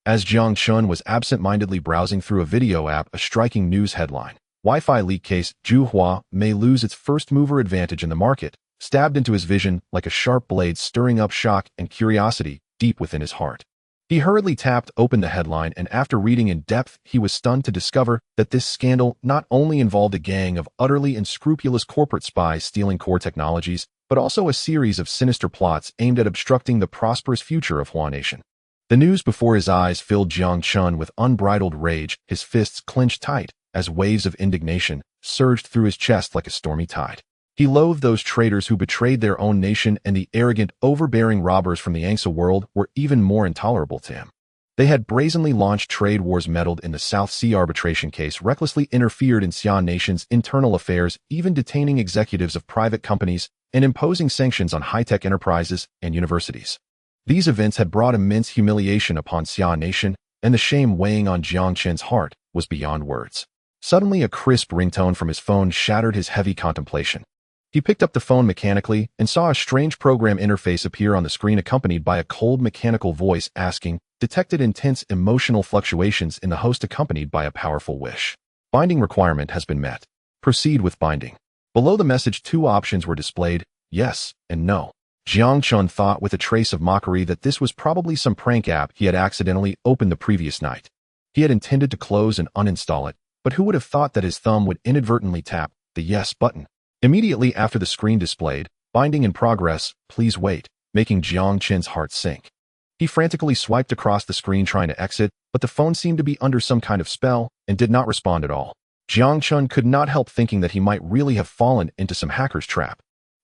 As Jiang Chen was absent-mindedly browsing through a video app, a striking news headline. Wi-Fi leak case, Zhuhua may lose its first-mover advantage in the market, stabbed into his vision like a sharp blade, stirring up shock and curiosity deep within his heart. He hurriedly tapped open the headline, and after reading in depth, he was stunned to discover that this scandal not only involved a gang of utterly unscrupulous corporate spies stealing core technologies, but also a series of sinister plots aimed at obstructing the prosperous future of Hua Nation. The news before his eyes filled Jiang Chen with unbridled rage, his fists clenched tight as waves of indignation surged through his chest like a stormy tide. He loathed those traitors who betrayed their own nation, and the arrogant, overbearing robbers from the Angsa world were even more intolerable to him. They had brazenly launched trade wars, meddled in the South Sea arbitration case, recklessly interfered in Xia Nation's internal affairs, even detaining executives of private companies and imposing sanctions on high-tech enterprises and universities. These events had brought immense humiliation upon Xia Nation, and the shame weighing on Jiang Chen's heart was beyond words. Suddenly, a crisp ringtone from his phone shattered his heavy contemplation. He picked up the phone mechanically and saw a strange program interface appear on the screen, accompanied by a cold mechanical voice asking, detected intense emotional fluctuations in the host, accompanied by a powerful wish. Binding requirement has been met. Proceed with binding. Below the message, two options were displayed, yes and no. Jiang Chen thought with a trace of mockery that this was probably some prank app he had accidentally opened the previous night. He had intended to close and uninstall it, but who would have thought that his thumb would inadvertently tap the yes button? Immediately after the screen displayed, binding in progress, please wait, making Jiang Chen's heart sink. He frantically swiped across the screen trying to exit, but the phone seemed to be under some kind of spell and did not respond at all. Jiang Chen could not help thinking that he might really have fallen into some hacker's trap.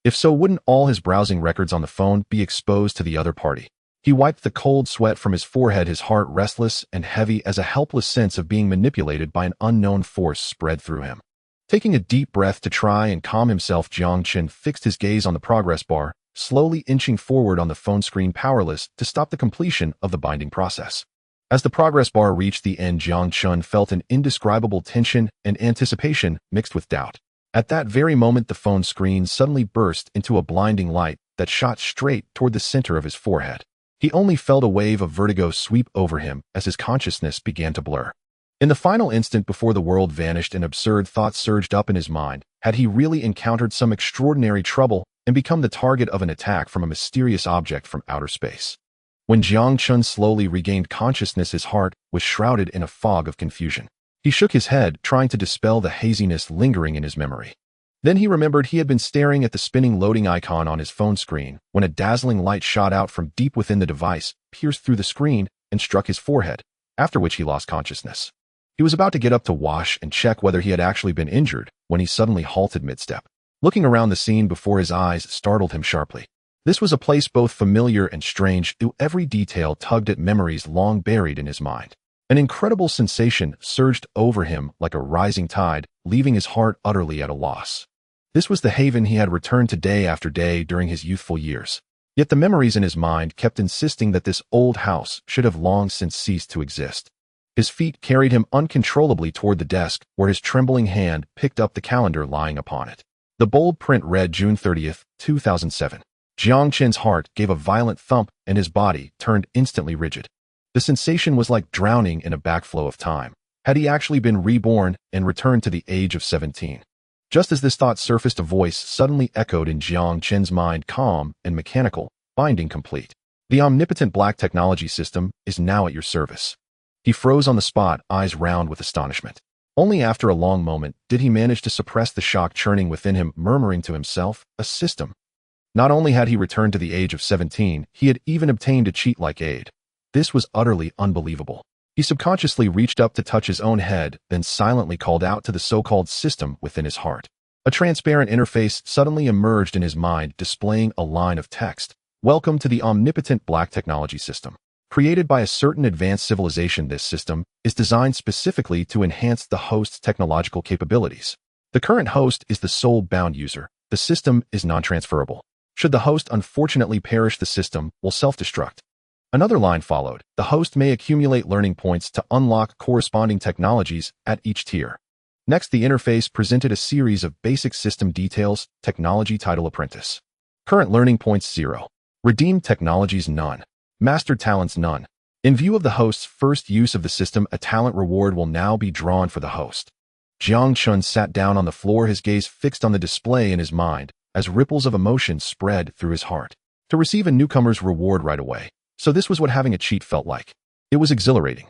If so, wouldn't all his browsing records on the phone be exposed to the other party? He wiped the cold sweat from his forehead, his heart restless and heavy as a helpless sense of being manipulated by an unknown force spread through him. Taking a deep breath to try and calm himself, Jiang Chen fixed his gaze on the progress bar, slowly inching forward on the phone screen, powerless to stop the completion of the binding process. As the progress bar reached the end, Jiang Chen felt an indescribable tension and anticipation mixed with doubt. At that very moment, the phone screen suddenly burst into a blinding light that shot straight toward the center of his forehead. He only felt a wave of vertigo sweep over him as his consciousness began to blur. In the final instant before the world vanished, an absurd thought surged up in his mind. Had he really encountered some extraordinary trouble and become the target of an attack from a mysterious object from outer space? When Jiang Chen slowly regained consciousness, his heart was shrouded in a fog of confusion. He shook his head, trying to dispel the haziness lingering in his memory. Then he remembered he had been staring at the spinning loading icon on his phone screen when a dazzling light shot out from deep within the device, pierced through the screen, and struck his forehead, after which he lost consciousness. He was about to get up to wash and check whether he had actually been injured when he suddenly halted mid-step. Looking around, the scene before his eyes startled him sharply. This was a place both familiar and strange, though every detail tugged at memories long buried in his mind. An incredible sensation surged over him like a rising tide, leaving his heart utterly at a loss. This was the haven he had returned to day after day during his youthful years. Yet the memories in his mind kept insisting that this old house should have long since ceased to exist. His feet carried him uncontrollably toward the desk, where his trembling hand picked up the calendar lying upon it. The bold print read June 30th, 2007. Jiang Chen's heart gave a violent thump and his body turned instantly rigid. The sensation was like drowning in a backflow of time. Had he actually been reborn and returned to the age of 17? Just as this thought surfaced, a voice suddenly echoed in Jiang Chen's mind, calm and mechanical, binding complete. The omnipotent black technology system is now at your service. He froze on the spot, eyes round with astonishment. Only after a long moment did he manage to suppress the shock churning within him, murmuring to himself, a system. Not only had he returned to the age of 17, he had even obtained a cheat-like aid. This was utterly unbelievable. He subconsciously reached up to touch his own head, then silently called out to the so-called system within his heart. A transparent interface suddenly emerged in his mind, displaying a line of text. Welcome to the omnipotent black technology system. Created by a certain advanced civilization, this system is designed specifically to enhance the host's technological capabilities. The current host is the sole bound user. The system is non-transferable. Should the host unfortunately perish, the system will self-destruct. Another line followed. The host may accumulate learning points to unlock corresponding technologies at each tier. Next, the interface presented a series of basic system details. Technology title apprentice. Current learning points 0. Redeemed technologies none. Mastered talents none. In view of the host's first use of the system, a talent reward will now be drawn for the host. Jiang Chen sat down on the floor, his gaze fixed on the display in his mind, as ripples of emotion spread through his heart. To receive a newcomer's reward right away. So this was what having a cheat felt like. It was exhilarating.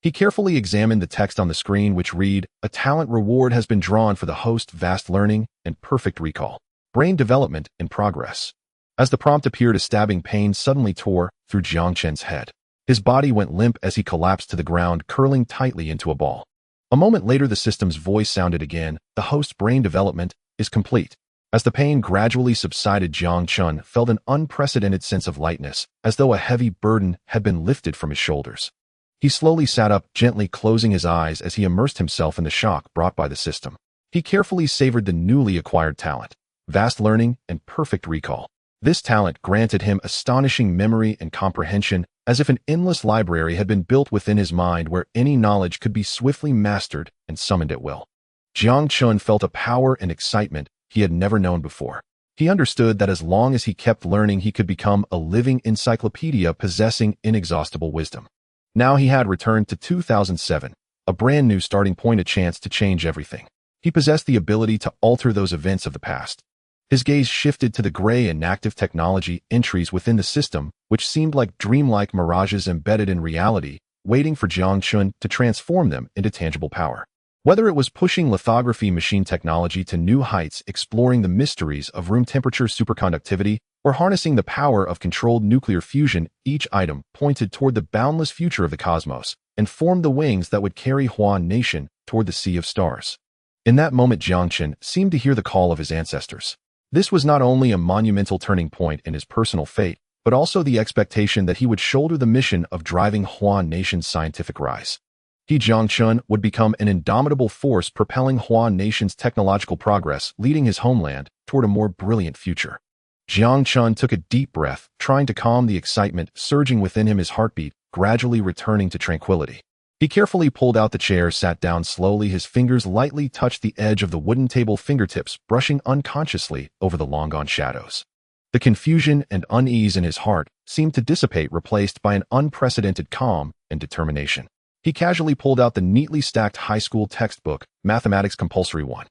He carefully examined the text on the screen, which read, "A talent reward has been drawn for the host, vast learning and perfect recall. Brain development in progress." As the prompt appeared, a stabbing pain suddenly tore through Jiang Chen's head. His body went limp as he collapsed to the ground, curling tightly into a ball. A moment later, the system's voice sounded again. "The host's brain development is complete." As the pain gradually subsided, Jiang Chen felt an unprecedented sense of lightness, as though a heavy burden had been lifted from his shoulders. He slowly sat up, gently closing his eyes as he immersed himself in the shock brought by the system. He carefully savored the newly acquired talent, vast learning and perfect recall. This talent granted him astonishing memory and comprehension, as if an endless library had been built within his mind where any knowledge could be swiftly mastered and summoned at will. Jiang Chen felt a power and excitement he had never known before. He understood that as long as he kept learning, he could become a living encyclopedia possessing inexhaustible wisdom. Now he had returned to 2007, a brand new starting point, a chance to change everything. He possessed the ability to alter those events of the past. His gaze shifted to the gray and active technology entries within the system, which seemed like dreamlike mirages embedded in reality, waiting for Jiang Chen to transform them into tangible power. Whether it was pushing lithography machine technology to new heights, exploring the mysteries of room temperature superconductivity, or harnessing the power of controlled nuclear fusion, each item pointed toward the boundless future of the cosmos and formed the wings that would carry Huan Nation toward the sea of stars. In that moment, Jiang Chen seemed to hear the call of his ancestors. This was not only a monumental turning point in his personal fate, but also the expectation that he would shoulder the mission of driving Huan Nation's scientific rise. He, Jiang Chen, would become an indomitable force propelling Huan Nation's technological progress, leading his homeland toward a more brilliant future. Jiang Chen took a deep breath, trying to calm the excitement surging within him, his heartbeat gradually returning to tranquility. He carefully pulled out the chair, sat down slowly, his fingers lightly touched the edge of the wooden table, fingertips brushing unconsciously over the long-gone shadows. The confusion and unease in his heart seemed to dissipate, replaced by an unprecedented calm and determination. He casually pulled out the neatly stacked high school textbook, Mathematics Compulsory 1.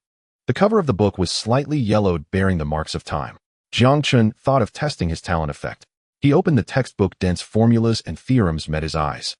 The cover of the book was slightly yellowed, bearing the marks of time. Jiang Chen thought of testing his talent effect. He opened the textbook. Dense formulas and theorems met his eyes.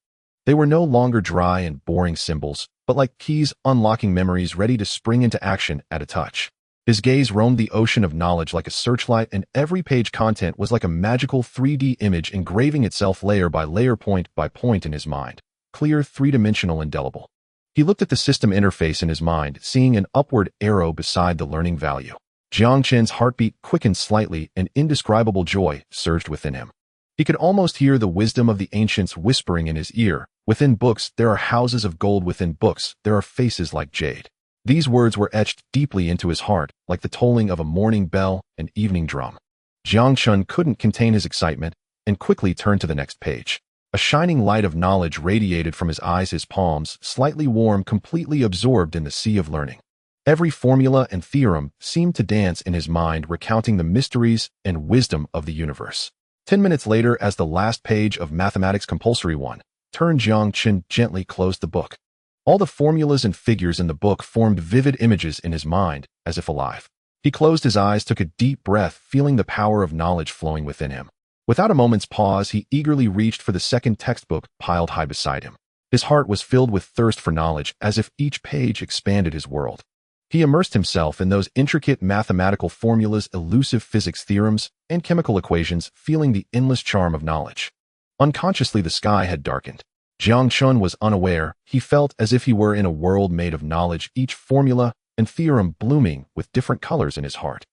They were no longer dry and boring symbols, but like keys unlocking memories ready to spring into action at a touch. His gaze roamed the ocean of knowledge like a searchlight, and every page content was like a magical 3D image engraving itself layer by layer, point by point in his mind. Clear, three-dimensional, indelible. He looked at the system interface in his mind, seeing an upward arrow beside the learning value. Jiang Chen's heartbeat quickened slightly, and indescribable joy surged within him. He could almost hear the wisdom of the ancients whispering in his ear. Within books, there are houses of gold. Within books, there are faces like jade. These words were etched deeply into his heart, like the tolling of a morning bell and evening drum. Jiang Chen couldn't contain his excitement and quickly turned to the next page. A shining light of knowledge radiated from his eyes, his palms slightly warm, completely absorbed in the sea of learning. Every formula and theorem seemed to dance in his mind, recounting the mysteries and wisdom of the universe. 10 minutes later, as the last page of Mathematics Compulsory 1 turned, Jiang Chen gently closed the book. All the formulas and figures in the book formed vivid images in his mind, as if alive. He closed his eyes, took a deep breath, feeling the power of knowledge flowing within him. Without a moment's pause, he eagerly reached for the second textbook piled high beside him. His heart was filled with thirst for knowledge, as if each page expanded his world. He immersed himself in those intricate mathematical formulas, elusive physics theorems, and chemical equations, feeling the endless charm of knowledge. Unconsciously, the sky had darkened. Jiang Chen was unaware. He felt as if he were in a world made of knowledge, each formula and theorem blooming with different colors in his heart.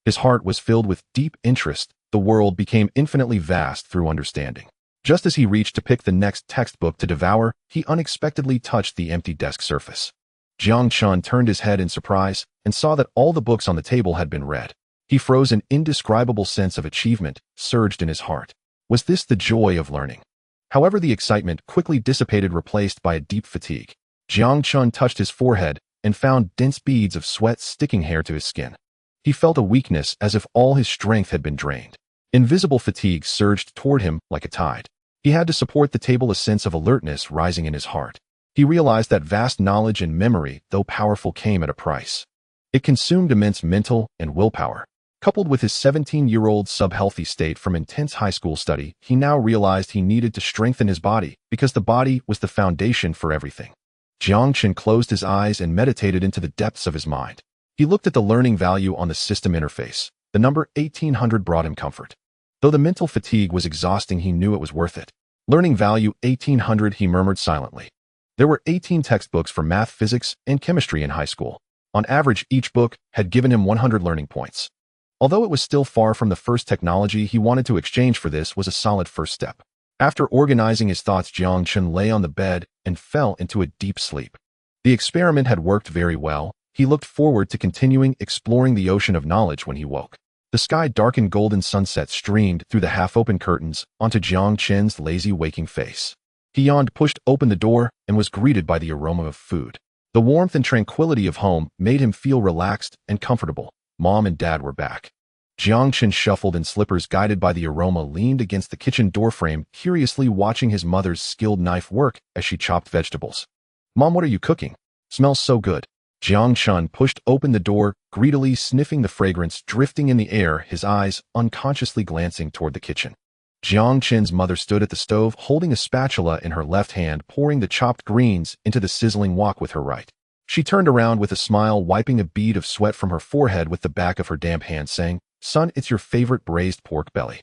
His heart was filled with deep interest. The world became infinitely vast through understanding. Just as he reached to pick the next textbook to devour, he unexpectedly touched the empty desk surface. Jiang Chen turned his head in surprise and saw that all the books on the table had been read. He froze. An indescribable sense of achievement surged in his heart. Was this the joy of learning? However, the excitement quickly dissipated, replaced by a deep fatigue. Jiang Chen touched his forehead and found dense beads of sweat sticking hair to his skin. He felt a weakness, as if all his strength had been drained. Invisible fatigue surged toward him like a tide. He had to support the table, a sense of alertness rising in his heart. He realized that vast knowledge and memory, though powerful, came at a price. It consumed immense mental and willpower. Coupled with his 17-year-old sub-healthy state from intense high school study, he now realized he needed to strengthen his body because the body was the foundation for everything. Jiang Chen closed his eyes and meditated into the depths of his mind. He looked at the learning value on the system interface. The number 1800 brought him comfort. Though the mental fatigue was exhausting, he knew it was worth it. Learning value 1800, he murmured silently. There were 18 textbooks for math, physics, and chemistry in high school. On average, each book had given him 100 learning points. Although it was still far from the first technology he wanted to exchange for, this was a solid first step. After organizing his thoughts, Jiang Chen lay on the bed and fell into a deep sleep. The experiment had worked very well. He looked forward to continuing exploring the ocean of knowledge when he woke. The sky darkened, golden sunset streamed through the half-open curtains onto Jiang Chen's lazy waking face. He yawned, pushed open the door, and was greeted by the aroma of food. The warmth and tranquility of home made him feel relaxed and comfortable. Mom and Dad were back. Jiang Chen shuffled in slippers, guided by the aroma, leaned against the kitchen doorframe, curiously watching his mother's skilled knife work as she chopped vegetables. "Mom, what are you cooking? Smells so good." Jiang Chen pushed open the door, greedily sniffing the fragrance drifting in the air, his eyes unconsciously glancing toward the kitchen. Jiang Chen's mother stood at the stove, holding a spatula in her left hand, pouring the chopped greens into the sizzling wok with her right. She turned around with a smile, wiping a bead of sweat from her forehead with the back of her damp hand, saying, "Son, it's your favorite braised pork belly.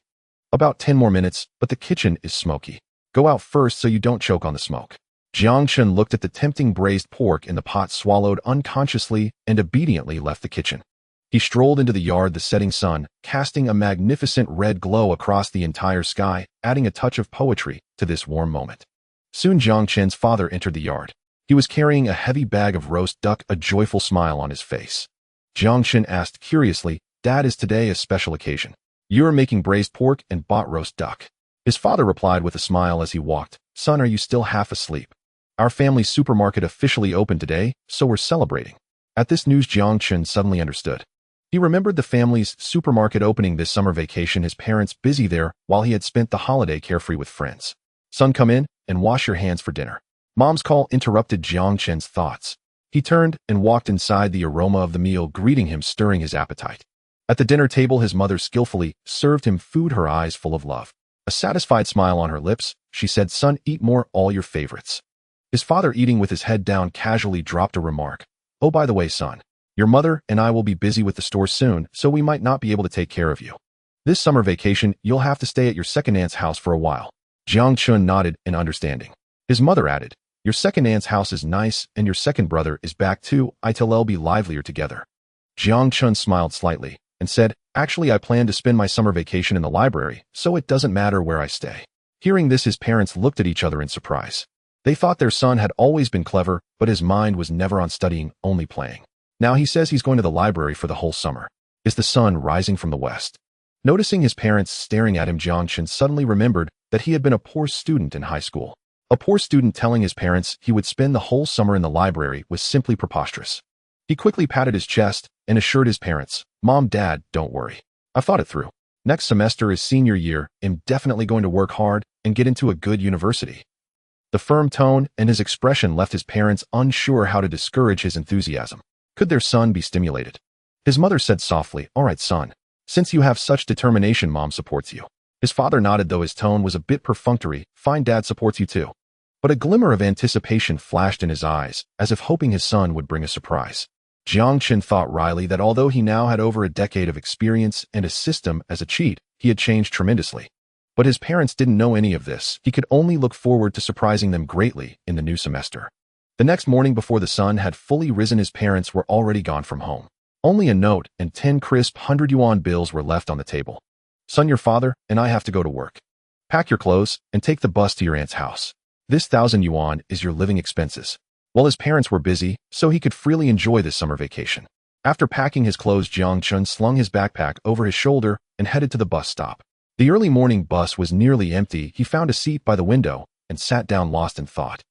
About 10 more minutes, but the kitchen is smoky. Go out first so you don't choke on the smoke." Jiang Chen looked at the tempting braised pork in the pot, swallowed unconsciously, and obediently left the kitchen. He strolled into the yard, the setting sun casting a magnificent red glow across the entire sky, adding a touch of poetry to this warm moment. Soon Jiang Chen's father entered the yard. He was carrying a heavy bag of roast duck, a joyful smile on his face. Jiang Chen asked curiously, "Dad, is today a special occasion? You are making braised pork and bought roast duck." His father replied with a smile as he walked, "Son, are you still half asleep? Our family's supermarket officially opened today, so we're celebrating." At this news, Jiang Chen suddenly understood. He remembered the family's supermarket opening this summer vacation, his parents busy there while he had spent the holiday carefree with friends. "Son, come in and wash your hands for dinner." Mom's call interrupted Jiang Chen's thoughts. He turned and walked inside, the aroma of the meal greeting him, stirring his appetite. At the dinner table, his mother skillfully served him food, her eyes full of love. A satisfied smile on her lips, she said, "Son, eat more, all your favorites." His father, eating with his head down, casually dropped a remark. "Oh, by the way, son, your mother and I will be busy with the store soon, so we might not be able to take care of you. This summer vacation, you'll have to stay at your second aunt's house for a while." Jiang Chen nodded in understanding. His mother added, "Your second aunt's house is nice, and your second brother is back too. I'll be livelier together." Jiang Chen smiled slightly and said, "Actually, I plan to spend my summer vacation in the library, so it doesn't matter where I stay." Hearing this, his parents looked at each other in surprise. They thought their son had always been clever, but his mind was never on studying, only playing. Now he says he's going to the library for the whole summer. Is the sun rising from the west? Noticing his parents staring at him, Jiang Chen suddenly remembered that he had been a poor student in high school. A poor student telling his parents he would spend the whole summer in the library was simply preposterous. He quickly patted his chest and assured his parents, "Mom, Dad, don't worry. I've thought it through. Next semester is senior year. I'm definitely going to work hard and get into a good university." The firm tone and his expression left his parents unsure how to discourage his enthusiasm. Could their son be stimulated? His mother said softly, "All right, son. Since you have such determination, Mom supports you." His father nodded, though his tone was a bit perfunctory. "Fine, Dad supports you too." But a glimmer of anticipation flashed in his eyes, as if hoping his son would bring a surprise. Jiang Chen thought wryly that although he now had over a decade of experience and a system as a cheat, he had changed tremendously. But his parents didn't know any of this. He could only look forward to surprising them greatly in the new semester. The next morning, before the sun had fully risen, his parents were already gone from home. Only a note and 10 crisp 100-yuan bills were left on the table. "Son, your father and I have to go to work. Pack your clothes and take the bus to your aunt's house. This 1,000 yuan is your living expenses." While his parents were busy, so he could freely enjoy this summer vacation. After packing his clothes, Jiang Chen slung his backpack over his shoulder and headed to the bus stop. The early morning bus was nearly empty. He found a seat by the window and sat down, lost in thought.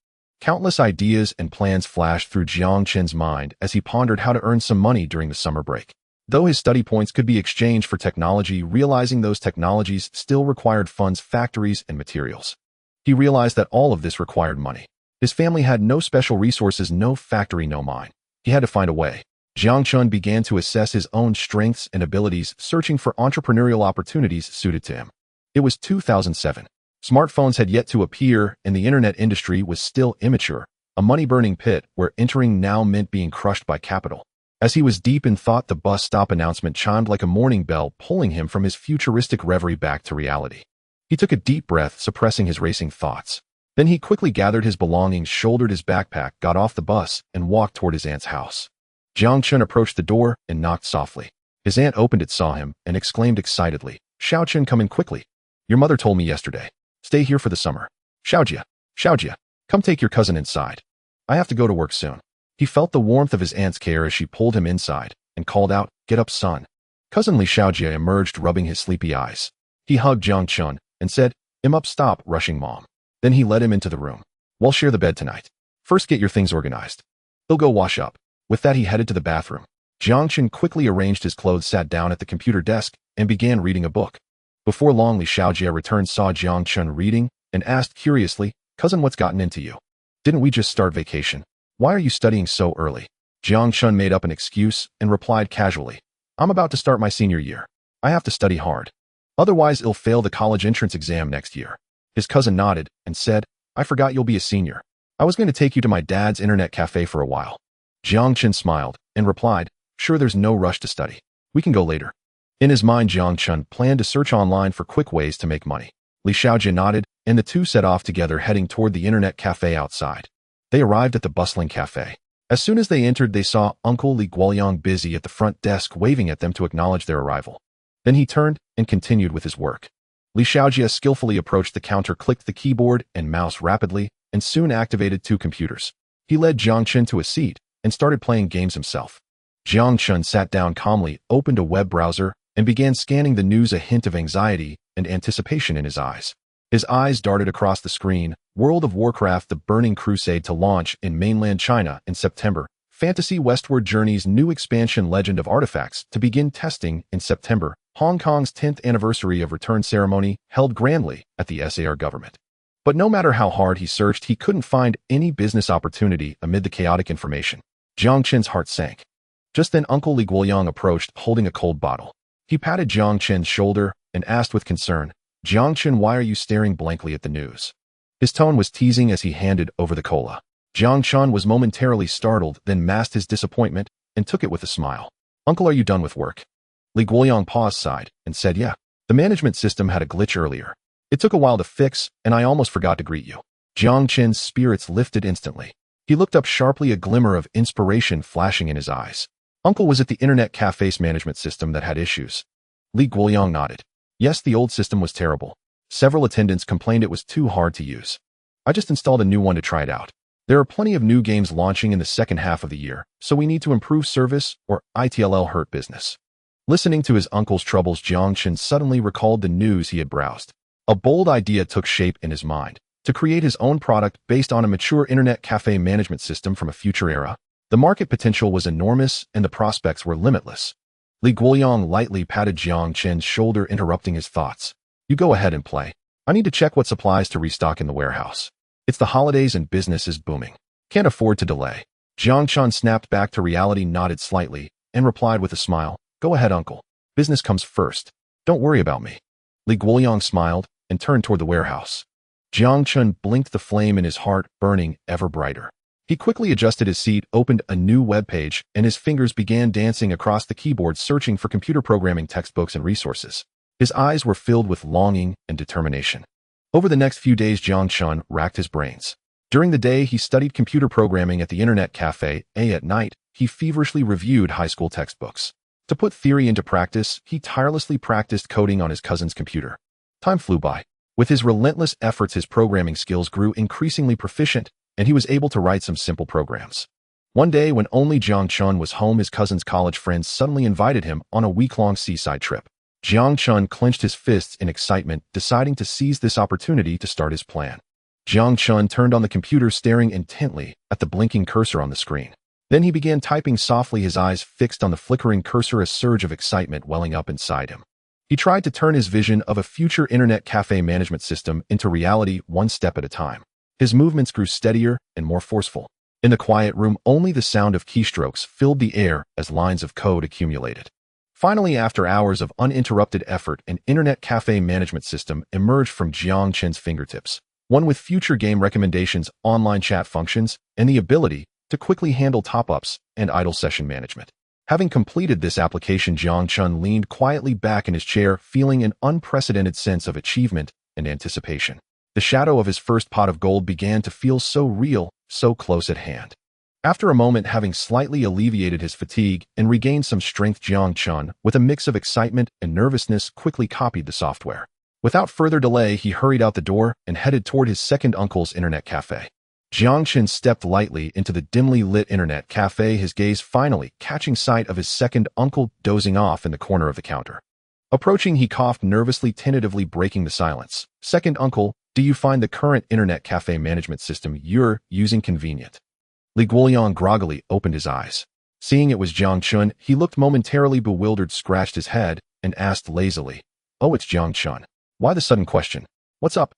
Countless ideas and plans flashed through Jiang Chen's mind as he pondered how to earn some money during the summer break. Though his study points could be exchanged for technology, realizing those technologies still required funds, factories, and materials. He realized that all of this required money. His family had no special resources, no factory, no mine. He had to find a way. Jiang Chen began to assess his own strengths and abilities, searching for entrepreneurial opportunities suited to him. It was 2007. Smartphones had yet to appear, and the internet industry was still immature, a money-burning pit where entering now meant being crushed by capital. As he was deep in thought, the bus stop announcement chimed like a morning bell, pulling him from his futuristic reverie back to reality. He took a deep breath, suppressing his racing thoughts. Then he quickly gathered his belongings, shouldered his backpack, got off the bus, and walked toward his aunt's house. Jiang Chen approached the door and knocked softly. His aunt opened it, saw him, and exclaimed excitedly, "Xiao Chen, come in quickly. Your mother told me yesterday. Stay here for the summer. Xiaojia, come take your cousin inside. I have to go to work soon." He felt the warmth of his aunt's care as she pulled him inside and called out, "Get up, son." Cousin Li Xiaojia emerged, rubbing his sleepy eyes. He hugged Jiang Chen and said, "I'm up, stop rushing, Mom." Then he led him into the room. "We'll share the bed tonight. First get your things organized. He'll go wash up." With that, he headed to the bathroom. Jiang Chen quickly arranged his clothes, sat down at the computer desk, and began reading a book. Before long, Li Xiaojia returned, saw Jiang Chen reading, and asked curiously, "Cousin, what's gotten into you? Didn't we just start vacation? Why are you studying so early?" Jiang Chen made up an excuse and replied casually, "I'm about to start my senior year. I have to study hard. Otherwise, I'll fail the college entrance exam next year." His cousin nodded and said, "I forgot you'll be a senior. I was going to take you to my dad's internet cafe for a while." Jiang Chen smiled and replied, "Sure, there's no rush to study. We can go later." In his mind, Jiang Chen planned to search online for quick ways to make money. Li Xiaojia nodded, and the two set off together, heading toward the internet cafe outside. They arrived at the bustling cafe. As soon as they entered, they saw Uncle Li Guoyang busy at the front desk, waving at them to acknowledge their arrival. Then he turned and continued with his work. Li Xiaojia skillfully approached the counter, clicked the keyboard and mouse rapidly, and soon activated two computers. He led Jiang Chen to a seat and started playing games himself. Jiang Chen sat down calmly, opened a web browser, and began scanning the news, a hint of anxiety and anticipation in his eyes. His eyes darted across the screen. World of Warcraft: The Burning Crusade to launch in mainland China in September. Fantasy Westward Journey's new expansion, Legend of Artifacts, to begin testing in September. Hong Kong's 10th anniversary of return ceremony held grandly at the SAR government. But no matter how hard he searched, he couldn't find any business opportunity amid the chaotic information. Jiang Chen's heart sank. Just then, Uncle Li Guoyang approached, holding a cold bottle. He patted Jiang Chen's shoulder and asked with concern, "Jiang Chen, why are you staring blankly at the news?" His tone was teasing as he handed over the cola. Jiang Chen was momentarily startled, then masked his disappointment and took it with a smile. "Uncle, are you done with work?" Li Guoyang paused, sighed, and said, "Yeah. The management system had a glitch earlier. It took a while to fix, and I almost forgot to greet you." Jiang Chen's spirits lifted instantly. He looked up sharply, a glimmer of inspiration flashing in his eyes. "Uncle, was it the internet cafe's management system that had issues?" Li Guoyang nodded. "Yes, the old system was terrible. Several attendants complained it was too hard to use. I just installed a new one to try it out. There are plenty of new games launching in the second half of the year, so we need to improve service or it'll hurt business." Listening to his uncle's troubles, Jiang Chen suddenly recalled the news he had browsed. A bold idea took shape in his mind: to create his own product based on a mature internet cafe management system from a future era. The market potential was enormous and the prospects were limitless. Li Guoyang lightly patted Jiang Chen's shoulder, interrupting his thoughts. "You go ahead and play. I need to check what supplies to restock in the warehouse. It's the holidays and business is booming. Can't afford to delay." Jiang Chen snapped back to reality, nodded slightly, and replied with a smile, "Go ahead, Uncle. Business comes first. Don't worry about me." Li Guoyang smiled and turned toward the warehouse. Jiang Chen blinked, the flame in his heart burning ever brighter. He quickly adjusted his seat, opened a new web page, and his fingers began dancing across the keyboard, searching for computer programming textbooks and resources. His eyes were filled with longing and determination. Over the next few days, Jiang Chen racked his brains. During the day, he studied computer programming at the internet cafe. At night, he feverishly reviewed high school textbooks. To put theory into practice, he tirelessly practiced coding on his cousin's computer. Time flew by. With his relentless efforts, his programming skills grew increasingly proficient, and he was able to write some simple programs. One day, when only Jiang Chen was home, his cousin's college friends suddenly invited him on a week-long seaside trip. Jiang Chen clenched his fists in excitement, deciding to seize this opportunity to start his plan. Jiang Chen turned on the computer, staring intently at the blinking cursor on the screen. Then he began typing softly, his eyes fixed on the flickering cursor, a surge of excitement welling up inside him. He tried to turn his vision of a future internet cafe management system into reality one step at a time. His movements grew steadier and more forceful. In the quiet room, only the sound of keystrokes filled the air as lines of code accumulated. Finally, after hours of uninterrupted effort, an internet cafe management system emerged from Jiang Chen's fingertips, one with future game recommendations, online chat functions, and the ability to quickly handle top-ups and idle session management. Having completed this application, Jiang Chen leaned quietly back in his chair, feeling an unprecedented sense of achievement and anticipation. The shadow of his first pot of gold began to feel so real, so close at hand. After a moment, having slightly alleviated his fatigue and regained some strength, Jiang Chen, with a mix of excitement and nervousness, quickly copied the software. Without further delay, he hurried out the door and headed toward his second uncle's internet cafe. Jiang Chen stepped lightly into the dimly lit internet cafe, his gaze finally catching sight of his second uncle dozing off in the corner of the counter. Approaching, he coughed nervously, tentatively breaking the silence. "Second uncle, do you find the current internet cafe management system you're using convenient?" Li Guoliang groggily opened his eyes. Seeing it was Jiang Chen, he looked momentarily bewildered, scratched his head, and asked lazily, "Oh, it's Jiang Chen. Why the sudden question? What's up?"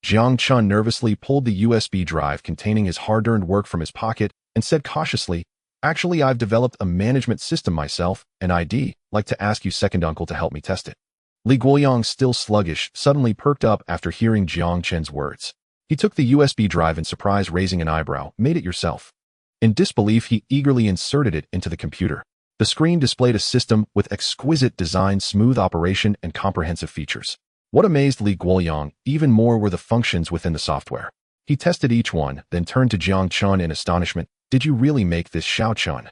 Jiang Chen nervously pulled the USB drive containing his hard-earned work from his pocket and said cautiously, "Actually, I've developed a management system myself, and I'd like to ask you, second uncle, to help me test it." Li Guoliang, still sluggish, suddenly perked up after hearing Jiang Chen's words. He took the USB drive in surprise, raising an eyebrow. "Made it yourself?" In disbelief, he eagerly inserted it into the computer. The screen displayed a system with exquisite design, smooth operation, and comprehensive features. What amazed Li Guoliang even more were the functions within the software. He tested each one, then turned to Jiang Chen in astonishment. "Did you really make this, Xiao Chen?"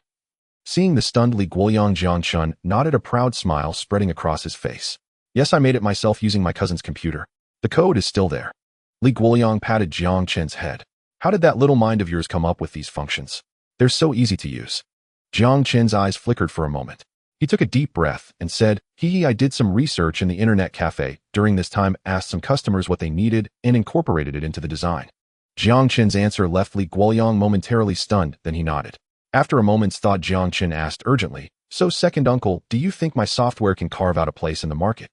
Seeing the stunned Li Guoliang, Jiang Chen nodded, a proud smile spreading across his face. "Yes, I made it myself using my cousin's computer. The code is still there." Li Guoliang patted Jiang Chen's head. "How did that little mind of yours come up with these functions? They're so easy to use." Jiang Chen's eyes flickered for a moment. He took a deep breath and said, I did some research in the internet cafe. During this time, asked some customers what they needed and incorporated it into the design." Jiang Chen's answer left Li Guoliang momentarily stunned, then he nodded. After a moment's thought, Jiang Chen asked urgently, "So, second uncle, do you think my software can carve out a place in the market?"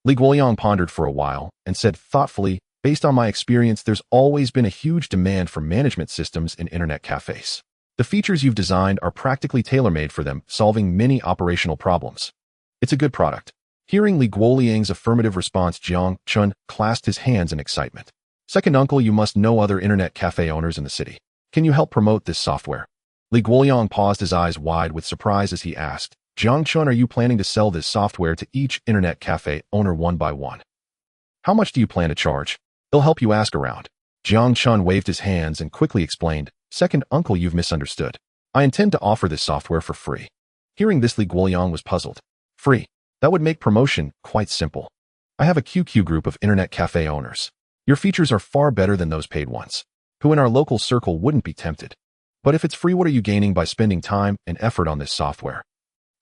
Li Guoliang pondered for a while and said thoughtfully, "Based on my experience, there's always been a huge demand for management systems in internet cafes. The features you've designed are practically tailor-made for them, solving many operational problems. It's a good product." Hearing Li Guoliang's affirmative response, Jiang Chen clasped his hands in excitement. "Second uncle, you must know other internet cafe owners in the city. Can you help promote this software?" Li Guoliang paused, his eyes wide with surprise as he asked, "Jiang Chen, are you planning to sell this software to each internet cafe owner one by one? How much do you plan to charge? It'll help you ask around." Jiang Chen waved his hands and quickly explained, "Second uncle, you've misunderstood. I intend to offer this software for free." Hearing this, Li Guoliang was puzzled. "Free? That would make promotion quite simple. I have a QQ group of internet cafe owners. Your features are far better than those paid ones, who in our local circle wouldn't be tempted. But if it's free, what are you gaining by spending time and effort on this software?"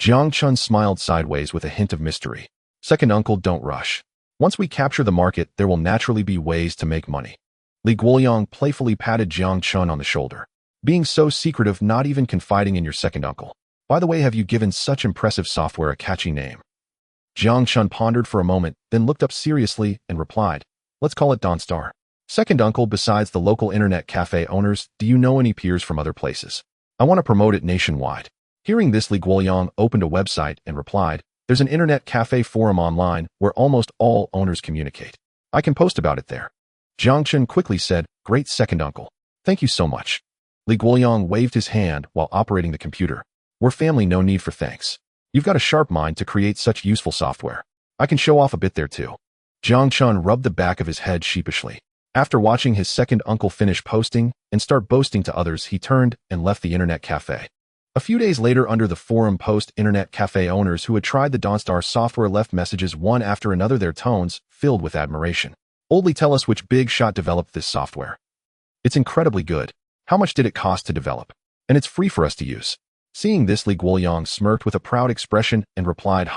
Jiang Chen smiled sideways with a hint of mystery. "Second uncle, don't rush. Once we capture the market, there will naturally be ways to make money." Li Guoliang playfully patted Jiang Chen on the shoulder. "Being so secretive, not even confiding in your second uncle. By the way, have you given such impressive software a catchy name?" Jiang Chen pondered for a moment, then looked up seriously and replied, "Let's call it Dawnstar." "Second uncle, besides the local internet cafe owners, do you know any peers from other places? I want to promote it nationwide." Hearing this, Li Guoliang opened a website and replied, "There's an internet cafe forum online where almost all owners communicate. I can post about it there." Jiang Chen quickly said, "Great, second uncle. Thank you so much." Li Guoliang waved his hand while operating the computer. "We're family, no need for thanks. You've got a sharp mind to create such useful software. I can show off a bit there too." Jiang Chen rubbed the back of his head sheepishly. After watching his second uncle finish posting and start boasting to others, he turned and left the internet cafe. A few days later, under the forum post, internet cafe owners who had tried the Dawnstar software left messages one after another, their tones filled with admiration. "Oldly, tell us which big shot developed this software. It's incredibly good. How much did it cost to develop? And it's free for us to use." Seeing this, Li Guoliang smirked with a proud expression and replied,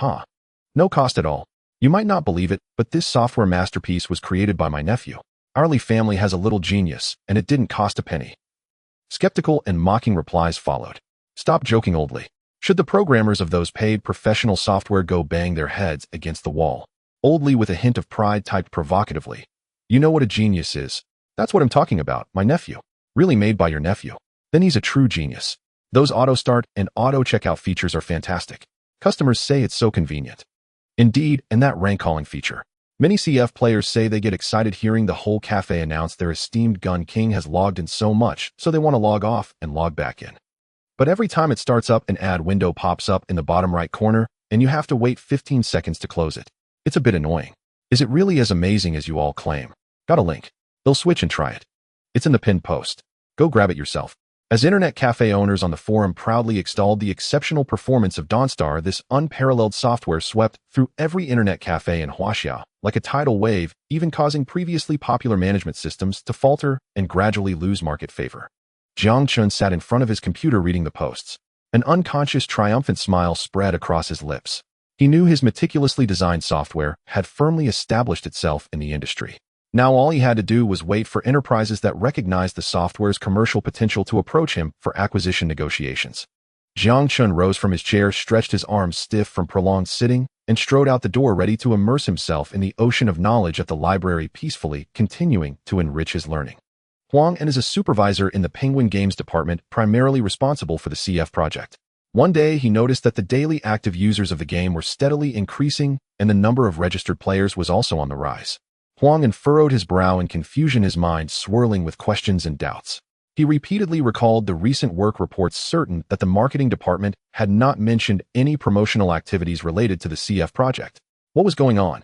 "No cost at all. You might not believe it, but this software masterpiece was created by my nephew. Our Li family has a little genius, and it didn't cost a penny." Skeptical and mocking replies followed. "Stop joking, old Li. Should the programmers of those paid professional software go bang their heads against the wall? Oldly with a hint of pride typed provocatively. You know what a genius is? That's what I'm talking about, my nephew. Really made by your nephew. Then he's a true genius. Those auto-start and auto-checkout features are fantastic. Customers say it's so convenient. Indeed, and that rank-calling feature. Many CF players say they get excited hearing the whole cafe announce their esteemed gun king has logged in so much, so they want to log off and log back in. But every time it starts up, an ad window pops up in the bottom right corner, and you have to wait 15 seconds to close it. It's a bit annoying. Is it really as amazing as you all claim? Got a link. They'll switch and try it. It's in the pinned post. Go grab it yourself. As internet cafe owners on the forum proudly extolled the exceptional performance of Dawnstar, this unparalleled software swept through every internet cafe in Huaxia like a tidal wave, even causing previously popular management systems to falter and gradually lose market favor. Jiang Chen sat in front of his computer reading the posts. An unconscious triumphant smile spread across his lips. He knew his meticulously designed software had firmly established itself in the industry. Now all he had to do was wait for enterprises that recognized the software's commercial potential to approach him for acquisition negotiations. Jiang Chen rose from his chair, stretched his arms stiff from prolonged sitting, and strode out the door ready to immerse himself in the ocean of knowledge at the library, peacefully continuing to enrich his learning. Huang is a supervisor in the Penguin Games department, primarily responsible for the CF project. One day, he noticed that the daily active users of the game were steadily increasing, and the number of registered players was also on the rise. Huang furrowed his brow in confusion, his mind swirling with questions and doubts. He repeatedly recalled the recent work reports, certain that the marketing department had not mentioned any promotional activities related to the CF project. What was going on?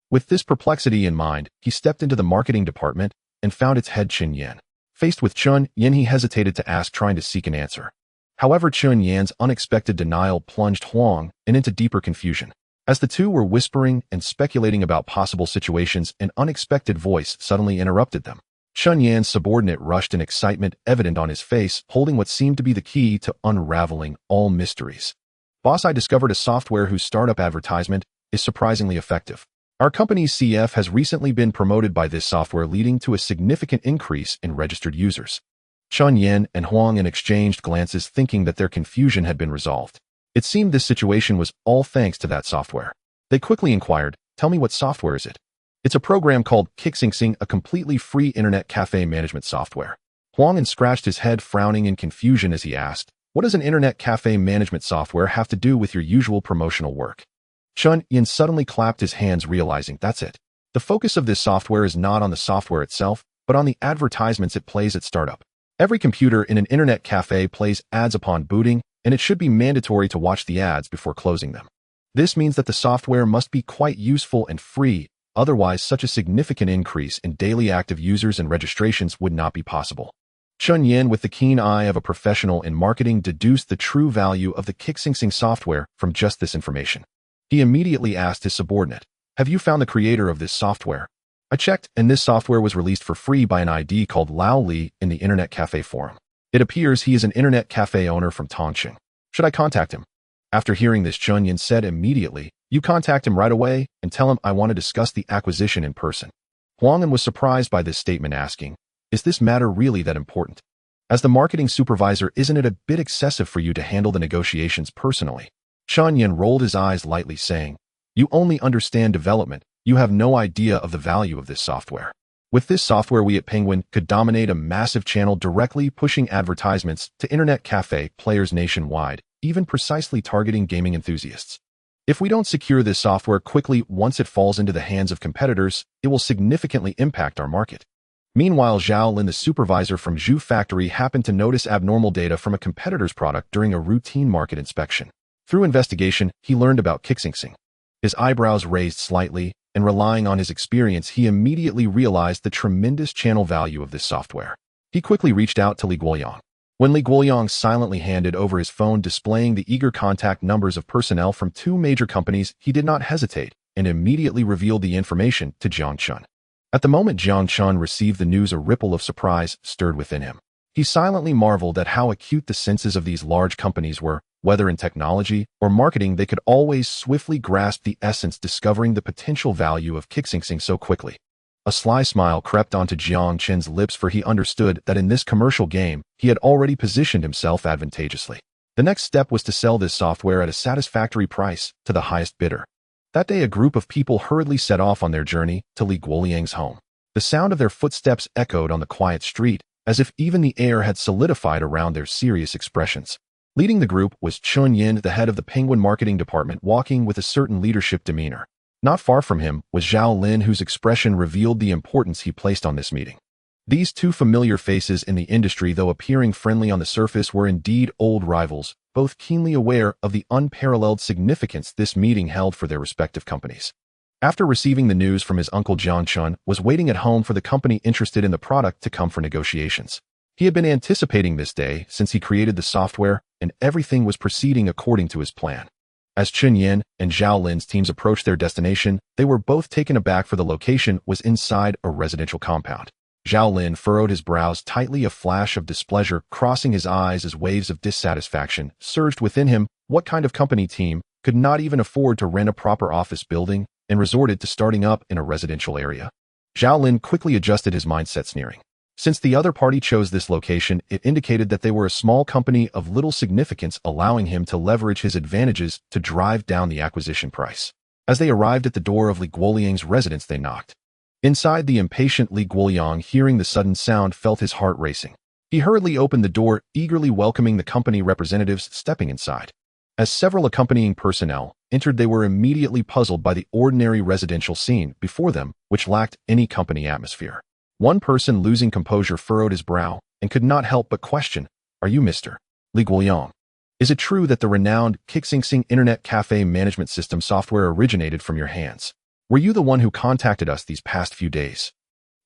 With this perplexity in mind, he stepped into the marketing department and found its head, Chen Yan. Faced with Chen Yan, he hesitated to ask, trying to seek an answer. However, Chen Yan's unexpected denial plunged Huang into deeper confusion. As the two were whispering and speculating about possible situations, an unexpected voice suddenly interrupted them. Chen Yan's subordinate rushed in, excitement evident on his face, holding what seemed to be the key to unraveling all mysteries. Boss, I discovered a software whose startup advertisement is surprisingly effective. Our company's CF has recently been promoted by this software, leading to a significant increase in registered users. Chen Yan and Huang exchanged glances, thinking that their confusion had been resolved. It seemed this situation was all thanks to that software. They quickly inquired, tell me, what software is it? It's a program called Kixingsing, a completely free internet cafe management software. Huang scratched his head, frowning in confusion as he asked, what does an internet cafe management software have to do with your usual promotional work? Chen Yan suddenly clapped his hands, realizing that's it. The focus of this software is not on the software itself, but on the advertisements it plays at startup. Every computer in an internet cafe plays ads upon booting, and it should be mandatory to watch the ads before closing them. This means that the software must be quite useful and free, otherwise such a significant increase in daily active users and registrations would not be possible. Chen Yan, with the keen eye of a professional in marketing, deduced the true value of the Kixingsing software from just this information. He immediately asked his subordinate, have you found the creator of this software? I checked, and this software was released for free by an ID called Lao Li in the Internet Cafe forum. It appears he is an internet cafe owner from Tongqing. Should I contact him? After hearing this, Chen Yan said immediately, you contact him right away and tell him I want to discuss the acquisition in person. Huang was surprised by this statement, asking, is this matter really that important? As the marketing supervisor, isn't it a bit excessive for you to handle the negotiations personally? Chen Yan rolled his eyes lightly, saying, you only understand development. You have no idea of the value of this software. With this software, we at Penguin could dominate a massive channel, directly pushing advertisements to internet cafe players nationwide, even precisely targeting gaming enthusiasts. If we don't secure this software quickly, once it falls into the hands of competitors, it will significantly impact our market. Meanwhile, Zhao Lin, the supervisor from Zhu Factory, happened to notice abnormal data from a competitor's product during a routine market inspection. Through investigation, he learned about Kixingsing. His eyebrows raised slightly, and relying on his experience, he immediately realized the tremendous channel value of this software. He quickly reached out to Li Guoyang. When Li Guoyang silently handed over his phone displaying the eager contact numbers of personnel from two major companies, he did not hesitate and immediately revealed the information to Jiang Chen. At the moment Jiang Chen received the news, a ripple of surprise stirred within him. He silently marveled at how acute the senses of these large companies were. Whether in technology or marketing, they could always swiftly grasp the essence, discovering the potential value of Kixingsing so quickly. A sly smile crept onto Jiang Chen's lips, for he understood that in this commercial game, he had already positioned himself advantageously. The next step was to sell this software at a satisfactory price to the highest bidder. That day, a group of people hurriedly set off on their journey to Li Guoliang's home. The sound of their footsteps echoed on the quiet street, as if even the air had solidified around their serious expressions. Leading the group was Chun Yin, the head of the Penguin marketing department, walking with a certain leadership demeanor. Not far from him was Zhao Lin, whose expression revealed the importance he placed on this meeting. These two familiar faces in the industry, though appearing friendly on the surface, were indeed old rivals, both keenly aware of the unparalleled significance this meeting held for their respective companies. After receiving the news from his uncle, Jiang Chen was waiting at home for the company interested in the product to come for negotiations. He had been anticipating this day since he created the software, and everything was proceeding according to his plan. As Chun Yin and Zhao Lin's teams approached their destination, they were both taken aback, for the location was inside a residential compound. Zhao Lin furrowed his brows tightly, a flash of displeasure crossing his eyes as waves of dissatisfaction surged within him. What kind of company team could not even afford to rent a proper office building and resorted to starting up in a residential area? Zhao Lin quickly adjusted his mindset, sneering. Since the other party chose this location, it indicated that they were a small company of little significance, allowing him to leverage his advantages to drive down the acquisition price. As they arrived at the door of Li Guoliang's residence, they knocked. Inside, the impatient Li Guoliang, hearing the sudden sound, felt his heart racing. He hurriedly opened the door, eagerly welcoming the company representatives stepping inside. As several accompanying personnel entered, they were immediately puzzled by the ordinary residential scene before them, which lacked any company atmosphere. One person, losing composure, furrowed his brow and could not help but question, "Are you Mr. Li Guoliang? Is it true that the renowned counter-sanctioning internet cafe management system software originated from your hands? Were you the one who contacted us these past few days?"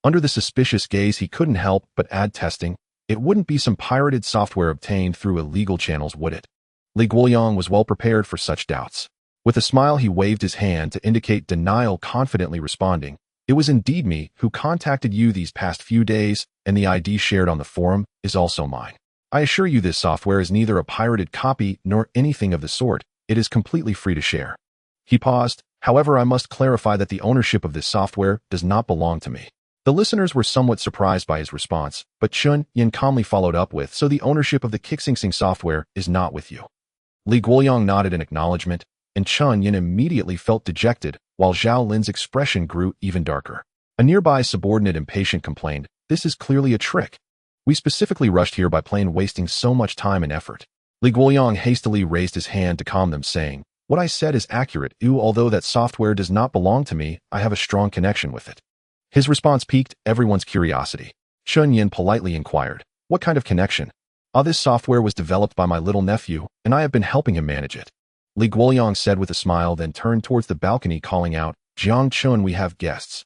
Under the suspicious gaze, he couldn't help but add, testing. It wouldn't be some pirated software obtained through illegal channels, would it? Li Guoliang was well prepared for such doubts. With a smile, he waved his hand to indicate denial, confidently responding, "It was indeed me who contacted you these past few days, and the ID shared on the forum is also mine. I assure you this software is neither a pirated copy nor anything of the sort. It is completely free to share." He paused. "However, I must clarify that the ownership of this software does not belong to me." The listeners were somewhat surprised by his response, but Chun Yin calmly followed up with, "So the ownership of the counter-sanctioning software is not with you?" Li Guoliang nodded in acknowledgement, and Chun Yin immediately felt dejected, while Zhao Lin's expression grew even darker. A nearby subordinate, impatient, complained, "This is clearly a trick. We specifically rushed here by plane, wasting so much time and effort." Li Guoliang hastily raised his hand to calm them, saying, "What I said is accurate. Although that software does not belong to me, I have a strong connection with it." His response piqued everyone's curiosity. Chun Yin politely inquired, "What kind of connection?" This software was developed by my little nephew, and I have been helping him manage it," Li Guoliang said with a smile, then turned towards the balcony, calling out, "Jiang Chen, we have guests."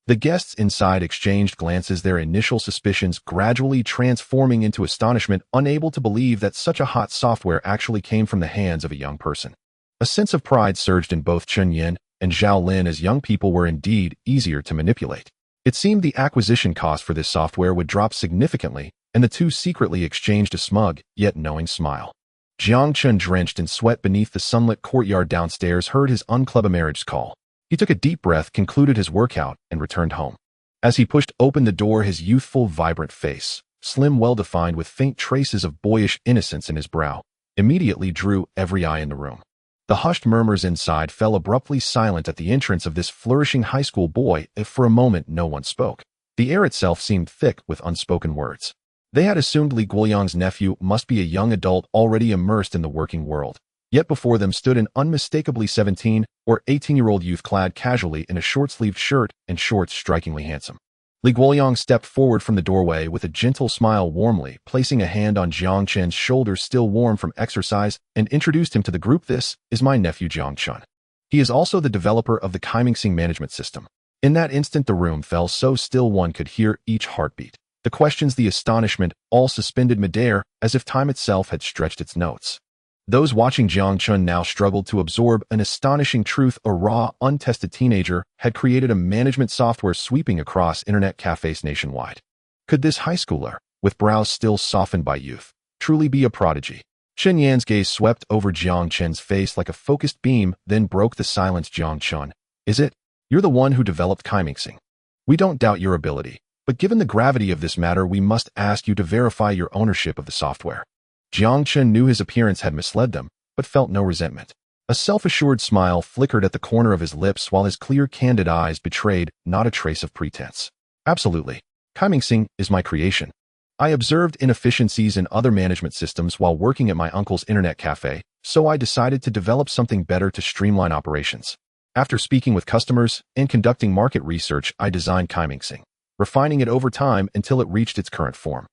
The guests inside exchanged glances, their initial suspicions gradually transforming into astonishment, unable to believe that such a hot software actually came from the hands of a young person. A sense of pride surged in both Chun Yin and Zhao Lin, as young people were indeed easier to manipulate. It seemed the acquisition cost for this software would drop significantly, and the two secretly exchanged a smug, yet knowing smile. Jiang Chen, drenched in sweat beneath the sunlit courtyard downstairs, heard his unclub marriage call. He took a deep breath, concluded his workout, and returned home. As he pushed open the door, his youthful, vibrant face, slim, well-defined, with faint traces of boyish innocence in his brow, immediately drew every eye in the room. The hushed murmurs inside fell abruptly silent at the entrance of this flourishing high school boy. If for a moment no one spoke, the air itself seemed thick with unspoken words. They had assumed Li Guoliang's nephew must be a young adult already immersed in the working world. Yet before them stood an unmistakably 17 or 18-year-old youth, clad casually in a short-sleeved shirt and shorts, strikingly handsome. Li Guoliang stepped forward from the doorway with a gentle smile, warmly placing a hand on Jiang Chen's shoulder, still warm from exercise, and introduced him to the group. "This is my nephew, Jiang Chen. He is also the developer of the counter-sanctioning management system." In that instant, the room fell so still one could hear each heartbeat. The questions, the astonishment, all suspended midair, as if time itself had stretched its notes. Those watching Jiang Chen now struggled to absorb an astonishing truth. A raw, untested teenager had created a management software sweeping across internet cafes nationwide. Could this high schooler, with brows still softened by youth, truly be a prodigy? Chen Yan's gaze swept over Jiang Chen's face like a focused beam, then broke the silence. "Jiang Chen, is it? You're the one who developed counter-sanctioning. We don't doubt your ability, but given the gravity of this matter, we must ask you to verify your ownership of the software." Jiang Chen knew his appearance had misled them, but felt no resentment. A self-assured smile flickered at the corner of his lips while his clear, candid eyes betrayed not a trace of pretense. Absolutely. Kaiming is my creation. I observed inefficiencies in other management systems while working at my uncle's internet cafe, so I decided to develop something better to streamline operations. After speaking with customers and conducting market research, I designed Kaiming, refining it over time until it reached its current form.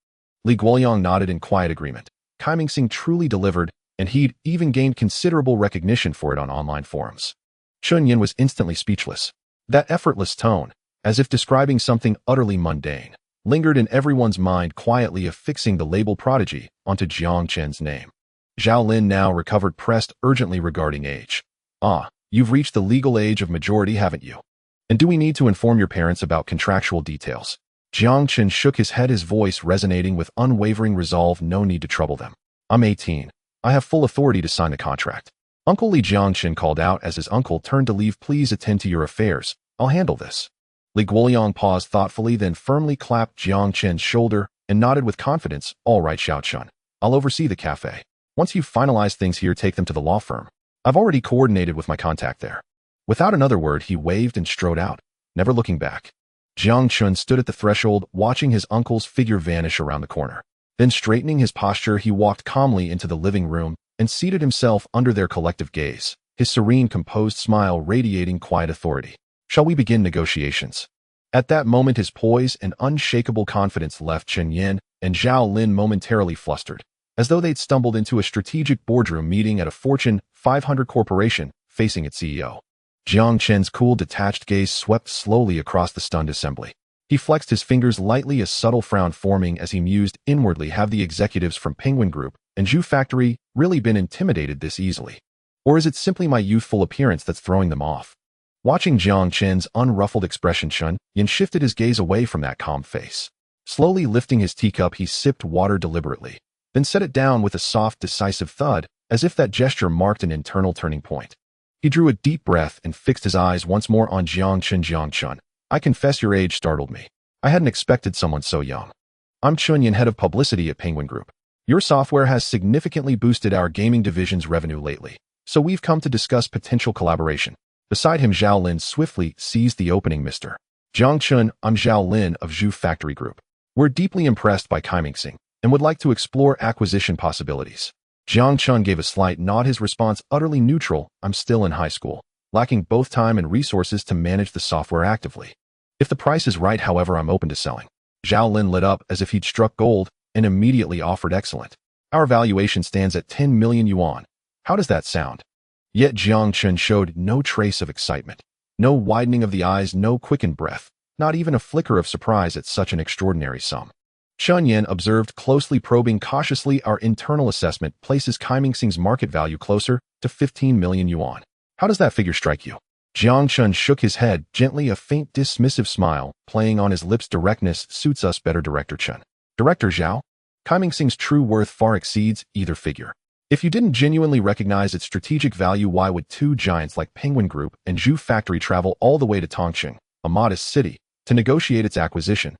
Li Guoyang nodded in quiet agreement. Kaiming truly delivered, and he'd even gained considerable recognition for it on online forums. Chun Yin was instantly speechless. That effortless tone, as if describing something utterly mundane, lingered in everyone's mind, quietly affixing the label prodigy onto Jiang Chen's name. Zhao Lin, now recovered, pressed urgently regarding age. Ah, you've reached the legal age of majority, haven't you? And do we need to inform your parents about contractual details? Jiang Chen shook his head, his voice resonating with unwavering resolve. No need to trouble them. I'm 18. I have full authority to sign the contract. Uncle Li, Jiang Chen called out as his uncle turned to leave. Please attend to your affairs. I'll handle this. Li Guoyang paused thoughtfully, then firmly clapped Jiang Chen's shoulder and nodded with confidence. All right, Xiao Chun. I'll oversee the cafe. Once you've finalized things here, take them to the law firm. I've already coordinated with my contact there. Without another word, he waved and strode out, never looking back. Jiang Chun stood at the threshold, watching his uncle's figure vanish around the corner. Then, straightening his posture, he walked calmly into the living room and seated himself under their collective gaze, his serene, composed smile radiating quiet authority. Shall we begin negotiations? At that moment, his poise and unshakable confidence left Chen Yin and Zhao Lin momentarily flustered, as though they'd stumbled into a strategic boardroom meeting at a Fortune 500 corporation facing its CEO. Jiang Chen's cool, detached gaze swept slowly across the stunned assembly. He flexed his fingers lightly, a subtle frown forming as he mused inwardly. Have the executives from Penguin Group and Zhu Factory really been intimidated this easily? Or is it simply my youthful appearance that's throwing them off? Watching Jiang Chen's unruffled expression, Chun Yin shifted his gaze away from that calm face. Slowly lifting his teacup, he sipped water deliberately, then set it down with a soft, decisive thud, as if that gesture marked an internal turning point. He drew a deep breath and fixed his eyes once more on Jiang Chen. Jiang Chun, I confess your age startled me. I hadn't expected someone so young. I'm Chun Yin, head of publicity at Penguin Group. Your software has significantly boosted our gaming division's revenue lately, so we've come to discuss potential collaboration. Beside him, Zhao Lin swiftly seized the opening. Mr. Jiang Chen, I'm Zhao Lin of Zhu Factory Group. We're deeply impressed by Kaiming and would like to explore acquisition possibilities. Jiang Chen gave a slight nod, his response utterly neutral. I'm still in high school, lacking both time and resources to manage the software actively. If the price is right, however, I'm open to selling. Zhao Lin lit up as if he'd struck gold and immediately offered. Excellent. Our valuation stands at 10 million yuan. How does that sound? Yet Jiang Chen showed no trace of excitement, no widening of the eyes, no quickened breath, not even a flicker of surprise at such an extraordinary sum. Chun Yin observed closely, probing cautiously. Our internal assessment places Kaiming's market value closer to 15 million yuan. How does that figure strike you? Jiang Chen shook his head gently, a faint dismissive smile playing on his lips. Directness suits us better, Director Chen. Director Zhao, Kaiming's true worth far exceeds either figure. If you didn't genuinely recognize its strategic value, why would two giants like Penguin Group and Zhu Factory travel all the way to Tongqing, a modest city, to negotiate its acquisition?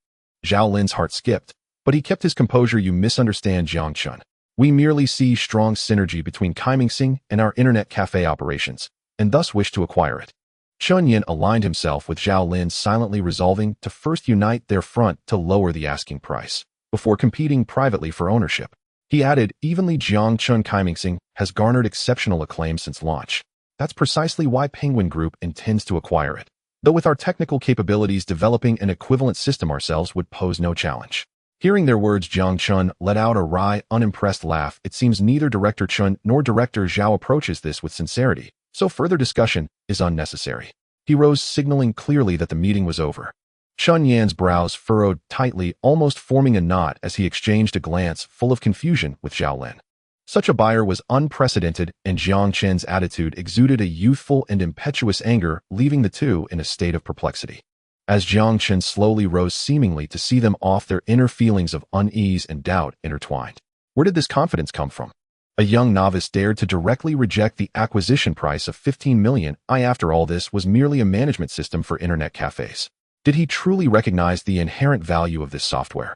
Zhao Lin's heart skipped, but he kept his composure. You misunderstand, Jiang Chen. We merely see strong synergy between Kaiming and our internet cafe operations, and thus wish to acquire it. Chun Yin aligned himself with Zhao Lin, silently resolving to first unite their front to lower the asking price, before competing privately for ownership. He added evenly, Jiang Chen, Kaiming has garnered exceptional acclaim since launch. That's precisely why Penguin Group intends to acquire it. Though with our technical capabilities, developing an equivalent system ourselves would pose no challenge. Hearing their words, Jiang Chen let out a wry, unimpressed laugh. It seems neither Director Chen nor Director Zhao approaches this with sincerity, so further discussion is unnecessary. He rose, signaling clearly that the meeting was over. Chun Yan's brows furrowed tightly, almost forming a knot as he exchanged a glance full of confusion with Zhao Lin. Such a buyer was unprecedented, and Jiang Chen's attitude exuded a youthful and impetuous anger, leaving the two in a state of perplexity. As Jiang Chen slowly rose, seemingly to see them off, their inner feelings of unease and doubt intertwined. Where did this confidence come from? A young novice dared to directly reject the acquisition price of 15 million. After all, this was merely a management system for internet cafes. Did he truly recognize the inherent value of this software?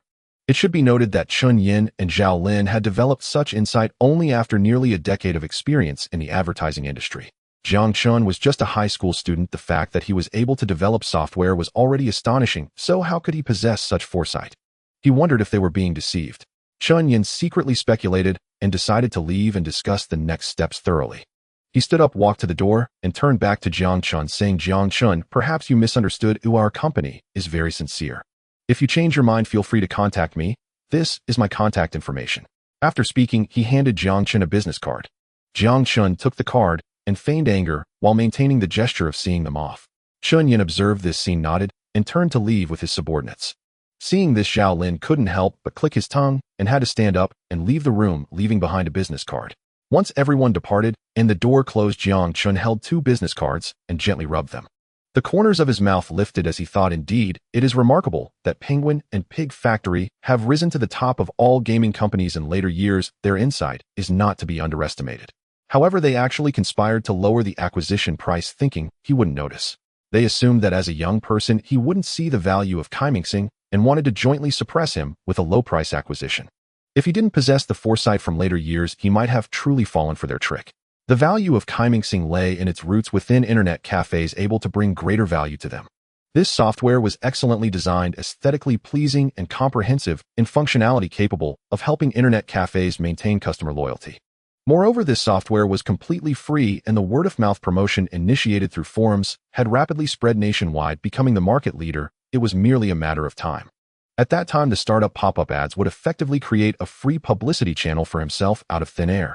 It should be noted that Chun Yin and Zhao Lin had developed such insight only after nearly a decade of experience in the advertising industry. Jiang Chen was just a high school student. The fact that he was able to develop software was already astonishing, so how could he possess such foresight? He wondered if they were being deceived. Chun Yin secretly speculated and decided to leave and discuss the next steps thoroughly. He stood up, walked to the door, and turned back to Jiang Chen, saying, "Jiang Chen, perhaps you misunderstood. Our company is very sincere. If you change your mind, feel free to contact me. This is my contact information." After speaking, he handed Jiang Chen a business card. Jiang Chen took the card and feigned anger while maintaining the gesture of seeing them off. Chun Yin observed this scene, nodded, and turned to leave with his subordinates. Seeing this, Zhao Lin couldn't help but click his tongue and had to stand up and leave the room, leaving behind a business card. Once everyone departed and the door closed, Jiang Chen held 2 business cards and gently rubbed them. The corners of his mouth lifted as he thought, indeed, it is remarkable that Penguin and Pig Factory have risen to the top of all gaming companies in later years. Their insight is not to be underestimated. However, they actually conspired to lower the acquisition price, thinking he wouldn't notice. They assumed that as a young person, he wouldn't see the value of Kaimingxing and wanted to jointly suppress him with a low-price acquisition. If he didn't possess the foresight from later years, he might have truly fallen for their trick. The value of Kaimingxing lay in its roots within internet cafes, able to bring greater value to them. This software was excellently designed, aesthetically pleasing, and comprehensive in functionality, capable of helping internet cafes maintain customer loyalty. Moreover, this software was completely free, and the word-of-mouth promotion initiated through forums had rapidly spread nationwide, becoming the market leader. It was merely a matter of time. At that time, the startup pop-up ads would effectively create a free publicity channel for himself out of thin air.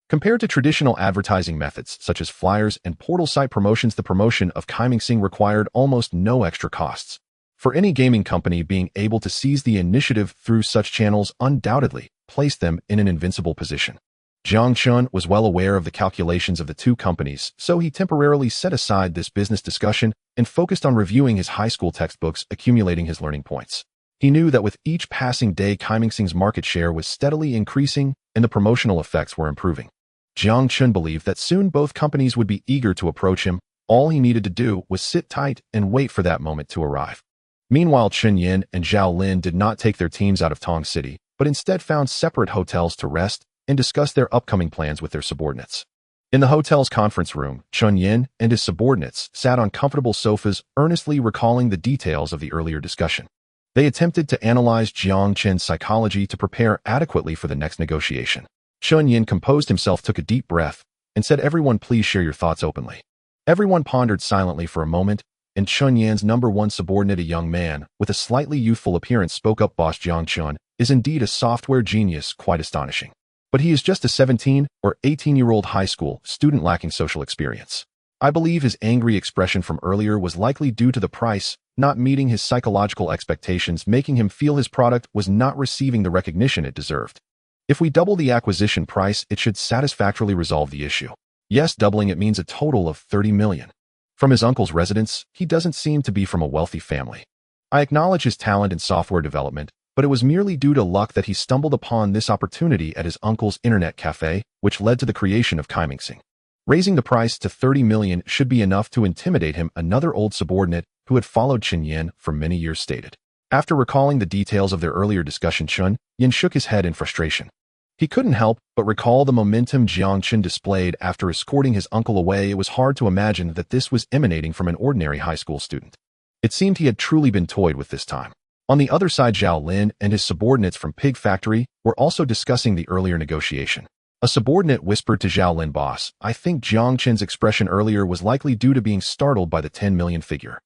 Compared to traditional advertising methods such as flyers and portal site promotions, the promotion of Kaimingxing required almost no extra costs. For any gaming company, being able to seize the initiative through such channels undoubtedly placed them in an invincible position. Jiang Chen was well aware of the calculations of the 2 companies, so he temporarily set aside this business discussion and focused on reviewing his high school textbooks, accumulating his learning points. He knew that with each passing day, Kaimingxing's market share was steadily increasing and the promotional effects were improving. Jiang Chen believed that soon both companies would be eager to approach him. All he needed to do was sit tight and wait for that moment to arrive. Meanwhile, Chun Yin and Zhao Lin did not take their teams out of Tong City, but instead found separate hotels to rest and discuss their upcoming plans with their subordinates. In the hotel's conference room, Chun Yin and his subordinates sat on comfortable sofas, earnestly recalling the details of the earlier discussion. They attempted to analyze Jiang Chen's psychology to prepare adequately for the next negotiation. Chun Yin composed himself, took a deep breath, and said, "Everyone, please share your thoughts openly." Everyone pondered silently for a moment, and Chun Yin's number 1 subordinate, a young man with a slightly youthful appearance, spoke up. "Boss, Jiang Chen is indeed a software genius, quite astonishing. But he is just a 17 or 18-year-old high school student lacking social experience. I believe his angry expression from earlier was likely due to the price not meeting his psychological expectations, making him feel his product was not receiving the recognition it deserved. If we double the acquisition price, it should satisfactorily resolve the issue. Yes, doubling it means a total of 30 million. From his uncle's residence, he doesn't seem to be from a wealthy family. I acknowledge his talent in software development, but it was merely due to luck that he stumbled upon this opportunity at his uncle's internet cafe, which led to the creation of Kaimingxing. Raising the price to 30 million should be enough to intimidate him," another old subordinate who had followed Chun Yin for many years stated. After recalling the details of their earlier discussion, Chun Yin shook his head in frustration. He couldn't help but recall the momentum Jiang Chen displayed after escorting his uncle away. It was hard to imagine that this was emanating from an ordinary high school student. It seemed he had truly been toyed with this time. On the other side, Zhao Lin and his subordinates from Pig Factory were also discussing the earlier negotiation. A subordinate whispered to Zhao Lin, "Boss, I think Jiang Chen's expression earlier was likely due to being startled by the 10 million figure.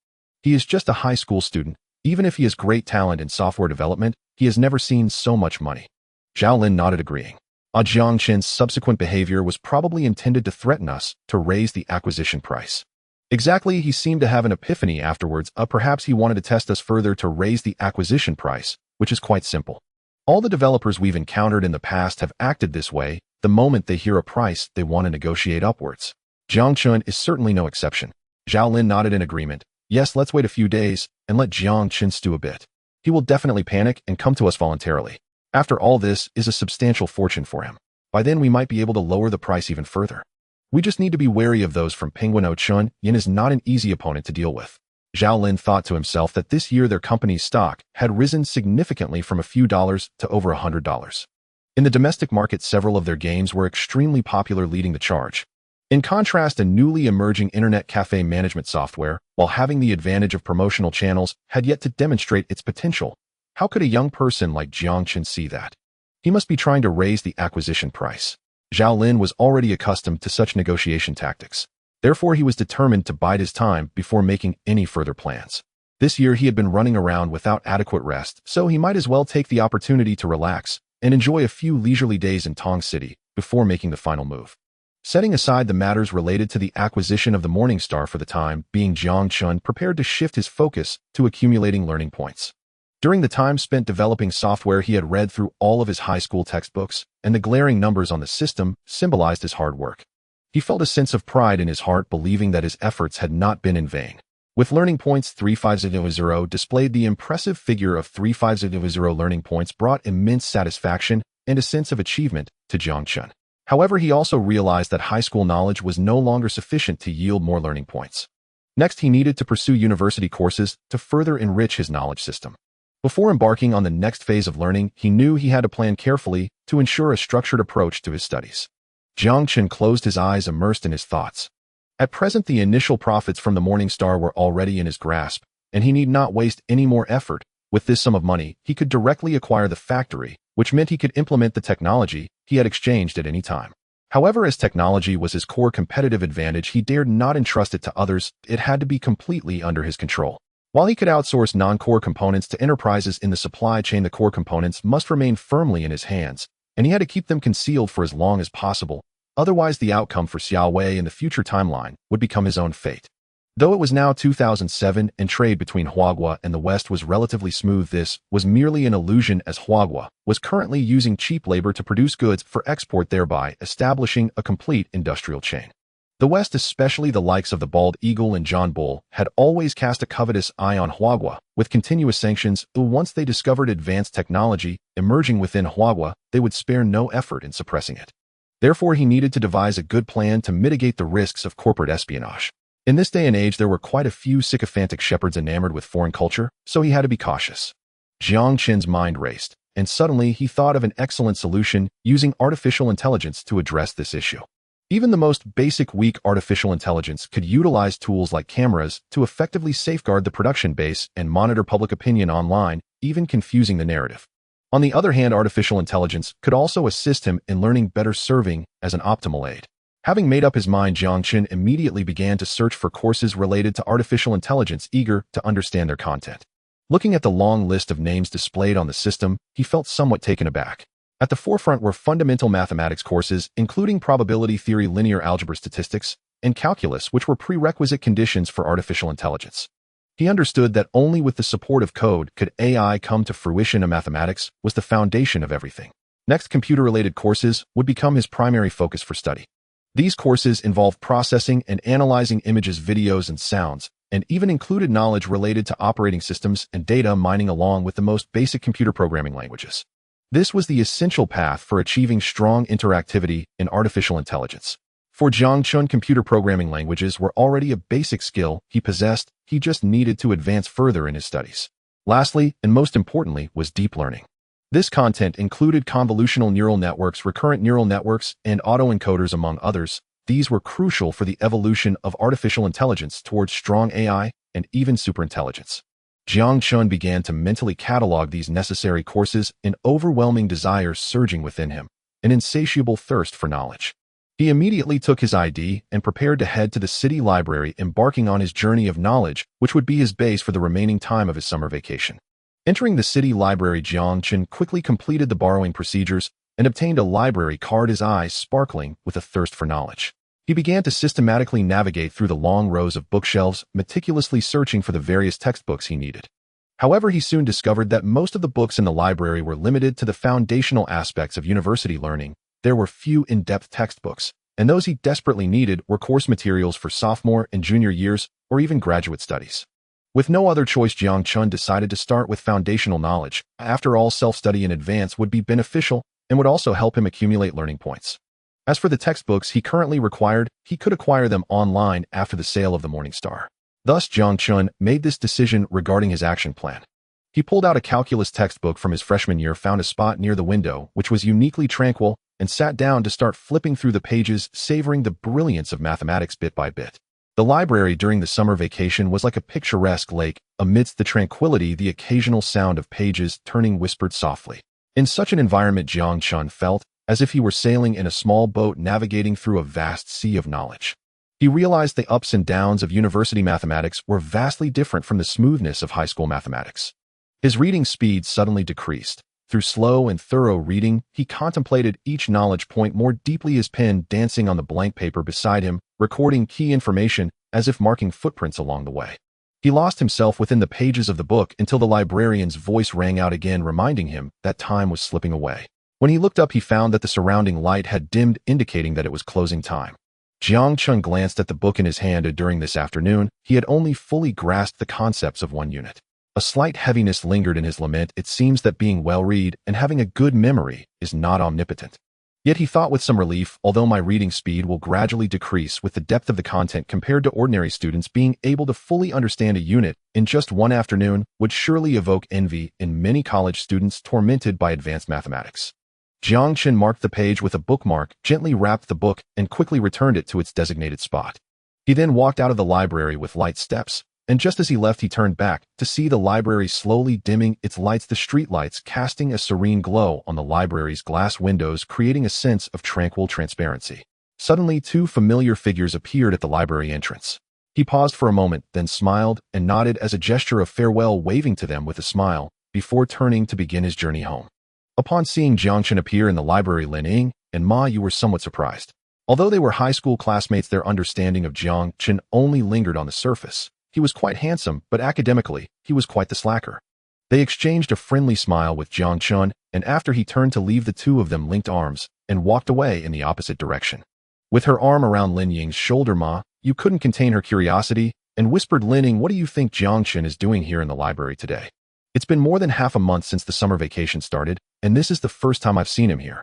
He is just a high school student. Even if he has great talent in software development, he has never seen so much money." Zhao Lin nodded, agreeing. Jiang Chen's subsequent behavior was probably intended to threaten us to raise the acquisition price. Exactly, he seemed to have an epiphany afterwards. Perhaps he wanted to test us further to raise the acquisition price, which is quite simple. All the developers we've encountered in the past have acted this way. The moment they hear a price, they want to negotiate upwards. Jiang Chen is certainly no exception. Zhao Lin nodded in agreement. "Yes, let's wait a few days and let Jiang Chen stew a bit. He will definitely panic and come to us voluntarily. After all, this is a substantial fortune for him. By then we might be able to lower the price even further. We just need to be wary of those from Penguin. Chun Yin is not an easy opponent to deal with. Zhao Lin thought to himself that this year their company's stock had risen significantly from a few dollars to over $100. In the domestic market, several of their games were extremely popular, leading the charge. In contrast, a newly emerging internet cafe management software, while having the advantage of promotional channels, had yet to demonstrate its potential. How could a young person like Jiang Chen see that? He must be trying to raise the acquisition price. Zhao Lin was already accustomed to such negotiation tactics. Therefore, he was determined to bide his time before making any further plans. This year, he had been running around without adequate rest, so he might as well take the opportunity to relax and enjoy a few leisurely days in Tong City before making the final move. Setting aside the matters related to the acquisition of the Morning Star for the time being, Jiang Chen prepared to shift his focus to accumulating learning points. During the time spent developing software, he had read through all of his high school textbooks, and the glaring numbers on the system symbolized his hard work. He felt a sense of pride in his heart, believing that his efforts had not been in vain. With learning points 3500 displayed, the impressive figure of 3500 learning points brought immense satisfaction and a sense of achievement to Jiang Chen. However, he also realized that high school knowledge was no longer sufficient to yield more learning points. Next, he needed to pursue university courses to further enrich his knowledge system. Before embarking on the next phase of learning, he knew he had to plan carefully to ensure a structured approach to his studies. Jiang Chen closed his eyes, immersed in his thoughts. At present, the initial profits from the Morning Star were already in his grasp, and he need not waste any more effort. With this sum of money, he could directly acquire the factory, which meant he could implement the technology he had exchanged at any time. However, as technology was his core competitive advantage, he dared not entrust it to others. It had to be completely under his control. While he could outsource non-core components to enterprises in the supply chain, the core components must remain firmly in his hands, and he had to keep them concealed for as long as possible. Otherwise, the outcome for Xiao Wei in the future timeline would become his own fate. Though it was now 2007 and trade between Huagua and the West was relatively smooth, this was merely an illusion, as Huagua was currently using cheap labor to produce goods for export, thereby establishing a complete industrial chain. The West, especially the likes of the Bald Eagle and John Bull, had always cast a covetous eye on Huagua, with continuous sanctions. Once they discovered advanced technology emerging within Huagua, they would spare no effort in suppressing it. Therefore, he needed to devise a good plan to mitigate the risks of corporate espionage. In this day and age, there were quite a few sycophantic shepherds enamored with foreign culture, so he had to be cautious. Jiang Chen's mind raced, and suddenly he thought of an excellent solution: using artificial intelligence to address this issue. Even the most basic weak artificial intelligence could utilize tools like cameras to effectively safeguard the production base and monitor public opinion online, even confusing the narrative. On the other hand, artificial intelligence could also assist him in learning better, serving as an optimal aid. Having made up his mind, Jiang Chen immediately began to search for courses related to artificial intelligence, eager to understand their content. Looking at the long list of names displayed on the system, he felt somewhat taken aback. At the forefront were fundamental mathematics courses, including probability theory, linear algebra, statistics, and calculus, which were prerequisite conditions for artificial intelligence. He understood that only with the support of code could AI come to fruition, and mathematics was the foundation of everything. Next, computer-related courses would become his primary focus for study. These courses involved processing and analyzing images, videos, and sounds, and even included knowledge related to operating systems and data mining, along with the most basic computer programming languages. This was the essential path for achieving strong interactivity in artificial intelligence. For Jiang Chen, computer programming languages were already a basic skill he possessed. He just needed to advance further in his studies. Lastly, and most importantly, was deep learning. This content included convolutional neural networks, recurrent neural networks, and autoencoders, among others. These were crucial for the evolution of artificial intelligence towards strong AI and even superintelligence. Jiang Chen began to mentally catalog these necessary courses, an overwhelming desire surging within him, an insatiable thirst for knowledge. He immediately took his ID and prepared to head to the city library, embarking on his journey of knowledge, which would be his base for the remaining time of his summer vacation. Entering the city library, Jiang Chen quickly completed the borrowing procedures and obtained a library card, his eyes sparkling with a thirst for knowledge. He began to systematically navigate through the long rows of bookshelves, meticulously searching for the various textbooks he needed. However, he soon discovered that most of the books in the library were limited to the foundational aspects of university learning. There were few in-depth textbooks, and those he desperately needed were course materials for sophomore and junior years, or even graduate studies. With no other choice, Jiang Chen decided to start with foundational knowledge. After all, self-study in advance would be beneficial and would also help him accumulate learning points. As for the textbooks he currently required, he could acquire them online after the sale of the Morning Star. Thus, Jiang Chen made this decision regarding his action plan. He pulled out a calculus textbook from his freshman year, found a spot near the window, which was uniquely tranquil, and sat down to start flipping through the pages, savoring the brilliance of mathematics bit by bit. The library during the summer vacation was like a picturesque lake. Amidst the tranquility, the occasional sound of pages turning whispered softly. In such an environment, Jiang Chen felt as if he were sailing in a small boat navigating through a vast sea of knowledge. He realized the ups and downs of university mathematics were vastly different from the smoothness of high school mathematics. His reading speed suddenly decreased. Through slow and thorough reading, he contemplated each knowledge point more deeply, his pen dancing on the blank paper beside him, recording key information as if marking footprints along the way. He lost himself within the pages of the book until the librarian's voice rang out again, reminding him that time was slipping away. When he looked up, he found that the surrounding light had dimmed, indicating that it was closing time. Jiang Chen glanced at the book in his hand, and during this afternoon, he had only fully grasped the concepts of one unit. A slight heaviness lingered in his lament. It seems that being well-read and having a good memory is not omnipotent. Yet he thought with some relief, although my reading speed will gradually decrease with the depth of the content compared to ordinary students, being able to fully understand a unit in just one afternoon would surely evoke envy in many college students tormented by advanced mathematics. Jiang Chen marked the page with a bookmark, gently wrapped the book, and quickly returned it to its designated spot. He then walked out of the library with light steps, and just as he left, he turned back to see the library slowly dimming its lights, the streetlights casting a serene glow on the library's glass windows, creating a sense of tranquil transparency. Suddenly, two familiar figures appeared at the library entrance. He paused for a moment, then smiled and nodded as a gesture of farewell, waving to them with a smile, before turning to begin his journey home. Upon seeing Jiang Chen appear in the library, Lin Ying and Ma Yu were somewhat surprised. Although they were high school classmates, their understanding of Jiang Chen only lingered on the surface. He was quite handsome, but academically, he was quite the slacker. They exchanged a friendly smile with Jiang Chen, and after he turned to leave, the two of them linked arms and walked away in the opposite direction. With her arm around Lin Ying's shoulder, Ma Yu couldn't contain her curiosity and whispered, "Lin Ying, what do you think Jiang Chen is doing here in the library today? It's been more than half a month since the summer vacation started, and this is the first time I've seen him here."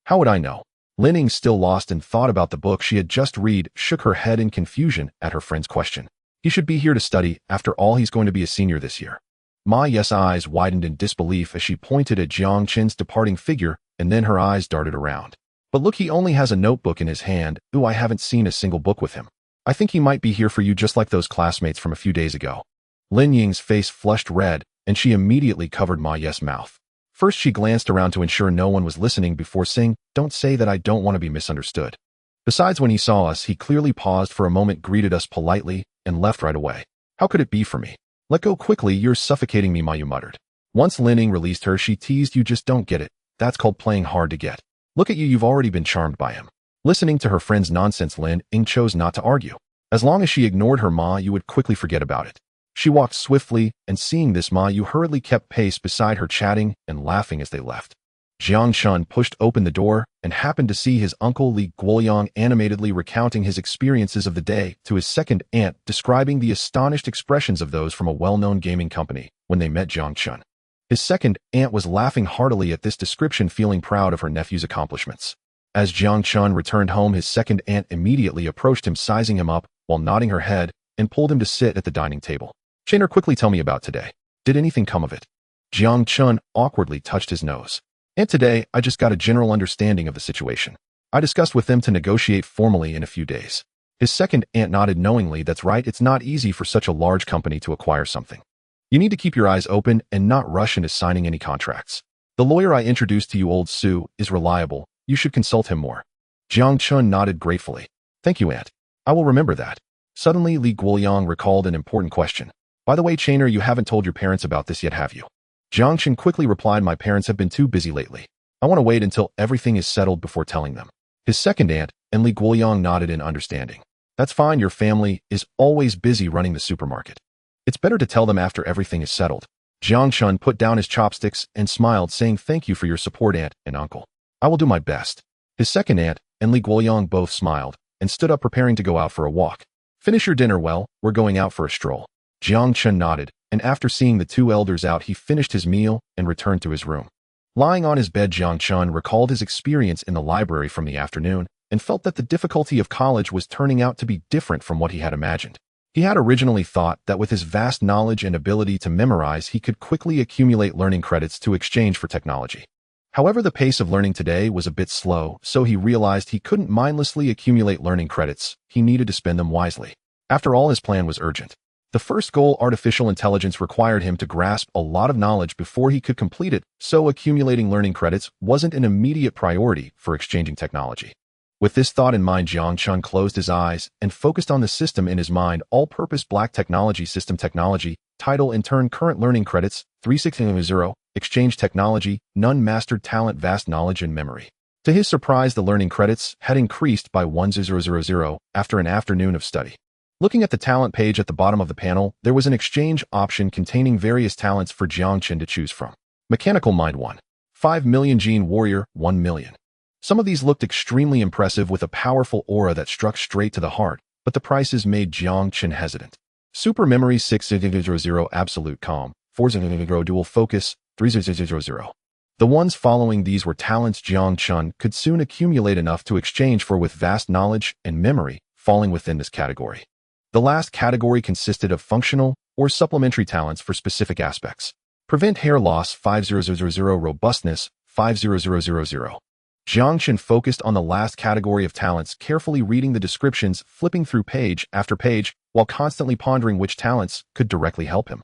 "How would I know?" Lin Ying, still lost in thought about the book she had just read, shook her head in confusion at her friend's question. "He should be here to study. After all, he's going to be a senior this year." Ma Yu's eyes widened in disbelief as she pointed at Jiang Chen's departing figure, and then her eyes darted around. "But look, he only has a notebook in his hand. Ooh, I haven't seen a single book with him. I think he might be here for you, just like those classmates from a few days ago." Lin Ying's face flushed red, and she immediately covered Ma Yu's mouth. First, she glanced around to ensure no one was listening before saying, "Don't say that. I don't want to be misunderstood. Besides, when he saw us, he clearly paused for a moment, greeted us politely, and left right away. How could it be for me?" "Let go quickly, you're suffocating me," Ma Yu muttered. Once Lin Ying released her, she teased, "You just don't get it. That's called playing hard to get. Look at you, you've already been charmed by him." Listening to her friend's nonsense, Lin Ying chose not to argue. As long as she ignored her, Ma Yu would quickly forget about it. She walked swiftly, and seeing this, Ma Yu hurriedly kept pace beside her, chatting and laughing as they left. Jiang Chen pushed open the door and happened to see his uncle Li Guoyang animatedly recounting his experiences of the day to his second aunt, describing the astonished expressions of those from a well-known gaming company when they met Jiang Chen. His second aunt was laughing heartily at this description, feeling proud of her nephew's accomplishments. As Jiang Chen returned home, his second aunt immediately approached him, sizing him up while nodding her head, and pulled him to sit at the dining table. "Chainer, quickly tell me about today. Did anything come of it?" Jiang Chen awkwardly touched his nose. "And today, I just got a general understanding of the situation. I discussed with them to negotiate formally in a few days." His second aunt nodded knowingly. "That's right, it's not easy for such a large company to acquire something. You need to keep your eyes open and not rush into signing any contracts. The lawyer I introduced to you, old Su, is reliable. You should consult him more." Jiang Chen nodded gratefully. "Thank you, aunt. I will remember that." Suddenly, Li Guoyang recalled an important question. "By the way, Chainer, you haven't told your parents about this yet, have you?" Jiang Chen quickly replied, "My parents have been too busy lately. I want to wait until everything is settled before telling them." His second aunt and Li Guoyang nodded in understanding. "That's fine, your family is always busy running the supermarket. It's better to tell them after everything is settled." Jiang Chen put down his chopsticks and smiled, saying, "Thank you for your support, aunt and uncle. I will do my best." His second aunt and Li Guoyang both smiled and stood up, preparing to go out for a walk. "Finish your dinner well, we're going out for a stroll." Jiang Chen nodded, and after seeing the two elders out, he finished his meal and returned to his room. Lying on his bed, Jiang Chen recalled his experience in the library from the afternoon and felt that the difficulty of college was turning out to be different from what he had imagined. He had originally thought that with his vast knowledge and ability to memorize, he could quickly accumulate learning credits to exchange for technology. However, the pace of learning today was a bit slow, so he realized he couldn't mindlessly accumulate learning credits. He needed to spend them wisely. After all, his plan was urgent. The first goal, artificial intelligence, required him to grasp a lot of knowledge before he could complete it, so accumulating learning credits wasn't an immediate priority for exchanging technology. With this thought in mind, Jiang Chen closed his eyes and focused on the system in his mind: all-purpose black technology, system technology, title in turn, current learning credits, 360, exchange technology, none, mastered talent, vast knowledge and memory. To his surprise, the learning credits had increased by 1000 after an afternoon of study. Looking at the talent page at the bottom of the panel, there was an exchange option containing various talents for Jiang Chen to choose from. Mechanical Mind 1. 5 million. Gene Warrior 1 million. Some of these looked extremely impressive with a powerful aura that struck straight to the heart, but the prices made Jiang Chen hesitant. Super Memory 600, Absolute Calm 400, Dual Focus 300. The ones following these were talents Jiang Chen could soon accumulate enough to exchange for with vast knowledge and memory falling within this category. The last category consisted of functional or supplementary talents for specific aspects. Prevent hair loss 5000, Robustness 5000. Jiang Chen focused on the last category of talents, carefully reading the descriptions, flipping through page after page, while constantly pondering which talents could directly help him.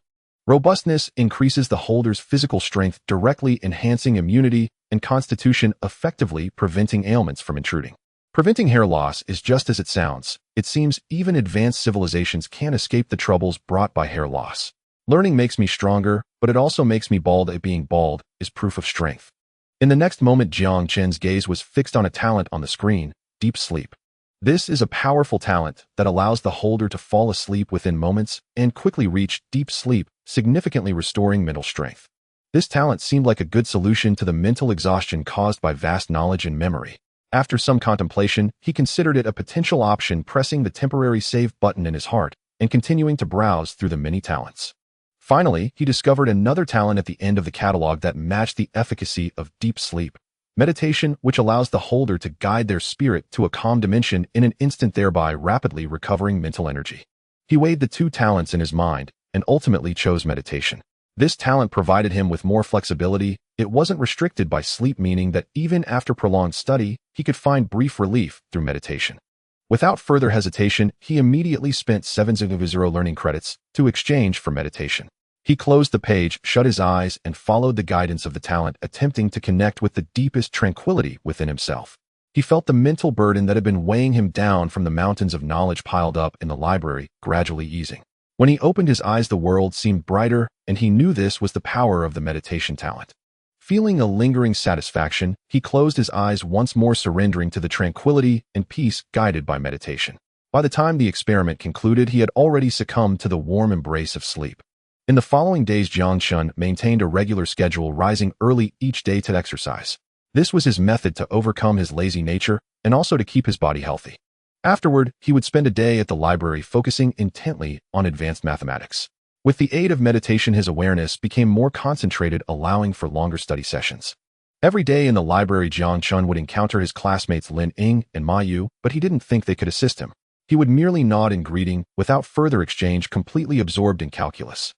Robustness increases the holder's physical strength, directly enhancing immunity and constitution, effectively preventing ailments from intruding. Preventing hair loss is just as it sounds. It seems even advanced civilizations can't escape the troubles brought by hair loss. Learning makes me stronger, but it also makes me bald. Being bald is proof of strength. In the next moment, Jiang Chen's gaze was fixed on a talent on the screen: deep sleep. This is a powerful talent that allows the holder to fall asleep within moments and quickly reach deep sleep, significantly restoring mental strength. This talent seemed like a good solution to the mental exhaustion caused by vast knowledge and memory. After some contemplation, he considered it a potential option, pressing the temporary save button in his heart and continuing to browse through the many talents. Finally, he discovered another talent at the end of the catalog that matched the efficacy of deep sleep: meditation, which allows the holder to guide their spirit to a calm dimension in an instant, thereby rapidly recovering mental energy. He weighed the two talents in his mind and ultimately chose meditation. This talent provided him with more flexibility. It wasn't restricted by sleep, meaning that even after prolonged study, he could find brief relief through meditation. Without further hesitation, he immediately spent 700 learning credits to exchange for meditation. He closed the page, shut his eyes, and followed the guidance of the talent, attempting to connect with the deepest tranquility within himself. He felt the mental burden that had been weighing him down from the mountains of knowledge piled up in the library gradually easing. When he opened his eyes, the world seemed brighter, and he knew this was the power of the meditation talent. Feeling a lingering satisfaction, he closed his eyes once more, surrendering to the tranquility and peace guided by meditation. By the time the experiment concluded, he had already succumbed to the warm embrace of sleep. In the following days, Jiang Chen maintained a regular schedule, rising early each day to exercise. This was his method to overcome his lazy nature and also to keep his body healthy. Afterward, he would spend a day at the library focusing intently on advanced mathematics. With the aid of meditation, his awareness became more concentrated, allowing for longer study sessions. Every day in the library, Jiang Chen would encounter his classmates Lin Ying and Ma Yu, but he didn't think they could assist him. He would merely nod in greeting, without further exchange, completely absorbed in calculus.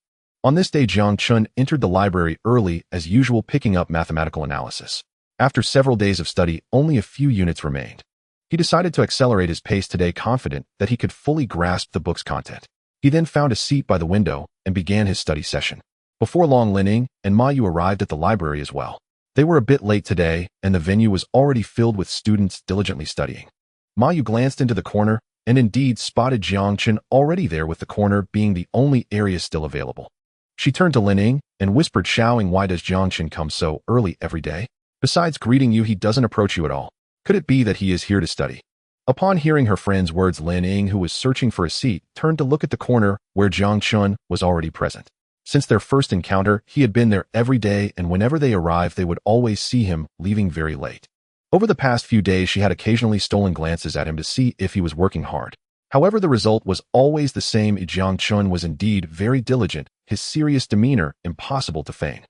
On this day, Jiang Chen entered the library early, as usual, picking up mathematical analysis. After several days of study, only a few units remained. He decided to accelerate his pace today, confident that he could fully grasp the book's content. He then found a seat by the window and began his study session. Before long, Lin Ying and Ma Yu arrived at the library as well. They were a bit late today, and the venue was already filled with students diligently studying. Ma Yu glanced into the corner and indeed spotted Jiang Chen already there, with the corner being the only area still available. She turned to Lin Ying and whispered, "Xiaoying, why does Jiang Chen come so early every day? Besides greeting you, he doesn't approach you at all. Could it be that he is here to study?" Upon hearing her friend's words, Lin Ying, who was searching for a seat, turned to look at the corner where Jiang Chen was already present. Since their first encounter, he had been there every day, and whenever they arrived, they would always see him leaving very late. Over the past few days, she had occasionally stolen glances at him to see if he was working hard. However, the result was always the same. Jiang Chen was indeed very diligent, his serious demeanor impossible to feign.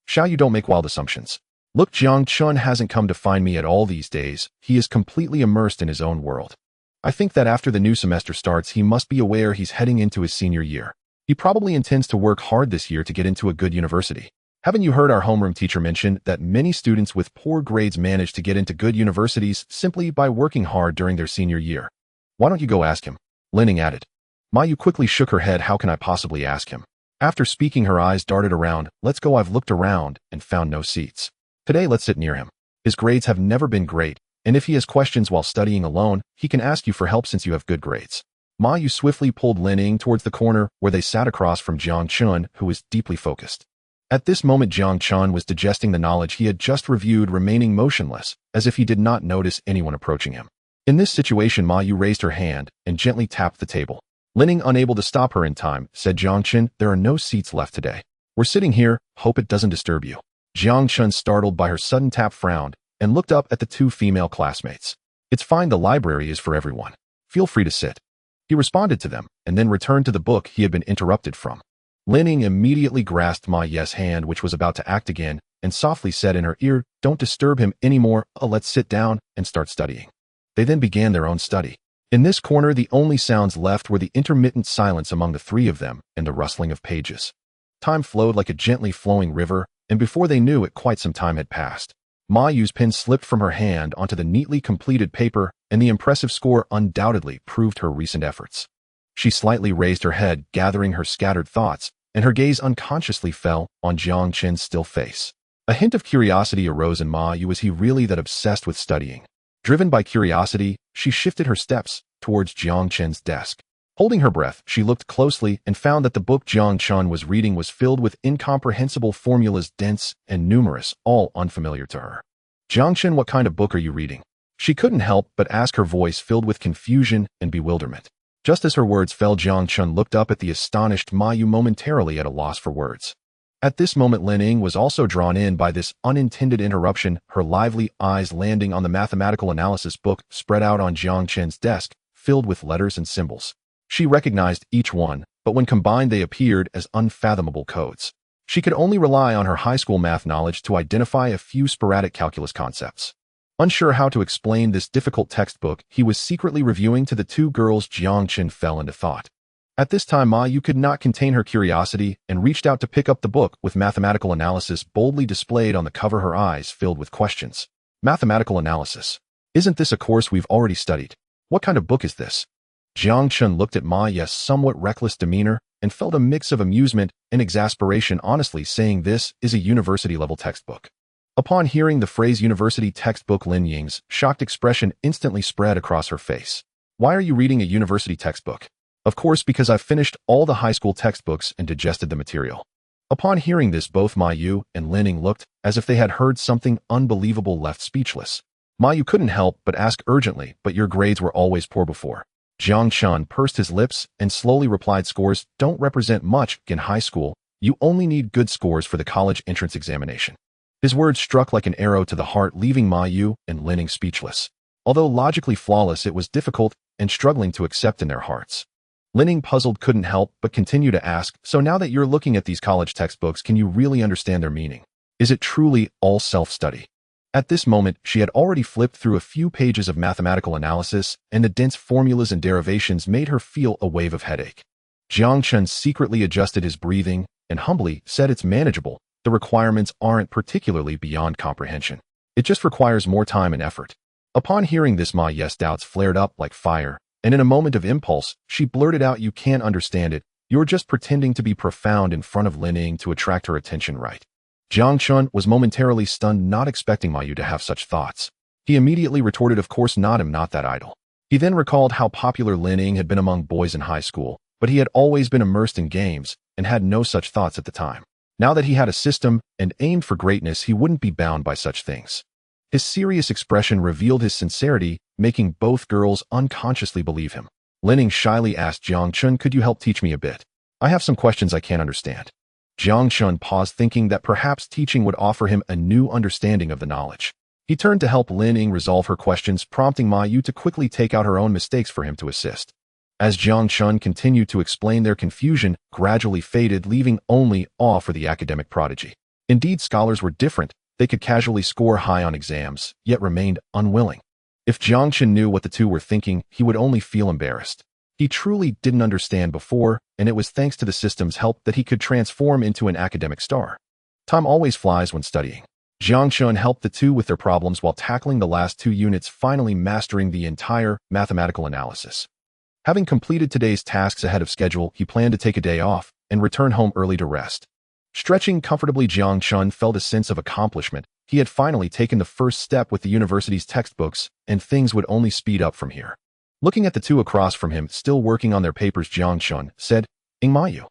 "Xiao, you don't make wild assumptions. Look, Jiang Chen hasn't come to find me at all these days. He is completely immersed in his own world." I think that after the new semester starts, he must be aware he's heading into his senior year. He probably intends to work hard this year to get into a good university. Haven't you heard our homeroom teacher mention that many students with poor grades manage to get into good universities simply by working hard during their senior year? Why don't you go ask him? Linning added. Mayu quickly shook her head. How can I possibly ask him? After speaking, her eyes darted around. Let's go. I've looked around and found no seats. Today, let's sit near him. His grades have never been great, and if he has questions while studying alone, he can ask you for help since you have good grades. Mayu swiftly pulled Linning towards the corner where they sat across from Jiang Chen, who was deeply focused. At this moment, Jiang Chen was digesting the knowledge he had just reviewed, remaining motionless, as if he did not notice anyone approaching him. In this situation, Mayu raised her hand and gently tapped the table. Linning, unable to stop her in time, said, Jiang Chen, there are no seats left today. We're sitting here, hope it doesn't disturb you. Jiang Chen, startled by her sudden tap, frowned and looked up at the two female classmates. It's fine, the library is for everyone. Feel free to sit. He responded to them and then returned to the book he had been interrupted from. Linning immediately grasped Maya's hand, which was about to act again, and softly said in her ear, don't disturb him anymore, let's sit down and start studying. They then began their own study. In this corner, the only sounds left were the intermittent silence among the three of them and the rustling of pages. Time flowed like a gently flowing river, and before they knew it, quite some time had passed. Mayu's pen slipped from her hand onto the neatly completed paper, and the impressive score undoubtedly proved her recent efforts. She slightly raised her head, gathering her scattered thoughts, and her gaze unconsciously fell on Jiang Chen's still face. A hint of curiosity arose in Mayu. Was he really that obsessed with studying? Driven by curiosity, she shifted her steps towards Jiang Chen's desk. Holding her breath, she looked closely and found that the book Jiang Chen was reading was filled with incomprehensible formulas, dense and numerous, all unfamiliar to her. Jiang Chen, what kind of book are you reading? She couldn't help but ask, her voice filled with confusion and bewilderment. Just as her words fell, Jiang Chen looked up at the astonished Mayu, momentarily at a loss for words. At this moment, Linning was also drawn in by this unintended interruption, her lively eyes landing on the mathematical analysis book spread out on Jiang Chen's desk, filled with letters and symbols. She recognized each one, but when combined they appeared as unfathomable codes. She could only rely on her high school math knowledge to identify a few sporadic calculus concepts. Unsure how to explain this difficult textbook he was secretly reviewing to the two girls, Jiang Chen fell into thought. At this time, Mayu could not contain her curiosity and reached out to pick up the book with mathematical analysis boldly displayed on the cover, her eyes filled with questions. Mathematical analysis. Isn't this a course we've already studied? What kind of book is this? Jiang Chen looked at Maya's somewhat reckless demeanor and felt a mix of amusement and exasperation, honestly saying this is a university-level textbook. Upon hearing the phrase university textbook, Lin Ying's shocked expression instantly spread across her face. Why are you reading a university textbook? Of course, because I've finished all the high school textbooks and digested the material. Upon hearing this, both Mayu and Linning looked as if they had heard something unbelievable, left speechless. Mayu couldn't help but ask urgently, but your grades were always poor before. Jiang Chen pursed his lips and slowly replied, scores don't represent much in high school. You only need good scores for the college entrance examination. His words struck like an arrow to the heart, leaving Mayu and Linning speechless. Although logically flawless, it was difficult and struggling to accept in their hearts. Linning, puzzled, couldn't help but continue to ask, so now that you're looking at these college textbooks, can you really understand their meaning? Is it truly all self-study? At this moment, she had already flipped through a few pages of mathematical analysis, and the dense formulas and derivations made her feel a wave of headache. Jiang Chen secretly adjusted his breathing and humbly said, it's manageable. The requirements aren't particularly beyond comprehension. It just requires more time and effort. Upon hearing this, Maya's doubts flared up like fire, and in a moment of impulse, she blurted out, you can't understand it. You're just pretending to be profound in front of Linning to attract her attention, right? Jiang Chen was momentarily stunned, not expecting Mayu to have such thoughts. He immediately retorted, of course not, I'm not that idle. He then recalled how popular Linning had been among boys in high school, but he had always been immersed in games and had no such thoughts at the time. Now that he had a system and aimed for greatness, he wouldn't be bound by such things. His serious expression revealed his sincerity, making both girls unconsciously believe him. Linning shyly asked Jiang Chen, could you help teach me a bit? I have some questions I can't understand. Jiang Chen paused, thinking that perhaps teaching would offer him a new understanding of the knowledge. He turned to help Linning resolve her questions, prompting Mayu to quickly take out her own mistakes for him to assist. As Jiang Chen continued to explain, their confusion gradually faded, leaving only awe for the academic prodigy. Indeed, scholars were different. They could casually score high on exams, yet remained unwilling. If Jiang Chen knew what the two were thinking, he would only feel embarrassed. He truly didn't understand before, and it was thanks to the system's help that he could transform into an academic star. Time always flies when studying. Jiang Chen helped the two with their problems while tackling the last 2 units, finally mastering the entire mathematical analysis. Having completed today's tasks ahead of schedule, he planned to take a day off and return home early to rest. Stretching comfortably, Jiang Chen felt a sense of accomplishment. He had finally taken the first step with the university's textbooks, and things would only speed up from here. Looking at the two across from him, still working on their papers, Jiang Chen said, "Ingmayu,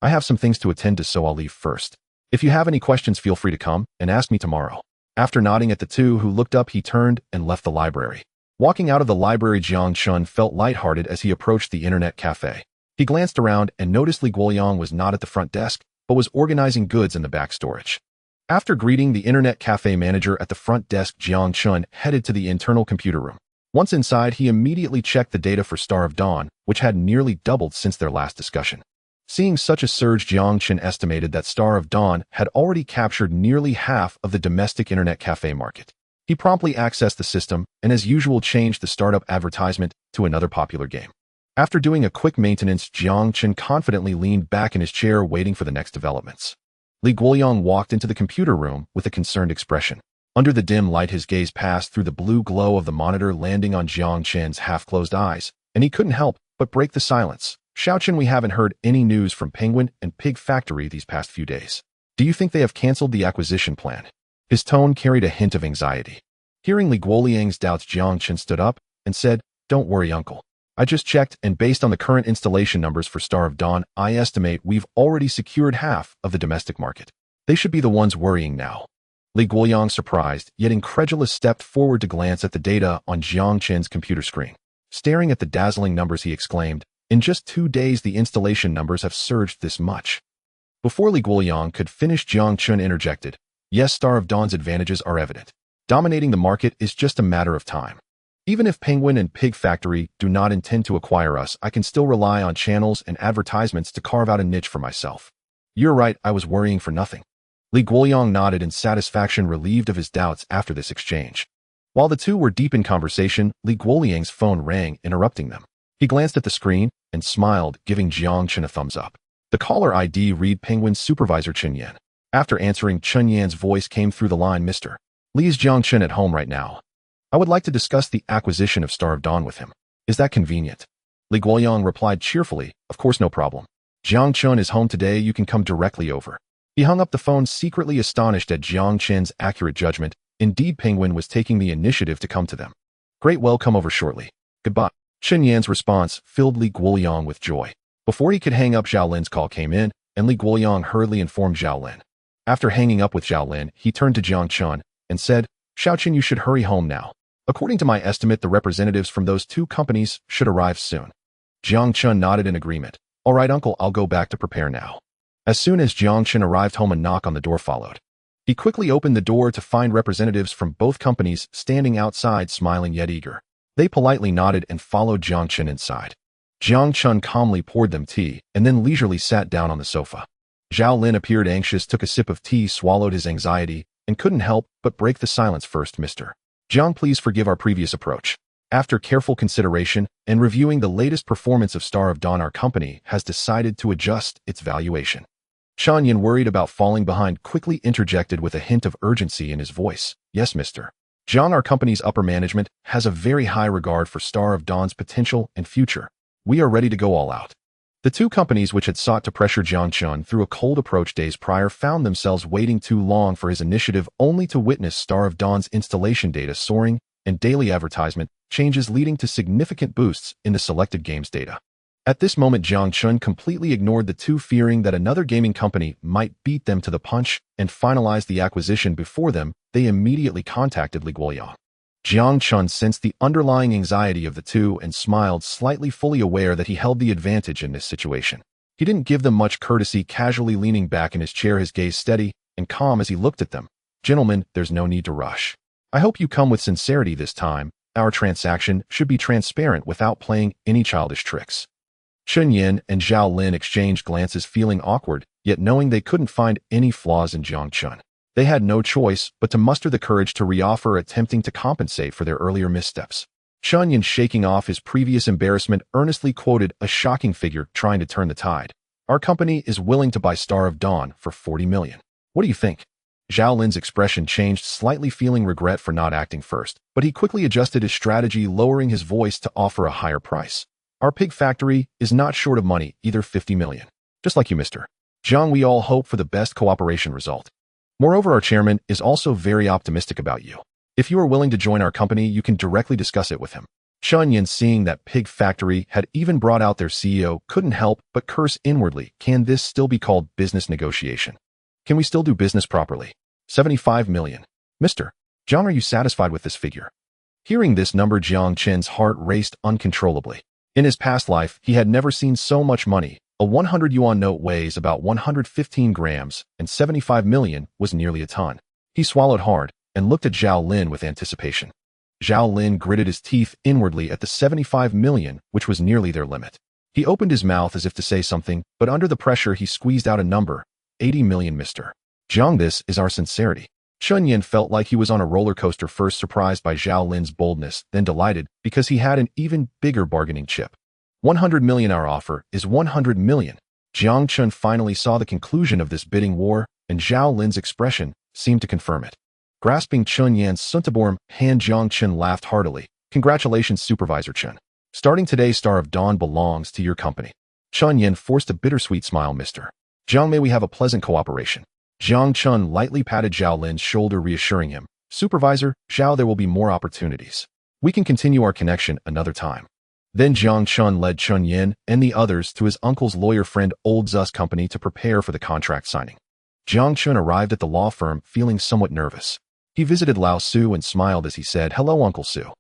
I have some things to attend to, so I'll leave first. If you have any questions, feel free to come and ask me tomorrow." After nodding at the two who looked up, he turned and left the library. Walking out of the library, Jiang Chen felt lighthearted as he approached the internet cafe. He glanced around and noticed Li Guoyang was not at the front desk, but was organizing goods in the back storage. After greeting the internet cafe manager at the front desk, Jiang Chen headed to the internal computer room. Once inside, he immediately checked the data for Star of Dawn, which had nearly doubled since their last discussion. Seeing such a surge, Jiang Chen estimated that Star of Dawn had already captured nearly half of the domestic internet cafe market. He promptly accessed the system and, as usual, changed the startup advertisement to another popular game. After doing a quick maintenance, Jiang Chen confidently leaned back in his chair, waiting for the next developments. Li Guoyang walked into the computer room with a concerned expression. Under the dim light, his gaze passed through the blue glow of the monitor, landing on Jiang Chen's half-closed eyes, and he couldn't help but break the silence. "Xiaochen, we haven't heard any news from Penguin and Pig Factory these past few days. Do you think they have canceled the acquisition plan?" His tone carried a hint of anxiety. Hearing Li Guoyang's doubts, Jiang Chen stood up and said, "Don't worry, uncle. I just checked, and based on the current installation numbers for Star of Dawn, I estimate we've already secured half of the domestic market. They should be the ones worrying now." Li Guoyang, surprised yet incredulous, stepped forward to glance at the data on Jiang Chen's computer screen. Staring at the dazzling numbers, he exclaimed, "In just 2 days, the installation numbers have surged this much." Before Li Guoyang could finish, Jiang Chen interjected, "Yes, Star of Dawn's advantages are evident. Dominating the market is just a matter of time. Even if Penguin and Pig Factory do not intend to acquire us, I can still rely on channels and advertisements to carve out a niche for myself." "You're right, I was worrying for nothing." Li Guoyang nodded in satisfaction, relieved of his doubts after this exchange. While the two were deep in conversation, Li Guoyang's phone rang, interrupting them. He glanced at the screen and smiled, giving Jiang Chen a thumbs up. The caller ID read Penguin's supervisor Chen Yan. After answering, Chen Yan's voice came through the line, "Mr. Li, is Jiang Chen at home right now? I would like to discuss the acquisition of Star of Dawn with him. Is that convenient?" Li Guoyang replied cheerfully, "Of course, no problem. Jiang Chen is home today, you can come directly over." He hung up the phone, secretly astonished at Jiang Chen's accurate judgment. Indeed, Penguin was taking the initiative to come to them. "Great, well, come over shortly. Goodbye." Chen Yan's response filled Li Guoyang with joy. Before he could hang up, Zhao Lin's call came in, and Li Guoyang hurriedly informed Zhao Lin. After hanging up with Zhao Lin, he turned to Jiang Chen and said, "Xiaochen, you should hurry home now. According to my estimate, the representatives from those 2 companies should arrive soon." Jiang Chen nodded in agreement. "All right, uncle, I'll go back to prepare now." As soon as Jiang Chen arrived home, a knock on the door followed. He quickly opened the door to find representatives from both companies standing outside, smiling yet eager. They politely nodded and followed Jiang Chen inside. Jiang Chen calmly poured them tea and then leisurely sat down on the sofa. Zhao Lin appeared anxious, took a sip of tea, swallowed his anxiety, and couldn't help but break the silence. "First, Mr. Jiang, please forgive our previous approach. After careful consideration and reviewing the latest performance of Star of Dawn, our company has decided to adjust its valuation." Chen Yan, worried about falling behind, quickly interjected with a hint of urgency in his voice. "Yes, Mr. Jiang, our company's upper management has a very high regard for Star of Dawn's potential and future. We are ready to go all out." The 2 companies which had sought to pressure Jiang Chen through a cold approach days prior found themselves waiting too long for his initiative, only to witness Star of Dawn's installation data soaring and daily advertisement changes leading to significant boosts in the selected games data. At this moment, Jiang Chen completely ignored the 2, fearing that another gaming company might beat them to the punch and finalize the acquisition before them. They immediately contacted Li Guoyang. Jiang Chen sensed the underlying anxiety of the 2 and smiled slightly, fully aware that he held the advantage in this situation. He didn't give them much courtesy, casually leaning back in his chair, his gaze steady and calm as he looked at them. "Gentlemen, there's no need to rush. I hope you come with sincerity this time. Our transaction should be transparent without playing any childish tricks." Chen Yan and Zhao Lin exchanged glances, feeling awkward, yet knowing they couldn't find any flaws in Jiang Chen. They had no choice but to muster the courage to reoffer, attempting to compensate for their earlier missteps. Chen Yan, shaking off his previous embarrassment, earnestly quoted a shocking figure, trying to turn the tide. Our company is willing to buy Star of Dawn for 40 million. What do you think? Zhao Lin's expression changed slightly, feeling regret for not acting first, but he quickly adjusted his strategy, lowering his voice to offer a higher price. Our pig factory is not short of money, either 50 million. Just like you, Mr. Jiang, we all hope for the best cooperation result. Moreover, our chairman is also very optimistic about you. If you are willing to join our company, you can directly discuss it with him. Chen Yan, seeing that pig factory had even brought out their CEO, couldn't help but curse inwardly. Can this still be called business negotiation? Can we still do business properly? 75 million. Mr. Jiang, are you satisfied with this figure? Hearing this number, Jiang Chen's heart raced uncontrollably. In his past life, he had never seen so much money. A 100 yuan note weighs about 115 grams, and 75 million was nearly a ton. He swallowed hard and looked at Zhao Lin with anticipation. Zhao Lin gritted his teeth inwardly at the 75 million, which was nearly their limit. He opened his mouth as if to say something, but under the pressure he squeezed out a number. 80 million, Mr. Jiang, this is our sincerity. Chen Yan felt like he was on a roller coaster, first surprised by Zhao Lin's boldness, then delighted because he had an even bigger bargaining chip. 100 million, our offer is 100 million. Jiang Chen finally saw the conclusion of this bidding war, and Zhao Lin's expression seemed to confirm it. Grasping Chen Yan's Suntaborm hand, Jiang Chen laughed heartily. Congratulations, Supervisor Chen. Starting today, Star of Dawn belongs to your company. Chen Yan forced a bittersweet smile. Mr. Jiang, may we have a pleasant cooperation. Jiang Chen lightly patted Zhao Lin's shoulder, reassuring him. Supervisor Zhao, there will be more opportunities. We can continue our connection another time. Then Jiang Chen led Chen Yan and the others to his uncle's lawyer friend Old Zh's company to prepare for the contract signing. Jiang Chen arrived at the law firm feeling somewhat nervous. He visited Lao Su and smiled as he said, "Hello, Uncle Su.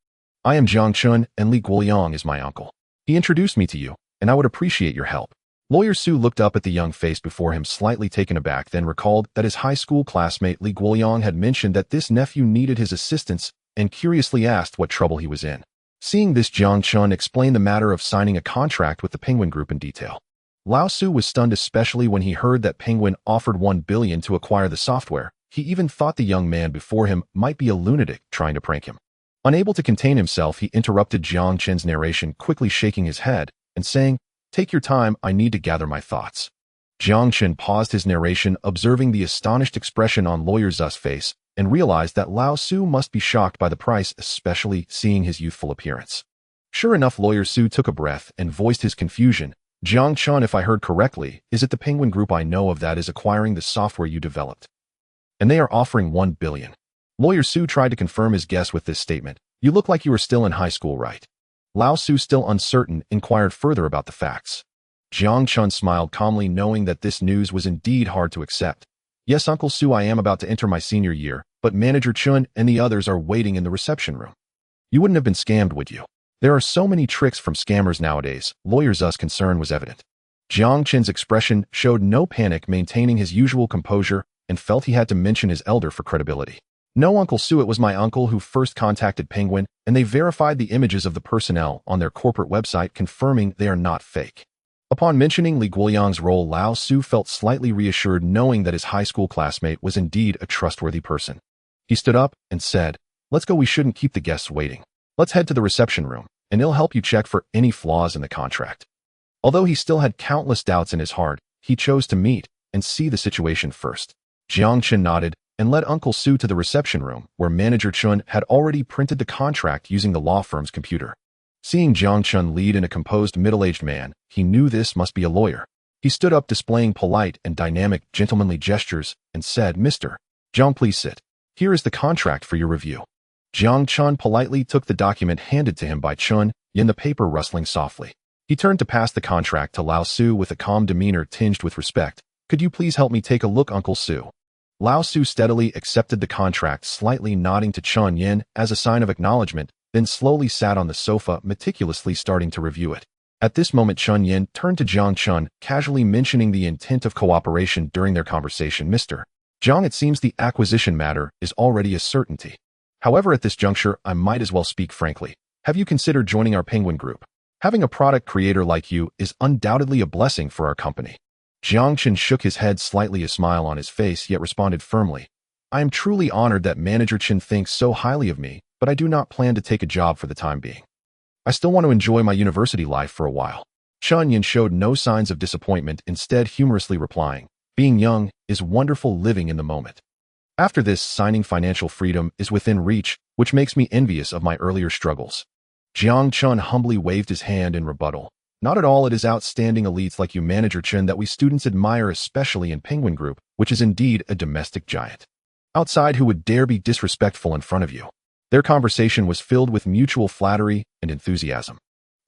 I am Jiang Chen, and Li Guoliang is my uncle. He introduced me to you, and I would appreciate your help." Lawyer Su looked up at the young face before him, slightly taken aback, then recalled that his high school classmate Li Guoliang had mentioned that this nephew needed his assistance, and curiously asked what trouble he was in. Seeing this, Jiang Chen explained the matter of signing a contract with the Penguin Group in detail. Lao Su was stunned, especially when he heard that Penguin offered 1 billion to acquire the software. He even thought the young man before him might be a lunatic trying to prank him. Unable to contain himself, he interrupted Jiang Chen's narration, quickly shaking his head and saying, "Take your time, I need to gather my thoughts." Jiang Chen paused his narration, observing the astonished expression on Lawyer Zh's face, and realized that Lao Su must be shocked by the price, especially seeing his youthful appearance. Sure enough, Lawyer Su took a breath and voiced his confusion. "Jiang Chen, if I heard correctly, is it the Penguin Group I know of that is acquiring the software you developed? And they are offering 1 billion. Lawyer Su tried to confirm his guess with this statement. "You look like you were still in high school, right?" Lao Su, still uncertain, inquired further about the facts. Jiang Chen smiled calmly, knowing that this news was indeed hard to accept. "Yes, Uncle Su, I am about to enter my senior year, but Manager Chun and the others are waiting in the reception room. You wouldn't have been scammed, would you? There are so many tricks from scammers nowadays." Lawyer Zh's concern was evident. Jiang Chen's expression showed no panic, maintaining his usual composure, and felt he had to mention his elder for credibility. "No, Uncle Su, it was my uncle who first contacted Penguin, and they verified the images of the personnel on their corporate website, confirming they are not fake." Upon mentioning Li Guoliang's role, Lao Su felt slightly reassured, knowing that his high school classmate was indeed a trustworthy person. He stood up and said, "Let's go, we shouldn't keep the guests waiting. Let's head to the reception room, and he'll help you check for any flaws in the contract." Although he still had countless doubts in his heart, he chose to meet and see the situation first. Jiang Chen nodded and led Uncle Su to the reception room, where Manager Chun had already printed the contract using the law firm's computer. Seeing Jiang Chen lead in a composed middle-aged man, he knew this must be a lawyer. He stood up, displaying polite and dynamic gentlemanly gestures, and said, "Mr. Jiang, please sit. Here is the contract for your review." Jiang Chen politely took the document handed to him by Chun, the paper rustling softly. He turned to pass the contract to Lao Su with a calm demeanor tinged with respect. "Could you please help me take a look, Uncle Su?" Lao Su steadily accepted the contract, slightly nodding to Chen Yan as a sign of acknowledgement, then slowly sat on the sofa, meticulously starting to review it. At this moment, Chen Yan turned to Jiang Chen, casually mentioning the intent of cooperation during their conversation. "Mr. Jiang, it seems the acquisition matter is already a certainty. However, at this juncture, I might as well speak frankly. Have you considered joining our Penguin Group? Having a product creator like you is undoubtedly a blessing for our company." Jiang Chen shook his head slightly, a smile on his face, yet responded firmly, I am truly honored that Manager Chen thinks so highly of me, but I do not plan to take a job for the time being. I still want to enjoy my university life for a while. Chen Yin showed no signs of disappointment, instead humorously replying, being young is wonderful, living in the moment. After this, signing financial freedom is within reach, which makes me envious of my earlier struggles. Jiang Chen humbly waved his hand in rebuttal. Not at all, it is outstanding elites like you, Manager Chen, that we students admire, especially in Penguin Group, which is indeed a domestic giant. Outside, who would dare be disrespectful in front of you? Their conversation was filled with mutual flattery and enthusiasm.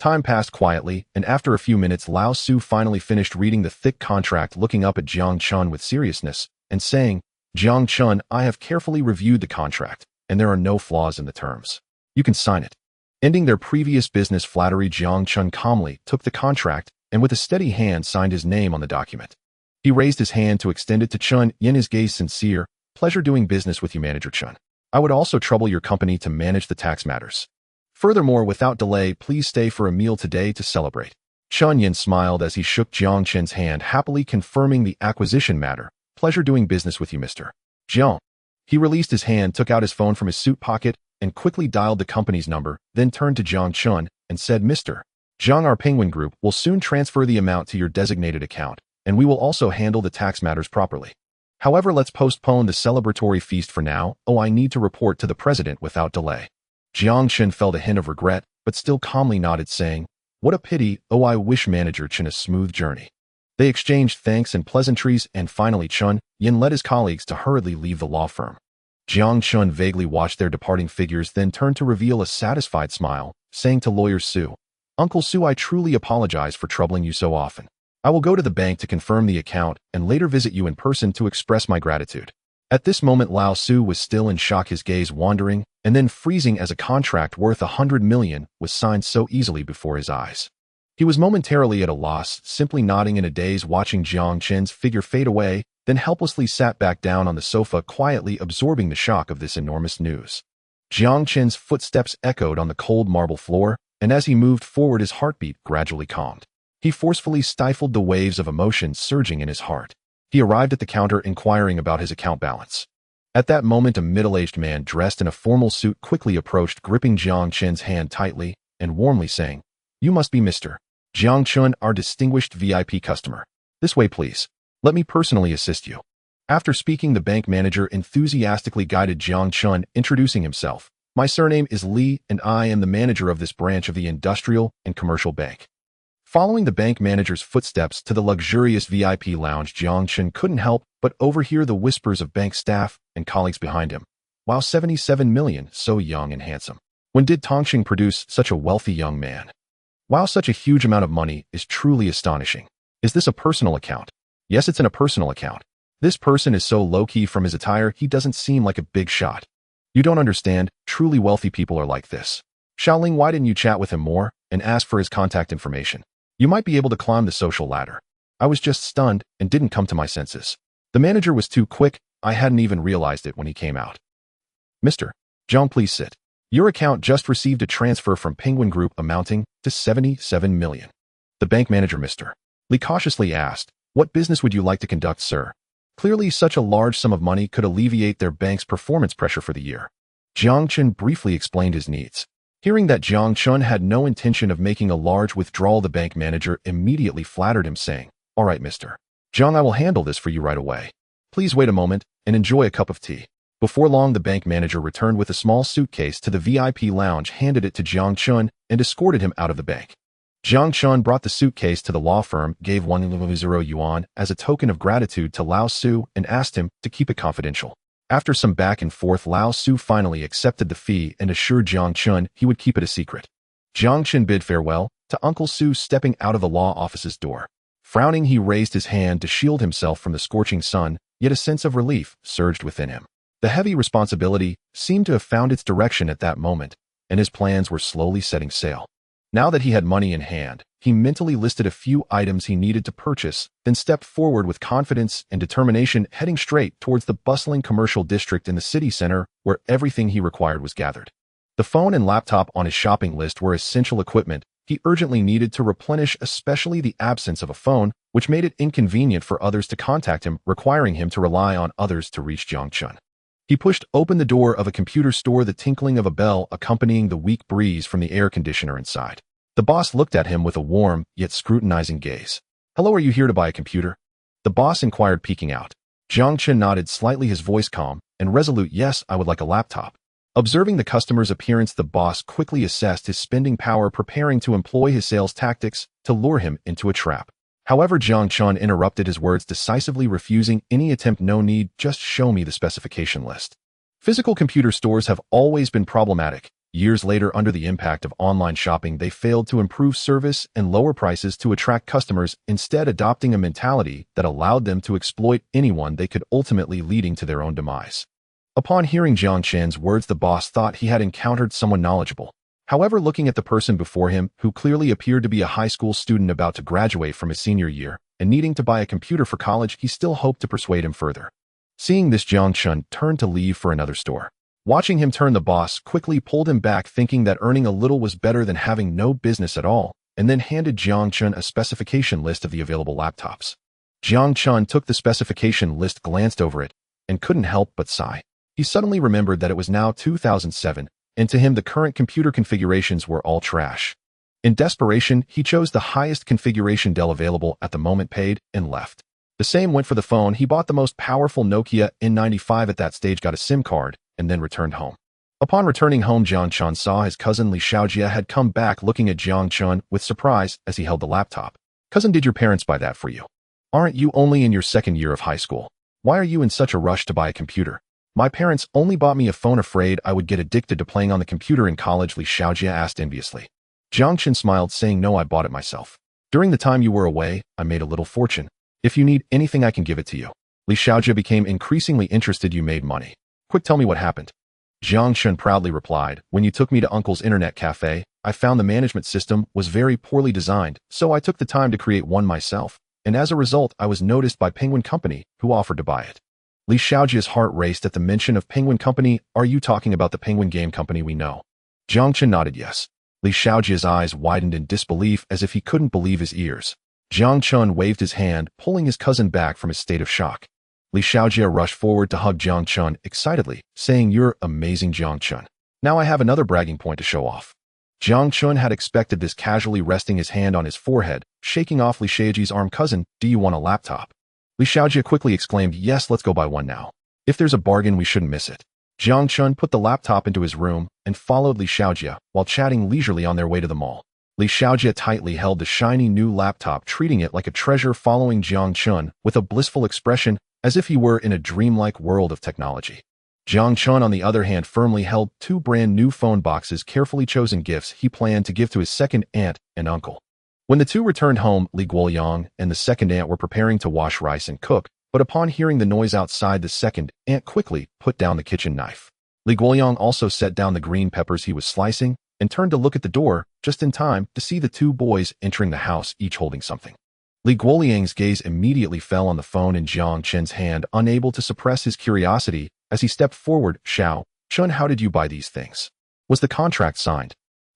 Time passed quietly, and after a few minutes, Lao Su finally finished reading the thick contract, looking up at Jiang Chen with seriousness and saying, Jiang Chen, I have carefully reviewed the contract, and there are no flaws in the terms. You can sign it. Ending their previous business flattery, Jiang Chen calmly took the contract and with a steady hand signed his name on the document. He raised his hand to extend it to Chen Yin, his gaze sincere. Pleasure doing business with you, Manager Chen. I would also trouble your company to manage the tax matters. Furthermore, without delay, please stay for a meal today to celebrate. Chen Yin smiled as he shook Jiang Chen's hand, happily confirming the acquisition matter. Pleasure doing business with you, Mr. Jiang. He released his hand, took out his phone from his suit pocket, and quickly dialed the company's number, then turned to Jiang Chen and said, Mr. Jiang, our Penguin Group will soon transfer the amount to your designated account, and we will also handle the tax matters properly. However, let's postpone the celebratory feast for now. Oh, I need to report to the president without delay. Jiang Chen felt a hint of regret, but still calmly nodded, saying, what a pity. Oh, I wish Manager Chen a smooth journey. They exchanged thanks and pleasantries, and finally Chen Yin led his colleagues to hurriedly leave the law firm. Jiang Chen vaguely watched their departing figures, then turned to reveal a satisfied smile, saying to Lawyer Su, Uncle Su, I truly apologize for troubling you so often. I will go to the bank to confirm the account and later visit you in person to express my gratitude. At this moment, Lao Su was still in shock, his gaze wandering and then freezing as a contract worth 100 million was signed so easily before his eyes. He was momentarily at a loss, simply nodding in a daze, watching Jiang Chen's figure fade away, then helplessly sat back down on the sofa, quietly absorbing the shock of this enormous news. Jiang Chen's footsteps echoed on the cold marble floor, and as he moved forward, his heartbeat gradually calmed. He forcefully stifled the waves of emotion surging in his heart. He arrived at the counter, inquiring about his account balance. At that moment, a middle-aged man dressed in a formal suit quickly approached, gripping Jiang Chen's hand tightly and warmly saying, You must be Mr. Jiang Chen, our distinguished VIP customer. This way, please. Let me personally assist you. After speaking, the bank manager enthusiastically guided Jiang Chen, introducing himself. My surname is Li, and I am the manager of this branch of the Industrial and Commercial Bank. Following the bank manager's footsteps to the luxurious VIP lounge, Jiang Chen couldn't help but overhear the whispers of bank staff and colleagues behind him. Wow, 77 million, so young and handsome. When did Tongxing produce such a wealthy young man? Wow, such a huge amount of money is truly astonishing. Is this a personal account? Yes, it's in a personal account. This person is so low-key. From his attire, he doesn't seem like a big shot. You don't understand, truly wealthy people are like this. Xiaoling, why didn't you chat with him more and ask for his contact information? You might be able to climb the social ladder. I was just stunned and didn't come to my senses. The manager was too quick. I hadn't even realized it when he came out. Mr. Jiang, please sit. Your account just received a transfer from Penguin Group amounting to 77 million. The bank manager, Mr. Li, cautiously asked, What business would you like to conduct, sir? Clearly, such a large sum of money could alleviate their bank's performance pressure for the year. Jiang Chen briefly explained his needs. Hearing that Jiang Chen had no intention of making a large withdrawal, the bank manager immediately flattered him, saying, All right, Mr. Jiang, I will handle this for you right away. Please wait a moment and enjoy a cup of tea. Before long, the bank manager returned with a small suitcase to the VIP lounge, handed it to Jiang Chen, and escorted him out of the bank. Jiang Chen brought the suitcase to the law firm, gave 100 yuan as a token of gratitude to Lao Su, and asked him to keep it confidential. After some back and forth, Lao Su finally accepted the fee and assured Jiang Chen he would keep it a secret. Jiang Chen bid farewell to Uncle Su, stepping out of the law office's door. Frowning, he raised his hand to shield himself from the scorching sun, yet a sense of relief surged within him. The heavy responsibility seemed to have found its direction at that moment, and his plans were slowly setting sail. Now that he had money in hand, he mentally listed a few items he needed to purchase, then stepped forward with confidence and determination, heading straight towards the bustling commercial district in the city center where everything he required was gathered. The phone and laptop on his shopping list were essential equipment he urgently needed to replenish, especially the absence of a phone, which made it inconvenient for others to contact him, requiring him to rely on others to reach Jiang Chen. He pushed open the door of a computer store, the tinkling of a bell accompanying the weak breeze from the air conditioner inside. The boss looked at him with a warm, yet scrutinizing gaze. "Hello, are you here to buy a computer?" The boss inquired, peeking out. Jiang Chen nodded slightly, his voice calm and resolute. "Yes, I would like a laptop." Observing the customer's appearance, the boss quickly assessed his spending power, preparing to employ his sales tactics to lure him into a trap. However, Jiang Chen interrupted his words, decisively refusing any attempt. "No need, just show me the specification list." Physical computer stores have always been problematic. Years later, under the impact of online shopping, they failed to improve service and lower prices to attract customers, instead adopting a mentality that allowed them to exploit anyone they could, ultimately leading to their own demise. Upon hearing Jiang Chen's words, the boss thought he had encountered someone knowledgeable. However, looking at the person before him, who clearly appeared to be a high school student about to graduate from his senior year and needing to buy a computer for college, he still hoped to persuade him further. Seeing this, Jiang Chen turned to leave for another store. Watching him turn, the boss quickly pulled him back, thinking that earning a little was better than having no business at all, and then handed Jiang Chen a specification list of the available laptops. Jiang Chen took the specification list, glanced over it, and couldn't help but sigh. He suddenly remembered that it was now 2007, and to him the current computer configurations were all trash. In desperation, he chose the highest configuration Dell available at the moment, paid, and left. The same went for the phone. He bought the most powerful Nokia N95 at that stage, got a SIM card, and then returned home. Upon returning home, Jiang Chen saw his cousin Li Xiaojie had come back, looking at Jiang Chen with surprise as he held the laptop. "Cousin, did your parents buy that for you? Aren't you only in your second year of high school? Why are you in such a rush to buy a computer?" "My parents only bought me a phone, afraid I would get addicted to playing on the computer in college," Li Xiaojie asked enviously. Jiang Chen smiled, saying, "No, I bought it myself. During the time you were away, I made a little fortune. If you need anything, I can give it to you." Li Xiaojie became increasingly interested. "You made money? Quick, tell me what happened." Jiang Chen proudly replied, "When you took me to Uncle's internet cafe, I found the management system was very poorly designed, so I took the time to create one myself, and as a result, I was noticed by Penguin Company, who offered to buy it." Li Xiaojie's heart raced at the mention of Penguin Company. "Are you talking about the Penguin game company we know?" Jiang Chen nodded yes. Li Xiaojie's eyes widened in disbelief, as if he couldn't believe his ears. Jiang Chen waved his hand, pulling his cousin back from his state of shock. Li Xiaojie rushed forward to hug Jiang Chen excitedly, saying, "You're amazing, Jiang Chen. Now I have another bragging point to show off." Jiang Chen had expected this, casually resting his hand on his forehead, shaking off Li Xiaojie's arm. "Cousin, do you want a laptop?" Li Xiaojie quickly exclaimed, "Yes, let's go buy one now. If there's a bargain, we shouldn't miss it." Jiang Chen put the laptop into his room and followed Li Xiaojie while chatting leisurely on their way to the mall. Li Xiaojie tightly held the shiny new laptop, treating it like a treasure, following Jiang Chen with a blissful expression, as if he were in a dreamlike world of technology. Jiang Chen, on the other hand, firmly held two brand new phone boxes, carefully chosen gifts he planned to give to his second aunt and uncle. When the two returned home, Li Guoyang and the second aunt were preparing to wash rice and cook, but upon hearing the noise outside, the second aunt quickly put down the kitchen knife. Li Guoyang also set down the green peppers he was slicing and turned to look at the door, just in time to see the two boys entering the house, each holding something. Li Guoyang's gaze immediately fell on the phone in Jiang Chen's hand, unable to suppress his curiosity as he stepped forward. "Xiao Chen, how did you buy these things? Was the contract signed?"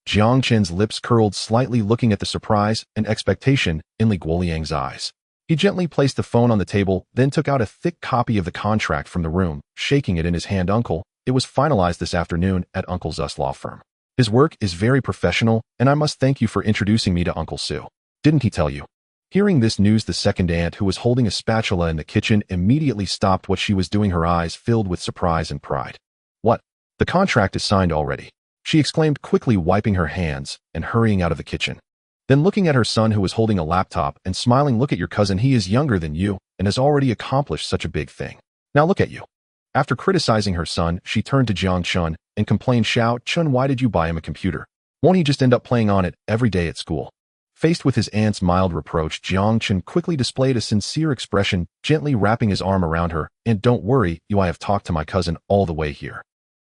Jiang Chen's lips curled slightly, looking at the surprise and expectation in Li Guoyang's eyes. He gently placed the phone on the table, then took out a thick copy of the contract from the room, shaking it in his hand. "Uncle, it was finalized this afternoon at Uncle Zu's law firm. His work is very professional, and I must thank you for introducing me to Uncle Su. Didn't he tell you?" Hearing this news, the second aunt, who was holding a spatula in the kitchen, immediately stopped what she was doing, her eyes filled with surprise and pride. "What? The contract is signed already?" she exclaimed, quickly wiping her hands and hurrying out of the kitchen. Then, looking at her son, who was holding a laptop, and smiling, "Look at your cousin. He is younger than you and has already accomplished such a big thing. Now look at you." After criticizing her son, she turned to Jiang Chen and complained, "Xiao Chen, why did you buy him a computer? Won't he just end up playing on it every day at school?" Faced with his aunt's mild reproach, Jiang Chen quickly displayed a sincere expression, gently wrapping his arm around her. "And don't worry, I have talked to my cousin all the way here.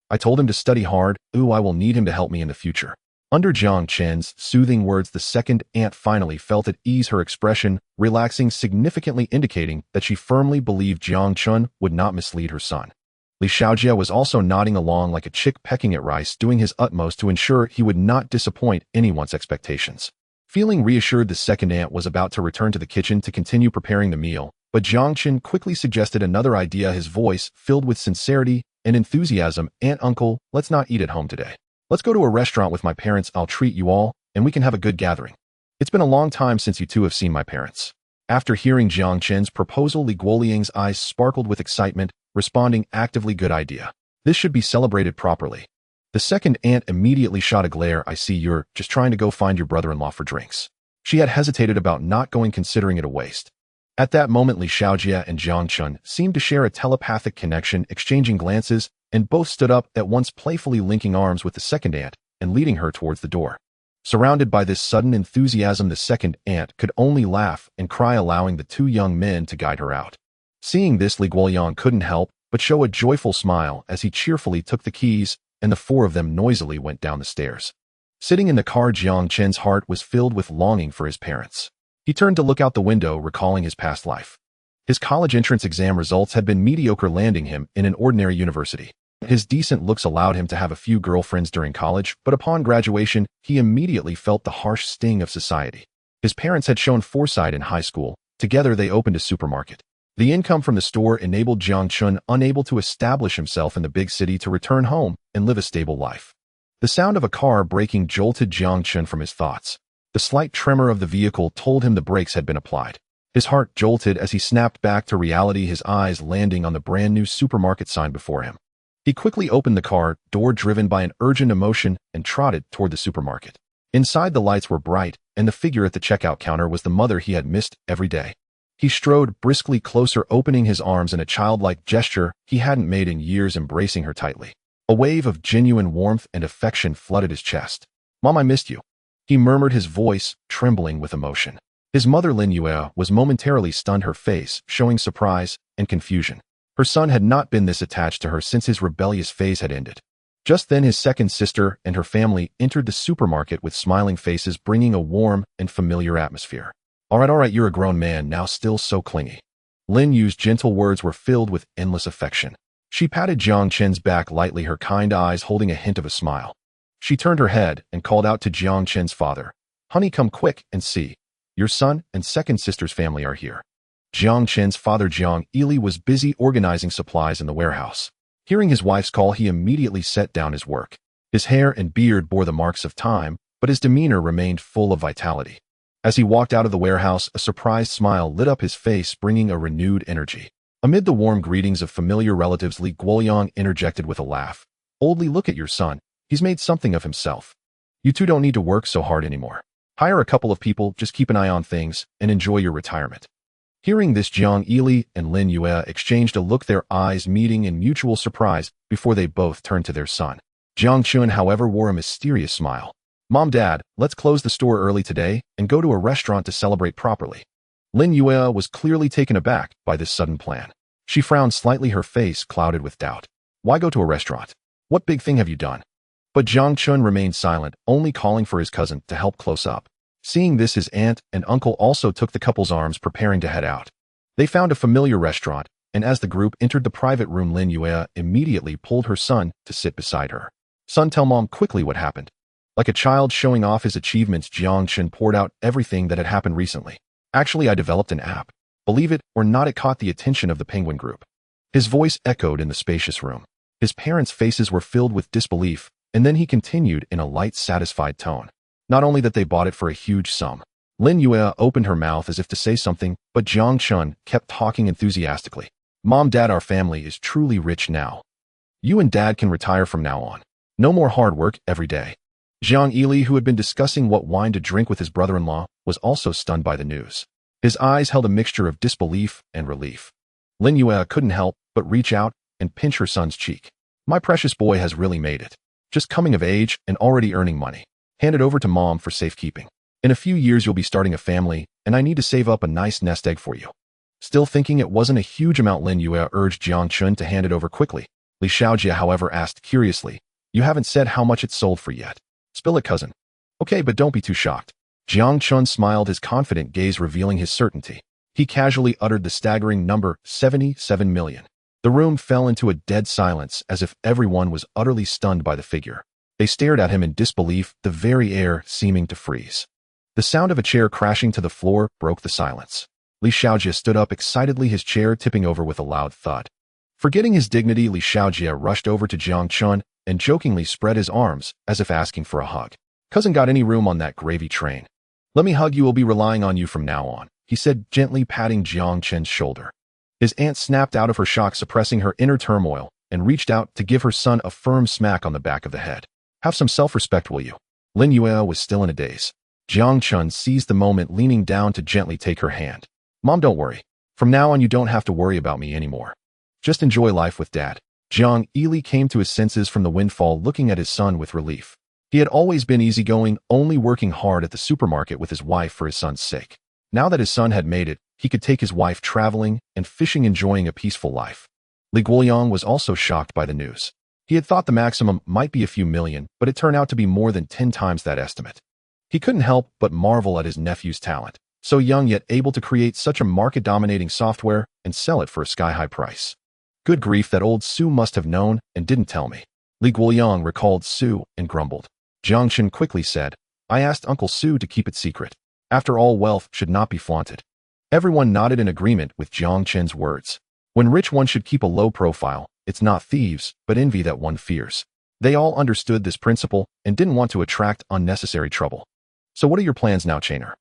I told him to study hard. I will need him to help me in the future." Under Jiang Chen's soothing words, the second aunt finally felt at ease, her expression relaxing, significantly indicating that she firmly believed Jiang Chen would not mislead her son. Li Xiaojie was also nodding along like a chick pecking at rice, doing his utmost to ensure he would not disappoint anyone's expectations. Feeling reassured, the second aunt was about to return to the kitchen to continue preparing the meal, but Jiang Chen quickly suggested another idea, his voice filled with sincerity and enthusiasm. Aunt, uncle, let's not eat at home today. Let's go to a restaurant with my parents. I'll treat you all, and we can have a good gathering. It's been a long time since you two have seen my parents. After hearing Jiang Chen's proposal, Li Guoliang's eyes sparkled with excitement, responding actively, good idea. This should be celebrated properly. The second aunt immediately shot a glare. I see you're just trying to go find your brother-in-law for drinks. She had hesitated about not going, considering it a waste. At that moment, Li Xiaojia and Jiang Chen seemed to share a telepathic connection, exchanging glances, and both stood up at once, playfully linking arms with the second aunt and leading her towards the door. Surrounded by this sudden enthusiasm, the second aunt could only laugh and cry, allowing the two young men to guide her out. Seeing this, Li Guoliang couldn't help but show a joyful smile as he cheerfully took the keys, and the four of them noisily went down the stairs. Sitting in the car, Jiang Chen's heart was filled with longing for his parents. He turned to look out the window, recalling his past life. His college entrance exam results had been mediocre, landing him in an ordinary university. His decent looks allowed him to have a few girlfriends during college, but upon graduation, he immediately felt the harsh sting of society. His parents had shown foresight in high school. Together they opened a supermarket. The income from the store enabled Jiang Chen, unable to establish himself in the big city, to return home and live a stable life. The sound of a car braking jolted Jiang Chen from his thoughts. The slight tremor of the vehicle told him the brakes had been applied. His heart jolted as he snapped back to reality, his eyes landing on the brand new supermarket sign before him. He quickly opened the car door, driven by an urgent emotion, and trotted toward the supermarket. Inside, the lights were bright, and the figure at the checkout counter was the mother he had missed every day. He strode briskly closer, opening his arms in a childlike gesture he hadn't made in years, embracing her tightly. A wave of genuine warmth and affection flooded his chest. "Mom, I missed you," he murmured, his voice trembling with emotion. His mother, Lin Yue, was momentarily stunned, her face showing surprise and confusion. Her son had not been this attached to her since his rebellious phase had ended. Just then, his second sister and her family entered the supermarket with smiling faces, bringing a warm and familiar atmosphere. All right, you're a grown man now, still so clingy." Lin Yu's gentle words were filled with endless affection. She patted Jiang Chen's back lightly, her kind eyes holding a hint of a smile. She turned her head and called out to Jiang Chen's father, "Honey, come quick and see. Your son and second sister's family are here." Jiang Chen's father, Jiang Ili, was busy organizing supplies in the warehouse. Hearing his wife's call, he immediately set down his work. His hair and beard bore the marks of time, but his demeanor remained full of vitality. As he walked out of the warehouse, a surprised smile lit up his face, bringing a renewed energy. Amid the warm greetings of familiar relatives, Li Guoliang interjected with a laugh, "Old Li, look at your son. He's made something of himself. You two don't need to work so hard anymore. Hire a couple of people, just keep an eye on things, and enjoy your retirement." Hearing this, Jiang Ili and Lin Yue exchanged a look, their eyes meeting in mutual surprise before they both turned to their son. Jiang Chen, however, wore a mysterious smile. "Mom, Dad, let's close the store early today and go to a restaurant to celebrate properly." Lin Yue was clearly taken aback by this sudden plan. She frowned slightly, her face clouded with doubt. "Why go to a restaurant? What big thing have you done?" But Jiang Chen remained silent, only calling for his cousin to help close up. Seeing this, his aunt and uncle also took the couple's arms, preparing to head out. They found a familiar restaurant, and as the group entered the private room, Lin Yue immediately pulled her son to sit beside her. "Son, tell Mom quickly what happened." Like a child showing off his achievements, Jiang Chen poured out everything that had happened recently. "Actually, I developed an app. Believe it or not, it caught the attention of the Penguin Group." His voice echoed in the spacious room. His parents' faces were filled with disbelief, and then he continued in a light, satisfied tone. "Not only that, they bought it for a huge sum." Lin Yue opened her mouth as if to say something, but Jiang Chen kept talking enthusiastically. "Mom, Dad, our family is truly rich now. You and Dad can retire from now on. No more hard work every day." Jiang Ili, who had been discussing what wine to drink with his brother-in-law, was also stunned by the news. His eyes held a mixture of disbelief and relief. Lin Yue couldn't help but reach out and pinch her son's cheek. "My precious boy has really made it. Just coming of age and already earning money. Hand it over to Mom for safekeeping. In a few years you'll be starting a family, and I need to save up a nice nest egg for you." Still thinking it wasn't a huge amount, Lin Yue urged Jiang Chen to hand it over quickly. Li Xiaojia, however, asked curiously, "You haven't said how much it sold for yet. Spill it, cousin." "Okay, but don't be too shocked." Jiang Chen smiled, his confident gaze revealing his certainty. He casually uttered the staggering number, 77 million. The room fell into a dead silence, as if everyone was utterly stunned by the figure. They stared at him in disbelief, the very air seeming to freeze. The sound of a chair crashing to the floor broke the silence. Li Xiaojia stood up excitedly, his chair tipping over with a loud thud. Forgetting his dignity, Li Xiaojie rushed over to Jiang Chen and jokingly spread his arms as if asking for a hug. Cousin, got any room on that gravy train? Let me hug you, we'll be relying on you from now on, he said, gently patting Jiang Chen's shoulder. His aunt snapped out of her shock, suppressing her inner turmoil, and reached out to give her son a firm smack on the back of the head. Have some self-respect, will you? Lin Yue was still in a daze. Jiang Chen seized the moment, leaning down to gently take her hand. Mom, don't worry. From now on, you don't have to worry about me anymore. Just enjoy life with Dad. Jiang Ili came to his senses from the windfall, looking at his son with relief. He had always been easygoing, only working hard at the supermarket with his wife for his son's sake. Now that his son had made it, he could take his wife traveling and fishing, enjoying a peaceful life. Li Guoyang was also shocked by the news. He had thought the maximum might be a few million, but it turned out to be more than 10 times that estimate. He couldn't help but marvel at his nephew's talent, so young yet able to create such a market-dominating software and sell it for a sky-high price. Good grief, that old Su must have known and didn't tell me. Li Guoyang recalled Su and grumbled. Jiang Chen quickly said, I asked Uncle Su to keep it secret. After all, wealth should not be flaunted. Everyone nodded in agreement with Jiang Chen's words. When rich, one should keep a low profile. It's not thieves, but envy that one fears. They all understood this principle and didn't want to attract unnecessary trouble. So what are your plans now, Chainer?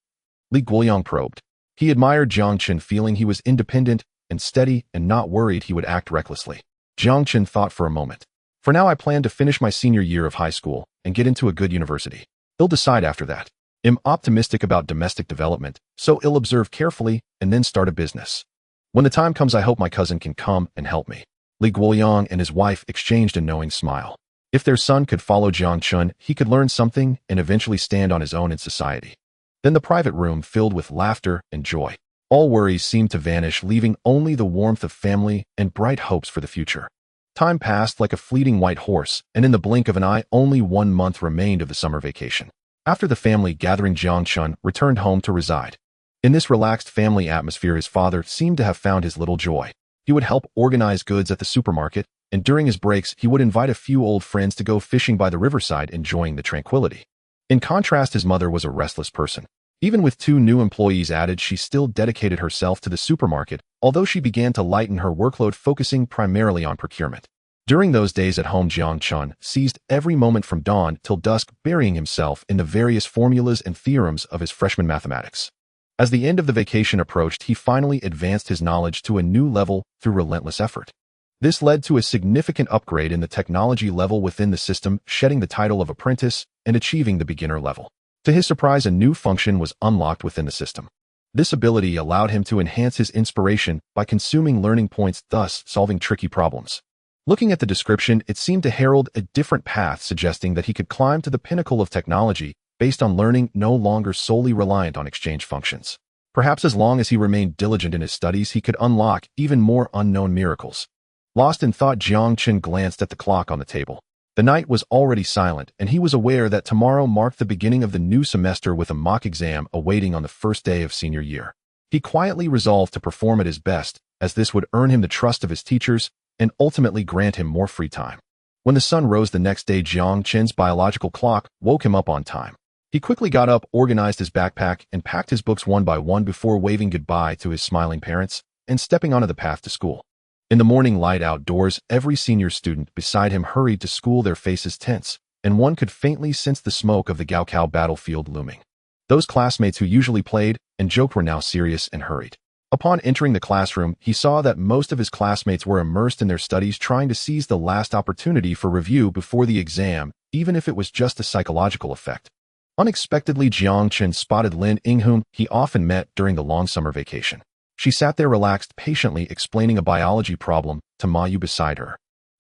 Li Guoyang probed. He admired Jiang Chen, feeling he was independent and steady and not worried he would act recklessly. Jiang Chen thought for a moment. For now, I plan to finish my senior year of high school and get into a good university. He'll decide after that. I'm optimistic about domestic development, so I'll observe carefully and then start a business. When the time comes, I hope my cousin can come and help me. Li Guoyang and his wife exchanged a knowing smile. If their son could follow Jiang Chen, he could learn something and eventually stand on his own in society. Then the private room filled with laughter and joy. All worries seemed to vanish, leaving only the warmth of family and bright hopes for the future. Time passed like a fleeting white horse, and in the blink of an eye, only 1 month remained of the summer vacation. After the family gathering, Jiang Chen returned home to reside. In this relaxed family atmosphere, his father seemed to have found his little joy. He would help organize goods at the supermarket, and during his breaks, he would invite a few old friends to go fishing by the riverside, enjoying the tranquility. In contrast, his mother was a restless person. Even with 2 new employees added, she still dedicated herself to the supermarket, although she began to lighten her workload, focusing primarily on procurement. During those days at home, Jiang Chen seized every moment from dawn till dusk, burying himself in the various formulas and theorems of his freshman mathematics. As the end of the vacation approached, he finally advanced his knowledge to a new level through relentless effort. This led to a significant upgrade in the technology level within the system, shedding the title of apprentice and achieving the beginner level. To his surprise, a new function was unlocked within the system. This ability allowed him to enhance his inspiration by consuming learning points, thus solving tricky problems. Looking at the description, it seemed to herald a different path, suggesting that he could climb to the pinnacle of technology based on learning, no longer solely reliant on exchange functions. Perhaps as long as he remained diligent in his studies, he could unlock even more unknown miracles. Lost in thought, Jiang Chen glanced at the clock on the table. The night was already silent, and he was aware that tomorrow marked the beginning of the new semester with a mock exam awaiting on the first day of senior year. He quietly resolved to perform at his best, as this would earn him the trust of his teachers and ultimately grant him more free time. When the sun rose the next day, Jiang Chen's biological clock woke him up on time. He quickly got up, organized his backpack, and packed his books one by one before waving goodbye to his smiling parents and stepping onto the path to school. In the morning light outdoors, every senior student beside him hurried to school, their faces tense, and one could faintly sense the smoke of the Gaokao battlefield looming. Those classmates who usually played and joked were now serious and hurried. Upon entering the classroom, he saw that most of his classmates were immersed in their studies, trying to seize the last opportunity for review before the exam, even if it was just a psychological effect. Unexpectedly, Jiang Chen spotted Lin Ying, whom he often met during the long summer vacation. She sat there relaxed, patiently explaining a biology problem to Ma Yu beside her.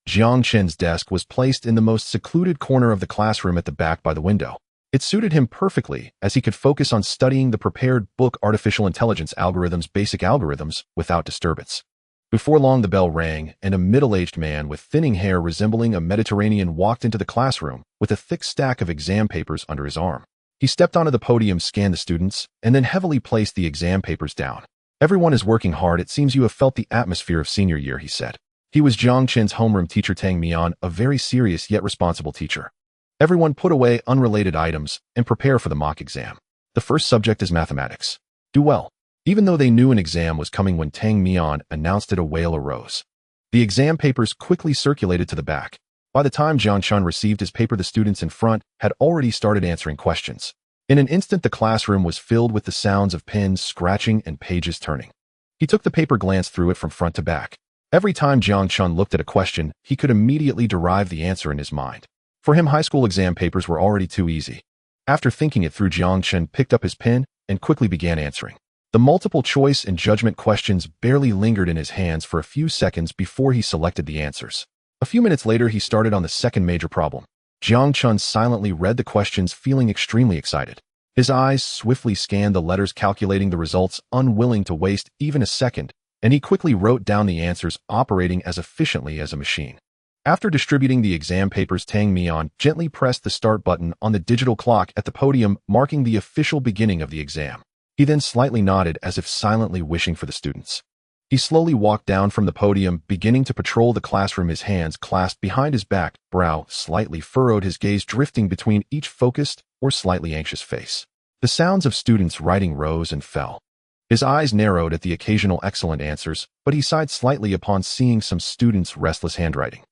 Jiang Chen's desk was placed in the most secluded corner of the classroom at the back by the window. It suited him perfectly, as he could focus on studying the prepared book Artificial Intelligence Algorithms, Basic Algorithms, without disturbance. Before long, the bell rang, and a middle-aged man with thinning hair resembling a Mediterranean walked into the classroom with a thick stack of exam papers under his arm. He stepped onto the podium, scanned the students, and then heavily placed the exam papers down. Everyone is working hard. It seems you have felt the atmosphere of senior year, he said. He was Jiang Chen's homeroom teacher, Tang Mian, a very serious yet responsible teacher. Everyone put away unrelated items and prepare for the mock exam. The first subject is mathematics. Do well. Even though they knew an exam was coming when Tang Mian announced it, a wail arose. The exam papers quickly circulated to the back. By the time Jiang Chen received his paper, the students in front had already started answering questions. In an instant, the classroom was filled with the sounds of pens scratching and pages turning. He took the paper, glanced through it from front to back. Every time Jiang Chen looked at a question, he could immediately derive the answer in his mind. For him, high school exam papers were already too easy. After thinking it through, Jiang Chen picked up his pen and quickly began answering. The multiple choice and judgment questions barely lingered in his hands for a few seconds before he selected the answers. A few minutes later, he started on the second major problem. Jiang Chen silently read the questions, feeling extremely excited. His eyes swiftly scanned the letters, calculating the results, unwilling to waste even a second, and he quickly wrote down the answers, operating as efficiently as a machine. After distributing the exam papers, Tang Mian gently pressed the start button on the digital clock at the podium, marking the official beginning of the exam. He then slightly nodded as if silently wishing for the students. He slowly walked down from the podium, beginning to patrol the classroom, his hands clasped behind his back, brow slightly furrowed, his gaze drifting between each focused or slightly anxious face. The sounds of students writing rose and fell. His eyes narrowed at the occasional excellent answers, but he sighed slightly upon seeing some students' restless handwriting.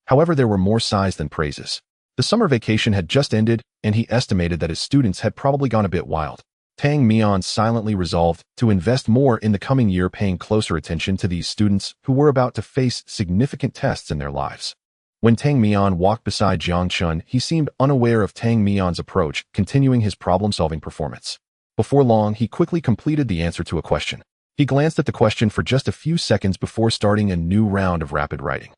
However, there were more sighs than praises. The summer vacation had just ended, and he estimated that his students had probably gone a bit wild. Tang Mian silently resolved to invest more in the coming year, paying closer attention to these students who were about to face significant tests in their lives. When Tang Mian walked beside Jiang Chen, he seemed unaware of Tang Mian's approach, continuing his problem-solving performance. Before long, he quickly completed the answer to a question. He glanced at the question for just a few seconds before starting a new round of rapid writing.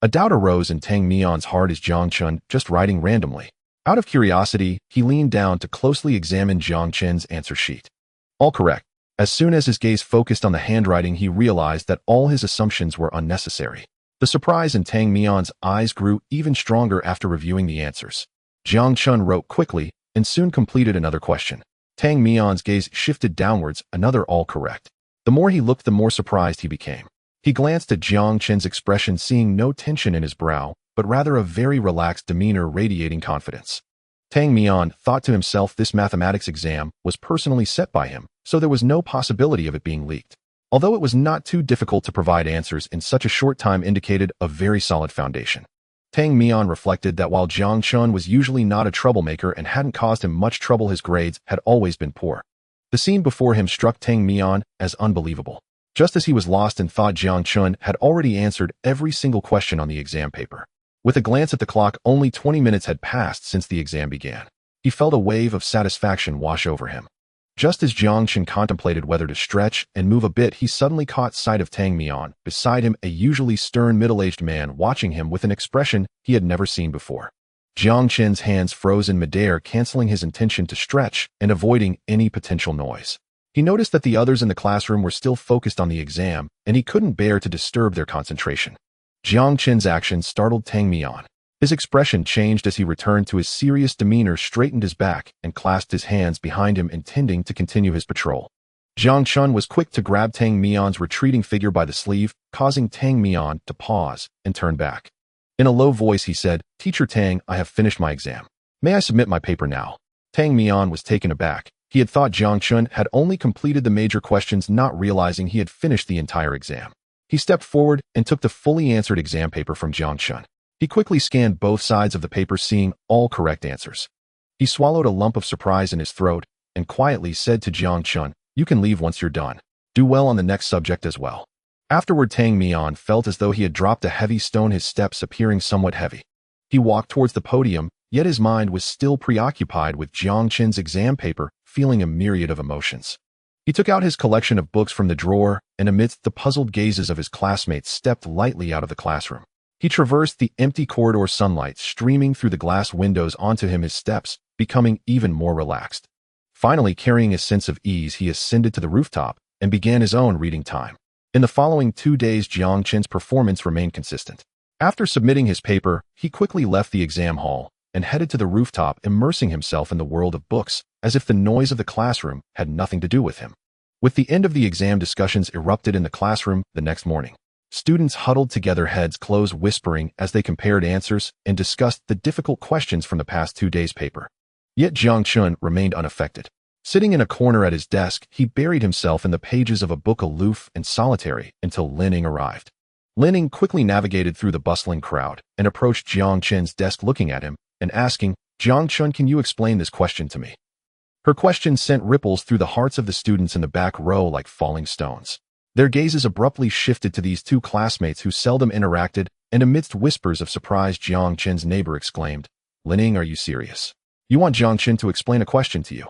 A doubt arose in Tang Mian's heart. Is Jiang Chen just writing randomly? Out of curiosity, he leaned down to closely examine Jiang Chen's answer sheet. All correct. As soon as his gaze focused on the handwriting, he realized that all his assumptions were unnecessary. The surprise in Tang Mian's eyes grew even stronger after reviewing the answers. Jiang Chen wrote quickly and soon completed another question. Tang Mian's gaze shifted downwards, another all correct. The more he looked, the more surprised he became. He glanced at Jiang Chen's expression, seeing no tension in his brow, but rather a very relaxed demeanor radiating confidence. Tang Mian thought to himself, this mathematics exam was personally set by him, so there was no possibility of it being leaked. Although it was not too difficult to provide answers in such a short time, indicated a very solid foundation. Tang Mian reflected that while Jiang Chen was usually not a troublemaker and hadn't caused him much trouble, his grades had always been poor. The scene before him struck Tang Mian as unbelievable. Just as he was lost in thought, Jiang Chen had already answered every single question on the exam paper. With a glance at the clock, only 20 minutes had passed since the exam began. He felt a wave of satisfaction wash over him. Just as Jiang Chen contemplated whether to stretch and move a bit, he suddenly caught sight of Tang Mian, beside him, a usually stern middle-aged man watching him with an expression he had never seen before. Jiang Chen's hands froze in midair, canceling his intention to stretch and avoiding any potential noise. He noticed that the others in the classroom were still focused on the exam, and he couldn't bear to disturb their concentration. Jiang Chen's action startled Tang Mian. His expression changed as he returned to his serious demeanor, straightened his back, and clasped his hands behind him, intending to continue his patrol. Jiang Chen was quick to grab Tang Mian's retreating figure by the sleeve, causing Tang Mian to pause and turn back. In a low voice, he said, "Teacher Tang, I have finished my exam. May I submit my paper now?" Tang Mian was taken aback. He had thought Jiang Chen had only completed the major questions, not realizing he had finished the entire exam. He stepped forward and took the fully answered exam paper from Jiang Chen. He quickly scanned both sides of the paper, seeing all correct answers. He swallowed a lump of surprise in his throat and quietly said to Jiang Chen, "You can leave once you're done. Do well on the next subject as well." Afterward, Tang Mian felt as though he had dropped a heavy stone, his steps appearing somewhat heavy. He walked towards the podium, yet his mind was still preoccupied with Jiang Chen's exam paper, feeling a myriad of emotions. He took out his collection of books from the drawer and, amidst the puzzled gazes of his classmates, stepped lightly out of the classroom. He traversed the empty corridor, sunlight streaming through the glass windows onto him, his steps becoming even more relaxed. Finally, carrying a sense of ease, he ascended to the rooftop and began his own reading time. In the following 2 days, Jiang Chen's performance remained consistent. After submitting his paper, he quickly left the exam hall and headed to the rooftop, immersing himself in the world of books, as if the noise of the classroom had nothing to do with him. With the end of the exam, discussions erupted in the classroom the next morning. Students huddled together, heads closed, whispering as they compared answers and discussed the difficult questions from the past 2 days' paper. Yet Jiang Chen remained unaffected. Sitting in a corner at his desk, he buried himself in the pages of a book, aloof and solitary, until Lining arrived. Lining quickly navigated through the bustling crowd and approached Jiang Chen's desk, looking at him and asking, "Jiang Chen, can you explain this question to me?" Her question sent ripples through the hearts of the students in the back row like falling stones. Their gazes abruptly shifted to these two classmates who seldom interacted, and amidst whispers of surprise, Jiang Chen's neighbor exclaimed, "Lining, are you serious? You want Jiang Chen to explain a question to you?"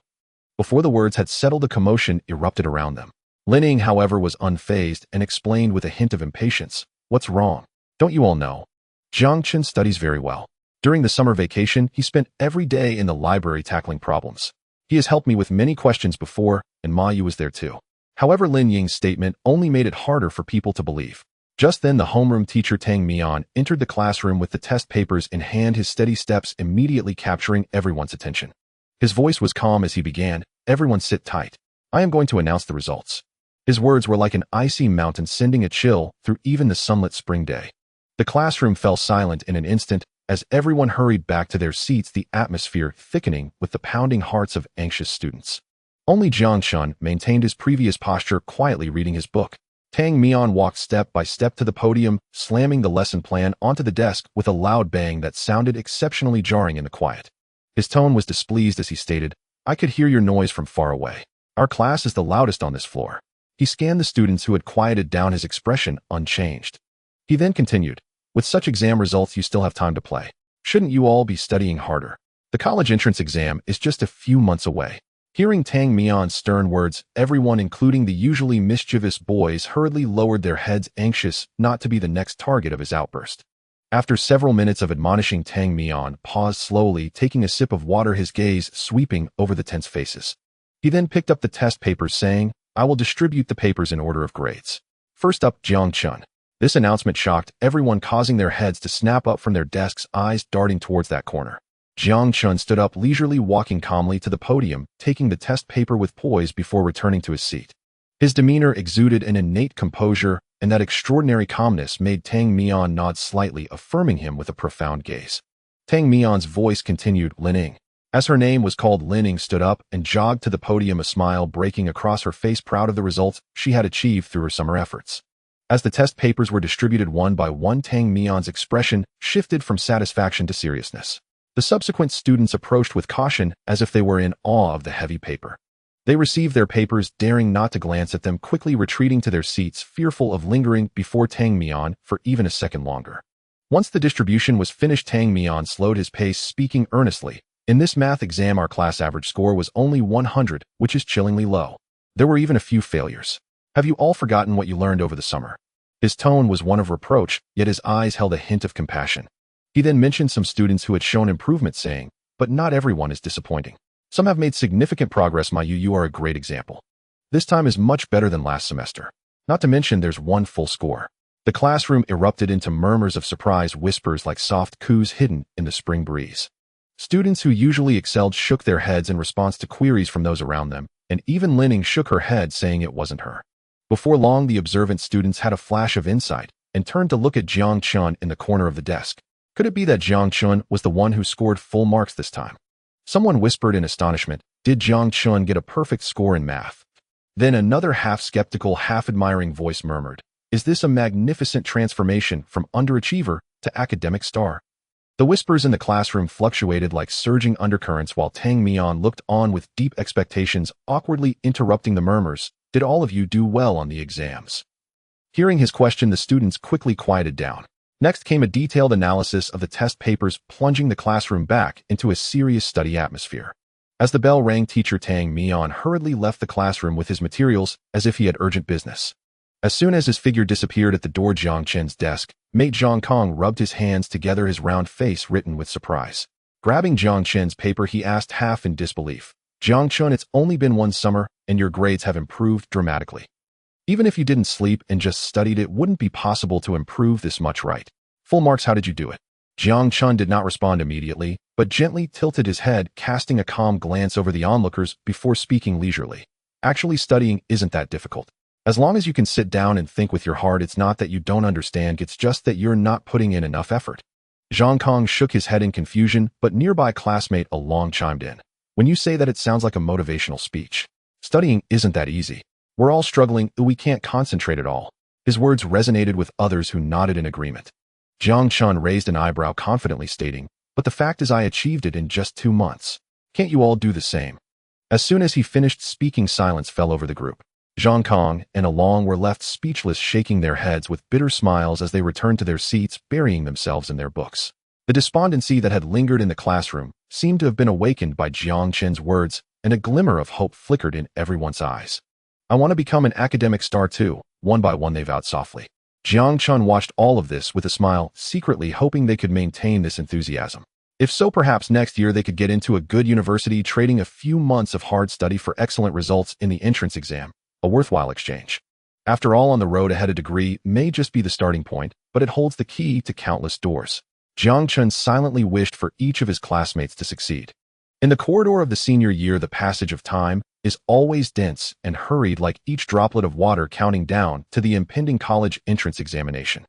Before the words had settled, a commotion erupted around them. Lining, however, was unfazed and explained with a hint of impatience, "What's wrong? Don't you all know? Jiang Chen studies very well. During the summer vacation, he spent every day in the library tackling problems. He has helped me with many questions before, and Ma Yu was there too." However, Lin Ying's statement only made it harder for people to believe. Just then, the homeroom teacher Tang Mian entered the classroom with the test papers in hand, his steady steps immediately capturing everyone's attention. His voice was calm as he began, "Everyone sit tight. I am going to announce the results." His words were like an icy mountain, sending a chill through even the sunlit spring day. The classroom fell silent in an instant as everyone hurried back to their seats, the atmosphere thickening with the pounding hearts of anxious students. Only Jiang Chen maintained his previous posture, quietly reading his book. Tang Mian walked step by step to the podium, slamming the lesson plan onto the desk with a loud bang that sounded exceptionally jarring in the quiet. His tone was displeased as he stated, "I could hear your noise from far away. Our class is the loudest on this floor." He scanned the students who had quieted down, his expression unchanged. He then continued, "With such exam results, you still have time to play. Shouldn't you all be studying harder? The college entrance exam is just a few months away." Hearing Tang Mian's stern words, everyone, including the usually mischievous boys, hurriedly lowered their heads, anxious not to be the next target of his outburst. After several minutes of admonishing, Tang Mian paused slowly, taking a sip of water, his gaze sweeping over the tense faces. He then picked up the test papers, saying, "I will distribute the papers in order of grades. First up, Jiang Chen." This announcement shocked everyone, causing their heads to snap up from their desks, eyes darting towards that corner. Jiang Chen stood up, leisurely walking calmly to the podium, taking the test paper with poise before returning to his seat. His demeanor exuded an innate composure, and that extraordinary calmness made Tang Mian nod slightly, affirming him with a profound gaze. Tang Mian's voice continued, "Lining." As her name was called, Lining stood up and jogged to the podium, a smile breaking across her face, proud of the results she had achieved through her summer efforts. As the test papers were distributed one by one, Tang Mian's expression shifted from satisfaction to seriousness. The subsequent students approached with caution, as if they were in awe of the heavy paper. They received their papers, daring not to glance at them, quickly retreating to their seats, fearful of lingering before Tang Mian for even a second longer. Once the distribution was finished, Tang Mian slowed his pace, speaking earnestly, "In this math exam, our class average score was only 100, which is chillingly low. There were even a few failures. Have you all forgotten what you learned over the summer?" His tone was one of reproach, yet his eyes held a hint of compassion. He then mentioned some students who had shown improvement, saying, "But not everyone is disappointing. Some have made significant progress. Ma Yu, you are a great example. This time is much better than last semester. Not to mention there's one full score." The classroom erupted into murmurs of surprise, whispers like soft coos hidden in the spring breeze. Students who usually excelled shook their heads in response to queries from those around them, and even Lining shook her head, saying it wasn't her. Before long, the observant students had a flash of insight and turned to look at Jiang Chen in the corner of the desk. Could it be that Jiang Chen was the one who scored full marks this time? Someone whispered in astonishment, "Did Jiang Chen get a perfect score in math?" Then another half-skeptical, half-admiring voice murmured, "Is this a magnificent transformation from underachiever to academic star?" The whispers in the classroom fluctuated like surging undercurrents while Tang Mian looked on with deep expectations, awkwardly interrupting the murmurs. "Did all of you do well on the exams?" Hearing his question, the students quickly quieted down. Next came a detailed analysis of the test papers, plunging the classroom back into a serious study atmosphere. As the bell rang, teacher Tang Mian hurriedly left the classroom with his materials as if he had urgent business. As soon as his figure disappeared at the door, Jiang Chen's desk, mate Zhang Kong rubbed his hands together, his round face written with surprise. Grabbing Jiang Chen's paper, he asked, half in disbelief, "Jiang Chen, it's only been one summer, and your grades have improved dramatically. Even if you didn't sleep and just studied, it wouldn't be possible to improve this much, right? Full marks, how did you do it?" Jiang Chen did not respond immediately, but gently tilted his head, casting a calm glance over the onlookers before speaking leisurely. "Actually, studying isn't that difficult. As long as you can sit down and think with your heart, it's not that you don't understand, it's just that you're not putting in enough effort." Zhang Kong shook his head in confusion, but nearby classmate Along chimed in. "When you say that, it sounds like a motivational speech. Studying isn't that easy. We're all struggling, we can't concentrate at all." His words resonated with others who nodded in agreement. Jiang Chen raised an eyebrow confidently stating, "But the fact is I achieved it in just 2 months. Can't you all do the same?" As soon as he finished speaking, silence fell over the group. Zhang Kong and Along were left speechless, shaking their heads with bitter smiles as they returned to their seats, burying themselves in their books. The despondency that had lingered in the classroom seemed to have been awakened by Jiang Chen's words, and a glimmer of hope flickered in everyone's eyes. "I want to become an academic star too," one by one they vowed softly. Jiang Chen watched all of this with a smile, secretly hoping they could maintain this enthusiasm. If so, perhaps next year they could get into a good university, trading a few months of hard study for excellent results in the entrance exam, a worthwhile exchange. After all, on the road ahead, a degree may just be the starting point, but it holds the key to countless doors. Jiang Chen silently wished for each of his classmates to succeed. In the corridor of the senior year, the passage of time is always dense and hurried, like each droplet of water counting down to the impending college entrance examination.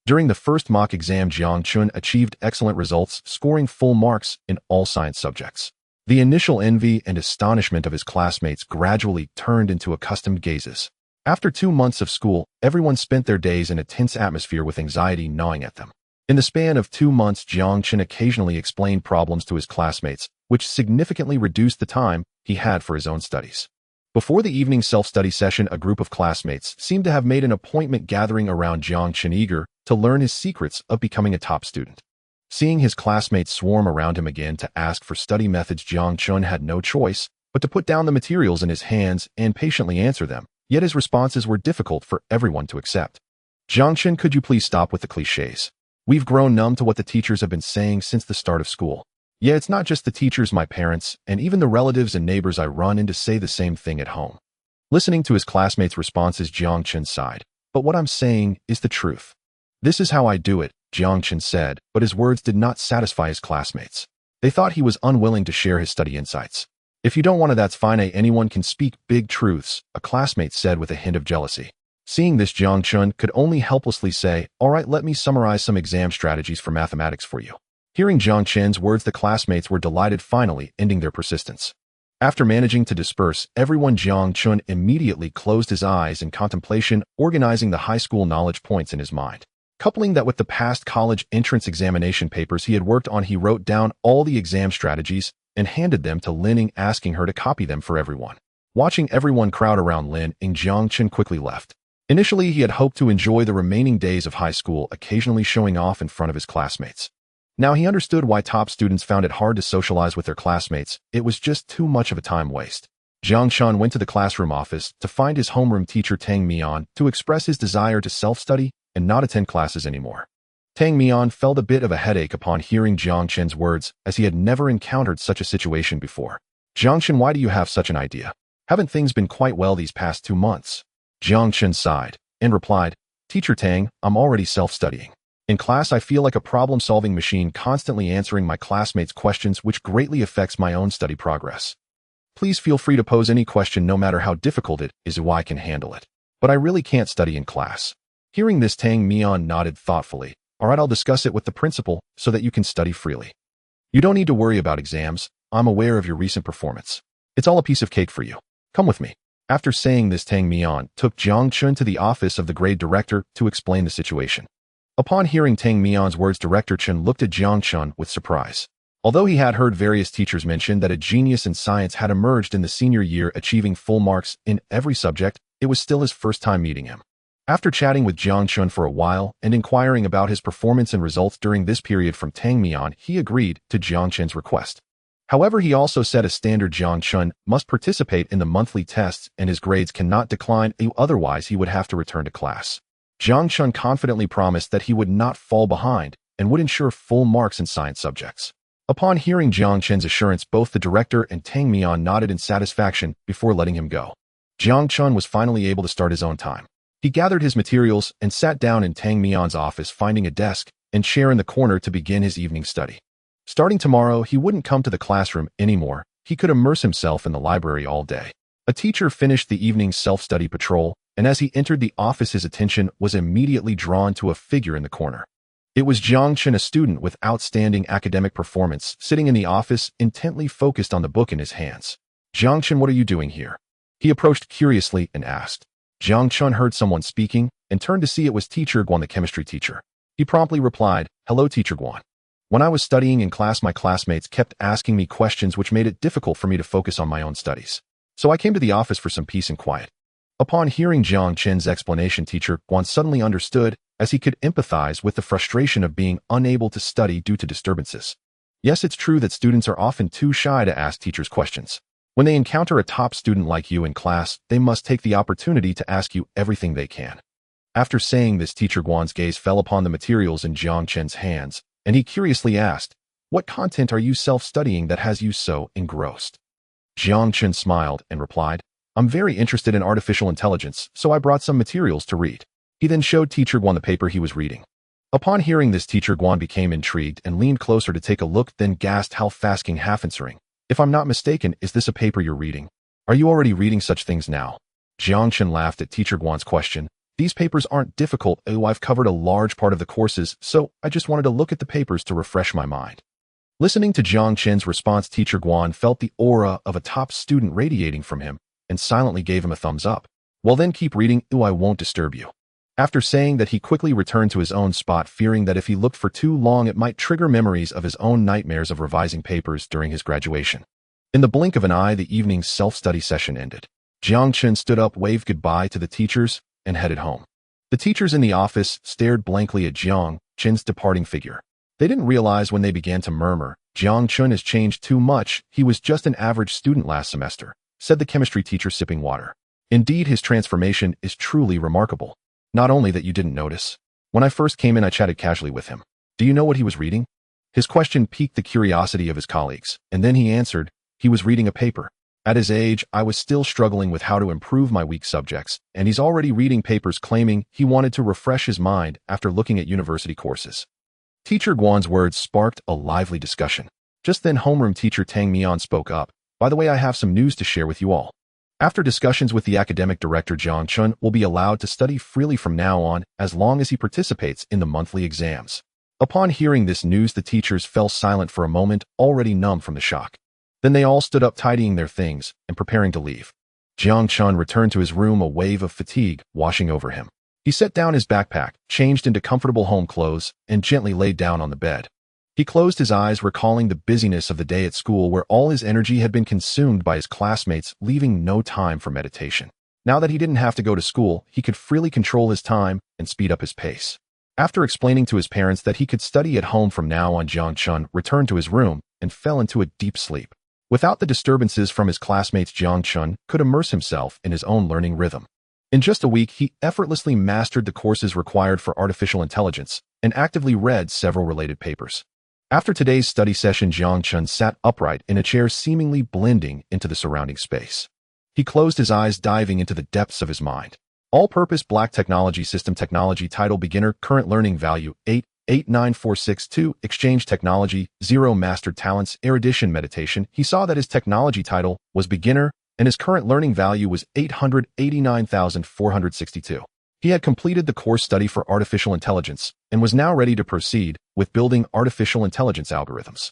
During the first mock exam, Jiang Chen achieved excellent results, scoring full marks in all science subjects. The initial envy and astonishment of his classmates gradually turned into accustomed gazes. After 2 months of school, everyone spent their days in a tense atmosphere with anxiety gnawing at them. In the span of 2 months, Jiang Chen occasionally explained problems to his classmates, which significantly reduced the time he had for his own studies. Before the evening self-study session, a group of classmates seemed to have made an appointment, gathering around Jiang Chen, eager to learn his secrets of becoming a top student. Seeing his classmates swarm around him again to ask for study methods, Jiang Chen had no choice but to put down the materials in his hands and patiently answer them, yet his responses were difficult for everyone to accept. "Jiang Chen, could you please stop with the cliches? We've grown numb to what the teachers have been saying since the start of school. Yeah, it's not just the teachers, my parents, and even the relatives and neighbors I run into say the same thing at home." Listening to his classmates' responses, Jiang Chen sighed. "But what I'm saying is the truth. This is how I do it," Jiang Chen said, but his words did not satisfy his classmates. They thought he was unwilling to share his study insights. "If you don't want to, that's fine. Anyone can speak big truths," a classmate said with a hint of jealousy. Seeing this, Jiang Chen could only helplessly say, "All right, let me summarize some exam strategies for mathematics for you." Hearing Jiang Chen's words, the classmates were delighted, finally ending their persistence. After managing to disperse everyone, Jiang Chen immediately closed his eyes in contemplation, organizing the high school knowledge points in his mind. Coupling that with the past college entrance examination papers he had worked on, he wrote down all the exam strategies and handed them to Lin Ying, asking her to copy them for everyone. Watching everyone crowd around Lin Ying, Jiang Chen quickly left. Initially, he had hoped to enjoy the remaining days of high school, occasionally showing off in front of his classmates. Now he understood why top students found it hard to socialize with their classmates. It was just too much of a time waste. Jiang Chen went to the classroom office to find his homeroom teacher Tang Mian to express his desire to self-study and not attend classes anymore. Tang Mian felt a bit of a headache upon hearing Jiang Chen's words, as he had never encountered such a situation before. "Jiang Chen, why do you have such an idea? Haven't things been quite well these past 2 months? Jiang Chen sighed and replied, "Teacher Tang, I'm already self-studying. In class, I feel like a problem-solving machine, constantly answering my classmates' questions, which greatly affects my own study progress. Please feel free to pose any question, no matter how difficult it is, I can handle it. But I really can't study in class." Hearing this, Tang Mian nodded thoughtfully. "All right, I'll discuss it with the principal so that you can study freely. You don't need to worry about exams. I'm aware of your recent performance. It's all a piece of cake for you. Come with me." After saying this, Tang Mian took Jiang Chen to the office of the grade director to explain the situation. Upon hearing Tang Mian's words, Director Chen looked at Jiang Chen with surprise. Although he had heard various teachers mention that a genius in science had emerged in the senior year, achieving full marks in every subject, it was still his first time meeting him. After chatting with Jiang Chen for a while and inquiring about his performance and results during this period from Tang Mian, he agreed to Jiang Chen's request. However, he also set a standard: Jiang Chen must participate in the monthly tests and his grades cannot decline, otherwise he would have to return to class. Jiang Chen confidently promised that he would not fall behind and would ensure full marks in science subjects. Upon hearing Jiang Chen's assurance, both the director and Tang Mian nodded in satisfaction before letting him go. Jiang Chen was finally able to start his own time. He gathered his materials and sat down in Tang Mian's office, finding a desk and chair in the corner to begin his evening study. Starting tomorrow, he wouldn't come to the classroom anymore. He could immerse himself in the library all day. A teacher finished the evening self-study patrol, and as he entered the office, his attention was immediately drawn to a figure in the corner. It was Jiang Chen, a student with outstanding academic performance, sitting in the office, intently focused on the book in his hands. "Jiang Chen, what are you doing here?" He approached curiously and asked. Jiang Chen heard someone speaking and turned to see it was Teacher Guan, the chemistry teacher. He promptly replied, "Hello, Teacher Guan. When I was studying in class, my classmates kept asking me questions which made it difficult for me to focus on my own studies. So I came to the office for some peace and quiet." Upon hearing Jiang Chen's explanation, Teacher Guan suddenly understood, as he could empathize with the frustration of being unable to study due to disturbances. Yes, it's true that students are often too shy to ask teachers questions. When they encounter a top student like you in class, they must take the opportunity to ask you everything they can. After saying this, Teacher Guan's gaze fell upon the materials in Jiang Chen's hands, and he curiously asked, "What content are you self-studying that has you so engrossed?" Jiang Chen smiled and replied, "I'm very interested in artificial intelligence, so I brought some materials to read." He then showed Teacher Guan the paper he was reading. Upon hearing this, Teacher Guan became intrigued and leaned closer to take a look, then gasped, "How fascinating, half answering. If I'm not mistaken, is this a paper you're reading? Are you already reading such things now?" Jiang Chen laughed at Teacher Guan's question. "These papers aren't difficult. I've covered a large part of the courses, so I just wanted to look at the papers to refresh my mind." Listening to Jiang Chen's response, Teacher Guan felt the aura of a top student radiating from him and silently gave him a thumbs up. "Well then, keep reading. I won't disturb you." After saying that, he quickly returned to his own spot, fearing that if he looked for too long it might trigger memories of his own nightmares of revising papers during his graduation. In the blink of an eye, the evening's self-study session ended. Jiang Chen stood up, waved goodbye to the teachers, and headed home. The teachers in the office stared blankly at Jiang Chen's departing figure. They didn't realize when they began to murmur, "Jiang Chen has changed too much. He was just an average student last semester," said the chemistry teacher, sipping water. "Indeed, his transformation is truly remarkable. Not only that, you didn't notice. When I first came in, I chatted casually with him. Do you know what he was reading?" His question piqued the curiosity of his colleagues, and then he answered, "He was reading a paper. At his age, I was still struggling with how to improve my weak subjects, and he's already reading papers claiming he wanted to refresh his mind after looking at university courses." Teacher Guan's words sparked a lively discussion. Just then, homeroom teacher Tang Mian spoke up. "By the way, I have some news to share with you all. After discussions with the academic director, Jiang Chen will be allowed to study freely from now on as long as he participates in the monthly exams." Upon hearing this news, the teachers fell silent for a moment, already numb from the shock. Then they all stood up, tidying their things and preparing to leave. Jiang Chen returned to his room, a wave of fatigue washing over him. He set down his backpack, changed into comfortable home clothes, and gently laid down on the bed. He closed his eyes, recalling the busyness of the day at school where all his energy had been consumed by his classmates, leaving no time for meditation. Now that he didn't have to go to school, he could freely control his time and speed up his pace. After explaining to his parents that he could study at home from now on, Jiang Chen returned to his room and fell into a deep sleep. Without the disturbances from his classmates, Jiang Chen could immerse himself in his own learning rhythm. In just a week, he effortlessly mastered the courses required for artificial intelligence and actively read several related papers. After today's study session, Jiang Chen sat upright in a chair, seemingly blending into the surrounding space. He closed his eyes, diving into the depths of his mind. All-purpose black technology system, technology title beginner, current learning value 8,89462, exchange technology 0, mastered talents, erudition, meditation. He saw that his technology title was beginner and his current learning value was 889,462. He had completed the course study for artificial intelligence and was now ready to proceed with building artificial intelligence algorithms.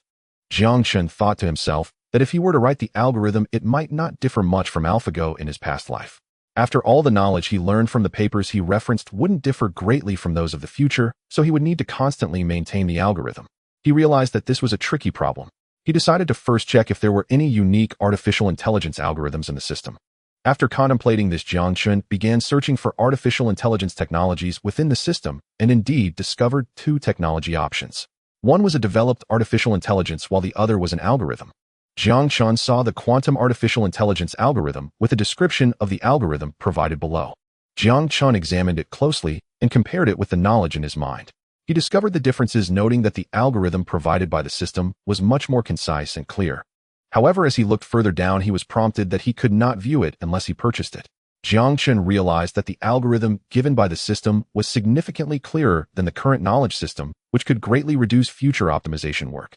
Jiang Chen thought to himself that if he were to write the algorithm, it might not differ much from AlphaGo in his past life. After all, the knowledge he learned from the papers he referenced wouldn't differ greatly from those of the future, so he would need to constantly maintain the algorithm. He realized that this was a tricky problem. He decided to first check if there were any unique artificial intelligence algorithms in the system. After contemplating this, Jiang Chen began searching for artificial intelligence technologies within the system and indeed discovered two technology options. One was a developed artificial intelligence while the other was an algorithm. Jiang Chen saw the quantum artificial intelligence algorithm with a description of the algorithm provided below. Jiang Chen examined it closely and compared it with the knowledge in his mind. He discovered the differences, noting that the algorithm provided by the system was much more concise and clear. However, as he looked further down, he was prompted that he could not view it unless he purchased it. Jiang Chen realized that the algorithm given by the system was significantly clearer than the current knowledge system, which could greatly reduce future optimization work.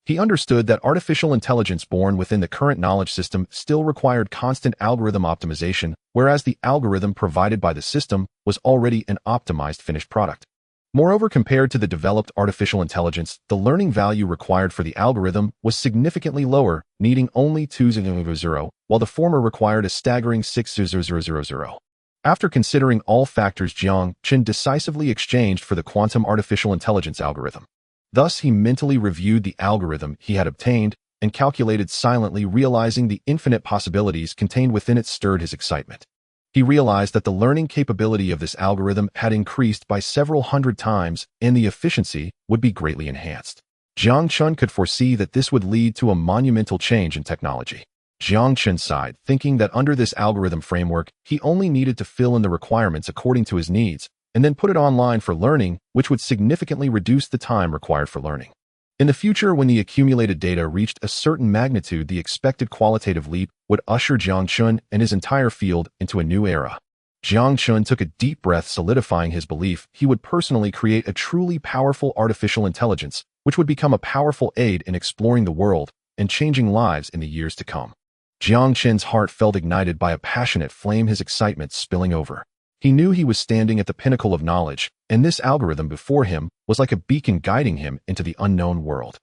He understood that artificial intelligence born within the current knowledge system still required constant algorithm optimization, whereas the algorithm provided by the system was already an optimized finished product. Moreover, compared to the developed artificial intelligence, the learning value required for the algorithm was significantly lower, needing only 2,000, while the former required a staggering 6,000. After considering all factors, Jiang Chen decisively exchanged for the quantum artificial intelligence algorithm. Thus, he mentally reviewed the algorithm he had obtained and calculated silently, realizing the infinite possibilities contained within it stirred his excitement. He realized that the learning capability of this algorithm had increased by several hundred times and the efficiency would be greatly enhanced. Jiang Chen could foresee that this would lead to a monumental change in technology. Jiang Chen sighed, thinking that under this algorithm framework, he only needed to fill in the requirements according to his needs and then put it online for learning, which would significantly reduce the time required for learning. In the future, when the accumulated data reached a certain magnitude, the expected qualitative leap would usher Jiang Chen and his entire field into a new era. Jiang Chen took a deep breath, solidifying his belief he would personally create a truly powerful artificial intelligence, which would become a powerful aid in exploring the world and changing lives in the years to come. Jiang Chen's heart felt ignited by a passionate flame, his excitement spilling over. He knew he was standing at the pinnacle of knowledge, and this algorithm before him was like a beacon guiding him into the unknown world.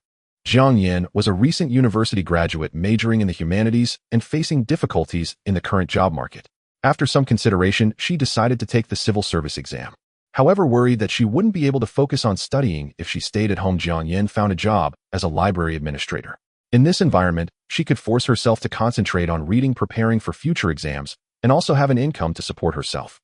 Jiang Yan was a recent university graduate majoring in the humanities and facing difficulties in the current job market. After some consideration, she decided to take the civil service exam. However, worried that she wouldn't be able to focus on studying if she stayed at home, Jiang Yan found a job as a library administrator. In this environment, she could force herself to concentrate on reading, preparing for future exams, and also have an income to support herself.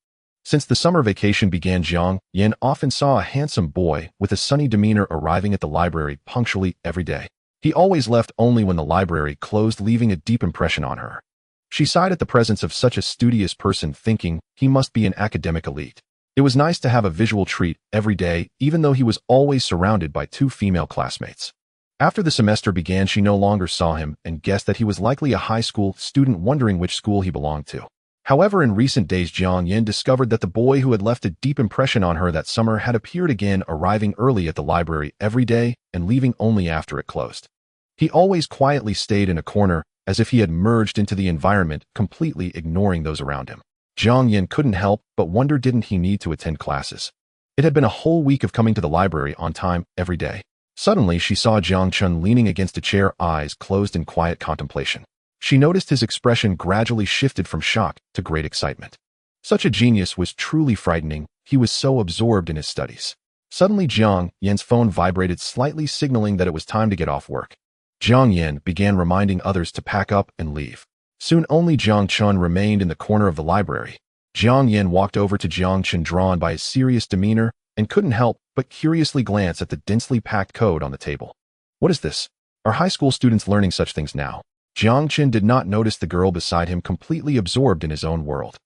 Since the summer vacation began, Jiang Yan often saw a handsome boy with a sunny demeanor arriving at the library punctually every day. He always left only when the library closed, leaving a deep impression on her. She sighed at the presence of such a studious person, thinking he must be an academic elite. It was nice to have a visual treat every day, even though he was always surrounded by two female classmates. After the semester began, she no longer saw him and guessed that he was likely a high school student, wondering which school he belonged to. However, in recent days, Jiang Yan discovered that the boy who had left a deep impression on her that summer had appeared again, arriving early at the library every day and leaving only after it closed. He always quietly stayed in a corner, as if he had merged into the environment, completely ignoring those around him. Jiang Yan couldn't help but wonder, didn't he need to attend classes? It had been a whole week of coming to the library on time every day. Suddenly, she saw Jiang Chen leaning against a chair, eyes closed in quiet contemplation. She noticed his expression gradually shifted from shock to great excitement. Such a genius was truly frightening. He was so absorbed in his studies. Suddenly, Jiang Yan's phone vibrated slightly, signaling that it was time to get off work. Jiang Yan began reminding others to pack up and leave. Soon, only Jiang Chen remained in the corner of the library. Jiang Yan walked over to Jiang Chen, drawn by his serious demeanor, and couldn't help but curiously glance at the densely packed code on the table. What is this? Are high school students learning such things now? Jiang Chen did not notice the girl beside him, completely absorbed in his own world.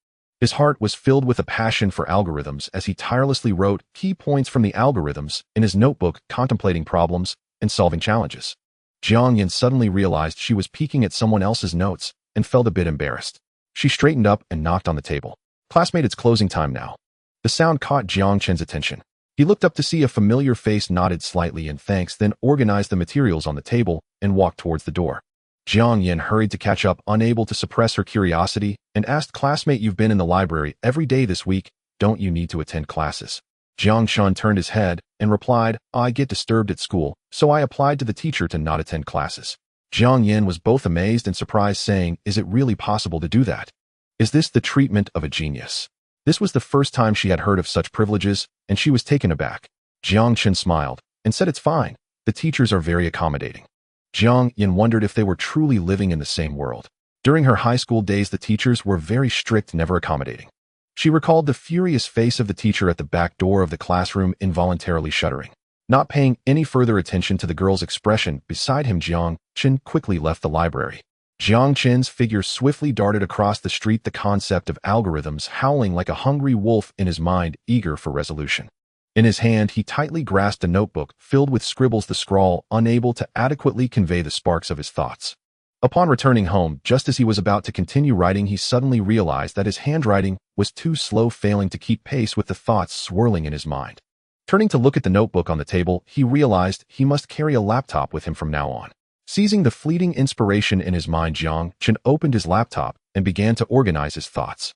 His heart was filled with a passion for algorithms as he tirelessly wrote key points from the algorithms in his notebook, contemplating problems and solving challenges. Jiang Yan suddenly realized she was peeking at someone else's notes and felt a bit embarrassed. She straightened up and knocked on the table. "Classmate, it's closing time now." The sound caught Jiang Chen's attention. He looked up to see a familiar face, nodded slightly in thanks, then organized the materials on the table and walked towards the door. Jiang Yan hurried to catch up, unable to suppress her curiosity, and asked, "Classmate, you've been in the library every day this week. Don't you need to attend classes?" Jiang Chen turned his head and replied, "I get disturbed at school, so I applied to the teacher to not attend classes." Jiang Yan was both amazed and surprised, saying, "Is it really possible to do that? Is this the treatment of a genius?" This was the first time she had heard of such privileges, and she was taken aback. Jiang Chen smiled and said, "It's fine. The teachers are very accommodating." Jiang Yan wondered if they were truly living in the same world. During her high school days, the teachers were very strict, never accommodating. She recalled the furious face of the teacher at the back door of the classroom, involuntarily shuddering. Not paying any further attention to the girl's expression beside him, Jiang Chen quickly left the library. Jiang Chen's figure swiftly darted across the street, the concept of algorithms howling like a hungry wolf in his mind, eager for resolution. In his hand, he tightly grasped a notebook filled with scribbles, the scrawl unable to adequately convey the sparks of his thoughts. Upon returning home, just as he was about to continue writing, he suddenly realized that his handwriting was too slow, failing to keep pace with the thoughts swirling in his mind. Turning to look at the notebook on the table, he realized he must carry a laptop with him from now on. Seizing the fleeting inspiration in his mind, Jiang Chen opened his laptop and began to organize his thoughts.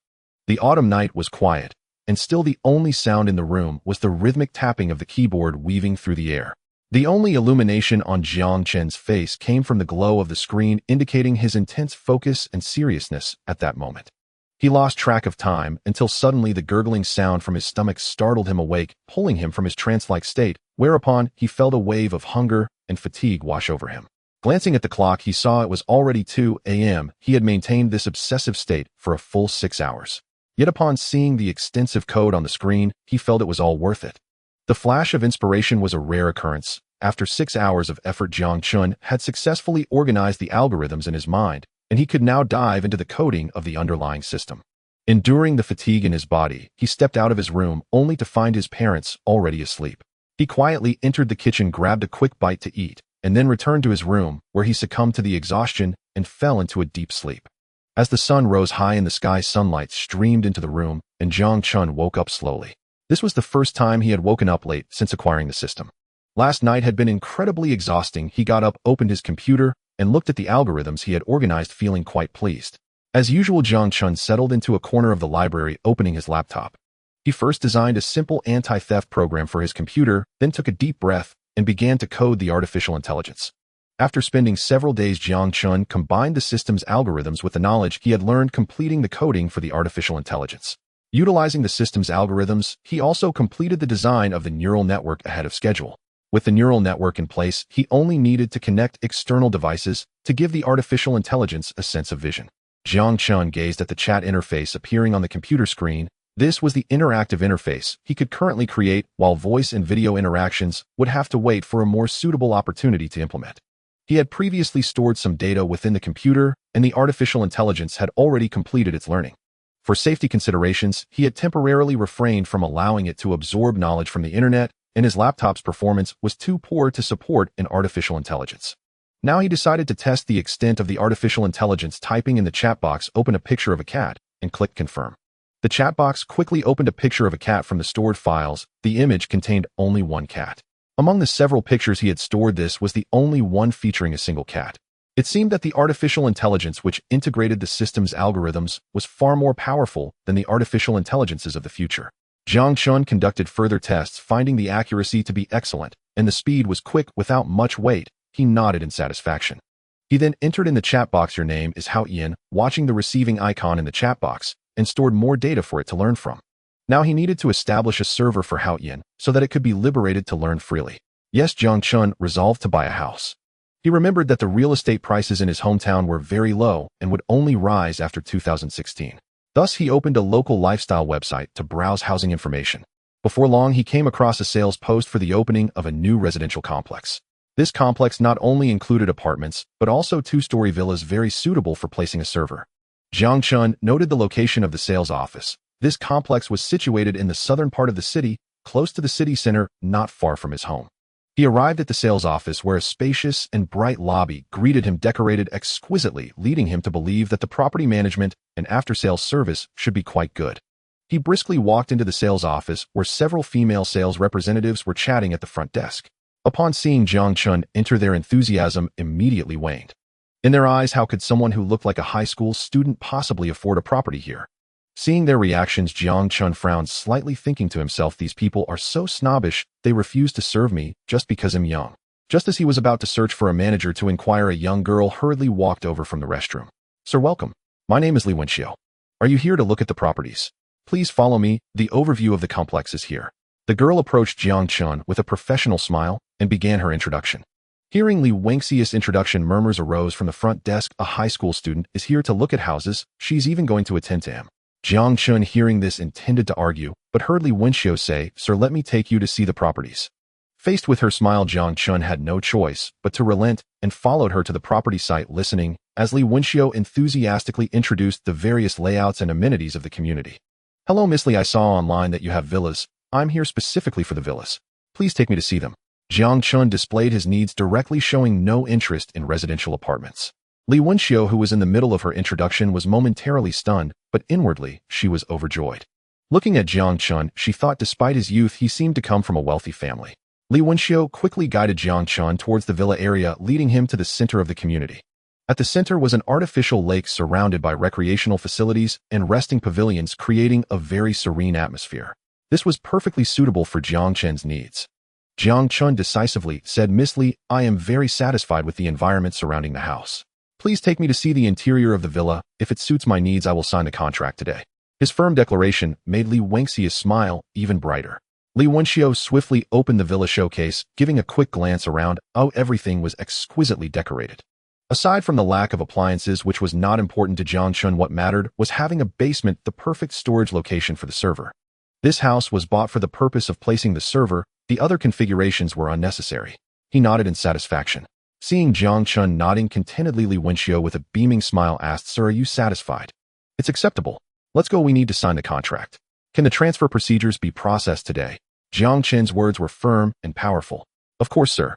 The autumn night was quiet, and still the only sound in the room was the rhythmic tapping of the keyboard weaving through the air. The only illumination on Jiang Chen's face came from the glow of the screen, indicating his intense focus and seriousness at that moment. He lost track of time until suddenly the gurgling sound from his stomach startled him awake, pulling him from his trance-like state, whereupon he felt a wave of hunger and fatigue wash over him. Glancing at the clock, he saw it was already 2 a.m. He had maintained this obsessive state for a full 6 hours. Yet upon seeing the extensive code on the screen, he felt it was all worth it. The flash of inspiration was a rare occurrence. After 6 hours of effort, Jiang Chen had successfully organized the algorithms in his mind, and he could now dive into the coding of the underlying system. Enduring the fatigue in his body, he stepped out of his room only to find his parents already asleep. He quietly entered the kitchen, grabbed a quick bite to eat, and then returned to his room, where he succumbed to the exhaustion and fell into a deep sleep. As the sun rose high in the sky, sunlight streamed into the room, and Jiang Chen woke up slowly. This was the first time he had woken up late since acquiring the system. Last night had been incredibly exhausting. He got up, opened his computer, and looked at the algorithms he had organized, feeling quite pleased. As usual, Jiang Chen settled into a corner of the library, opening his laptop. He first designed a simple anti-theft program for his computer, then took a deep breath and began to code the artificial intelligence. After spending several days, Jiang Chen combined the system's algorithms with the knowledge he had learned completing the coding for the artificial intelligence. Utilizing the system's algorithms, he also completed the design of the neural network ahead of schedule. With the neural network in place, he only needed to connect external devices to give the artificial intelligence a sense of vision. Jiang Chen gazed at the chat interface appearing on the computer screen. This was the interactive interface he could currently create, while voice and video interactions would have to wait for a more suitable opportunity to implement. He had previously stored some data within the computer, and the artificial intelligence had already completed its learning. For safety considerations, he had temporarily refrained from allowing it to absorb knowledge from the internet, and his laptop's performance was too poor to support an artificial intelligence. Now he decided to test the extent of the artificial intelligence. Typing in the chat box, open a picture of a cat, and click confirm. The chat box quickly opened a picture of a cat from the stored files. The image contained only one cat. Among the several pictures he had stored, this was the only one featuring a single cat. It seemed that the artificial intelligence which integrated the system's algorithms was far more powerful than the artificial intelligences of the future. Jiang Chen conducted further tests, finding the accuracy to be excellent, and the speed was quick without much wait. He nodded in satisfaction. He then entered in the chat box, "Your name is Hao Yin," watching the receiving icon in the chat box, and stored more data for it to learn from. Now he needed to establish a server for Hao Yin so that it could be liberated to learn freely. Yes, Jiang Chen resolved to buy a house. He remembered that the real estate prices in his hometown were very low and would only rise after 2016. Thus, he opened a local lifestyle website to browse housing information. Before long, he came across a sales post for the opening of a new residential complex. This complex not only included apartments, but also two-story villas very suitable for placing a server. Jiang Chen noted the location of the sales office. This complex was situated in the southern part of the city, close to the city center, not far from his home. He arrived at the sales office, where a spacious and bright lobby greeted him, decorated exquisitely, leading him to believe that the property management and after-sales service should be quite good. He briskly walked into the sales office, where several female sales representatives were chatting at the front desk. Upon seeing Jiang Chen enter, their enthusiasm immediately waned. In their eyes, how could someone who looked like a high school student possibly afford a property here? Seeing their reactions, Jiang Chen frowned slightly, thinking to himself, these people are so snobbish, they refuse to serve me just because I'm young. Just as he was about to search for a manager to inquire, a young girl hurriedly walked over from the restroom. "Sir, welcome. My name is Li Wenxiu. Are you here to look at the properties? Please follow me. The overview of the complex is here." The girl approached Jiang Chen with a professional smile and began her introduction. Hearing Li Wenxiu's introduction, murmurs arose from the front desk. A high school student is here to look at houses. She's even going to attend to him. Jiang Chen, hearing this, intended to argue, but heard Li Wenxiu say, "Sir, let me take you to see the properties." Faced with her smile, Jiang Chen had no choice but to relent and followed her to the property site, listening as Li Wenxiu enthusiastically introduced the various layouts and amenities of the community. "Hello, Miss Li, I saw online that you have villas. I'm here specifically for the villas. Please take me to see them." Jiang Chen displayed his needs directly, showing no interest in residential apartments. Li Wenxiu, who was in the middle of her introduction, was momentarily stunned, but inwardly, she was overjoyed. Looking at Jiang Chen, she thought despite his youth, he seemed to come from a wealthy family. Li Wenxiu quickly guided Jiang Chen towards the villa area, leading him to the center of the community. At the center was an artificial lake surrounded by recreational facilities and resting pavilions, creating a very serene atmosphere. This was perfectly suitable for Jiang Chen's needs. Jiang Chen decisively said, "Miss Li, I am very satisfied with the environment surrounding the house. Please take me to see the interior of the villa. If it suits my needs, I will sign the contract today. His firm declaration made Li Wenxia's smile even brighter. Li Wenxia swiftly opened the villa showcase, giving a quick glance around. Oh, everything was exquisitely decorated. Aside from the lack of appliances, which was not important to Jiang Chen, what mattered was having a basement, the perfect storage location for the server. This house was bought for the purpose of placing the server. The other configurations were unnecessary. He nodded in satisfaction. Seeing Jiang Chen nodding contentedly, Li Wenxia with a beaming smile asked, "Sir, are you satisfied?" "It's acceptable. Let's go, we need to sign the contract." "Can the transfer procedures be processed today?" Jiang Chen's words were firm and powerful. "Of course, sir.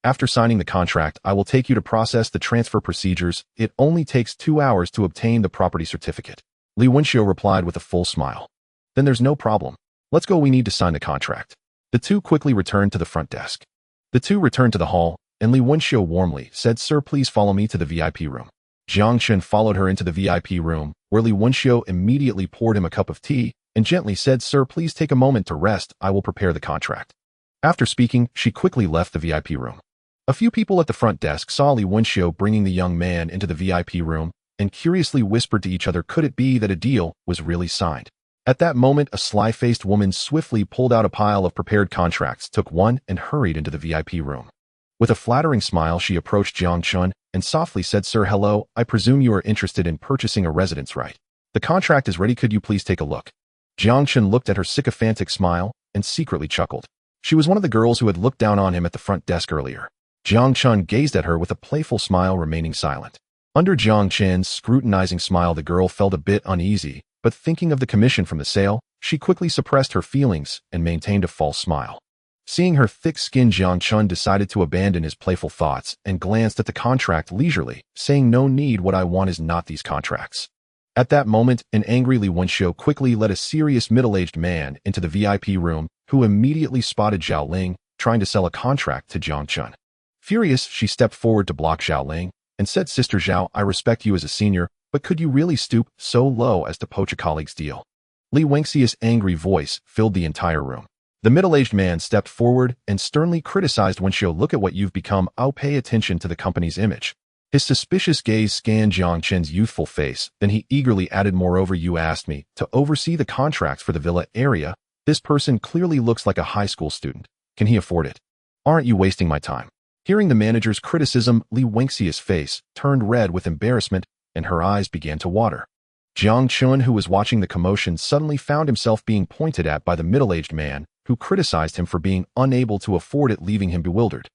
After signing the contract, I will take you to process the transfer procedures. It only takes 2 hours to obtain the property certificate." Li Wenxia replied with a full smile. "Then there's no problem. Let's go, we need to sign the contract." The two quickly returned to the front desk. The two returned to the hall, and Li Wenxia warmly said, "Sir, please follow me to the VIP room." Jiang Chen followed her into the VIP room, where Li Wenxia immediately poured him a cup of tea and gently said, "Sir, please take a moment to rest. I will prepare the contract." After speaking, she quickly left the VIP room. A few people at the front desk saw Li Wenxia bringing the young man into the VIP room and curiously whispered to each other, could it be that a deal was really signed? At that moment, a sly-faced woman swiftly pulled out a pile of prepared contracts, took one, and hurried into the VIP room. With a flattering smile, she approached Jiang Chen and softly said, "Sir, hello, I presume you are interested in purchasing a residence, right? The contract is ready, could you please take a look?" Jiang Chen looked at her sycophantic smile and secretly chuckled. She was one of the girls who had looked down on him at the front desk earlier. Jiang Chen gazed at her with a playful smile, remaining silent. Under Jiang Chen's scrutinizing smile, the girl felt a bit uneasy, but thinking of the commission from the sale, she quickly suppressed her feelings and maintained a false smile. Seeing her thick-skinned, Jiang Chen decided to abandon his playful thoughts and glanced at the contract leisurely, saying, "No need, what I want is not these contracts." At that moment, an angry Li Wenxia quickly led a serious middle-aged man into the VIP room, who immediately spotted Zhao Ling trying to sell a contract to Jiang Chen. Furious, she stepped forward to block Zhao Ling and said, "Sister Zhao, I respect you as a senior, but could you really stoop so low as to poach a colleague's deal?" Li Wenxia's angry voice filled the entire room. The middle-aged man stepped forward and sternly criticized Wenxia, "Look at what you've become. I'll pay attention to the company's image." His suspicious gaze scanned Jiang Chen's youthful face, then he eagerly added, "Moreover, you asked me to oversee the contracts for the villa area. This person clearly looks like a high school student. Can he afford it? Aren't you wasting my time?" Hearing the manager's criticism, Li Wenxia's face turned red with embarrassment and her eyes began to water. Jiang Chen, who was watching the commotion, suddenly found himself being pointed at by the middle-aged man, who criticized him for being unable to afford it, leaving him bewildered.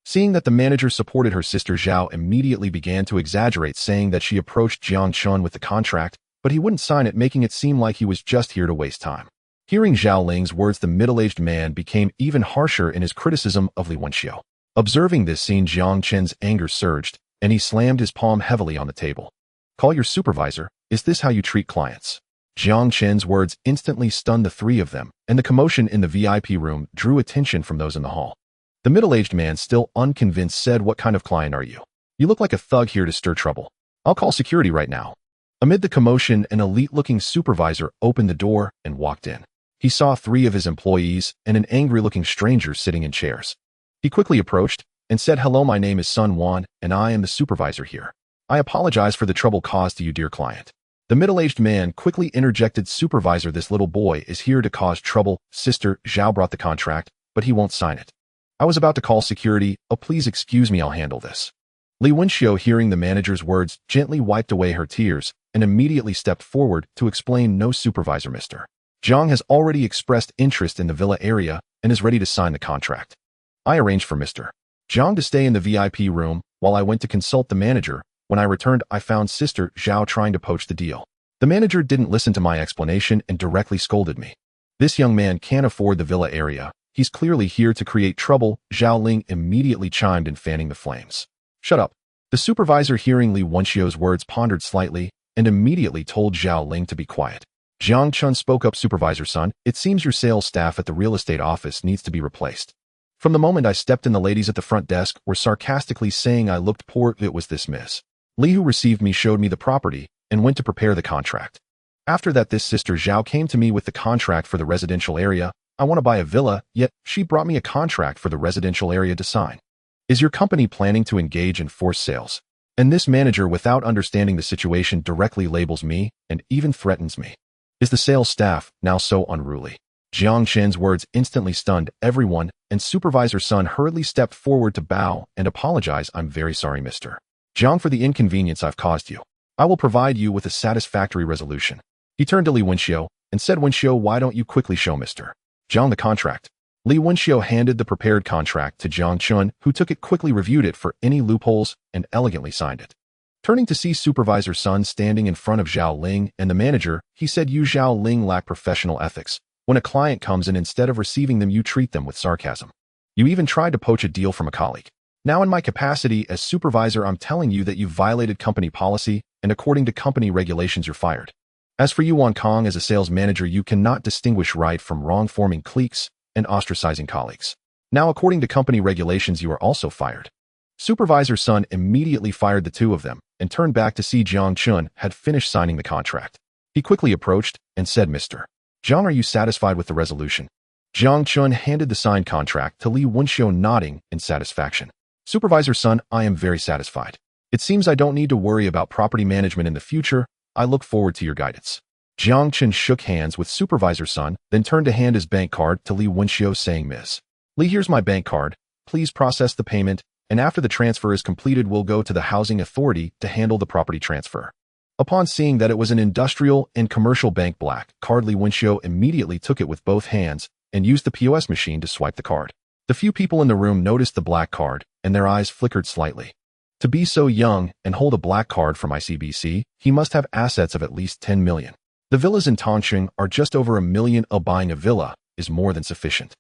Seeing that the manager supported her, sister Zhao immediately began to exaggerate, saying that she approached Jiang Chen with the contract, but he wouldn't sign it, making it seem like he was just here to waste time. Hearing Zhao Ling's words, the middle-aged man became even harsher in his criticism of Li Wenxia. Observing this scene, Jiang Chen's anger surged, and he slammed his palm heavily on the table. "Call your supervisor. Is this how you treat clients?" Jiang Chen's words instantly stunned the three of them, and the commotion in the VIP room drew attention from those in the hall. The middle-aged man, still unconvinced, said, "What kind of client are you? You look like a thug here to stir trouble. I'll call security right now." Amid the commotion, an elite-looking supervisor opened the door and walked in. He saw 3 of his employees and an angry-looking stranger sitting in chairs. He quickly approached and said, "Hello, my name is Sun Wan, and I am the supervisor here. I apologize for the trouble caused to you, dear client." The middle-aged man quickly interjected, "Supervisor, this little boy is here to cause trouble. Sister Zhao brought the contract, but he won't sign it. I was about to call security. Oh, please excuse me, I'll handle this." Li Wenxia, hearing the manager's words, gently wiped away her tears and immediately stepped forward to explain, "No, supervisor, Mr. Zhang has already expressed interest in the villa area and is ready to sign the contract. I arranged for Mr. Zhang to stay in the VIP room while I went to consult the manager. When I returned, I found Sister Zhao trying to poach the deal. The manager didn't listen to my explanation and directly scolded me. This young man can't afford the villa area. He's clearly here to create trouble." Zhao Ling immediately chimed in, fanning the flames. "Shut up." The supervisor, hearing Li Wenxia's words, pondered slightly and immediately told Zhao Ling to be quiet. Jiang Chen spoke up, "Supervisor Sun, it seems your sales staff at the real estate office needs to be replaced. From the moment I stepped in, the ladies at the front desk were sarcastically saying I looked poor. It was this Miss Li who received me, showed me the property, and went to prepare the contract. After that, this Sister Zhao came to me with the contract for the residential area. I want to buy a villa, yet she brought me a contract for the residential area to sign. Is your company planning to engage in forced sales?" And this manager, without understanding the situation, directly labels me and even threatens me. Is the sales staff now so unruly? Jiang Chen's words instantly stunned everyone, and Supervisor Sun hurriedly stepped forward to bow and apologize. I'm very sorry, Mr. Jiang, for the inconvenience I've caused you. I will provide you with a satisfactory resolution. He turned to Li Wenxiu and said, Wenxiu, why don't you quickly show Mr. Jiang the contract? Li Wenxiu handed the prepared contract to Jiang Chen, who took it, quickly reviewed it for any loopholes, and elegantly signed it. Turning to see Supervisor Sun standing in front of Zhao Ling and the manager, he said, You Zhao Ling lack professional ethics. When a client comes in, instead of receiving them, you treat them with sarcasm. You even tried to poach a deal from a colleague. Now, in my capacity as supervisor, I'm telling you that you've violated company policy, and according to company regulations, you're fired. As for you, Wang Kong, as a sales manager, you cannot distinguish right from wrong, forming cliques and ostracizing colleagues. Now, according to company regulations, you are also fired. Supervisor Sun immediately fired the two of them and turned back to see Jiang Chen had finished signing the contract. He quickly approached and said, Mr. Jiang, are you satisfied with the resolution? Jiang Chen handed the signed contract to Li Wenxiu, nodding in satisfaction. Supervisor Sun, I am very satisfied. It seems I don't need to worry about property management in the future. I look forward to your guidance. Jiang Chen shook hands with Supervisor Sun, then turned to hand his bank card to Li Wenxiu, saying, Ms. Li, here's my bank card. Please process the payment, and after the transfer is completed, we'll go to the housing authority to handle the property transfer. Upon seeing that it was an industrial and commercial bank black card, Li Wenxiu immediately took it with both hands and used the POS machine to swipe the card. The few people in the room noticed the black card, and their eyes flickered slightly. To be so young and hold a black card from ICBC, he must have assets of at least 10 million. The villas in Tongqing are just over 1 million. Buying a villa is more than sufficient.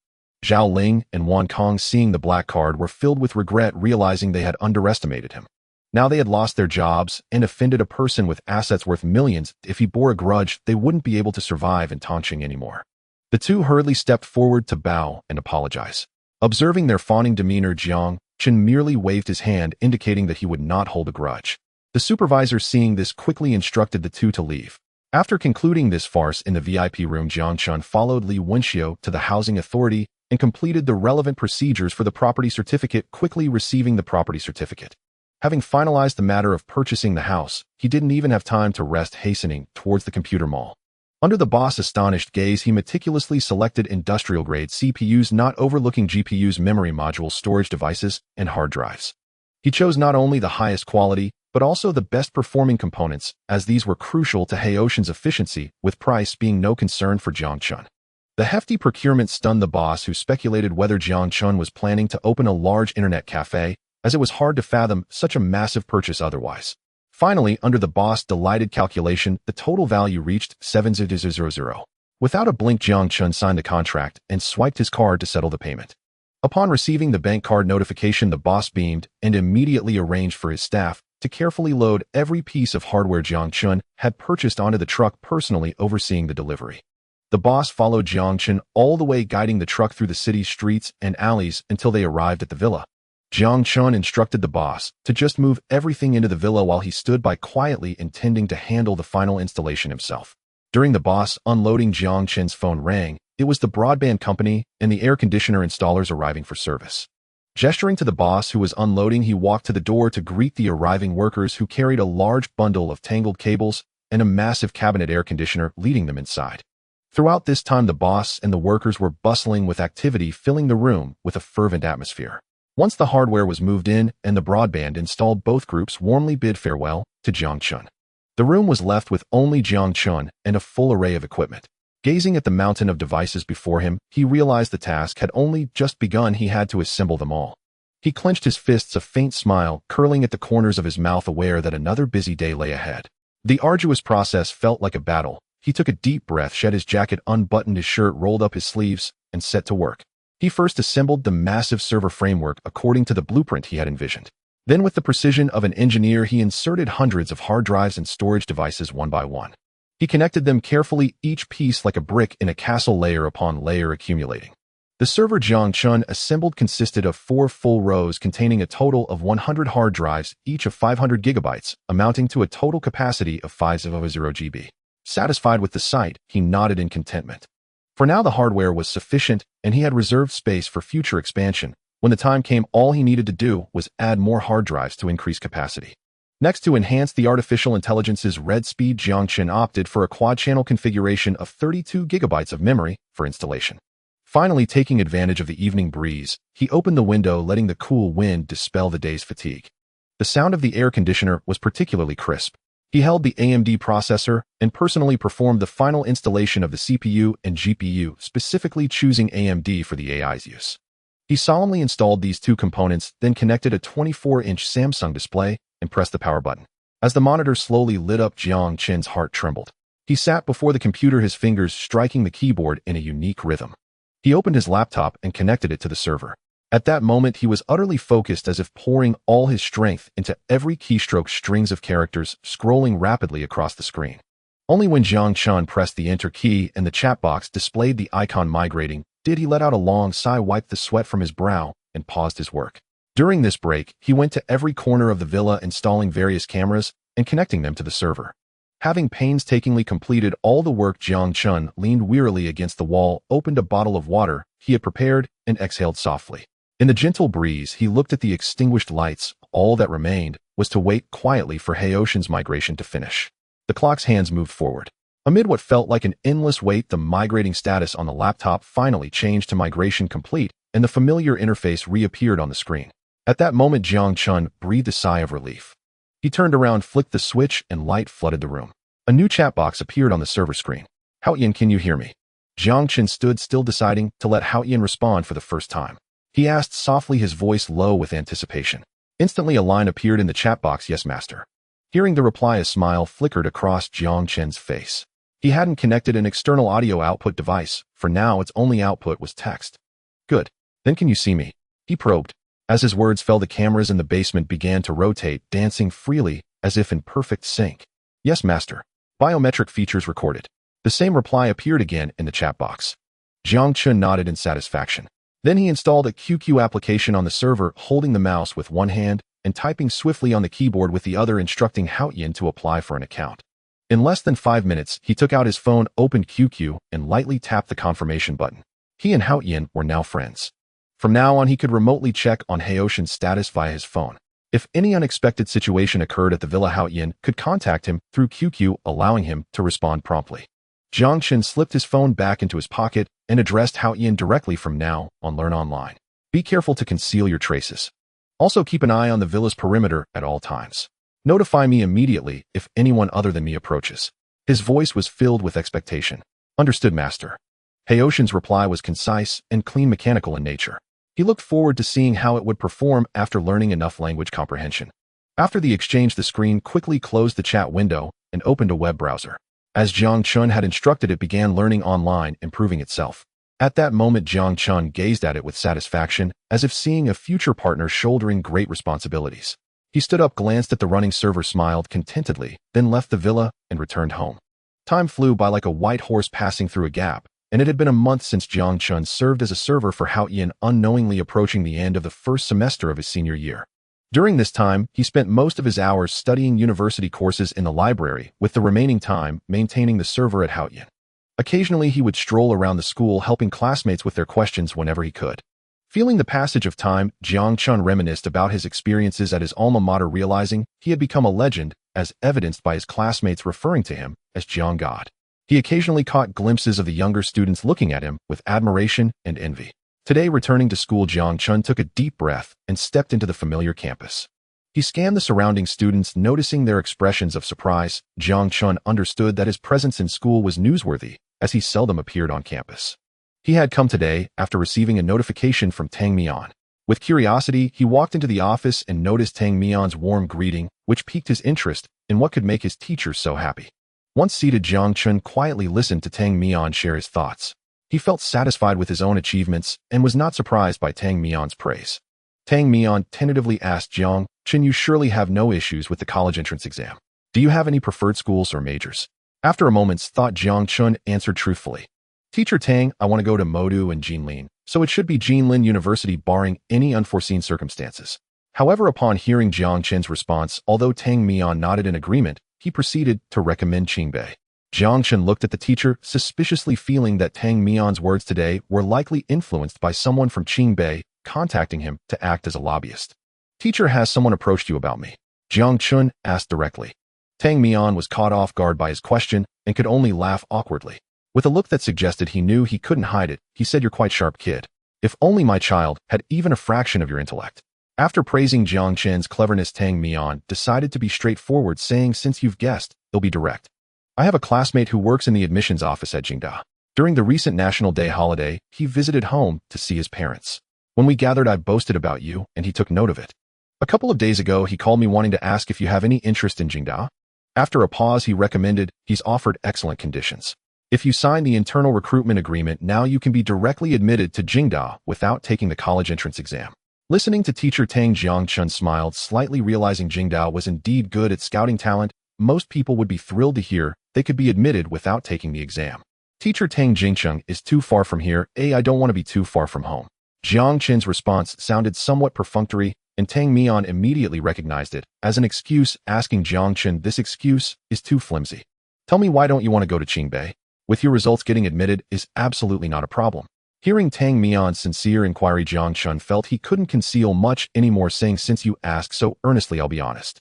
Zhao Ling and Wang Kong, seeing the black card, were filled with regret, realizing they had underestimated him. Now they had lost their jobs and offended a person with assets worth millions. If he bore a grudge, they wouldn't be able to survive in Tongqing anymore. The two hurriedly stepped forward to bow and apologize. Observing their fawning demeanor, Jiang Chen merely waved his hand, indicating that he would not hold a grudge. The supervisor, seeing this, quickly instructed the two to leave. After concluding this farce in the VIP room, Jiang Chen followed Li Wenxiu to the housing authority and completed the relevant procedures for the property certificate, quickly receiving the property certificate. Having finalized the matter of purchasing the house, he didn't even have time to rest, hastening towards the computer mall. Under the boss' astonished gaze, he meticulously selected industrial-grade CPUs, not overlooking GPUs, memory modules, storage devices, and hard drives. He chose not only the highest quality, but also the best-performing components, as these were crucial to Heotian's efficiency, with price being no concern for Jiang Chen. The hefty procurement stunned the boss, who speculated whether Jiang Chen was planning to open a large internet cafe, as it was hard to fathom such a massive purchase otherwise. Finally, under the boss' delighted calculation, the total value reached 7,000. Without a blink, Jiang Chen signed the contract and swiped his card to settle the payment. Upon receiving the bank card notification, the boss beamed and immediately arranged for his staff to carefully load every piece of hardware Jiang Chen had purchased onto the truck, personally overseeing the delivery. The boss followed Jiang Chen all the way, guiding the truck through the city's streets and alleys until they arrived at the villa. Jiang Chen instructed the boss to just move everything into the villa while he stood by quietly, intending to handle the final installation himself. During the boss unloading, Jiang Chen's phone rang. It was the broadband company and the air conditioner installers arriving for service. Gesturing to the boss, who was unloading, he walked to the door to greet the arriving workers, who carried a large bundle of tangled cables and a massive cabinet air conditioner, leading them inside. Throughout this time, the boss and the workers were bustling with activity, filling the room with a fervent atmosphere. Once the hardware was moved in and the broadband installed, both groups warmly bid farewell to Jiang Chen. The room was left with only Jiang Chen and a full array of equipment. Gazing at the mountain of devices before him, he realized the task had only just begun. He had to assemble them all. He clenched his fists, a faint smile curling at the corners of his mouth, aware that another busy day lay ahead. The arduous process felt like a battle. He took a deep breath, shed his jacket, unbuttoned his shirt, rolled up his sleeves, and set to work. He first assembled the massive server framework according to the blueprint he had envisioned. Then, with the precision of an engineer, he inserted hundreds of hard drives and storage devices one by one. He connected them carefully, each piece like a brick in a castle, layer upon layer accumulating. The server Jiang Chen assembled consisted of 4 full rows containing a total of 100 hard drives, each of 500 gigabytes, amounting to a total capacity of 50 GB. Satisfied with the sight, he nodded in contentment. For now, the hardware was sufficient, and he had reserved space for future expansion. When the time came, all he needed to do was add more hard drives to increase capacity. Next, to enhance the artificial intelligence's read speed, Jiang Chen opted for a quad-channel configuration of 32 gigabytes of memory for installation. Finally, taking advantage of the evening breeze, he opened the window, letting the cool wind dispel the day's fatigue. The sound of the air conditioner was particularly crisp. He held the AMD processor and personally performed the final installation of the CPU and GPU, specifically choosing AMD for the AI's use. He solemnly installed these two components, then connected a 24-inch Samsung display and pressed the power button. As the monitor slowly lit up, Jiang Chen's heart trembled. He sat before the computer, his fingers striking the keyboard in a unique rhythm. He opened his laptop and connected it to the server. At that moment, he was utterly focused, as if pouring all his strength into every keystroke, strings of characters scrolling rapidly across the screen. Only when Jiang Chen pressed the enter key and the chat box displayed the icon migrating did he let out a long sigh, wiped the sweat from his brow, and paused his work. During this break, he went to every corner of the villa, installing various cameras and connecting them to the server. Having painstakingly completed all the work, Jiang Chen leaned wearily against the wall, opened a bottle of water he had prepared, and exhaled softly. In the gentle breeze, he looked at the extinguished lights. All that remained was to wait quietly for Haoshan's migration to finish. The clock's hands moved forward. Amid what felt like an endless wait, the migrating status on the laptop finally changed to migration complete, and the familiar interface reappeared on the screen. At that moment, Jiang Chen breathed a sigh of relief. He turned around, flicked the switch, and light flooded the room. A new chat box appeared on the server screen. "Haoyan, can you hear me?" Jiang Chen stood still, deciding to let Haoyan respond for the first time. He asked softly, his voice low with anticipation. Instantly, a line appeared in the chat box, "Yes, master." Hearing the reply, a smile flickered across Jiang Chen's face. He hadn't connected an external audio output device. For now, its only output was text. "Good. Then can you see me?" he probed. As his words fell, the cameras in the basement began to rotate, dancing freely, as if in perfect sync. "Yes, master. Biometric features recorded." The same reply appeared again in the chat box. Jiang Chen nodded in satisfaction. Then he installed a QQ application on the server, holding the mouse with one hand and typing swiftly on the keyboard with the other, instructing Haoyan to apply for an account. In less than 5 minutes, he took out his phone, opened QQ, and lightly tapped the confirmation button. He and Haoyan were now friends. From now on, he could remotely check on Haoshan's status via his phone. If any unexpected situation occurred at the villa, Haoyan could contact him through QQ, allowing him to respond promptly. Jiang Chen slipped his phone back into his pocket and addressed Haoyan directly. "From now on, learn online. Be careful to conceal your traces. Also, keep an eye on the villa's perimeter at all times. Notify me immediately if anyone other than me approaches." His voice was filled with expectation. "Understood, master." Haoshan's reply was concise and clean, mechanical in nature. He looked forward to seeing how it would perform after learning enough language comprehension. After the exchange, the screen quickly closed the chat window and opened a web browser. As Jiang Chen had instructed, it began learning online, improving itself. At that moment, Jiang Chen gazed at it with satisfaction, as if seeing a future partner shouldering great responsibilities. He stood up, glanced at the running server, smiled contentedly, then left the villa and returned home. Time flew by like a white horse passing through a gap, and it had been a month since Jiang Chen served as a server for Haoyan, unknowingly approaching the end of the first semester of his senior year. During this time, he spent most of his hours studying university courses in the library, with the remaining time maintaining the server at Haoyan. Occasionally, he would stroll around the school, helping classmates with their questions whenever he could. Feeling the passage of time, Jiang Chen reminisced about his experiences at his alma mater, realizing he had become a legend, as evidenced by his classmates referring to him as Jiang God. He occasionally caught glimpses of the younger students looking at him with admiration and envy. Today, returning to school, Jiang Chen took a deep breath and stepped into the familiar campus. He scanned the surrounding students, noticing their expressions of surprise. Jiang Chen understood that his presence in school was newsworthy, as he seldom appeared on campus. He had come today after receiving a notification from Tang Mian. With curiosity, he walked into the office and noticed Tang Mian's warm greeting, which piqued his interest in what could make his teacher so happy. Once seated, Jiang Chen quietly listened to Tang Mian share his thoughts. He felt satisfied with his own achievements and was not surprised by Tang Mian's praise. Tang Mian tentatively asked, "Jiang Chen, you surely have no issues with the college entrance exam. Do you have any preferred schools or majors?" After a moment's thought, Jiang Chen answered truthfully, "Teacher Tang, I want to go to Modu and Jinlin, so it should be Jinlin University barring any unforeseen circumstances." However, upon hearing Jiang Chen's response, although Tang Mian nodded in agreement, he proceeded to recommend Qingbei. Jiang Chen looked at the teacher, suspiciously, feeling that Tang Mian's words today were likely influenced by someone from Qingbei contacting him to act as a lobbyist. "Teacher, has someone approached you about me?" Jiang Chen asked directly. Tang Mian was caught off guard by his question and could only laugh awkwardly. With a look that suggested he knew he couldn't hide it, he said, "You're quite sharp, kid. If only my child had even a fraction of your intellect." After praising Jiang Chen's cleverness, Tang Mian decided to be straightforward, saying, "Since you've guessed, it'll be direct. I have a classmate who works in the admissions office at Jingda. During the recent National Day holiday, he visited home to see his parents. When we gathered, I boasted about you, and he took note of it. A couple of days ago, he called me wanting to ask if you have any interest in Jingda. After a pause, he recommended he's offered excellent conditions. If you sign the internal recruitment agreement, now you can be directly admitted to Jingda without taking the college entrance exam." Listening to teacher Tang, Jiang Chen smiled slightly, realizing Jingda was indeed good at scouting talent. Most people would be thrilled to hear they could be admitted without taking the exam. Teacher Tang, Jingcheng is too far from here. I don't want to be too far from home. Jiang Chen's response sounded somewhat perfunctory, and Tang Mian immediately recognized it as an excuse, asking Jiang Chen, "This excuse is too flimsy. Tell me, why don't you want to go to Qingbei? With your results, getting admitted is absolutely not a problem." Hearing Tang Mian's sincere inquiry, Jiang Chen felt he couldn't conceal much anymore, saying, "Since you ask so earnestly, I'll be honest."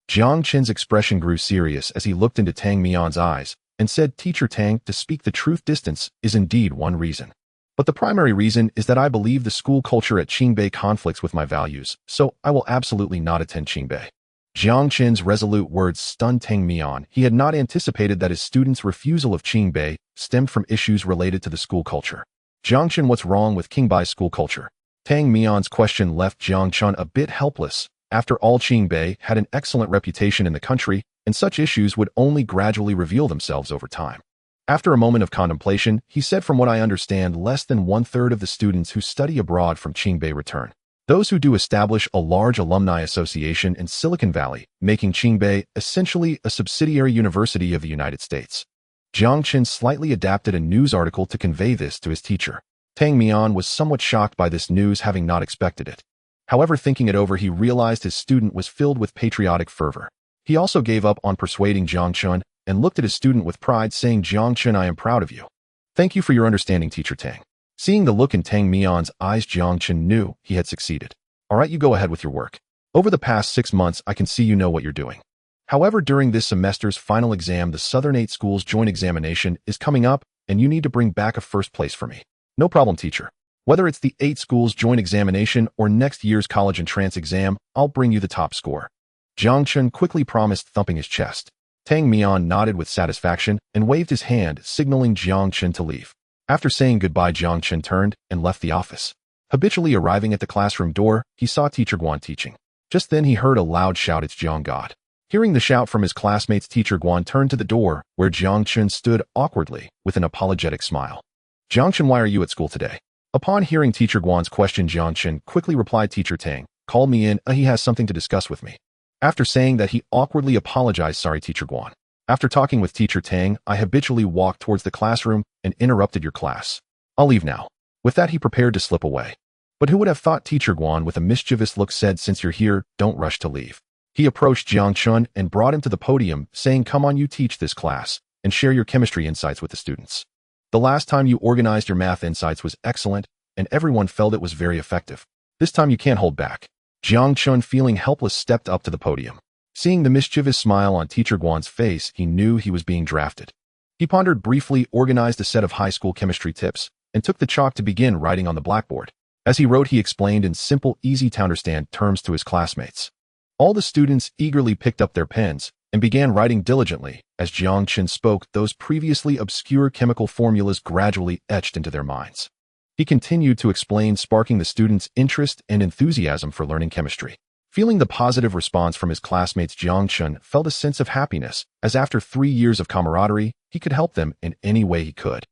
Jiang Chen's expression grew serious as he looked into Tang Mian's eyes and said, "Teacher Tang, to speak the truth, distance is indeed one reason. But the primary reason is that I believe the school culture at Qingbei conflicts with my values, so I will absolutely not attend Qingbei." Jiang Chen's resolute words stunned Tang Mian. He had not anticipated that his students' refusal of Qingbei stemmed from issues related to the school culture. "Jiang Chen, what's wrong with Qingbei's school culture?" Tang Mian's question left Jiang Chen a bit helpless. After all, Qingbei had an excellent reputation in the country, and such issues would only gradually reveal themselves over time. After a moment of contemplation, he said, "From what I understand, less than 1/3 of the students who study abroad from Qingbei return. Those who do establish a large alumni association in Silicon Valley, making Qingbei essentially a subsidiary university of the United States." Jiang Chen slightly adapted a news article to convey this to his teacher. Tang Mian was somewhat shocked by this news, having not expected it. However, thinking it over, he realized his student was filled with patriotic fervor. He also gave up on persuading Jiang Chen and looked at his student with pride, saying, "Jiang Chen, I am proud of you. Thank you for your understanding, Teacher Tang." Seeing the look in Tang Mian's eyes, Jiang Chen knew he had succeeded. "All right, you go ahead with your work. Over the past 6 months, I can see you know what you're doing. However, during this semester's final exam, the Southern 8 schools joint examination is coming up, and you need to bring back a first place for me." "No problem, teacher. Whether it's the 8 schools joint examination or next year's college entrance exam, I'll bring you the top score," Jiang Chen quickly promised, thumping his chest. Tang Mian nodded with satisfaction and waved his hand, signaling Jiang Chen to leave. After saying goodbye, Jiang Chen turned and left the office. Habitually arriving at the classroom door, he saw Teacher Guan teaching. Just then he heard a loud shout, "It's Jiang God." Hearing the shout from his classmates, Teacher Guan turned to the door, where Jiang Chen stood awkwardly with an apologetic smile. "Jiang Chen, why are you at school today?" Upon hearing Teacher Guan's question, Jiang Chen quickly replied, "Teacher Tang called me in. He has something to discuss with me." After saying that, he awkwardly apologized, "Sorry, Teacher Guan. After talking with Teacher Tang, I habitually walked towards the classroom and interrupted your class. I'll leave now." With that, he prepared to slip away. But who would have thought, Teacher Guan, with a mischievous look, said, "Since you're here, don't rush to leave." He approached Jiang Chen and brought him to the podium, saying, "Come on, you teach this class and share your chemistry insights with the students. The last time you organized your math insights was excellent, and everyone felt it was very effective. This time you can't hold back." Jiang Chen, feeling helpless, stepped up to the podium. Seeing the mischievous smile on Teacher Guan's face, he knew he was being drafted. He pondered briefly, organized a set of high school chemistry tips, and took the chalk to begin writing on the blackboard. As he wrote, he explained in simple, easy-to-understand terms to his classmates. All the students eagerly picked up their pens and began writing diligently. As Jiang Chen spoke, those previously obscure chemical formulas gradually etched into their minds. He continued to explain, sparking the students' interest and enthusiasm for learning chemistry. Feeling the positive response from his classmates, Jiang Chen felt a sense of happiness, as after 3 years of camaraderie, he could help them in any way he could.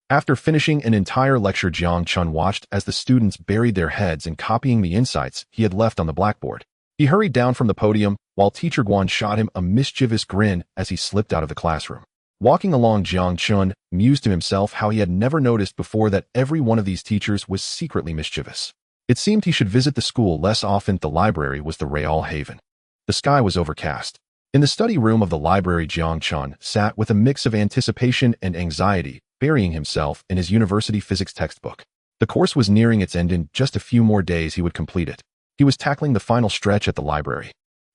After finishing an entire lecture, Jiang Chen watched as the students buried their heads in copying the insights he had left on the blackboard. He hurried down from the podium, while Teacher Guan shot him a mischievous grin as he slipped out of the classroom. Walking along, Jiang Chen mused to himself how he had never noticed before that every one of these teachers was secretly mischievous. It seemed he should visit the school less often. The library was the Real haven. The sky was overcast. In the study room of the library, Jiang Chen sat with a mix of anticipation and anxiety, burying himself in his university physics textbook. The course was nearing its end. In just a few more days he would complete it. He was tackling the final stretch at the library.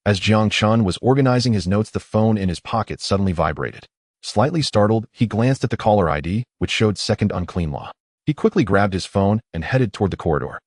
As Jiang Chen was organizing his notes, the phone in his pocket suddenly vibrated. Slightly startled, he glanced at the caller ID, which showed Second Unclean Law. He quickly grabbed his phone and headed toward the corridor.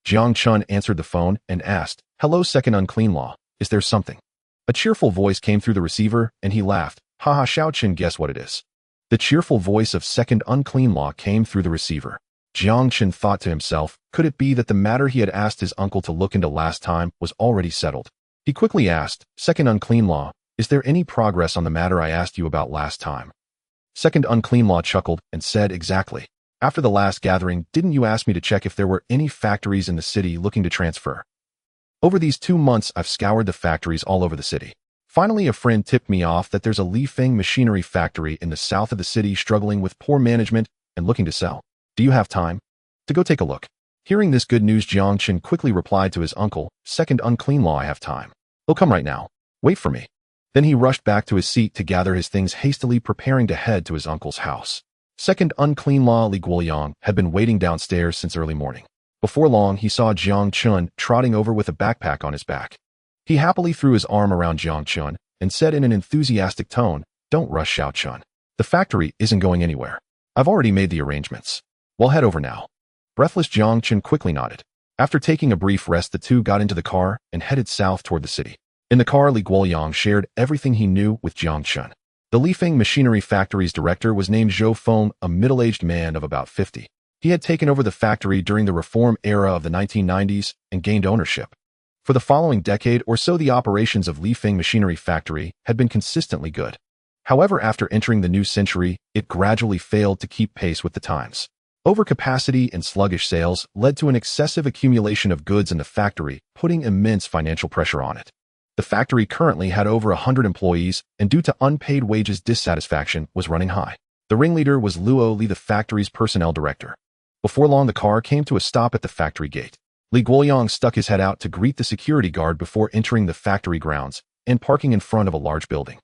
Jiang Chen answered the phone and asked, "Hello, Second Unclean Law. Is there something?" A cheerful voice came through the receiver, and he laughed. "Haha, Xiao Chen, guess what it is?" The cheerful voice of Second Unclean Law came through the receiver. Jiang Chen thought to himself, could it be that the matter he had asked his uncle to look into last time was already settled? He quickly asked, "Second Unclean Law, is there any progress on the matter I asked you about last time?" Second Unclean Law chuckled and said, "Exactly. After the last gathering, didn't you ask me to check if there were any factories in the city looking to transfer? Over these 2 months, I've scoured the factories all over the city. Finally, a friend tipped me off that there's a Lifeng machinery factory in the south of the city struggling with poor management and looking to sell. Do you have time to go take a look?" Hearing this good news, Jiang Chen quickly replied to his uncle, "Second Unclean Law, I have time. He'll come right now. Wait for me." Then he rushed back to his seat to gather his things, hastily preparing to head to his uncle's house. Second Unclean Law Li Guoyang had been waiting downstairs since early morning. Before long, he saw Jiang Chen trotting over with a backpack on his back. He happily threw his arm around Jiang Chen and said in an enthusiastic tone, "Don't rush, Xiao Chen. The factory isn't going anywhere. I've already made the arrangements. We'll head over now." Breathless, Jiang Chen quickly nodded. After taking a brief rest, the two got into the car and headed south toward the city. In the car, Li Guoyang shared everything he knew with Jiang Chen. The Lifeng Machinery Factory's director was named Zhou Feng, a middle-aged man of about 50. He had taken over the factory during the reform era of the 1990s and gained ownership. For the following decade or so, the operations of Lifeng Machinery Factory had been consistently good. However, after entering the new century, it gradually failed to keep pace with the times. Overcapacity and sluggish sales led to an excessive accumulation of goods in the factory, putting immense financial pressure on it. The factory currently had over 100 employees, and due to unpaid wages, dissatisfaction was running high. The ringleader was Luo Li, the factory's personnel director. Before long, the car came to a stop at the factory gate. Li Guoyang stuck his head out to greet the security guard before entering the factory grounds and parking in front of a large building.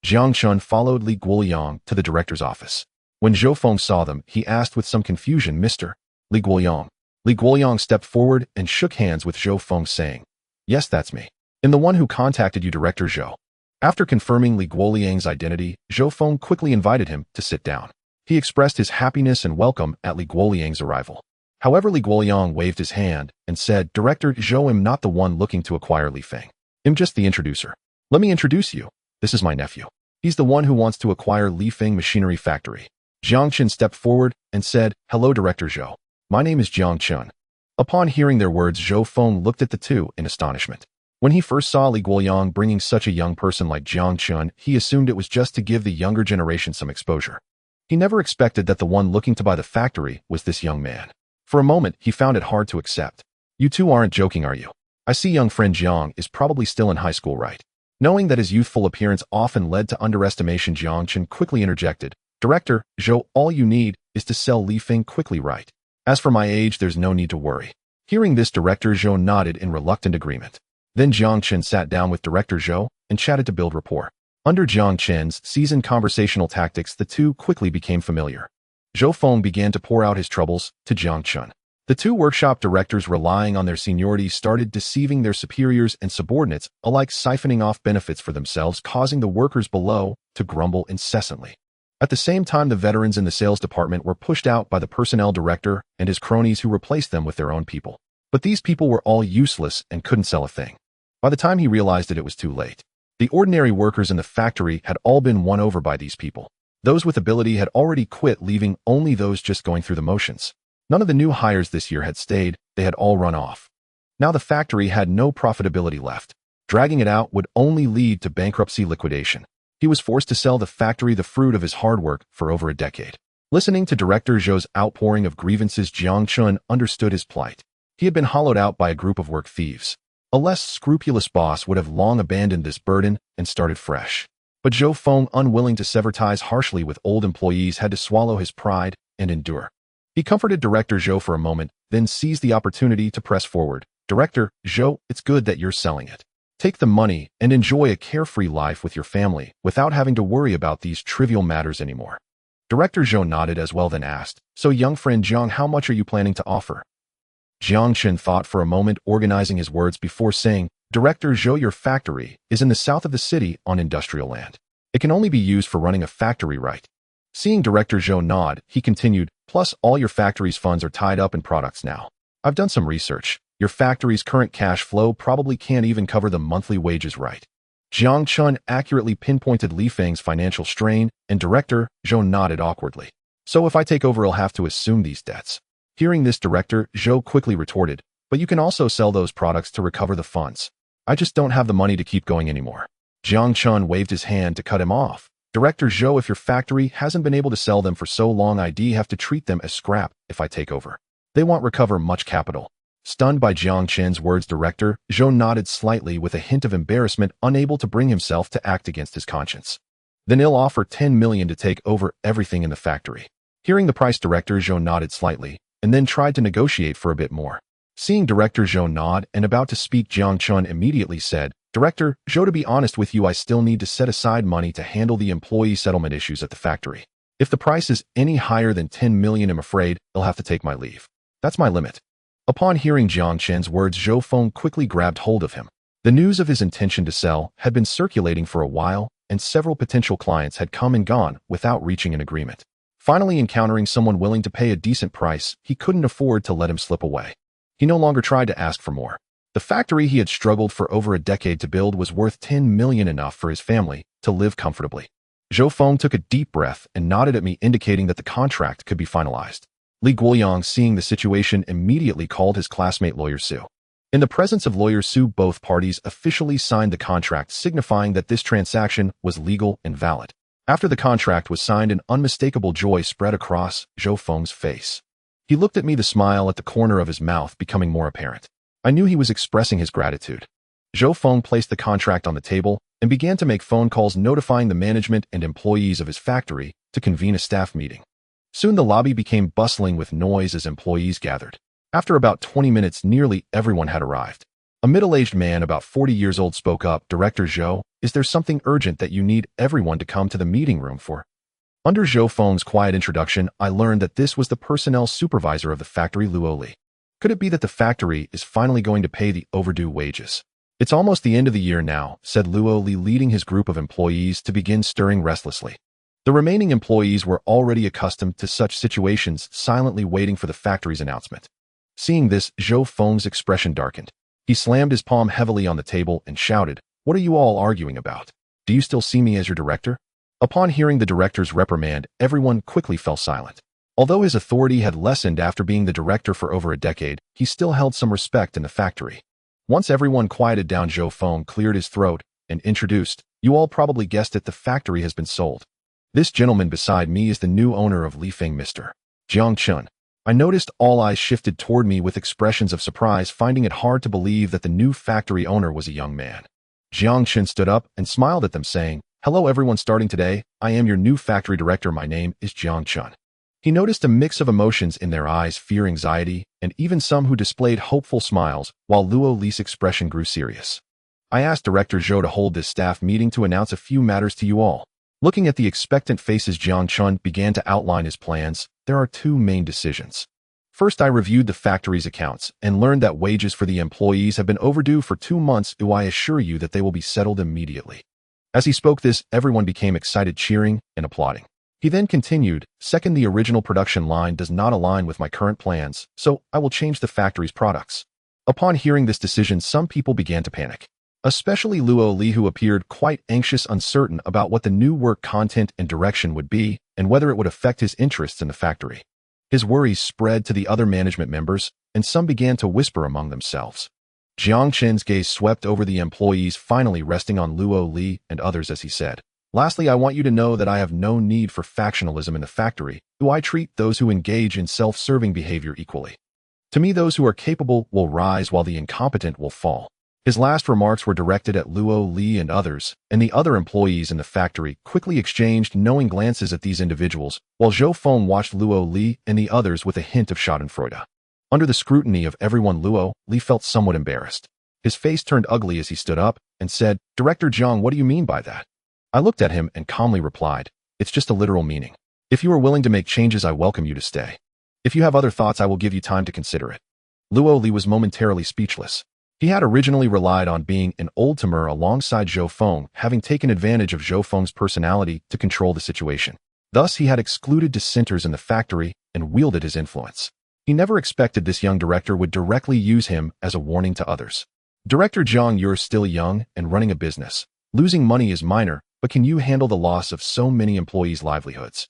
Jiang Chen followed Li Guoyang to the director's office. When Zhou Feng saw them, he asked with some confusion, "Mr. Li Guoyang?" Li Guoyang stepped forward and shook hands with Zhou Feng, saying, "Yes, that's me. I'm the one who contacted you, Director Zhou." After confirming Li Guoyang's identity, Zhou Feng quickly invited him to sit down. He expressed his happiness and welcome at Li Guoyang's arrival. However, Li Guoyang waved his hand and said, "Director Zhou, I'm not the one looking to acquire Lifeng. I'm just the introducer. Let me introduce you. This is my nephew. He's the one who wants to acquire Lifeng Machinery Factory." Jiang Chen stepped forward and said, "Hello, Director Zhou. My name is Jiang Chen." Upon hearing their words, Zhou Feng looked at the two in astonishment. When he first saw Li Guoyang bringing such a young person like Jiang Chen, he assumed it was just to give the younger generation some exposure. He never expected that the one looking to buy the factory was this young man. For a moment, he found it hard to accept. "You two aren't joking, are you? I see young friend Jiang is probably still in high school, right?" Knowing that his youthful appearance often led to underestimation, Jiang Chen quickly interjected, "Director Zhou, all you need is to sell Lifeng quickly, right? As for my age, there's no need to worry." Hearing this, Director Zhou nodded in reluctant agreement. Then Jiang Chen sat down with Director Zhou and chatted to build rapport. Under Jiang Chen's seasoned conversational tactics, the two quickly became familiar. Zhou Feng began to pour out his troubles to Jiang Chen. The two workshop directors, relying on their seniority, started deceiving their superiors and subordinates, alike siphoning off benefits for themselves, causing the workers below to grumble incessantly. At the same time, the veterans in the sales department were pushed out by the personnel director and his cronies, who replaced them with their own people. But these people were all useless and couldn't sell a thing. By the time he realized it was too late. The ordinary workers in the factory had all been won over by these people. Those with ability had already quit, leaving only those just going through the motions. None of the new hires this year had stayed, they had all run off. Now the factory had no profitability left. Dragging it out would only lead to bankruptcy, liquidation. He was forced to sell the factory, the fruit of his hard work for over a decade. Listening to Director Zhou's outpouring of grievances, Jiang Chen understood his plight. He had been hollowed out by a group of work thieves. A less scrupulous boss would have long abandoned this burden and started fresh. But Zhou Feng, unwilling to sever ties harshly with old employees, had to swallow his pride and endure. He comforted Director Zhou for a moment, then seized the opportunity to press forward. "Director Zhou, it's good that you're selling it. Take the money and enjoy a carefree life with your family without having to worry about these trivial matters anymore." Director Zhou nodded as well, then asked, "So young friend Jiang, how much are you planning to offer?" Jiang Chen thought for a moment, organizing his words before saying, Director Zhou, your factory is in the south of the city on industrial land. It can only be used for running a factory, right? Seeing Director Zhou nod, he continued, plus all your factory's funds are tied up in products now. I've done some research. Your factory's current cash flow probably can't even cover the monthly wages, right? Jiang Chen accurately pinpointed Li Feng's financial strain, and Director Zhou nodded awkwardly. So if I take over, I'll have to assume these debts. Hearing this, Director Zhou quickly retorted, but you can also sell those products to recover the funds. I just don't have the money to keep going anymore. Jiang Chen waved his hand to cut him off. Director Zhou, if your factory hasn't been able to sell them for so long, I'd have to treat them as scrap if I take over. They won't recover much capital. Stunned by Jiang Chen's words, Director Zhou nodded slightly with a hint of embarrassment, unable to bring himself to act against his conscience. Then he'll offer 10 million to take over everything in the factory. Hearing the price, Director Zhou nodded slightly, and then tried to negotiate for a bit more. Seeing Director Zhou nod and about to speak, Jiang Chen immediately said, Director Zhou, to be honest with you, I still need to set aside money to handle the employee settlement issues at the factory. If the price is any higher than 10 million, I'm afraid I'll have to take my leave. That's my limit. Upon hearing Jiang Chen's words, Zhou Feng quickly grabbed hold of him. The news of his intention to sell had been circulating for a while, and several potential clients had come and gone without reaching an agreement. Finally encountering someone willing to pay a decent price, he couldn't afford to let him slip away. He no longer tried to ask for more. The factory he had struggled for over a decade to build was worth 10 million, enough for his family to live comfortably. Zhou Feng took a deep breath and nodded at me, indicating that the contract could be finalized. Li Guoyang, seeing the situation, immediately called his classmate Lawyer Su. In the presence of Lawyer Su, both parties officially signed the contract, signifying that this transaction was legal and valid. After the contract was signed, an unmistakable joy spread across Zhou Feng's face. He looked at me, the smile at the corner of his mouth becoming more apparent. I knew he was expressing his gratitude. Zhou Feng placed the contract on the table and began to make phone calls, notifying the management and employees of his factory to convene a staff meeting. Soon the lobby became bustling with noise as employees gathered. After about 20 minutes, nearly everyone had arrived. A middle-aged man about 40 years old spoke up, Director Zhou, is there something urgent that you need everyone to come to the meeting room for? Under Zhou Feng's quiet introduction, I learned that this was the personnel supervisor of the factory, Luo Li. Could it be that the factory is finally going to pay the overdue wages? It's almost the end of the year now, said Luo Li, leading his group of employees to begin stirring restlessly. The remaining employees were already accustomed to such situations, silently waiting for the factory's announcement. Seeing this, Zhou Feng's expression darkened. He slammed his palm heavily on the table and shouted, What are you all arguing about? Do you still see me as your director? Upon hearing the director's reprimand, everyone quickly fell silent. Although his authority had lessened after being the director for over a decade, he still held some respect in the factory. Once everyone quieted down, Zhou Feng cleared his throat and introduced, You all probably guessed it, the factory has been sold. This gentleman beside me is the new owner of Li Feng, Mr. Jiang Chen. I noticed all eyes shifted toward me with expressions of surprise, finding it hard to believe that the new factory owner was a young man. Jiang Chen stood up and smiled at them, saying, Hello everyone, starting today, I am your new factory director. My name is Jiang Chen. He noticed a mix of emotions in their eyes, fear, anxiety, and even some who displayed hopeful smiles, while Luo Li's expression grew serious. I asked Director Zhou to hold this staff meeting to announce a few matters to you all. Looking at the expectant faces, Jiang Chen began to outline his plans. There are two main decisions. First, I reviewed the factory's accounts and learned that wages for the employees have been overdue for 2 months. Do I assure you that they will be settled immediately? As he spoke this, everyone became excited, cheering and applauding. He then continued, Second, the original production line does not align with my current plans, so I will change the factory's products. Upon hearing this decision, some people began to panic. Especially Luo Li, who appeared quite anxious, uncertain about what the new work content and direction would be, and whether it would affect his interests in the factory. His worries spread to the other management members, and some began to whisper among themselves. Jiang Chen's gaze swept over the employees, finally resting on Luo Li and others as he said, Lastly, I want you to know that I have no need for factionalism in the factory. Do I treat those who engage in self-serving behavior equally? To me, those who are capable will rise while the incompetent will fall. His last remarks were directed at Luo Li and others, and the other employees in the factory quickly exchanged knowing glances at these individuals, while Zhou Feng watched Luo Li and the others with a hint of schadenfreude. Under the scrutiny of everyone, Luo Li felt somewhat embarrassed. His face turned ugly as he stood up and said, Director Jiang, what do you mean by that? I looked at him and calmly replied, It's just a literal meaning. If you are willing to make changes, I welcome you to stay. If you have other thoughts, I will give you time to consider it. Luo Li was momentarily speechless. He had originally relied on being an old-timer alongside Zhou Feng, having taken advantage of Zhou Feng's personality to control the situation. Thus, he had excluded dissenters in the factory and wielded his influence. He never expected this young director would directly use him as a warning to others. Director Jiang, you're still young and running a business. Losing money is minor, but can you handle the loss of so many employees' livelihoods?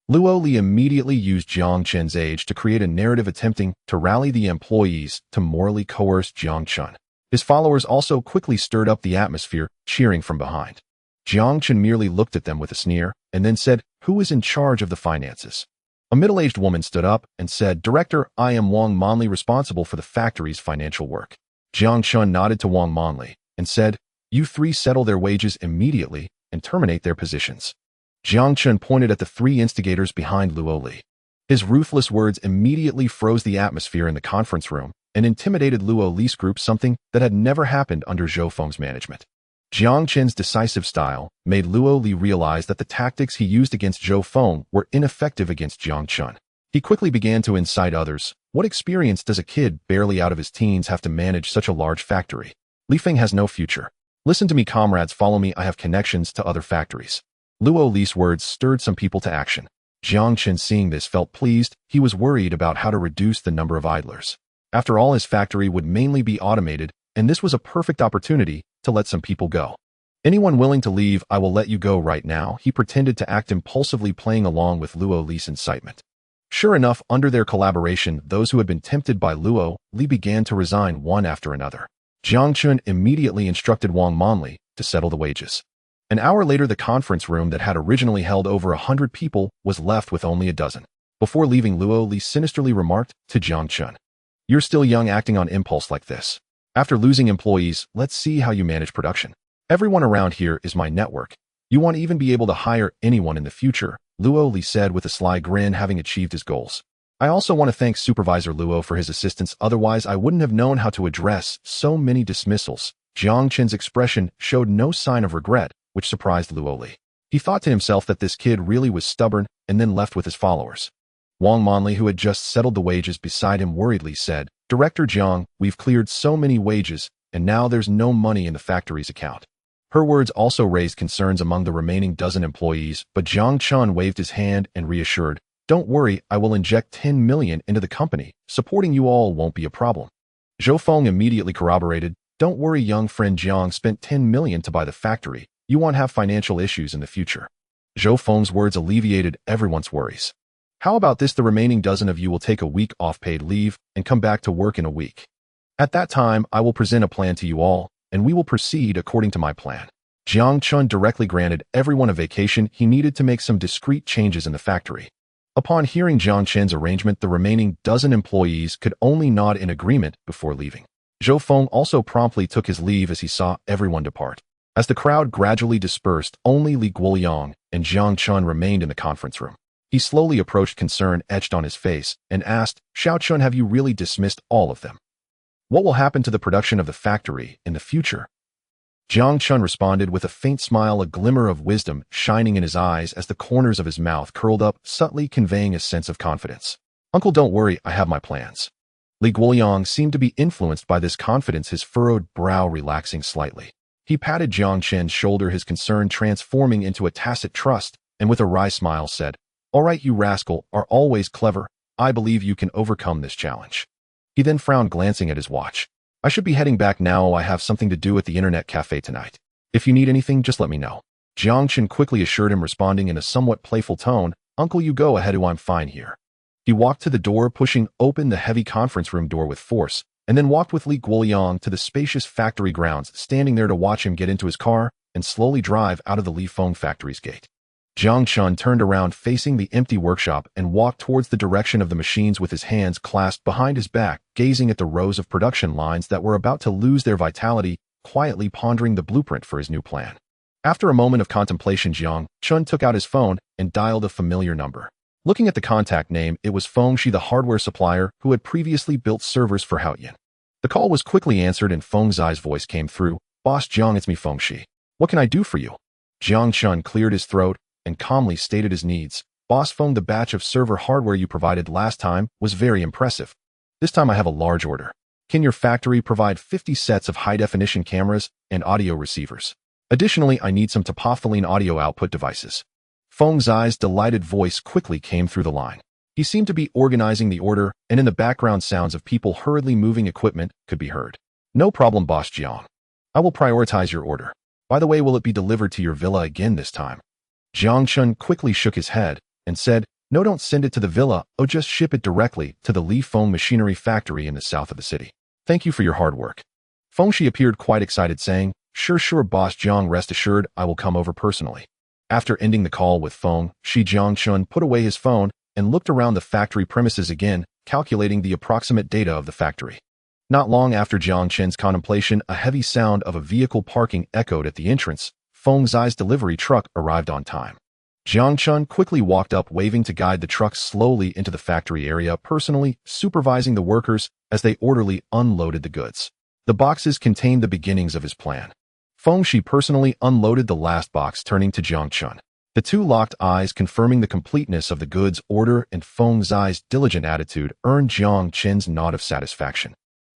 Luo Li immediately used Jiang Chen's age to create a narrative attempting to rally the employees to morally coerce Jiang Chen. His followers also quickly stirred up the atmosphere, cheering from behind. Jiang Chen merely looked at them with a sneer and then said, "Who is in charge of the finances?" A middle-aged woman stood up and said, "Director, I am Wang Manli, responsible for the factory's financial work." Jiang Chen nodded to Wang Manli and said, "You three settle their wages immediately and terminate their positions." Jiang Chen pointed at the three instigators behind Luo Li. His ruthless words immediately froze the atmosphere in the conference room and intimidated Luo Li's group, something that had never happened under Zhou Feng's management. Jiang Chen's decisive style made Luo Li realize that the tactics he used against Zhou Feng were ineffective against Jiang Chen. He quickly began to incite others. What experience does a kid barely out of his teens have to manage such a large factory? Li Feng has no future. Listen to me, comrades, follow me, I have connections to other factories. Luo Li's words stirred some people to action. Jiang Chen, seeing this, felt pleased. He was worried about how to reduce the number of idlers. After all, his factory would mainly be automated, and this was a perfect opportunity to let some people go. "Anyone willing to leave, I will let you go right now," he pretended to act impulsively, playing along with Luo Li's incitement. Sure enough, under their collaboration, those who had been tempted by Luo Li began to resign one after another. Jiang Chen immediately instructed Wang Manli to settle the wages. An hour later, the conference room that had originally held over 100 people was left with only a dozen. Before leaving, Luo Li sinisterly remarked to Jiang Chen, "You're still young, acting on impulse like this. After losing employees, let's see how you manage production. Everyone around here is my network. You won't even be able to hire anyone in the future," Luo Li said with a sly grin, having achieved his goals. "I also want to thank Supervisor Luo for his assistance, otherwise I wouldn't have known how to address so many dismissals." Jiang Chen's expression showed no sign of regret, which surprised Luo Li. He thought to himself that this kid really was stubborn, and then left with his followers. Wang Manli, who had just settled the wages beside him, worriedly said, "Director Jiang, we've cleared so many wages, and now there's no money in the factory's account." Her words also raised concerns among the remaining dozen employees, but Jiang Chen waved his hand and reassured, "Don't worry, I will inject 10 million into the company. Supporting you all won't be a problem." Zhou Feng immediately corroborated, "Don't worry, young friend, Jiang spent 10 million to buy the factory. You won't have financial issues in the future." Zhou Feng's words alleviated everyone's worries. "How about this? The remaining dozen of you will take a week off paid leave and come back to work in a week. At that time, I will present a plan to you all, and we will proceed according to my plan." Jiang Chen directly granted everyone a vacation. He needed to make some discreet changes in the factory. Upon hearing Jiang Chen's arrangement, the remaining dozen employees could only nod in agreement before leaving. Zhou Feng also promptly took his leave as he saw everyone depart. As the crowd gradually dispersed, only Li Guoyang and Jiang Chen remained in the conference room. He slowly approached, concern etched on his face, and asked, "Xiao Chun, have you really dismissed all of them? What will happen to the production of the factory in the future?" Jiang Chen responded with a faint smile, a glimmer of wisdom shining in his eyes as the corners of his mouth curled up, subtly conveying a sense of confidence. "Uncle, don't worry, I have my plans." Li Guoyang seemed to be influenced by this confidence, his furrowed brow relaxing slightly. He patted Jiang Chen's shoulder, his concern transforming into a tacit trust, and with a wry smile said, "All right, you rascal are always clever. I believe you can overcome this challenge." He then frowned, glancing at his watch. "I should be heading back now. I have something to do at the internet cafe tonight. If you need anything, just let me know." Jiang Chen quickly assured him, responding in a somewhat playful tone, "Uncle, you go ahead, I'm fine here." He walked to the door, pushing open the heavy conference room door with force, and then walked with Li Guoyang to the spacious factory grounds, standing there to watch him get into his car and slowly drive out of the Li Feng factory's gate. Jiang Chen turned around, facing the empty workshop, and walked towards the direction of the machines with his hands clasped behind his back, gazing at the rows of production lines that were about to lose their vitality, quietly pondering the blueprint for his new plan. After a moment of contemplation, Jiang Chen took out his phone and dialed a familiar number. Looking at the contact name, it was Feng Shi, the hardware supplier who had previously built servers for Haoyan. The call was quickly answered and Feng Zai's voice came through. "Boss Jiang, it's me, Feng Shi. What can I do for you?" Jiang Chen cleared his throat and calmly stated his needs. "Boss Feng, the batch of server hardware you provided last time was very impressive. This time I have a large order. Can your factory provide 50 sets of high-definition cameras and audio receivers? Additionally, I need some top-of-the-line audio output devices. Feng Zai's delighted voice quickly came through the line. He seemed to be organizing the order, and in the background sounds of people hurriedly moving equipment could be heard. No problem, Boss Jiang. I will prioritize your order. By the way, will it be delivered to your villa again this time? Jiang Chen quickly shook his head and said, no, don't send it to the villa, just ship it directly to the Li Feng machinery factory in the south of the city. Thank you for your hard work. Feng Shi appeared quite excited, saying, Sure, Boss Jiang, rest assured, I will come over personally. After ending the call with Feng Shi, Jiang Chen put away his phone and looked around the factory premises again, calculating the approximate data of the factory. Not long after Jiang Chen's contemplation, a heavy sound of a vehicle parking echoed at the entrance. Feng Zai's delivery truck arrived on time. Jiang Chen quickly walked up, waving to guide the truck slowly into the factory area, personally supervising the workers as they orderly unloaded the goods. The boxes contained the beginnings of his plan. Feng Shi personally unloaded the last box, turning to Jiang Chen. The two locked eyes, confirming the completeness of the goods order, and Feng Zai's diligent attitude earned Jiang Chen's nod of satisfaction.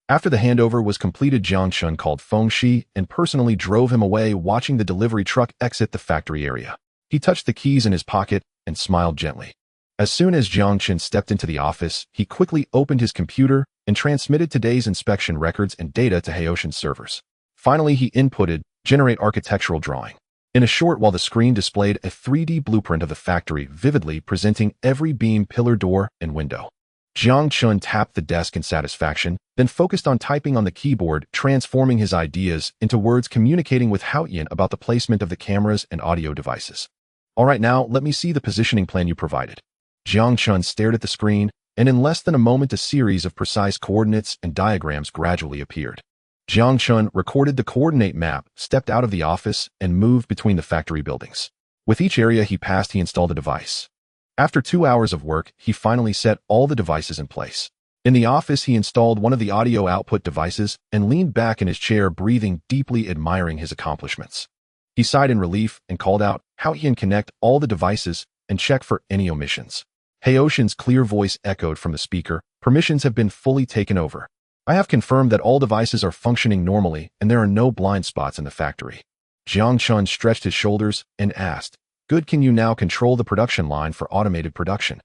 After the handover was completed, Jiang Chen called Feng Shi and personally drove him away, watching the delivery truck exit the factory area. He touched the keys in his pocket and smiled gently. As soon as Jiang Chen stepped into the office, he quickly opened his computer and transmitted today's inspection records and data to Haoshan's servers. Finally, he inputted, generate architectural drawing. In a short while, the screen displayed a 3D blueprint of the factory, vividly presenting every beam, pillar, door, and window. Jiang Chen tapped the desk in satisfaction, then focused on typing on the keyboard, transforming his ideas into words, communicating with Haoyan about the placement of the cameras and audio devices. All right, now, let me see the positioning plan you provided. Jiang Chen stared at the screen, and in less than a moment, a series of precise coordinates and diagrams gradually appeared. Jiang Chen recorded the coordinate map, stepped out of the office, and moved between the factory buildings. With each area he passed, he installed a device. After 2 hours of work, he finally set all the devices in place. In the office, he installed one of the audio output devices and leaned back in his chair, breathing deeply, admiring his accomplishments. He sighed in relief and called out, Haoyan, connect all the devices and check for any omissions. Haoshan's clear voice echoed from the speaker, permissions have been fully taken over. I have confirmed that all devices are functioning normally and there are no blind spots in the factory. Jiang Chen stretched his shoulders and asked, Good, can you now control the production line for automated production?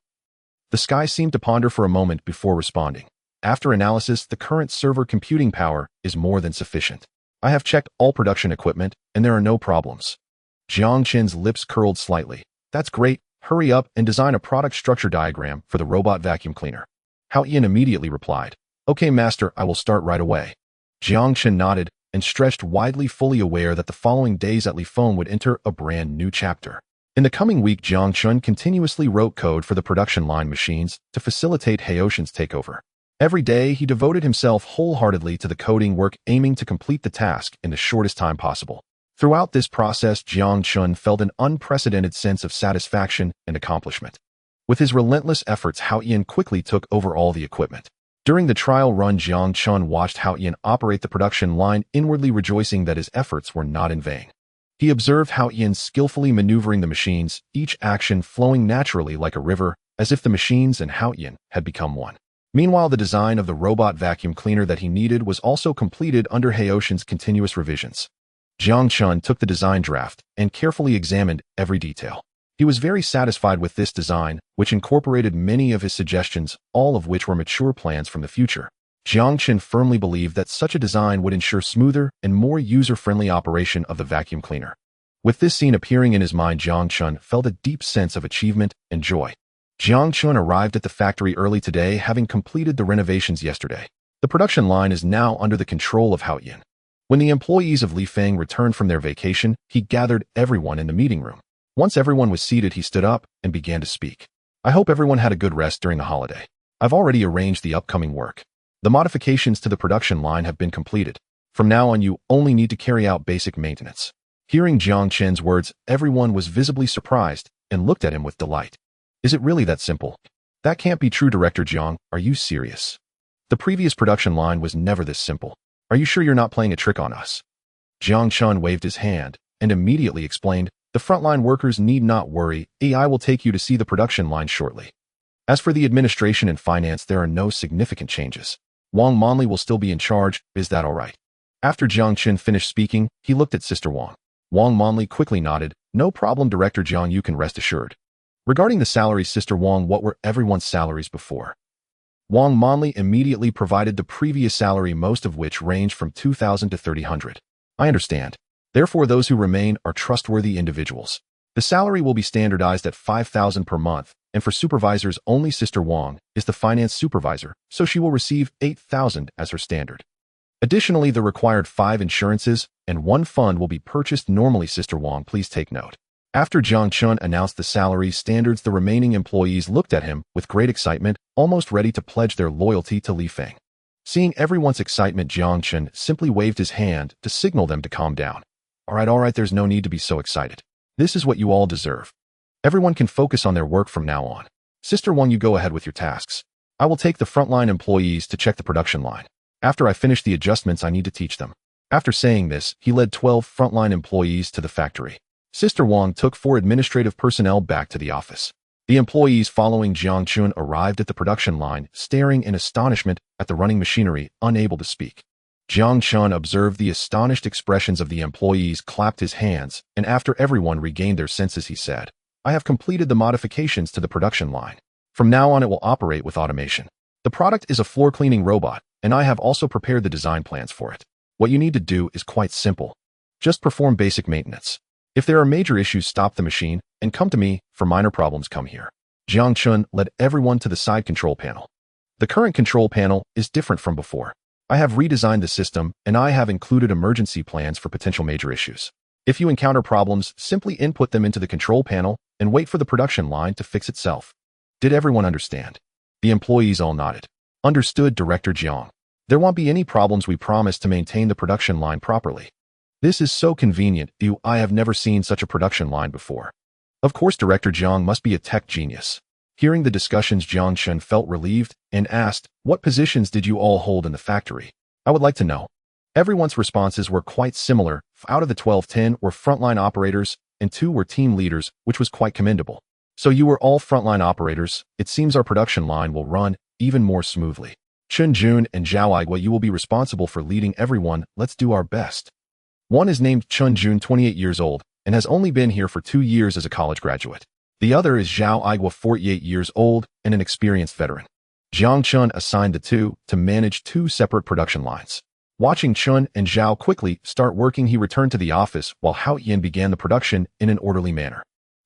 The sky seemed to ponder for a moment before responding. After analysis, the current server computing power is more than sufficient. I have checked all production equipment and there are no problems. Jiang Chen's lips curled slightly. That's great. Hurry up and design a product structure diagram for the robot vacuum cleaner. Haoyan immediately replied, Okay, master, I will start right away. Jiang Chen nodded and stretched widely, fully aware that the following days at Li Feng would enter a brand new chapter. In the coming week, Jiang Chen continuously wrote code for the production line machines to facilitate Haoshan's takeover. Every day, he devoted himself wholeheartedly to the coding work, aiming to complete the task in the shortest time possible. Throughout this process, Jiang Chen felt an unprecedented sense of satisfaction and accomplishment. With his relentless efforts, Haoyan quickly took over all the equipment. During the trial run, Jiang Chen watched Haoyan operate the production line, inwardly rejoicing that his efforts were not in vain. He observed Haoyan skillfully maneuvering the machines, each action flowing naturally like a river, as if the machines and Haoyan had become one. Meanwhile, the design of the robot vacuum cleaner that he needed was also completed under Haoshan's continuous revisions. Jiang Chen took the design draft and carefully examined every detail. He was very satisfied with this design, which incorporated many of his suggestions, all of which were mature plans from the future. Jiang Chen firmly believed that such a design would ensure smoother and more user-friendly operation of the vacuum cleaner. With this scene appearing in his mind, Jiang Chen felt a deep sense of achievement and joy. Jiang Chen arrived at the factory early today, having completed the renovations yesterday. The production line is now under the control of Haoyan. When the employees of Li Feng returned from their vacation, he gathered everyone in the meeting room. Once everyone was seated, he stood up and began to speak. I hope everyone had a good rest during the holiday. I've already arranged the upcoming work. The modifications to the production line have been completed. From now on, you only need to carry out basic maintenance. Hearing Jiang Chen's words, everyone was visibly surprised and looked at him with delight. Is it really that simple? That can't be true, Director Jiang. Are you serious? The previous production line was never this simple. Are you sure you're not playing a trick on us? Jiang Chen waved his hand and immediately explained, the frontline workers need not worry. AI will take you to see the production line shortly. As for the administration and finance, there are no significant changes. Wang Monli will still be in charge, is that all right? After Jiang Chen finished speaking, he looked at Sister Wang. Wang Monli quickly nodded. No problem, Director Jiang, you can rest assured. Regarding the salaries, Sister Wang, what were everyone's salaries before? Wang Monli immediately provided the previous salary, most of which ranged from 2,000 to 3,000. I understand. Therefore, those who remain are trustworthy individuals. The salary will be standardized at 5,000 per month, and for supervisors only, Sister Wang is the finance supervisor, so she will receive 8,000 as her standard. Additionally, the required 5 insurances and 1 fund will be purchased normally. Sister Wang, please take note. After Jiang Chen announced the salary standards, the remaining employees looked at him with great excitement, almost ready to pledge their loyalty to Li Feng. Seeing everyone's excitement, Jiang Chen simply waved his hand to signal them to calm down. All right, there's no need to be so excited. This is what you all deserve. Everyone can focus on their work from now on. Sister Wang, you go ahead with your tasks. I will take the frontline employees to check the production line. After I finish the adjustments, I need to teach them. After saying this, he led 12 frontline employees to the factory. Sister Wang took 4 administrative personnel back to the office. The employees following Jiang Chen arrived at the production line, staring in astonishment at the running machinery, unable to speak. Jiang Chen observed the astonished expressions of the employees, clapped his hands, and after everyone regained their senses, he said, I have completed the modifications to the production line. From now on, it will operate with automation. The product is a floor cleaning robot, and I have also prepared the design plans for it. What you need to do is quite simple. Just perform basic maintenance. If there are major issues, stop the machine and come to me. For minor problems, come here. Jiang Chen led everyone to the side control panel. The current control panel is different from before. I have redesigned the system, and I have included emergency plans for potential major issues. If you encounter problems, simply input them into the control panel and wait for the production line to fix itself. Did everyone understand? The employees all nodded. Understood, Director Jiang. There won't be any problems. We promise to maintain the production line properly. This is so convenient. I have never seen such a production line before. Of course, Director Jiang must be a tech genius. Hearing the discussions, Jiang Chen felt relieved and asked, what positions did you all hold in the factory? I would like to know. Everyone's responses were quite similar. Out of the 12, 10 were frontline operators and 2 were team leaders, which was quite commendable. So you were all frontline operators. It seems our production line will run even more smoothly. Chen Jun and Zhao Igua, you will be responsible for leading everyone. Let's do our best. One is named Chen Jun, 28 years old, and has only been here for 2 years as a college graduate. The other is Zhao Igua, 48 years old, and an experienced veteran. Jiang Chen assigned the 2 to manage 2 separate production lines. Watching Chen and Zhao quickly start working, he returned to the office while Hao Yan began the production in an orderly manner.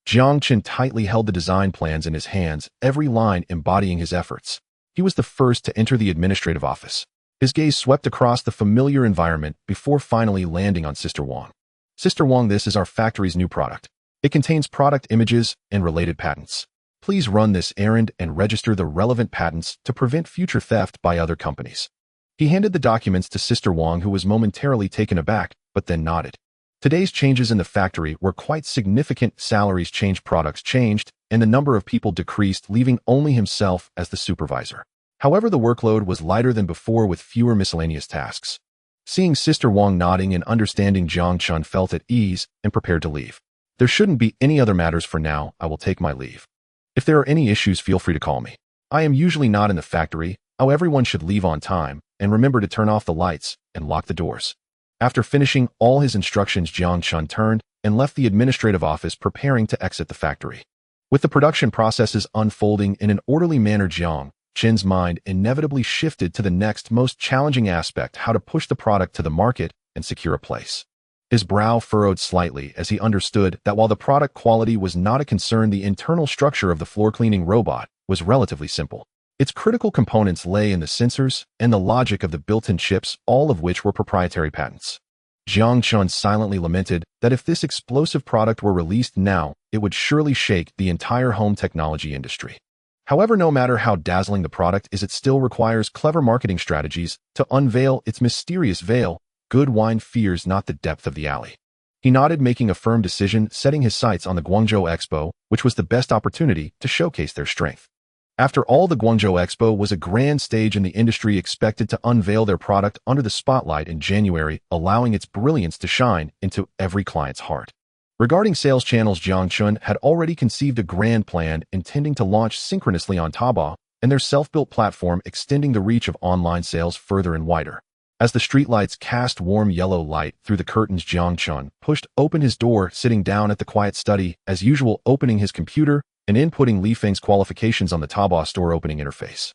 Jiang Chen tightly held the design plans in his hands, every line embodying his efforts. He was the first to enter the administrative office. His gaze swept across the familiar environment before finally landing on Sister Wang. Sister Wang, this is our factory's new product. It contains product images and related patents. Please run this errand and register the relevant patents to prevent future theft by other companies. He handed the documents to Sister Wang, who was momentarily taken aback, but then nodded. Today's changes in the factory were quite significant. Salaries changed, products changed, and the number of people decreased, leaving only himself as the supervisor. However, the workload was lighter than before with fewer miscellaneous tasks. Seeing Sister Wang nodding and understanding, Jiang Chen felt at ease and prepared to leave. There shouldn't be any other matters for now. I will take my leave. If there are any issues, feel free to call me. I am usually not in the factory. Everyone should leave on time and remember to turn off the lights and lock the doors. After finishing all his instructions, Jiang Chen turned and left the administrative office, preparing to exit the factory. With the production processes unfolding in an orderly manner, Jiang Chen's mind inevitably shifted to the next most challenging aspect: how to push the product to the market and secure a place. His brow furrowed slightly as he understood that while the product quality was not a concern, the internal structure of the floor cleaning robot was relatively simple. Its critical components lay in the sensors and the logic of the built-in chips, all of which were proprietary patents. Jiang Chen silently lamented that if this explosive product were released now, it would surely shake the entire home technology industry. However, no matter how dazzling the product is, it still requires clever marketing strategies to unveil its mysterious veil. Good wine fears not the depth of the alley. He nodded, making a firm decision, setting his sights on the Guangzhou Expo, which was the best opportunity to showcase their strength. After all, the Guangzhou Expo was a grand stage in the industry, expected to unveil their product under the spotlight in January, allowing its brilliance to shine into every client's heart. Regarding sales channels, Jiang Chen had already conceived a grand plan intending to launch synchronously on Taobao and their self-built platform, extending the reach of online sales further and wider. As the streetlights cast warm yellow light through the curtains, Jiang Chen pushed open his door, sitting down at the quiet study, as usual, opening his computer and inputting Li Feng's qualifications on the Taobao store opening interface.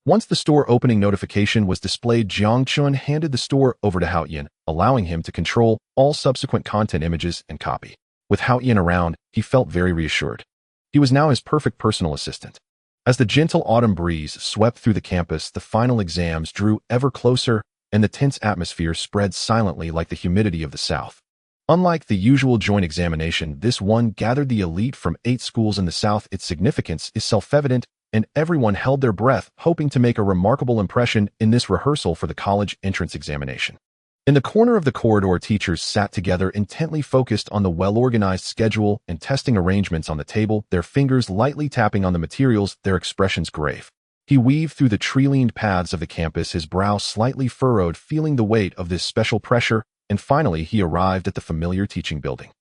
Once the store opening notification was displayed, Jiang Chen handed the store over to Haoyan, allowing him to control all subsequent content images and copy. With Haoyan around, he felt very reassured. He was now his perfect personal assistant. As the gentle autumn breeze swept through the campus, the final exams drew ever closer, and the tense atmosphere spread silently like the humidity of the South. Unlike the usual joint examination, this one gathered the elite from 8 schools in the South. Its significance is self-evident, and everyone held their breath, hoping to make a remarkable impression in this rehearsal for the college entrance examination. In the corner of the corridor, teachers sat together, intently focused on the well-organized schedule and testing arrangements on the table, their fingers lightly tapping on the materials, their expressions grave. He weaved through the tree-lined paths of the campus, his brow slightly furrowed, feeling the weight of this special pressure, and finally he arrived at the familiar teaching building.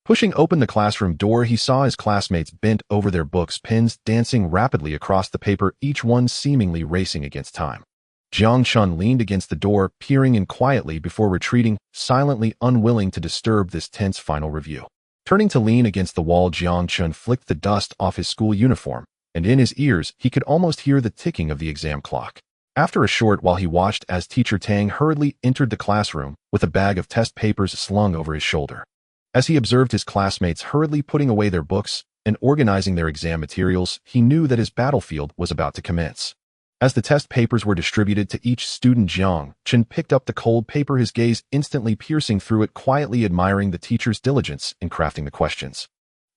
Pushing open the classroom door, he saw his classmates bent over their books, pens dancing rapidly across the paper, each one seemingly racing against time. Jiang Chen leaned against the door, peering in quietly before retreating, silently unwilling to disturb this tense final review. Turning to lean against the wall, Jiang Chen flicked the dust off his school uniform, and in his ears he could almost hear the ticking of the exam clock. After a short while, he watched as Teacher Tang hurriedly entered the classroom with a bag of test papers slung over his shoulder. As he observed his classmates hurriedly putting away their books and organizing their exam materials, he knew that his battlefield was about to commence. As the test papers were distributed to each student, Jiang Chen picked up the cold paper, his gaze instantly piercing through it, quietly admiring the teacher's diligence in crafting the questions.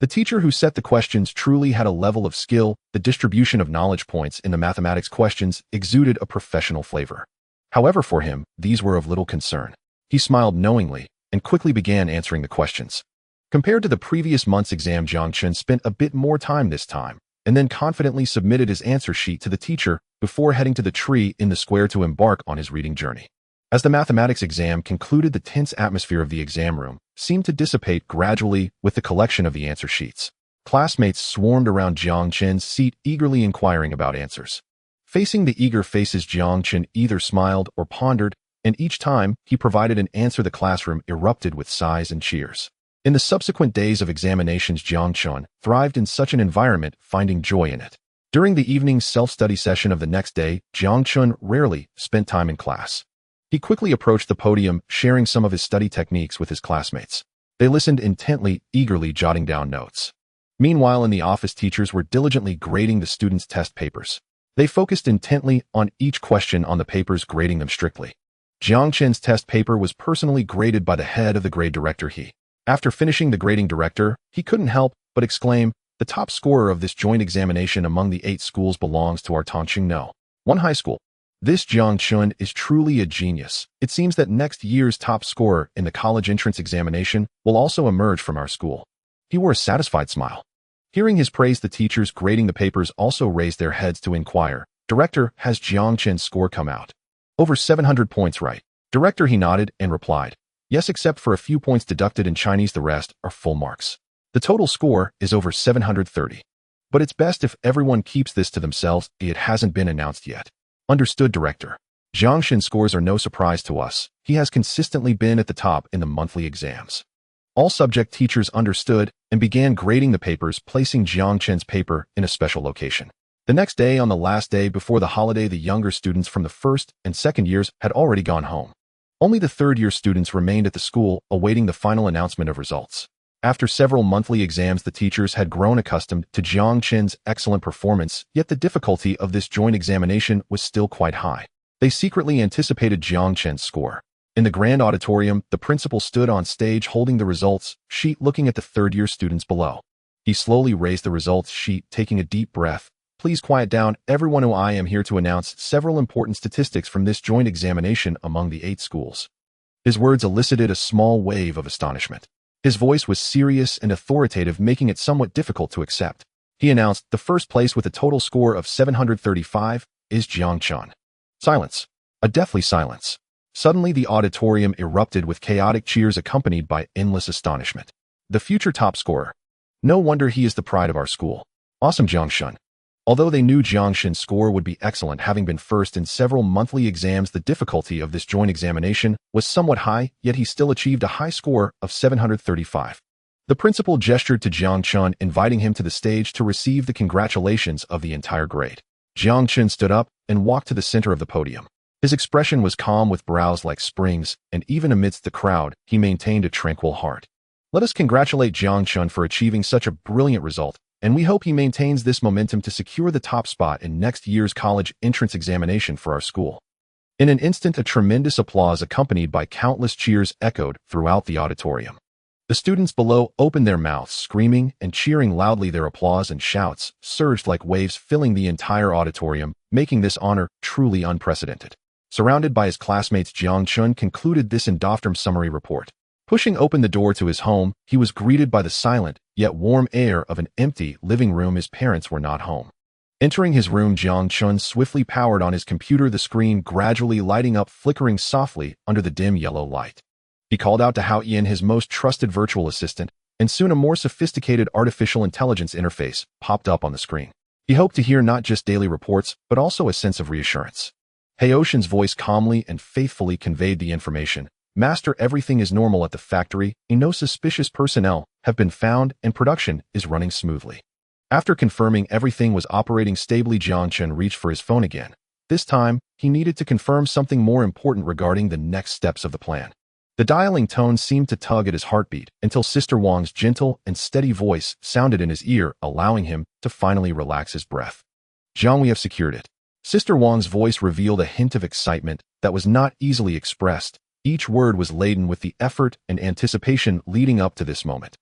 The teacher who set the questions truly had a level of skill. The distribution of knowledge points in the mathematics questions exuded a professional flavor. However, for him, these were of little concern. He smiled knowingly and quickly began answering the questions. Compared to the previous month's exam, Jiang Chen spent a bit more time this time, and then confidently submitted his answer sheet to the teacher before heading to the tree in the square to embark on his reading journey. As the mathematics exam concluded, the tense atmosphere of the exam room seemed to dissipate gradually with the collection of the answer sheets. Classmates swarmed around Jiang Chen's seat, eagerly inquiring about answers. Facing the eager faces, Jiang Chen either smiled or pondered, and each time he provided an answer, the classroom erupted with sighs and cheers. In the subsequent days of examinations, Jiang Chen thrived in such an environment, finding joy in it. During the evening self-study session of the next day, Jiang Chen rarely spent time in class. He quickly approached the podium, sharing some of his study techniques with his classmates. They listened intently, eagerly jotting down notes. Meanwhile, in the office, teachers were diligently grading the students' test papers. They focused intently on each question on the papers, grading them strictly. Jiang Chen's test paper was personally graded by the head of the grade director. After finishing, the grading director, he couldn't help but exclaim, "The top scorer of this joint examination among the 8 schools belongs to our Tongqing No. 1 high school. This Jiang Chen is truly a genius. It seems that next year's top scorer in the college entrance examination will also emerge from our school." He wore a satisfied smile. Hearing his praise, the teachers grading the papers also raised their heads to inquire, "Director, has Jiang Chen's score come out?" "Over 700 points, right?" "Director," he nodded and replied, "Yes, except for a few points deducted in Chinese, the rest are full marks. The total score is over 730. But it's best if everyone keeps this to themselves. It hasn't been announced yet." "Understood, Director. Jiang Chen's scores are no surprise to us. He has consistently been at the top in the monthly exams." All subject teachers understood and began grading the papers, placing Jiang Chen's paper in a special location. The next day, on the last day before the holiday, the younger students from the first and second years had already gone home. Only the third-year students remained at the school, awaiting the final announcement of results. After several monthly exams, the teachers had grown accustomed to Jiang Chen's excellent performance, yet the difficulty of this joint examination was still quite high. They secretly anticipated Jiang Chen's score. In the grand auditorium, the principal stood on stage holding the results sheet, looking at the third-year students below. He slowly raised the results sheet, taking a deep breath. "Please quiet down, everyone. I am here to announce several important statistics from this joint examination among the 8 schools." His words elicited a small wave of astonishment. His voice was serious and authoritative, making it somewhat difficult to accept. He announced, "The first place with a total score of 735 is Jiang Chen." Silence. A deathly silence. Suddenly, the auditorium erupted with chaotic cheers accompanied by endless astonishment. the future top scorer. No wonder he is the pride of our school. Awesome Jiang Chen. Although they knew Jiang Chen's score would be excellent, having been first in several monthly exams, the difficulty of this joint examination was somewhat high, yet he still achieved a high score of 735. The principal gestured to Jiang Chen, inviting him to the stage to receive the congratulations of the entire grade. Jiang Chen stood up and walked to the center of the podium. His expression was calm with brows like springs, and even amidst the crowd, he maintained a tranquil heart. Let us congratulate Jiang Chen for achieving such a brilliant result, and we hope he maintains this momentum to secure the top spot in next year's college entrance examination for our school. In an instant, a tremendous applause accompanied by countless cheers echoed throughout the auditorium. The students below opened their mouths, screaming and cheering loudly. Their applause and shouts surged like waves, filling the entire auditorium, making this honor truly unprecedented. Surrounded by his classmates, Jiang Chen concluded this endophthalm summary report. Pushing open the door to his home, he was greeted by the silent, yet warm air of an empty living room. His parents were not home. Entering his room, Jiang Chen swiftly powered on his computer, the screen gradually lighting up, flickering softly under the dim yellow light. He called out to Hao Yan, his most trusted virtual assistant, and soon a more sophisticated artificial intelligence interface popped up on the screen. He hoped to hear not just daily reports, but also a sense of reassurance. Haoshan's voice calmly and faithfully conveyed the information. Master, everything is normal at the factory, and no suspicious personnel have been found, and production is running smoothly. After confirming everything was operating stably, Jiang Chen reached for his phone again. This time, he needed to confirm something more important regarding the next steps of the plan. The dialing tone seemed to tug at his heartbeat until Sister Wang's gentle and steady voice sounded in his ear, allowing him to finally relax his breath. Jiang, we have secured it. Sister Wang's voice revealed a hint of excitement that was not easily expressed. Each word was laden with the effort and anticipation leading up to this moment.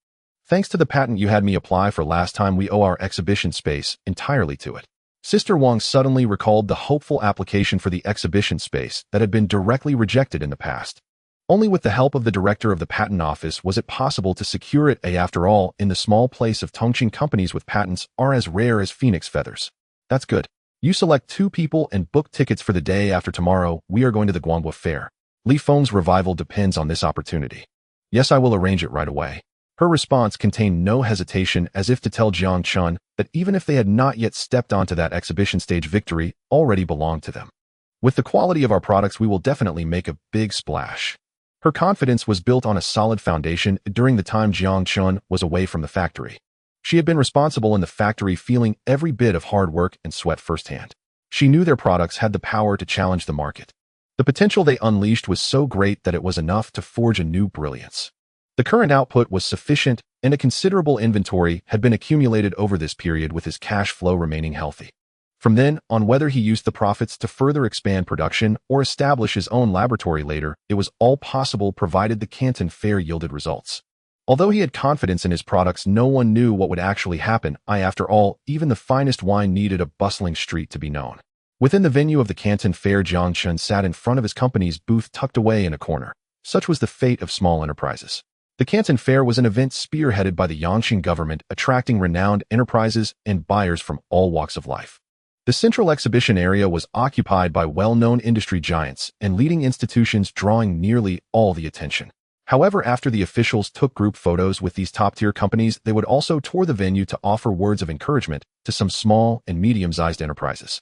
Thanks to the patent you had me apply for last time, we owe our exhibition space entirely to it. Sister Wang suddenly recalled the hopeful application for the exhibition space that had been directly rejected in the past. Only with the help of the director of the patent office was it possible to secure it. After all, in the small place of Tongqing, companies with patents are as rare as phoenix feathers. That's good. You select 2 people and book tickets for the day after tomorrow. We are going to the Guangbo Fair. Li Feng's revival depends on this opportunity. Yes, I will arrange it right away. Her response contained no hesitation, as if to tell Jiang Chen that even if they had not yet stepped onto that exhibition stage, victory already belonged to them. With the quality of our products, we will definitely make a big splash. Her confidence was built on a solid foundation during the time Jiang Chen was away from the factory. She had been responsible in the factory, feeling every bit of hard work and sweat firsthand. She knew their products had the power to challenge the market. The potential they unleashed was so great that it was enough to forge a new brilliance. The current output was sufficient, and a considerable inventory had been accumulated over this period, with his cash flow remaining healthy. From then on, whether he used the profits to further expand production or establish his own laboratory later, it was all possible provided the Canton Fair yielded results. Although he had confidence in his products, no one knew what would actually happen. After all, even the finest wine needed a bustling street to be known. Within the venue of the Canton Fair, Jiang Chen sat in front of his company's booth, tucked away in a corner. Such was the fate of small enterprises. The Canton Fair was an event spearheaded by the Yangqing government, attracting renowned enterprises and buyers from all walks of life. The central exhibition area was occupied by well-known industry giants and leading institutions, drawing nearly all the attention. However, after the officials took group photos with these top-tier companies, they would also tour the venue to offer words of encouragement to some small and medium-sized enterprises.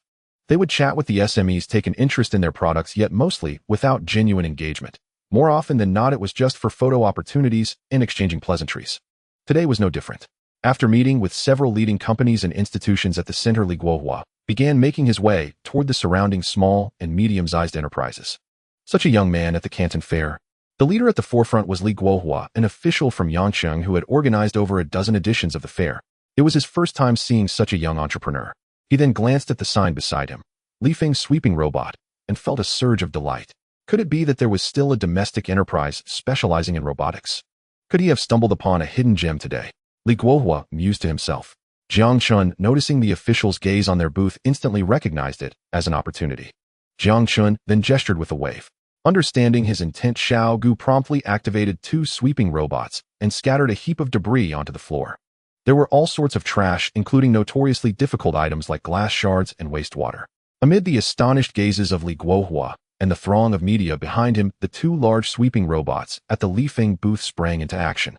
They would chat with the SMEs, take an interest in their products, yet mostly without genuine engagement. More often than not, it was just for photo opportunities and exchanging pleasantries. Today was no different. After meeting with several leading companies and institutions at the center, Li Guohua began making his way toward the surrounding small and medium-sized enterprises. Such a young man at the Canton Fair. The leader at the forefront was Li Guohua, an official from Yangqing who had organized over a dozen editions of the fair. It was his first time seeing such a young entrepreneur. He then glanced at the sign beside him, Li Feng's sweeping robot, and felt a surge of delight. Could it be that there was still a domestic enterprise specializing in robotics? Could he have stumbled upon a hidden gem today? Li Guohua mused to himself. Jiang Chen, noticing the officials' gaze on their booth, instantly recognized it as an opportunity. Jiang Chen then gestured with a wave. Understanding his intent, Xiao Gu promptly activated 2 sweeping robots and scattered a heap of debris onto the floor. There were all sorts of trash, including notoriously difficult items like glass shards and wastewater. Amid the astonished gazes of Li Guohua and the throng of media behind him, the 2 large sweeping robots at the Li Feng booth sprang into action.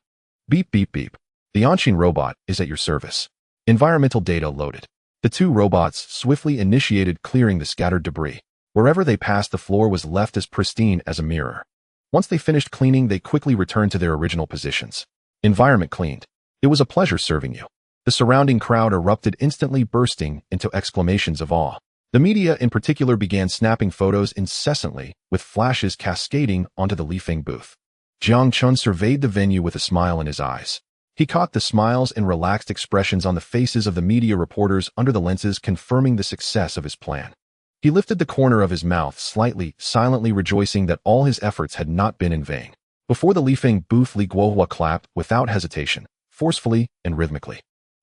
Beep beep beep. The Anshin robot is at your service. Environmental data loaded. The two robots swiftly initiated clearing the scattered debris. Wherever they passed, the floor was left as pristine as a mirror. Once they finished cleaning, they quickly returned to their original positions. Environment cleaned. It was a pleasure serving you. The surrounding crowd erupted, instantly bursting into exclamations of awe. The media in particular began snapping photos incessantly, with flashes cascading onto the Lifeng booth. Jiang Chen surveyed the venue with a smile in his eyes. He caught the smiles and relaxed expressions on the faces of the media reporters under the lenses, confirming the success of his plan. He lifted the corner of his mouth slightly, silently rejoicing that all his efforts had not been in vain. Before the Lifeng booth, Li Guohua clapped without hesitation, forcefully and rhythmically.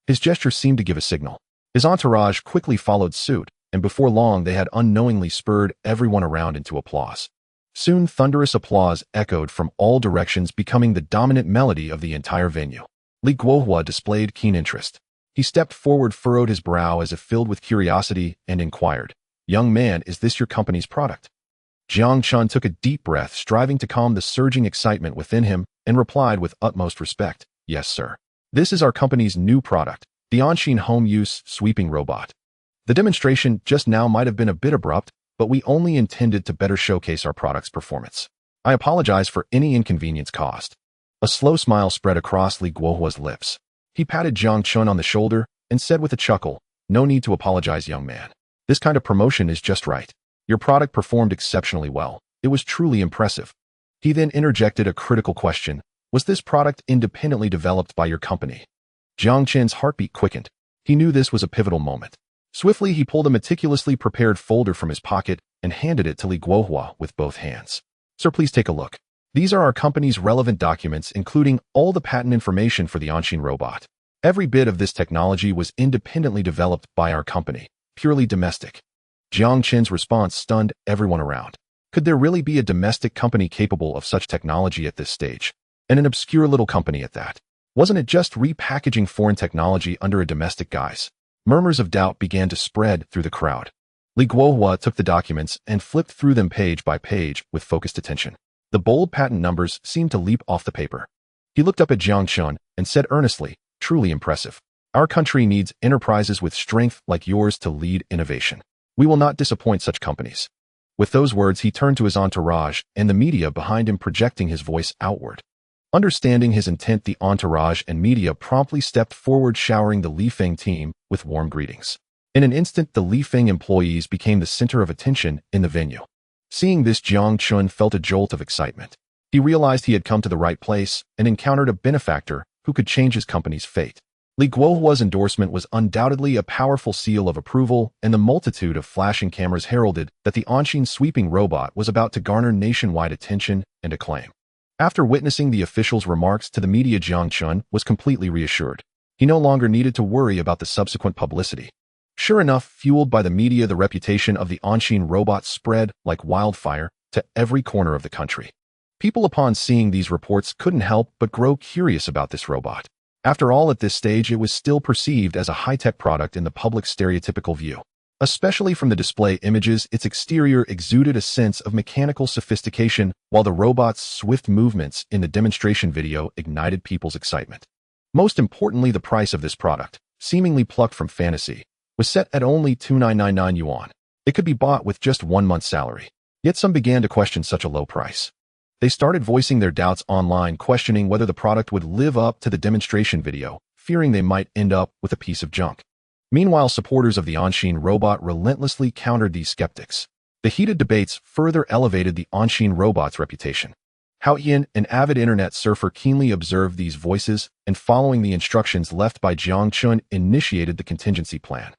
His gesture seemed to give a signal. His entourage quickly followed suit, and before long they had unknowingly spurred everyone around into applause. Soon thunderous applause echoed from all directions, becoming the dominant melody of the entire venue. Li Guohua displayed keen interest. He stepped forward, furrowed his brow as if filled with curiosity, and inquired, "Young man, is this your company's product?" Jiang Chen took a deep breath, striving to calm the surging excitement within him, and replied with utmost respect, "Yes, sir. This is our company's new product, the Anshin home-use sweeping robot." The demonstration just now might have been a bit abrupt, but we only intended to better showcase our product's performance. I apologize for any inconvenience caused. A slow smile spread across Li Guohua's lips. He patted Jiang Chen on the shoulder and said with a chuckle, "No need to apologize, young man. This kind of promotion is just right. Your product performed exceptionally well. It was truly impressive." He then interjected a critical question. "Was this product independently developed by your company?" Jiang Chen's heartbeat quickened. He knew this was a pivotal moment. Swiftly, he pulled a meticulously prepared folder from his pocket and handed it to Li Guohua with both hands. "Sir, please take a look. These are our company's relevant documents, including all the patent information for the Anshin robot. Every bit of this technology was independently developed by our company, purely domestic." Jiang Chen's response stunned everyone around. Could there really be a domestic company capable of such technology at this stage? And an obscure little company at that. Wasn't it just repackaging foreign technology under a domestic guise? Murmurs of doubt began to spread through the crowd. Li Guohua took the documents and flipped through them page by page with focused attention. The bold patent numbers seemed to leap off the paper. He looked up at Jiang Chen and said earnestly, "Truly impressive. Our country needs enterprises with strength like yours to lead innovation. We will not disappoint such companies." With those words, he turned to his entourage and the media behind him, projecting his voice outward. Understanding his intent, the entourage and media promptly stepped forward, showering the Lifeng team with warm greetings. In an instant, the Lifeng employees became the center of attention in the venue. Seeing this, Jiang Chen felt a jolt of excitement. He realized he had come to the right place and encountered a benefactor who could change his company's fate. Li Guohua's endorsement was undoubtedly a powerful seal of approval, and the multitude of flashing cameras heralded that the Anshin sweeping robot was about to garner nationwide attention and acclaim. After witnessing the official's remarks to the media, Jiang Chen was completely reassured. He no longer needed to worry about the subsequent publicity. Sure enough, fueled by the media, the reputation of the Anshin robot spread like wildfire to every corner of the country. People, upon seeing these reports, couldn't help but grow curious about this robot. After all, at this stage, it was still perceived as a high-tech product in the public's stereotypical view. Especially from the display images, its exterior exuded a sense of mechanical sophistication, while the robot's swift movements in the demonstration video ignited people's excitement. Most importantly, the price of this product, seemingly plucked from fantasy, was set at only 2,999 yuan. It could be bought with just 1 month's salary. Yet some began to question such a low price. They started voicing their doubts online, questioning whether the product would live up to the demonstration video, fearing they might end up with a piece of junk. Meanwhile, supporters of the Anshin robot relentlessly countered these skeptics. The heated debates further elevated the Anshin robot's reputation. Hao Yin, an avid internet surfer, keenly observed these voices and, following the instructions left by Jiang Chen, initiated the contingency plan.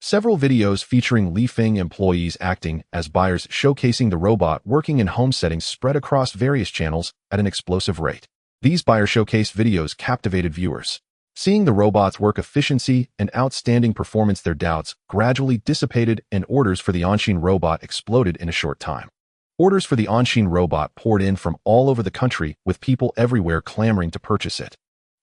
Several videos featuring Lifeng employees acting as buyers, showcasing the robot working in home settings, spread across various channels at an explosive rate. These buyer showcase videos captivated viewers. Seeing the robot's work efficiency and outstanding performance, their doubts gradually dissipated and orders for the Anshin robot exploded in a short time. Orders for the Anshin robot poured in from all over the country, with people everywhere clamoring to purchase it.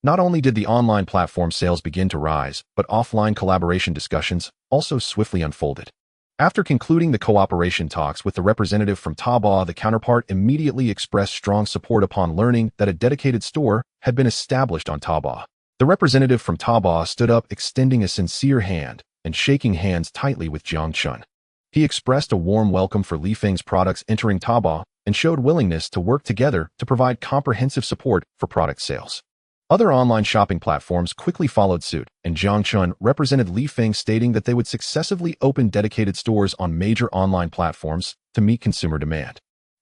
Not only did the online platform sales begin to rise, but offline collaboration discussions also swiftly unfolded. After concluding the cooperation talks with the representative from Taobao, the counterpart immediately expressed strong support upon learning that a dedicated store had been established on Taobao. The representative from Taobao stood up, extending a sincere hand and shaking hands tightly with Jiang Chen. He expressed a warm welcome for Li Feng's products entering Taobao and showed willingness to work together to provide comprehensive support for product sales. Other online shopping platforms quickly followed suit, and Jiang Chen represented Li Feng, stating that they would successively open dedicated stores on major online platforms to meet consumer demand.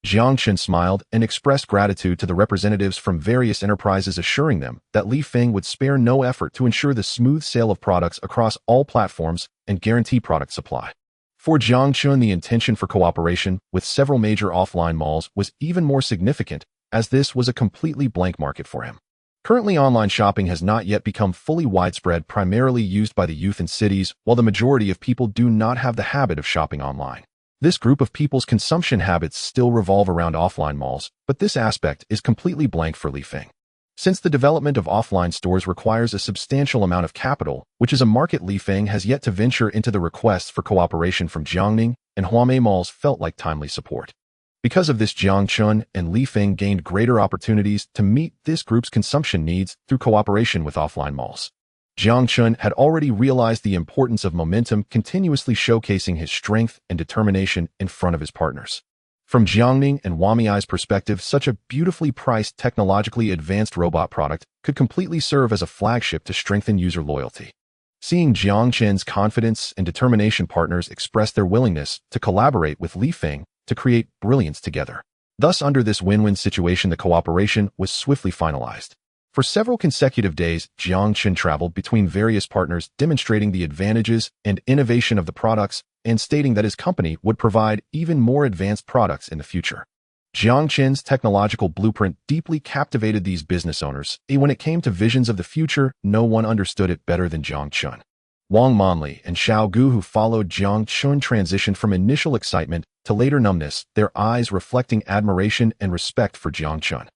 Jiang Chen smiled and expressed gratitude to the representatives from various enterprises, assuring them that Li Feng would spare no effort to ensure the smooth sale of products across all platforms and guarantee product supply. For Jiang Chen, the intention for cooperation with several major offline malls was even more significant, as this was a completely blank market for him. Currently, online shopping has not yet become fully widespread, primarily used by the youth in cities, while the majority of people do not have the habit of shopping online. This group of people's consumption habits still revolve around offline malls, but this aspect is completely blank for Li Feng. Since the development of offline stores requires a substantial amount of capital, which is a market Li Feng has yet to venture into, the requests for cooperation from Jiangning and Huamei malls felt like timely support. Because of this, Jiang Chen and Li Feng gained greater opportunities to meet this group's consumption needs through cooperation with offline malls. Jiang Chen had already realized the importance of momentum, continuously showcasing his strength and determination in front of his partners. From Jiangning and Huamei's perspective, such a beautifully priced, technologically advanced robot product could completely serve as a flagship to strengthen user loyalty. Seeing Jiang Chen's confidence and determination, partners expressed their willingness to collaborate with Li Feng to create brilliance together. Thus, under this win-win situation, the cooperation was swiftly finalized. For several consecutive days, Jiang Chen traveled between various partners, demonstrating the advantages and innovation of the products and stating that his company would provide even more advanced products in the future. Jiang Chen's technological blueprint deeply captivated these business owners, and when it came to visions of the future, no one understood it better than Jiang Chen. Wang Manli and Xiao Gu, who followed Jiang Chen, transitioned from initial excitement to later numbness, their eyes reflecting admiration and respect for Jiang Chen.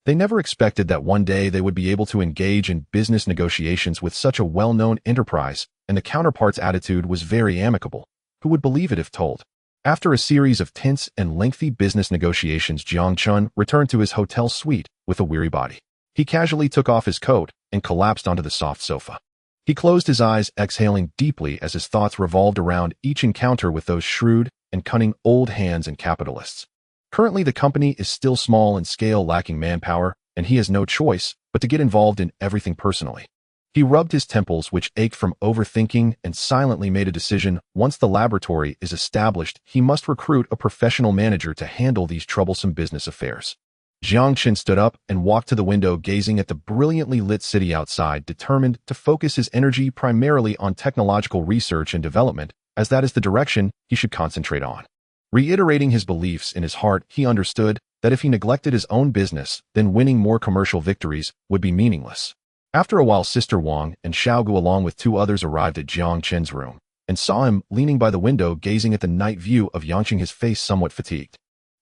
They never expected that one day they would be able to engage in business negotiations with such a well-known enterprise, and the counterpart's attitude was very amicable. Who would believe it if told? After a series of tense and lengthy business negotiations, Jiang Chen returned to his hotel suite with a weary body. He casually took off his coat and collapsed onto the soft sofa. He closed his eyes, exhaling deeply as his thoughts revolved around each encounter with those shrewd and cunning old hands and capitalists. Currently, the company is still small in scale, lacking manpower, and he has no choice but to get involved in everything personally. He rubbed his temples, which ached from overthinking, and silently made a decision. Once the laboratory is established, he must recruit a professional manager to handle these troublesome business affairs. Jiang Chen stood up and walked to the window, gazing at the brilliantly lit city outside, determined to focus his energy primarily on technological research and development, as that is the direction he should concentrate on. Reiterating his beliefs in his heart, he understood that if he neglected his own business, then winning more commercial victories would be meaningless. After a while, Sister Wang and Xiaogu, along with two others, arrived at Jiang Chen's room and saw him leaning by the window, gazing at the night view of Yangqing, his face somewhat fatigued.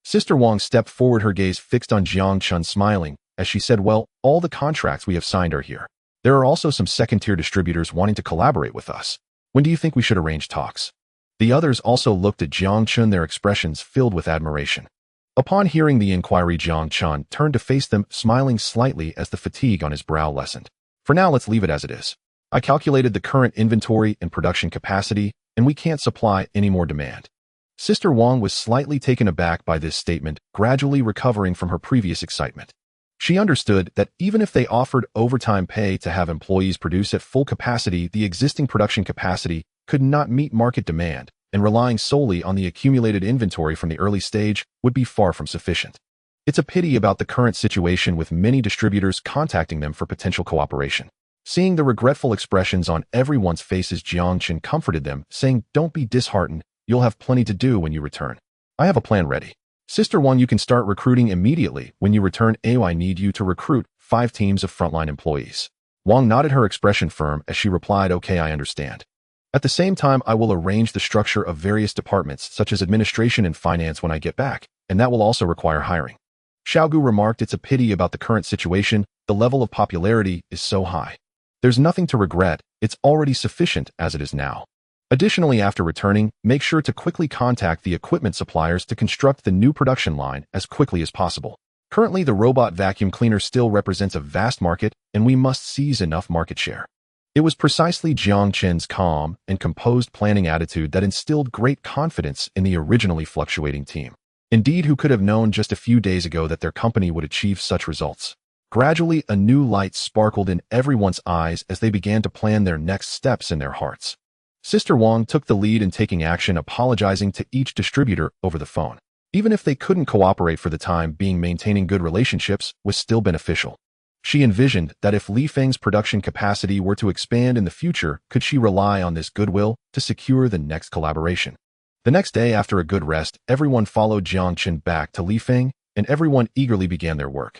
Sister Wang stepped forward, her gaze fixed on Jiang Chen, smiling, as she said, "Well, all the contracts we have signed are here. There are also some second-tier distributors wanting to collaborate with us. When do you think we should arrange talks?" The others also looked at Jiang Chen, their expressions filled with admiration. Upon hearing the inquiry, Jiang Chen turned to face them, smiling slightly as the fatigue on his brow lessened. "For now, let's leave it as it is. I calculated the current inventory and production capacity, and we can't supply any more demand." Sister Wang was slightly taken aback by this statement, gradually recovering from her previous excitement. She understood that even if they offered overtime pay to have employees produce at full capacity, the existing production capacity could not meet market demand, and relying solely on the accumulated inventory from the early stage would be far from sufficient. It's a pity about the current situation, with many distributors contacting them for potential cooperation. Seeing the regretful expressions on everyone's faces, Jiang Chen comforted them, saying, "Don't be disheartened. You'll have plenty to do when you return. I have a plan ready. Sister Wang, you can start recruiting immediately when you return. I need you to recruit 5 teams of frontline employees." Wang nodded, her expression firm as she replied, "Okay, I understand. At the same time, I will arrange the structure of various departments, such as administration and finance, when I get back, and that will also require hiring." Xiaogu remarked, "It's a pity about the current situation. The level of popularity is so high. There's nothing to regret. It's already sufficient as it is now." Additionally, after returning, make sure to quickly contact the equipment suppliers to construct the new production line as quickly as possible. Currently, the robot vacuum cleaner still represents a vast market, and we must seize enough market share. It was precisely Jiang Chen's calm and composed planning attitude that instilled great confidence in the originally fluctuating team. Indeed, who could have known just a few days ago that their company would achieve such results? Gradually, a new light sparkled in everyone's eyes as they began to plan their next steps in their hearts. Sister Wang took the lead in taking action, apologizing to each distributor over the phone. Even if they couldn't cooperate for the time being, maintaining good relationships was still beneficial. She envisioned that if Li Feng's production capacity were to expand in the future, could she rely on this goodwill to secure the next collaboration? The next day, after a good rest, everyone followed Jiang Chen back to Li Feng, and everyone eagerly began their work.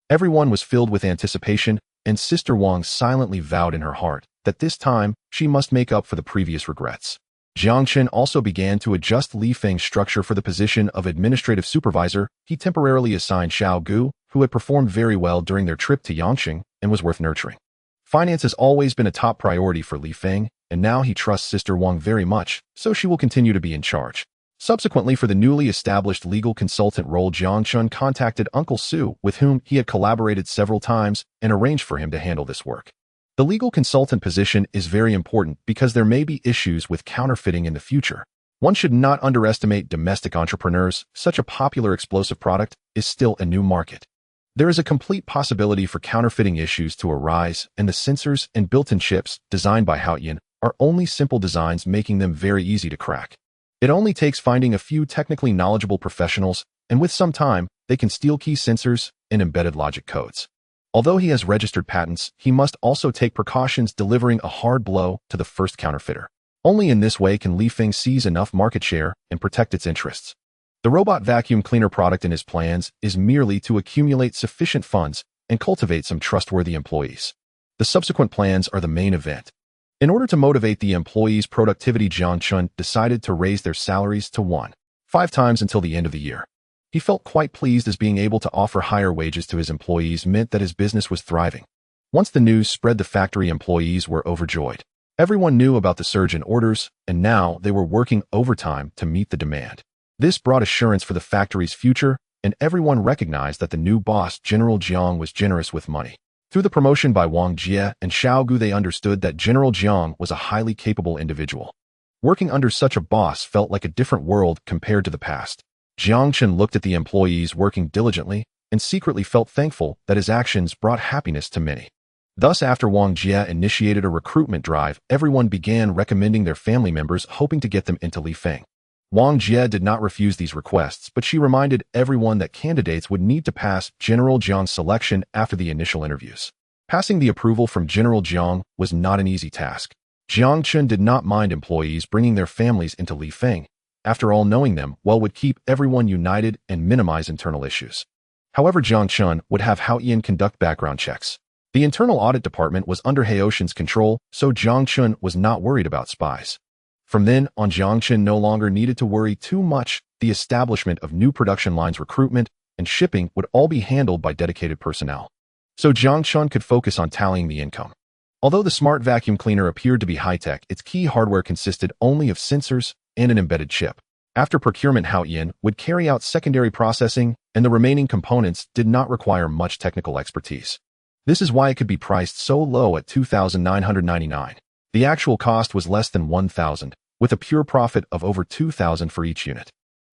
Everyone was filled with anticipation, and Sister Wang silently vowed in her heart that this time she must make up for the previous regrets. Jiang Chen also began to adjust Li Feng's structure for the position of administrative supervisor. He temporarily assigned Xiao Gu, who had performed very well during their trip to Yangqing and was worth nurturing. Finance has always been a top priority for Li Feng, and now he trusts Sister Wang very much, so she will continue to be in charge. Subsequently, for the newly established legal consultant role, Jiang Chen contacted Uncle Su, with whom he had collaborated several times, and arranged for him to handle this work. The legal consultant position is very important because there may be issues with counterfeiting in the future. One should not underestimate domestic entrepreneurs. Such a popular explosive product is still a new market. There is a complete possibility for counterfeiting issues to arise, and the sensors and built-in chips designed by Haoyan are only simple designs, making them very easy to crack. It only takes finding a few technically knowledgeable professionals, and with some time, they can steal key sensors and embedded logic codes. Although he has registered patents, he must also take precautions, delivering a hard blow to the first counterfeiter. Only in this way can Li Feng seize enough market share and protect its interests. The robot vacuum cleaner product in his plans is merely to accumulate sufficient funds and cultivate some trustworthy employees. The subsequent plans are the main event. In order to motivate the employees' productivity, Jiang Chen decided to raise their salaries to 1.5 times until the end of the year. He felt quite pleased, as being able to offer higher wages to his employees meant that his business was thriving. Once the news spread, the factory employees were overjoyed. Everyone knew about the surge in orders, and now they were working overtime to meet the demand. This brought assurance for the factory's future, and everyone recognized that the new boss, General Jiang, was generous with money. Through the promotion by Wang Jie and Xiao Gu, they understood that General Jiang was a highly capable individual. Working under such a boss felt like a different world compared to the past. Jiang Chen looked at the employees working diligently and secretly felt thankful that his actions brought happiness to many. Thus, after Wang Jie initiated a recruitment drive, everyone began recommending their family members, hoping to get them into Li Feng. Wang Jie did not refuse these requests, but she reminded everyone that candidates would need to pass General Jiang's selection after the initial interviews. Passing the approval from General Jiang was not an easy task. Jiang Chen did not mind employees bringing their families into Li Feng. After all, knowing them well would keep everyone united and minimize internal issues. However, Jiang Chen would have Haoyan conduct background checks. The internal audit department was under Haoshan's control, so Jiang Chen was not worried about spies. From then on, Jiang Chen no longer needed to worry too much. The establishment of new production lines, recruitment, and shipping would all be handled by dedicated personnel. So Jiang Chen could focus on tallying the income. Although the smart vacuum cleaner appeared to be high-tech, its key hardware consisted only of sensors and an embedded chip. After procurement, Haoyan would carry out secondary processing, and the remaining components did not require much technical expertise. This is why it could be priced so low at 2,999. The actual cost was less than 1,000, with a pure profit of over 2,000 for each unit.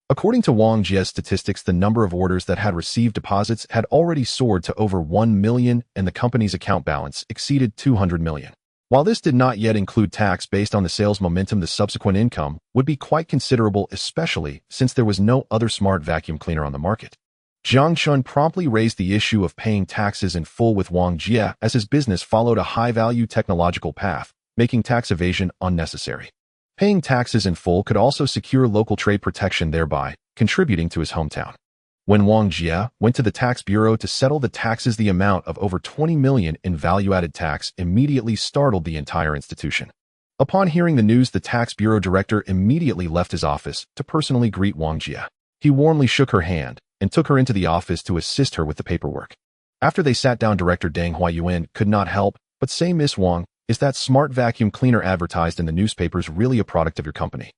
According to Wang Jie's statistics, the number of orders that had received deposits had already soared to over 1 million, and the company's account balance exceeded 200 million. While this did not yet include tax based on the sales momentum, the subsequent income would be quite considerable, especially since there was no other smart vacuum cleaner on the market. Jiang Chen promptly raised the issue of paying taxes in full with Wang Jie, as his business followed a high-value technological path, making tax evasion unnecessary. Paying taxes in full could also secure local trade protection, thereby contributing to his hometown. When Wang Jie went to the tax bureau to settle the taxes, the amount of over 20 million in value-added tax immediately startled the entire institution. Upon hearing the news, the tax bureau director immediately left his office to personally greet Wang Jie. He warmly shook her hand and took her into the office to assist her with the paperwork. After they sat down, Director Deng Huayuan could not help but say, "Miss Wang, Is that smart vacuum cleaner advertised in the newspapers really a product of your company?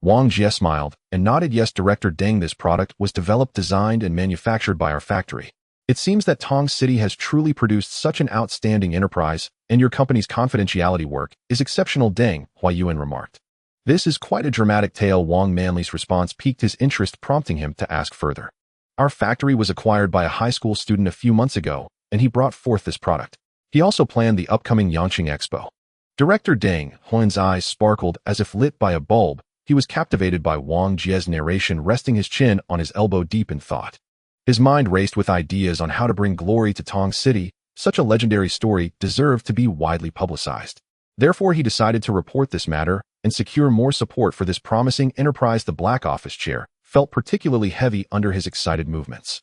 Wang Jie smiled and nodded. Yes, Director Deng, this product was developed, designed, and manufactured by our factory. It seems that Tong City has truly produced such an outstanding enterprise, and your company's confidentiality work is exceptional, Deng, Huayuan remarked. This is quite a dramatic tale. Wang Manli's response piqued his interest, prompting him to ask further. Our factory was acquired by a high school student a few months ago, and he brought forth this product. He also planned the upcoming Yangqing Expo. Director Deng Huan's eyes sparkled as if lit by a bulb. He was captivated by Wang Jie's narration, resting his chin on his elbow deep in thought. His mind raced with ideas on how to bring glory to Tong City. Such a legendary story deserved to be widely publicized. Therefore, he decided to report this matter and secure more support for this promising enterprise. The black office chair felt particularly heavy under his excited movements.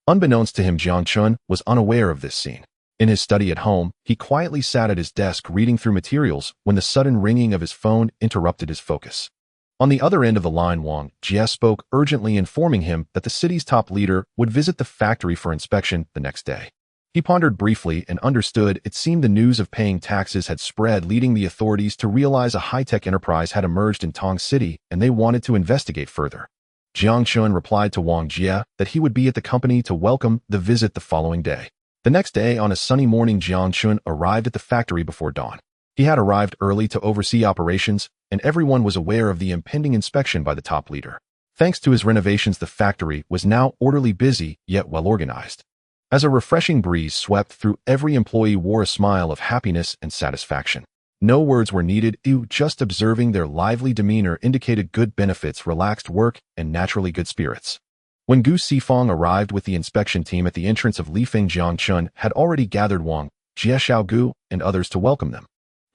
Unbeknownst to him, Jiang Chen was unaware of this scene. In his study at home, he quietly sat at his desk reading through materials when the sudden ringing of his phone interrupted his focus. On the other end of the line, Wang Jie spoke urgently, informing him that the city's top leader would visit the factory for inspection the next day. He pondered briefly and understood. It seemed the news of paying taxes had spread, leading the authorities to realize a high-tech enterprise had emerged in Tong City, and they wanted to investigate further. Jiang Chen replied to Wang Jie that he would be at the company to welcome the visit the following day. The next day, on a sunny morning, Jiang Chen arrived at the factory before dawn. He had arrived early to oversee operations, and everyone was aware of the impending inspection by the top leader. Thanks to his renovations, the factory was now orderly, busy, yet well-organized. As a refreshing breeze swept through, every employee wore a smile of happiness and satisfaction. No words were needed. Just observing their lively demeanor indicated good benefits, relaxed work, and naturally good spirits. When Gu Sifang arrived with the inspection team at the entrance of Lifeng, Jiang Chen had already gathered Wang Jie, Xiaogu, and others to welcome them.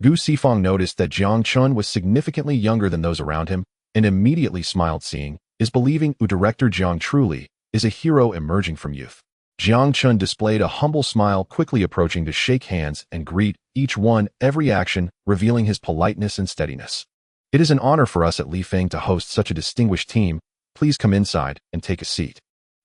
Gu Sifang noticed that Jiang Chen was significantly younger than those around him and immediately smiled. Seeing is believing. Director Jiang truly is a hero emerging from youth. Jiang Chen displayed a humble smile, quickly approaching to shake hands and greet each one, every action revealing his politeness and steadiness. It is an honor for us at Lifeng to host such a distinguished team. Please come inside and take a seat.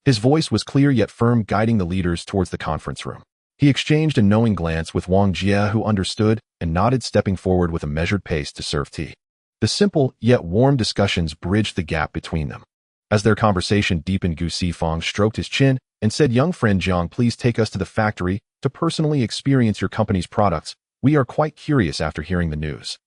His voice was clear yet firm, guiding the leaders towards the conference room. He exchanged a knowing glance with Wang Jie, who understood and nodded, stepping forward with a measured pace to serve tea. The simple yet warm discussions bridged the gap between them. As their conversation deepened, Gu Sifang stroked his chin and said, "Young friend Jiang, please take us to the factory to personally experience your company's products. We are quite curious after hearing the news."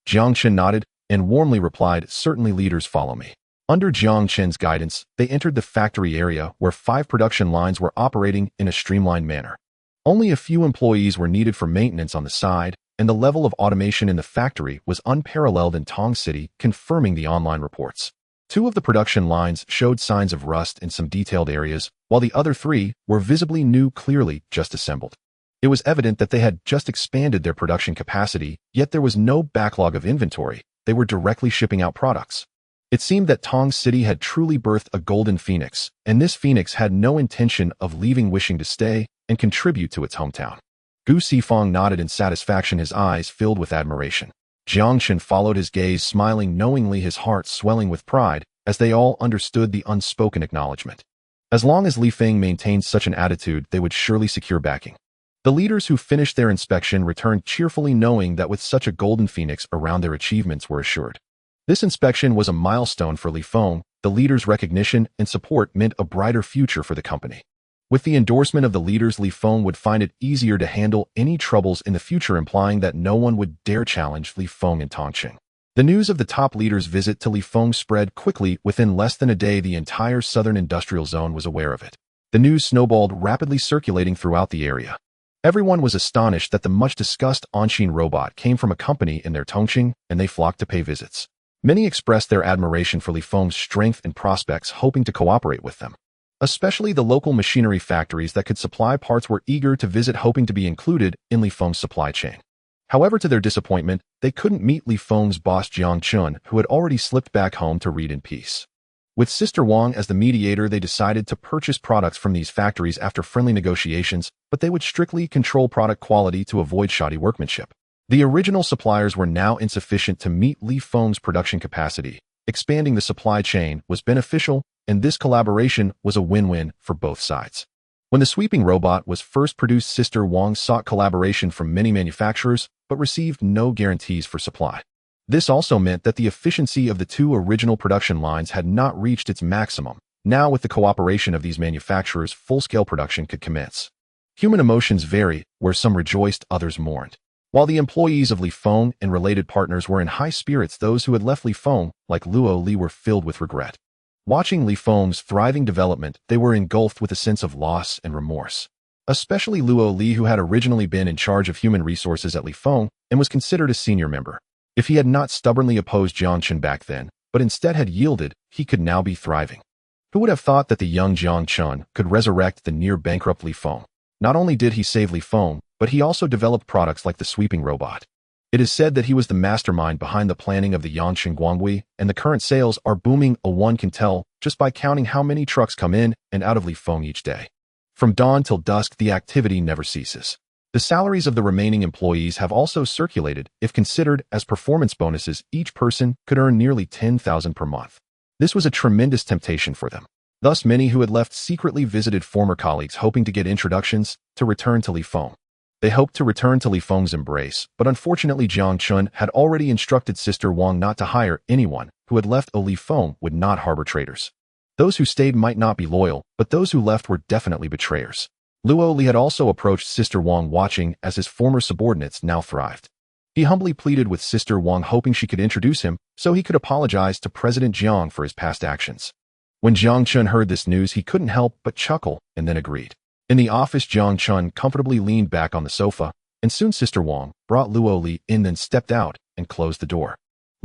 Jiang Chen nodded and warmly replied, "Certainly, leaders, follow me." Under Jiang Chen's guidance, they entered the factory area where 5 production lines were operating in a streamlined manner. Only a few employees were needed for maintenance on the side, and the level of automation in the factory was unparalleled in Tong City, confirming the online reports. 2 of the production lines showed signs of rust in some detailed areas, while the other 3 were visibly new, clearly just assembled. It was evident that they had just expanded their production capacity, yet there was no backlog of inventory. They were directly shipping out products. It seemed that Tong City had truly birthed a golden phoenix, and this phoenix had no intention of leaving, wishing to stay and contribute to its hometown. Gu Sifang nodded in satisfaction, his eyes filled with admiration. Jiang Chen followed his gaze, smiling knowingly, his heart swelling with pride, as they all understood the unspoken acknowledgement. As long as Lifeng maintained such an attitude, they would surely secure backing. The leaders who finished their inspection returned cheerfully, knowing that with such a golden phoenix around, their achievements were assured. This inspection was a milestone for Lifeng. The leaders' recognition and support meant a brighter future for the company. With the endorsement of the leaders, Lifeng would find it easier to handle any troubles in the future, implying that no one would dare challenge Lifeng in Tongqing. The news of the top leaders' visit to Lifeng spread quickly. Within less than a day, the entire southern industrial zone was aware of it. The news snowballed, rapidly circulating throughout the area. Everyone was astonished that the much-discussed on-scene robot came from a company in their Tongqing, and they flocked to pay visits. Many expressed their admiration for Lifeng's strength and prospects, hoping to cooperate with them. Especially the local machinery factories that could supply parts were eager to visit, hoping to be included in Lifeng's supply chain. However, to their disappointment, they couldn't meet Lifeng's boss Jiang Chen, who had already slipped back home to read in peace. With Sister Wang as the mediator, they decided to purchase products from these factories after friendly negotiations, but they would strictly control product quality to avoid shoddy workmanship. The original suppliers were now insufficient to meet Lifeng's production capacity. Expanding the supply chain was beneficial, and this collaboration was a win-win for both sides. When the sweeping robot was first produced, Sister Wang sought collaboration from many manufacturers, but received no guarantees for supply. This also meant that the efficiency of the two original production lines had not reached its maximum. Now, with the cooperation of these manufacturers, full-scale production could commence. Human emotions vary, where some rejoiced, others mourned. While the employees of Li Feng and related partners were in high spirits, those who had left Li Feng, like Luo Li, were filled with regret. Watching Li Feng's thriving development, they were engulfed with a sense of loss and remorse. Especially Luo Li, who had originally been in charge of human resources at Li Feng and was considered a senior member. If he had not stubbornly opposed Jiang Chen back then, but instead had yielded, he could now be thriving. Who would have thought that the young Jiang Chen could resurrect the near-bankrupt Li Feng? Not only did he save Li Feng, but he also developed products like the sweeping robot. It is said that he was the mastermind behind the planning of the Yangqing Guanghui, and the current sales are booming. One can tell just by counting how many trucks come in and out of Li Feng each day. From dawn till dusk, the activity never ceases. The salaries of the remaining employees have also circulated. If considered as performance bonuses, each person could earn nearly 10,000 per month. This was a tremendous temptation for them. Thus, many who had left secretly visited former colleagues, hoping to get introductions to return to Li Feng. They hoped to return to Li Feng's embrace, but unfortunately Jiang Chen had already instructed Sister Wang not to hire anyone who had left. Li Feng would not harbor traitors. Those who stayed might not be loyal, but those who left were definitely betrayers. Luo Li had also approached Sister Wang, watching as his former subordinates now thrived. He humbly pleaded with Sister Wang, hoping she could introduce him so he could apologize to President Jiang for his past actions. When Jiang Chen heard this news, he couldn't help but chuckle and then agreed. In the office, Jiang Chen comfortably leaned back on the sofa, and soon Sister Wang brought Luo Li in, then stepped out and closed the door.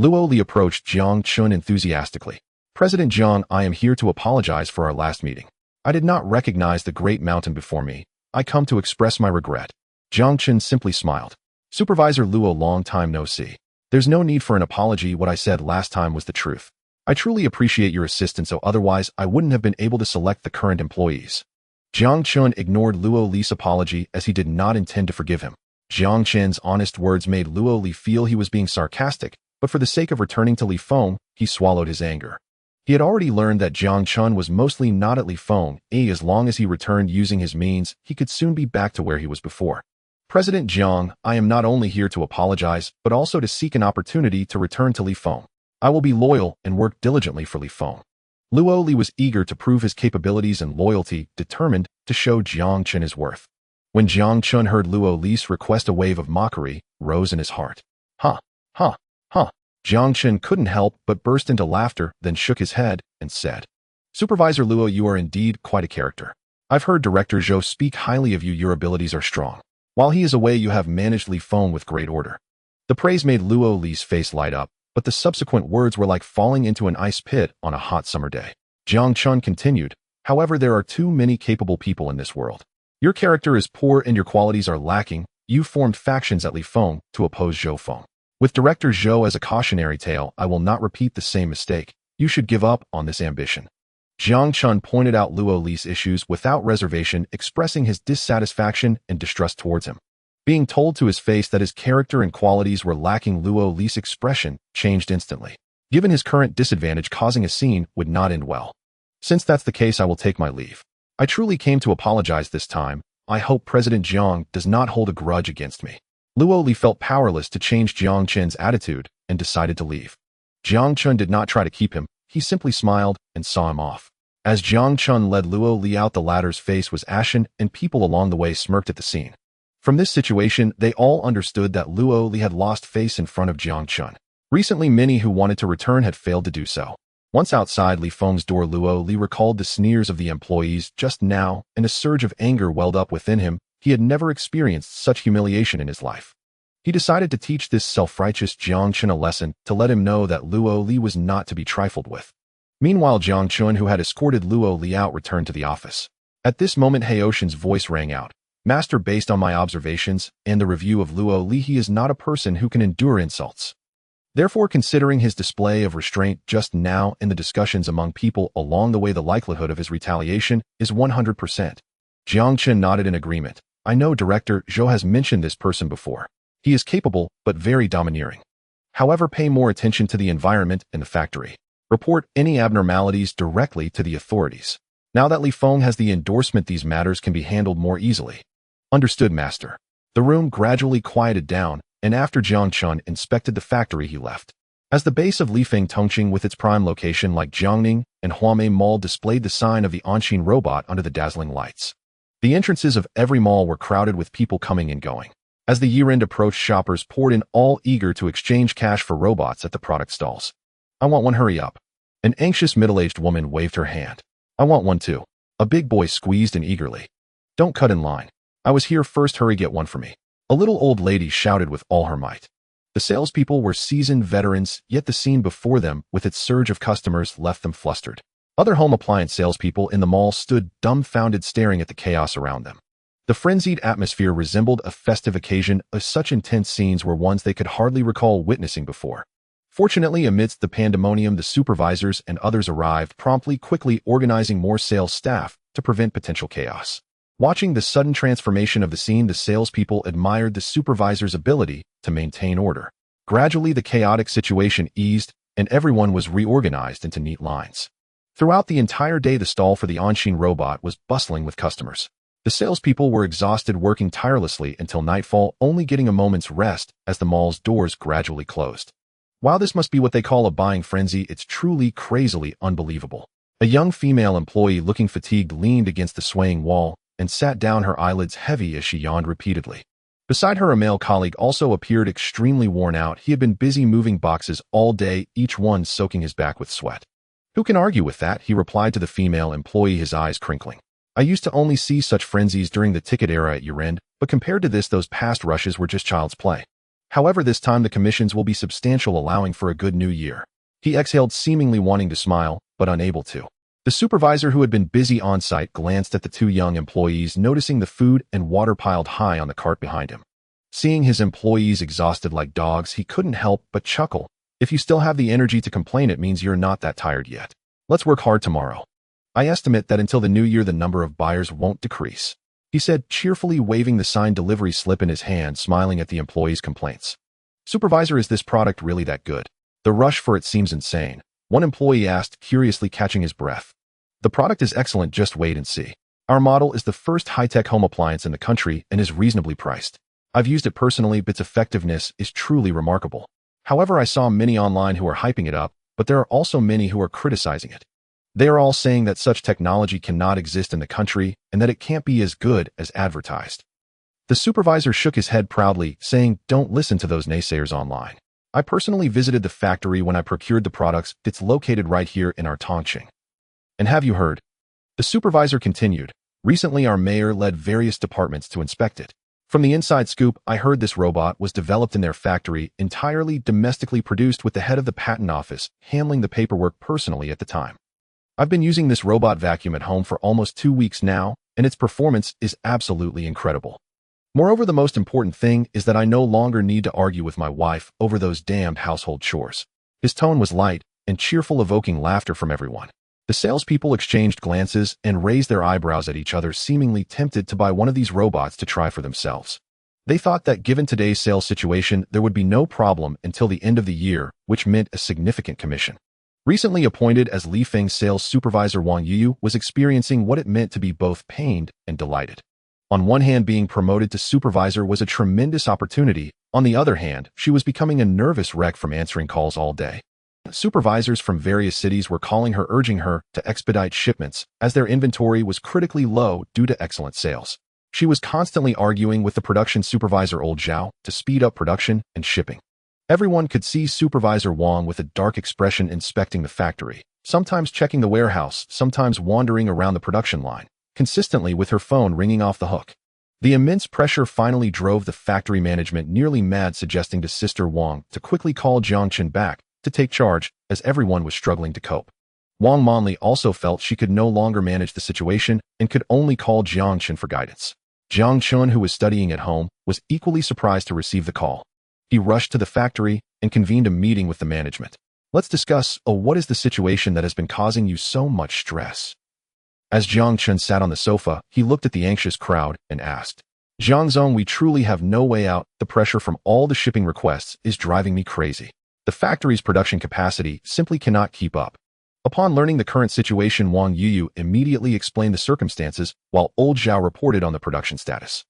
Luo Li approached Jiang Chen enthusiastically. President Jiang, I am here to apologize for our last meeting. I did not recognize the great mountain before me. I come to express my regret. Jiang Chen simply smiled. Supervisor Luo, long time no see. There's no need for an apology. What I said last time was the truth. I truly appreciate your assistance, so otherwise I wouldn't have been able to select the current employees. Jiang Chen ignored Luo Li's apology as he did not intend to forgive him. Jiang Chen's honest words made Luo Li feel he was being sarcastic, but for the sake of returning to Li Feng, he swallowed his anger. He had already learned that Jiang Chen was mostly not at Li Feng. As long as he returned using his means, he could soon be back to where he was before. President Jiang, I am not only here to apologize, but also to seek an opportunity to return to Li Feng. I will be loyal and work diligently for Li Feng. Luo Li was eager to prove his capabilities and loyalty, determined to show Jiang Chen his worth. When Jiang Chen heard Luo Li's request, a wave of mockery rose in his heart. Ha! Ha! Ha! Jiang Chen couldn't help but burst into laughter, then shook his head and said, Supervisor Luo, you are indeed quite a character. I've heard Director Zhou speak highly of you. Your abilities are strong. While he is away, you have managed Li Feng with great order. The praise made Luo Li's face light up, but the subsequent words were like falling into an ice pit on a hot summer day. Jiang Chen continued, however, there are too many capable people in this world. Your character is poor and your qualities are lacking. You formed factions at Li Feng to oppose Zhou Feng. With Director Zhou as a cautionary tale, I will not repeat the same mistake. You should give up on this ambition. Jiang Chen pointed out Luo Li's issues without reservation, expressing his dissatisfaction and distrust towards him. Being told to his face that his character and qualities were lacking, Luo Li's expression changed instantly. Given his current disadvantage, causing a scene would not end well. Since that's the case, I will take my leave. I truly came to apologize this time. I hope President Jiang does not hold a grudge against me. Luo Li felt powerless to change Jiang Chen's attitude and decided to leave. Jiang Chen did not try to keep him. He simply smiled and saw him off. As Jiang Chen led Luo Li out, the latter's face was ashen and people along the way smirked at the scene. From this situation, they all understood that Luo Li had lost face in front of Jiang Chen. Recently, many who wanted to return had failed to do so. Once outside Li Feng's door, Luo Li recalled the sneers of the employees just now, and a surge of anger welled up within him. He had never experienced such humiliation in his life. He decided to teach this self-righteous Jiang Chen a lesson, to let him know that Luo Li was not to be trifled with. Meanwhile, Jiang Chen, who had escorted Luo Li out, returned to the office. At this moment, Haoshin's voice rang out. Master, based on my observations and the review of Luo Li, he is not a person who can endure insults. Therefore, considering his display of restraint just now and the discussions among people along the way, the likelihood of his retaliation is 100%. Jiang Chen nodded in agreement. I know Director Zhou has mentioned this person before. He is capable, but very domineering. However, pay more attention to the environment and the factory. Report any abnormalities directly to the authorities. Now that Li Feng has the endorsement, these matters can be handled more easily. Understood, master. The room gradually quieted down, and after Jiang Chen inspected the factory, he left. As the base of Lifeng Tongqing with its prime location like Jiangning and Huamei Mall displayed the sign of the Anshin robot under the dazzling lights. The entrances of every mall were crowded with people coming and going. As the year-end approached, shoppers poured in, all eager to exchange cash for robots at the product stalls. I want one, hurry up. An anxious middle-aged woman waved her hand. I want one too. A big boy squeezed in eagerly. Don't cut in line. I was here first, hurry, get one for me. A little old lady shouted with all her might. The salespeople were seasoned veterans, yet the scene before them, with its surge of customers, left them flustered. Other home appliance salespeople in the mall stood dumbfounded, staring at the chaos around them. The frenzied atmosphere resembled a festive occasion, as such intense scenes were ones they could hardly recall witnessing before. Fortunately, amidst the pandemonium, the supervisors and others arrived, promptly, quickly organizing more sales staff to prevent potential chaos. Watching the sudden transformation of the scene, the salespeople admired the supervisor's ability to maintain order. Gradually, the chaotic situation eased, and everyone was reorganized into neat lines. Throughout the entire day, the stall for the Anshin robot was bustling with customers. The salespeople were exhausted, working tirelessly until nightfall, only getting a moment's rest as the mall's doors gradually closed. While this must be what they call a buying frenzy, it's truly crazily unbelievable. A young female employee looking fatigued leaned against the swaying wall and sat down, her eyelids heavy as she yawned repeatedly. Beside her, a male colleague also appeared extremely worn out. He had been busy moving boxes all day, each one soaking his back with sweat. Who can argue with that? He replied to the female employee, his eyes crinkling. I used to only see such frenzies during the ticket era at year-end, but compared to this, those past rushes were just child's play. However, this time the commissions will be substantial, allowing for a good new year. He exhaled, seemingly wanting to smile, but unable to. The supervisor, who had been busy on-site, glanced at the two young employees, noticing the food and water piled high on the cart behind him. Seeing his employees exhausted like dogs, he couldn't help but chuckle. If you still have the energy to complain, it means you're not that tired yet. Let's work hard tomorrow. I estimate that until the new year, the number of buyers won't decrease, he said, cheerfully waving the signed delivery slip in his hand, smiling at the employees' complaints. Supervisor, is this product really that good? The rush for it seems insane, one employee asked, curiously catching his breath. The product is excellent, just wait and see. Our model is the first high-tech home appliance in the country and is reasonably priced. I've used it personally, but its effectiveness is truly remarkable. However, I saw many online who are hyping it up, but there are also many who are criticizing it. They are all saying that such technology cannot exist in the country and that it can't be as good as advertised. The supervisor shook his head proudly, saying, don't listen to those naysayers online. I personally visited the factory when I procured the products. It's located right here in our Tongqing. And have you heard? The supervisor continued. Recently, our mayor led various departments to inspect it. From the inside scoop, I heard this robot was developed in their factory, entirely domestically produced, with the head of the patent office handling the paperwork personally at the time. I've been using this robot vacuum at home for almost 2 weeks now, and its performance is absolutely incredible. Moreover, the most important thing is that I no longer need to argue with my wife over those damned household chores. His tone was light and cheerful, evoking laughter from everyone. The salespeople exchanged glances and raised their eyebrows at each other, seemingly tempted to buy one of these robots to try for themselves. They thought that given today's sales situation, there would be no problem until the end of the year, which meant a significant commission. Recently appointed as Lifeng's sales supervisor, Wang Yu was experiencing what it meant to be both pained and delighted. On one hand, being promoted to supervisor was a tremendous opportunity. On the other hand, she was becoming a nervous wreck from answering calls all day. Supervisors from various cities were calling her, urging her to expedite shipments, as their inventory was critically low due to excellent sales. She was constantly arguing with the production supervisor, Old Zhao, to speed up production and shipping. Everyone could see Supervisor Wang with a dark expression inspecting the factory, sometimes checking the warehouse, sometimes wandering around the production line, consistently with her phone ringing off the hook. The immense pressure finally drove the factory management nearly mad, suggesting to Sister Wang to quickly call Jiang Chen back to take charge, as everyone was struggling to cope. Wang Manli also felt she could no longer manage the situation and could only call Jiang Chen for guidance. Jiang Chen, who was studying at home, was equally surprised to receive the call. He rushed to the factory and convened a meeting with the management. Let's discuss, what is the situation that has been causing you so much stress? As Jiang Chen sat on the sofa, he looked at the anxious crowd and asked, Jiang Zong, we truly have no way out. The pressure from all the shipping requests is driving me crazy. The factory's production capacity simply cannot keep up. Upon learning the current situation, Wang Yuyu immediately explained the circumstances, while old Zhao reported on the production status.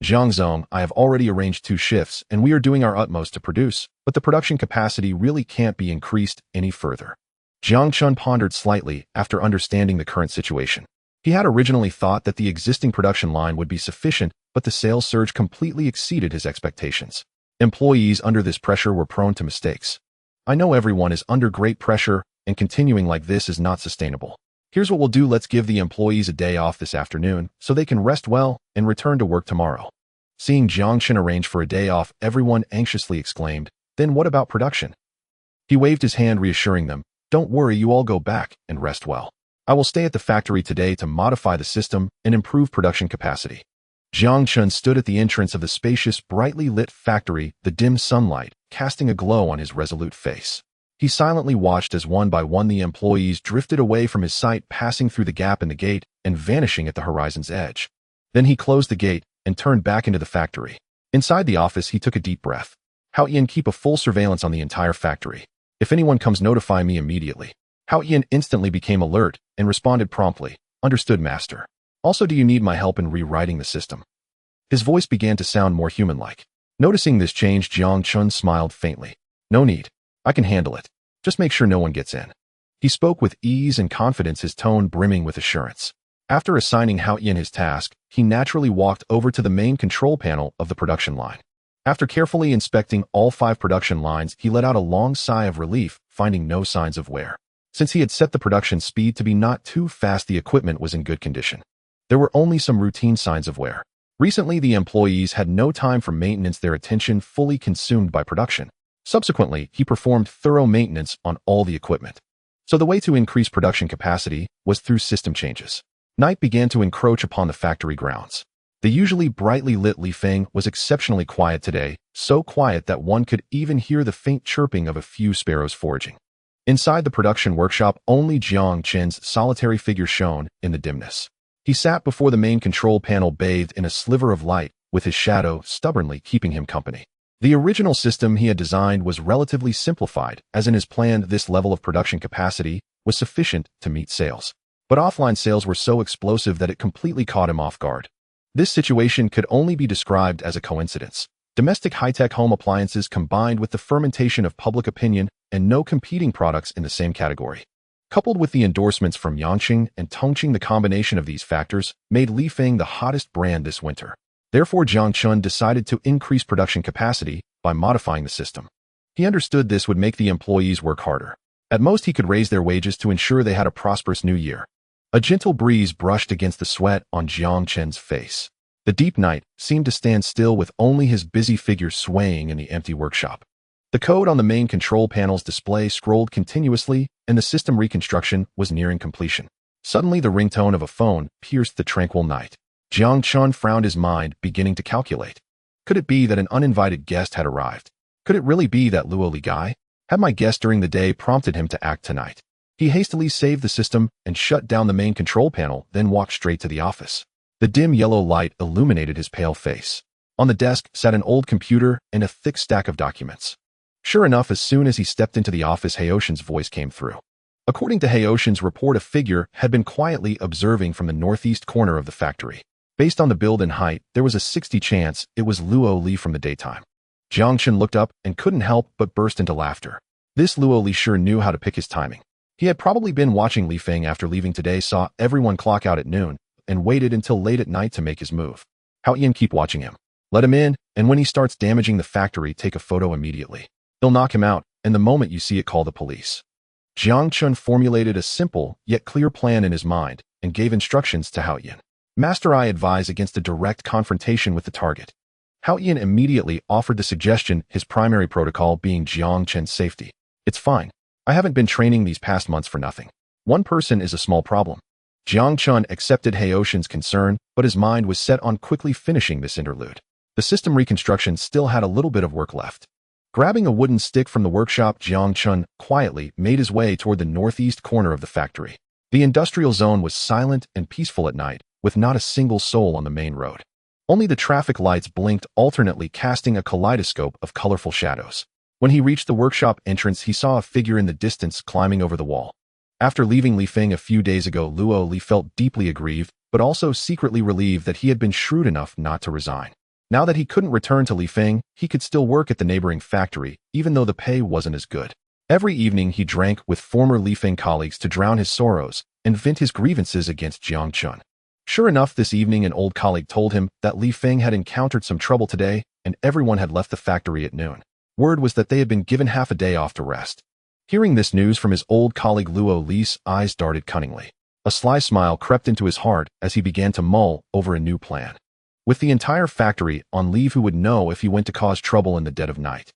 Jiang Zong, I have already arranged 2 shifts, and we are doing our utmost to produce, but the production capacity really can't be increased any further. Jiang Chen pondered slightly after understanding the current situation. He had originally thought that the existing production line would be sufficient, but the sales surge completely exceeded his expectations. Employees under this pressure were prone to mistakes. I know everyone is under great pressure, and continuing like this is not sustainable. Here's what we'll do. Let's give the employees a day off this afternoon so they can rest well and return to work tomorrow. Seeing Jiang Chen arrange for a day off, everyone anxiously exclaimed, "Then what about production?" He waved his hand, reassuring them, "Don't worry, you all go back and rest well. I will stay at the factory today to modify the system and improve production capacity." Jiang Chen stood at the entrance of the spacious, brightly lit factory, the dim sunlight casting a glow on his resolute face. He silently watched as one by one the employees drifted away from his sight, passing through the gap in the gate and vanishing at the horizon's edge. Then he closed the gate and turned back into the factory. Inside the office, he took a deep breath. Hao Yan, keep a full surveillance on the entire factory. If anyone comes, notify me immediately. Hao Yan instantly became alert and responded promptly. Understood, master. Also, do you need my help in rewriting the system? His voice began to sound more human-like. Noticing this change, Jiang Chen smiled faintly. No need. I can handle it. Just make sure no one gets in. He spoke with ease and confidence, his tone brimming with assurance. After assigning Hao Yan his task, he naturally walked over to the main control panel of the production line. After carefully inspecting all 5 production lines, he let out a long sigh of relief, finding no signs of wear. Since he had set the production speed to be not too fast, the equipment was in good condition. There were only some routine signs of wear. Recently, the employees had no time for maintenance, their attention fully consumed by production. Subsequently, he performed thorough maintenance on all the equipment. So the way to increase production capacity was through system changes. Night began to encroach upon the factory grounds. The usually brightly lit Lifeng was exceptionally quiet today, so quiet that one could even hear the faint chirping of a few sparrows foraging. Inside the production workshop, only Jiang Chen's solitary figure shone in the dimness. He sat before the main control panel, bathed in a sliver of light, with his shadow stubbornly keeping him company. The original system he had designed was relatively simplified, as in his plan this level of production capacity was sufficient to meet sales. But offline sales were so explosive that it completely caught him off guard. This situation could only be described as a coincidence. Domestic high-tech home appliances combined with the fermentation of public opinion and no competing products in the same category. Coupled with the endorsements from Yangqing and Tongqing, the combination of these factors made Lifeng the hottest brand this winter. Therefore, Jiang Chen decided to increase production capacity by modifying the system. He understood this would make the employees work harder. At most, he could raise their wages to ensure they had a prosperous new year. A gentle breeze brushed against the sweat on Jiang Chen's face. The deep night seemed to stand still, with only his busy figure swaying in the empty workshop. The code on the main control panel's display scrolled continuously, and the system reconstruction was nearing completion. Suddenly, the ringtone of a phone pierced the tranquil night. Jiang Chen frowned, his mind beginning to calculate. Could it be that an uninvited guest had arrived? Could it really be that Luo Li guy? Had my guest during the day prompted him to act tonight? He hastily saved the system and shut down the main control panel, then walked straight to the office. The dim yellow light illuminated his pale face. On the desk sat an old computer and a thick stack of documents. Sure enough, as soon as he stepped into the office, Haoshin's voice came through. According to Haoshin's report, a figure had been quietly observing from the northeast corner of the factory. Based on the build and height, there was a 60 chance it was Luo Li from the daytime. Jiang Chen looked up and couldn't help but burst into laughter. This Luo Li sure knew how to pick his timing. He had probably been watching Lifeng after leaving today, saw everyone clock out at noon, and waited until late at night to make his move. Hao Yan, keep watching him. Let him in, and when he starts damaging the factory, take a photo immediately. They'll knock him out, and the moment you see it, call the police. Jiang Chen formulated a simple yet clear plan in his mind and gave instructions to Hao Yan. Master, I advise against a direct confrontation with the target. Hao Yan immediately offered the suggestion, his primary protocol being Jiang Chen's safety. It's fine. I haven't been training these past months for nothing. One person is a small problem. Jiang Chen accepted Haoshin's concern, but his mind was set on quickly finishing this interlude. The system reconstruction still had a little bit of work left. Grabbing a wooden stick from the workshop, Jiang Chen quietly made his way toward the northeast corner of the factory. The industrial zone was silent and peaceful at night, with not a single soul on the main road. Only the traffic lights blinked alternately, casting a kaleidoscope of colorful shadows. When he reached the workshop entrance, he saw a figure in the distance climbing over the wall. After leaving Lifeng a few days ago, Luo Li felt deeply aggrieved, but also secretly relieved that he had been shrewd enough not to resign. Now that he couldn't return to Lifeng, he could still work at the neighboring factory, even though the pay wasn't as good. Every evening he drank with former Lifeng colleagues to drown his sorrows and vent his grievances against Jiang Chen. Sure enough, this evening an old colleague told him that Lifeng had encountered some trouble today and everyone had left the factory at noon. Word was that they had been given half a day off to rest. Hearing this news from his old colleague, Luo Li's eyes darted cunningly. A sly smile crept into his heart as he began to mull over a new plan. With the entire factory on leave, who would know if he went to cause trouble in the dead of night?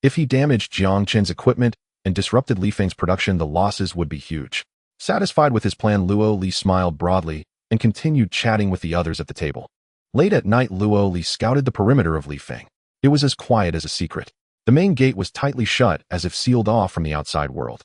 If he damaged Jiang Chen's equipment and disrupted Lifeng's production, the losses would be huge. Satisfied with his plan, Luo Li smiled broadly and continued chatting with the others at the table. Late at night, Luo Li scouted the perimeter of Lifeng. It was as quiet as a secret. The main gate was tightly shut, as if sealed off from the outside world.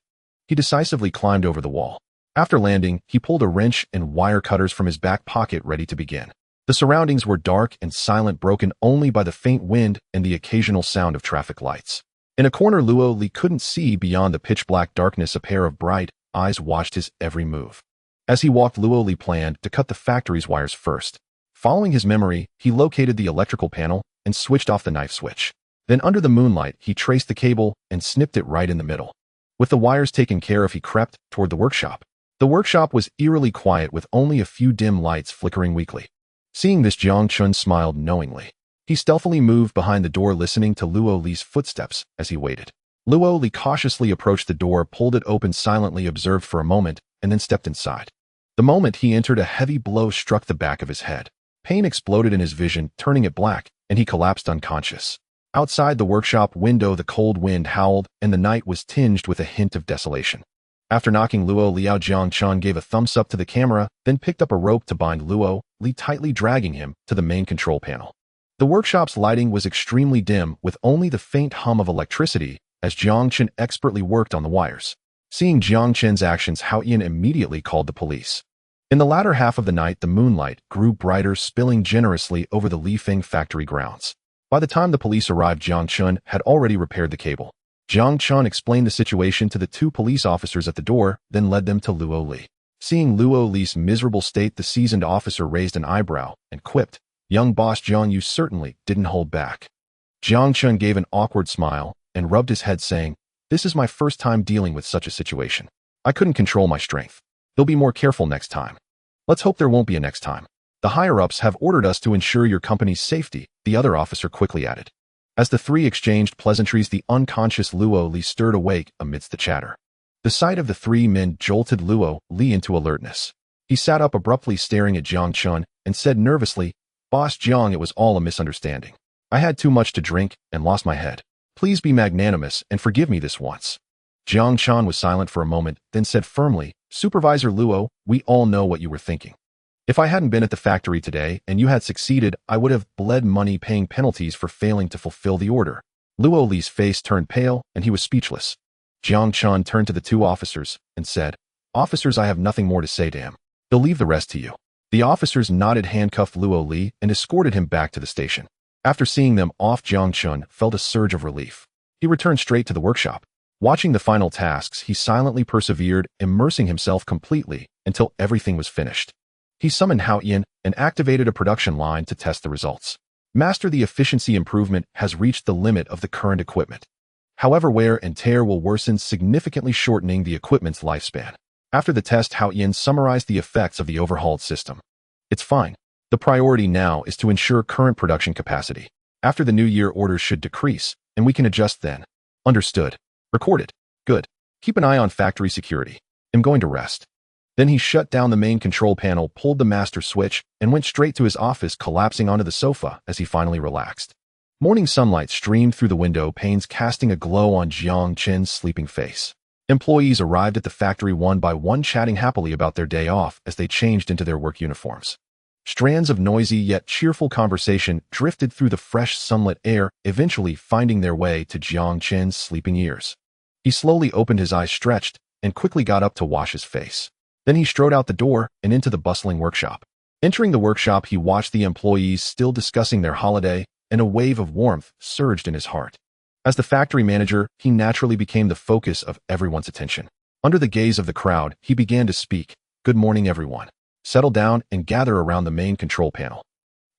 He decisively climbed over the wall. After landing, he pulled a wrench and wire cutters from his back pocket, ready to begin. The surroundings were dark and silent, broken only by the faint wind and the occasional sound of traffic lights. In a corner, Luo Li couldn't see beyond the pitch-black darkness. A pair of bright eyes watched his every move. As he walked, Luo Li planned to cut the factory's wires first. Following his memory, he located the electrical panel and switched off the knife switch. Then under the moonlight, he traced the cable and snipped it right in the middle. With the wires taken care of, he crept toward the workshop. The workshop was eerily quiet, with only a few dim lights flickering weakly. Seeing this, Jiang Chen smiled knowingly. He stealthily moved behind the door, listening to Luo Li's footsteps as he waited. Luo Li cautiously approached the door, pulled it open silently, observed for a moment, and then stepped inside. The moment he entered, a heavy blow struck the back of his head. Pain exploded in his vision, turning it black, and he collapsed unconscious. Outside the workshop window, the cold wind howled, and the night was tinged with a hint of desolation. After knocking Luo Li out, Jiang Chen gave a thumbs up to the camera, then picked up a rope to bind Luo Li, tightly dragging him to the main control panel. The workshop's lighting was extremely dim, with only the faint hum of electricity as Jiang Chen expertly worked on the wires. Seeing Jiang Chen's actions, Hao Yan immediately called the police. In the latter half of the night, the moonlight grew brighter, spilling generously over the Lifeng factory grounds. By the time the police arrived, Jiang Chen had already repaired the cable. Jiang Chen explained the situation to the two police officers at the door, then led them to Luo Li. Seeing Luo Li's miserable state, the seasoned officer raised an eyebrow and quipped, "Young boss Jiang, you certainly didn't hold back." Jiang Chen gave an awkward smile and rubbed his head, saying, "This is my first time dealing with such a situation. I couldn't control my strength. They'll be more careful next time." "Let's hope there won't be a next time. The higher-ups have ordered us to ensure your company's safety," the other officer quickly added. As the three exchanged pleasantries, the unconscious Luo Li stirred awake amidst the chatter. The sight of the three men jolted Luo Li into alertness. He sat up abruptly, staring at Jiang Chen, and said nervously, "Boss Jiang, it was all a misunderstanding. I had too much to drink and lost my head. Please be magnanimous and forgive me this once." Jiang Chen was silent for a moment, then said firmly, "Supervisor Luo, we all know what you were thinking. If I hadn't been at the factory today and you had succeeded, I would have bled money paying penalties for failing to fulfill the order." Luo Li's face turned pale and he was speechless. Jiang Chen turned to the two officers and said, "Officers, I have nothing more to say to him. He'll leave the rest to you." The officers nodded, handcuffed Luo Li, and escorted him back to the station. After seeing them off, Jiang Chen felt a surge of relief. He returned straight to the workshop. Watching the final tasks, he silently persevered, immersing himself completely until everything was finished. He summoned Hao Yan and activated a production line to test the results. "Master, the efficiency improvement has reached the limit of the current equipment. However, wear and tear will worsen, significantly shortening the equipment's lifespan." After the test, Hao Yan summarized the effects of the overhauled system. "It's fine. The priority now is to ensure current production capacity. After the new year, orders should decrease, and we can adjust then." "Understood. Recorded. Good. Keep an eye on factory security. I'm going to rest." Then he shut down the main control panel, pulled the master switch, and went straight to his office, collapsing onto the sofa as he finally relaxed. Morning sunlight streamed through the window panes, casting a glow on Jiang Chen's sleeping face. Employees arrived at the factory one by one, chatting happily about their day off as they changed into their work uniforms. Strands of noisy yet cheerful conversation drifted through the fresh sunlit air, eventually finding their way to Jiang Chen's sleeping ears. He slowly opened his eyes, stretched, and quickly got up to wash his face. Then he strode out the door and into the bustling workshop. Entering the workshop, he watched the employees still discussing their holiday, and a wave of warmth surged in his heart. As the factory manager, he naturally became the focus of everyone's attention. Under the gaze of the crowd, he began to speak. "Good morning, everyone. Settle down and gather around the main control panel."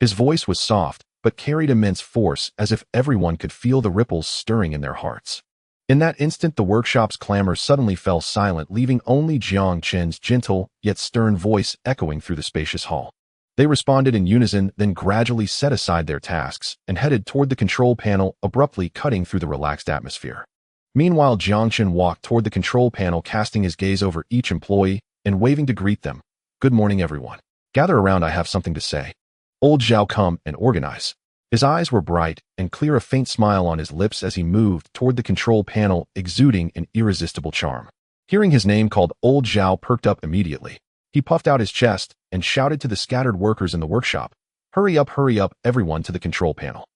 His voice was soft, but carried immense force, as if everyone could feel the ripples stirring in their hearts. In that instant, the workshop's clamor suddenly fell silent, leaving only Jiang Chen's gentle, yet stern voice echoing through the spacious hall. They responded in unison, then gradually set aside their tasks and headed toward the control panel, abruptly cutting through the relaxed atmosphere. Meanwhile, Jiang Chen walked toward the control panel, casting his gaze over each employee and waving to greet them. "Good morning, everyone. Gather around, I have something to say. Old Zhao, come and organize." His eyes were bright and clear, a faint smile on his lips as he moved toward the control panel, exuding an irresistible charm. Hearing his name called, Old Zhao perked up immediately. He puffed out his chest and shouted to the scattered workers in the workshop, hurry up, everyone to the control panel."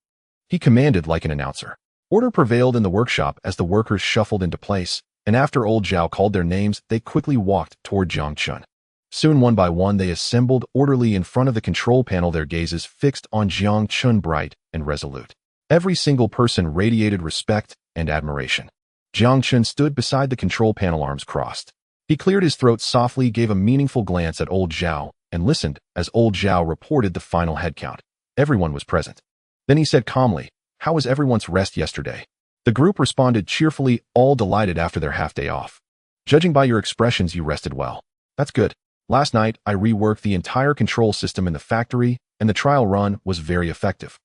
He commanded like an announcer. Order prevailed in the workshop as the workers shuffled into place, and after Old Zhao called their names, they quickly walked toward Jiang Chen. Soon, one by one, they assembled orderly in front of the control panel, their gazes fixed on Jiang Chen, bright and resolute. Every single person radiated respect and admiration. Jiang Chen stood beside the control panel, arms crossed. He cleared his throat softly, gave a meaningful glance at Old Zhao, and listened as Old Zhao reported the final headcount. Everyone was present. Then he said calmly, "How was everyone's rest yesterday?" The group responded cheerfully, all delighted after their half-day off. "Judging by your expressions, you rested well. That's good. Last night, I reworked the entire control system in the factory, and the trial run was very effective.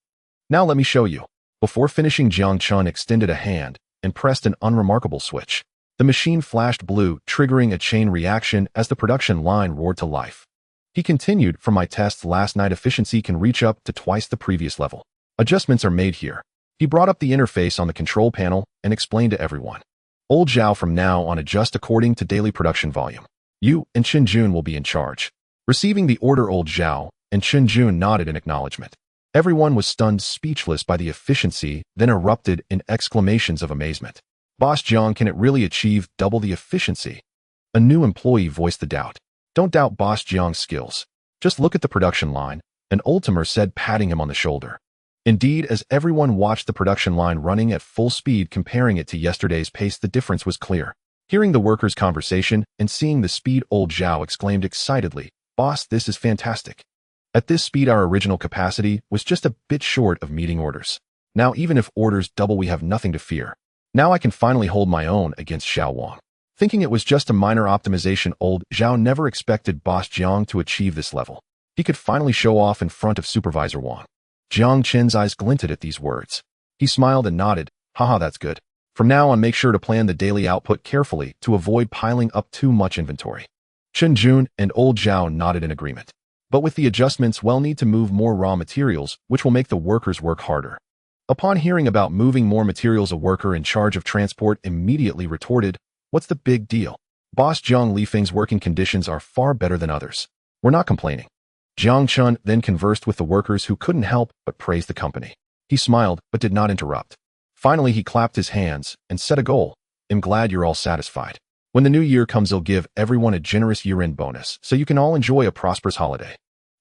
Now let me show you." Before finishing, Jiang Chen extended a hand and pressed an unremarkable switch. The machine flashed blue, triggering a chain reaction as the production line roared to life. He continued, "From my tests last night, efficiency can reach up to twice the previous level. Adjustments are made here." He brought up the interface on the control panel and explained to everyone. "Old Zhao, from now on adjust according to daily production volume. You and Chen Jun will be in charge." Receiving the order, Old Zhao and Chen Jun nodded in acknowledgement. Everyone was stunned, speechless by the efficiency, then erupted in exclamations of amazement. "Boss Jiang, can it really achieve double the efficiency?" A new employee voiced the doubt. "Don't doubt Boss Jiang's skills. Just look at the production line," an Ultimer said, patting him on the shoulder. Indeed, as everyone watched the production line running at full speed, comparing it to yesterday's pace, the difference was clear. Hearing the workers' conversation and seeing the speed, Old Zhao exclaimed excitedly, "Boss, this is fantastic. At this speed, our original capacity was just a bit short of meeting orders. Now, even if orders double, we have nothing to fear. Now I can finally hold my own against Xiao Wang." Thinking it was just a minor optimization, Old Zhao never expected Boss Jiang to achieve this level. He could finally show off in front of Supervisor Wang. Jiang Chen's eyes glinted at these words. He smiled and nodded. "Haha, that's good. From now on, make sure to plan the daily output carefully to avoid piling up too much inventory." Chen Jun and Old Zhao nodded in agreement. "But with the adjustments, we'll need to move more raw materials, which will make the workers work harder." Upon hearing about moving more materials, a worker in charge of transport immediately retorted, "What's the big deal? Boss Jiang, Lifeng's working conditions are far better than others. We're not complaining." Jiang Chen then conversed with the workers, who couldn't help but praise the company. He smiled but did not interrupt. Finally, he clapped his hands and set a goal. "I'm glad you're all satisfied. When the new year comes, he'll give everyone a generous year-end bonus, so you can all enjoy a prosperous holiday."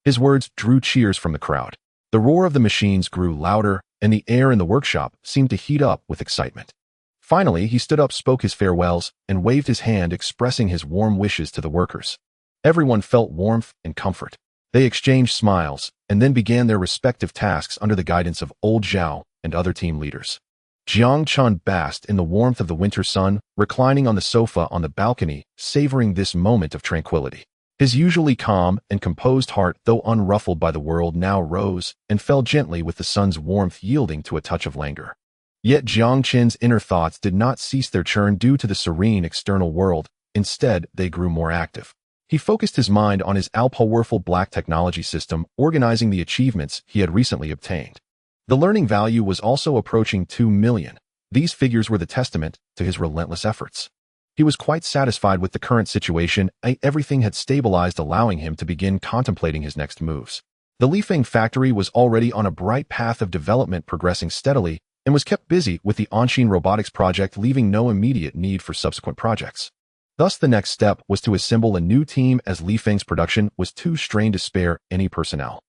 His words drew cheers from the crowd. The roar of the machines grew louder, and the air in the workshop seemed to heat up with excitement. Finally, he stood up, spoke his farewells, and waved his hand, expressing his warm wishes to the workers. Everyone felt warmth and comfort. They exchanged smiles, and then began their respective tasks under the guidance of Old Zhao and other team leaders. Jiang Chen basked in the warmth of the winter sun, reclining on the sofa on the balcony, savoring this moment of tranquility. His usually calm and composed heart, though unruffled by the world, now rose and fell gently with the sun's warmth, yielding to a touch of languor. Yet Jiang Chen's inner thoughts did not cease their churn due to the serene external world. Instead, they grew more active. He focused his mind on his all-powerful black technology system, organizing the achievements he had recently obtained. The learning value was also approaching 2 million. These figures were the testament to his relentless efforts. He was quite satisfied with the current situation. Everything had stabilized, allowing him to begin contemplating his next moves. The Lifeng factory was already on a bright path of development, progressing steadily, and was kept busy with the Anshin robotics project, leaving no immediate need for subsequent projects. Thus, the next step was to assemble a new team, as Lifeng's production was too strained to spare any personnel.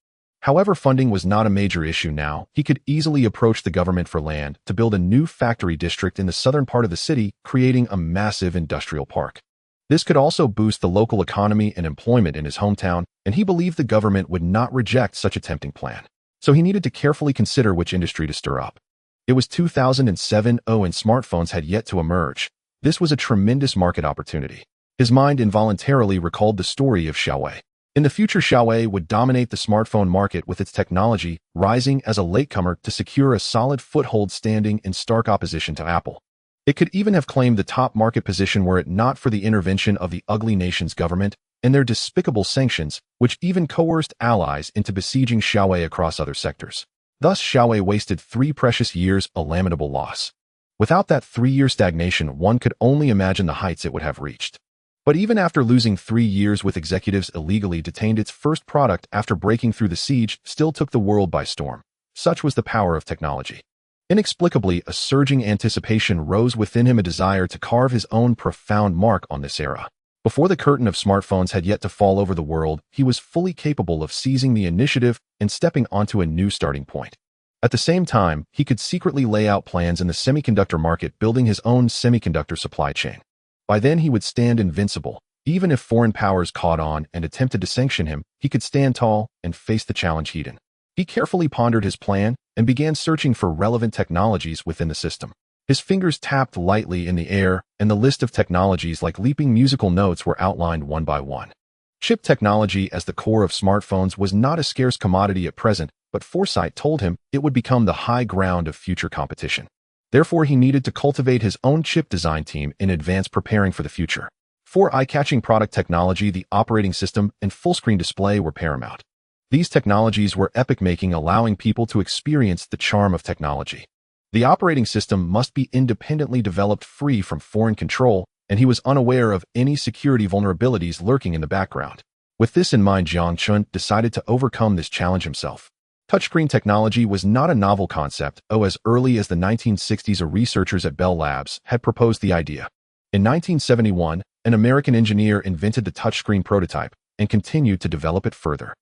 However, funding was not a major issue now. He could easily approach the government for land to build a new factory district in the southern part of the city, creating a massive industrial park. This could also boost the local economy and employment in his hometown, and he believed the government would not reject such a tempting plan. So he needed to carefully consider which industry to stir up. It was 2007, and smartphones had yet to emerge. This was a tremendous market opportunity. His mind involuntarily recalled the story of Xiaowei. In the future, Xiaowei would dominate the smartphone market with its technology, rising as a latecomer to secure a solid foothold, standing in stark opposition to Apple. It could even have claimed the top market position were it not for the intervention of the ugly nation's government and their despicable sanctions, which even coerced allies into besieging Xiaowei across other sectors. Thus, Xiaowei wasted 3 precious years, a lamentable loss. Without that 3-year stagnation, one could only imagine the heights it would have reached. But even after losing 3 years, with executives illegally detained, its first product after breaking through the siege still took the world by storm. Such was the power of technology. Inexplicably, a surging anticipation rose within him, a desire to carve his own profound mark on this era. Before the curtain of smartphones had yet to fall over the world, he was fully capable of seizing the initiative and stepping onto a new starting point. At the same time, he could secretly lay out plans in the semiconductor market, building his own semiconductor supply chain. By then, he would stand invincible. Even if foreign powers caught on and attempted to sanction him, he could stand tall and face the challenge head-on. He carefully pondered his plan and began searching for relevant technologies within the system. His fingers tapped lightly in the air, and the list of technologies like leaping musical notes were outlined one by one. Chip technology as the core of smartphones was not a scarce commodity at present, but foresight told him it would become the high ground of future competition. Therefore, he needed to cultivate his own chip design team in advance, preparing for the future. For eye-catching product technology, the operating system and full-screen display were paramount. These technologies were epoch-making, allowing people to experience the charm of technology. The operating system must be independently developed, free from foreign control, and he was unaware of any security vulnerabilities lurking in the background. With this in mind, Jiang Chen decided to overcome this challenge himself. Touchscreen technology was not a novel concept. As early as the 1960s, researchers at Bell Labs had proposed the idea. In 1971, an American engineer invented the touchscreen prototype and continued to develop it further.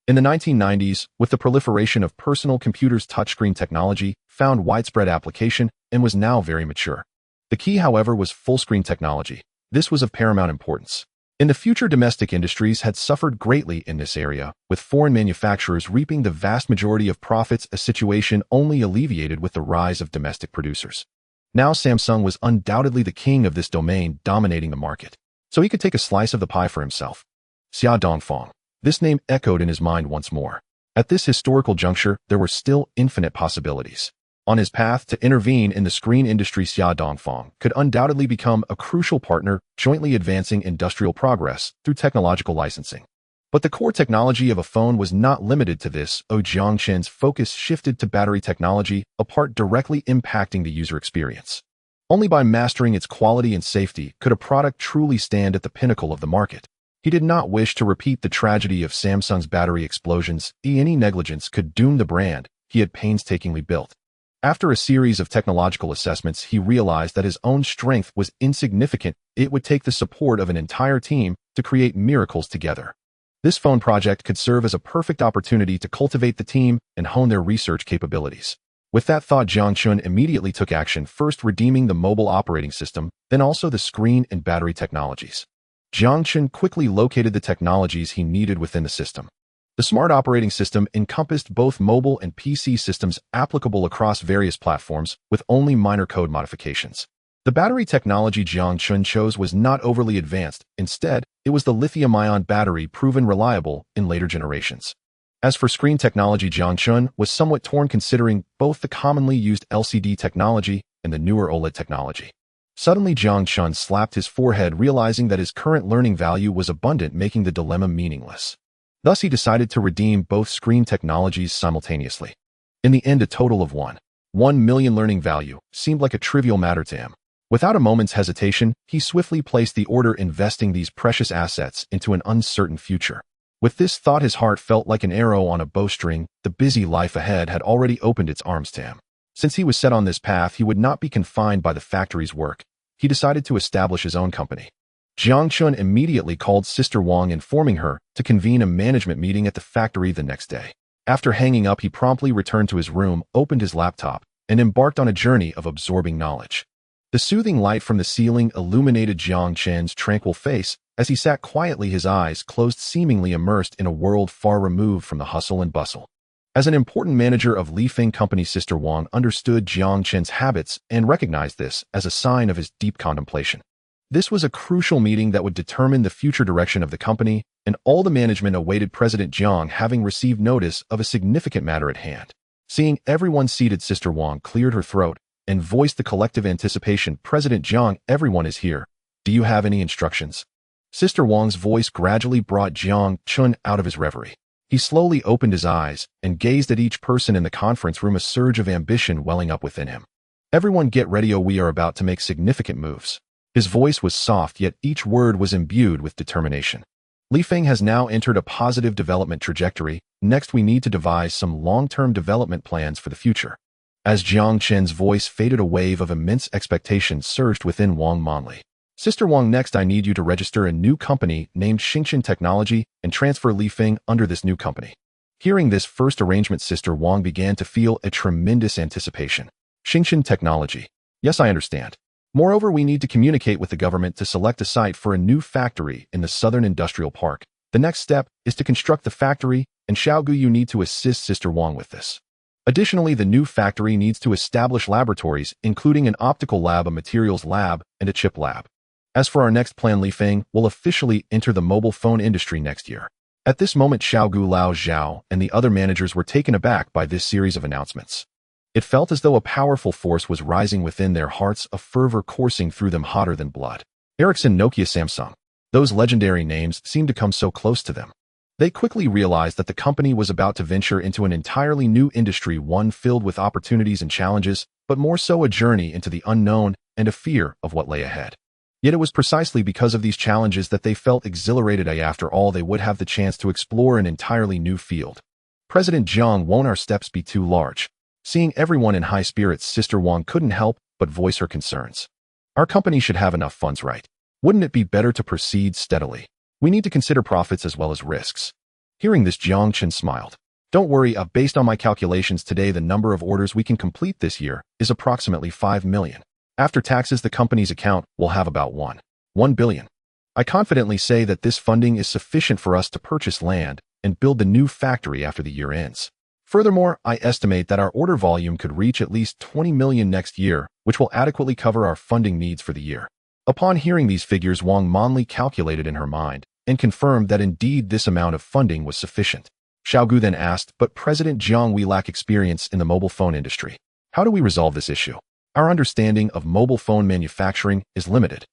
In the 1990s, with the proliferation of personal computers, touchscreen technology found widespread application and was now very mature. The key, however, was full-screen technology. This was of paramount importance. In the future, domestic industries had suffered greatly in this area, with foreign manufacturers reaping the vast majority of profits, a situation only alleviated with the rise of domestic producers. Now Samsung was undoubtedly the king of this domain, dominating the market. So he could take a slice of the pie for himself. Xia Dongfang. This name echoed in his mind once more. At this historical juncture, there were still infinite possibilities. On his path to intervene in the screen industry, Xia Dongfang could undoubtedly become a crucial partner, jointly advancing industrial progress through technological licensing. But the core technology of a phone was not limited to this. Jiang Chen's focus shifted to battery technology, a part directly impacting the user experience. Only by mastering its quality and safety could a product truly stand at the pinnacle of the market. He did not wish to repeat the tragedy of Samsung's battery explosions. Any negligence could doom the brand he had painstakingly built. After a series of technological assessments, he realized that his own strength was insignificant. It would take the support of an entire team to create miracles together. This phone project could serve as a perfect opportunity to cultivate the team and hone their research capabilities. With that thought, Jiang Chen immediately took action, first redeeming the mobile operating system, then also the screen and battery technologies. Jiang Chen quickly located the technologies he needed within the system. The smart operating system encompassed both mobile and PC systems applicable across various platforms, with only minor code modifications. The battery technology Jiang Chen chose was not overly advanced. Instead, it was the lithium-ion battery, proven reliable in later generations. As for screen technology, Jiang Chen was somewhat torn, considering both the commonly used LCD technology and the newer OLED technology. Suddenly, Jiang Chen slapped his forehead, realizing that his current learning value was abundant, making the dilemma meaningless. Thus, he decided to redeem both screen technologies simultaneously. In the end, a total of 1 million learning value seemed like a trivial matter to him. Without a moment's hesitation, he swiftly placed the order, investing these precious assets into an uncertain future. With this thought, his heart felt like an arrow on a bowstring. The busy life ahead had already opened its arms to him. Since he was set on this path, he would not be confined by the factory's work. He decided to establish his own company. Jiang Chen immediately called Sister Wang, informing her to convene a management meeting at the factory the next day. After hanging up, he promptly returned to his room, opened his laptop, and embarked on a journey of absorbing knowledge. The soothing light from the ceiling illuminated Jiang Chen's tranquil face as he sat quietly, his eyes closed, seemingly immersed in a world far removed from the hustle and bustle. As an important manager of Li Feng Company, Sister Wang understood Jiang Chen's habits and recognized this as a sign of his deep contemplation. This was a crucial meeting that would determine the future direction of the company, and all the management awaited President Jiang, having received notice of a significant matter at hand. Seeing everyone seated, Sister Wang cleared her throat and voiced the collective anticipation. President Jiang, everyone is here. Do you have any instructions? Sister Wang's voice gradually brought Jiang Chen out of his reverie. He slowly opened his eyes and gazed at each person in the conference room, a surge of ambition welling up within him. Everyone get ready, we are about to make significant moves. His voice was soft, yet each word was imbued with determination. Li Feng has now entered a positive development trajectory. Next, we need to devise some long-term development plans for the future. As Jiang Chen's voice faded, a wave of immense expectation surged within Wang Manli. Sister Wang, next I need you to register a new company named Xingchen Technology and transfer Li Feng under this new company. Hearing this first arrangement, Sister Wang began to feel a tremendous anticipation. Xingchen Technology. Yes, I understand. Moreover, we need to communicate with the government to select a site for a new factory in the Southern Industrial Park. The next step is to construct the factory, and Xiaogu, you need to assist Sister Wang with this. Additionally, the new factory needs to establish laboratories, including an optical lab, a materials lab, and a chip lab. As for our next plan, Li Feng will officially enter the mobile phone industry next year. At this moment, Xiaogu, Lao Zhao, and the other managers were taken aback by this series of announcements. It felt as though a powerful force was rising within their hearts, a fervor coursing through them hotter than blood. Ericsson, Nokia, Samsung. Those legendary names seemed to come so close to them. They quickly realized that the company was about to venture into an entirely new industry, one filled with opportunities and challenges, but more so a journey into the unknown and a fear of what lay ahead. Yet it was precisely because of these challenges that they felt exhilarated. After all, they would have the chance to explore an entirely new field. President Jiang, won't our steps be too large? Seeing everyone in high spirits, Sister Wang couldn't help but voice her concerns. Our company should have enough funds, right? Wouldn't it be better to proceed steadily? We need to consider profits as well as risks. Hearing this, Jiang Chen smiled. Don't worry, based on my calculations today, the number of orders we can complete this year is approximately 5 million. After taxes, the company's account will have about 1 billion. I confidently say that this funding is sufficient for us to purchase land and build the new factory after the year ends. Furthermore, I estimate that our order volume could reach at least 20 million next year, which will adequately cover our funding needs for the year. Upon hearing these figures, Wang Manli calculated in her mind and confirmed that indeed this amount of funding was sufficient. Xiaogu then asked, but President Jiang, we lack experience in the mobile phone industry. How do we resolve this issue? Our understanding of mobile phone manufacturing is limited.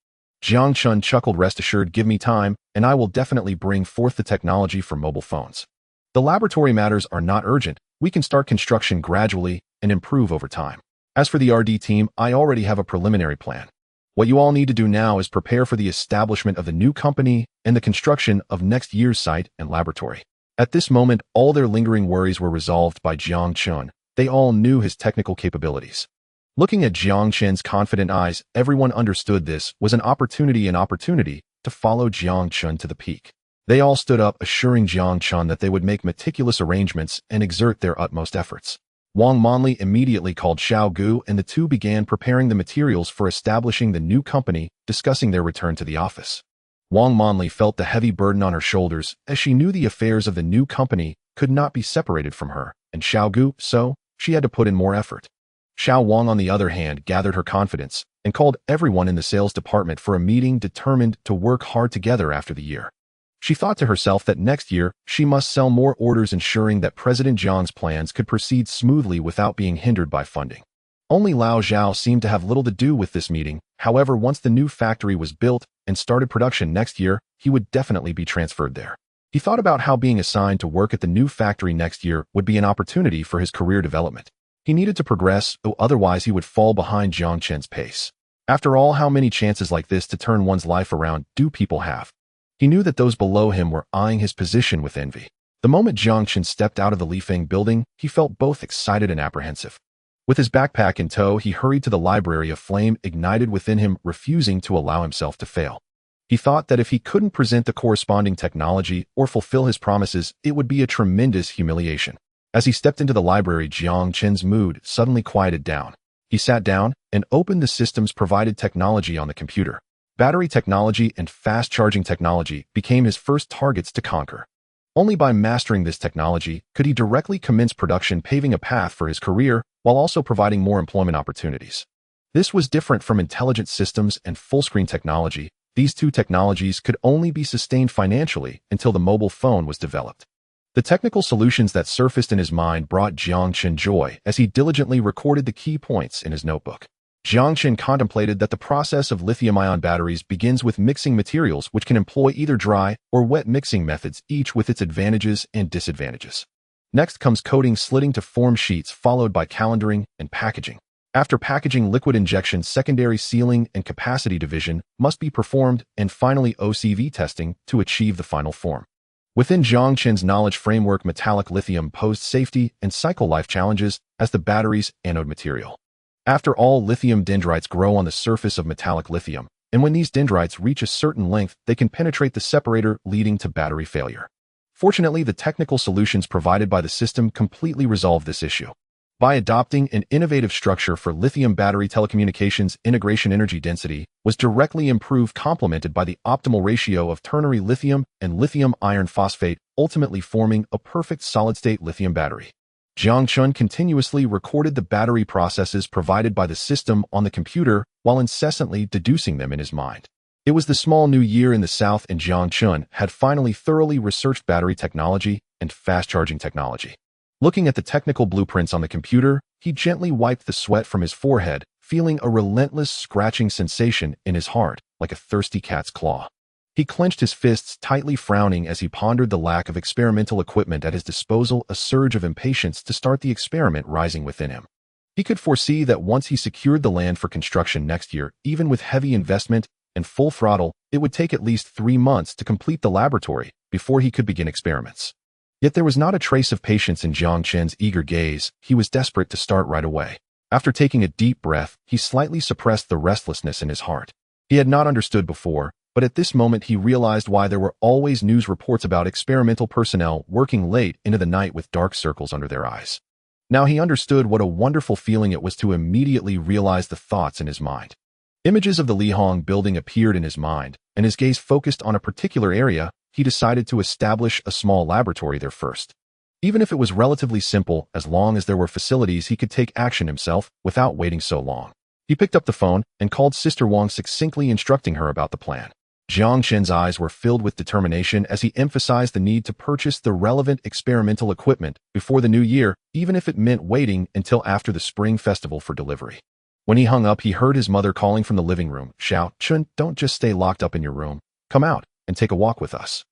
Jiang Chen chuckled, rest assured, give me time, and I will definitely bring forth the technology for mobile phones. The laboratory matters are not urgent. We can start construction gradually and improve over time. As for the RD team, I already have a preliminary plan. What you all need to do now is prepare for the establishment of the new company and the construction of next year's site and laboratory. At this moment, all their lingering worries were resolved by Jiang Chen. They all knew his technical capabilities. Looking at Jiang Chen's confident eyes, everyone understood this was an opportunity to follow Jiang Chen to the peak. They all stood up, assuring Jiang Chen that they would make meticulous arrangements and exert their utmost efforts. Wang Manli immediately called Xiaogu, and the two began preparing the materials for establishing the new company, discussing their return to the office. Wang Manli felt the heavy burden on her shoulders, as she knew the affairs of the new company could not be separated from her, and Xiaogu, so she had to put in more effort. Xiao Wang, on the other hand, gathered her confidence and called everyone in the sales department for a meeting, determined to work hard together after the year. She thought to herself that next year she must sell more orders, ensuring that President Jiang's plans could proceed smoothly without being hindered by funding. Only Lao Zhao seemed to have little to do with this meeting. However, once the new factory was built and started production next year, he would definitely be transferred there. He thought about how being assigned to work at the new factory next year would be an opportunity for his career development. He needed to progress, or otherwise he would fall behind Jiang Chen's pace. After all, how many chances like this to turn one's life around do people have? He knew that those below him were eyeing his position with envy. The moment Jiang Chen stepped out of the Li Feng building, he felt both excited and apprehensive. With his backpack in tow, he hurried to the library. A flame ignited within him, refusing to allow himself to fail. He thought that if he couldn't present the corresponding technology or fulfill his promises, it would be a tremendous humiliation. As he stepped into the library, Jiang Chen's mood suddenly quieted down. He sat down and opened the system's provided technology on the computer. Battery technology and fast-charging technology became his first targets to conquer. Only by mastering this technology could he directly commence production, paving a path for his career while also providing more employment opportunities. This was different from intelligent systems and full-screen technology. These two technologies could only be sustained financially until the mobile phone was developed. The technical solutions that surfaced in his mind brought Jiang Chen joy as he diligently recorded the key points in his notebook. Jiang Chen contemplated that the process of lithium-ion batteries begins with mixing materials, which can employ either dry or wet mixing methods, each with its advantages and disadvantages. Next comes coating, slitting to form sheets, followed by calendaring and packaging. After packaging, liquid injection, secondary sealing, and capacity division must be performed, and finally OCV testing to achieve the final form. Within Jiang Chen's knowledge framework, metallic lithium posed safety and cycle life challenges as the battery's anode material. After all, lithium dendrites grow on the surface of metallic lithium, and when these dendrites reach a certain length, they can penetrate the separator, leading to battery failure. Fortunately, the technical solutions provided by the system completely resolve this issue. By adopting an innovative structure for lithium battery telecommunications, integration energy density was directly improved, complemented by the optimal ratio of ternary lithium and lithium iron phosphate, ultimately forming a perfect solid-state lithium battery. Jiang Chen continuously recorded the battery processes provided by the system on the computer while incessantly deducing them in his mind. It was the small new year in the South, and Jiang Chen had finally thoroughly researched battery technology and fast-charging technology. Looking at the technical blueprints on the computer, he gently wiped the sweat from his forehead, feeling a relentless scratching sensation in his heart, like a thirsty cat's claw. He clenched his fists tightly, frowning as he pondered the lack of experimental equipment at his disposal, a surge of impatience to start the experiment rising within him. He could foresee that once he secured the land for construction next year, even with heavy investment and full throttle, it would take at least 3 months to complete the laboratory before he could begin experiments. Yet there was not a trace of patience in Jiang Chen's eager gaze. He was desperate to start right away. After taking a deep breath, he slightly suppressed the restlessness in his heart. He had not understood before, but at this moment he realized why there were always news reports about experimental personnel working late into the night with dark circles under their eyes. Now he understood what a wonderful feeling it was to immediately realize the thoughts in his mind. Images of the Lihong building appeared in his mind, and his gaze focused on a particular area. He decided to establish a small laboratory there first. Even if it was relatively simple, as long as there were facilities, he could take action himself without waiting so long. He picked up the phone and called Sister Wang, succinctly instructing her about the plan. Jiang Chen's eyes were filled with determination as he emphasized the need to purchase the relevant experimental equipment before the new year, even if it meant waiting until after the Spring Festival for delivery. When he hung up, he heard his mother calling from the living room. "Xiao Chun, don't just stay locked up in your room. Come out and take a walk with us."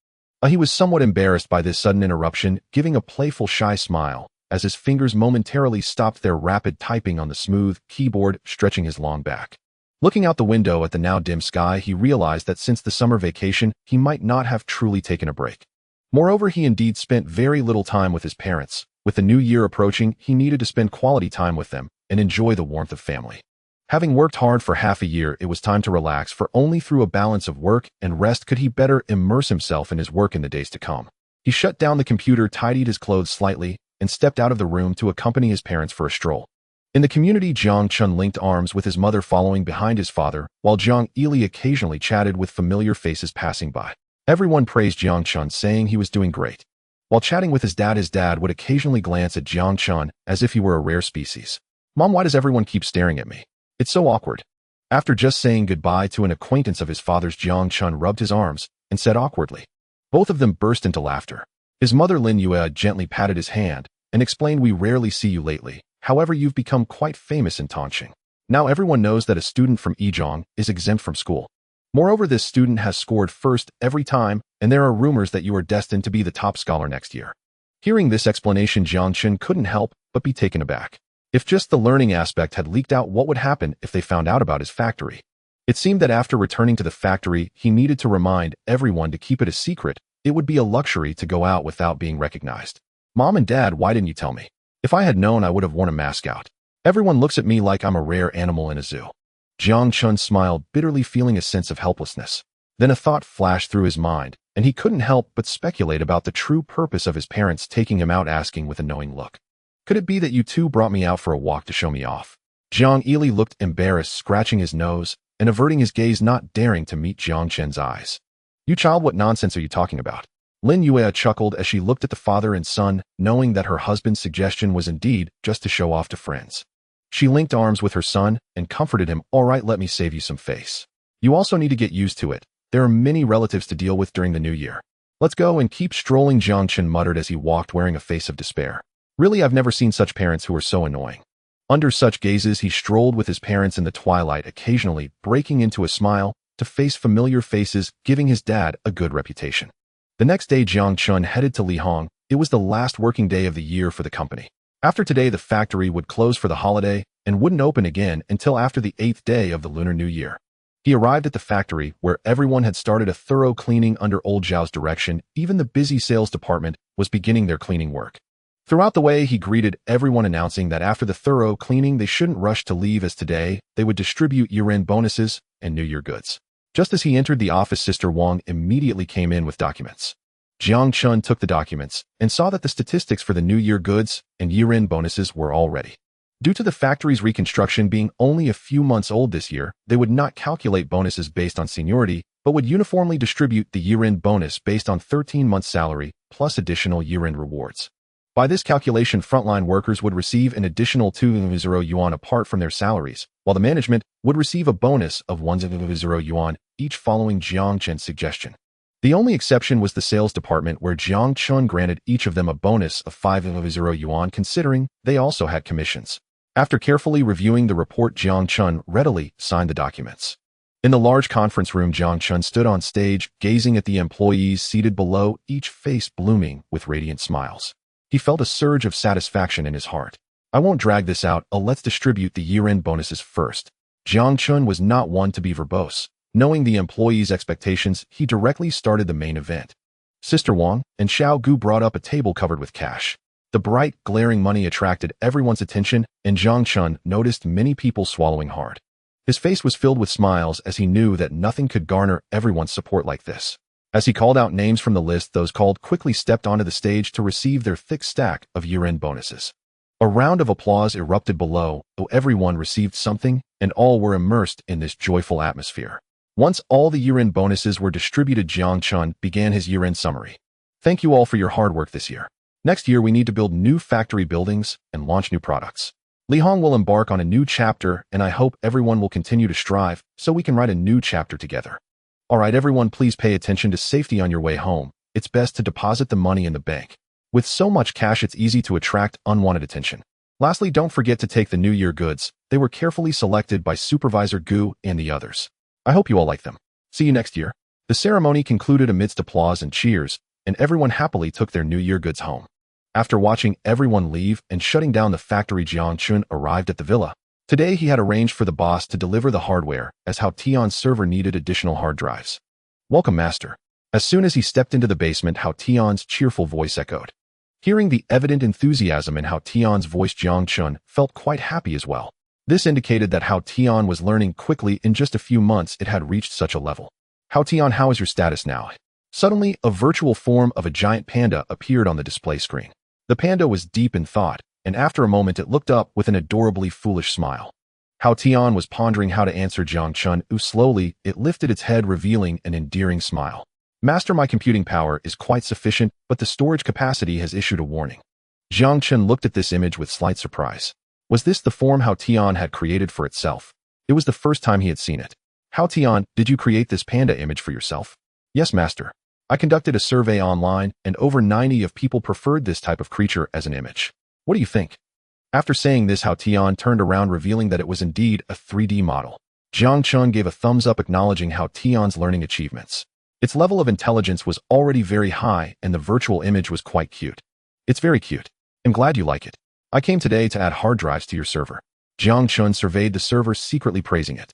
He was somewhat embarrassed by this sudden interruption, giving a playful, shy smile as his fingers momentarily stopped their rapid typing on the smooth keyboard, stretching his long back. Looking out the window at the now dim sky, he realized that since the summer vacation, he might not have truly taken a break. Moreover, he indeed spent very little time with his parents. With the new year approaching, he needed to spend quality time with them and enjoy the warmth of family. Having worked hard for half a year, it was time to relax, for only through a balance of work and rest could he better immerse himself in his work in the days to come. He shut down the computer, tidied his clothes slightly, and stepped out of the room to accompany his parents for a stroll. In the community, Jiang Chen linked arms with his mother, following behind his father, while Jiang Ili occasionally chatted with familiar faces passing by. Everyone praised Jiang Chen, saying he was doing great. While chatting with his dad would occasionally glance at Jiang Chen as if he were a rare species. "Mom, why does everyone keep staring at me? It's so awkward." After just saying goodbye to an acquaintance of his father's, Jiang Chen rubbed his arms and said awkwardly. Both of them burst into laughter. His mother, Lin Yue, gently patted his hand and explained, "We rarely see you lately. However, you've become quite famous in Tongqing. Now everyone knows that a student from Yizhong is exempt from school. Moreover, this student has scored first every time, and there are rumors that you are destined to be the top scholar next year." Hearing this explanation, Jiang Chen couldn't help but be taken aback. If just the learning aspect had leaked out, what would happen if they found out about his factory? It seemed that after returning to the factory, he needed to remind everyone to keep it a secret. It would be a luxury to go out without being recognized. "Mom and Dad, why didn't you tell me? If I had known, I would have worn a mask out. Everyone looks at me like I'm a rare animal in a zoo." Jiang Chen smiled bitterly, feeling a sense of helplessness. Then a thought flashed through his mind, and he couldn't help but speculate about the true purpose of his parents taking him out, asking with a knowing look, "Could it be that you two brought me out for a walk to show me off?" Jiang Ili looked embarrassed, scratching his nose and averting his gaze, not daring to meet Jiang Chen's eyes. You child, what nonsense are you talking about? Lin Yue chuckled as she looked at the father and son, knowing that her husband's suggestion was indeed just to show off to friends. She linked arms with her son and comforted him. All right, let me save you some face. You also need to get used to it. There are many relatives to deal with during the new year. Let's go and keep strolling, Jiang Chen muttered as he walked, wearing a face of despair. Really, I've never seen such parents who are so annoying. Under such gazes, he strolled with his parents in the twilight, occasionally breaking into a smile to face familiar faces, giving his dad a good reputation. The next day, Jiang Chen headed to Lihong. It was the last working day of the year for the company. After today, the factory would close for the holiday and wouldn't open again until after the 8th day of the Lunar New Year. He arrived at the factory, where everyone had started a thorough cleaning under Old Zhao's direction. Even the busy sales department was beginning their cleaning work. Throughout the way, he greeted everyone, announcing that after the thorough cleaning, they shouldn't rush to leave, as today they would distribute year-end bonuses and New Year goods. Just as he entered the office, Sister Wang immediately came in with documents. Jiang Chen took the documents and saw that the statistics for the New Year goods and year-end bonuses were all ready. Due to the factory's reconstruction being only a few months old this year, they would not calculate bonuses based on seniority, but would uniformly distribute the year-end bonus based on 13 months' salary plus additional year-end rewards. By this calculation, frontline workers would receive an additional 200 yuan apart from their salaries, while the management would receive a bonus of 100 yuan each, following Jiang Chen's suggestion. The only exception was the sales department, where Jiang Chen granted each of them a bonus of 500 yuan, considering they also had commissions. After carefully reviewing the report, Jiang Chen readily signed the documents. In the large conference room, Jiang Chen stood on stage, gazing at the employees seated below, each face blooming with radiant smiles. He felt a surge of satisfaction in his heart. I won't drag this out. Let's distribute the year-end bonuses first. Jiang Chen was not one to be verbose. Knowing the employees' expectations, he directly started the main event. Sister Wang and Xiao Gu brought up a table covered with cash. The bright, glaring money attracted everyone's attention, and Jiang Chen noticed many people swallowing hard. His face was filled with smiles as he knew that nothing could garner everyone's support like this. As he called out names from the list, those called quickly stepped onto the stage to receive their thick stack of year-end bonuses. A round of applause erupted below, though everyone received something, and all were immersed in this joyful atmosphere. Once all the year-end bonuses were distributed, Jiang Chen began his year-end summary. Thank you all for your hard work this year. Next year, we need to build new factory buildings and launch new products. Lihong will embark on a new chapter, and I hope everyone will continue to strive so we can write a new chapter together. All right, everyone, please pay attention to safety on your way home. It's best to deposit the money in the bank. With so much cash, it's easy to attract unwanted attention. Lastly, don't forget to take the New Year goods. They were carefully selected by Supervisor Gu and the others. I hope you all like them. See you next year. The ceremony concluded amidst applause and cheers, and everyone happily took their New Year goods home. After watching everyone leave and shutting down the factory, Jiang Chen arrived at the villa. Today, he had arranged for the boss to deliver the hardware, as Hao Tian's server needed additional hard drives. Welcome, master. As soon as he stepped into the basement, Hao Tian's cheerful voice echoed. Hearing the evident enthusiasm in Hao Tian's voice, Jiang Chen felt quite happy as well. This indicated that Hao Tian was learning quickly. In just a few months, it had reached such a level. Hao Tian, how is your status now? Suddenly, a virtual form of a giant panda appeared on the display screen. The panda was deep in thought, and after a moment it looked up with an adorably foolish smile. Hao Tian was pondering how to answer Jiang Chen. Slowly, it lifted its head, revealing an endearing smile. Master, my computing power is quite sufficient, but the storage capacity has issued a warning. Jiang Chen looked at this image with slight surprise. Was this the form Hao Tian had created for itself? It was the first time he had seen it. Hao Tian, did you create this panda image for yourself? Yes, master. I conducted a survey online, and over 90 of people preferred this type of creature as an image. What do you think? After saying this, Hao Tian turned around, revealing that it was indeed a 3D model. Jiang Chen gave a thumbs up, acknowledging Hao Tian's learning achievements. Its level of intelligence was already very high, and the virtual image was quite cute. It's very cute. I'm glad you like it. I came today to add hard drives to your server. Jiang Chen surveyed the server, secretly praising it.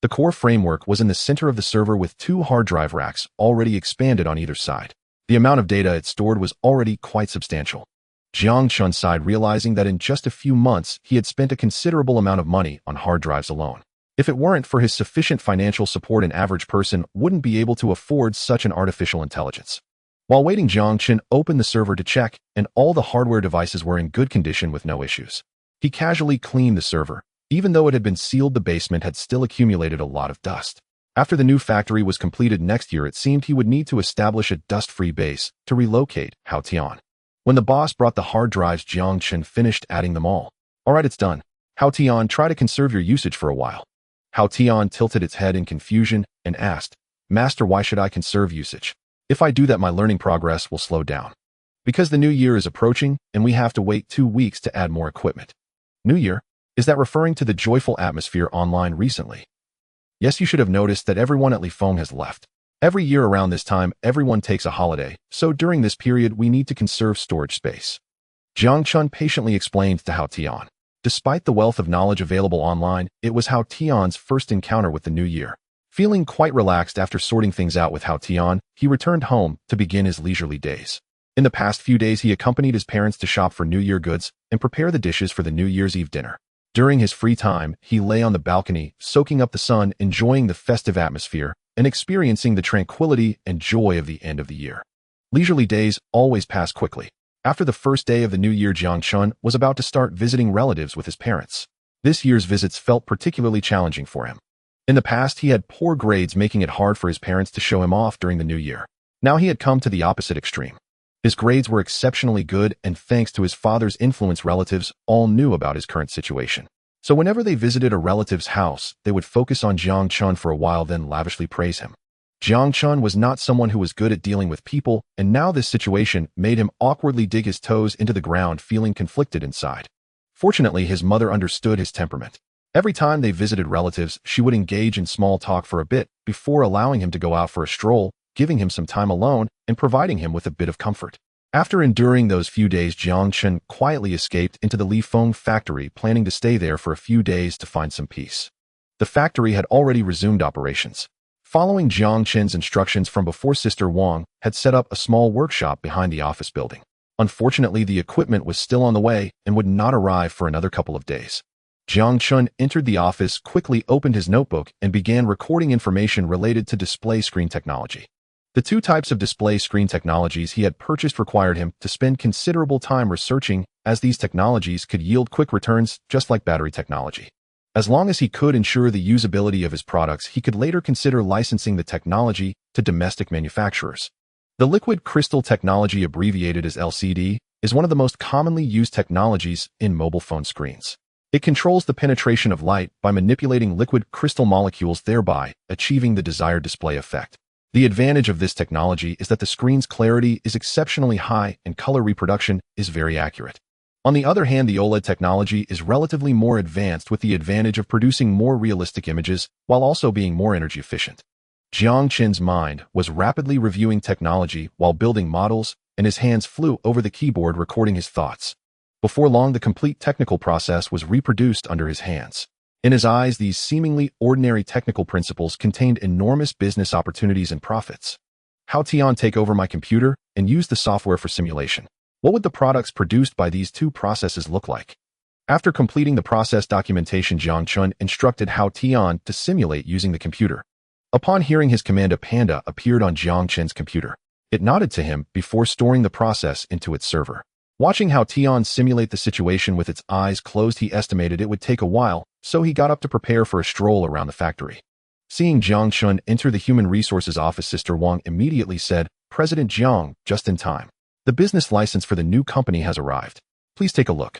The core framework was in the center of the server with 2 hard drive racks already expanded on either side. The amount of data it stored was already quite substantial. Jiang Chen sighed, realizing that in just a few months he had spent a considerable amount of money on hard drives alone. If it weren't for his sufficient financial support, an average person wouldn't be able to afford such an artificial intelligence. While waiting, Jiang Chen opened the server to check, and all the hardware devices were in good condition with no issues. He casually cleaned the server, Even though it had been sealed, the basement had still accumulated a lot of dust. After the new factory was completed next year, it seemed he would need to establish a dust-free base to relocate Hao Tian. When the boss brought the hard drives, Jiang Chen finished adding them all. All right, it's done. Hao Tian, try to conserve your usage for a while. Hao Tian tilted its head in confusion and asked, Master, why should I conserve usage? If I do that, my learning progress will slow down. Because the new year is approaching and we have to wait 2 weeks to add more equipment. New year? Is that referring to the joyful atmosphere online recently? Yes, you should have noticed that everyone at Lifeng has left. Every year around this time, everyone takes a holiday, so during this period we need to conserve storage space. Jiang Chen patiently explained to Hao Tian. Despite the wealth of knowledge available online, it was Hao Tian's first encounter with the new year. Feeling quite relaxed after sorting things out with Hao Tian, he returned home to begin his leisurely days. In the past few days, he accompanied his parents to shop for New Year goods and prepare the dishes for the New Year's Eve dinner. During his free time, he lay on the balcony, soaking up the sun, enjoying the festive atmosphere, and experiencing the tranquility and joy of the end of the year. Leisurely days always pass quickly. After the first day of the new year, Jiang Chen was about to start visiting relatives with his parents. This year's visits felt particularly challenging for him. In the past, he had poor grades, making it hard for his parents to show him off during the new year. Now he had come to the opposite extreme. His grades were exceptionally good, and thanks to his father's influence, relatives all knew about his current situation. So whenever they visited a relative's house, they would focus on Jiang Chen for a while, then lavishly praise him. Jiang Chen was not someone who was good at dealing with people, and now this situation made him awkwardly dig his toes into the ground, feeling conflicted inside. Fortunately, his mother understood his temperament. Every time they visited relatives, she would engage in small talk for a bit before allowing him to go out for a stroll, giving him some time alone and providing him with a bit of comfort. After enduring those few days, Jiang Chen quietly escaped into the Lifeng factory, planning to stay there for a few days to find some peace. The factory had already resumed operations. Following Jiang Chen's instructions from before, Sister Wang had set up a small workshop behind the office building. Unfortunately, the equipment was still on the way and would not arrive for another couple of days. Jiang Chen entered the office, quickly opened his notebook, and began recording information related to display screen technology. The 2 types of display screen technologies he had purchased required him to spend considerable time researching, as these technologies could yield quick returns just like battery technology. As long as he could ensure the usability of his products, he could later consider licensing the technology to domestic manufacturers. The liquid crystal technology, abbreviated as LCD, is one of the most commonly used technologies in mobile phone screens. It controls the penetration of light by manipulating liquid crystal molecules, thereby achieving the desired display effect. The advantage of this technology is that the screen's clarity is exceptionally high and color reproduction is very accurate. On the other hand, the OLED technology is relatively more advanced, with the advantage of producing more realistic images while also being more energy efficient. Jiang Chen's mind was rapidly reviewing technology while building models, and his hands flew over the keyboard, recording his thoughts. Before long, the complete technical process was reproduced under his hands. In his eyes, these seemingly ordinary technical principles contained enormous business opportunities and profits. Hao Tian, take over my computer and use the software for simulation. What would the products produced by these 2 processes look like? After completing the process documentation, Jiang Chen instructed Hao Tian to simulate using the computer. Upon hearing his command, a panda appeared on Jiang Chen's computer. It nodded to him before storing the process into its server. Watching Hao Tian simulate the situation with its eyes closed, he estimated it would take a while, so he got up to prepare for a stroll around the factory. Seeing Jiang Chen enter the Human Resources office, Sister Wang immediately said, President Jiang, just in time. The business license for the new company has arrived. Please take a look.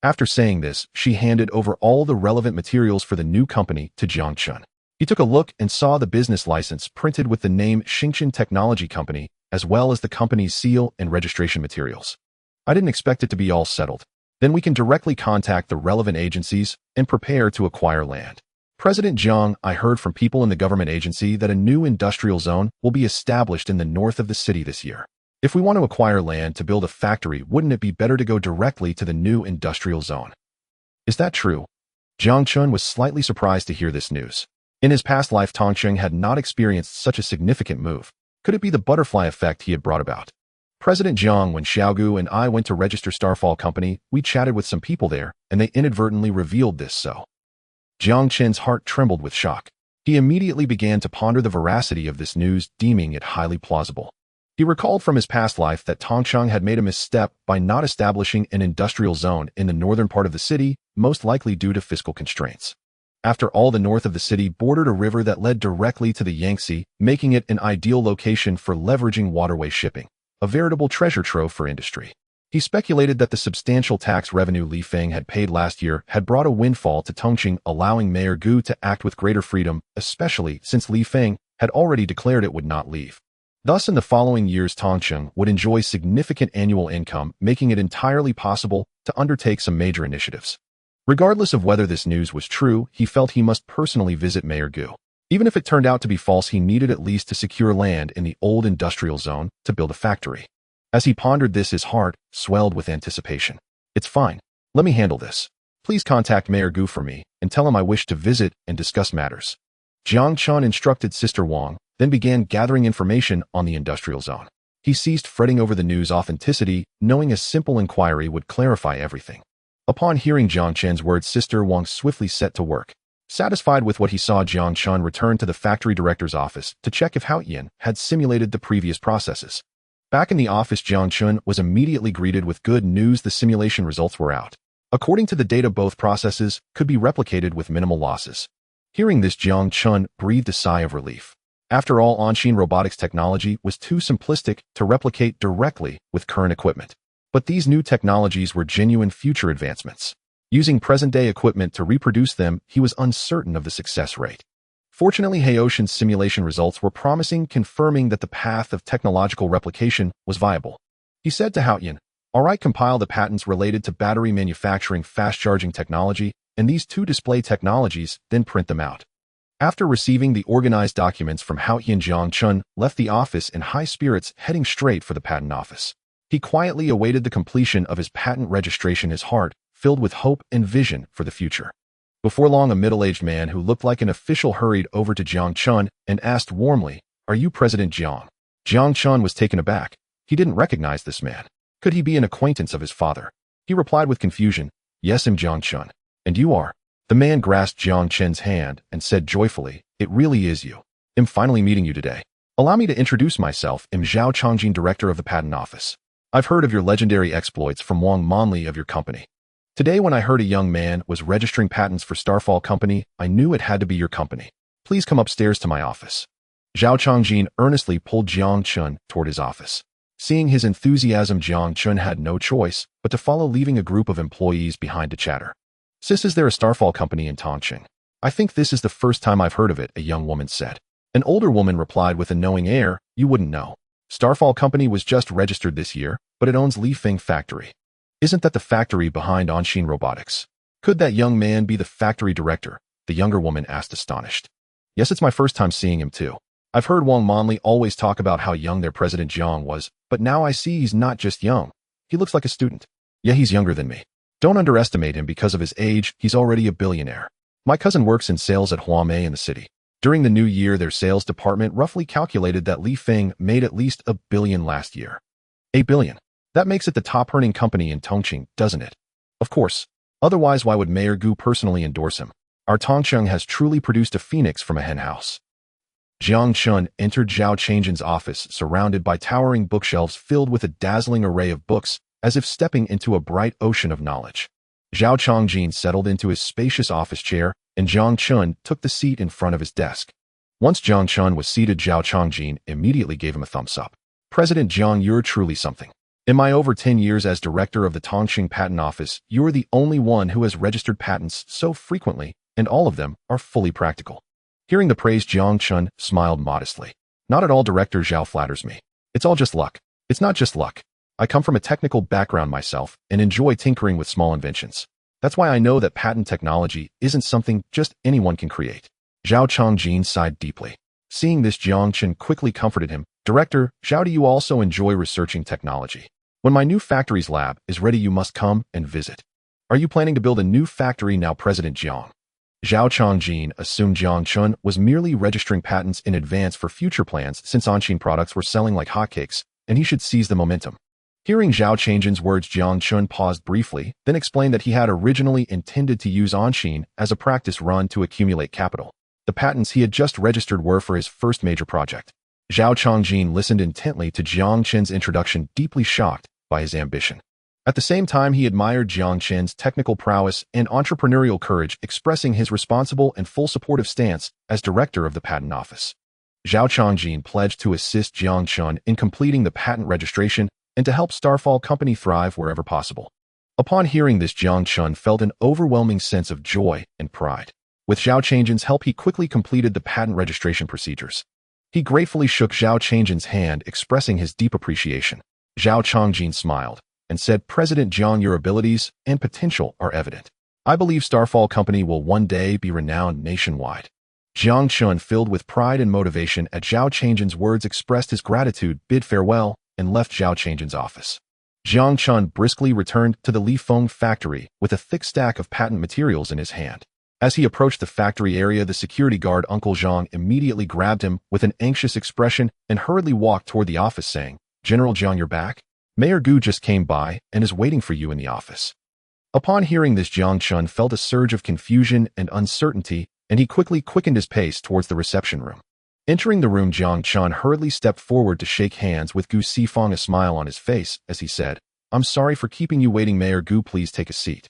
After saying this, she handed over all the relevant materials for the new company to Jiang Chen. He took a look and saw the business license printed with the name Xingchen Technology Company, as well as the company's seal and registration materials. I didn't expect it to be all settled. Then we can directly contact the relevant agencies and prepare to acquire land. President Jiang, I heard from people in the government agency that a new industrial zone will be established in the north of the city this year. If we want to acquire land to build a factory, wouldn't it be better to go directly to the new industrial zone? Is that true? Jiang Chen was slightly surprised to hear this news. In his past life, Tongcheng had not experienced such a significant move. Could it be the butterfly effect he had brought about? President Jiang, when Xiaogu and I went to register Starfall Company, we chatted with some people there, and they inadvertently revealed this so. Jiang Chen's heart trembled with shock. He immediately began to ponder the veracity of this news, deeming it highly plausible. He recalled from his past life that Tongcheng had made a misstep by not establishing an industrial zone in the northern part of the city, most likely due to fiscal constraints. After all, the north of the city bordered a river that led directly to the Yangtze, making it an ideal location for leveraging waterway shipping, a veritable treasure trove for industry. He speculated that the substantial tax revenue Li Feng had paid last year had brought a windfall to Tongcheng, allowing Mayor Gu to act with greater freedom, especially since Li Feng had already declared it would not leave. Thus, in the following years, Tongcheng would enjoy significant annual income, making it entirely possible to undertake some major initiatives. Regardless of whether this news was true, he felt he must personally visit Mayor Gu. Even if it turned out to be false, he needed at least to secure land in the old industrial zone to build a factory. As he pondered this, his heart swelled with anticipation. It's fine. Let me handle this. Please contact Mayor Gu for me and tell him I wish to visit and discuss matters. Jiang Chen instructed Sister Wang, then began gathering information on the industrial zone. He ceased fretting over the news' authenticity, knowing a simple inquiry would clarify everything. Upon hearing Jiang Chen's words, Sister Wang swiftly set to work. Satisfied with what he saw, Jiang Chen returned to the factory director's office to check if Hao Yin had simulated the previous processes. Back in the office, Jiang Chen was immediately greeted with good news. The simulation results were out. According to the data, both processes could be replicated with minimal losses. Hearing this, Jiang Chen breathed a sigh of relief. After all, Anshin robotics technology was too simplistic to replicate directly with current equipment. But these new technologies were genuine future advancements. Using present-day equipment to reproduce them, he was uncertain of the success rate. Fortunately, Haoshin's simulation results were promising, confirming that the path of technological replication was viable. He said to Haoyin, "All right, compile the patents related to battery manufacturing, fast-charging technology, and these two display technologies, then print them out." After receiving the organized documents from Haoyin, Jiang Chen left the office in high spirits, heading straight for the patent office. He quietly awaited the completion of his patent registration, his heart filled with hope and vision for the future. Before long, a middle-aged man who looked like an official hurried over to Jiang Chen and asked warmly, "Are you President Jiang?" Jiang Chen was taken aback. He didn't recognize this man. Could he be an acquaintance of his father? He replied with confusion, "Yes, I'm Jiang Chen. And you are?" The man grasped Jiang Chen's hand and said joyfully, "It really is you. I'm finally meeting you today. Allow me to introduce myself. I'm Zhao Changjin, director of the patent office. I've heard of your legendary exploits from Wang Manli of your company. Today, when I heard a young man was registering patents for Starfall Company, I knew it had to be your company. Please come upstairs to my office." Zhao Changjin earnestly pulled Jiang Chen toward his office. Seeing his enthusiasm, Jiang Chen had no choice but to follow, leaving a group of employees behind to chatter. "Sis, is there a Starfall Company in Tongcheng?" "I think this is the first time I've heard of it," a young woman said. An older woman replied with a knowing air, "You wouldn't know. Starfall Company was just registered this year, but it owns Li Feng Factory." "Isn't that the factory behind Anshin Robotics?" "Could that young man be the factory director?" the younger woman asked, astonished. "Yes, it's my first time seeing him too. I've heard Wang Manli always talk about how young their president Jiang was, but now I see he's not just young. He looks like a student. Yeah, he's younger than me. Don't underestimate him because of his age. He's already a billionaire. My cousin works in sales at Huamei in the city. During the new year, their sales department roughly calculated that Li Feng made at least $1 billion last year. $1 billion. That makes it the top-earning company in Tongcheng, doesn't it? Of course. Otherwise, why would Mayor Gu personally endorse him? Our Tongcheng has truly produced a phoenix from a henhouse." Jiang Chen entered Zhao Changjin's office, surrounded by towering bookshelves filled with a dazzling array of books, as if stepping into a bright ocean of knowledge. Zhao Changjin settled into his spacious office chair, and Jiang Chen took the seat in front of his desk. Once Jiang Chen was seated, Zhao Changjin immediately gave him a thumbs up. "President Jiang, you're truly something. In my over 10 years as director of the Tongcheng Patent Office, you're the only one who has registered patents so frequently, and all of them are fully practical." Hearing the praise, Jiang Chen smiled modestly. "Not at all, Director Zhao flatters me. It's all just luck." "It's not just luck. I come from a technical background myself and enjoy tinkering with small inventions. That's why I know that patent technology isn't something just anyone can create." Zhao Changjin sighed deeply. Seeing this, Jiang Chen quickly comforted him. "Director Zhao, do you also enjoy researching technology? When my new factory's lab is ready, you must come and visit." "Are you planning to build a new factory now, President Jiang?" Zhao Changjin assumed Jiang Chen was merely registering patents in advance for future plans, since Anshin products were selling like hotcakes, and he should seize the momentum. Hearing Zhao Changjin's words, Jiang Chen paused briefly, then explained that he had originally intended to use Anshin as a practice run to accumulate capital. The patents he had just registered were for his first major project. Zhao Chongjin listened intently to Jiang Chen's introduction, deeply shocked by his ambition. At the same time, he admired Jiang Chen's technical prowess and entrepreneurial courage, expressing his responsible and full supportive stance as director of the patent office. Zhao Chongjin pledged to assist Jiang Chen in completing the patent registration and to help Starfall Company thrive wherever possible. Upon hearing this, Jiang Chen felt an overwhelming sense of joy and pride. With Zhao Changjin's help, he quickly completed the patent registration procedures. He gratefully shook Zhao Changjin's hand, expressing his deep appreciation. Zhao Chongjin smiled and said, "President Jiang, your abilities and potential are evident. I believe Starfall Company will one day be renowned nationwide." Jiang Chen, filled with pride and motivation at Zhao Changjin's words, expressed his gratitude, bid farewell, and left Zhao Changjin's office. Jiang Chen briskly returned to the Lifeng factory with a thick stack of patent materials in his hand. As he approached the factory area, the security guard Uncle Zhang immediately grabbed him with an anxious expression and hurriedly walked toward the office, saying, "General Jiang, you're back? Mayor Gu just came by and is waiting for you in the office." Upon hearing this, Jiang Chen felt a surge of confusion and uncertainty, and he quickly quickened his pace towards the reception room. Entering the room, Jiang Chen hurriedly stepped forward to shake hands with Gu Sifang, a smile on his face as he said, "I'm sorry for keeping you waiting, Mayor Gu, please take a seat."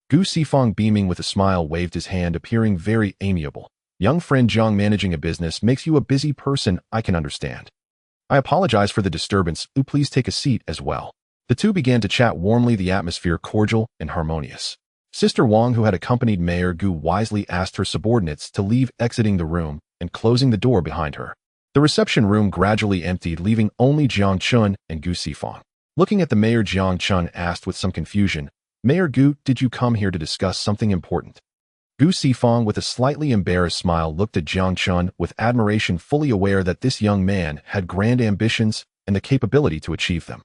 Gu Sifang, beaming with a smile, waved his hand, appearing very amiable. "Young friend Jiang, managing a business makes you a busy person, I can understand. I apologize for the disturbance, please take a seat as well." The two began to chat warmly, the atmosphere cordial and harmonious. Sister Wang, who had accompanied Mayor Gu, wisely asked her subordinates to leave, exiting the room and closing the door behind her. The reception room gradually emptied, leaving only Jiang Chen and Gu Sifang. Looking at the mayor, Jiang Chen asked with some confusion, "Mayor Gu, did you come here to discuss something important?" Gu Sifang, with a slightly embarrassed smile, looked at Jiang Chen with admiration, fully aware that this young man had grand ambitions and the capability to achieve them.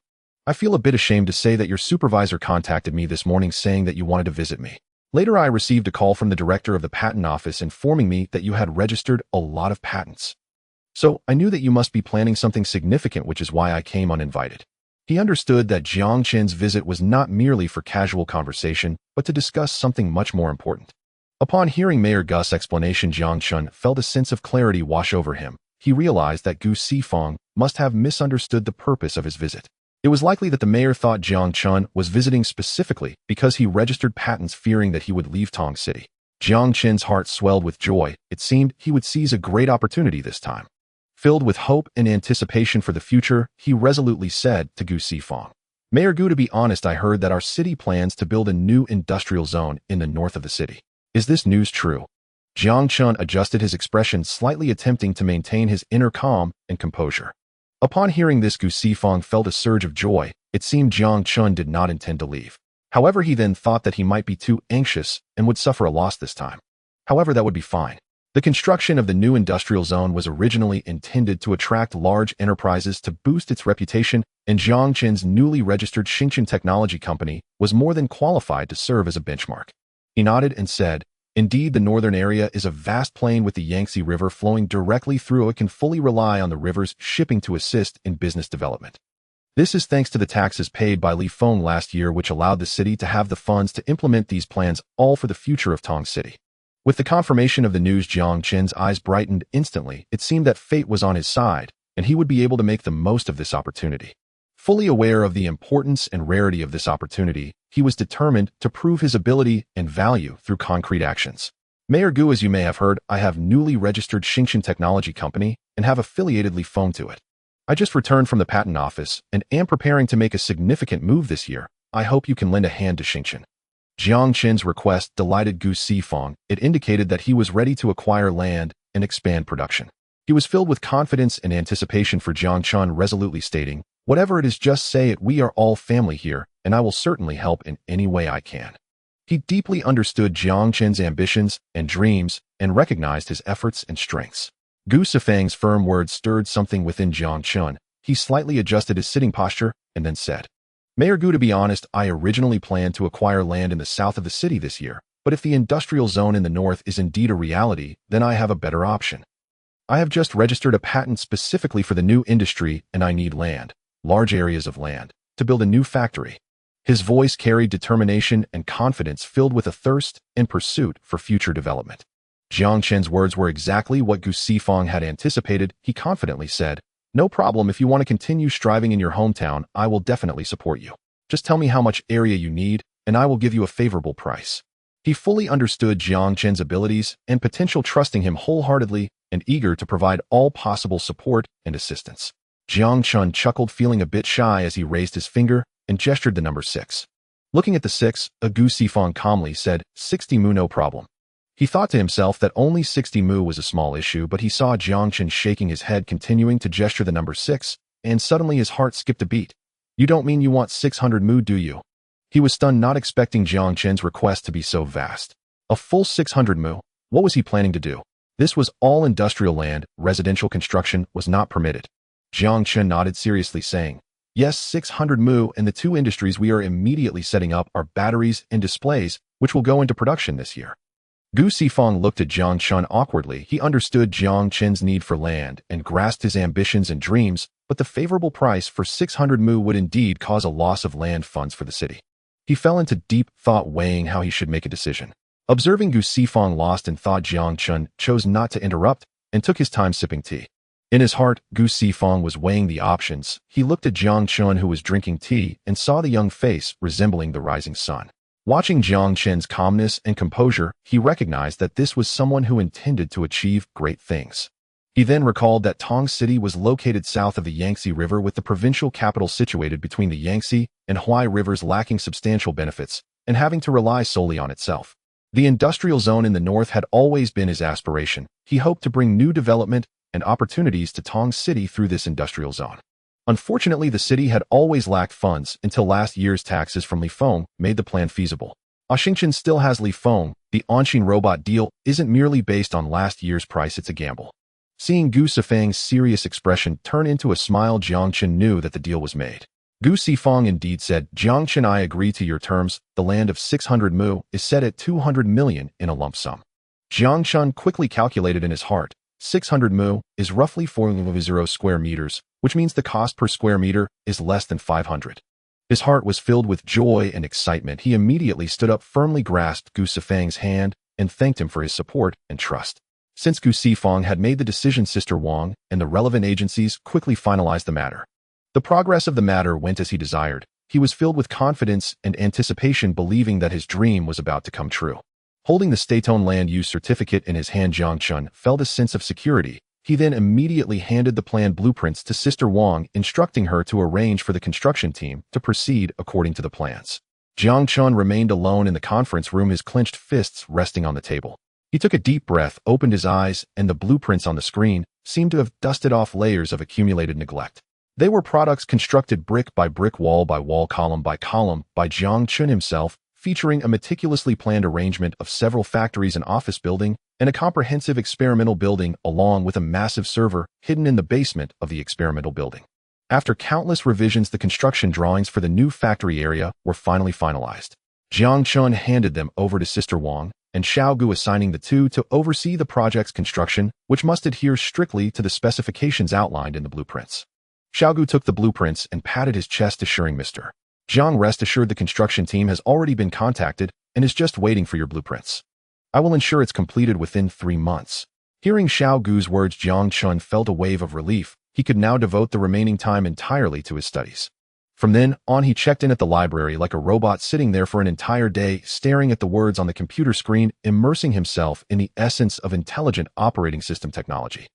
"I feel a bit ashamed to say that your supervisor contacted me this morning saying that you wanted to visit me. Later, I received a call from the director of the patent office informing me that you had registered a lot of patents. So I knew that you must be planning something significant, which is why I came uninvited." He understood that Jiang Chen's visit was not merely for casual conversation, but to discuss something much more important. Upon hearing Mayor Gu's explanation, Jiang Chen felt a sense of clarity wash over him. He realized that Gu Sifang must have misunderstood the purpose of his visit. It was likely that the mayor thought Jiang Chen was visiting specifically because he registered patents, fearing that he would leave Tong City. Jiang Chen's heart swelled with joy. It seemed he would seize a great opportunity this time. Filled with hope and anticipation for the future, he resolutely said to Gu Sifang, "Mayor Gu, to be honest, I heard that our city plans to build a new industrial zone in the north of the city. Is this news true?" Jiang Chen adjusted his expression, slightly attempting to maintain his inner calm and composure. Upon hearing this, Gu Sifang felt a surge of joy. It seemed Jiang Chen did not intend to leave. However, he then thought that he might be too anxious and would suffer a loss this time. However, that would be fine. The construction of the new industrial zone was originally intended to attract large enterprises to boost its reputation, and Jiang Chen's newly registered Xingchen Technology Company was more than qualified to serve as a benchmark. He nodded and said, "Indeed, the northern area is a vast plain with the Yangtze River flowing directly through. It can fully rely on the river's shipping to assist in business development. This is thanks to the taxes paid by Lifeng last year, which allowed the city to have the funds to implement these plans, all for the future of Tong City." With the confirmation of the news, Jiang Chen's eyes brightened instantly. It seemed that fate was on his side, and he would be able to make the most of this opportunity. Fully aware of the importance and rarity of this opportunity, he was determined to prove his ability and value through concrete actions. "Mayor Gu, as you may have heard, I have newly registered Xingchen Technology Company and have affiliated Lifeng to it. I just returned from the patent office and am preparing to make a significant move this year. I hope you can lend a hand to Xingchen." Jiang Chen's request delighted Gu Sifang. It indicated that he was ready to acquire land and expand production. He was filled with confidence and anticipation for Jiang Chen, resolutely stating, "Whatever it is, just say it. We are all family here, and I will certainly help in any way I can." He deeply understood Jiang Chen's ambitions and dreams and recognized his efforts and strengths. Gu Sifang's firm words stirred something within Jiang Chen. He slightly adjusted his sitting posture and then said, "Mayor Gu, to be honest, I originally planned to acquire land in the south of the city this year, but if the industrial zone in the north is indeed a reality, then I have a better option. I have just registered a patent specifically for the new industry, and I need land, large areas of land, to build a new factory." His voice carried determination and confidence, filled with a thirst and pursuit for future development. Jiang Chen's words were exactly what Gu Sifang had anticipated. He confidently said, No problem, if you want to continue striving in your hometown, I will definitely support you. Just tell me how much area you need, and I will give you a favorable price. He fully understood Jiang Chen's abilities and potential, trusting him wholeheartedly and eager to provide all possible support and assistance. Jiang Chen chuckled, feeling a bit shy as he raised his finger and gestured the number 6. Looking at the 6, Gu Sifang calmly said, 60 mu, no problem. He thought to himself that only 60 mu was a small issue, but he saw Jiang Chen shaking his head, continuing to gesture the number 6, and suddenly his heart skipped a beat. You don't mean you want 600 mu, do you? He was stunned, not expecting Jiang Chen's request to be so vast. A full 600 mu? What was he planning to do? This was all industrial land, residential construction was not permitted. Jiang Chen nodded seriously, saying, yes, 600 mu, and the 2 industries we are immediately setting up are batteries and displays, which will go into production this year. Gu Sifang looked at Jiang Chen awkwardly. He understood Jiang Chen's need for land and grasped his ambitions and dreams, but the favorable price for 600 mu would indeed cause a loss of land funds for the city. He fell into deep thought, weighing how he should make a decision. Observing Gu Sifang lost in thought, Jiang Chen chose not to interrupt and took his time sipping tea. In his heart, Gu Sifang was weighing the options. He looked at Jiang Chen, who was drinking tea, and saw the young face resembling the rising sun. Watching Jiang Chen's calmness and composure, he recognized that this was someone who intended to achieve great things. He then recalled that Tong City was located south of the Yangtze River, with the provincial capital situated between the Yangtze and Huai rivers, lacking substantial benefits and having to rely solely on itself. The industrial zone in the north had always been his aspiration. He hoped to bring new development and opportunities to Tong City through this industrial zone. Unfortunately, the city had always lacked funds until last year's taxes from Lifeng made the plan feasible. Xingchen still has Lifeng. The Onshin robot deal isn't merely based on last year's price, it's a gamble. Seeing Gu Sifang's serious expression turn into a smile, Jiang Chen knew that the deal was made. Gu Sifang indeed said, Jiang Chen, I agree to your terms. The land of 600 mu is set at 200 million in a lump sum. Jiang Chen quickly calculated in his heart. 600 mu is roughly 4.0 square meters, which means the cost per square meter is less than 500. His heart was filled with joy and excitement. He immediately stood up, firmly grasped Gu Sifang's hand, and thanked him for his support and trust. Since Gu Sifang had made the decision, Sister Wang and the relevant agencies quickly finalized the matter. The progress of the matter went as he desired. He was filled with confidence and anticipation, believing that his dream was about to come true. Holding the state-owned land use certificate in his hand, Jiang Chen felt a sense of security. He then immediately handed the plan blueprints to Sister Wang, instructing her to arrange for the construction team to proceed according to the plans. Jiang Chen remained alone in the conference room, his clenched fists resting on the table. He took a deep breath, opened his eyes, and the blueprints on the screen seemed to have dusted off layers of accumulated neglect. They were products constructed brick by brick, wall by wall, column by column, by Jiang Chen himself, featuring a meticulously planned arrangement of several factories, an office building, and a comprehensive experimental building, along with a massive server hidden in the basement of the experimental building. After countless revisions, the construction drawings for the new factory area were finally finalized. Jiang Chen handed them over to Sister Wang and Xiao Gu, assigning the two to oversee the project's construction, which must adhere strictly to the specifications outlined in the blueprints. Xiao Gu took the blueprints and patted his chest, assuring Mr. Jiang, rest assured, the construction team has already been contacted and is just waiting for your blueprints. I will ensure it's completed within 3 months. Hearing Xiao Gu's words, Jiang Chen felt a wave of relief. He could now devote the remaining time entirely to his studies. From then on, he checked in at the library like a robot, sitting there for an entire day, staring at the words on the computer screen, immersing himself in the essence of intelligent operating system technology.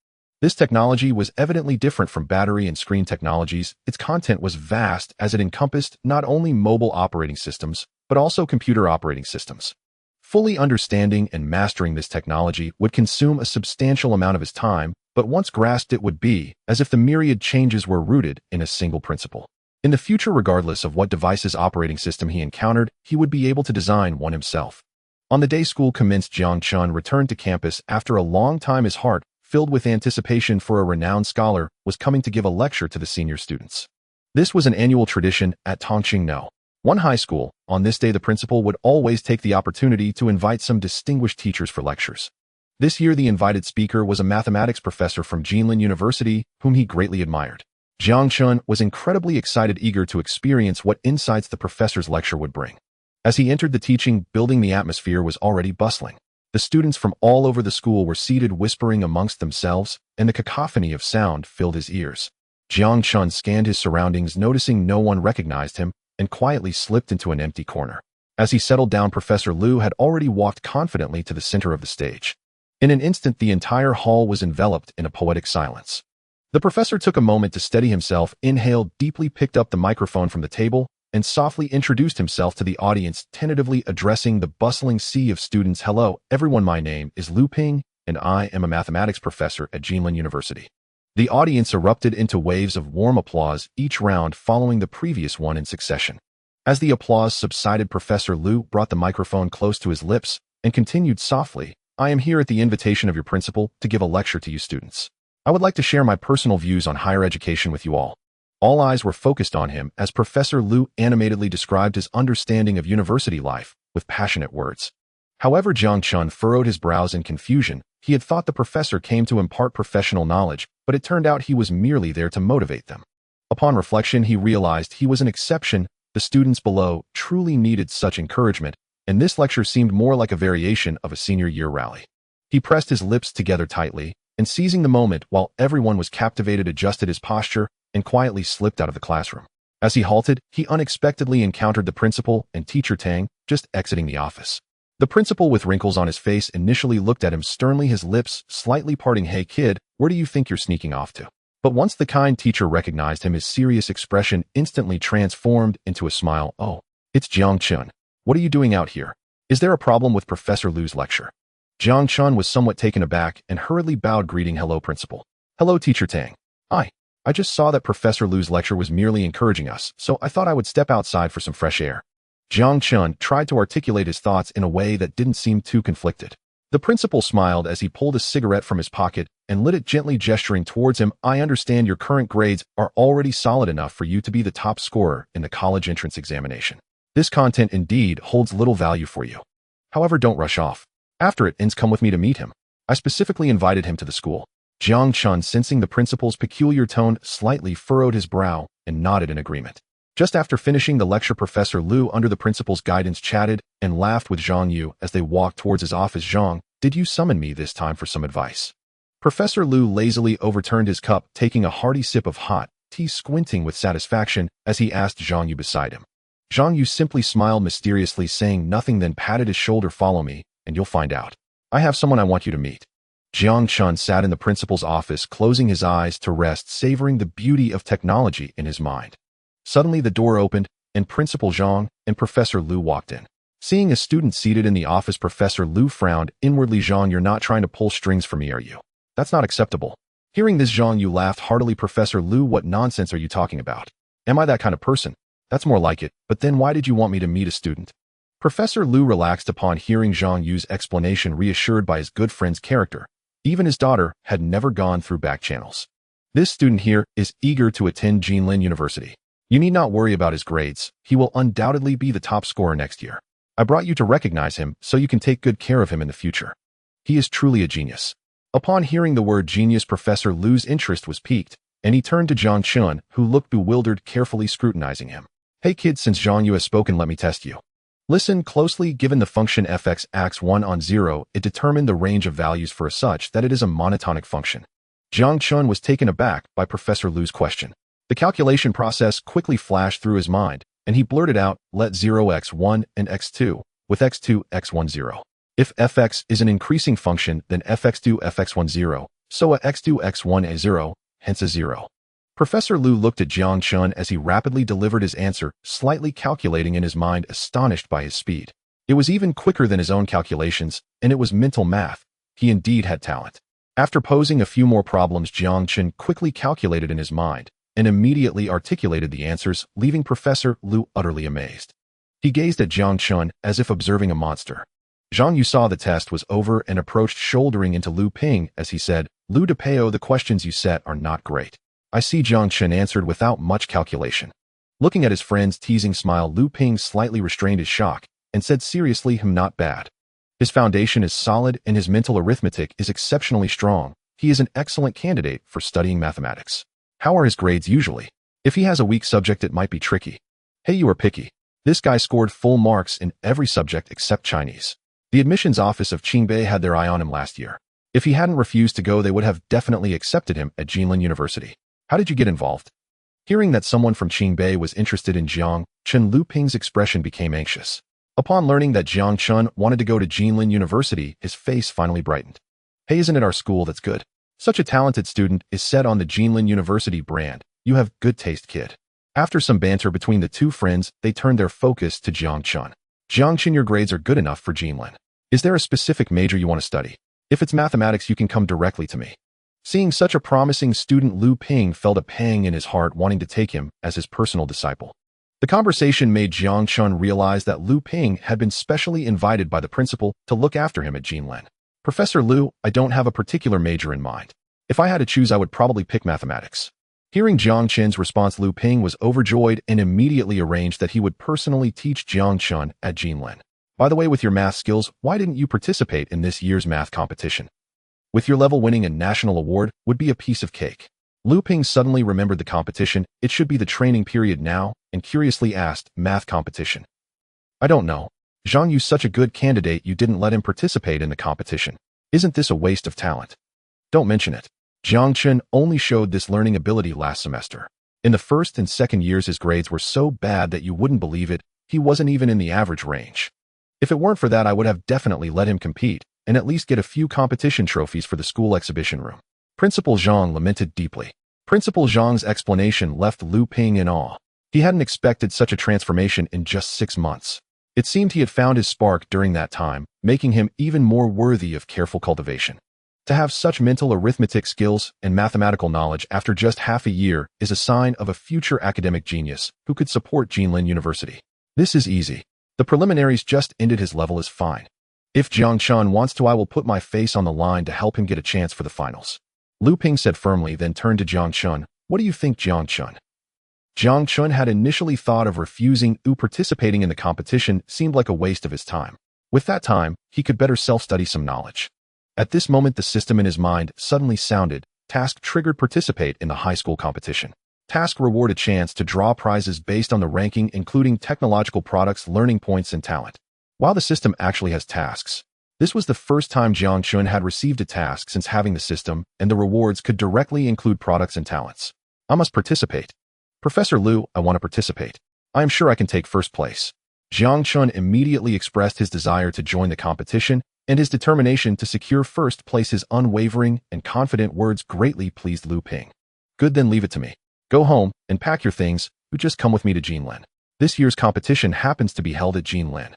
This technology was evidently different from battery and screen technologies. Its content was vast, as it encompassed not only mobile operating systems, but also computer operating systems. Fully understanding and mastering this technology would consume a substantial amount of his time, but once grasped, it would be as if the myriad changes were rooted in a single principle. In the future, regardless of what device's operating system he encountered, he would be able to design one himself. On the day school commenced, Jiang Chen returned to campus after a long time. His heart, filled with anticipation for a renowned scholar, was coming to give a lecture to the senior students. This was an annual tradition at Tongqing No. One high school. On this day, the principal would always take the opportunity to invite some distinguished teachers for lectures. This year, the invited speaker was a mathematics professor from Jilin University, whom he greatly admired. Jiang Chen was incredibly excited, eager to experience what insights the professor's lecture would bring. As he entered the teaching building, the atmosphere was already bustling. The students from all over the school were seated, whispering amongst themselves, and the cacophony of sound filled his ears. Jiang Chen scanned his surroundings, noticing no one recognized him, and quietly slipped into an empty corner. As he settled down, Professor Lu had already walked confidently to the center of the stage. In an instant, the entire hall was enveloped in a poetic silence. The professor took a moment to steady himself, inhaled deeply, picked up the microphone from the table, and softly introduced himself to the audience, tentatively addressing the bustling sea of students. "Hello, everyone. My name is Lu Ping, and I am a mathematics professor at Jiangling University." The audience erupted into waves of warm applause, each round following the previous one in succession. As the applause subsided, Professor Lu brought the microphone close to his lips and continued softly, "I am here at the invitation of your principal to give a lecture to you students. I would like to share my personal views on higher education with you all." All eyes were focused on him as Professor Lu animatedly described his understanding of university life with passionate words. However, Jiang Chen furrowed his brows in confusion. He had thought the professor came to impart professional knowledge, but it turned out he was merely there to motivate them. Upon reflection, he realized he was an exception. The students below truly needed such encouragement, and this lecture seemed more like a variation of a senior year rally. He pressed his lips together tightly, and seizing the moment while everyone was captivated, adjusted his posture and quietly slipped out of the classroom. As he halted, he unexpectedly encountered the principal and teacher Tang, just exiting the office. The principal, with wrinkles on his face, initially looked at him sternly, his lips slightly parting. "Hey kid, where do you think you're sneaking off to?" But once the kind teacher recognized him, his serious expression instantly transformed into a smile. "Oh, it's Jiang Chen. What are you doing out here? Is there a problem with Professor Lu's lecture?" Jiang Chen was somewhat taken aback and hurriedly bowed, greeting, "Hello, principal." "Hello, teacher Tang. I just saw that Professor Lu's lecture was merely encouraging us, so I thought I would step outside for some fresh air." Jiang Chen tried to articulate his thoughts in a way that didn't seem too conflicted. The principal smiled as he pulled a cigarette from his pocket and lit it, gently gesturing towards him. "I understand your current grades are already solid enough for you to be the top scorer in the college entrance examination. This content indeed holds little value for you. However, don't rush off. After it ends, come with me to meet him. I specifically invited him to the school." Jiang Chen, sensing the principal's peculiar tone, slightly furrowed his brow and nodded in agreement. Just after finishing the lecture, Professor Lu, under the principal's guidance, chatted and laughed with Zhang Yu as they walked towards his office. "Zhang, did you summon me this time for some advice?" Professor Lu lazily overturned his cup, taking a hearty sip of hot tea, squinting with satisfaction as he asked Zhang Yu beside him. Zhang Yu simply smiled mysteriously, saying nothing, then patted his shoulder. "Follow me, and you'll find out. I have someone I want you to meet." Jiang Chen sat in the principal's office, closing his eyes to rest, savoring the beauty of technology in his mind. Suddenly, the door opened, and Principal Zhang and Professor Lu walked in. Seeing a student seated in the office, Professor Lu frowned inwardly. "Zhang, you're not trying to pull strings for me, are you? That's not acceptable." Hearing this, Zhang Yu laughed heartily. "Professor Lu, what nonsense are you talking about? Am I that kind of person? That's more like it. But then why did you want me to meet a student?" Professor Lu relaxed upon hearing Zhang Yu's explanation, reassured by his good friend's character. Even his daughter had never gone through back channels. "This student here is eager to attend Jiangling University. You need not worry about his grades. He will undoubtedly be the top scorer next year. I brought you to recognize him so you can take good care of him in the future. He is truly a genius." Upon hearing the word genius, Professor Lu's interest was piqued, and he turned to Jiang Chen, who looked bewildered, carefully scrutinizing him. "Hey kid, since Zhang Yu has spoken, let me test you. Listen closely. Given the function fx acts 1 on 0, it determined the range of values for a such that it is a monotonic function." Jiang Chen was taken aback by Professor Lu's question. The calculation process quickly flashed through his mind, and he blurted out, "Let 0 x1 and x2, with x2 x1 0. If fx is an increasing function, then fx2 fx1 0, so a x2 x1 a 0, hence a 0. Professor Lu looked at Jiang Chen as he rapidly delivered his answer, slightly calculating in his mind, astonished by his speed. It was even quicker than his own calculations, and it was mental math. He indeed had talent. After posing a few more problems, Jiang Chen quickly calculated in his mind and immediately articulated the answers, leaving Professor Lu utterly amazed. He gazed at Jiang Chen as if observing a monster. Zhang Yu saw the test was over and approached, shouldering into Lu Ping as he said, "Lu DePeo, the questions you set are not great." "I see," Jiang Chen answered without much calculation. Looking at his friend's teasing smile, Lu Ping slightly restrained his shock and said seriously, "Not bad. His foundation is solid and his mental arithmetic is exceptionally strong. He is an excellent candidate for studying mathematics. How are his grades usually? If he has a weak subject, it might be tricky." "Hey, you are picky. This guy scored full marks in every subject except Chinese. The admissions office of Qingbei had their eye on him last year. If he hadn't refused to go, they would have definitely accepted him at Jiangling University. How did you get involved? Hearing that someone from Qingbei was interested in Jiang Chen, Lu Ping's expression became anxious. Upon learning that Jiang Chen wanted to go to Jilin University, his face finally brightened. Hey, isn't it our school that's good? Such a talented student is set on the Jilin University brand. You have good taste, kid. After some banter between the two friends, they turned their focus to Jiang Chen. Jiang Chen, your grades are good enough for Jilin. Is there a specific major you want to study? If it's mathematics, you can come directly to me. Seeing such a promising student, Lu Ping felt a pang in his heart, wanting to take him as his personal disciple. The conversation made Jiang Chen realize that Lu Ping had been specially invited by the principal to look after him at Jilin. Professor Lu, I don't have a particular major in mind. If I had to choose, I would probably pick mathematics. Hearing Jiang Chen's response, Lu Ping was overjoyed and immediately arranged that he would personally teach Jiang Chen at Jilin. By the way, with your math skills, why didn't you participate in this year's math competition? With your level, winning a national award would be a piece of cake. Lu Ping suddenly remembered the competition. It should be the training period now, and curiously asked, math competition? I don't know. Zhang Yu's such a good candidate, you didn't let him participate in the competition. Isn't this a waste of talent? Don't mention it. Jiang Chen only showed this learning ability last semester. In the first and second years, his grades were so bad that you wouldn't believe it. He wasn't even in the average range. If it weren't for that, I would have definitely let him compete and at least get a few competition trophies for the school exhibition room. Principal Zhang lamented deeply. Principal Zhang's explanation left Lu Ping in awe. He hadn't expected such a transformation in just 6 months. It seemed he had found his spark during that time, making him even more worthy of careful cultivation. To have such mental arithmetic skills and mathematical knowledge after just half a year is a sign of a future academic genius who could support Jilin University. This is easy. The preliminaries just ended. His level is fine. If Jiang Chen wants to, I will put my face on the line to help him get a chance for the finals. Lu Ping said firmly, then turned to Jiang Chen. What do you think, Jiang Chen? Jiang Chen had initially thought of refusing. Participating in the competition seemed like a waste of his time. With that time, he could better self-study some knowledge. At this moment, the system in his mind suddenly sounded. Task triggered. Participate in the high school competition. Task reward a chance to draw prizes based on the ranking, including technological products, learning points, and talent. While the system actually has tasks, this was the first time Jiang Chen had received a task since having the system, and the rewards could directly include products and talents. I must participate. Professor Lu, I want to participate. I am sure I can take first place. Jiang Chen immediately expressed his desire to join the competition, and his determination to secure first place. His unwavering and confident words greatly pleased Lu Ping. Good, then leave it to me. Go home and pack your things. You just come with me to Jilin. This year's competition happens to be held at Jilin.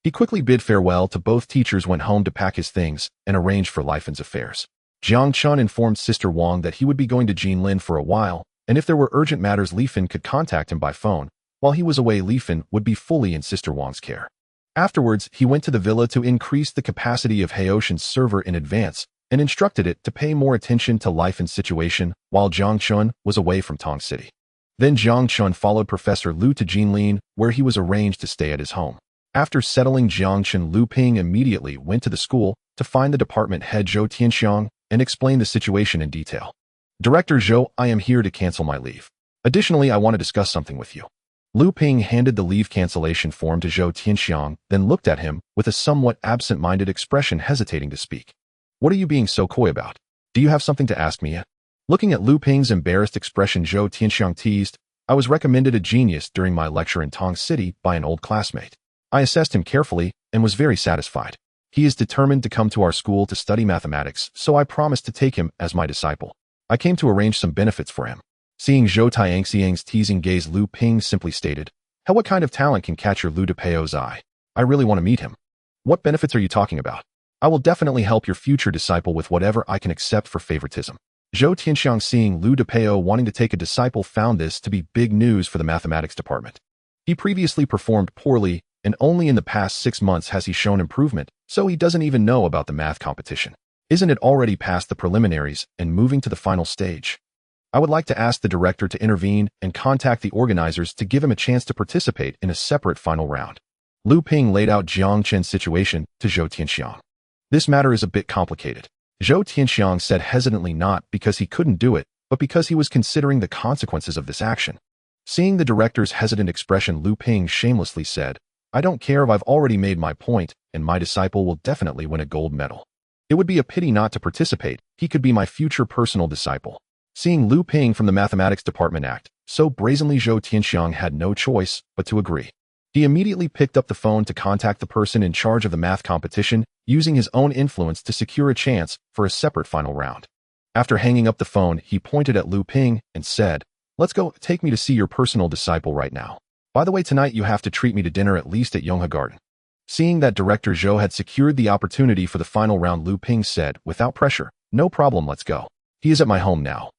He quickly bid farewell to both teachers, went home to pack his things, and arrange for Lifen's affairs. Jiang Chen informed Sister Wang that he would be going to Jilin for a while, and if there were urgent matters, Lifen could contact him by phone. While he was away, Lifen would be fully in Sister Wang's care. Afterwards, he went to the villa to increase the capacity of Haoshan's server in advance and instructed it to pay more attention to Lifen's situation while Jiang Chen was away from Tong City. Then Jiang Chen followed Professor Lu to Jilin, where he was arranged to stay at his home. After settling Jiang Chen, Lu Ping immediately went to the school to find the department head Zhou Tianxiang and explain the situation in detail. Director Zhou, I am here to cancel my leave. Additionally, I want to discuss something with you. Lu Ping handed the leave cancellation form to Zhou Tianxiang, then looked at him with a somewhat absent-minded expression, hesitating to speak. What are you being so coy about? Do you have something to ask me yet? Looking at Lu Ping's embarrassed expression, Zhou Tianxiang teased, I was recommended a genius during my lecture in Tong City by an old classmate. I assessed him carefully and was very satisfied. He is determined to come to our school to study mathematics, so I promised to take him as my disciple. I came to arrange some benefits for him. Seeing Zhou Tianxiang's teasing gaze, Lu Ping simply stated, what kind of talent can catch your Lu Depeo's eye? I really want to meet him. What benefits are you talking about? I will definitely help your future disciple with whatever I can accept for favoritism. Zhou Tianxiang, seeing Lu Depeo wanting to take a disciple, found this to be big news for the mathematics department. He previously performed poorly, and only in the past 6 months has he shown improvement, so he doesn't even know about the math competition. Isn't it already past the preliminaries and moving to the final stage? I would like to ask the director to intervene and contact the organizers to give him a chance to participate in a separate final round. Lu Ping laid out Jiang Chen's situation to Zhou Tianxiang. This matter is a bit complicated. Zhou Tianxiang said hesitantly, not because he couldn't do it, but because he was considering the consequences of this action. Seeing the director's hesitant expression, Lu Ping shamelessly said, I don't care if I've already made my point, and my disciple will definitely win a gold medal. It would be a pity not to participate. He could be my future personal disciple. Seeing Lu Ping from the mathematics department act so brazenly, Zhou Tianxiang had no choice but to agree. He immediately picked up the phone to contact the person in charge of the math competition, using his own influence to secure a chance for a separate final round. After hanging up the phone, he pointed at Lu Ping and said, "Let's go, take me to see your personal disciple right now. By the way, tonight you have to treat me to dinner at least at Yonghe Garden." Seeing that Director Zhou had secured the opportunity for the final round, Lu Ping said, without pressure, "No problem, let's go. He is at my home now."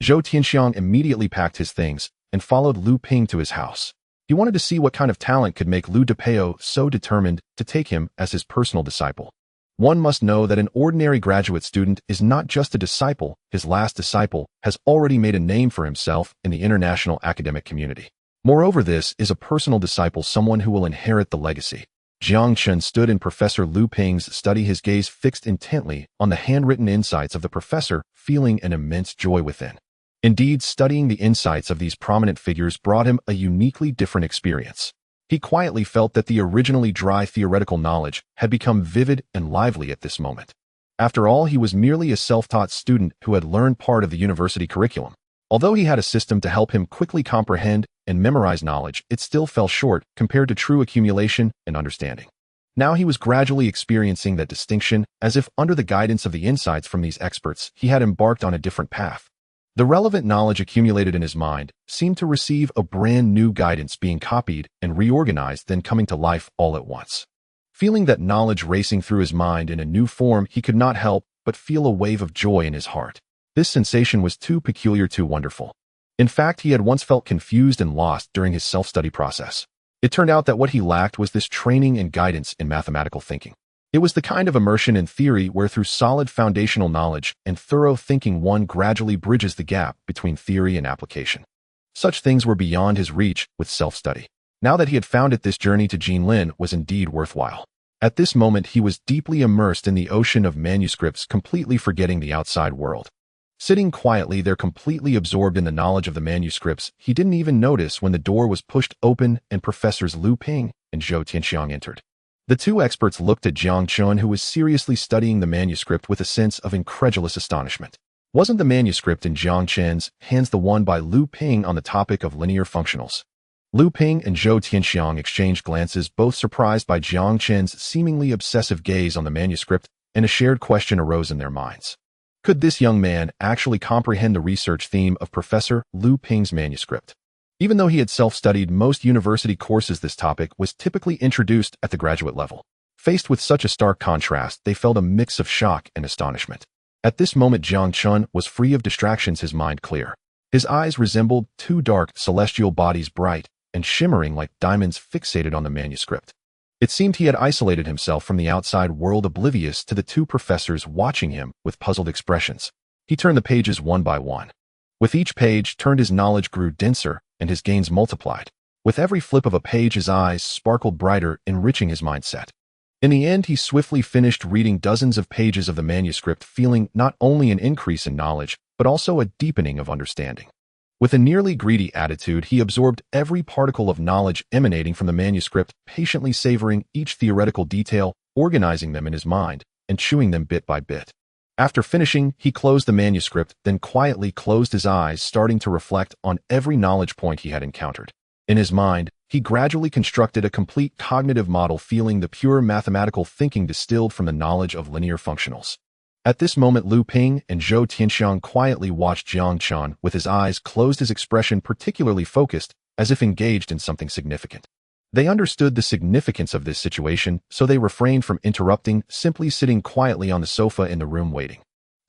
Zhou Tianxiang immediately packed his things and followed Lu Ping to his house. He wanted to see what kind of talent could make Lu Depeo so determined to take him as his personal disciple. One must know that an ordinary graduate student is not just a disciple. His last disciple has already made a name for himself in the international academic community. Moreover, this is a personal disciple, someone who will inherit the legacy. Jiang Chen stood in Professor Lu Ping's study, his gaze fixed intently on the handwritten insights of the professor, feeling an immense joy within. Indeed, studying the insights of these prominent figures brought him a uniquely different experience. He quietly felt that the originally dry theoretical knowledge had become vivid and lively at this moment. After all, he was merely a self-taught student who had learned part of the university curriculum. Although he had a system to help him quickly comprehend and memorize knowledge, it still fell short compared to true accumulation and understanding. Now he was gradually experiencing that distinction, as if under the guidance of the insights from these experts, he had embarked on a different path. The relevant knowledge accumulated in his mind seemed to receive a brand new guidance, being copied and reorganized, then coming to life all at once. Feeling that knowledge racing through his mind in a new form, he could not help but feel a wave of joy in his heart. This sensation was too peculiar, too wonderful. In fact, he had once felt confused and lost during his self-study process. It turned out that what he lacked was this training and guidance in mathematical thinking. It was the kind of immersion in theory where, through solid foundational knowledge and thorough thinking, one gradually bridges the gap between theory and application. Such things were beyond his reach with self-study. Now that he had found it, this journey to Jinlin was indeed worthwhile. At this moment, he was deeply immersed in the ocean of manuscripts, completely forgetting the outside world. Sitting quietly there, completely absorbed in the knowledge of the manuscripts, he didn't even notice when the door was pushed open and Professors Lu Ping and Zhou Tianxiang entered. The two experts looked at Jiang Chen, who was seriously studying the manuscript, with a sense of incredulous astonishment. Wasn't the manuscript in Jiang Chen's hands the one by Lu Ping on the topic of linear functionals? Lu Ping and Zhou Tianxiang exchanged glances, both surprised by Jiang Chen's seemingly obsessive gaze on the manuscript, and a shared question arose in their minds. Could this young man actually comprehend the research theme of Professor Lu Ping's manuscript? Even though he had self-studied most university courses, this topic was typically introduced at the graduate level. Faced with such a stark contrast, they felt a mix of shock and astonishment. At this moment, Jiang Chen was free of distractions, his mind clear. His eyes resembled two dark, celestial bodies, bright and shimmering like diamonds, fixated on the manuscript. It seemed he had isolated himself from the outside world, oblivious to the two professors watching him with puzzled expressions. He turned the pages one by one. With each page turned, his knowledge grew denser and his gains multiplied. With every flip of a page, his eyes sparkled brighter, enriching his mindset. In the end, he swiftly finished reading dozens of pages of the manuscript, feeling not only an increase in knowledge, but also a deepening of understanding. With a nearly greedy attitude, he absorbed every particle of knowledge emanating from the manuscript, patiently savoring each theoretical detail, organizing them in his mind, and chewing them bit by bit. After finishing, he closed the manuscript, then quietly closed his eyes, starting to reflect on every knowledge point he had encountered. In his mind, he gradually constructed a complete cognitive model, feeling the pure mathematical thinking distilled from the knowledge of linear functionals. At this moment, Lu Ping and Zhou Tianxiang quietly watched Jiang Chen with his eyes closed, his expression particularly focused, as if engaged in something significant. They understood the significance of this situation, so they refrained from interrupting, simply sitting quietly on the sofa in the room waiting.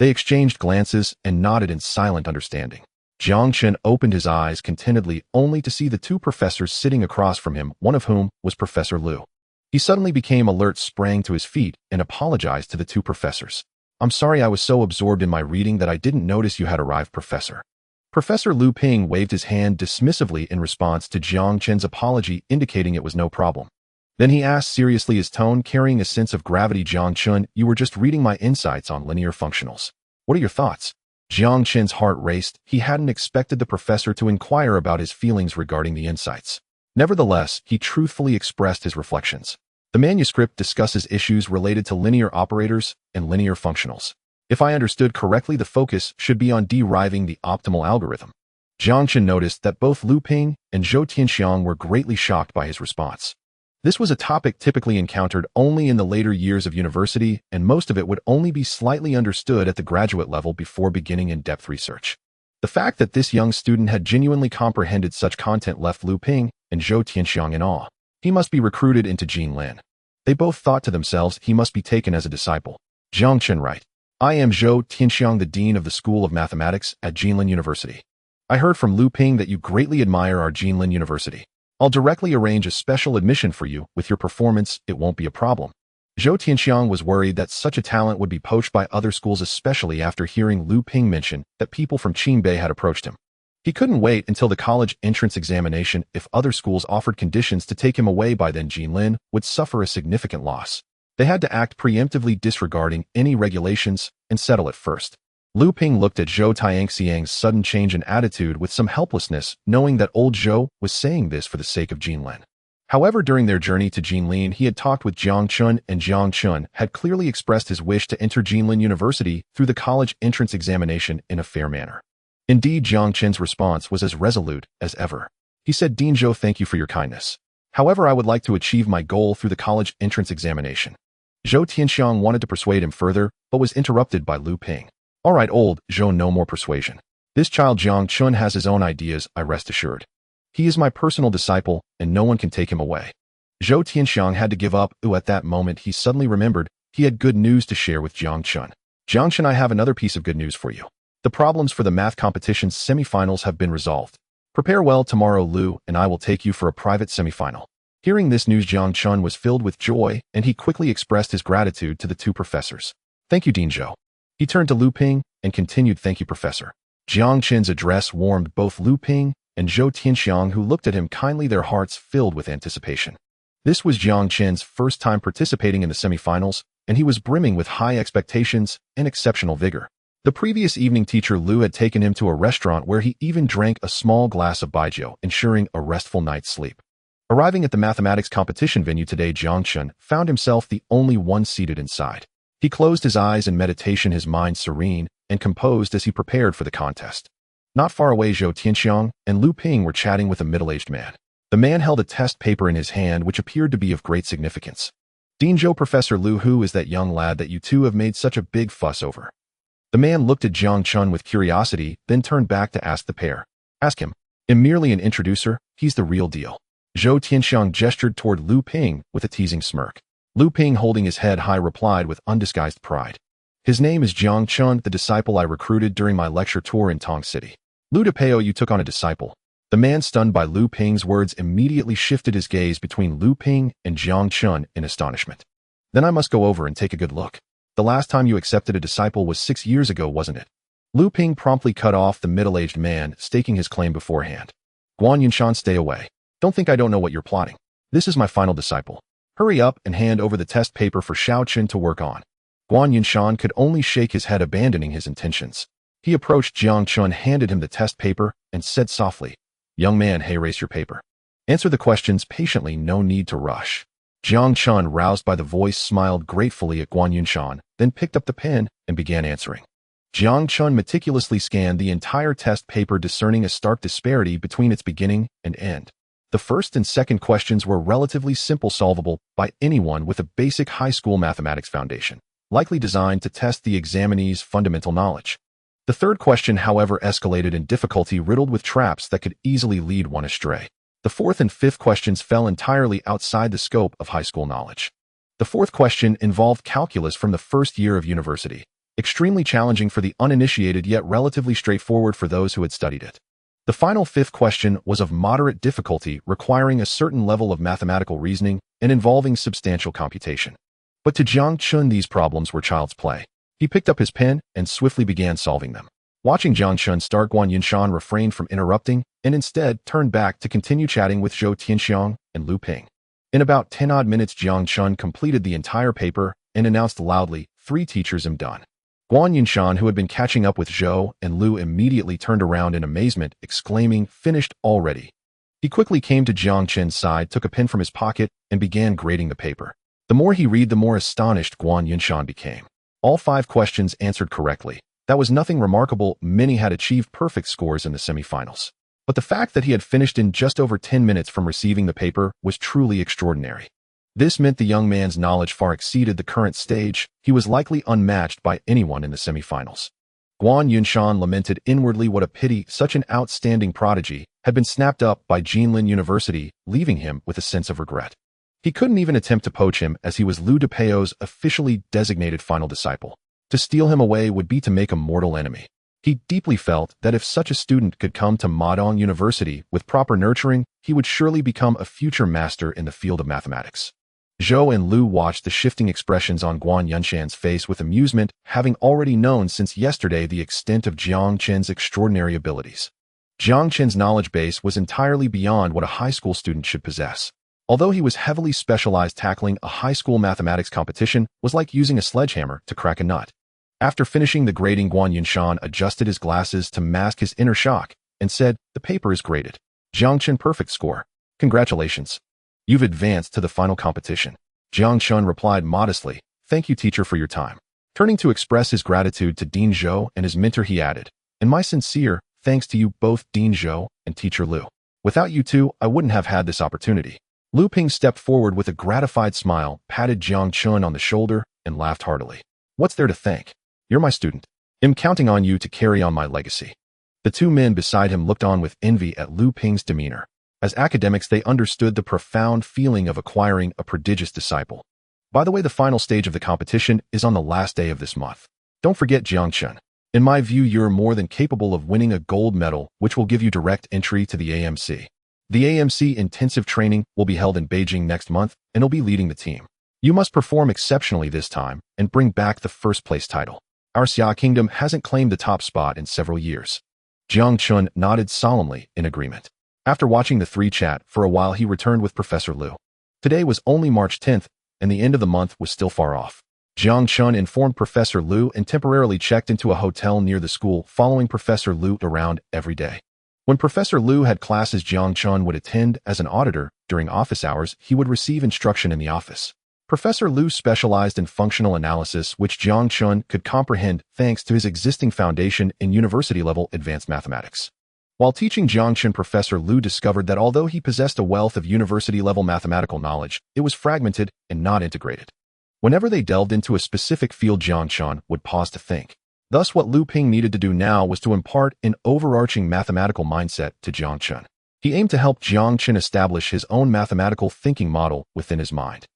They exchanged glances and nodded in silent understanding. Jiang Chen opened his eyes contentedly, only to see the two professors sitting across from him, one of whom was Professor Lu. He suddenly became alert, sprang to his feet, and apologized to the two professors. "I'm sorry, I was so absorbed in my reading that I didn't notice you had arrived, Professor." Professor Lu Ping waved his hand dismissively in response to Jiang Chen's apology, indicating it was no problem. Then he asked seriously, his tone carrying a sense of gravity, "Jiang Chen, you were just reading my insights on linear functionals. What are your thoughts?" Jiang Chen's heart raced. He hadn't expected the professor to inquire about his feelings regarding the insights. Nevertheless, he truthfully expressed his reflections. The manuscript discusses issues related to linear operators and linear functionals. If I understood correctly, the focus should be on deriving the optimal algorithm. Jiang Chen noticed that both Lu Ping and Zhou Tianxiang were greatly shocked by his response. This was a topic typically encountered only in the later years of university, and most of it would only be slightly understood at the graduate level before beginning in-depth research. The fact that this young student had genuinely comprehended such content left Lu Ping and Zhou Tianxiang in awe. He must be recruited into Jinlin. They both thought to themselves he must be taken as a disciple. Jiang Chen right. I am Zhou Tianxiang, the Dean of the School of Mathematics at Jinlin University. I heard from Lu Ping that you greatly admire our Jinlin University. I'll directly arrange a special admission for you. With your performance, it won't be a problem. Zhou Tianxiang was worried that such a talent would be poached by other schools, especially after hearing Lu Ping mention that people from Qingbei had approached him. He couldn't wait until the college entrance examination. If other schools offered conditions to take him away, by then Jinlin would suffer a significant loss. They had to act preemptively, disregarding any regulations, and settle it first. Lu Ping looked at Zhou Tianxiang's sudden change in attitude with some helplessness, knowing that old Zhou was saying this for the sake of Jinlin. However, during their journey to Jinlin, he had talked with Jiang Chen, and Jiang Chen had clearly expressed his wish to enter Jinlin University through the college entrance examination in a fair manner. Indeed, Jiang Chen's response was as resolute as ever. He said, Dean Zhou, thank you for your kindness. However, I would like to achieve my goal through the college entrance examination. Zhou Tianxiang wanted to persuade him further, but was interrupted by Lu Ping. All right, old Zhou, no more persuasion. This child Jiang Chen has his own ideas, I rest assured. He is my personal disciple, and no one can take him away. Zhou Tianxiang had to give up. At that moment, he suddenly remembered he had good news to share with Jiang Chen. Jiang Chen, I have another piece of good news for you. The problems for the math competition's semifinals have been resolved. Prepare well tomorrow, Lu, and I will take you for a private semifinal. Hearing this news, Jiang Chen was filled with joy, and he quickly expressed his gratitude to the two professors. Thank you, Dean Zhou. He turned to Lu Ping and continued, thank you, Professor. Jiang Chen's address warmed both Lu Ping and Zhou Tianxiang, who looked at him kindly, their hearts filled with anticipation. This was Jiang Chen's first time participating in the semifinals, and he was brimming with high expectations and exceptional vigor. The previous evening, teacher Lu had taken him to a restaurant where he even drank a small glass of baijiu, ensuring a restful night's sleep. Arriving at the mathematics competition venue today, Jiang Chen found himself the only one seated inside. He closed his eyes in meditation, his mind serene and composed as he prepared for the contest. Not far away, Zhou Tianxiang and Lu Ping were chatting with a middle-aged man. The man held a test paper in his hand which appeared to be of great significance. Dean Zhou, Professor Lu, who is that young lad that you two have made such a big fuss over? The man looked at Jiang Chen with curiosity, then turned back to ask the pair. Ask him. I'm merely an introducer, he's the real deal. Zhou Tianxiang gestured toward Lu Ping with a teasing smirk. Lu Ping, holding his head high, replied with undisguised pride. His name is Jiang Chen, the disciple I recruited during my lecture tour in Tong City. Lu DePeo, you took on a disciple. The man, stunned by Lu Ping's words, immediately shifted his gaze between Lu Ping and Jiang Chen in astonishment. Then I must go over and take a good look. The last time you accepted a disciple was 6 years ago, wasn't it? Lu Ping promptly cut off the middle-aged man, staking his claim beforehand. Guan Yunshan, stay away. Don't think I don't know what you're plotting. This is my final disciple. Hurry up and hand over the test paper for Xiao Chen to work on. Guan Yunshan could only shake his head, abandoning his intentions. He approached Jiang Chen, handed him the test paper, and said softly, Young man, hey, erase your paper. Answer the questions patiently, no need to rush. Jiang Chen, roused by the voice, smiled gratefully at Guan Yunshan, then picked up the pen and began answering. Jiang Chen meticulously scanned the entire test paper, discerning a stark disparity between its beginning and end. The first and second questions were relatively simple, solvable by anyone with a basic high school mathematics foundation, likely designed to test the examinee's fundamental knowledge. The third question, however, escalated in difficulty, riddled with traps that could easily lead one astray. The fourth and fifth questions fell entirely outside the scope of high school knowledge. The fourth question involved calculus from the first year of university, extremely challenging for the uninitiated yet relatively straightforward for those who had studied it. The final fifth question was of moderate difficulty, requiring a certain level of mathematical reasoning and involving substantial computation. But to Jiang Chen, these problems were child's play. He picked up his pen and swiftly began solving them. Watching Jiang Chen start, Guan Yunshan refrained from interrupting and instead turned back to continue chatting with Zhou Tianxiang and Lu Ping. In about 10 odd minutes, Jiang Chen completed the entire paper and announced loudly, 3 teachers, I'm done. Guan Yunshan, who had been catching up with Zhou and Lu, immediately turned around in amazement, exclaiming, finished already. He quickly came to Jiang Chen's side, took a pen from his pocket, and began grading the paper. The more he read, the more astonished Guan Yunshan became. All 5 questions answered correctly. That was nothing remarkable. Many had achieved perfect scores in the semifinals. But the fact that he had finished in just over 10 minutes from receiving the paper was truly extraordinary. This meant the young man's knowledge far exceeded the current stage. He was likely unmatched by anyone in the semifinals. Guan Yunshan lamented inwardly what a pity such an outstanding prodigy had been snapped up by Jilin University, leaving him with a sense of regret. He couldn't even attempt to poach him as he was Liu Depeo's officially designated final disciple. To steal him away would be to make a mortal enemy. He deeply felt that if such a student could come to Madong University with proper nurturing, he would surely become a future master in the field of mathematics. Zhou and Liu watched the shifting expressions on Guan Yunshan's face with amusement, having already known since yesterday the extent of Jiang Chen's extraordinary abilities. Jiang Chen's knowledge base was entirely beyond what a high school student should possess. Although he was heavily specialized, tackling a high school mathematics competition was like using a sledgehammer to crack a nut. After finishing the grading, Guan Yunshan adjusted his glasses to mask his inner shock and said, "The paper is graded. Jiang Chen, perfect score. Congratulations. You've advanced to the final competition." Jiang Chen replied modestly, "Thank you, teacher, for your time." Turning to express his gratitude to Dean Zhou and his mentor, he added, "And my sincere thanks to you both, Dean Zhou and teacher Liu. Without you two, I wouldn't have had this opportunity." Lu Ping stepped forward with a gratified smile, patted Jiang Chen on the shoulder, and laughed heartily. "What's there to thank? You're my student. I'm counting on you to carry on my legacy." The 2 men beside him looked on with envy at Lu Ping's demeanor. As academics, they understood the profound feeling of acquiring a prodigious disciple. By the way, the final stage of the competition is on the last day of this month. Don't forget, Jiang Chen. In my view, you're more than capable of winning a gold medal, which will give you direct entry to the AMC. The AMC intensive training will be held in Beijing next month, and you'll be leading the team. You must perform exceptionally this time and bring back the first place title. Our Xia Kingdom hasn't claimed the top spot in several years. Jiang Chen nodded solemnly in agreement. After watching the 3 chat for a while, he returned with Professor Liu. Today was only March 10th, and the end of the month was still far off. Jiang Chen informed Professor Liu and temporarily checked into a hotel near the school, following Professor Liu around every day. When Professor Liu had classes, Jiang Chen would attend as an auditor. During office hours, he would receive instruction in the office. Professor Liu specialized in functional analysis, which Jiang Chen could comprehend thanks to his existing foundation in university-level advanced mathematics. While teaching Jiang Chen, Professor Liu discovered that although he possessed a wealth of university-level mathematical knowledge, it was fragmented and not integrated. Whenever they delved into a specific field, Jiang Chen would pause to think. Thus, what Lu Ping needed to do now was to impart an overarching mathematical mindset to Jiang Chen. He aimed to help Jiang Chen establish his own mathematical thinking model within his mind.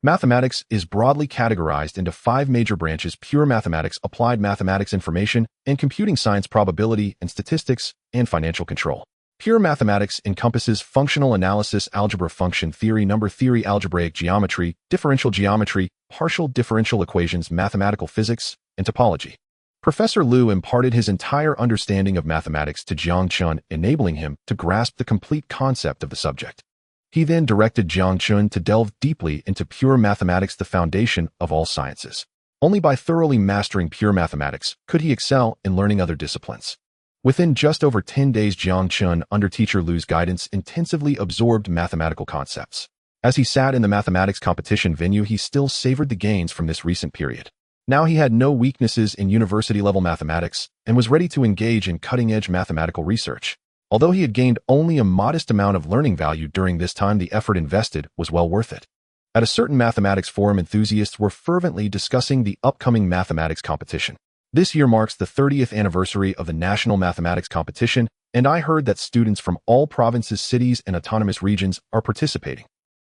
Mathematics is broadly categorized into 5 major branches: pure mathematics, applied mathematics, information and computing science, probability and statistics, and financial control. Pure mathematics encompasses functional analysis, algebra, function theory, number theory, algebraic geometry, differential geometry, partial differential equations, mathematical physics, and topology. Professor Liu imparted his entire understanding of mathematics to Jiang Chen, enabling him to grasp the complete concept of the subject. He then directed Jiang Chen to delve deeply into pure mathematics, the foundation of all sciences. Only by thoroughly mastering pure mathematics could he excel in learning other disciplines. Within just over 10 days, Jiang Chen, under teacher Liu's guidance, intensively absorbed mathematical concepts. As he sat in the mathematics competition venue, he still savored the gains from this recent period. Now he had no weaknesses in university-level mathematics and was ready to engage in cutting-edge mathematical research. Although he had gained only a modest amount of learning value during this time, the effort invested was well worth it. At a certain mathematics forum, enthusiasts were fervently discussing the upcoming mathematics competition. This year marks the 30th anniversary of the National Mathematics Competition, and I heard that students from all provinces, cities, and autonomous regions are participating.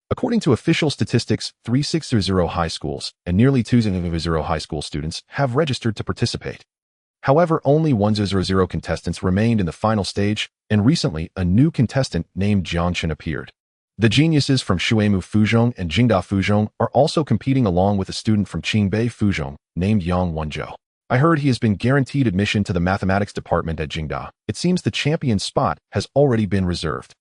According to official statistics, 3600 high schools and nearly 200 high school students have registered to participate. However, only 100 contestants remained in the final stage, and recently a new contestant named Jiang Chen appeared. The geniuses from Shuemu Fuzhong and Jingda Fuzhong are also competing, along with a student from Qingbei Fuzhong named Yang Wenzhou. I heard he has been guaranteed admission to the mathematics department at Jingda. It seems the champion spot has already been reserved.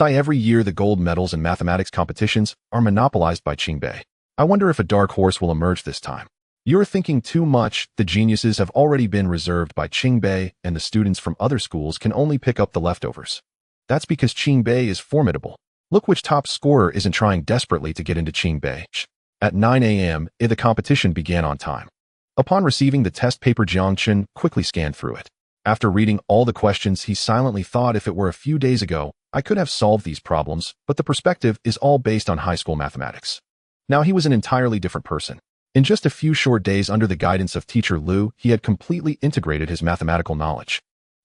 Every year the gold medals in mathematics competitions are monopolized by Qingbei. I wonder if a dark horse will emerge this time. You're thinking too much. The geniuses have already been reserved by Qingbei, and the students from other schools can only pick up the leftovers. That's because Qingbei is formidable. Look which top scorer isn't trying desperately to get into Qingbei. At 9 a.m., the competition began on time. Upon receiving the test paper, Jiang Chen quickly scanned through it. After reading all the questions, he silently thought, if it were a few days ago, I could have solved these problems, but the perspective is all based on high school mathematics. Now he was an entirely different person. In just a few short days under the guidance of teacher Lu, he had completely integrated his mathematical knowledge.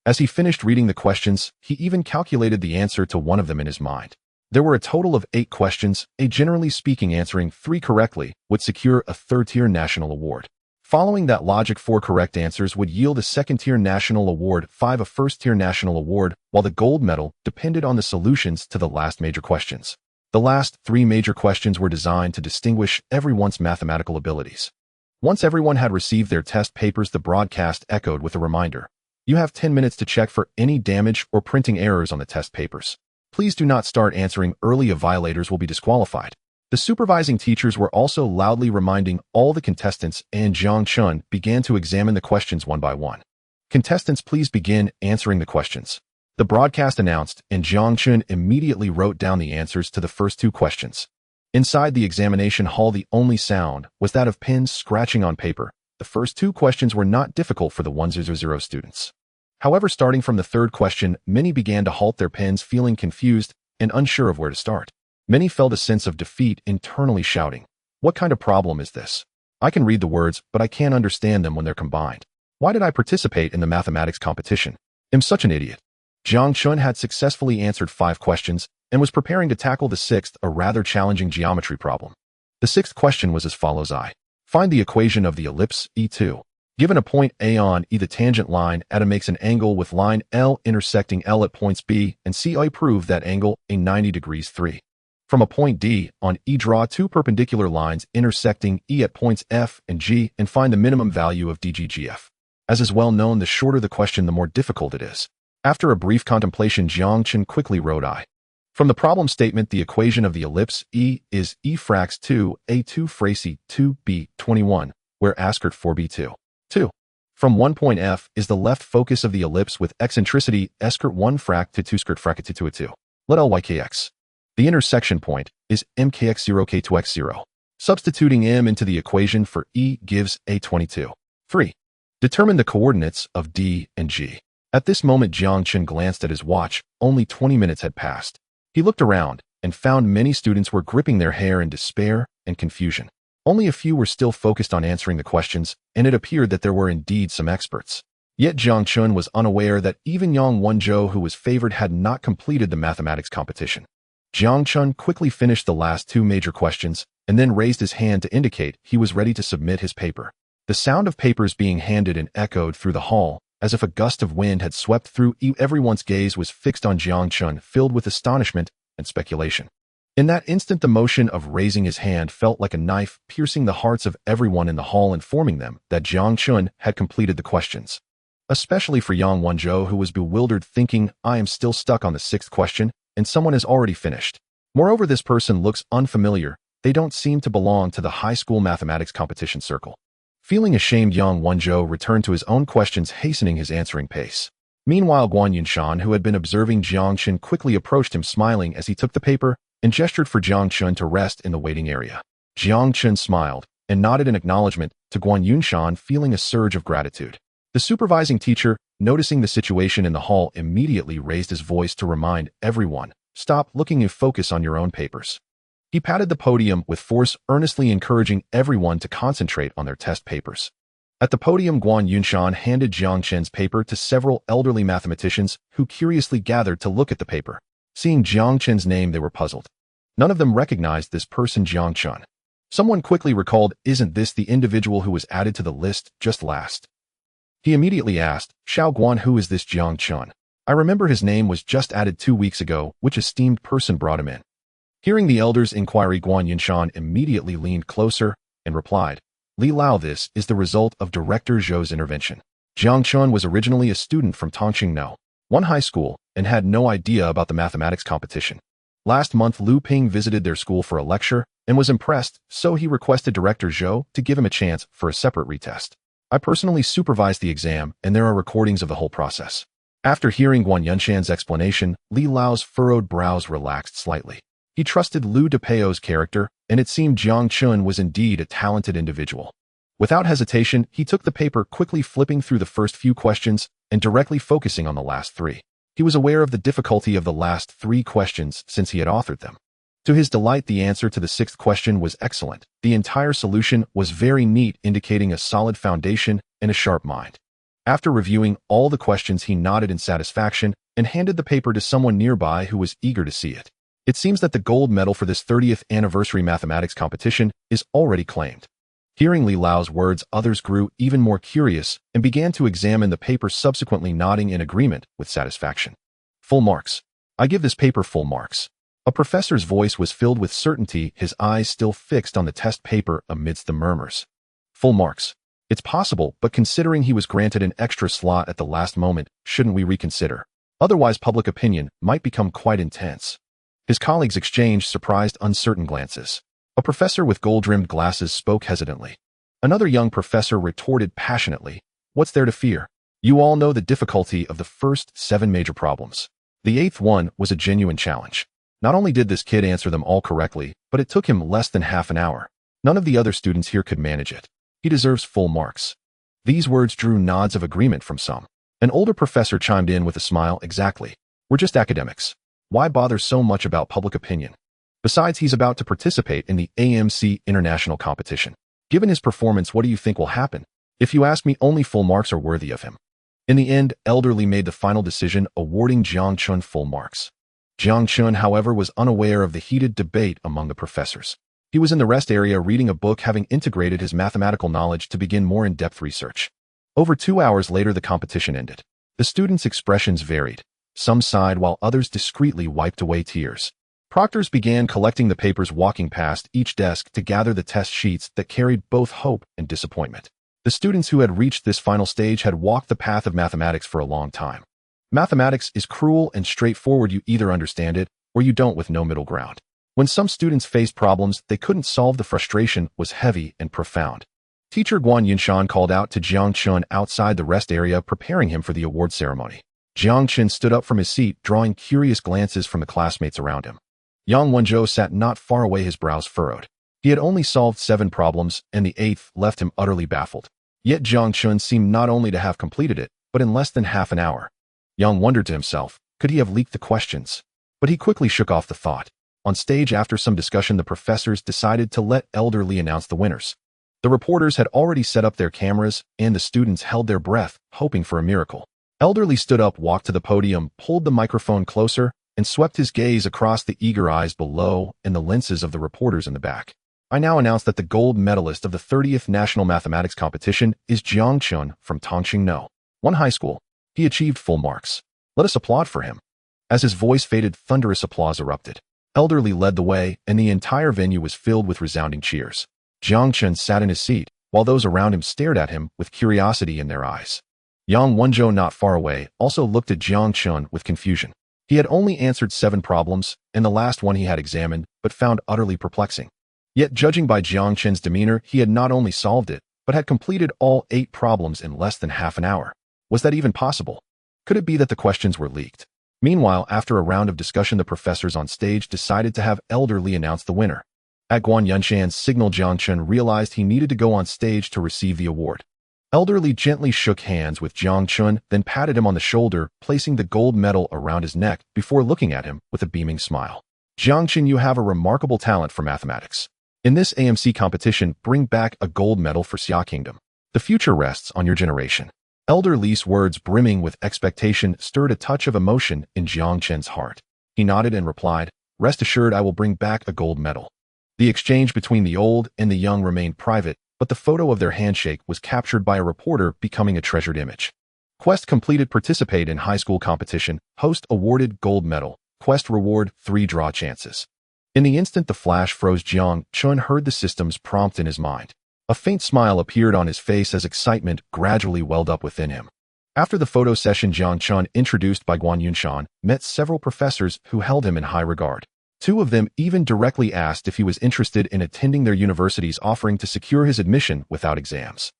As he finished reading the questions, he even calculated the answer to one of them in his mind. There were a total of 8 questions. Generally speaking, answering 3 correctly would secure a third-tier national award. Following that logic, 4 correct answers would yield a second-tier national award, 5 a first-tier national award, while the gold medal depended on the solutions to the last major questions. The last 3 major questions were designed to distinguish everyone's mathematical abilities. Once everyone had received their test papers, the broadcast echoed with a reminder. You have 10 minutes to check for any damage or printing errors on the test papers. Please do not start answering early, if violators will be disqualified. The supervising teachers were also loudly reminding all the contestants, and Jiang Chen began to examine the questions one by one. Contestants, please begin answering the questions. The broadcast announced, and Jiang Chen immediately wrote down the answers to the first 2 questions. Inside the examination hall, the only sound was that of pens scratching on paper. The first 2 questions were not difficult for the 100 students. However, starting from the 3rd question, many began to halt their pens, feeling confused and unsure of where to start. Many felt a sense of defeat, internally shouting, "What kind of problem is this? I can read the words, but I can't understand them when they're combined. Why did I participate in the mathematics competition? I'm such an idiot." Jiang Chen had successfully answered 5 questions and was preparing to tackle the 6th, a rather challenging geometry problem. The 6th question was as follows: find the equation of the ellipse E2. Given a point A on E, the tangent line at A makes an angle with line L intersecting L at points B and C. I prove that angle A 90 degrees 3. From a point D on E, draw 2 perpendicular lines intersecting E at points F and G and find the minimum value of DGGF. As is well known, the shorter the question, the more difficult it is. After a brief contemplation, Jiang Chen quickly wrote From the problem statement, the equation of the ellipse E is E frax 2 A2 frac 2B 21, where ascot 4B2. 2. From one point F is the left focus of the ellipse with eccentricity escort 1 frac to 2 skirt frac 2 2. Let LYKX. The intersection point is MKX0K2X0. Substituting M into the equation for E gives A22. 3. Determine the coordinates of D and G. At this moment, Jiang Chen glanced at his watch. Only 20 minutes had passed. He looked around and found many students were gripping their hair in despair and confusion. Only a few were still focused on answering the questions, and it appeared that there were indeed some experts. Yet Jiang Chen was unaware that even Yang Wenzhou, who was favored, had not completed the mathematics competition. Jiang Chen quickly finished the last 2 major questions and then raised his hand to indicate he was ready to submit his paper. The sound of papers being handed and echoed through the hall as if a gust of wind had swept through. Everyone's gaze was fixed on Jiang Chen, filled with astonishment and speculation. In that instant, the motion of raising his hand felt like a knife, piercing the hearts of everyone in the hall, informing them that Jiang Chen had completed the questions. Especially for Yang Wenzhou, who was bewildered, thinking, I am still stuck on the 6th question, and someone has already finished. Moreover, this person looks unfamiliar. They don't seem to belong to the high school mathematics competition circle. Feeling ashamed, Yang Wenzhou returned to his own questions, hastening his answering pace. Meanwhile, Guan Yunshan, who had been observing Jiang Chen, quickly approached him, smiling as he took the paper and gestured for Jiang Chen to rest in the waiting area. Jiang Chen smiled and nodded in acknowledgement to Guan Yunshan, feeling a surge of gratitude. The supervising teacher, noticing the situation in the hall, immediately raised his voice to remind everyone, stop looking and focus on your own papers. He patted the podium with force, earnestly encouraging everyone to concentrate on their test papers. At the podium, Guan Yunshan handed Jiang Chen's paper to several elderly mathematicians who curiously gathered to look at the paper. Seeing Jiang Chen's name, they were puzzled. None of them recognized this person, Jiang Chen. Someone quickly recalled, isn't this the individual who was added to the list just last? He immediately asked, Xiao Guan, who is this Jiang Chen? I remember his name was just added 2 weeks ago. Which esteemed person brought him in? Hearing the elder's inquiry, Guan Yunshan immediately leaned closer and replied, Li Lao, this is the result of Director Zhou's intervention. Jiang Chen was originally a student from Tongqing one high school, and had no idea about the mathematics competition. Last month, Lu Ping visited their school for a lecture and was impressed, so he requested Director Zhou to give him a chance for a separate retest. I personally supervised the exam, and there are recordings of the whole process. After hearing Guan Yunshan's explanation, Li Lao's furrowed brows relaxed slightly. He trusted Lu Depeo's character, and it seemed Jiang Chen was indeed a talented individual. Without hesitation, he took the paper, quickly flipping through the first few questions and directly focusing on the last three. He was aware of the difficulty of the last three questions since he had authored them. To his delight, the answer to the sixth question was excellent. The entire solution was very neat, indicating a solid foundation and a sharp mind. After reviewing all the questions, he nodded in satisfaction and handed the paper to someone nearby who was eager to see it. It seems that the gold medal for this 30th anniversary mathematics competition is already claimed. Hearing Li Lao's words, others grew even more curious and began to examine the paper, subsequently nodding in agreement with satisfaction. Full marks. I give this paper full marks. A professor's voice was filled with certainty, his eyes still fixed on the test paper amidst the murmurs. Full marks. It's possible, but considering he was granted an extra slot at the last moment, shouldn't we reconsider? Otherwise, public opinion might become quite intense. His colleagues exchanged surprised, uncertain glances. A professor with gold-rimmed glasses spoke hesitantly. Another young professor retorted passionately, "What's there to fear? You all know the difficulty of the first 7 major problems. The 8th one was a genuine challenge. Not only did this kid answer them all correctly, but it took him less than half an hour. None of the other students here could manage it. He deserves full marks." These words drew nods of agreement from some. An older professor chimed in with a smile, "Exactly. We're just academics. Why bother so much about public opinion? Besides, he's about to participate in the AMC International competition. Given his performance, what do you think will happen? If you ask me, only full marks are worthy of him." In the end, Elderly made the final decision, awarding Jiang Chen full marks. Jiang Chen, however, was unaware of the heated debate among the professors. He was in the rest area reading a book, having integrated his mathematical knowledge to begin more in-depth research. Over 2 hours later, the competition ended. The students' expressions varied. Some sighed while others discreetly wiped away tears. Proctors began collecting the papers, walking past each desk to gather the test sheets that carried both hope and disappointment. The students who had reached this final stage had walked the path of mathematics for a long time. Mathematics is cruel and straightforward. You either understand it or you don't, with no middle ground. When some students faced problems they couldn't solve, the frustration was heavy and profound. Teacher Guan Yunshan called out to Jiang Chen outside the rest area, preparing him for the award ceremony. Jiang Chen stood up from his seat, drawing curious glances from the classmates around him. Yang Wenzhou sat not far away, his brows furrowed. He had only solved 7 problems, and the 8th left him utterly baffled. Yet Jiang Chen seemed not only to have completed it, but in less than half an hour. Yang wondered to himself, could he have leaked the questions? But he quickly shook off the thought. On stage, after some discussion, the professors decided to let Elderly announce the winners. The reporters had already set up their cameras, and the students held their breath, hoping for a miracle. Elderly stood up, walked to the podium, pulled the microphone closer, and swept his gaze across the eager eyes below and the lenses of the reporters in the back. "I now announce that the gold medalist of the 30th National Mathematics Competition is Jiang Chen from Tongqing No. 1 High School. He achieved full marks. Let us applaud for him." As his voice faded, thunderous applause erupted. Elderly led the way, and the entire venue was filled with resounding cheers. Jiang Chen sat in his seat, while those around him stared at him with curiosity in their eyes. Yang Wenzhou, not far away, also looked at Jiang Chen with confusion. He had only answered 7 problems, and the last one he had examined, but found utterly perplexing. Yet, judging by Jiang Chen's demeanor, he had not only solved it, but had completed all 8 problems in less than half an hour. Was that even possible? Could it be that the questions were leaked? Meanwhile, after a round of discussion, the professors on stage decided to have Elderly announce the winner. At Guan Yunshan's signal, Jiang Chen realized he needed to go on stage to receive the award. Elderly gently shook hands with Jiang Chen, then patted him on the shoulder, placing the gold medal around his neck before looking at him with a beaming smile. "Jiang Chen, you have a remarkable talent for mathematics. In this AMC competition, bring back a gold medal for Xia Kingdom. The future rests on your generation." Elderly's words, brimming with expectation, stirred a touch of emotion in Jiang Chen's heart. He nodded and replied, "Rest assured, I will bring back a gold medal." The exchange between the old and the young remained private, but the photo of their handshake was captured by a reporter, becoming a treasured image. Quest completed. Participate in high school competition. Host awarded gold medal. Quest reward 3 draw chances. In the instant the flash froze, Jiang Chen heard the system's prompt in his mind. A faint smile appeared on his face as excitement gradually welled up within him. After the photo session, Jiang Chen, introduced by Guan Yunshan, met several professors who held him in high regard. 2 of them even directly asked if he was interested in attending their universities, offering to secure his admission without exams.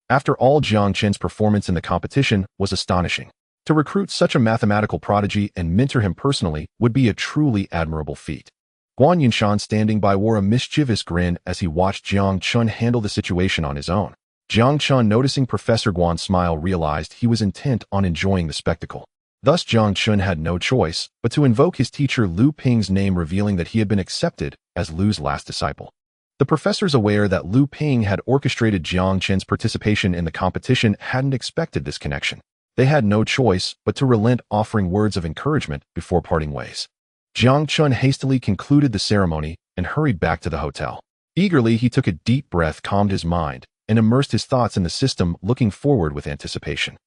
After all, Jiang Chen's performance in the competition was astonishing. To recruit such a mathematical prodigy and mentor him personally would be a truly admirable feat. Guan Yunshan, standing by, wore a mischievous grin as he watched Jiang Chen handle the situation on his own. Jiang Chen, noticing Professor Guan's smile, realized he was intent on enjoying the spectacle. Thus Jiang Chen had no choice but to invoke his teacher Lu Ping's name, revealing that he had been accepted as Lu's last disciple. The professors, aware that Lu Ping had orchestrated Jiang Chen's participation in the competition, hadn't expected this connection. They had no choice but to relent, offering words of encouragement before parting ways. Jiang Chen hastily concluded the ceremony and hurried back to the hotel. Eagerly, he took a deep breath, calmed his mind, and immersed his thoughts in the system, looking forward with anticipation.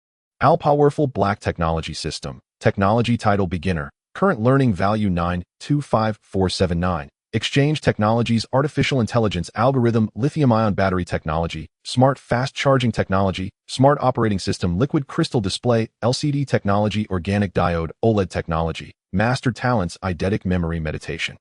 All powerful black technology system. Technology title beginner. Current learning value 925479. Exchange technologies: artificial intelligence algorithm, lithium-ion battery technology, smart fast charging technology, smart operating system, liquid crystal display, LCD technology, organic diode, OLED technology, master talents, eidetic memory, meditation.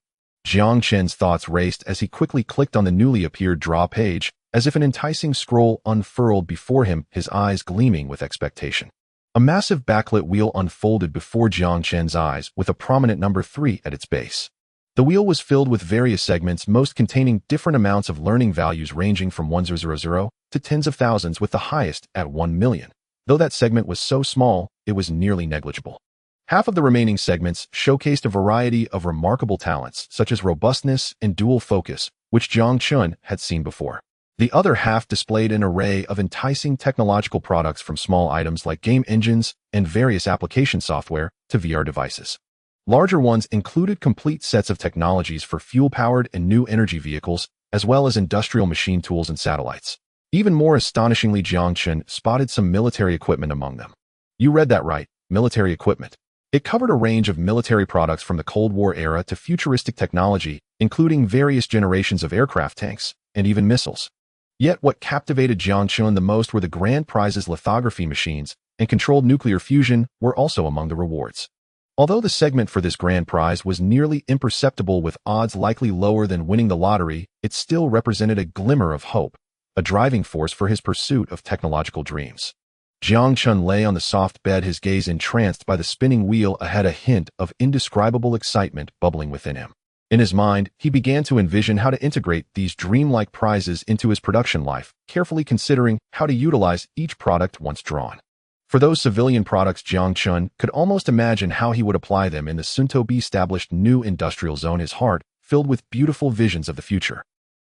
Jiang Chen's thoughts raced as he quickly clicked on the newly appeared draw page, as if an enticing scroll unfurled before him, his eyes gleaming with expectation. A massive backlit wheel unfolded before Jiang Chen's eyes, with a prominent number 3 at its base. The wheel was filled with various segments, most containing different amounts of learning values ranging from 1,000 to tens of thousands, with the highest at 1 million. Though that segment was so small, it was nearly negligible. Half of the remaining segments showcased a variety of remarkable talents, such as robustness and dual focus, which Jiang Chen had seen before. The other half displayed an array of enticing technological products, from small items like game engines and various application software to VR devices. Larger ones included complete sets of technologies for fuel-powered and new energy vehicles, as well as industrial machine tools and satellites. Even more astonishingly, Jiang Chen spotted some military equipment among them. You read that right, military equipment. It covered a range of military products from the Cold War era to futuristic technology, including various generations of aircraft, tanks, and even missiles. Yet what captivated Jiang Chen the most were the grand prizes. Lithography machines and controlled nuclear fusion were also among the rewards. Although the segment for this grand prize was nearly imperceptible, with odds likely lower than winning the lottery, it still represented a glimmer of hope, a driving force for his pursuit of technological dreams. Jiang Chen lay on the soft bed, his gaze entranced by the spinning wheel ahead, a hint of indescribable excitement bubbling within him. In his mind, he began to envision how to integrate these dreamlike prizes into his production life, carefully considering how to utilize each product once drawn. For those civilian products, Jiang Chen could almost imagine how he would apply them in the soon-to-be-established new industrial zone, his heart filled with beautiful visions of the future.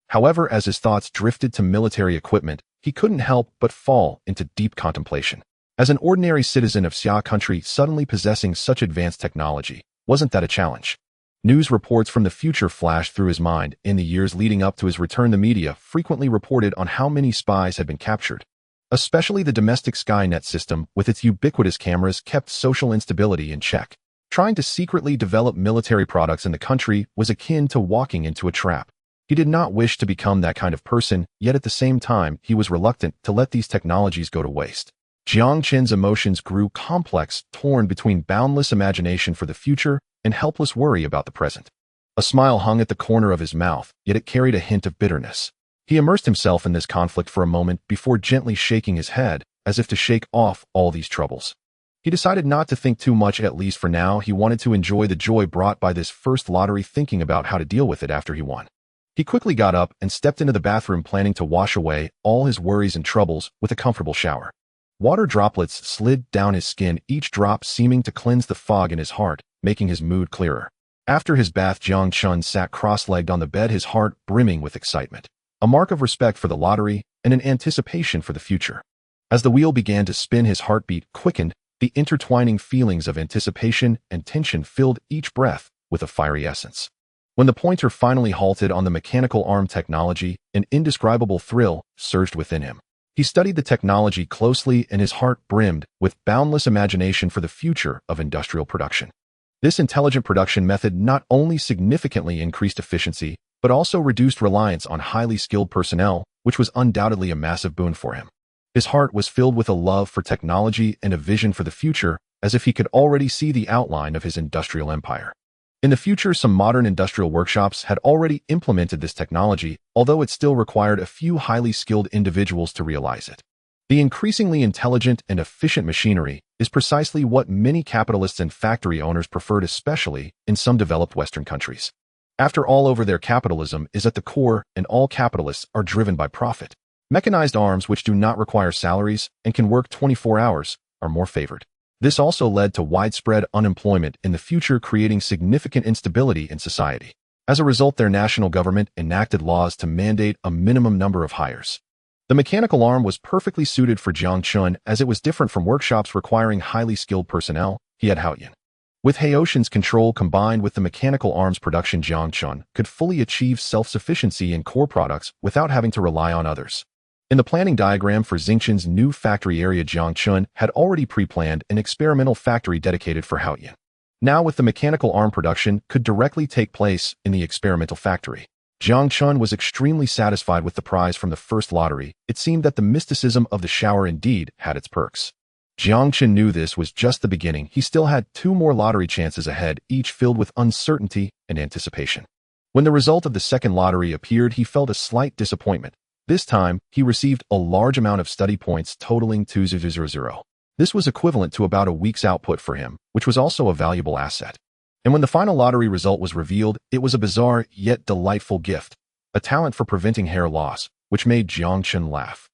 However, as his thoughts drifted to military equipment, he couldn't help but fall into deep contemplation. As an ordinary citizen of Xia country, suddenly possessing such advanced technology, wasn't that a challenge? News reports from the future flashed through his mind. In the years leading up to his return, the media frequently reported on how many spies had been captured. Especially the domestic Skynet system, with its ubiquitous cameras, kept social instability in check. Trying to secretly develop military products in the country was akin to walking into a trap. He did not wish to become that kind of person, yet at the same time, he was reluctant to let these technologies go to waste. Jiang Chen's emotions grew complex, torn between boundless imagination for the future and helpless worry about the present. A smile hung at the corner of his mouth, yet it carried a hint of bitterness. He immersed himself in this conflict for a moment before gently shaking his head, as if to shake off all these troubles. He decided not to think too much, at least for now. He wanted to enjoy the joy brought by this first lottery, thinking about how to deal with it after he won. He quickly got up and stepped into the bathroom, planning to wash away all his worries and troubles with a comfortable shower. Water droplets slid down his skin, each drop seeming to cleanse the fog in his heart, making his mood clearer. After his bath, Jiang Chen sat cross-legged on the bed, his heart brimming with excitement, a mark of respect for the lottery and an anticipation for the future. As the wheel began to spin, his heartbeat quickened, the intertwining feelings of anticipation and tension filled each breath with a fiery essence. When the pointer finally halted on the mechanical arm technology, an indescribable thrill surged within him. He studied the technology closely, and his heart brimmed with boundless imagination for the future of industrial production. This intelligent production method not only significantly increased efficiency, but also reduced reliance on highly skilled personnel, which was undoubtedly a massive boon for him. His heart was filled with a love for technology and a vision for the future, as if he could already see the outline of his industrial empire. In the future, some modern industrial workshops had already implemented this technology, although it still required a few highly skilled individuals to realize it. The increasingly intelligent and efficient machinery is precisely what many capitalists and factory owners preferred, especially in some developed Western countries. After all, their capitalism is at the core, and all capitalists are driven by profit. Mechanized arms which do not require salaries and can work 24 hours are more favored. This also led to widespread unemployment in the future, creating significant instability in society. As a result, their national government enacted laws to mandate a minimum number of hires. The mechanical arm was perfectly suited for Jiang Chen as it was different from workshops requiring highly skilled personnel. He had Haoyan. With Haoshan's control combined with the mechanical arms production, Jiang Chen could fully achieve self-sufficiency in core products without having to rely on others. In the planning diagram for Xingchen's new factory area, Jiang Chen had already pre-planned an experimental factory dedicated for Haoyan. Now, with the mechanical arm production could directly take place in the experimental factory. Jiang Chen was extremely satisfied with the prize from the first lottery. It seemed that the mysticism of the shower indeed had its perks. Jiang Chen knew this was just the beginning. He still had 2 more lottery chances ahead, each filled with uncertainty and anticipation. When the result of the second lottery appeared, he felt a slight disappointment. This time, he received a large amount of study points totaling 2,000. This was equivalent to about a week's output for him, which was also a valuable asset. And when the final lottery result was revealed, it was a bizarre yet delightful gift, a talent for preventing hair loss, which made Jiang Chen laugh.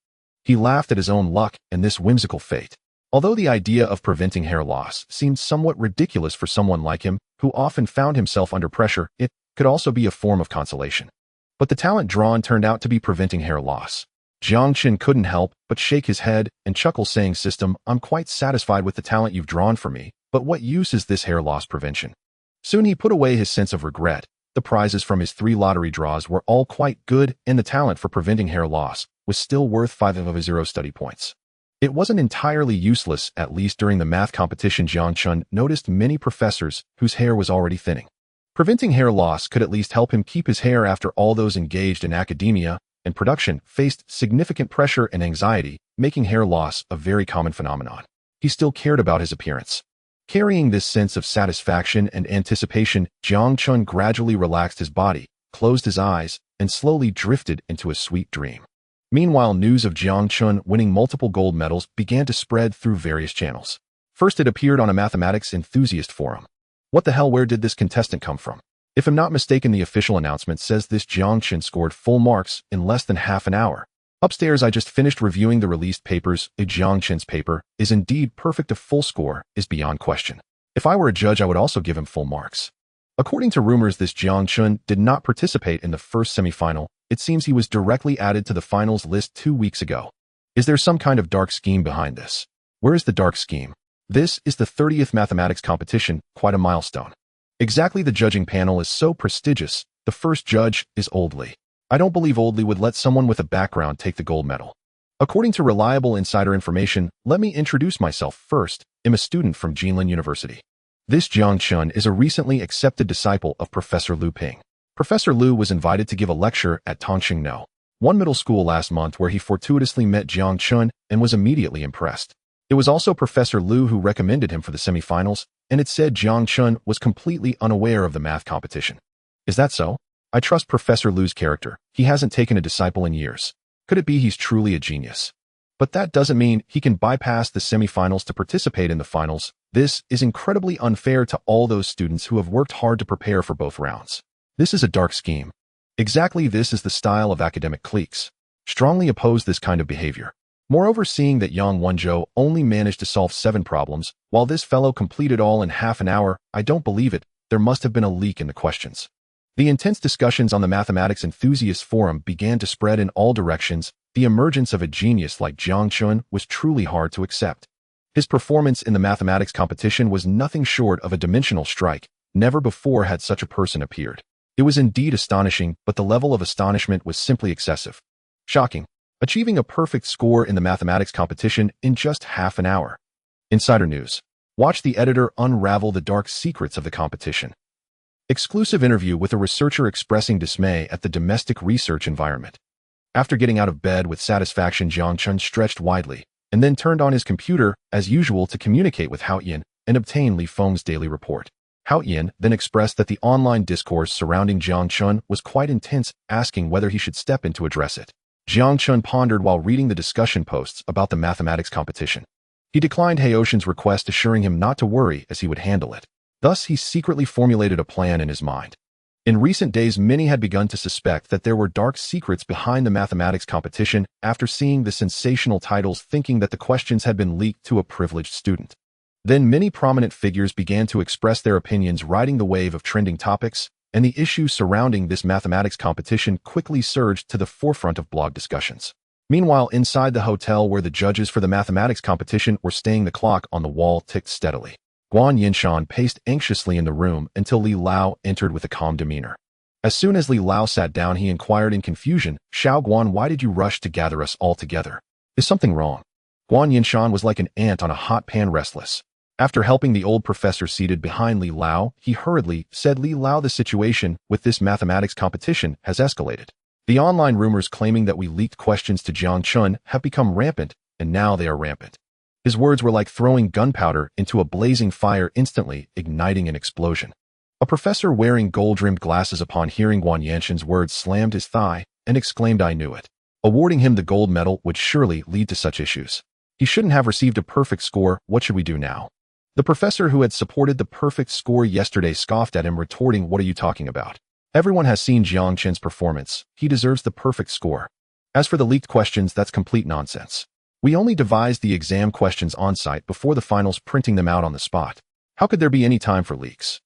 He laughed at his own luck and this whimsical fate. Although the idea of preventing hair loss seemed somewhat ridiculous for someone like him, who often found himself under pressure, it could also be a form of consolation. But the talent drawn turned out to be preventing hair loss. Jiang Chen couldn't help but shake his head and chuckle, saying, "System, I'm quite satisfied with the talent you've drawn for me, but what use is this hair loss prevention?" Soon he put away his sense of regret. The prizes from his 3 lottery draws were all quite good, and the talent for preventing hair loss was still worth 5,000 study points. It wasn't entirely useless. At least during the math competition, Jiang Chen noticed many professors whose hair was already thinning. Preventing hair loss could at least help him keep his hair after all those engaged in academia and production faced significant pressure and anxiety, making hair loss a very common phenomenon. He still cared about his appearance. Carrying this sense of satisfaction and anticipation, Jiang Chen gradually relaxed his body, closed his eyes, and slowly drifted into a sweet dream. Meanwhile, news of Jiang Chen winning multiple gold medals began to spread through various channels. First, it appeared on a mathematics enthusiast forum. What the hell, where did this contestant come from? If I'm not mistaken, the official announcement says this Jiang Chen scored full marks in less than half an hour. Upstairs, I just finished reviewing the released papers. Jiang Chen's paper is indeed perfect. A full score is beyond question. If I were a judge, I would also give him full marks. According to rumors, this Jiang Chen did not participate in the first semifinal. It seems he was directly added to the finals list 2 weeks ago. Is there some kind of dark scheme behind this? Where is the dark scheme? This is the 30th mathematics competition, quite a milestone. Exactly, the judging panel is so prestigious. The first judge is Oldley. I don't believe Oldley would let someone with a background take the gold medal. According to reliable insider information, let me introduce myself first. I'm a student from Jilin University. This Jiang Chen is a recently accepted disciple of Professor Liu Ping. Professor Liu was invited to give a lecture at Tongqing one middle school last month, where he fortuitously met Jiang Chen and was immediately impressed. It was also Professor Liu who recommended him for the semifinals, and it said Jiang Chen was completely unaware of the math competition. Is that so? I trust Professor Liu's character. He hasn't taken a disciple in years. Could it be he's truly a genius? But that doesn't mean he can bypass the semifinals to participate in the finals. This is incredibly unfair to all those students who have worked hard to prepare for both rounds. This is a dark scheme. Exactly, this is the style of academic cliques. Strongly oppose this kind of behavior. Moreover, seeing that Yang Wenzhou only managed to solve 7 problems, while this fellow completed all in half an hour, I don't believe it. There must have been a leak in the questions. The intense discussions on the mathematics enthusiast forum began to spread in all directions. The emergence of a genius like Jiang Chen was truly hard to accept. His performance in the mathematics competition was nothing short of a dimensional strike. Never before had such a person appeared. It was indeed astonishing, but the level of astonishment was simply excessive. Shocking. Achieving a perfect score in the mathematics competition in just half an hour. Insider news. Watch the editor unravel the dark secrets of the competition. Exclusive interview with a researcher expressing dismay at the domestic research environment. After getting out of bed with satisfaction, Jiang Chen stretched widely and then turned on his computer as usual to communicate with Haoyan and obtain Li Feng's daily report. Haoyan then expressed that the online discourse surrounding Jiang Chen was quite intense, asking whether he should step in to address it. Jiang Chen pondered while reading the discussion posts about the mathematics competition. He declined Haoshan's request, assuring him not to worry as he would handle it. Thus, he secretly formulated a plan in his mind. In recent days, many had begun to suspect that there were dark secrets behind the mathematics competition after seeing the sensational titles, thinking that the questions had been leaked to a privileged student. Then many prominent figures began to express their opinions, riding the wave of trending topics, and the issues surrounding this mathematics competition quickly surged to the forefront of blog discussions. Meanwhile, inside the hotel where the judges for the mathematics competition were staying, the clock on the wall ticked steadily. Guan Yinshan paced anxiously in the room until Li Lao entered with a calm demeanor. As soon as Li Lao sat down, he inquired in confusion, "Xiao Guan, why did you rush to gather us all together? Is something wrong?" Guan Yinshan was like an ant on a hot pan, restless. After helping the old professor seated behind Li Lao, he hurriedly said, "Li Lao, the situation with this mathematics competition has escalated. The online rumors claiming that we leaked questions to Jiang Chen have become rampant, and now they are rampant." His words were like throwing gunpowder into a blazing fire, instantly igniting an explosion. A professor wearing gold-rimmed glasses, upon hearing Guan Yinshan's words, slammed his thigh and exclaimed, "I knew it." Awarding him the gold medal would surely lead to such issues. He shouldn't have received a perfect score. What should we do now? The professor, who had supported the perfect score yesterday, scoffed at him, retorting, "What are you talking about? Everyone has seen Jiang Chen's performance. He deserves the perfect score. As for the leaked questions, that's complete nonsense. We only devised the exam questions on-site before the finals, printing them out on the spot. How could there be any time for leaks?"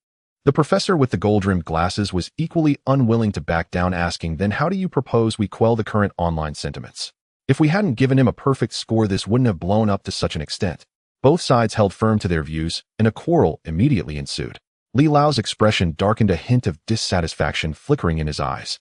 The professor with the gold-rimmed glasses was equally unwilling to back down, asking, "Then how do you propose we quell the current online sentiments? If we hadn't given him a perfect score, this wouldn't have blown up to such an extent." Both sides held firm to their views, and a quarrel immediately ensued. Li Lao's expression darkened, a hint of dissatisfaction flickering in his eyes.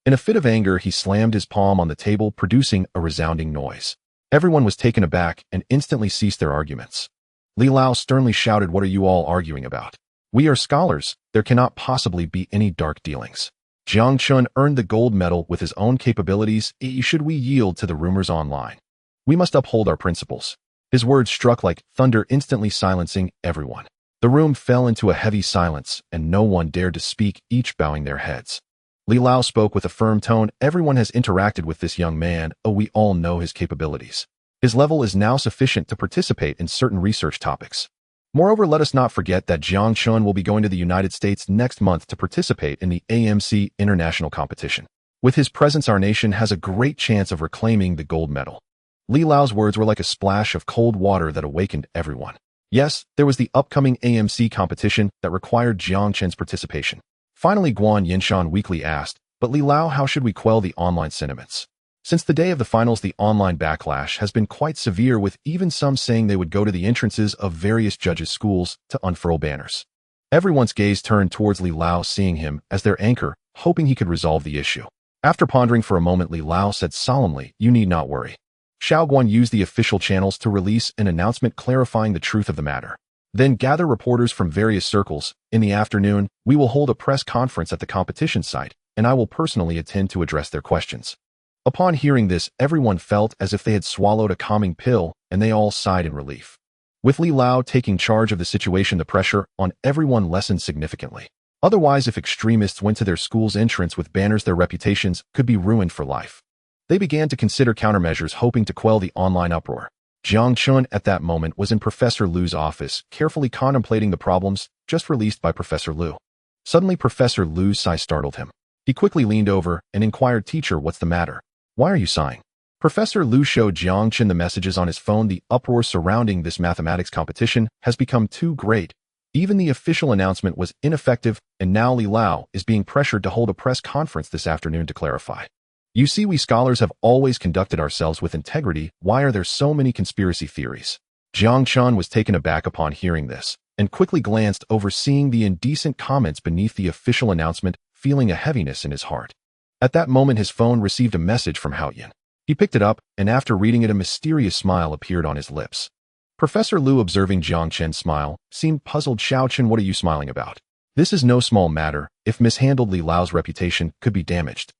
In a fit of anger, he slammed his palm on the table, producing a resounding noise. Everyone was taken aback and instantly ceased their arguments. Li Lao sternly shouted, "What are you all arguing about? We are scholars. There cannot possibly be any dark dealings. Jiang Chen earned the gold medal with his own capabilities. Should we yield to the rumors online? We must uphold our principles." His words struck like thunder, instantly silencing everyone. The room fell into a heavy silence, and no one dared to speak, each bowing their heads. Li Lao spoke with a firm tone, "Everyone has interacted with this young man. We all know his capabilities. His level is now sufficient to participate in certain research topics. Moreover, let us not forget that Jiang Chen will be going to the United States next month to participate in the AMC international competition. With his presence, our nation has a great chance of reclaiming the gold medal." Li Lao's words were like a splash of cold water that awakened everyone. Yes, there was the upcoming AMC competition that required Jiang Chen's participation. Finally, Guan Yinshan weakly asked, "But Li Lao, how should we quell the online sentiments? Since the day of the finals, the online backlash has been quite severe, with even some saying they would go to the entrances of various judges' schools to unfurl banners." Everyone's gaze turned towards Li Lao, seeing him as their anchor, hoping he could resolve the issue. After pondering for a moment, Li Lao said solemnly, "You need not worry. Xiao Guan used the official channels to release an announcement clarifying the truth of the matter. Then gather reporters from various circles. In the afternoon, we will hold a press conference at the competition site, and I will personally attend to address their questions." Upon hearing this, everyone felt as if they had swallowed a calming pill, and they all sighed in relief. With Li Lao taking charge of the situation, the pressure on everyone lessened significantly. Otherwise, if extremists went to their school's entrance with banners, their reputations could be ruined for life. They began to consider countermeasures, hoping to quell the online uproar. Jiang Chen at that moment was in Professor Lu's office, carefully contemplating the problems just released by Professor Lu. Suddenly, Professor Lu's sigh startled him. He quickly leaned over and inquired, "Teacher, what's the matter? Why are you sighing?" Professor Lu showed Jiang Chen the messages on his phone. "The uproar surrounding this mathematics competition has become too great. Even the official announcement was ineffective, and now Li Lao is being pressured to hold a press conference this afternoon to clarify. You see, we scholars have always conducted ourselves with integrity. Why are there so many conspiracy theories?" Jiang Chen was taken aback upon hearing this, and quickly glanced over, seeing the indecent comments beneath the official announcement, feeling a heaviness in his heart. At that moment, his phone received a message from Haoyan. He picked it up, and after reading it, a mysterious smile appeared on his lips. Professor Lu, observing Jiang Chen's smile, seemed puzzled. "Xiao Chen, what are you smiling about? This is no small matter. If mishandled, Li Lao's reputation could be damaged."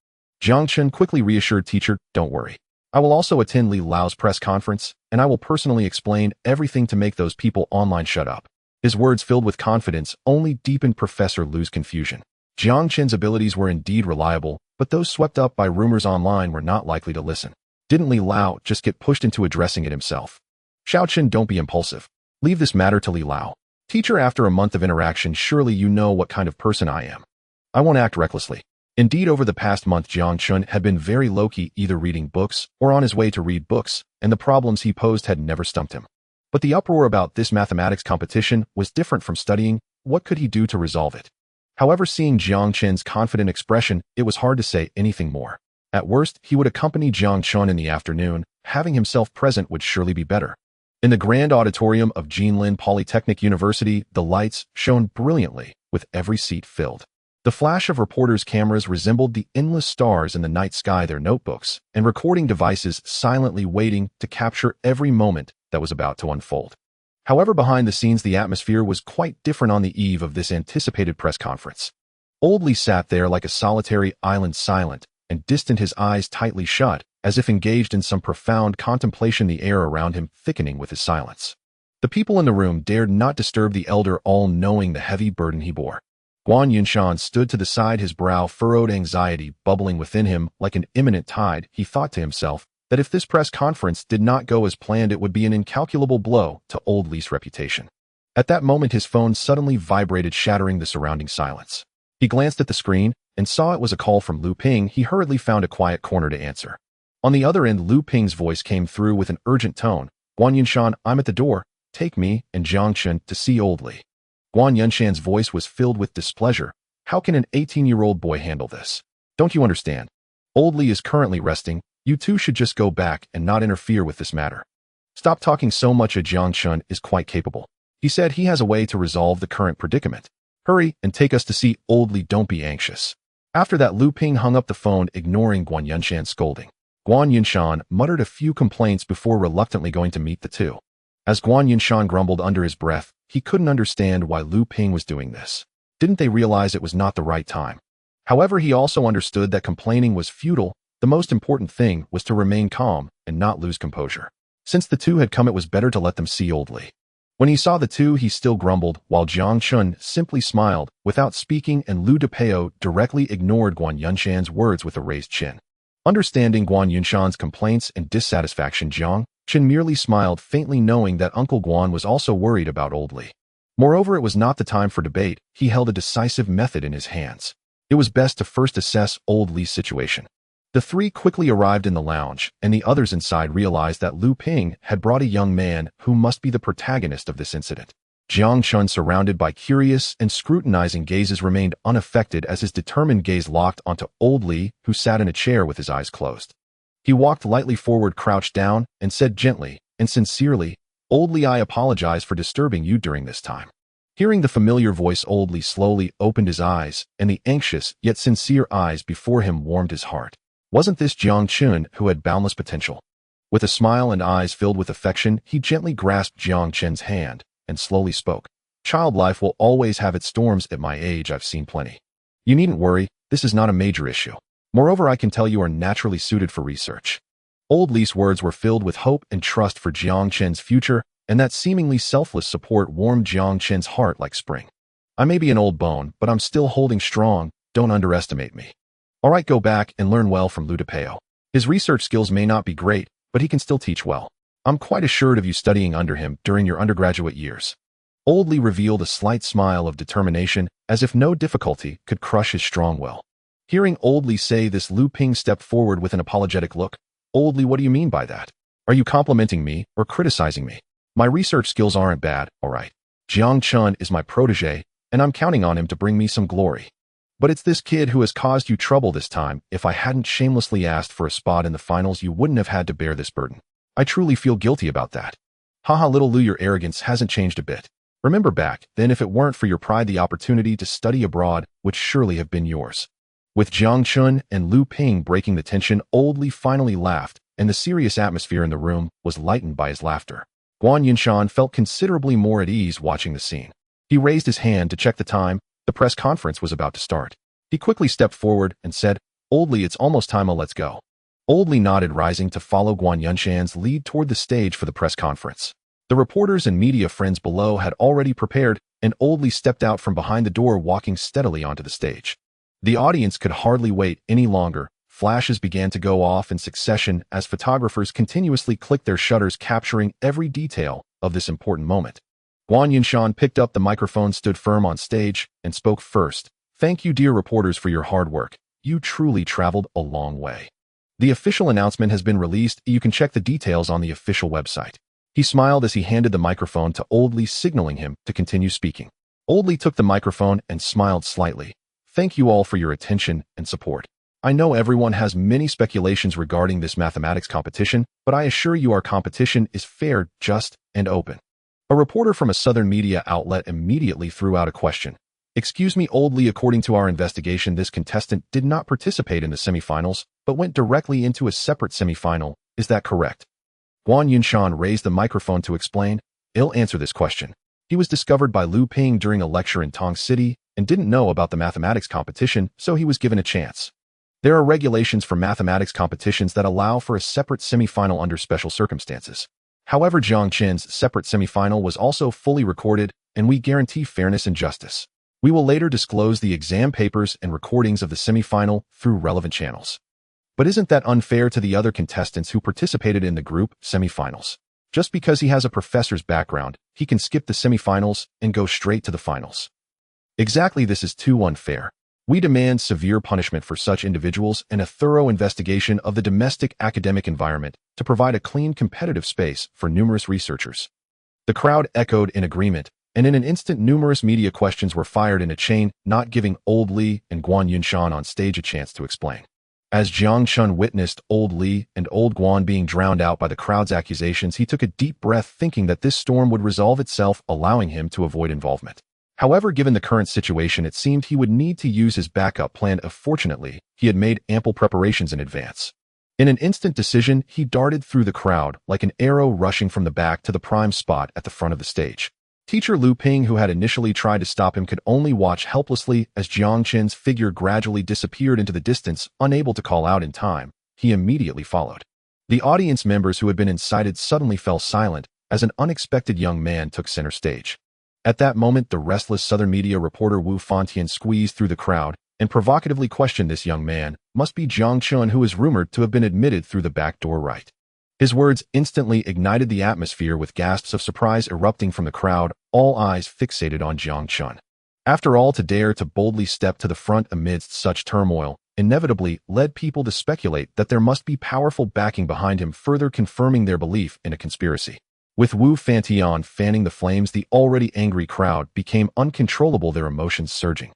Jiang Chen quickly reassured, "Teacher, don't worry. I will also attend Li Lao's press conference, and I will personally explain everything to make those people online shut up." His words, filled with confidence, only deepened Professor Lu's confusion. Jiang Chen's abilities were indeed reliable, but those swept up by rumors online were not likely to listen. Didn't Li Lao just get pushed into addressing it himself? "Xiao Chen, don't be impulsive. Leave this matter to Li Lao. Teacher, after a month of interaction, surely you know what kind of person I am. I won't act recklessly. Indeed, over the past month, Jiang Chen had been very low-key, either reading books or on his way to read books, and the problems he posed had never stumped him. But the uproar about this mathematics competition was different from studying. What could he do to resolve it? However, seeing Jiang Chen's confident expression, it was hard to say anything more. At worst, he would accompany Jiang Chen in the afternoon. Having himself present would surely be better. In the grand auditorium of Jilin Polytechnic University, the lights shone brilliantly, with every seat filled. The flash of reporters' cameras resembled the endless stars in the night sky, their notebooks and recording devices silently waiting to capture every moment that was about to unfold. However, behind the scenes, the atmosphere was quite different on the eve of this anticipated press conference. Old Lee sat there like a solitary island, silent and distant, his eyes tightly shut, as if engaged in some profound contemplation, the air around him thickening with his silence. The people in the room dared not disturb the elder, all knowing the heavy burden he bore. Guan Yunshan stood to the side, his brow furrowed, anxiety bubbling within him like an imminent tide. He thought to himself that if this press conference did not go as planned, it would be an incalculable blow to Old Lee's reputation. At that moment, his phone suddenly vibrated, shattering the surrounding silence. He glanced at the screen and saw it was a call from Lu Ping. He hurriedly found a quiet corner to answer. On the other end, Lu Ping's voice came through with an urgent tone. Guan Yunshan, I'm at the door. Take me and Jiang Chen to see Old Lee. Guan Yunshan's voice was filled with displeasure. How can an 18-year-old boy handle this? Don't you understand? Old Lee is currently resting. You two should just go back and not interfere with this matter. Stop talking so much. Jiang Chen is quite capable. He said he has a way to resolve the current predicament. Hurry and take us to see Old Lee. Don't be anxious. After that, Lu Ping hung up the phone, ignoring Guan Yunshan's scolding. Guan Yunshan muttered a few complaints before reluctantly going to meet the two. As Guan Yunshan grumbled under his breath, he couldn't understand why Lu Ping was doing this. Didn't they realize it was not the right time? However, he also understood that complaining was futile. The most important thing was to remain calm and not lose composure. Since the two had come, it was better to let them see Old Lee. When he saw the two, he still grumbled, while Jiang Chen simply smiled without speaking, and Lu Depeo directly ignored Guan Yunshan's words with a raised chin. Understanding Guan Yunshan's complaints and dissatisfaction, Jiang Chen merely smiled faintly, knowing that Uncle Guan was also worried about Old Lee. Moreover, it was not the time for debate. He held a decisive method in his hands. It was best to first assess Old Lee's situation. The three quickly arrived in the lounge, and the others inside realized that Lu Ping had brought a young man who must be the protagonist of this incident. Jiang Chen, surrounded by curious and scrutinizing gazes, remained unaffected as his determined gaze locked onto Old Lee, who sat in a chair with his eyes closed. He walked lightly forward, crouched down, and said gently and sincerely, Old Lee, I apologize for disturbing you during this time. Hearing the familiar voice, Old Lee slowly opened his eyes, and the anxious yet sincere eyes before him warmed his heart. Wasn't this Jiang Chen, who had boundless potential? With a smile and eyes filled with affection, he gently grasped Jiang Chen's hand and slowly spoke. Child life will always have its storms. At my age, I've seen plenty. You needn't worry, this is not a major issue. Moreover, I can tell you are naturally suited for research. Old Lee's words were filled with hope and trust for Jiang Chen's future, and that seemingly selfless support warmed Jiang Chen's heart like spring. I may be an old bone, but I'm still holding strong. Don't underestimate me. All right, go back and learn well from Lu Depeo. His research skills may not be great, but he can still teach well. I'm quite assured of you studying under him during your undergraduate years. Old Lee revealed a slight smile of determination, as if no difficulty could crush his strong will. Hearing Old Lee say this, Lu Ping stepped forward with an apologetic look. Old Lee, what do you mean by that? Are you complimenting me or criticizing me? My research skills aren't bad, all right. Jiang Chen is my protege, and I'm counting on him to bring me some glory. But it's this kid who has caused you trouble this time. If I hadn't shamelessly asked for a spot in the finals, you wouldn't have had to bear this burden. I truly feel guilty about that. Haha, little Lu, your arrogance hasn't changed a bit. Remember back then, if it weren't for your pride, the opportunity to study abroad would surely have been yours. With Jiang Chen and Lu Ping breaking the tension, Old Lee finally laughed, and the serious atmosphere in the room was lightened by his laughter. Guan Yunshan felt considerably more at ease watching the scene. He raised his hand to check the time. The press conference was about to start. He quickly stepped forward and said, Old Lee, it's almost time, let's go. Old Lee nodded, rising to follow Guan Yunshan's lead toward the stage for the press conference. The reporters and media friends below had already prepared, and Old Lee stepped out from behind the door, walking steadily onto the stage. The audience could hardly wait any longer. Flashes began to go off in succession as photographers continuously clicked their shutters, capturing every detail of this important moment. Guan Yunshan picked up the microphone, stood firm on stage, and spoke first. Thank you, dear reporters, for your hard work. You truly traveled a long way. The official announcement has been released. You can check the details on the official website. He smiled as he handed the microphone to Old Lee, signaling him to continue speaking. Old Lee took the microphone and smiled slightly. Thank you all for your attention and support. I know everyone has many speculations regarding this mathematics competition, but I assure you our competition is fair, just, and open. A reporter from a southern media outlet immediately threw out a question. Excuse me, Old Lee, according to our investigation, this contestant did not participate in the semifinals, but went directly into a separate semifinal. Is that correct? Guan Yunshan raised the microphone to explain. I'll answer this question. He was discovered by Lu Ping during a lecture in Tong City and didn't know about the mathematics competition, so he was given a chance. There are regulations for mathematics competitions that allow for a separate semifinal under special circumstances. However, Jiang Chen's separate semifinal was also fully recorded, and we guarantee fairness and justice. We will later disclose the exam papers and recordings of the semifinal through relevant channels. But isn't that unfair to the other contestants who participated in the group semifinals? Just because he has a professor's background, he can skip the semifinals and go straight to the finals. Exactly, this is too unfair. We demand severe punishment for such individuals and a thorough investigation of the domestic academic environment to provide a clean, competitive space for numerous researchers. The crowd echoed in agreement, and in an instant numerous media questions were fired in a chain, not giving Old Lee and Guan Yunshan on stage a chance to explain. As Jiang Chen witnessed Old Lee and Old Guan being drowned out by the crowd's accusations, he took a deep breath, thinking that this storm would resolve itself, allowing him to avoid involvement. However, given the current situation, it seemed he would need to use his backup plan. Fortunately, he had made ample preparations in advance. In an instant decision, he darted through the crowd like an arrow, rushing from the back to the prime spot at the front of the stage. Teacher Lu Ping, who had initially tried to stop him, could only watch helplessly as Jiang Chen's figure gradually disappeared into the distance. Unable to call out in time, he immediately followed. The audience members who had been incited suddenly fell silent as an unexpected young man took center stage. At that moment, the restless southern media reporter Wu Fantian squeezed through the crowd and provocatively questioned this young man. Must be Jiang Chen, who is rumored to have been admitted through the back door, right? His words instantly ignited the atmosphere, with gasps of surprise erupting from the crowd, all eyes fixated on Jiang Chen. After all, to dare to boldly step to the front amidst such turmoil inevitably led people to speculate that there must be powerful backing behind him, further confirming their belief in a conspiracy. With Wu Fantian fanning the flames, the already angry crowd became uncontrollable, their emotions surging.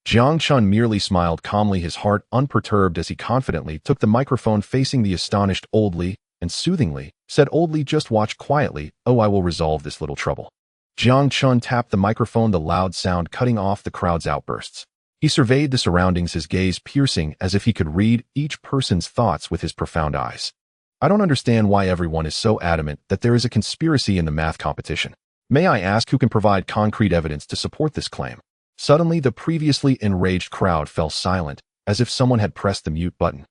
Jiang Chen merely smiled calmly, his heart unperturbed, as he confidently took the microphone, facing the astonished Old Lee, and soothingly said, Old Lee, just watch quietly. Oh, I will resolve this little trouble. Jiang Chen tapped the microphone, the loud sound cutting off the crowd's outbursts. He surveyed the surroundings, his gaze piercing as if he could read each person's thoughts with his profound eyes. I don't understand why everyone is so adamant that there is a conspiracy in the math competition. May I ask who can provide concrete evidence to support this claim? Suddenly, the previously enraged crowd fell silent, as if someone had pressed the mute button.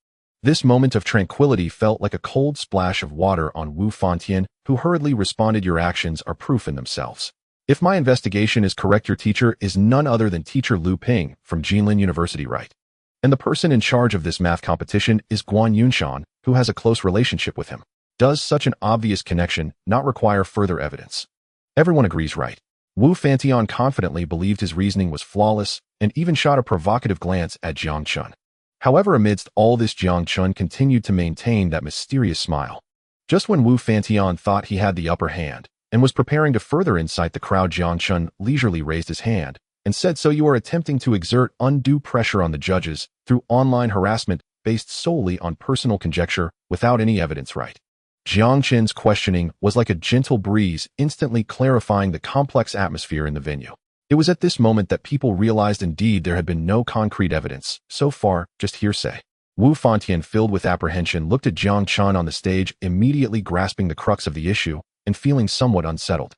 This moment of tranquility felt like a cold splash of water on Wu Fantian, who hurriedly responded, Your actions are proof in themselves. If my investigation is correct, your teacher is none other than teacher Lu Ping from Jilin University, right? And the person in charge of this math competition is Guan Yunshan, who has a close relationship with him. Does such an obvious connection not require further evidence? Everyone agrees, right? Wu Fantian confidently believed his reasoning was flawless and even shot a provocative glance at Jiang Chen. However, amidst all this, Jiang Chen continued to maintain that mysterious smile. Just when Wu Fantian thought he had the upper hand and was preparing to further incite the crowd, Jiang Chen leisurely raised his hand and said, So you are attempting to exert undue pressure on the judges through online harassment based solely on personal conjecture without any evidence, right? Jiang Chen's questioning was like a gentle breeze, instantly clarifying the complex atmosphere in the venue. It was at this moment that people realized indeed there had been no concrete evidence, so far, just hearsay. Wu Fantian, filled with apprehension, looked at Jiang Chen on the stage, immediately grasping the crux of the issue and feeling somewhat unsettled.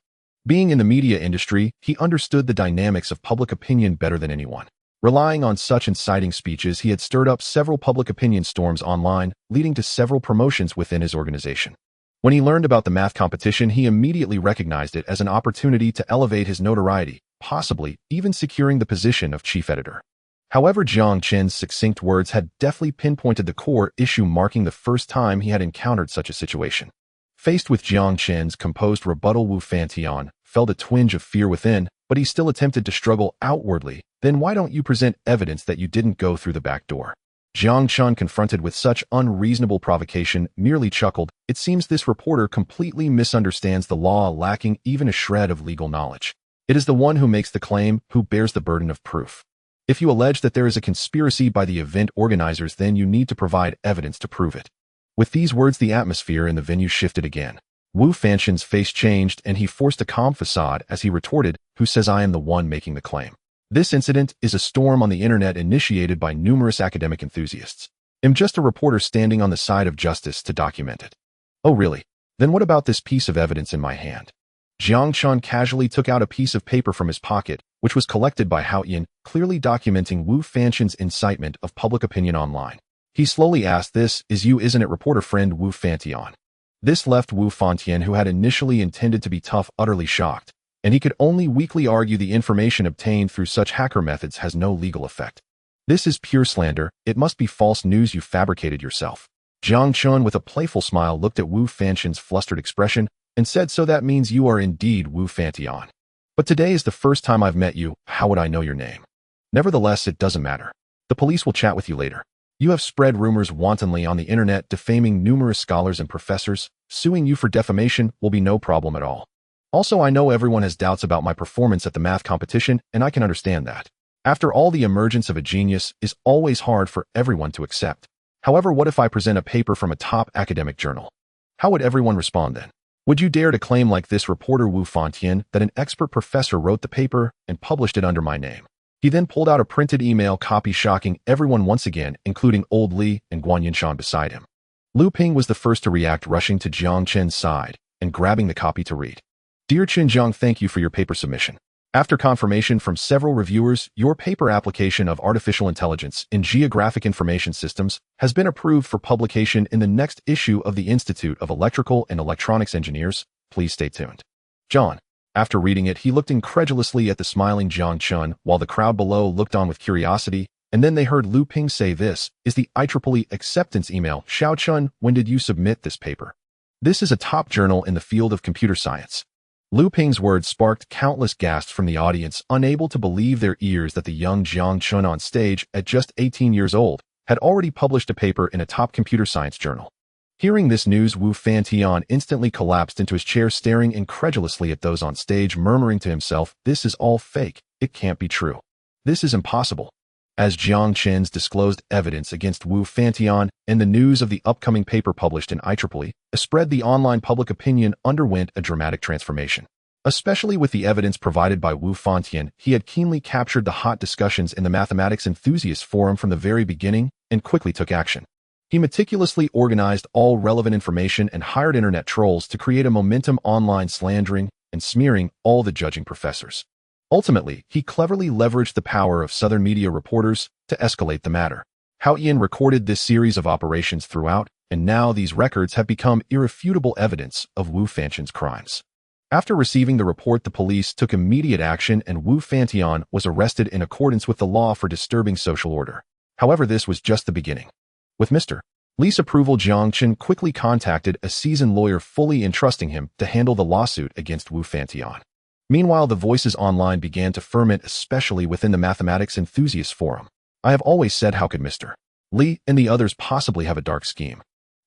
Being in the media industry, he understood the dynamics of public opinion better than anyone. Relying on such inciting speeches, he had stirred up several public opinion storms online, leading to several promotions within his organization. When he learned about the math competition, he immediately recognized it as an opportunity to elevate his notoriety, possibly even securing the position of chief editor. However, Jiang Chen's succinct words had deftly pinpointed the core issue, marking the first time he had encountered such a situation. Faced with Jiang Chen's composed rebuttal, Wu Fantian felt a twinge of fear within, but he still attempted to struggle outwardly, Then why don't you present evidence that you didn't go through the back door? Jiang Chen, confronted with such unreasonable provocation, merely chuckled. It seems this reporter completely misunderstands the law, lacking even a shred of legal knowledge. It is the one who makes the claim who bears the burden of proof. If you allege that there is a conspiracy by the event organizers, then you need to provide evidence to prove it. With these words, the atmosphere in the venue shifted again. Wu Fanxian's face changed and he forced a calm facade as he retorted, "Who says I am the one making the claim? This incident is a storm on the internet initiated by numerous academic enthusiasts. I'm just a reporter standing on the side of justice to document it." "Oh really? Then what about this piece of evidence in my hand?" Jiang Chen casually took out a piece of paper from his pocket, which was collected by Hao Yin, clearly documenting Wu Fanxian's incitement of public opinion online. He slowly asked, "This is you, isn't it, reporter friend Wu Fanxian?" This left Wu Fanxian, who had initially intended to be tough, utterly shocked, and he could only weakly argue the information obtained through such hacker methods has no legal effect. "This is pure slander. It must be false news you fabricated yourself." Jiang Chen, with a playful smile, looked at Wu Fanxian's flustered expression and said, "So that means you are indeed Wu Fanxian. But today is the first time I've met you. How would I know your name? Nevertheless, it doesn't matter. The police will chat with you later. You have spread rumors wantonly on the internet, defaming numerous scholars and professors. Suing you for defamation will be no problem at all. Also, I know everyone has doubts about my performance at the math competition, and I can understand that. After all, the emergence of a genius is always hard for everyone to accept. However, what if I present a paper from a top academic journal? How would everyone respond then? Would you dare to claim, like this reporter Wu Fanxian, that an expert professor wrote the paper and published it under my name?" He then pulled out a printed email copy, shocking everyone once again, including old Li and Guan Yinshan beside him. Lu Ping was the first to react, rushing to Jiang Chen's side and grabbing the copy to read. "Dear Chen Jiang, thank you for your paper submission. After confirmation from several reviewers, your paper application of artificial intelligence in geographic information systems has been approved for publication in the next issue of the Institute of Electrical and Electronics Engineers. Please stay tuned." John. After reading it, he looked incredulously at the smiling Jiang Chen, while the crowd below looked on with curiosity, and then they heard Lu Ping say, "This is the IEEE acceptance email. Xiao Chen, when did you submit this paper? This is a top journal in the field of computer science." Lu Ping's words sparked countless gasps from the audience, unable to believe their ears that the young Jiang Chen, on stage at just 18 years old, had already published a paper in a top computer science journal. Hearing this news, Wu Fanxian instantly collapsed into his chair, staring incredulously at those on stage, murmuring to himself, "This is all fake. It can't be true. This is impossible." As Jiang Chen's disclosed evidence against Wu Fanxian and the news of the upcoming paper published in IEEE spread, the online public opinion underwent a dramatic transformation. Especially with the evidence provided by Wu Fanxian, he had keenly captured the hot discussions in the mathematics enthusiast forum from the very beginning and quickly took action. He meticulously organized all relevant information and hired internet trolls to create a momentum online, slandering and smearing all the judging professors. Ultimately, he cleverly leveraged the power of Southern media reporters to escalate the matter. Hao Yin recorded this series of operations throughout, and now these records have become irrefutable evidence of Wu Fanxian's crimes. After receiving the report, the police took immediate action and Wu Fanxian was arrested in accordance with the law for disturbing social order. However, this was just the beginning. With Mr. Li's approval, Jiang Chen quickly contacted a seasoned lawyer, fully entrusting him to handle the lawsuit against Wu Fanxian. Meanwhile, the voices online began to ferment, especially within the mathematics enthusiast forum. "I have always said, how could Mr. Li and the others possibly have a dark scheme?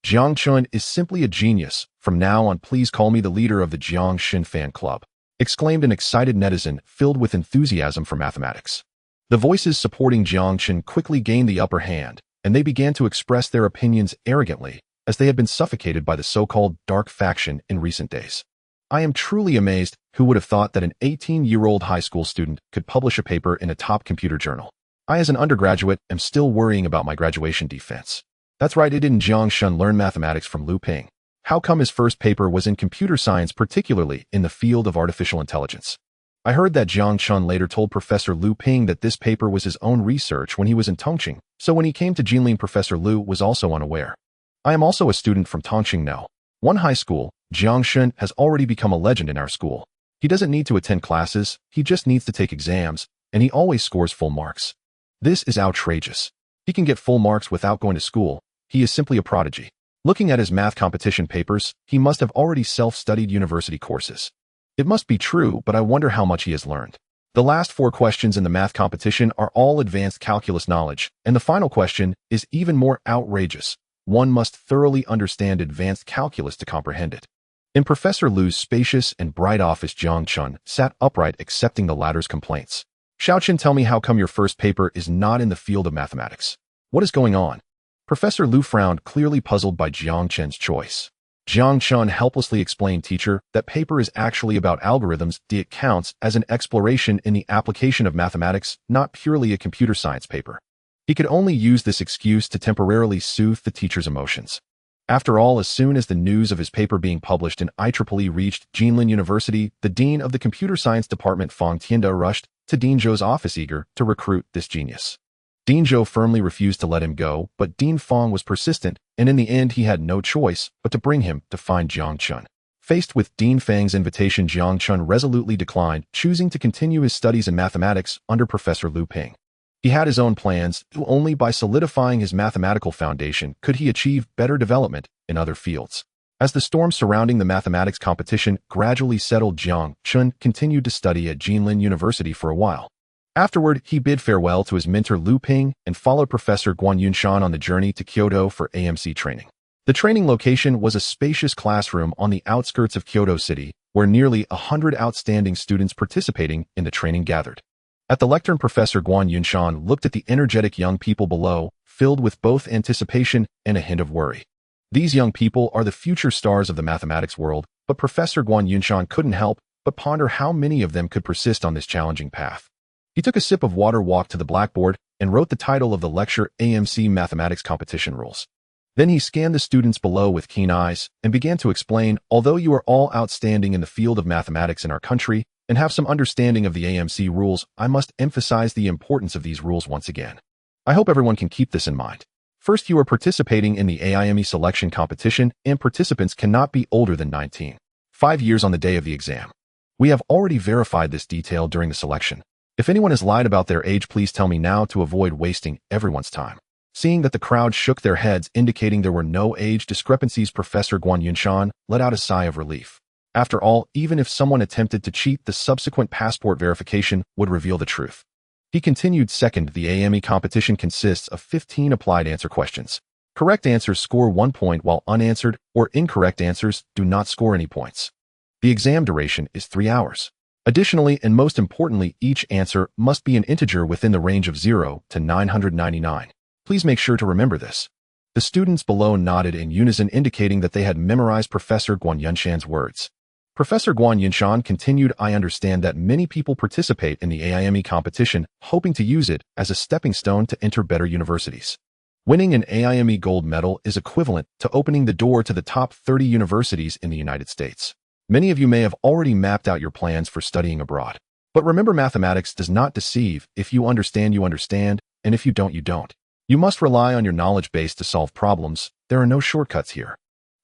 Jiang Chen is simply a genius. From now on, please call me the leader of the Jiang Chen fan club," exclaimed an excited netizen filled with enthusiasm for mathematics. The voices supporting Jiang Chen quickly gained the upper hand, and they began to express their opinions arrogantly, as they had been suffocated by the so-called dark faction in recent days. "I am truly amazed. Who would have thought that an 18-year-old high school student could publish a paper in a top computer journal? I, as an undergraduate, am still worrying about my graduation defense." That's right, didn't Jiang Chen learn mathematics from Lu Ping? How come his first paper was in computer science, particularly in the field of artificial intelligence? I heard that Jiang Chen later told Professor Lu Ping that this paper was his own research when he was in Tongqing, so when he came to Jinlin, Professor Lu was also unaware. "I am also a student from Tongqing now. One high school. Jiang Chen has already become a legend in our school. He doesn't need to attend classes, he just needs to take exams, and he always scores full marks. This is outrageous. He can get full marks without going to school. He is simply a prodigy. Looking at his math competition papers, he must have already self-studied university courses. It must be true, but I wonder how much he has learned. The last 4 questions in the math competition are all advanced calculus knowledge, and the final question is even more outrageous. One must thoroughly understand advanced calculus to comprehend it. In Professor Lu's spacious and bright office, Jiang Chen sat upright, accepting the latter's complaints. "Xiao Chen, tell me, how come your first paper is not in the field of mathematics? What is going on?" Professor Lu frowned, clearly puzzled by Jiang Chen's choice. Jiang Chen helplessly explained, "Teacher, that paper is actually about algorithms. It counts as an exploration in the application of mathematics, not purely a computer science paper." He could only use this excuse to temporarily soothe the teacher's emotions. After all, as soon as the news of his paper being published in IEEE reached Jianlin University, the dean of the computer science department, Fang Tianda, rushed to Dean Zhou's office eager to recruit this genius. Dean Zhou firmly refused to let him go, but Dean Fang was persistent, and in the end he had no choice but to bring him to find Jiang Chen. Faced with Dean Fang's invitation, Jiang Chen resolutely declined, choosing to continue his studies in mathematics under Professor Lu Ping. He had his own plans, and only by solidifying his mathematical foundation could he achieve better development in other fields. As the storm surrounding the mathematics competition gradually settled, Jiang Chen continued to study at Jianlin University for a while. Afterward, he bid farewell to his mentor Lu Ping and followed Professor Guan Yunshan on the journey to Kyoto for AMC training. The training location was a spacious classroom on the outskirts of Kyoto City, where nearly 100 outstanding students participating in the training gathered. At the lectern, Professor Guan Yunshan looked at the energetic young people below, filled with both anticipation and a hint of worry. These young people are the future stars of the mathematics world, but Professor Guan Yunshan couldn't help but ponder how many of them could persist on this challenging path. He took a sip of water, walked to the blackboard, and wrote the title of the lecture, AMC Mathematics Competition Rules. Then he scanned the students below with keen eyes and began to explain, "Although you are all outstanding in the field of mathematics in our country and have some understanding of the AMC rules, I must emphasize the importance of these rules once again. I hope everyone can keep this in mind. First, you are participating in the AIME selection competition, and participants cannot be older than 19. 5 years on the day of the exam. We have already verified this detail during the selection. If anyone has lied about their age, please tell me now to avoid wasting everyone's time." Seeing that the crowd shook their heads, indicating there were no age discrepancies, Professor Guan Yunshan let out a sigh of relief. After all, even if someone attempted to cheat, the subsequent passport verification would reveal the truth. He continued, "Second, the AIME competition consists of 15 applied answer questions. Correct answers score 1 point, while unanswered or incorrect answers do not score any points. The exam duration is 3 hours. Additionally, and most importantly, each answer must be an integer within the range of 0 to 999. Please make sure to remember this." The students below nodded in unison, indicating that they had memorized Professor Guan Yunshan's words. Professor Guan Yunshan continued, "I understand that many people participate in the AIME competition, hoping to use it as a stepping stone to enter better universities. Winning an AIME gold medal is equivalent to opening the door to the top 30 universities in the United States. Many of you may have already mapped out your plans for studying abroad. But remember, mathematics does not deceive. If you understand, and if you don't, you don't. You must rely on your knowledge base to solve problems. There are no shortcuts here.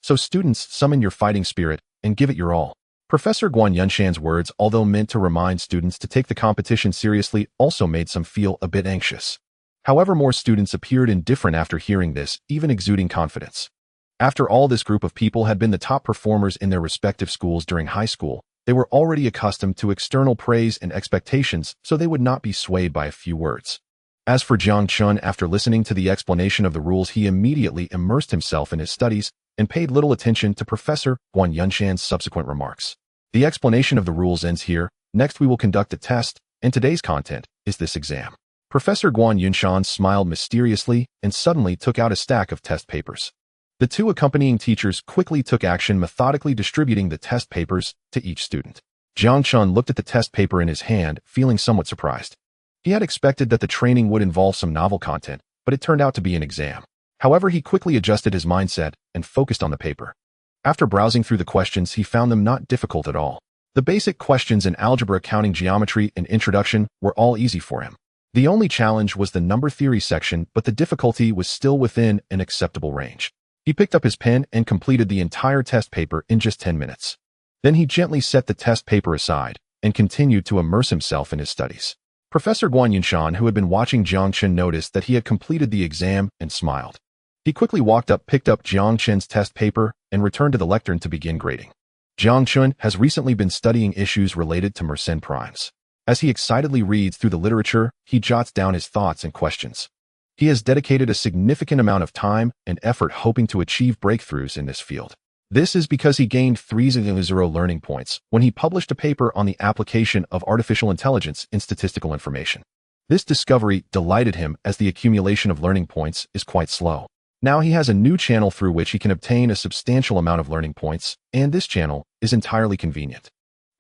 So students, summon your fighting spirit and give it your all." Professor Guan Yunshan's words, although meant to remind students to take the competition seriously, also made some feel a bit anxious. However, more students appeared indifferent after hearing this, even exuding confidence. After all, this group of people had been the top performers in their respective schools during high school. They were already accustomed to external praise and expectations, so they would not be swayed by a few words. As for Jiang Chen, after listening to the explanation of the rules, he immediately immersed himself in his studies and paid little attention to Professor Guan Yunshan's subsequent remarks. The explanation of the rules ends here. Next, we will conduct a test, and today's content is this exam. Professor Guan Yunshan smiled mysteriously and suddenly took out a stack of test papers. The 2 accompanying teachers quickly took action, methodically distributing the test papers to each student. Jiang Chen looked at the test paper in his hand, feeling somewhat surprised. He had expected that the training would involve some novel content, but it turned out to be an exam. However, he quickly adjusted his mindset and focused on the paper. After browsing through the questions, he found them not difficult at all. The basic questions in algebra, counting, geometry, and introduction were all easy for him. The only challenge was the number theory section, but the difficulty was still within an acceptable range. He picked up his pen and completed the entire test paper in just 10 minutes. Then he gently set the test paper aside and continued to immerse himself in his studies. Professor Guan Yunshan, who had been watching Jiang Chen, noticed that he had completed the exam and smiled. He quickly walked up, picked up Jiang Chen's test paper, and returned to the lectern to begin grading. Jiang Chen has recently been studying issues related to Mersenne primes. As he excitedly reads through the literature, he jots down his thoughts and questions. He has dedicated a significant amount of time and effort hoping to achieve breakthroughs in this field. This is because he gained 300 learning points when he published a paper on the application of artificial intelligence in statistical information. This discovery delighted him as the accumulation of learning points is quite slow. Now he has a new channel through which he can obtain a substantial amount of learning points, and this channel is entirely convenient.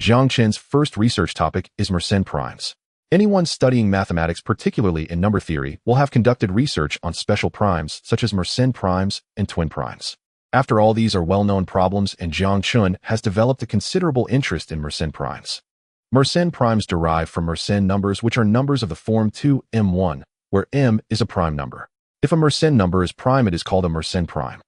Jiang Chen's first research topic is Mersenne primes. Anyone studying mathematics, particularly in number theory, will have conducted research on special primes such as Mersenne primes and twin primes. After all, these are well-known problems, and Jiang Chen has developed a considerable interest in Mersenne primes. Mersenne primes derive from Mersenne numbers, which are numbers of the form 2m1, where m is a prime number. If a Mersenne number is prime, it is called a Mersenne prime.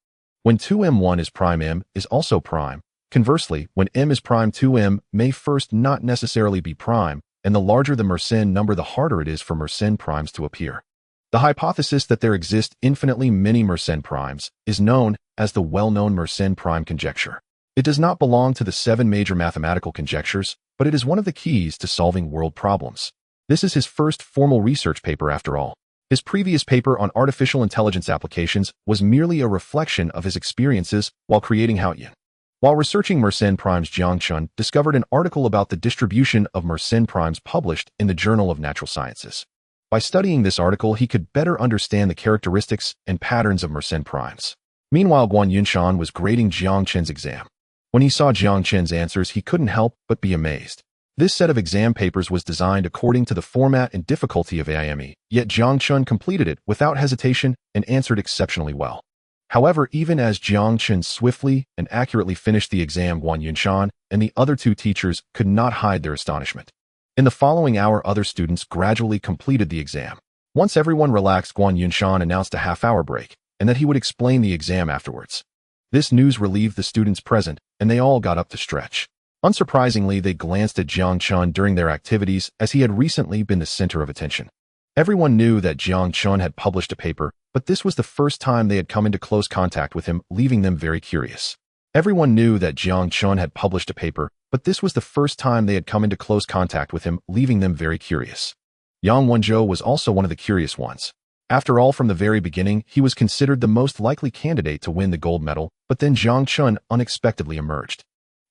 When 2m1 is prime, m is also prime. Conversely, when m is prime, 2m may first not necessarily be prime, and the larger the Mersenne number, the harder it is for Mersenne primes to appear. The hypothesis that there exist infinitely many Mersenne primes is known as the well-known Mersenne prime conjecture. It does not belong to the 7 major mathematical conjectures, but it is one of the keys to solving world problems. This is his first formal research paper after all. His previous paper on artificial intelligence applications was merely a reflection of his experiences while creating Haoyan. While researching Mersenne primes, Jiang Chen discovered an article about the distribution of Mersenne primes published in the Journal of Natural Sciences. By studying this article, he could better understand the characteristics and patterns of Mersenne primes. Meanwhile, Guan Yunshan was grading Jiang Chen's exam. When he saw Jiang Chen's answers, he couldn't help but be amazed. This set of exam papers was designed according to the format and difficulty of AIME, yet Jiang Chen completed it without hesitation and answered exceptionally well. However, even as Jiang Chen swiftly and accurately finished the exam, Guan Yunshan and the other 2 teachers could not hide their astonishment. In the following hour, other students gradually completed the exam. Once everyone relaxed, Guan Yunshan announced a half-hour break, and that he would explain the exam afterwards. This news relieved the students present, and they all got up to stretch. Unsurprisingly, they glanced at Jiang Chen during their activities, as he had recently been the center of attention. Everyone knew that Jiang Chen had published a paper, but this was the first time they had come into close contact with him, leaving them very curious. Everyone knew that Jiang Chen had published a paper, but this was the first time they had come into close contact with him, leaving them very curious. Yang Wenzhou was also one of the curious ones. After all, from the very beginning, he was considered the most likely candidate to win the gold medal, but then Jiang Chen unexpectedly emerged.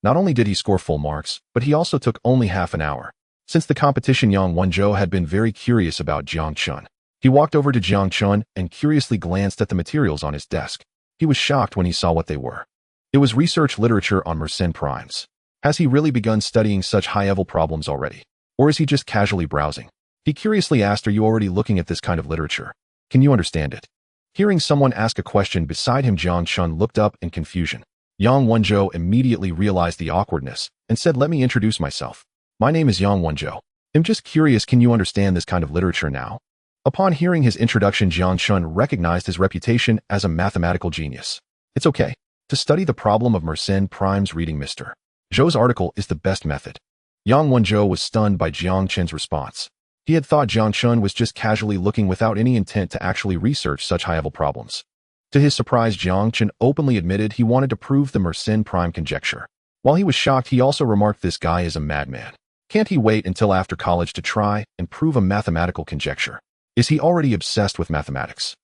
Not only did he score full marks, but he also took only half an hour. Since the competition, Yang Wenzhou had been very curious about Jiang Chen. He walked over to Jiang Chen and curiously glanced at the materials on his desk. He was shocked when he saw what they were. It was research literature on Mersenne primes. Has he really begun studying such high-level problems already? Or is he just casually browsing? He curiously asked, "Are you already looking at this kind of literature? Can you understand it?" Hearing someone ask a question beside him, Jiang Chen looked up in confusion. Yang Wenzhou immediately realized the awkwardness and said, "Let me introduce myself. My name is Yang Wenzhou. I'm just curious, can you understand this kind of literature now?" Upon hearing his introduction, Jiang Chen recognized his reputation as a mathematical genius. It's okay to study the problem of Mersenne primes. Reading Mr. Zhou's article is the best method. Yang Wenzhou was stunned by Jiang Chen's response. He had thought Jiang Chen was just casually looking without any intent to actually research such high-level problems. To his surprise, Jiang Chen openly admitted he wanted to prove the Mersenne prime conjecture. While he was shocked, he also remarked, "This guy is a madman. Can't he wait until after college to try and prove a mathematical conjecture? Is he already obsessed with mathematics?"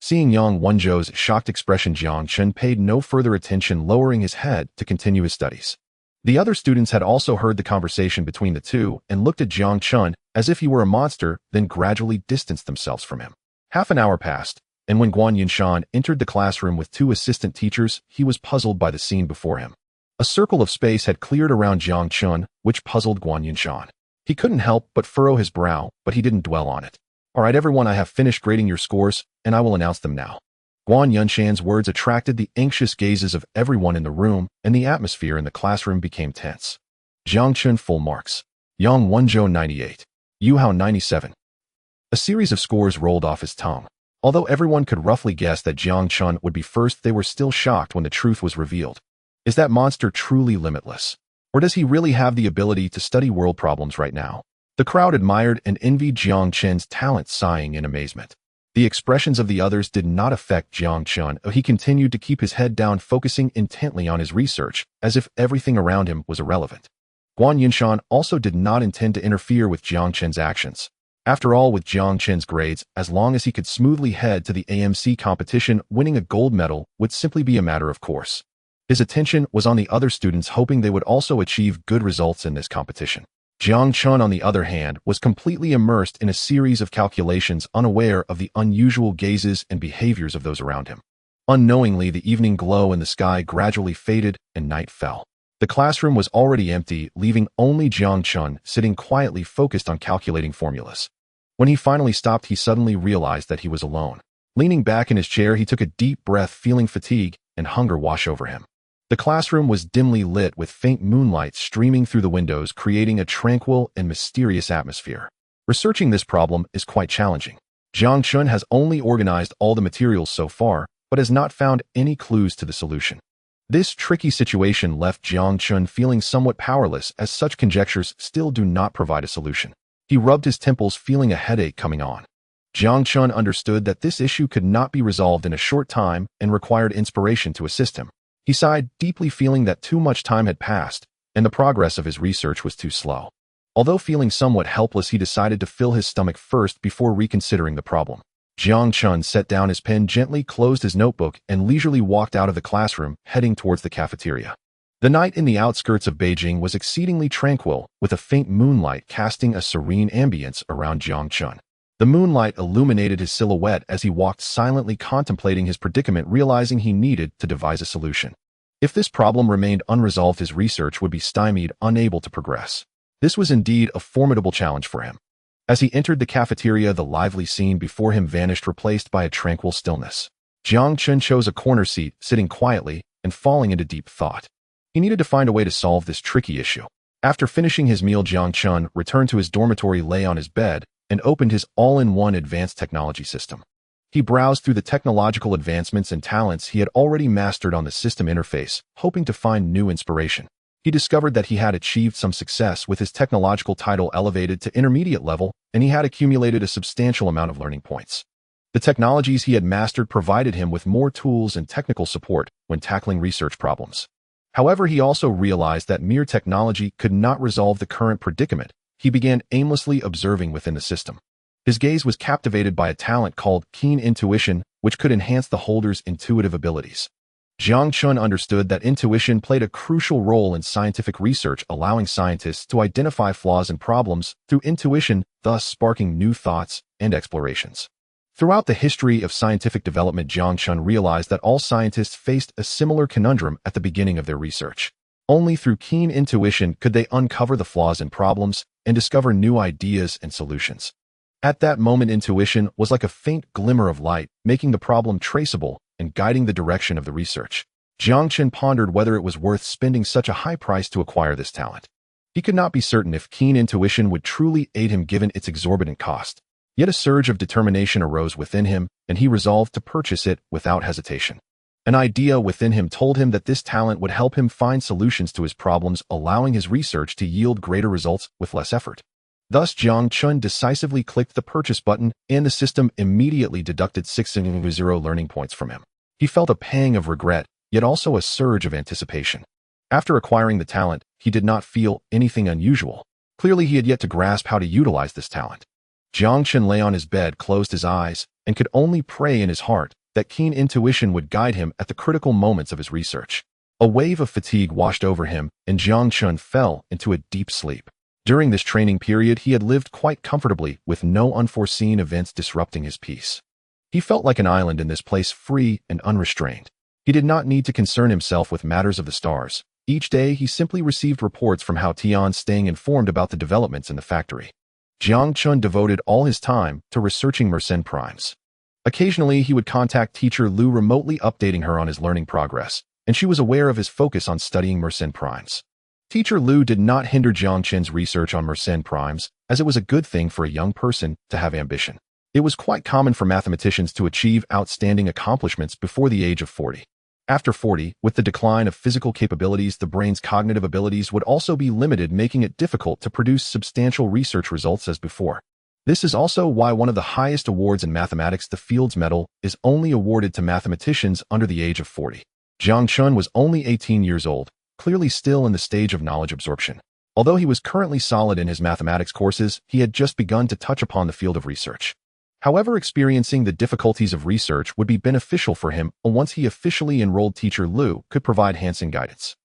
Seeing Yang Wenzhou's shocked expression, Jiang Chen paid no further attention, lowering his head to continue his studies. The other students had also heard the conversation between the two and looked at Jiang Chen as if he were a monster, then gradually distanced themselves from him. Half an hour passed, and when Guan Yunshan entered the classroom with 2 assistant teachers, he was puzzled by the scene before him. A circle of space had cleared around Jiang Chen, which puzzled Guan Yunshan. He couldn't help but furrow his brow, but he didn't dwell on it. "All right, everyone, I have finished grading your scores, and I will announce them now." Guan Yunshan's words attracted the anxious gazes of everyone in the room, and the atmosphere in the classroom became tense. Jiang Chen full marks. Yang Wenzhou 98. Yu Hao 97. A series of scores rolled off his tongue. Although everyone could roughly guess that Jiang Chen would be first, they were still shocked when the truth was revealed. Is that monster truly limitless? Or does he really have the ability to study world problems right now? The crowd admired and envied Jiang Chen's talent, sighing in amazement. The expressions of the others did not affect Jiang Chen. He continued to keep his head down, focusing intently on his research, as if everything around him was irrelevant. Guan Yinshan also did not intend to interfere with Jiang Chen's actions. After all, with Jiang Chen's grades, as long as he could smoothly head to the AMC competition, winning a gold medal would simply be a matter of course. His attention was on the other students, hoping they would also achieve good results in this competition. Jiang Chen, on the other hand, was completely immersed in a series of calculations, unaware of the unusual gazes and behaviors of those around him. Unknowingly, the evening glow in the sky gradually faded and night fell. The classroom was already empty, leaving only Jiang Chen sitting quietly focused on calculating formulas. When he finally stopped, he suddenly realized that he was alone. Leaning back in his chair, he took a deep breath, feeling fatigue and hunger wash over him. The classroom was dimly lit with faint moonlight streaming through the windows, creating a tranquil and mysterious atmosphere. Researching this problem is quite challenging. Jiang Chen has only organized all the materials so far, but has not found any clues to the solution. This tricky situation left Jiang Chen feeling somewhat powerless, as such conjectures still do not provide a solution. He rubbed his temples, feeling a headache coming on. Jiang Chen understood that this issue could not be resolved in a short time and required inspiration to assist him. He sighed deeply, feeling that too much time had passed, and the progress of his research was too slow. Although feeling somewhat helpless, he decided to fill his stomach first before reconsidering the problem. Jiang Chen set down his pen, gently closed his notebook, and leisurely walked out of the classroom, heading towards the cafeteria. The night in the outskirts of Beijing was exceedingly tranquil, with a faint moonlight casting a serene ambience around Jiang Chen. The moonlight illuminated his silhouette as he walked silently, contemplating his predicament, realizing he needed to devise a solution. If this problem remained unresolved, his research would be stymied, unable to progress. This was indeed a formidable challenge for him. As he entered the cafeteria, the lively scene before him vanished, replaced by a tranquil stillness. Jiang Chen chose a corner seat, sitting quietly and falling into deep thought. He needed to find a way to solve this tricky issue. After finishing his meal, Jiang Chen returned to his dormitory, lay on his bed, and opened his all-in-one advanced technology system. He browsed through the technological advancements and talents he had already mastered on the system interface, hoping to find new inspiration. He discovered that he had achieved some success with his technological title elevated to intermediate level, and he had accumulated a substantial amount of learning points. The technologies he had mastered provided him with more tools and technical support when tackling research problems. However, he also realized that mere technology could not resolve the current predicament. He began aimlessly observing within the system. His gaze was captivated by a talent called keen intuition, which could enhance the holder's intuitive abilities. Jiang Chen understood that intuition played a crucial role in scientific research, allowing scientists to identify flaws in problems through intuition, thus sparking new thoughts and explorations. Throughout the history of scientific development, Jiang Chen realized that all scientists faced a similar conundrum at the beginning of their research. Only through keen intuition could they uncover the flaws in problems and discover new ideas and solutions. At that moment, intuition was like a faint glimmer of light, making the problem traceable and guiding the direction of the research. Jiang Chen pondered whether it was worth spending such a high price to acquire this talent. He could not be certain if keen intuition would truly aid him given its exorbitant cost. Yet a surge of determination arose within him, and he resolved to purchase it without hesitation. An idea within him told him that this talent would help him find solutions to his problems, allowing his research to yield greater results with less effort. Thus, Jiang Chen decisively clicked the purchase button, and the system immediately deducted 600 learning points from him. He felt a pang of regret, yet also a surge of anticipation. After acquiring the talent, he did not feel anything unusual. Clearly, he had yet to grasp how to utilize this talent. Jiang Chen lay on his bed, closed his eyes, and could only pray in his heart that keen intuition would guide him at the critical moments of his research. A wave of fatigue washed over him, and Jiang Chen fell into a deep sleep. During this training period, he had lived quite comfortably, with no unforeseen events disrupting his peace. He felt like an island in this place, free and unrestrained. He did not need to concern himself with matters of the stars. Each day, he simply received reports from Hao Tian, staying informed about the developments in the factory. Jiang Chen devoted all his time to researching Mersenne primes. Occasionally, he would contact teacher Lu, remotely updating her on his learning progress, and she was aware of his focus on studying Mersenne primes. Teacher Lu did not hinder Jiang Chen's research on Mersenne primes, as it was a good thing for a young person to have ambition. It was quite common for mathematicians to achieve outstanding accomplishments before the age of 40. After 40, with the decline of physical capabilities, the brain's cognitive abilities would also be limited, making it difficult to produce substantial research results as before. This is also why one of the highest awards in mathematics, the Fields Medal, is only awarded to mathematicians under the age of 40. Jiang Chen was only 18 years old, clearly still in the stage of knowledge absorption. Although he was currently solid in his mathematics courses, he had just begun to touch upon the field of research. However, experiencing the difficulties of research would be beneficial for him once he officially enrolled. Teacher Liu could provide hands-on guidance.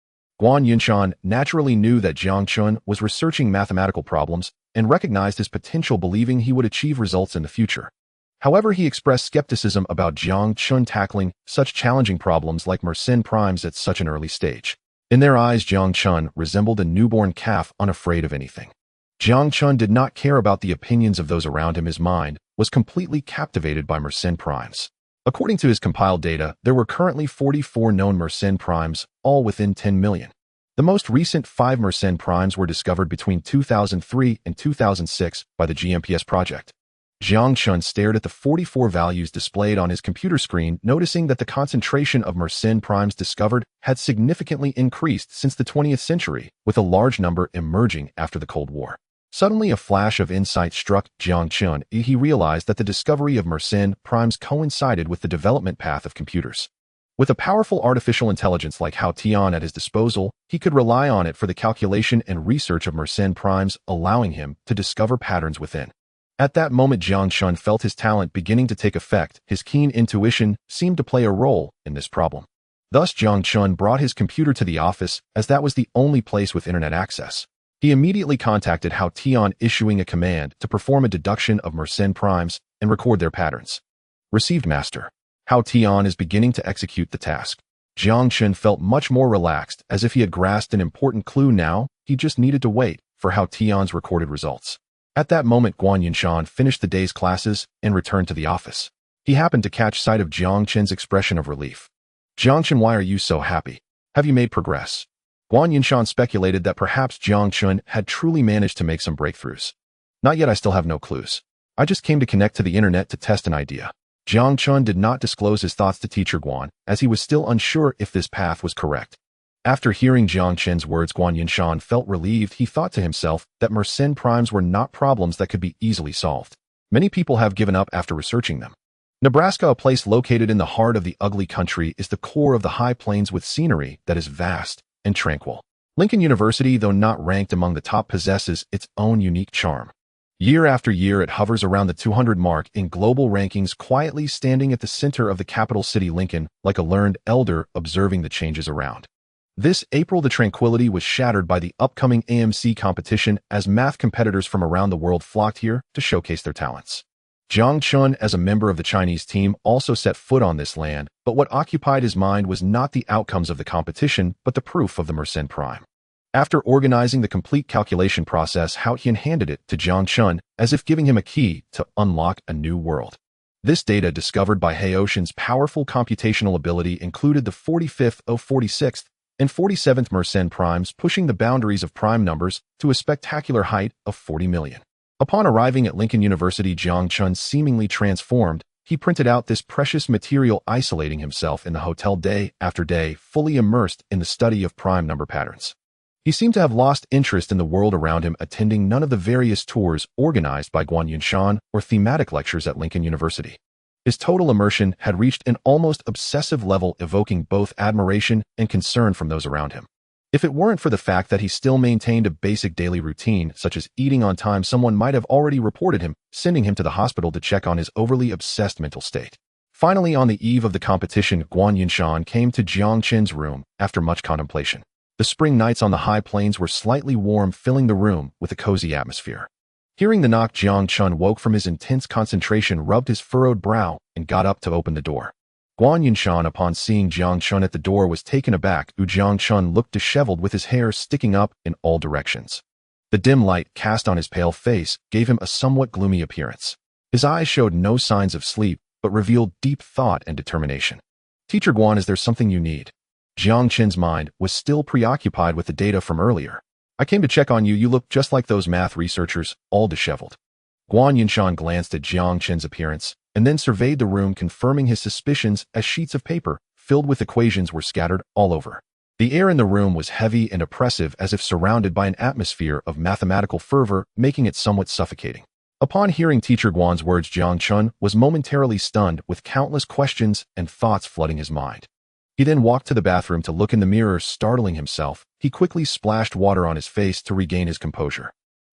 Guan Yunshan naturally knew that Jiang Chen was researching mathematical problems and recognized his potential, believing he would achieve results in the future. However, he expressed skepticism about Jiang Chen tackling such challenging problems like Mersenne primes at such an early stage. In their eyes, Jiang Chen resembled a newborn calf unafraid of anything. Jiang Chen did not care about the opinions of those around him. His mind was completely captivated by Mersenne primes. According to his compiled data, there were currently 44 known Mersenne primes, all within 10 million. The most recent 5 Mersenne primes were discovered between 2003 and 2006 by the GMPS project. Jiang Chen stared at the 44 values displayed on his computer screen, noticing that the concentration of Mersenne primes discovered had significantly increased since the 20th century, with a large number emerging after the Cold War. Suddenly, a flash of insight struck Jiang Chen. He realized that the discovery of Mersenne primes coincided with the development path of computers. With a powerful artificial intelligence like Hao Tian at his disposal, he could rely on it for the calculation and research of Mersenne primes, allowing him to discover patterns within. At that moment, Jiang Chen felt his talent beginning to take effect. His keen intuition seemed to play a role in this problem. Thus, Jiang Chen brought his computer to the office, as that was the only place with internet access. He immediately contacted Hao Tian, issuing a command to perform a deduction of Mersenne primes and record their patterns. Received, Master. Hao Tian is beginning to execute the task. Jiang Chen felt much more relaxed, as if he had grasped an important clue. Now, he just needed to wait for Hao Tian's recorded results. At that moment, Guan Yunshan finished the day's classes and returned to the office. He happened to catch sight of Jiang Chen's expression of relief. Jiang Chen, why are you so happy? Have you made progress? Guan Yunshan speculated that perhaps Jiang Chen had truly managed to make some breakthroughs. Not yet, I still have no clues. I just came to connect to the internet to test an idea. Jiang Chen did not disclose his thoughts to Teacher Guan, as he was still unsure if this path was correct. After hearing Jiang Chen's words, Guan Yunshan felt relieved. He thought to himself that Mersenne primes were not problems that could be easily solved. Many people have given up after researching them. Nebraska, a place located in the heart of the ugly country, is the core of the high plains with scenery that is vast and tranquil. Lincoln University, though not ranked among the top, possesses its own unique charm. Year after year, it hovers around the 200 mark in global rankings, quietly standing at the center of the capital city, Lincoln, like a learned elder observing the changes around. This April, the tranquility was shattered by the upcoming AMC competition, as math competitors from around the world flocked here to showcase their talents. Jiang Chen, as a member of the Chinese team, also set foot on this land, but what occupied his mind was not the outcomes of the competition, but the proof of the Mersenne prime. After organizing the complete calculation process, Hao Tian handed it to Jiang Chen, as if giving him a key to unlock a new world. This data, discovered by Hao Tian's powerful computational ability, included the 45th, 46th, and 47th Mersenne primes, pushing the boundaries of prime numbers to a spectacular height of 40 million. Upon arriving at Lincoln University, Jiang Chen seemingly transformed. He printed out this precious material, isolating himself in the hotel day after day, fully immersed in the study of prime number patterns. He seemed to have lost interest in the world around him, attending none of the various tours organized by Guan Yunshan or thematic lectures at Lincoln University. His total immersion had reached an almost obsessive level, evoking both admiration and concern from those around him. If it weren't for the fact that he still maintained a basic daily routine, such as eating on time, someone might have already reported him, sending him to the hospital to check on his overly obsessed mental state. Finally, on the eve of the competition, Guan Yunshan came to Jiang Chen's room after much contemplation. The spring nights on the high plains were slightly warm, filling the room with a cozy atmosphere. Hearing the knock, Jiang Chen woke from his intense concentration, rubbed his furrowed brow, and got up to open the door. Guan Yunshan, upon seeing Jiang Chen at the door, was taken aback. Jiang Chen looked disheveled, with his hair sticking up in all directions. The dim light cast on his pale face gave him a somewhat gloomy appearance. His eyes showed no signs of sleep, but revealed deep thought and determination. Teacher Guan, is there something you need? Jiang Chen's mind was still preoccupied with the data from earlier. I came to check on you. You look just like those math researchers, all disheveled. Guan Yunshan glanced at Jiang Chen's appearance and then surveyed the room, confirming his suspicions as sheets of paper filled with equations were scattered all over. The air in the room was heavy and oppressive, as if surrounded by an atmosphere of mathematical fervor, making it somewhat suffocating. Upon hearing Teacher Guan's words, Jiang Chen was momentarily stunned, with countless questions and thoughts flooding his mind. He then walked to the bathroom to look in the mirror, startling himself. He quickly splashed water on his face to regain his composure.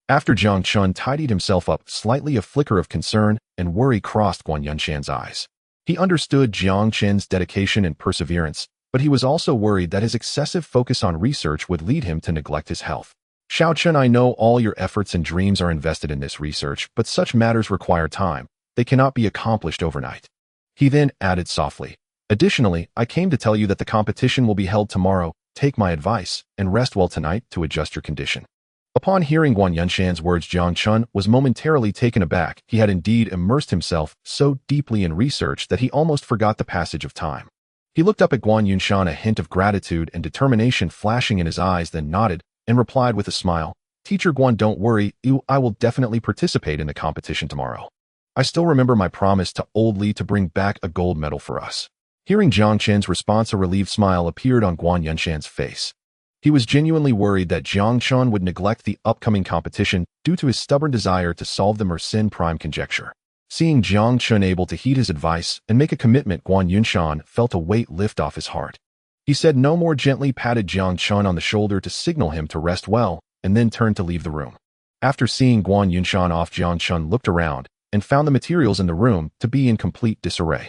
After Jiang Chen tidied himself up slightly, a flicker of concern and worry crossed Guan Yunshan's eyes. He understood Jiang Chen's dedication and perseverance, but he was also worried that his excessive focus on research would lead him to neglect his health. Xiao Chen, I know all your efforts and dreams are invested in this research, but such matters require time. They cannot be accomplished overnight. He then added softly, additionally, I came to tell you that the competition will be held tomorrow. Take my advice and rest well tonight to adjust your condition. Upon hearing Guan Yunshan's words, Jiang Chen was momentarily taken aback. He had indeed immersed himself so deeply in research that he almost forgot the passage of time. He looked up at Guan Yunshan, a hint of gratitude and determination flashing in his eyes, then nodded and replied with a smile, Teacher Guan, don't worry, I will definitely participate in the competition tomorrow. I still remember my promise to old Li to bring back a gold medal for us. Hearing Jiang Chen's response, a relieved smile appeared on Guan Yunshan's face. He was genuinely worried that Jiang Chen would neglect the upcoming competition due to his stubborn desire to solve the Mersenne prime conjecture. Seeing Jiang Chen able to heed his advice and make a commitment, Guan Yunshan felt a weight lift off his heart. He said no more, gently patted Jiang Chen on the shoulder to signal him to rest well, and then turned to leave the room. After seeing Guan Yunshan off, Jiang Chen looked around and found the materials in the room to be in complete disarray.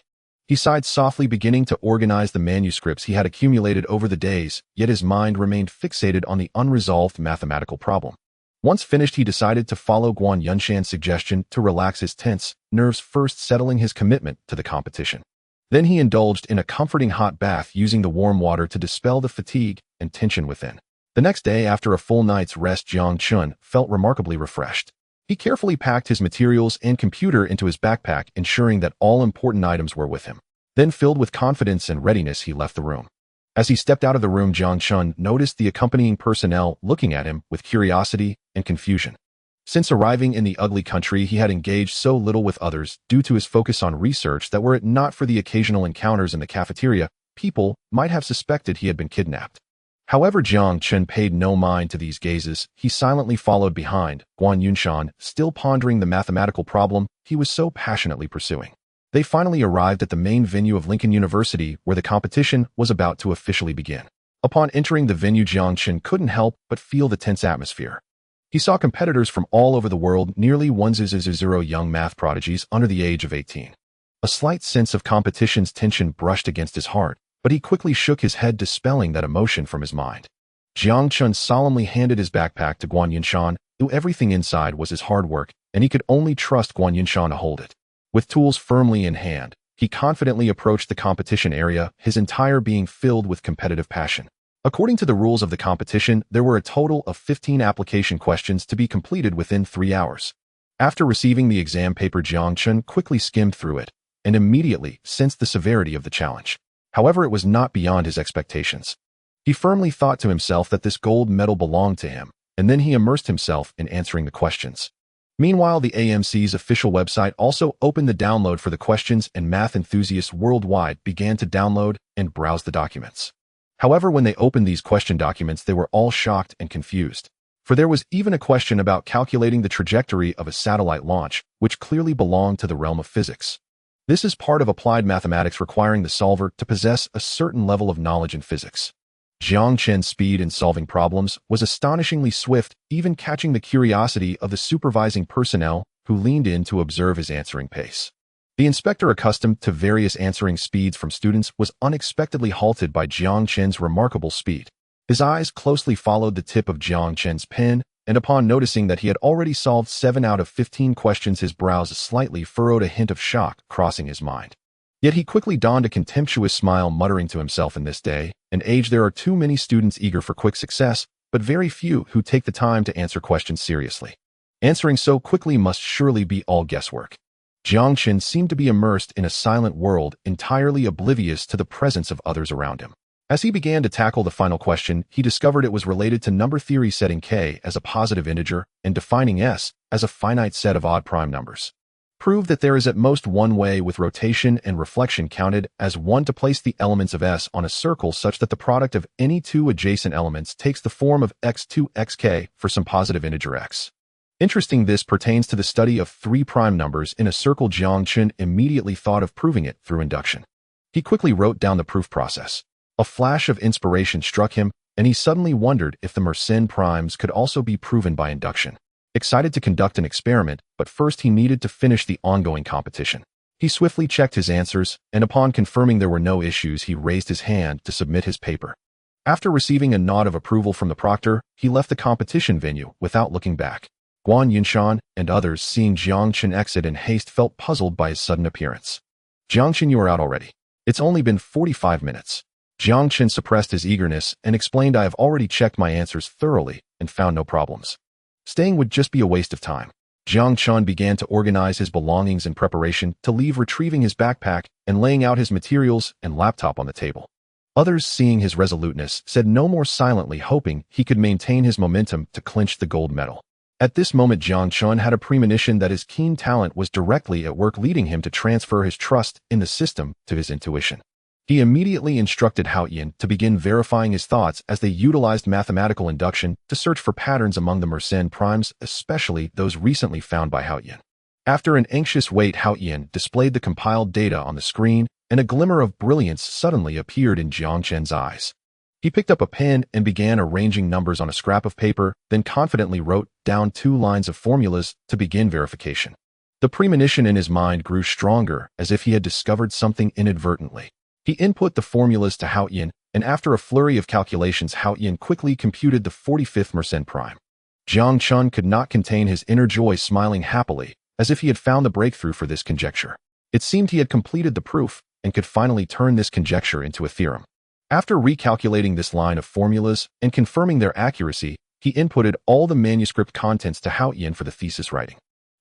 He sighed softly, beginning to organize the manuscripts he had accumulated over the days, yet his mind remained fixated on the unresolved mathematical problem. Once finished, he decided to follow Guan Yunshan's suggestion to relax his tense nerves, first settling his commitment to the competition. Then he indulged in a comforting hot bath, using the warm water to dispel the fatigue and tension within. The next day, after a full night's rest, Jiang Chen felt remarkably refreshed. He carefully packed his materials and computer into his backpack, ensuring that all important items were with him. Then, filled with confidence and readiness, he left the room. As he stepped out of the room, Jiang Chen noticed the accompanying personnel looking at him with curiosity and confusion. Since arriving in the ugly country, he had engaged so little with others due to his focus on research that were it not for the occasional encounters in the cafeteria, people might have suspected he had been kidnapped. However, Jiang Chen paid no mind to these gazes. He silently followed behind Guan Yunshan, still pondering the mathematical problem he was so passionately pursuing. They finally arrived at the main venue of Lincoln University, where the competition was about to officially begin. Upon entering the venue, Jiang Chen couldn't help but feel the tense atmosphere. He saw competitors from all over the world, nearly 100 young math prodigies under the age of 18. A slight sense of competition's tension brushed against his heart, but he quickly shook his head, dispelling that emotion from his mind. Jiang Chen solemnly handed his backpack to Guan Yunshan, who everything inside was his hard work, and he could only trust Guan Yunshan to hold it. With tools firmly in hand, he confidently approached the competition area, his entire being filled with competitive passion. According to the rules of the competition, there were a total of 15 application questions to be completed within 3 hours. After receiving the exam paper, Jiang Chen quickly skimmed through it and immediately sensed the severity of the challenge. However, it was not beyond his expectations. He firmly thought to himself that this gold medal belonged to him, and then he immersed himself in answering the questions. Meanwhile, the AMC's official website also opened the download for the questions, and math enthusiasts worldwide began to download and browse the documents. However, when they opened these question documents, they were all shocked and confused. For there was even a question about calculating the trajectory of a satellite launch, which clearly belonged to the realm of physics. This is part of applied mathematics, requiring the solver to possess a certain level of knowledge in physics. Jiang Chen's speed in solving problems was astonishingly swift, even catching the curiosity of the supervising personnel who leaned in to observe his answering pace. The inspector, accustomed to various answering speeds from students, was unexpectedly halted by Jiang Chen's remarkable speed. His eyes closely followed the tip of Jiang Chen's pen, and upon noticing that he had already solved 7 out of 15 questions, his brows slightly furrowed, a hint of shock crossing his mind. Yet he quickly donned a contemptuous smile, muttering to himself, in this day and age there are too many students eager for quick success, but very few who take the time to answer questions seriously. Answering so quickly must surely be all guesswork. Jiang Chen seemed to be immersed in a silent world, entirely oblivious to the presence of others around him. As he began to tackle the final question, he discovered it was related to number theory, setting k as a positive integer and defining s as a finite set of odd prime numbers. Prove that there is at most one way, with rotation and reflection counted as 1, to place the elements of s on a circle such that the product of any 2 adjacent elements takes the form of x2 xk for some positive integer x. Interesting, this pertains to the study of 3 prime numbers in a circle. Jiang Chen immediately thought of proving it through induction. He quickly wrote down the proof process. A flash of inspiration struck him, and he suddenly wondered if the Mersenne primes could also be proven by induction. Excited to conduct an experiment, but first he needed to finish the ongoing competition. He swiftly checked his answers, and upon confirming there were no issues, he raised his hand to submit his paper. After receiving a nod of approval from the proctor, he left the competition venue without looking back. Guan Yunshan and others, seeing Jiang Chen exit in haste, felt puzzled by his sudden appearance. "Jiang Chen, you are out already. It's only been 45 minutes. Jiang Chen suppressed his eagerness and explained, "I have already checked my answers thoroughly and found no problems. Staying would just be a waste of time." Jiang Chen began to organize his belongings in preparation to leave, retrieving his backpack and laying out his materials and laptop on the table. Others, seeing his resoluteness, said no more, silently hoping he could maintain his momentum to clinch the gold medal. At this moment, Jiang Chen had a premonition that his keen talent was directly at work, leading him to transfer his trust in the system to his intuition. He immediately instructed Hao Yan to begin verifying his thoughts as they utilized mathematical induction to search for patterns among the Mersenne primes, especially those recently found by Hao Yan. After an anxious wait, Hao Yan displayed the compiled data on the screen, and a glimmer of brilliance suddenly appeared in Jiang Chen's eyes. He picked up a pen and began arranging numbers on a scrap of paper, then confidently wrote down 2 lines of formulas to begin verification. The premonition in his mind grew stronger, as if he had discovered something inadvertently. He input the formulas to Hao Yan, and after a flurry of calculations, Hao Yan quickly computed the 45th Mersenne prime. Jiang Chen could not contain his inner joy, smiling happily, as if he had found the breakthrough for this conjecture. It seemed he had completed the proof, and could finally turn this conjecture into a theorem. After recalculating this line of formulas and confirming their accuracy, he inputted all the manuscript contents to Hao Yan for the thesis writing.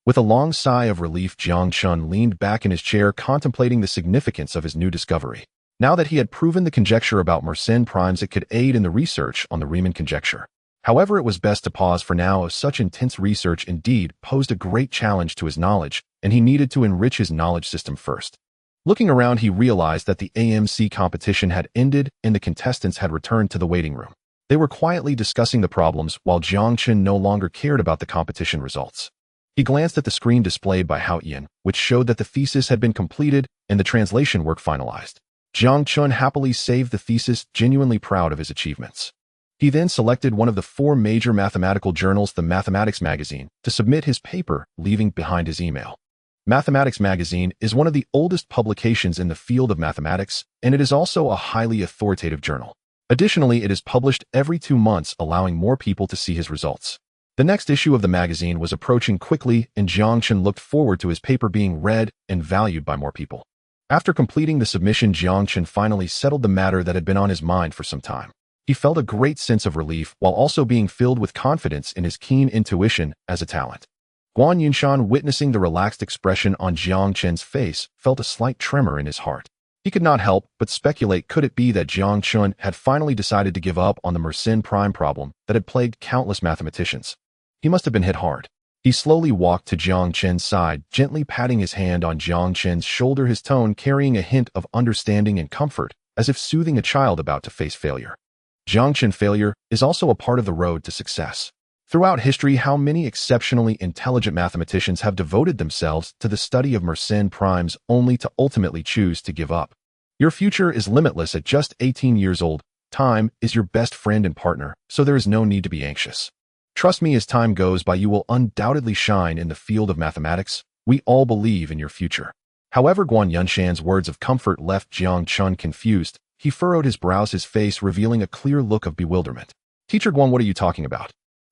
With a long sigh of relief, Jiang Chen leaned back in his chair, contemplating the significance of his new discovery. Now that he had proven the conjecture about Mersenne primes, it could aid in the research on the Riemann conjecture. However, it was best to pause for now, as such intense research indeed posed a great challenge to his knowledge, and he needed to enrich his knowledge system first. Looking around, he realized that the AMC competition had ended and the contestants had returned to the waiting room. They were quietly discussing the problems, while Jiang Chen no longer cared about the competition results. He glanced at the screen displayed by Hao Yan, which showed that the thesis had been completed and the translation work finalized. Jiang Chen happily saved the thesis, genuinely proud of his achievements. He then selected one of the 4 major mathematical journals, the Mathematics magazine, to submit his paper, leaving behind his email. Mathematics magazine is one of the oldest publications in the field of mathematics, and it is also a highly authoritative journal. Additionally, it is published every 2 months, allowing more people to see his results. The next issue of the magazine was approaching quickly, and Jiang Chen looked forward to his paper being read and valued by more people. After completing the submission, Jiang Chen finally settled the matter that had been on his mind for some time. He felt a great sense of relief while also being filled with confidence in his keen intuition as a talent. Guan Yunshan, witnessing the relaxed expression on Jiang Chen's face, felt a slight tremor in his heart. He could not help but speculate, could it be that Jiang Chen had finally decided to give up on the Mersenne prime problem that had plagued countless mathematicians? He must have been hit hard. He slowly walked to Jiang Chen's side, gently patting his hand on Jiang Chen's shoulder, his tone carrying a hint of understanding and comfort, as if soothing a child about to face failure. Jiang Chen, failure is also a part of the road to success. Throughout history, how many exceptionally intelligent mathematicians have devoted themselves to the study of Mersenne primes only to ultimately choose to give up? Your future is limitless at just 18 years old. Time is your best friend and partner, so there is no need to be anxious. Trust me, as time goes by, you will undoubtedly shine in the field of mathematics. We all believe in your future. However, Guan Yunshan's words of comfort left Jiang Chen confused. He furrowed his brows, his face revealing a clear look of bewilderment. Teacher Guan, what are you talking about?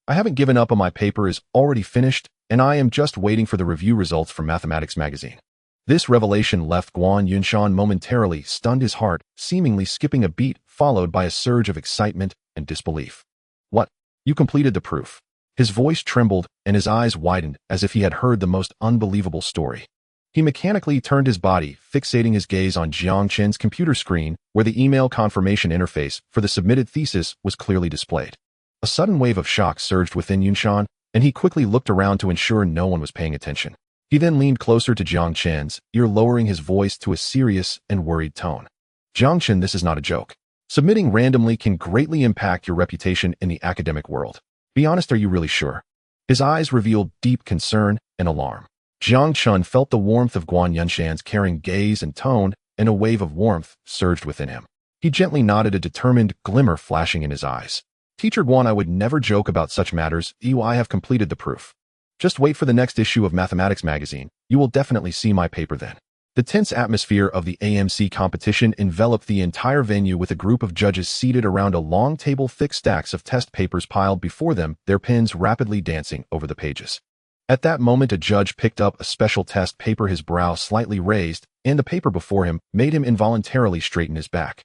I haven't given up on my paper, is already finished, and I am just waiting for the review results from Mathematics magazine. This revelation left Guan Yunshan momentarily stunned, his heart seemingly skipping a beat, followed by a surge of excitement and disbelief. What? You completed the proof? His voice trembled, and his eyes widened as if he had heard the most unbelievable story. He mechanically turned his body, fixating his gaze on Jiang Chen's computer screen, where the email confirmation interface for the submitted thesis was clearly displayed. A sudden wave of shock surged within Yunshan, and he quickly looked around to ensure no one was paying attention. He then leaned closer to Jiang Chen's ear, lowering his voice to a serious and worried tone. Jiang Chen, this is not a joke. Submitting randomly can greatly impact your reputation in the academic world. Be honest, are you really sure? His eyes revealed deep concern and alarm. Jiang Chen felt the warmth of Guan Yunshan's caring gaze and tone, and a wave of warmth surged within him. He gently nodded, a determined glimmer flashing in his eyes. Teacher Guan, I would never joke about such matters. I have completed the proof. Just wait for the next issue of Mathematics magazine. You will definitely see my paper then. The tense atmosphere of the AMC competition enveloped the entire venue, with a group of judges seated around a long table, thick stacks of test papers piled before them, their pens rapidly dancing over the pages. At that moment, a judge picked up a special test paper, his brow slightly raised, and the paper before him made him involuntarily straighten his back.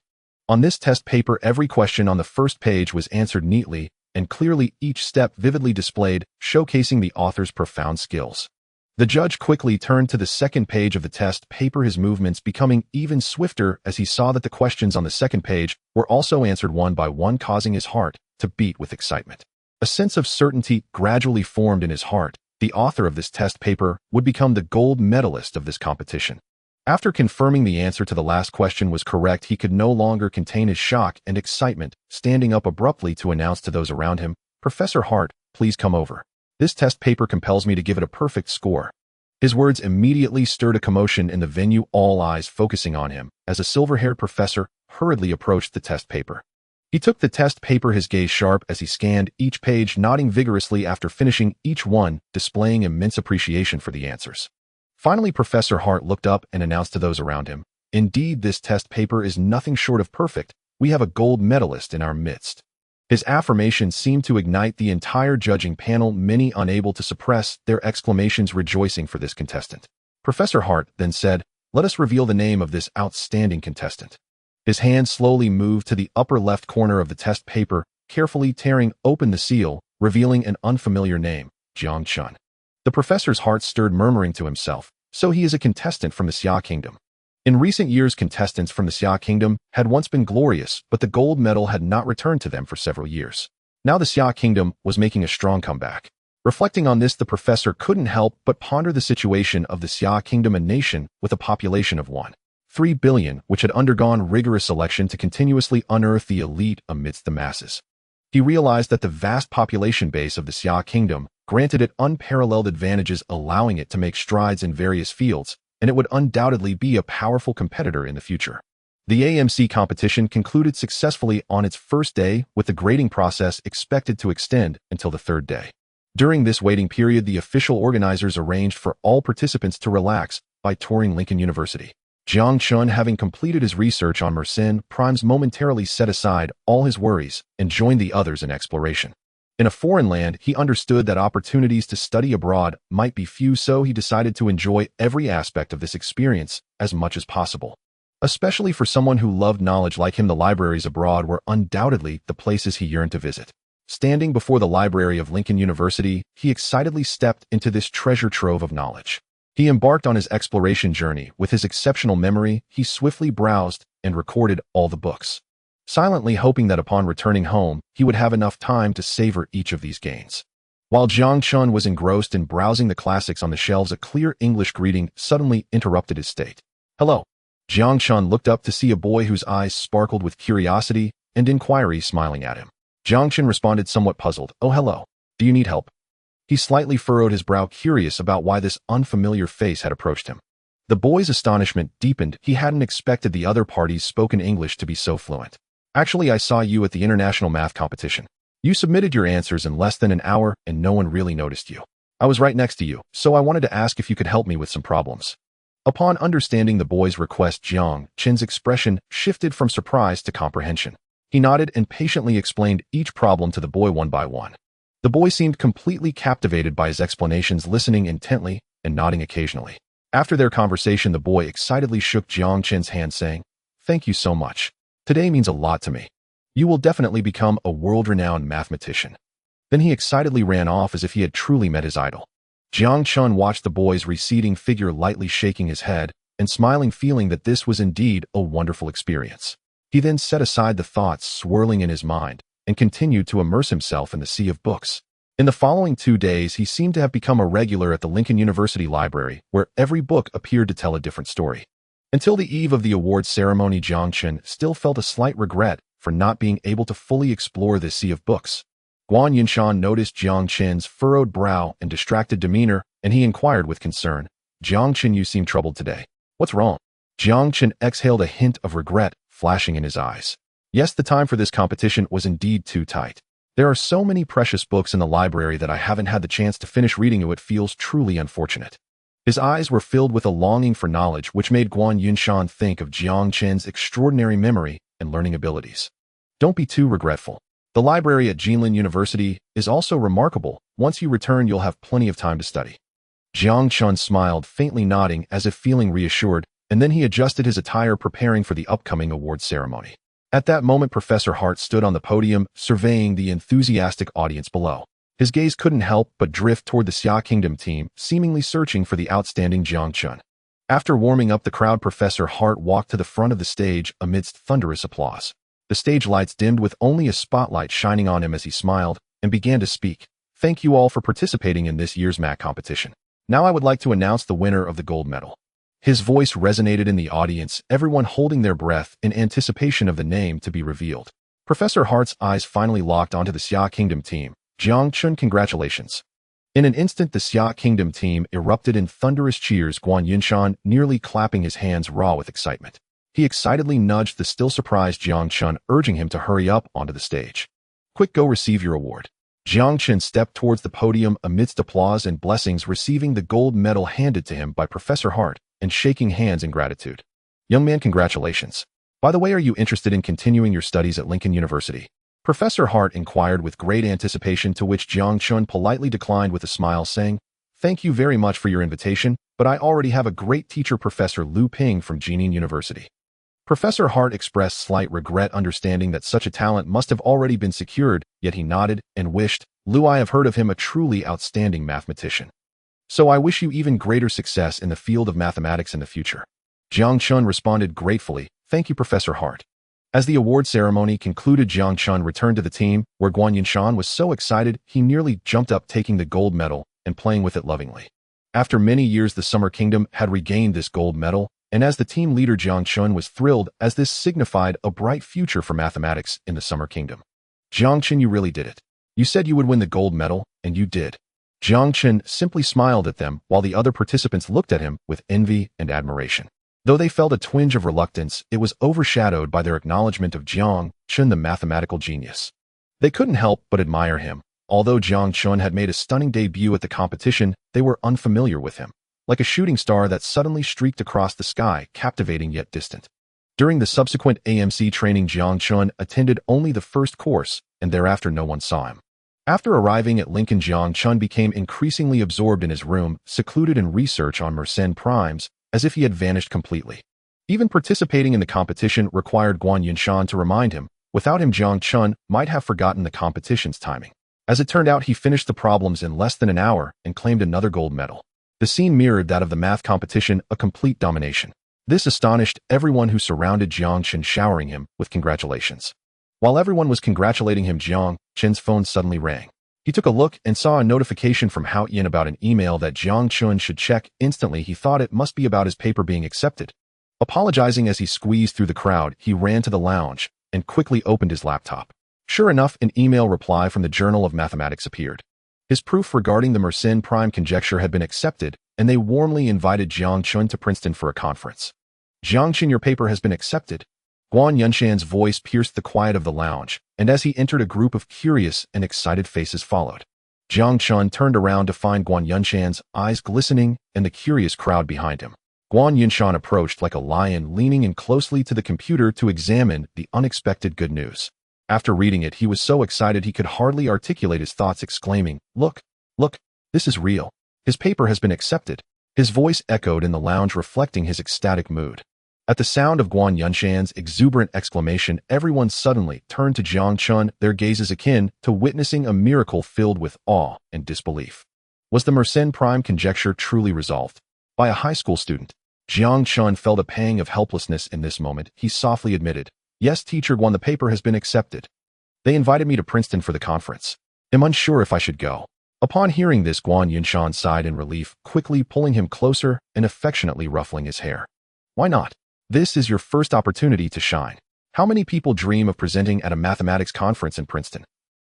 On this test paper, every question on the first page was answered neatly and clearly, each step vividly displayed, showcasing the author's profound skills. The judge quickly turned to the second page of the test paper, his movements becoming even swifter as he saw that the questions on the second page were also answered one by one, causing his heart to beat with excitement. A sense of certainty gradually formed in his heart. The author of this test paper would become the gold medalist of this competition. After confirming the answer to the last question was correct, he could no longer contain his shock and excitement, standing up abruptly to announce to those around him, "Professor Hart, please come over. This test paper compels me to give it a perfect score." His words immediately stirred a commotion in the venue, all eyes focusing on him, as a silver-haired professor hurriedly approached the test paper. He took the test paper, his gaze sharp as he scanned each page, nodding vigorously after finishing each one, displaying immense appreciation for the answers. Finally, Professor Hart looked up and announced to those around him, "Indeed, this test paper is nothing short of perfect. We have a gold medalist in our midst." His affirmation seemed to ignite the entire judging panel, many unable to suppress their exclamations, rejoicing for this contestant. Professor Hart then said, "Let us reveal the name of this outstanding contestant." His hand slowly moved to the upper left corner of the test paper, carefully tearing open the seal, revealing an unfamiliar name, Jiang Chen. The professor's heart stirred, murmuring to himself, "So he is a contestant from the Xia Kingdom." In recent years, contestants from the Xia Kingdom had once been glorious, but the gold medal had not returned to them for several years. Now the Xia Kingdom was making a strong comeback. Reflecting on this, the professor couldn't help but ponder the situation of the Xia Kingdom, a nation with a population of 1.3 billion, which had undergone rigorous selection to continuously unearth the elite amidst the masses. He realized that the vast population base of the Xia Kingdom granted it unparalleled advantages, allowing it to make strides in various fields, and it would undoubtedly be a powerful competitor in the future. The AMC competition concluded successfully on its first day, with the grading process expected to extend until the third day. During this waiting period, the official organizers arranged for all participants to relax by touring Lincoln University. Jiang Chen, having completed his research on Mersenne primes, momentarily set aside all his worries and joined the others in exploration. In a foreign land, he understood that opportunities to study abroad might be few, so he decided to enjoy every aspect of this experience as much as possible. Especially for someone who loved knowledge like him, the libraries abroad were undoubtedly the places he yearned to visit. Standing before the library of Lincoln University, he excitedly stepped into this treasure trove of knowledge. He embarked on his exploration journey. With his exceptional memory, he swiftly browsed and recorded all the books, silently hoping that upon returning home, he would have enough time to savor each of these gains. While Jiang Chen was engrossed in browsing the classics on the shelves, a clear English greeting suddenly interrupted his state. "Hello." Jiang Chen looked up to see a boy whose eyes sparkled with curiosity and inquiry smiling at him. Jiang Chen responded, somewhat puzzled, "Oh, hello. Do you need help?" He slightly furrowed his brow, curious about why this unfamiliar face had approached him. The boy's astonishment deepened. He hadn't expected the other party's spoken English to be so fluent. "Actually, I saw you at the international math competition. You submitted your answers in less than an hour and no one really noticed you. I was right next to you, so I wanted to ask if you could help me with some problems." Upon understanding the boy's request, Jiang Chen's expression shifted from surprise to comprehension. He nodded and patiently explained each problem to the boy one by one. The boy seemed completely captivated by his explanations, listening intently and nodding occasionally. After their conversation, the boy excitedly shook Jiang Chen's hand, saying, "Thank you so much. Today means a lot to me. You will definitely become a world-renowned mathematician." Then he excitedly ran off as if he had truly met his idol. Jiang Chen watched the boy's receding figure, lightly shaking his head and smiling, feeling that this was indeed a wonderful experience. He then set aside the thoughts swirling in his mind and continued to immerse himself in the sea of books. In the following 2 days, he seemed to have become a regular at the Lincoln University Library, where every book appeared to tell a different story. Until the eve of the awards ceremony, Jiang Chen still felt a slight regret for not being able to fully explore this sea of books. Guan Yinshan noticed Jiang Chen's furrowed brow and distracted demeanor, and he inquired with concern, "Jiang Chen, you seem troubled today. What's wrong?" Jiang Chen exhaled a hint of regret, flashing in his eyes. Yes, the time for this competition was indeed too tight. There are so many precious books in the library that I haven't had the chance to finish reading, it feels truly unfortunate. His eyes were filled with a longing for knowledge, which made Guan Yunshan think of Jiang Chen's extraordinary memory and learning abilities. Don't be too regretful. The library at Jilin University is also remarkable. Once you return, you'll have plenty of time to study. Jiang Chen smiled, faintly nodding as if feeling reassured, and then he adjusted his attire, preparing for the upcoming award ceremony. At that moment, Professor Hart stood on the podium, surveying the enthusiastic audience below. His gaze couldn't help but drift toward the Xia Kingdom team, seemingly searching for the outstanding Jiang Chen. After warming up the crowd, Professor Hart walked to the front of the stage amidst thunderous applause. The stage lights dimmed with only a spotlight shining on him as he smiled and began to speak. Thank you all for participating in this year's math competition. Now I would like to announce the winner of the gold medal. His voice resonated in the audience, everyone holding their breath in anticipation of the name to be revealed. Professor Hart's eyes finally locked onto the Xia Kingdom team. Jiang Chen, congratulations. In an instant, the Xia Kingdom team erupted in thunderous cheers, Guan Yunshan nearly clapping his hands raw with excitement. He excitedly nudged the still surprised Jiang Chen, urging him to hurry up onto the stage. Quick, go receive your award. Jiang Chen stepped towards the podium amidst applause and blessings, receiving the gold medal handed to him by Professor Hart and shaking hands in gratitude. Young man, congratulations. By the way, are you interested in continuing your studies at Lincoln University? Professor Hart inquired with great anticipation, to which Jiang Chen politely declined with a smile, saying, Thank you very much for your invitation, but I already have a great teacher, Professor Lu Ping from Jilin University. Professor Hart expressed slight regret, understanding that such a talent must have already been secured, yet he nodded and wished, Lu, I have heard of him, a truly outstanding mathematician. So I wish you even greater success in the field of mathematics in the future. Jiang Chen responded gratefully, Thank you, Professor Hart. As the award ceremony concluded, Jiang Chen returned to the team, where Guan Yunshan was so excited he nearly jumped up, taking the gold medal and playing with it lovingly. After many years, the Summer Kingdom had regained this gold medal, and as the team leader, Jiang Chen was thrilled, as this signified a bright future for mathematics in the Summer Kingdom. Jiang Chen, you really did it. You said you would win the gold medal, and you did. Jiang Chen simply smiled at them, while the other participants looked at him with envy and admiration. Though they felt a twinge of reluctance, it was overshadowed by their acknowledgement of Jiang Chen, the mathematical genius. They couldn't help but admire him. Although Jiang Chen had made a stunning debut at the competition, they were unfamiliar with him. Like a shooting star that suddenly streaked across the sky, captivating yet distant. During the subsequent AMC training, Jiang Chen attended only the first course, and thereafter no one saw him. After arriving at Lincoln, Jiang Chen became increasingly absorbed in his room, secluded in research on Mersenne primes, as if he had vanished completely. Even participating in the competition required Guan Yunshan to remind him. Without him, Jiang Chen might have forgotten the competition's timing. As it turned out, he finished the problems in less than an hour and claimed another gold medal. The scene mirrored that of the math competition, a complete domination. This astonished everyone who surrounded Jiang Chen, showering him with congratulations. While everyone was congratulating him, Jiang Chen's phone suddenly rang. He took a look and saw a notification from Hao Yin about an email that Jiang Chen should check. Instantly, he thought it must be about his paper being accepted. Apologizing as he squeezed through the crowd, he ran to the lounge and quickly opened his laptop. Sure enough, an email reply from the Journal of Mathematics appeared. His proof regarding the Mersenne prime conjecture had been accepted, and they warmly invited Jiang Chen to Princeton for a conference. Jiang Chen, your paper has been accepted. Guan Yunshan's voice pierced the quiet of the lounge, and as he entered, a group of curious and excited faces followed. Jiang Chen turned around to find Guan Yunshan's eyes glistening and the curious crowd behind him. Guan Yunshan approached like a lion, leaning in closely to the computer to examine the unexpected good news. After reading it, he was so excited he could hardly articulate his thoughts, exclaiming, Look, this is real. His paper has been accepted. His voice echoed in the lounge, reflecting his ecstatic mood. At the sound of Guan Yunshan's exuberant exclamation, everyone suddenly turned to Jiang Chen, their gazes akin to witnessing a miracle filled with awe and disbelief. Was the Mersenne prime conjecture truly resolved? By a high school student? Jiang Chen felt a pang of helplessness in this moment. He softly admitted, Yes, teacher Guan, the paper has been accepted. They invited me to Princeton for the conference. I'm unsure if I should go. Upon hearing this, Guan Yunshan sighed in relief, quickly pulling him closer and affectionately ruffling his hair. Why not? This is your first opportunity to shine. How many people dream of presenting at a mathematics conference in Princeton?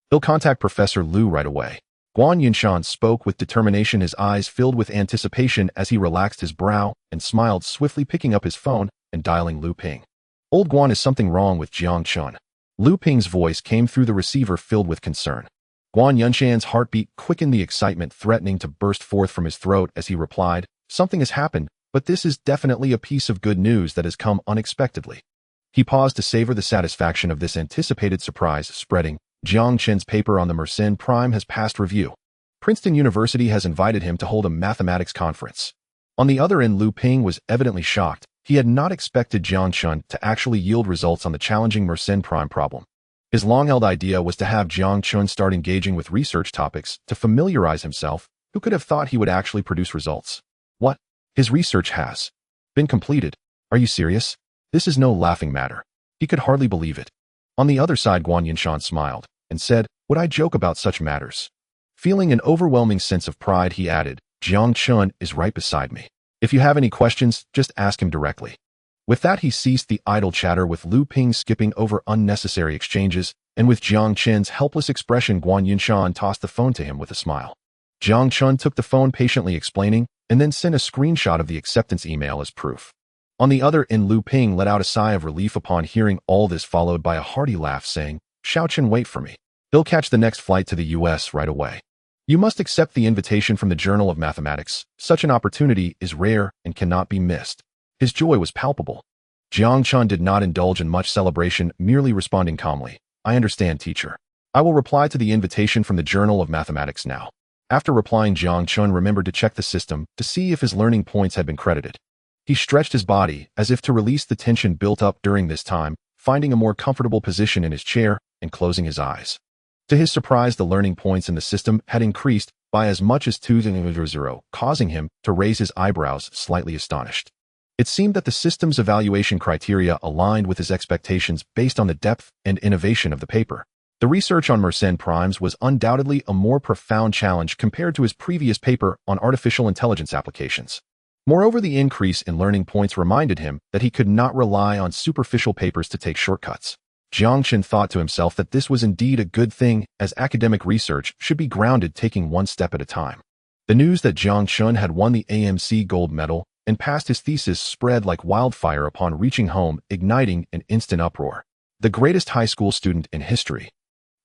They'll contact Professor Lu right away. Guan Yunshan spoke with determination, his eyes filled with anticipation as he relaxed his brow and smiled, swiftly picking up his phone and dialing Lu Ping. Old Guan, is something wrong with Jiang Chen? Lu Ping's voice came through the receiver filled with concern. Guan Yunshan's heartbeat quickened, the excitement threatening to burst forth from his throat as he replied, "Something has happened, but this is definitely a piece of good news that has come unexpectedly." He paused to savor the satisfaction of this anticipated surprise spreading. Jiang Chen's paper on the Mersenne prime has passed review. Princeton University has invited him to hold a mathematics conference. On the other end, Lu Ping was evidently shocked. He had not expected Jiang Chen to actually yield results on the challenging Mersenne prime problem. His long-held idea was to have Jiang Chen start engaging with research topics to familiarize himself. Who could have thought he would actually produce results? What? His research has been completed. Are you serious? This is no laughing matter. He could hardly believe it. On the other side, Guan Yunshan smiled and said, "Would I joke about such matters?" Feeling an overwhelming sense of pride, he added, "Jiang Chen is right beside me. If you have any questions, just ask him directly." With that, he ceased the idle chatter, with Lu Ping skipping over unnecessary exchanges, and with Jiang Chen's helpless expression, Guan Yunshan tossed the phone to him with a smile. Jiang Chen took the phone, patiently explaining, and then sent a screenshot of the acceptance email as proof. On the other end, Lu Ping let out a sigh of relief upon hearing all this, followed by a hearty laugh, saying, "Xiaochen, wait for me. He'll catch the next flight to the US right away. You must accept the invitation from the Journal of Mathematics. Such an opportunity is rare and cannot be missed." His joy was palpable. Jiang Chen did not indulge in much celebration, merely responding calmly, "I understand, teacher. I will reply to the invitation from the Journal of Mathematics now." After replying, Jiang Chen remembered to check the system to see if his learning points had been credited. He stretched his body as if to release the tension built up during this time, finding a more comfortable position in his chair and closing his eyes. To his surprise, the learning points in the system had increased by as much as 2.0, causing him to raise his eyebrows, slightly astonished. It seemed that the system's evaluation criteria aligned with his expectations based on the depth and innovation of the paper. The research on Mersenne primes was undoubtedly a more profound challenge compared to his previous paper on artificial intelligence applications. Moreover, the increase in learning points reminded him that he could not rely on superficial papers to take shortcuts. Jiang Chen thought to himself that this was indeed a good thing, as academic research should be grounded, taking one step at a time. The news that Jiang Chen had won the AMC gold medal and passed his thesis spread like wildfire upon reaching home, igniting an instant uproar. The greatest high school student in history.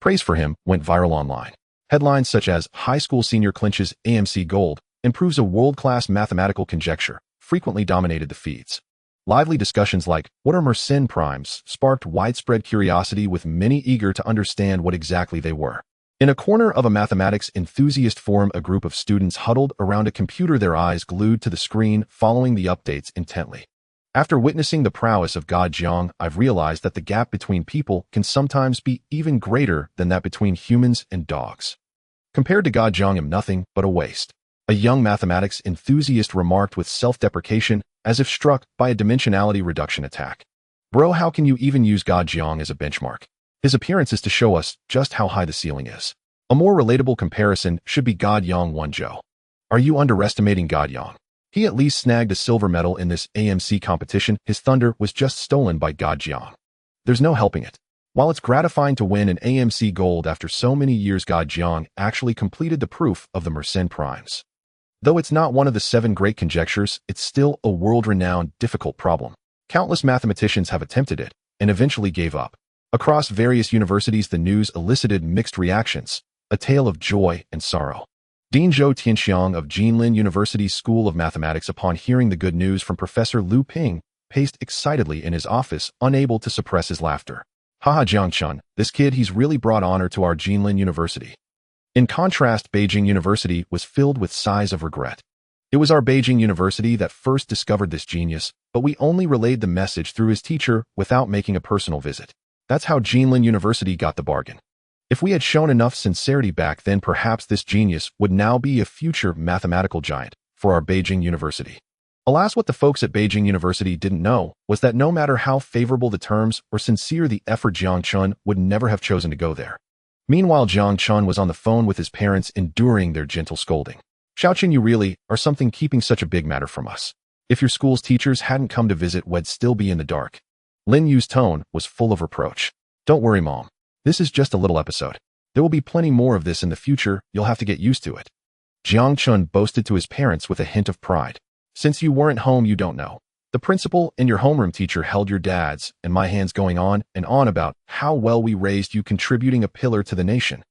Praise for him went viral online. Headlines such as "High School Senior Clinches AMC Gold and Proves a World-Class Mathematical Conjecture" frequently dominated the feeds. Lively discussions like "What are Mersenne primes?" sparked widespread curiosity, with many eager to understand what exactly they were. In a corner of a mathematics enthusiast forum, a group of students huddled around a computer, their eyes glued to the screen, following the updates intently. "After witnessing the prowess of God Jiang, I've realized that the gap between people can sometimes be even greater than that between humans and dogs. Compared to God Jiang, I'm nothing but a waste," a young mathematics enthusiast remarked with self-deprecation, as if struck by a dimensionality reduction attack. "Bro, how can you even use God Jiang as a benchmark? His appearance is to show us just how high the ceiling is. A more relatable comparison should be God Yang Wenzhou. Are you underestimating God Yang? He at least snagged a silver medal in this AMC competition. His thunder was just stolen by God Jiang. There's no helping it. While it's gratifying to win an AMC gold after so many years, God Jiang actually completed the proof of the Mersenne primes. Though it's not one of the 7 great conjectures, it's still a world-renowned, difficult problem. Countless mathematicians have attempted it and eventually gave up. Across various universities, the news elicited mixed reactions, a tale of joy and sorrow. Dean Zhou Tianxiang of Jilin University's School of Mathematics, upon hearing the good news from Professor Lu Ping, paced excitedly in his office, unable to suppress his laughter. "Haha, Jiang Chen, this kid, he's really brought honor to our Jilin University." In contrast, Beijing University was filled with sighs of regret. "It was our Beijing University that first discovered this genius, but we only relayed the message through his teacher without making a personal visit. That's how Jilin University got the bargain. If we had shown enough sincerity back then, perhaps this genius would now be a future mathematical giant for our Beijing University." Alas, what the folks at Beijing University didn't know was that no matter how favorable the terms or sincere the effort, Jiang Chen would never have chosen to go there. Meanwhile, Jiang Chen was on the phone with his parents, enduring their gentle scolding. "Xiaochen, you really are something, keeping such a big matter from us. If your school's teachers hadn't come to visit, we'd still be in the dark." Lin Yu's tone was full of reproach. "Don't worry, Mom. This is just a little episode. There will be plenty more of this in the future. You'll have to get used to it." Jiang Chen boasted to his parents with a hint of pride. "Since you weren't home, you don't know. The principal and your homeroom teacher held your dad's and my hands going on and on about how well we raised you, contributing a pillar to the nation.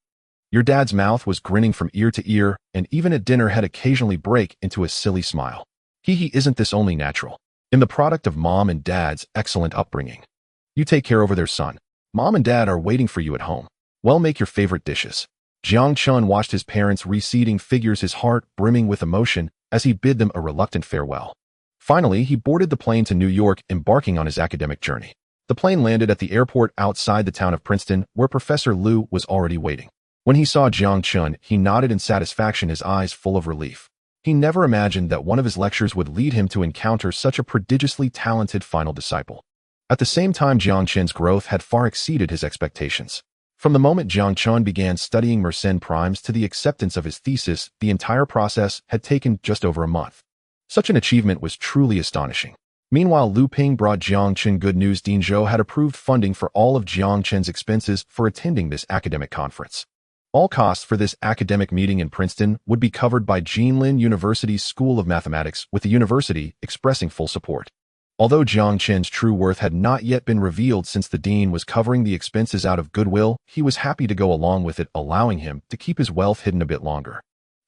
Your dad's mouth was grinning from ear to ear, and even at dinner had occasionally break into a silly smile. He isn't this only natural? In the product of mom and dad's excellent upbringing. You take care over their son. Mom and dad are waiting for you at home. Well, make your favorite dishes. Jiang Chen watched his parents' receding figures, his heart brimming with emotion as he bid them a reluctant farewell. Finally, he boarded the plane to New York, embarking on his academic journey. The plane landed at the airport outside the town of Princeton, where Professor Liu was already waiting. When he saw Jiang Chen, he nodded in satisfaction, his eyes full of relief. He never imagined that one of his lectures would lead him to encounter such a prodigiously talented final disciple. At the same time, Jiang Chen's growth had far exceeded his expectations. From the moment Jiang Chen began studying Mersenne primes to the acceptance of his thesis, the entire process had taken just over a month. Such an achievement was truly astonishing. Meanwhile, Lu Ping brought Jiang Chen good news. Dean Zhou had approved funding for all of Jiang Chen's expenses for attending this academic conference. All costs for this academic meeting in Princeton would be covered by Jilin University's School of Mathematics, with the university expressing full support. Although Jiang Chen's true worth had not yet been revealed since the dean was covering the expenses out of goodwill, he was happy to go along with it, allowing him to keep his wealth hidden a bit longer.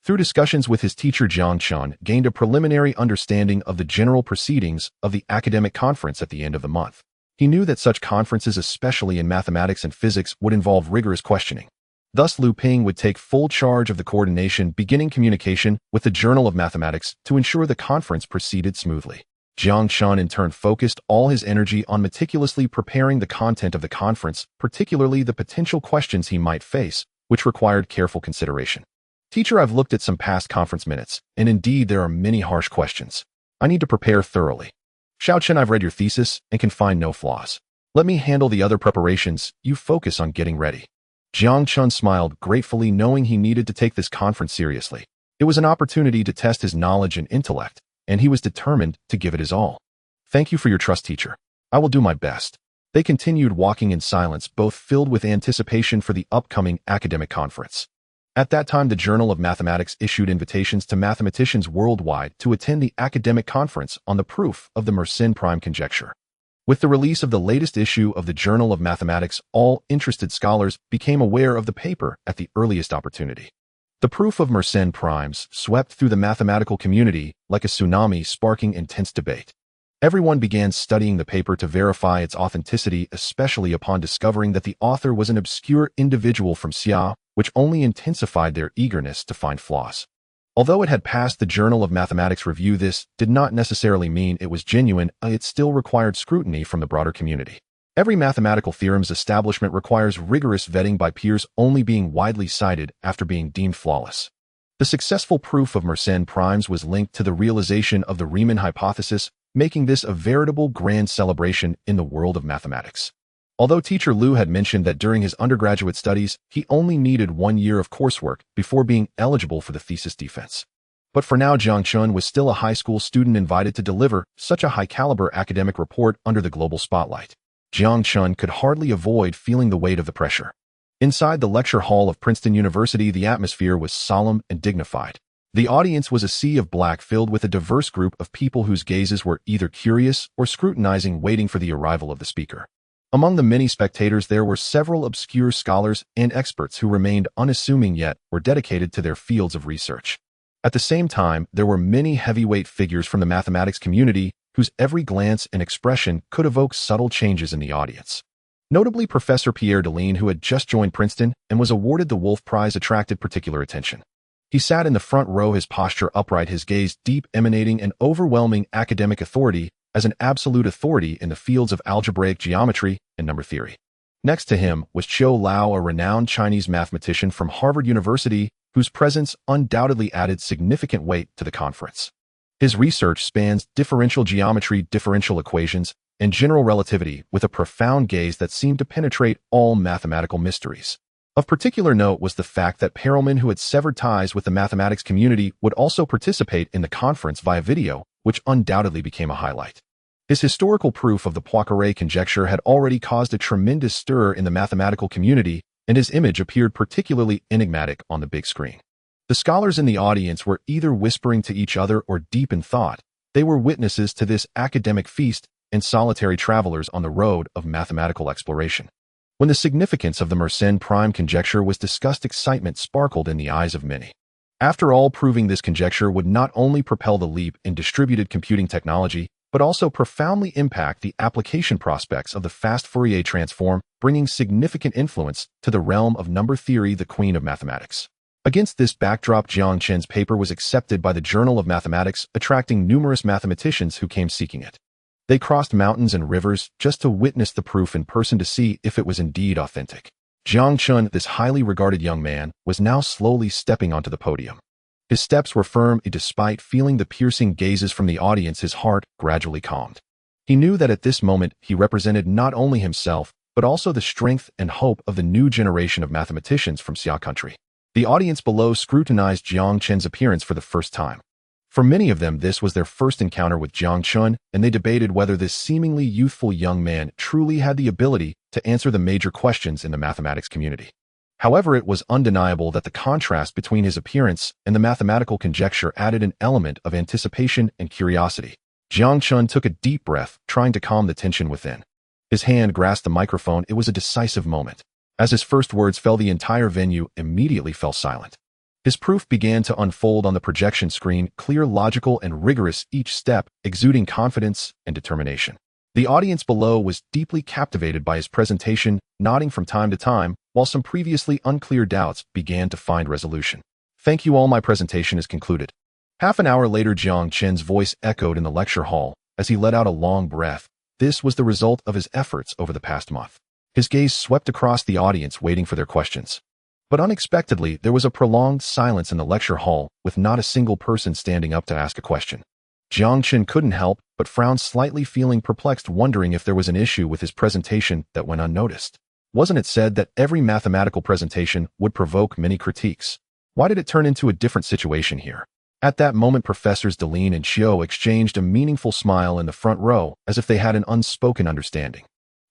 Through discussions with his teacher, Jiang Chen gained a preliminary understanding of the general proceedings of the academic conference at the end of the month. He knew that such conferences, especially in mathematics and physics, would involve rigorous questioning. Thus, Lu Ping would take full charge of the coordination, beginning communication with the Journal of Mathematics to ensure the conference proceeded smoothly. Jiang Chen in turn focused all his energy on meticulously preparing the content of the conference, particularly the potential questions he might face, which required careful consideration. Teacher, I've looked at some past conference minutes, and indeed there are many harsh questions. I need to prepare thoroughly. Xiao Chen, I've read your thesis and can find no flaws. Let me handle the other preparations. You focus on getting ready. Jiang Chen smiled gratefully, knowing he needed to take this conference seriously. It was an opportunity to test his knowledge and intellect, and he was determined to give it his all. Thank you for your trust, teacher. I will do my best. They continued walking in silence, both filled with anticipation for the upcoming academic conference. At that time, the Journal of Mathematics issued invitations to mathematicians worldwide to attend the academic conference on the proof of the Mersenne prime conjecture. With the release of the latest issue of the Journal of Mathematics, all interested scholars became aware of the paper at the earliest opportunity. The proof of Mersenne primes swept through the mathematical community like a tsunami, sparking intense debate. Everyone began studying the paper to verify its authenticity, especially upon discovering that the author was an obscure individual from Xia, which only intensified their eagerness to find flaws. Although it had passed the Journal of Mathematics review, this did not necessarily mean it was genuine. It still required scrutiny from the broader community. Every mathematical theorem's establishment requires rigorous vetting by peers, only being widely cited after being deemed flawless. The successful proof of Mersenne primes was linked to the realization of the Riemann hypothesis, making this a veritable grand celebration in the world of mathematics. Although teacher Liu had mentioned that during his undergraduate studies, he only needed 1 year of coursework before being eligible for the thesis defense. But for now, Jiang Chen was still a high school student invited to deliver such a high-caliber academic report under the global spotlight. Jiang Chen could hardly avoid feeling the weight of the pressure. Inside the lecture hall of Princeton University, the atmosphere was solemn and dignified. The audience was a sea of black, filled with a diverse group of people whose gazes were either curious or scrutinizing, waiting for the arrival of the speaker. Among the many spectators, there were several obscure scholars and experts who remained unassuming yet were dedicated to their fields of research. At the same time, there were many heavyweight figures from the mathematics community whose every glance and expression could evoke subtle changes in the audience. Notably, Professor Pierre Deline, who had just joined Princeton and was awarded the Wolf Prize, attracted particular attention. He sat in the front row, his posture upright, his gaze deep, emanating an overwhelming academic authority as an absolute authority in the fields of algebraic geometry and number theory. Next to him was Qiu Lao, a renowned Chinese mathematician from Harvard University, whose presence undoubtedly added significant weight to the conference. His research spans differential geometry, differential equations, and general relativity, with a profound gaze that seemed to penetrate all mathematical mysteries. Of particular note was the fact that Perelman, who had severed ties with the mathematics community, would also participate in the conference via video, which undoubtedly became a highlight. His historical proof of the Poincare conjecture had already caused a tremendous stir in the mathematical community, and his image appeared particularly enigmatic on the big screen. The scholars in the audience were either whispering to each other or deep in thought, They were witnesses to this academic feast and solitary travelers on the road of mathematical exploration. When the significance of the Mersenne prime conjecture was discussed, excitement sparkled in the eyes of many. After all, proving this conjecture would not only propel the leap in distributed computing technology, but also profoundly impact the application prospects of the fast Fourier transform, bringing significant influence to the realm of number theory, the queen of mathematics. Against this backdrop, Jiang Chen's paper was accepted by the Journal of Mathematics, attracting numerous mathematicians who came seeking it. They crossed mountains and rivers just to witness the proof in person to see if it was indeed authentic. Jiang Chen, this highly regarded young man, was now slowly stepping onto the podium. His steps were firm, and despite feeling the piercing gazes from the audience, his heart gradually calmed. He knew that at this moment he represented not only himself, but also the strength and hope of the new generation of mathematicians from Xia country. The audience below scrutinized Jiang Chen's appearance for the first time. For many of them, this was their first encounter with Jiang Chen, and they debated whether this seemingly youthful young man truly had the ability to answer the major questions in the mathematics community. However, it was undeniable that the contrast between his appearance and the mathematical conjecture added an element of anticipation and curiosity. Jiang Chen took a deep breath, trying to calm the tension within. His hand grasped the microphone. It was a decisive moment. As his first words fell, the entire venue immediately fell silent. His proof began to unfold on the projection screen, clear, logical, and rigorous, each step exuding confidence and determination. The audience below was deeply captivated by his presentation, nodding from time to time, while some previously unclear doubts began to find resolution. "Thank you all, my presentation is concluded." Half an hour later, Jiang Chen's voice echoed in the lecture hall as he let out a long breath. This was the result of his efforts over the past month. His gaze swept across the audience, waiting for their questions. But unexpectedly, there was a prolonged silence in the lecture hall, with not a single person standing up to ask a question. Jiang Chen couldn't help but frown slightly, feeling perplexed, wondering if there was an issue with his presentation that went unnoticed. Wasn't it said that every mathematical presentation would provoke many critiques? Why did it turn into a different situation here? At that moment, Professors Deline and Qiu exchanged a meaningful smile in the front row, as if they had an unspoken understanding.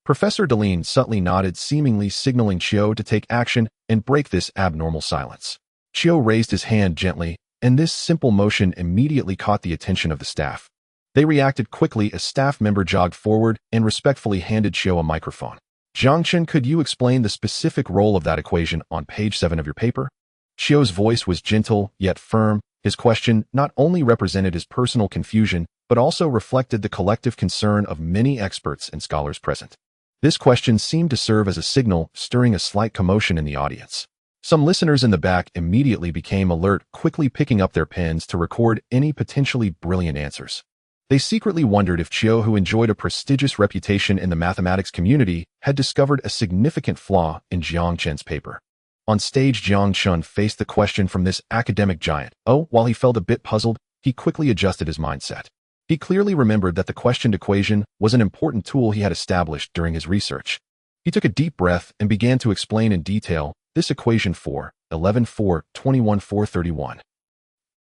Professor Deline subtly nodded, seemingly signaling Qiu to take action and break this abnormal silence. Qiu raised his hand gently, and this simple motion immediately caught the attention of the staff. They reacted quickly. A staff member jogged forward and respectfully handed Qiu a microphone. "Jiang Chen, could you explain the specific role of that equation on page 7 of your paper?" Qiu's voice was gentle, yet firm. His question not only represented his personal confusion, but also reflected the collective concern of many experts and scholars present. This question seemed to serve as a signal, stirring a slight commotion in the audience. Some listeners in the back immediately became alert, quickly picking up their pens to record any potentially brilliant answers. They secretly wondered if Qiu, who enjoyed a prestigious reputation in the mathematics community, had discovered a significant flaw in Jiang Chen's paper. On stage, Jiang Chen faced the question from this academic giant. While he felt a bit puzzled, he quickly adjusted his mindset. He clearly remembered that the questioned equation was an important tool he had established during his research. He took a deep breath and began to explain in detail this equation: 4, 11, 4, 21, 4, 31.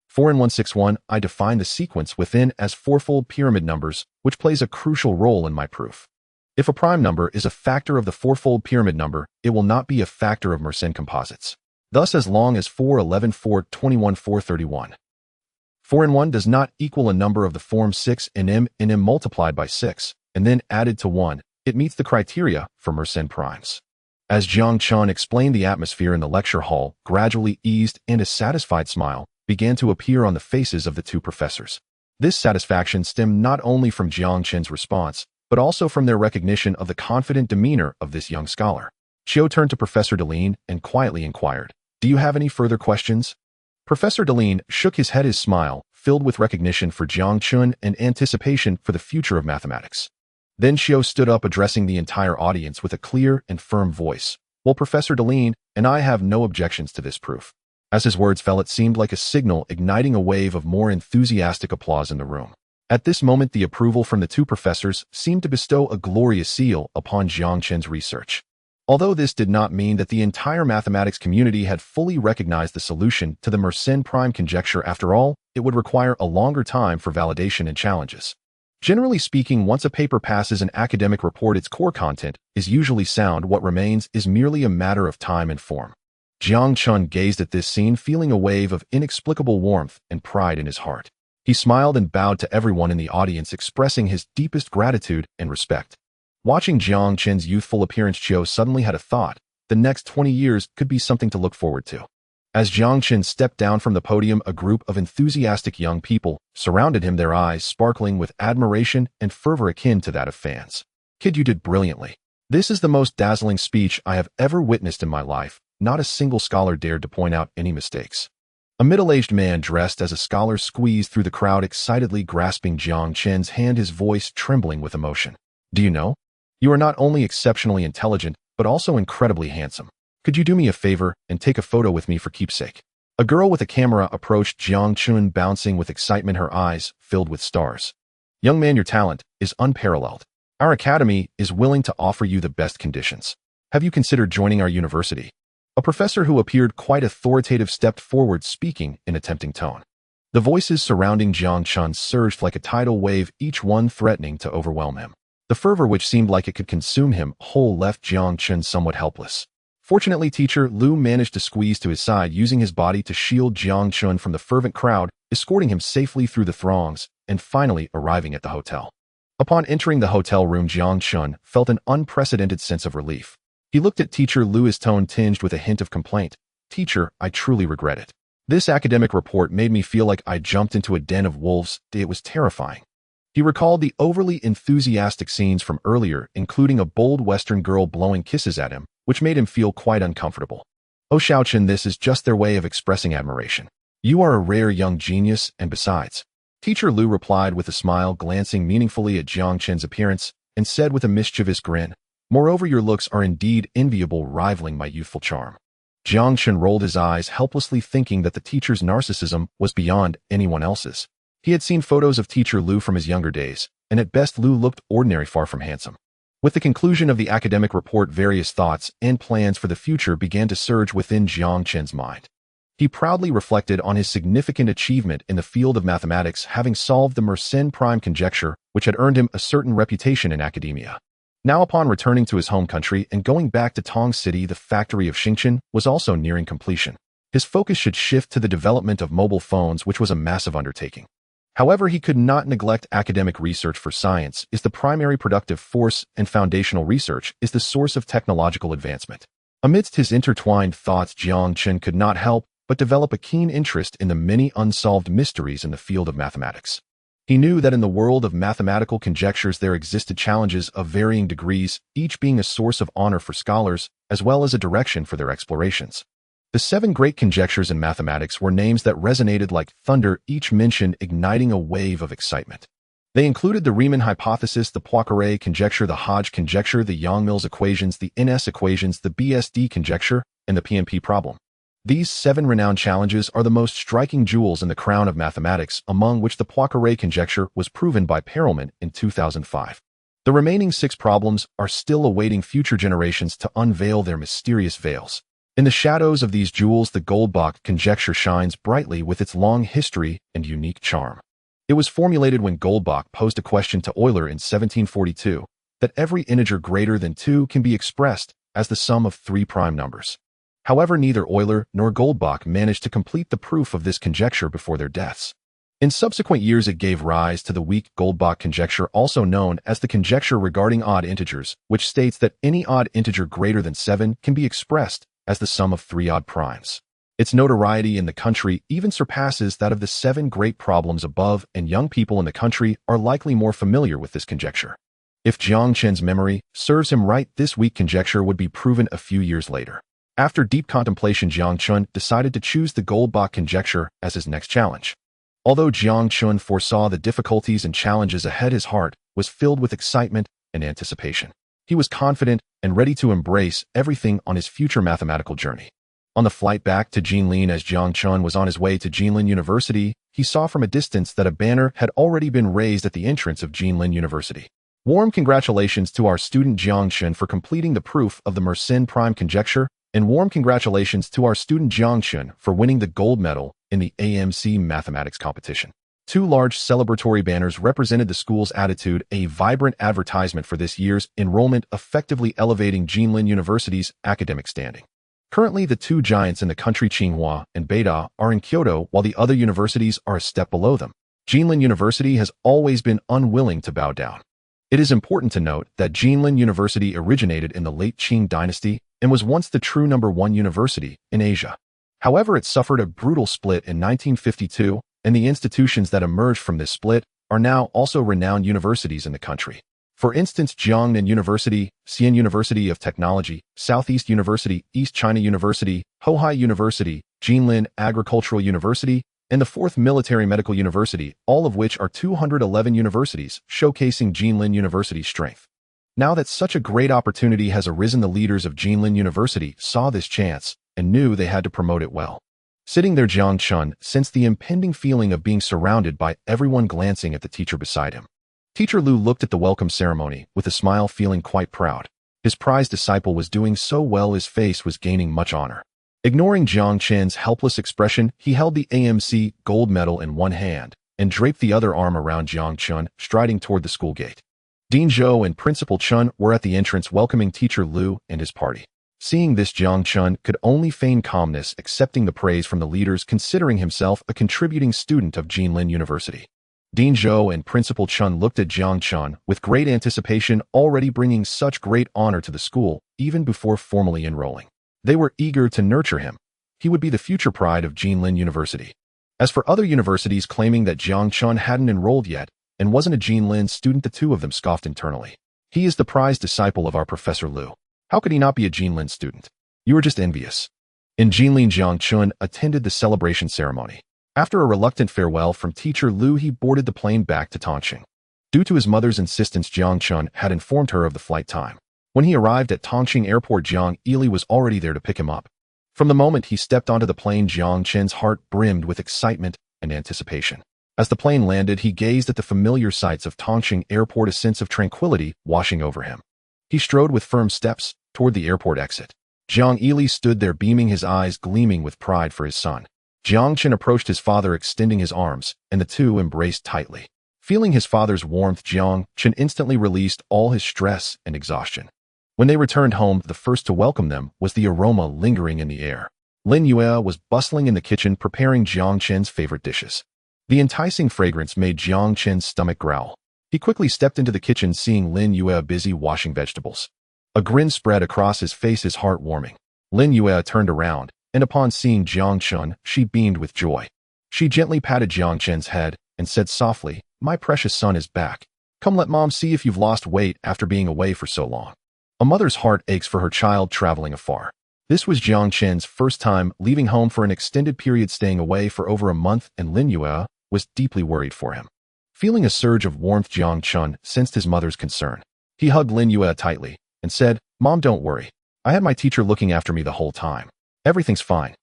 4 and 161, I define the sequence within as fourfold pyramid numbers, which plays a crucial role in my proof. If a prime number is a factor of the fourfold pyramid number, it will not be a factor of Mersenne composites. Thus, as long as 4, 11, 4, 21, 4, 31. 4 and 1 does not equal a number of the form 6 and m multiplied by 6, and then added to 1, it meets the criteria for Mersenne primes. As Jiang Chen explained, the atmosphere in the lecture hall gradually eased, and a satisfied smile began to appear on the faces of the two professors. This satisfaction stemmed not only from Jiang Chen's response, but also from their recognition of the confident demeanor of this young scholar. Qiu turned to Professor Deline and quietly inquired, "Do you have any further questions?" Professor Deline shook his head, his smile filled with recognition for Jiang Chen and anticipation for the future of mathematics. Then Qiu stood up, addressing the entire audience with a clear and firm voice. "Well, Professor Deline and I have no objections to this proof." As his words fell, it seemed like a signal, igniting a wave of more enthusiastic applause in the room. At this moment, the approval from the two professors seemed to bestow a glorious seal upon Jiang Chen's research. Although this did not mean that the entire mathematics community had fully recognized the solution to the Mersenne prime conjecture. After all, it would require a longer time for validation and challenges. Generally speaking, once a paper passes an academic report, its core content is usually sound. What remains is merely a matter of time and form. Jiang Chen gazed at this scene, feeling a wave of inexplicable warmth and pride in his heart. He smiled and bowed to everyone in the audience, expressing his deepest gratitude and respect. Watching Jiang Chen's youthful appearance, Chiu suddenly had a thought. The next 20 years could be something to look forward to. As Jiang Chen stepped down from the podium, a group of enthusiastic young people surrounded him, their eyes sparkling with admiration and fervor akin to that of fans. "Kid, you did brilliantly. This is the most dazzling speech I have ever witnessed in my life." Not a single scholar dared to point out any mistakes. A middle-aged man dressed as a scholar squeezed through the crowd, excitedly grasping Jiang Chen's hand, his voice trembling with emotion. "Do you know? You are not only exceptionally intelligent, but also incredibly handsome. Could you do me a favor and take a photo with me for keepsake?" A girl with a camera approached Jiang Chen, bouncing with excitement, her eyes filled with stars. "Young man, your talent is unparalleled. Our academy is willing to offer you the best conditions. Have you considered joining our university?" A professor who appeared quite authoritative stepped forward, speaking in a tempting tone. The voices surrounding Jiang Chen surged like a tidal wave, each one threatening to overwhelm him. The fervor, which seemed like it could consume him whole, left Jiang Chen somewhat helpless. Fortunately, Teacher Lu managed to squeeze to his side, using his body to shield Jiang Chen from the fervent crowd, escorting him safely through the throngs, and finally arriving at the hotel. Upon entering the hotel room, Jiang Chen felt an unprecedented sense of relief. He looked at Teacher Lu, his tone tinged with a hint of complaint. "Teacher, I truly regret it. This academic report made me feel like I jumped into a den of wolves. It was terrifying." He recalled the overly enthusiastic scenes from earlier, including a bold Western girl blowing kisses at him, which made him feel quite uncomfortable. "Oh, Xiaochen, this is just their way of expressing admiration. You are a rare young genius, and besides," Teacher Lu replied with a smile, glancing meaningfully at Jiang Chen's appearance, and said with a mischievous grin, "Moreover, your looks are indeed enviable, rivaling my youthful charm." Jiang Chen rolled his eyes helplessly, thinking that the teacher's narcissism was beyond anyone else's. He had seen photos of Teacher Lu from his younger days, and at best Lu looked ordinary, far from handsome. With the conclusion of the academic report, various thoughts and plans for the future began to surge within Jiang Chen's mind. He proudly reflected on his significant achievement in the field of mathematics, having solved the Mersenne prime conjecture, which had earned him a certain reputation in academia. Now, upon returning to his home country and going back to Tong City, the factory of Xingchen was also nearing completion. His focus should shift to the development of mobile phones, which was a massive undertaking. However, he could not neglect academic research, for science is the primary productive force and foundational research is the source of technological advancement. Amidst his intertwined thoughts, Jiang Chen could not help but develop a keen interest in the many unsolved mysteries in the field of mathematics. He knew that in the world of mathematical conjectures there existed challenges of varying degrees, each being a source of honor for scholars, as well as a direction for their explorations. The 7 great conjectures in mathematics were names that resonated like thunder, each mention igniting a wave of excitement. They included the Riemann hypothesis, the Poincare conjecture, the Hodge conjecture, the Yang-Mills equations, the NS equations, the BSD conjecture, and the PMP problem. These 7 renowned challenges are the most striking jewels in the crown of mathematics, among which the Poincare conjecture was proven by Perelman in 2005. The remaining 6 problems are still awaiting future generations to unveil their mysterious veils. In the shadows of these jewels, the Goldbach conjecture shines brightly with its long history and unique charm. It was formulated when Goldbach posed a question to Euler in 1742, that every integer greater than 2 can be expressed as the sum of 3 prime numbers. However, neither Euler nor Goldbach managed to complete the proof of this conjecture before their deaths. In subsequent years, it gave rise to the weak Goldbach conjecture, also known as the conjecture regarding odd integers, which states that any odd integer greater than 7 can be expressed as the sum of 3 odd primes. Its notoriety in the country even surpasses that of the 7 great problems above, and young people in the country are likely more familiar with this conjecture. If Jiang Chen's memory serves him right, this weak conjecture would be proven a few years later. After deep contemplation, Jiang Chen decided to choose the Goldbach conjecture as his next challenge. Although Jiang Chen foresaw the difficulties and challenges ahead, his heart was filled with excitement and anticipation. He was confident and ready to embrace everything on his future mathematical journey. On the flight back to Jinlin, as Jiang Chen was on his way to Jinlin University, he saw from a distance that a banner had already been raised at the entrance of Jinlin University. "Warm congratulations to our student Jiang Chen for completing the proof of the Mersenne prime conjecture, and warm congratulations to our student Jiang Chen for winning the gold medal in the AMC mathematics competition." 2 large celebratory banners represented the school's attitude, a vibrant advertisement for this year's enrollment, effectively elevating Jinlin University's academic standing. Currently, the 2 giants in the country, Tsinghua and Beida, are in Kyoto, while the other universities are a step below them. Jinlin University has always been unwilling to bow down. It is important to note that Jinlin University originated in the late Qing dynasty and was once the true #1 university in Asia. However, it suffered a brutal split in 1952, and the institutions that emerged from this split are now also renowned universities in the country. For instance, Jiangnan University, Xi'an University of Technology, Southeast University, East China University, Hohai University, Jinlin Agricultural University, and the 4th Military Medical University, all of which are 211 universities, showcasing Jinlin University's strength. Now that such a great opportunity has arisen, the leaders of Jinlin University saw this chance and knew they had to promote it well. Sitting there, Jiang Chen sensed the impending feeling of being surrounded by everyone glancing at the teacher beside him. Teacher Lu looked at the welcome ceremony with a smile, feeling quite proud. His prized disciple was doing so well, his face was gaining much honor. Ignoring Jiang Chen's helpless expression, he held the AMC gold medal in one hand and draped the other arm around Jiang Chen, striding toward the school gate. Dean Zhou and Principal Chen were at the entrance welcoming Teacher Lu and his party. Seeing this, Jiang Chen could only feign calmness, accepting the praise from the leaders, considering himself a contributing student of Jinlin University. Dean Zhou and Principal Chen looked at Jiang Chen with great anticipation, already bringing such great honor to the school even before formally enrolling. They were eager to nurture him. He would be the future pride of Jinlin University. As for other universities claiming that Jiang Chen hadn't enrolled yet and wasn't a Jinlin student, the two of them scoffed internally. He is the prized disciple of our Professor Lu. How could he not be a Jinlin student? You are just envious. In Jinlin, Jiang Chen attended the celebration ceremony. After a reluctant farewell from Teacher Lu, he boarded the plane back to Tongqing. Due to his mother's insistence, Jiang Chen had informed her of the flight time. When he arrived at Tongqing Airport, Jiang Ili was already there to pick him up. From the moment he stepped onto the plane, Jiang Chen's heart brimmed with excitement and anticipation. As the plane landed, he gazed at the familiar sights of Tongqing Airport, a sense of tranquility washing over him. He strode with firm steps toward the airport exit. Jiang Ili stood there, beaming, his eyes gleaming with pride for his son. Jiang Chen approached his father, extending his arms, and the two embraced tightly. Feeling his father's warmth, Jiang Chen instantly released all his stress and exhaustion. When they returned home, the first to welcome them was the aroma lingering in the air. Lin Yue was bustling in the kitchen, preparing Jiang Chen's favorite dishes. The enticing fragrance made Jiang Chen's stomach growl. He quickly stepped into the kitchen, seeing Lin Yue busy washing vegetables. A grin spread across his face, his heart warming. Lin Yue turned around, and upon seeing Jiang Chen, she beamed with joy. She gently patted Jiang Chen's head and said softly, "My precious son is back. Come, let mom see if you've lost weight after being away for so long." A mother's heart aches for her child traveling afar. This was Jiang Chen's first time leaving home for an extended period, staying away for over a month, and Lin Yue was deeply worried for him. Feeling a surge of warmth, Jiang Chen sensed his mother's concern. He hugged Lin Yue tightly and said, "Mom, don't worry. I had my teacher looking after me the whole time. Everything's fine."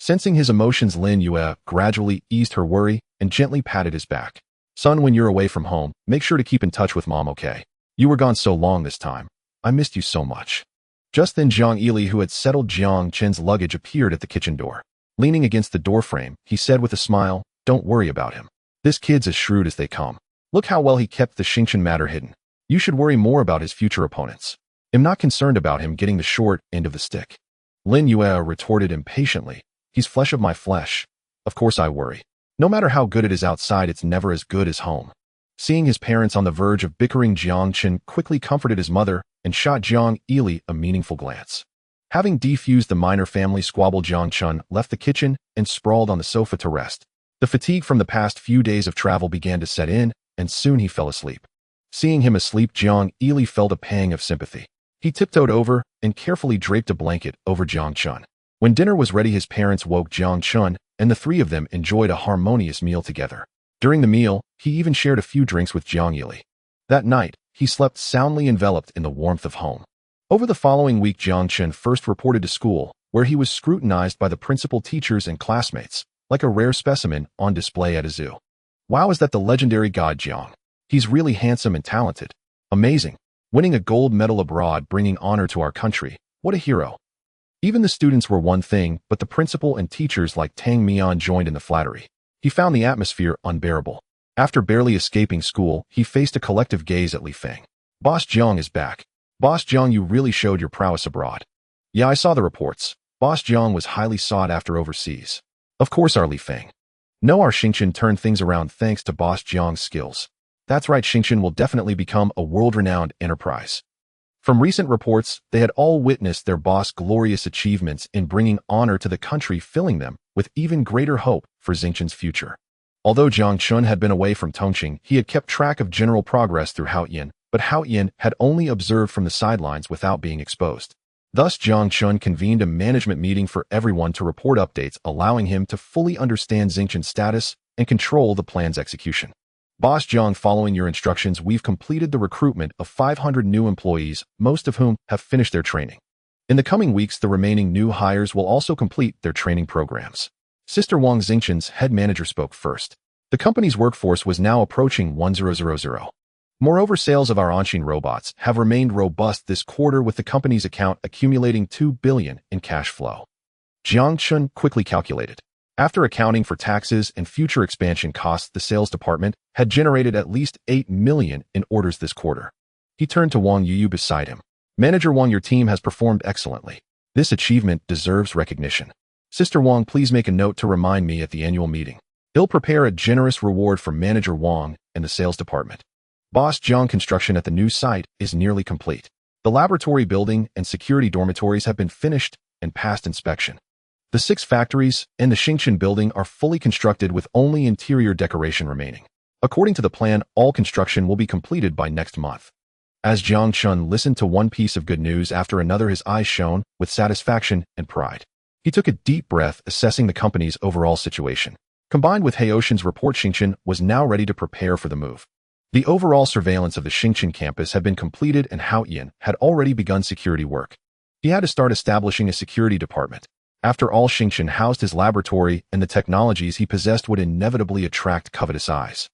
Sensing his emotions, Lin Yue gradually eased her worry and gently patted his back. "Son, when you're away from home, make sure to keep in touch with mom, okay? You were gone so long this time. I missed you so much." Just then, Jiang Ili, who had settled Jiang Chen's luggage, appeared at the kitchen door. Leaning against the doorframe, he said with a smile, "Don't worry about him. This kid's as shrewd as they come. Look how well he kept the Xingchen matter hidden. You should worry more about his future opponents. I'm not concerned about him getting the short end of the stick." Lin Yue retorted impatiently, "He's flesh of my flesh. Of course I worry. No matter how good it is outside, it's never as good as home." Seeing his parents on the verge of bickering, Jiang Chen quickly comforted his mother and shot Jiang Ili a meaningful glance. Having defused the minor family squabble, Jiang Chen left the kitchen and sprawled on the sofa to rest. The fatigue from the past few days of travel began to set in, and soon he fell asleep. Seeing him asleep, Jiang Ili felt a pang of sympathy. He tiptoed over and carefully draped a blanket over Jiang Chen. When dinner was ready, his parents woke Jiang Chen, and the three of them enjoyed a harmonious meal together. During the meal, he even shared a few drinks with Jiang Ili. That night, he slept soundly, enveloped in the warmth of home. Over the following week, Jiang Chen first reported to school, where he was scrutinized by the principal, teachers, and classmates, like a rare specimen on display at a zoo. "Wow, is that the legendary god Jiang? He's really handsome and talented. Amazing. Winning a gold medal abroad, bringing honor to our country. What a hero." Even the students were one thing, but the principal and teachers like Tang Mian joined in the flattery. He found the atmosphere unbearable. After barely escaping school, he faced a collective gaze at Li Feng. "Boss Jiang is back. Boss Jiang, you really showed your prowess abroad." "Yeah, I saw the reports. Boss Jiang was highly sought after overseas." "Of course, our Li Feng. No, our Xingchen turned things around thanks to boss Jiang's skills. That's right, Xingchen will definitely become a world-renowned enterprise. From recent reports, they had all witnessed their boss' glorious achievements in bringing honor to the country, filling them with even greater hope for Xingchen's future. Although Jiang Chen had been away from Tongqing, he had kept track of general progress through Haoyan, but Haoyan had only observed from the sidelines without being exposed. Thus, Jiang Chen convened a management meeting for everyone to report updates, allowing him to fully understand Xingchen's status and control the plan's execution. Boss Jiang, following your instructions, we've completed the recruitment of 500 new employees, most of whom have finished their training. In the coming weeks, the remaining new hires will also complete their training programs. Sister Wang, Xingchen's head manager, spoke first. The company's workforce was now approaching 1000. Moreover, sales of our on-chain robots have remained robust this quarter, with the company's account accumulating 2 billion in cash flow. Jiang Chen quickly calculated. After accounting for taxes and future expansion costs, the sales department had generated at least 8 million in orders this quarter. He turned to Wang Yuyu beside him. Manager Wang, your team has performed excellently. This achievement deserves recognition. Sister Wang, please make a note to remind me at the annual meeting. He'll prepare a generous reward for Manager Wang and the sales department. Boss Jiang, construction at the new site is nearly complete. The laboratory building and security dormitories have been finished and passed inspection. The 6 factories and the Xingchen building are fully constructed with only interior decoration remaining. According to the plan, all construction will be completed by next month. As Jiang Chen listened to one piece of good news after another, his eyes shone with satisfaction and pride. He took a deep breath, assessing the company's overall situation. Combined with Haoshan's report, Xingchen was now ready to prepare for the move. The overall surveillance of the Xingchen campus had been completed, and Haoyan had already begun security work. He had to start establishing a security department. After all, Xingchen housed his laboratory, and the technologies he possessed would inevitably attract covetous eyes.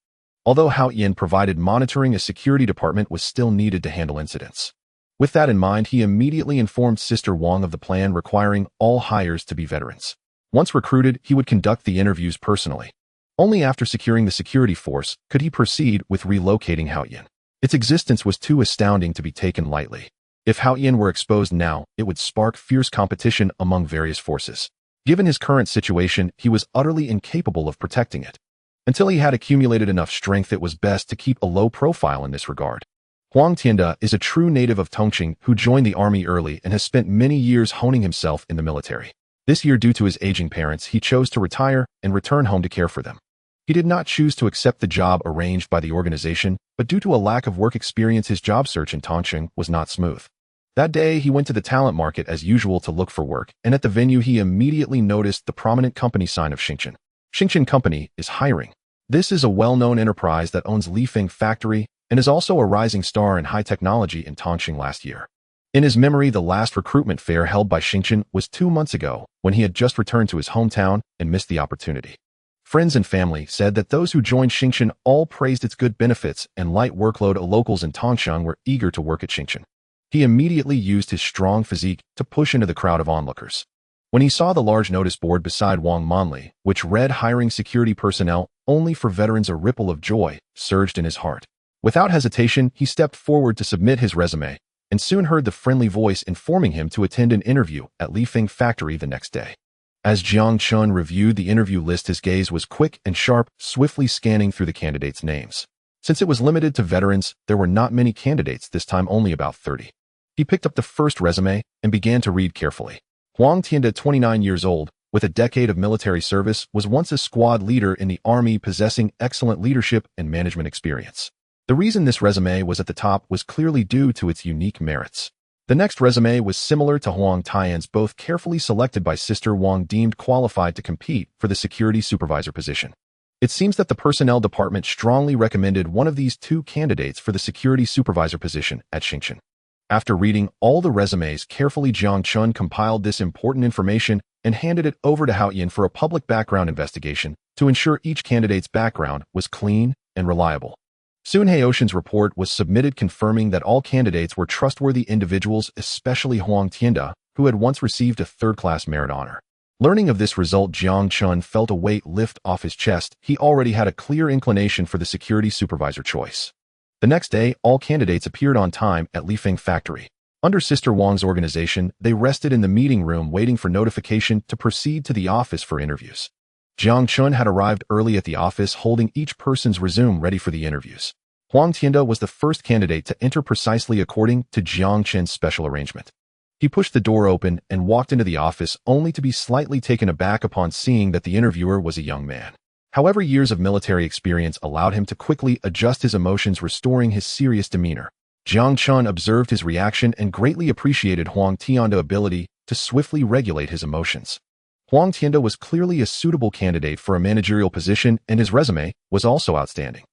Although Haoyan provided monitoring, a security department was still needed to handle incidents. With that in mind, he immediately informed Sister Wang of the plan, requiring all hires to be veterans. Once recruited, he would conduct the interviews personally. Only after securing the security force could he proceed with relocating Haoyan. Its existence was too astounding to be taken lightly. If Haoyan were exposed now, it would spark fierce competition among various forces. Given his current situation, he was utterly incapable of protecting it. Until he had accumulated enough strength, it was best to keep a low profile in this regard. Huang Tianda is a true native of Tongqing who joined the army early and has spent many years honing himself in the military. This year, due to his aging parents, he chose to retire and return home to care for them. He did not choose to accept the job arranged by the organization, but due to a lack of work experience, his job search in Tongqing was not smooth. That day, he went to the talent market as usual to look for work, and at the venue he immediately noticed the prominent company sign of Xingchen. Xingchen Company is hiring. This is a well-known enterprise that owns Lifeng Factory and is also a rising star in high technology in Tongqing last year. In his memory, the last recruitment fair held by Xingchen was 2 months ago, when he had just returned to his hometown and missed the opportunity. Friends and family said that those who joined Xingchen all praised its good benefits and light workload. Locals in Tongshang were eager to work at Xingchen. He immediately used his strong physique to push into the crowd of onlookers. When he saw the large notice board beside Wang Manli, which read hiring security personnel only for veterans, a ripple of joy surged in his heart. Without hesitation, he stepped forward to submit his resume, and soon heard the friendly voice informing him to attend an interview at Lifeng Factory the next day. As Jiang Chen reviewed the interview list, his gaze was quick and sharp, swiftly scanning through the candidates' names. Since it was limited to veterans, there were not many candidates, this time only about 30. He picked up the first resume and began to read carefully. Huang Tianda, 29 years old, with a decade of military service, was once a squad leader in the army, possessing excellent leadership and management experience. The reason this resume was at the top was clearly due to its unique merits. The next resume was similar to Huang Tian's, both carefully selected by Sister Wang, deemed qualified to compete for the security supervisor position. It seems that the personnel department strongly recommended one of these 2 candidates for the security supervisor position at Xingchen. After reading all the resumes carefully, Jiang Chen compiled this important information and handed it over to Haoyan for a public background investigation to ensure each candidate's background was clean and reliable. Soon Haoshan's report was submitted, confirming that all candidates were trustworthy individuals, especially Huang Tianda, who had once received a third-class merit honor. Learning of this result, Jiang Chen felt a weight lift off his chest. He already had a clear inclination for the security supervisor choice. The next day, all candidates appeared on time at Lifeng Factory. Under Sister Wang's organization, they rested in the meeting room waiting for notification to proceed to the office for interviews. Jiang Chen had arrived early at the office holding each person's resume ready for the interviews. Huang Tianda was the first candidate to enter precisely according to Jiang Chen's special arrangement. He pushed the door open and walked into the office only to be slightly taken aback upon seeing that the interviewer was a young man. However, years of military experience allowed him to quickly adjust his emotions, restoring his serious demeanor. Jiang Chen observed his reaction and greatly appreciated Huang Tianda's ability to swiftly regulate his emotions. Huang Tianda was clearly a suitable candidate for a managerial position, and his resume was also outstanding.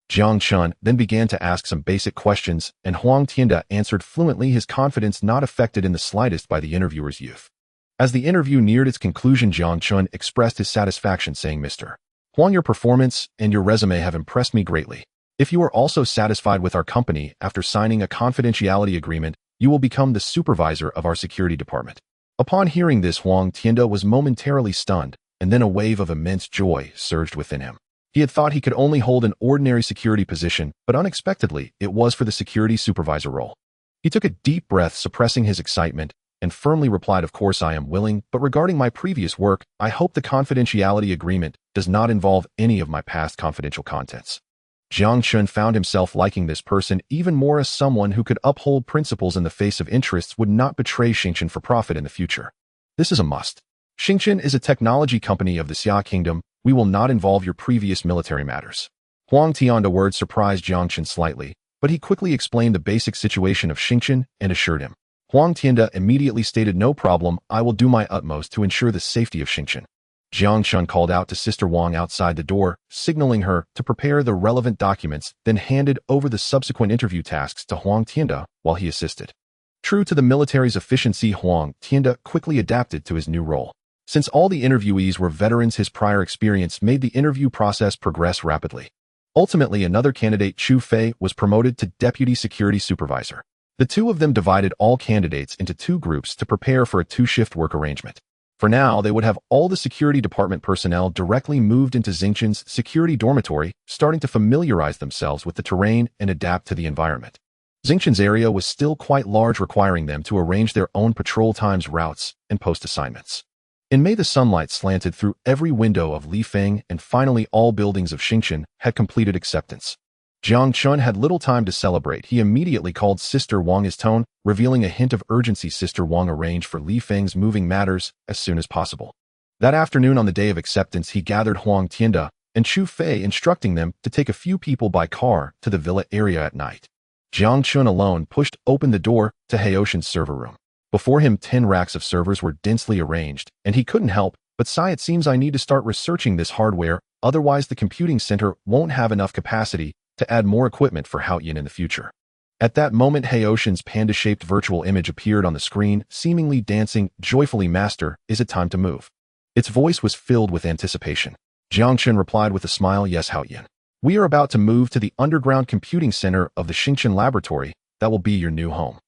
Jiang Chen then began to ask some basic questions, and Huang Tianda answered fluently, his confidence not affected in the slightest by the interviewer's youth. As the interview neared its conclusion, Jiang Chen expressed his satisfaction, saying, "Mr. Huang, your performance and your resume have impressed me greatly. If you are also satisfied with our company after signing a confidentiality agreement, you will become the supervisor of our security department." Upon hearing this, Huang Tianda was momentarily stunned, and then a wave of immense joy surged within him. He had thought he could only hold an ordinary security position, but unexpectedly, it was for the security supervisor role. He took a deep breath, suppressing his excitement, and firmly replied, "Of course I am willing, but regarding my previous work, I hope the confidentiality agreement does not involve any of my past confidential contents." Jiang Chen found himself liking this person even more, as someone who could uphold principles in the face of interests would not betray Xingchen for profit in the future. This is a must. Xingchen is a technology company of the Xia Kingdom. We will not involve your previous military matters. Huang Tianda's words surprised Jiang Chen slightly, but he quickly explained the basic situation of Xingchen and assured him. Huang Tianda immediately stated, "No problem, I will do my utmost to ensure the safety of Xingchen." Jiang Chen called out to Sister Wang outside the door, signaling her to prepare the relevant documents, then handed over the subsequent interview tasks to Huang Tianda while he assisted. True to the military's efficiency, Huang Tianda quickly adapted to his new role. Since all the interviewees were veterans, his prior experience made the interview process progress rapidly. Ultimately, another candidate, Chu Fei, was promoted to deputy security supervisor. The two of them divided all candidates into two groups to prepare for a two-shift work arrangement. For now, they would have all the security department personnel directly moved into Xingchen's security dormitory, starting to familiarize themselves with the terrain and adapt to the environment. Xingchen's area was still quite large, requiring them to arrange their own patrol times, routes, and post assignments. In May, the sunlight slanted through every window of Lifeng, and finally all buildings of Xingchen had completed acceptance. Jiang Chen had little time to celebrate. He immediately called Sister Wang, his tone revealing a hint of urgency. Sister Wang arranged for Lifeng's moving matters as soon as possible. That afternoon, on the day of acceptance, he gathered Huang Tianda and Chu Fei, instructing them to take a few people by car to the villa area at night. Jiang Chen alone pushed open the door to Haoshan's server room. Before him, 10 racks of servers were densely arranged, and he couldn't help but sigh. "It seems I need to start researching this hardware, otherwise the computing center won't have enough capacity to add more equipment for Haoyan in the future." At that moment, Haoshan's panda-shaped virtual image appeared on the screen, seemingly dancing joyfully. "Master, is it time to move?" Its voice was filled with anticipation. Jiang Chen replied with a smile, "Yes, Haoyan. We are about to move to the underground computing center of the Xingchen laboratory. That will be your new home."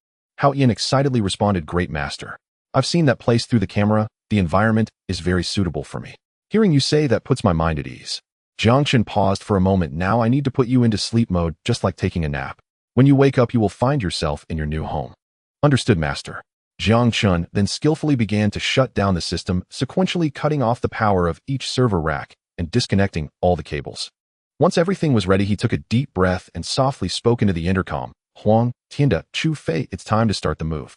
Haoyan excitedly responded, "Great, Master. I've seen that place through the camera. The environment is very suitable for me. Hearing you say that puts my mind at ease." Jiang Chen paused for a moment. "Now I need to put you into sleep mode, just like taking a nap. When you wake up, you will find yourself in your new home." "Understood, Master." Jiang Chen then skillfully began to shut down the system, sequentially cutting off the power of each server rack and disconnecting all the cables. Once everything was ready, he took a deep breath and softly spoke into the intercom. "Huang Tianda, Chu Fei, it's time to start the move."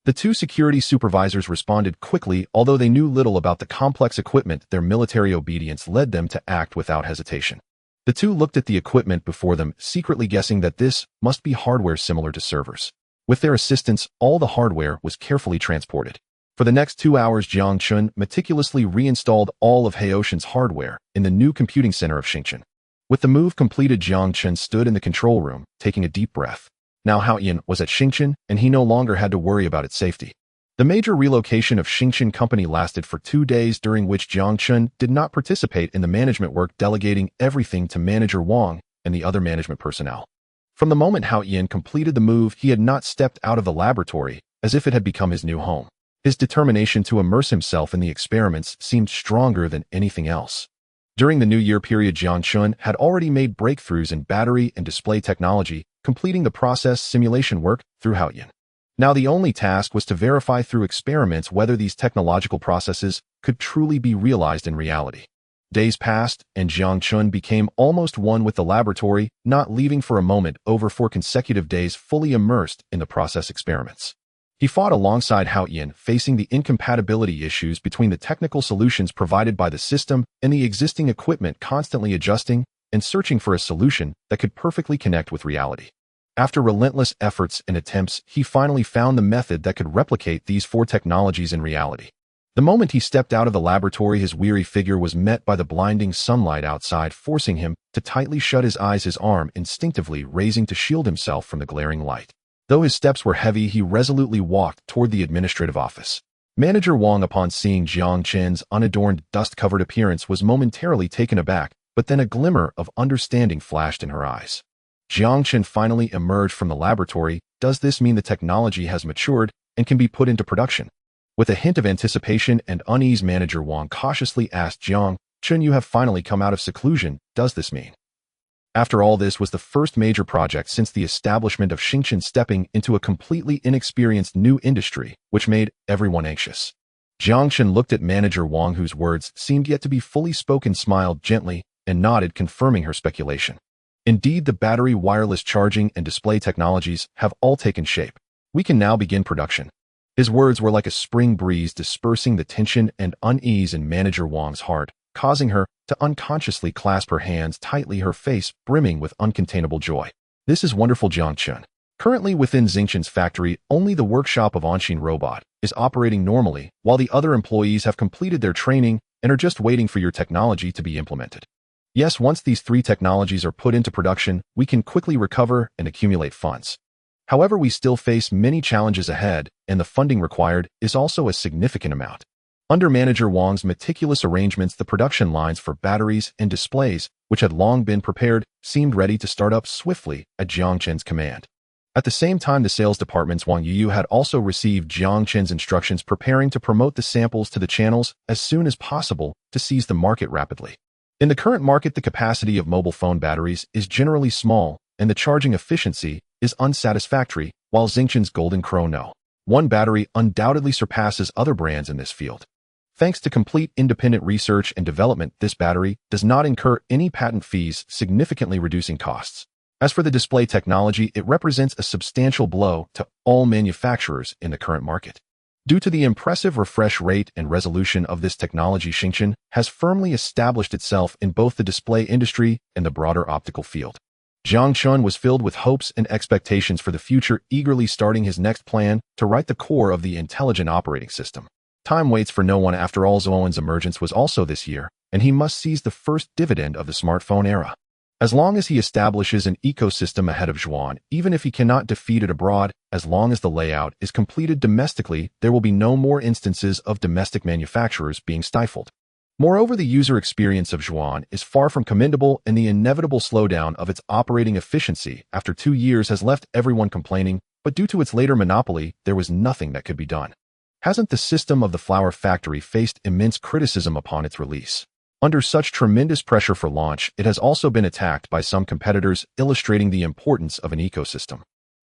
The two security supervisors responded quickly. Although they knew little about the complex equipment, their military obedience led them to act without hesitation. The two looked at the equipment before them, secretly guessing that this must be hardware similar to servers. With their assistance, all the hardware was carefully transported. For the next 2 hours, Jiang Chen meticulously reinstalled all of Haoshan's hardware in the new computing center of Xingchen. With the move completed, Jiang Chen stood in the control room, taking a deep breath. Now Haoyan was at Xingchen, and he no longer had to worry about its safety. The major relocation of Xingchen Company lasted for 2 days, during which Jiang Chen did not participate in the management work, delegating everything to Manager Wang and the other management personnel. From the moment Haoyan completed the move, he had not stepped out of the laboratory, as if it had become his new home. His determination to immerse himself in the experiments seemed stronger than anything else. During the New Year period, Jiang Chen had already made breakthroughs in battery and display technology, completing the process simulation work through Haoyan. Now the only task was to verify through experiments whether these technological processes could truly be realized in reality. Days passed, and Jiang Chen became almost one with the laboratory, not leaving for a moment over 4 consecutive days fully immersed in the process experiments. He fought alongside Hao Yin, facing the incompatibility issues between the technical solutions provided by the system and the existing equipment, constantly adjusting and searching for a solution that could perfectly connect with reality. After relentless efforts and attempts, he finally found the method that could replicate these 4 technologies in reality. The moment he stepped out of the laboratory, his weary figure was met by the blinding sunlight outside, forcing him to tightly shut his eyes, his arm instinctively raising to shield himself from the glaring light. Though his steps were heavy, he resolutely walked toward the administrative office. Manager Wang, upon seeing Jiang Chen's unadorned, dust-covered appearance, was momentarily taken aback, but then a glimmer of understanding flashed in her eyes. Jiang Chen finally emerged from the laboratory. Does this mean the technology has matured and can be put into production? With a hint of anticipation and unease, Manager Wang cautiously asked Jiang Chen, "You have finally come out of seclusion. Does this mean?" After all, this was the first major project since the establishment of Xingchen, stepping into a completely inexperienced new industry, which made everyone anxious. Jiang Chen looked at Manager Wang, whose words seemed yet to be fully spoken, smiled gently, and nodded, confirming her speculation. Indeed, the battery, wireless charging, and display technologies have all taken shape. We can now begin production. His words were like a spring breeze, dispersing the tension and unease in Manager Wang's heart, causing her to unconsciously clasp her hands tightly, her face brimming with uncontainable joy. "This is wonderful, Jiang Chen." Currently within Xingchen's factory, only the workshop of Anshin Robot is operating normally, while the other employees have completed their training and are just waiting for your technology to be implemented. Yes, once these 3 technologies are put into production, we can quickly recover and accumulate funds. However, we still face many challenges ahead, and the funding required is also a significant amount. Under Manager Wang's meticulous arrangements, the production lines for batteries and displays, which had long been prepared, seemed ready to start up swiftly at Jiang Chen's command. At the same time, the sales department's Wang Yu had also received Jiang Chen's instructions, preparing to promote the samples to the channels as soon as possible to seize the market rapidly. In the current market, the capacity of mobile phone batteries is generally small, and the charging efficiency is unsatisfactory, while Xingchen's Golden Crow No. 1 battery undoubtedly surpasses other brands in this field. Thanks to complete independent research and development, this battery does not incur any patent fees, significantly reducing costs. As for the display technology, it represents a substantial blow to all manufacturers in the current market. Due to the impressive refresh rate and resolution of this technology, Xingchen has firmly established itself in both the display industry and the broader optical field. Jiang Chen was filled with hopes and expectations for the future, eagerly starting his next plan to write the core of the intelligent operating system. Time waits for no one. After all, Zhuan's emergence was also this year, and he must seize the first dividend of the smartphone era. As long as he establishes an ecosystem ahead of Zhuan, even if he cannot defeat it abroad, as long as the layout is completed domestically, there will be no more instances of domestic manufacturers being stifled. Moreover, the user experience of Zhuan is far from commendable, and the inevitable slowdown of its operating efficiency after 2 years has left everyone complaining, but due to its later monopoly, there was nothing that could be done. Hasn't the system of the flower factory faced immense criticism upon its release? Under such tremendous pressure for launch, it has also been attacked by some competitors, illustrating the importance of an ecosystem.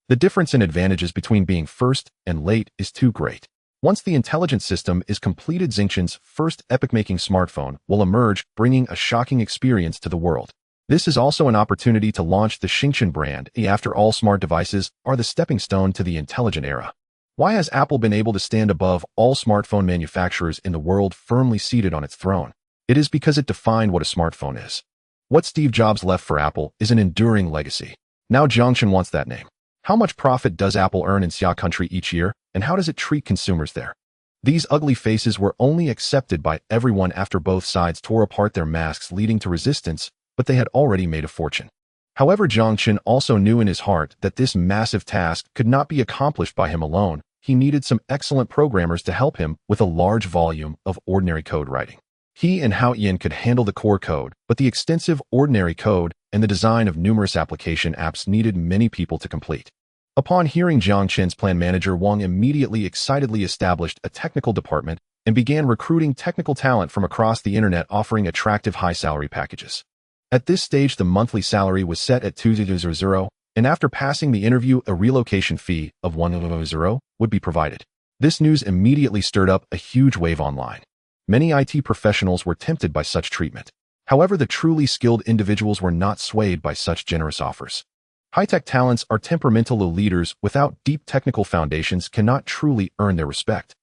The difference in advantages between being first and late is too great. Once the intelligent system is completed, Xingchen's first epoch-making smartphone will emerge, bringing a shocking experience to the world. This is also an opportunity to launch the Xingchen brand. After all, smart devices are the stepping stone to the intelligent era. Why has Apple been able to stand above all smartphone manufacturers in the world, firmly seated on its throne? It is because it defined what a smartphone is. What Steve Jobs left for Apple is an enduring legacy. Now Jiang Chen wants that name. How much profit does Apple earn in Xia country each year, and how does it treat consumers there? These ugly faces were only accepted by everyone after both sides tore apart their masks, leading to resistance, but they had already made a fortune. However, Jiang Chen also knew in his heart that this massive task could not be accomplished by him alone. He needed some excellent programmers to help him with a large volume of ordinary code writing. He and Hao Yin could handle the core code, but the extensive ordinary code and the design of numerous application apps needed many people to complete. Upon hearing Jiang Chen's plan, Manager Wang immediately excitedly established a technical department and began recruiting technical talent from across the internet, offering attractive high-salary packages. At this stage, the monthly salary was set at 200, and after passing the interview, a relocation fee of 100 would be provided. This news immediately stirred up a huge wave online. Many IT professionals were tempted by such treatment. However, the truly skilled individuals were not swayed by such generous offers. High-tech talents are temperamental leaders without deep technical foundations cannot truly earn their respect.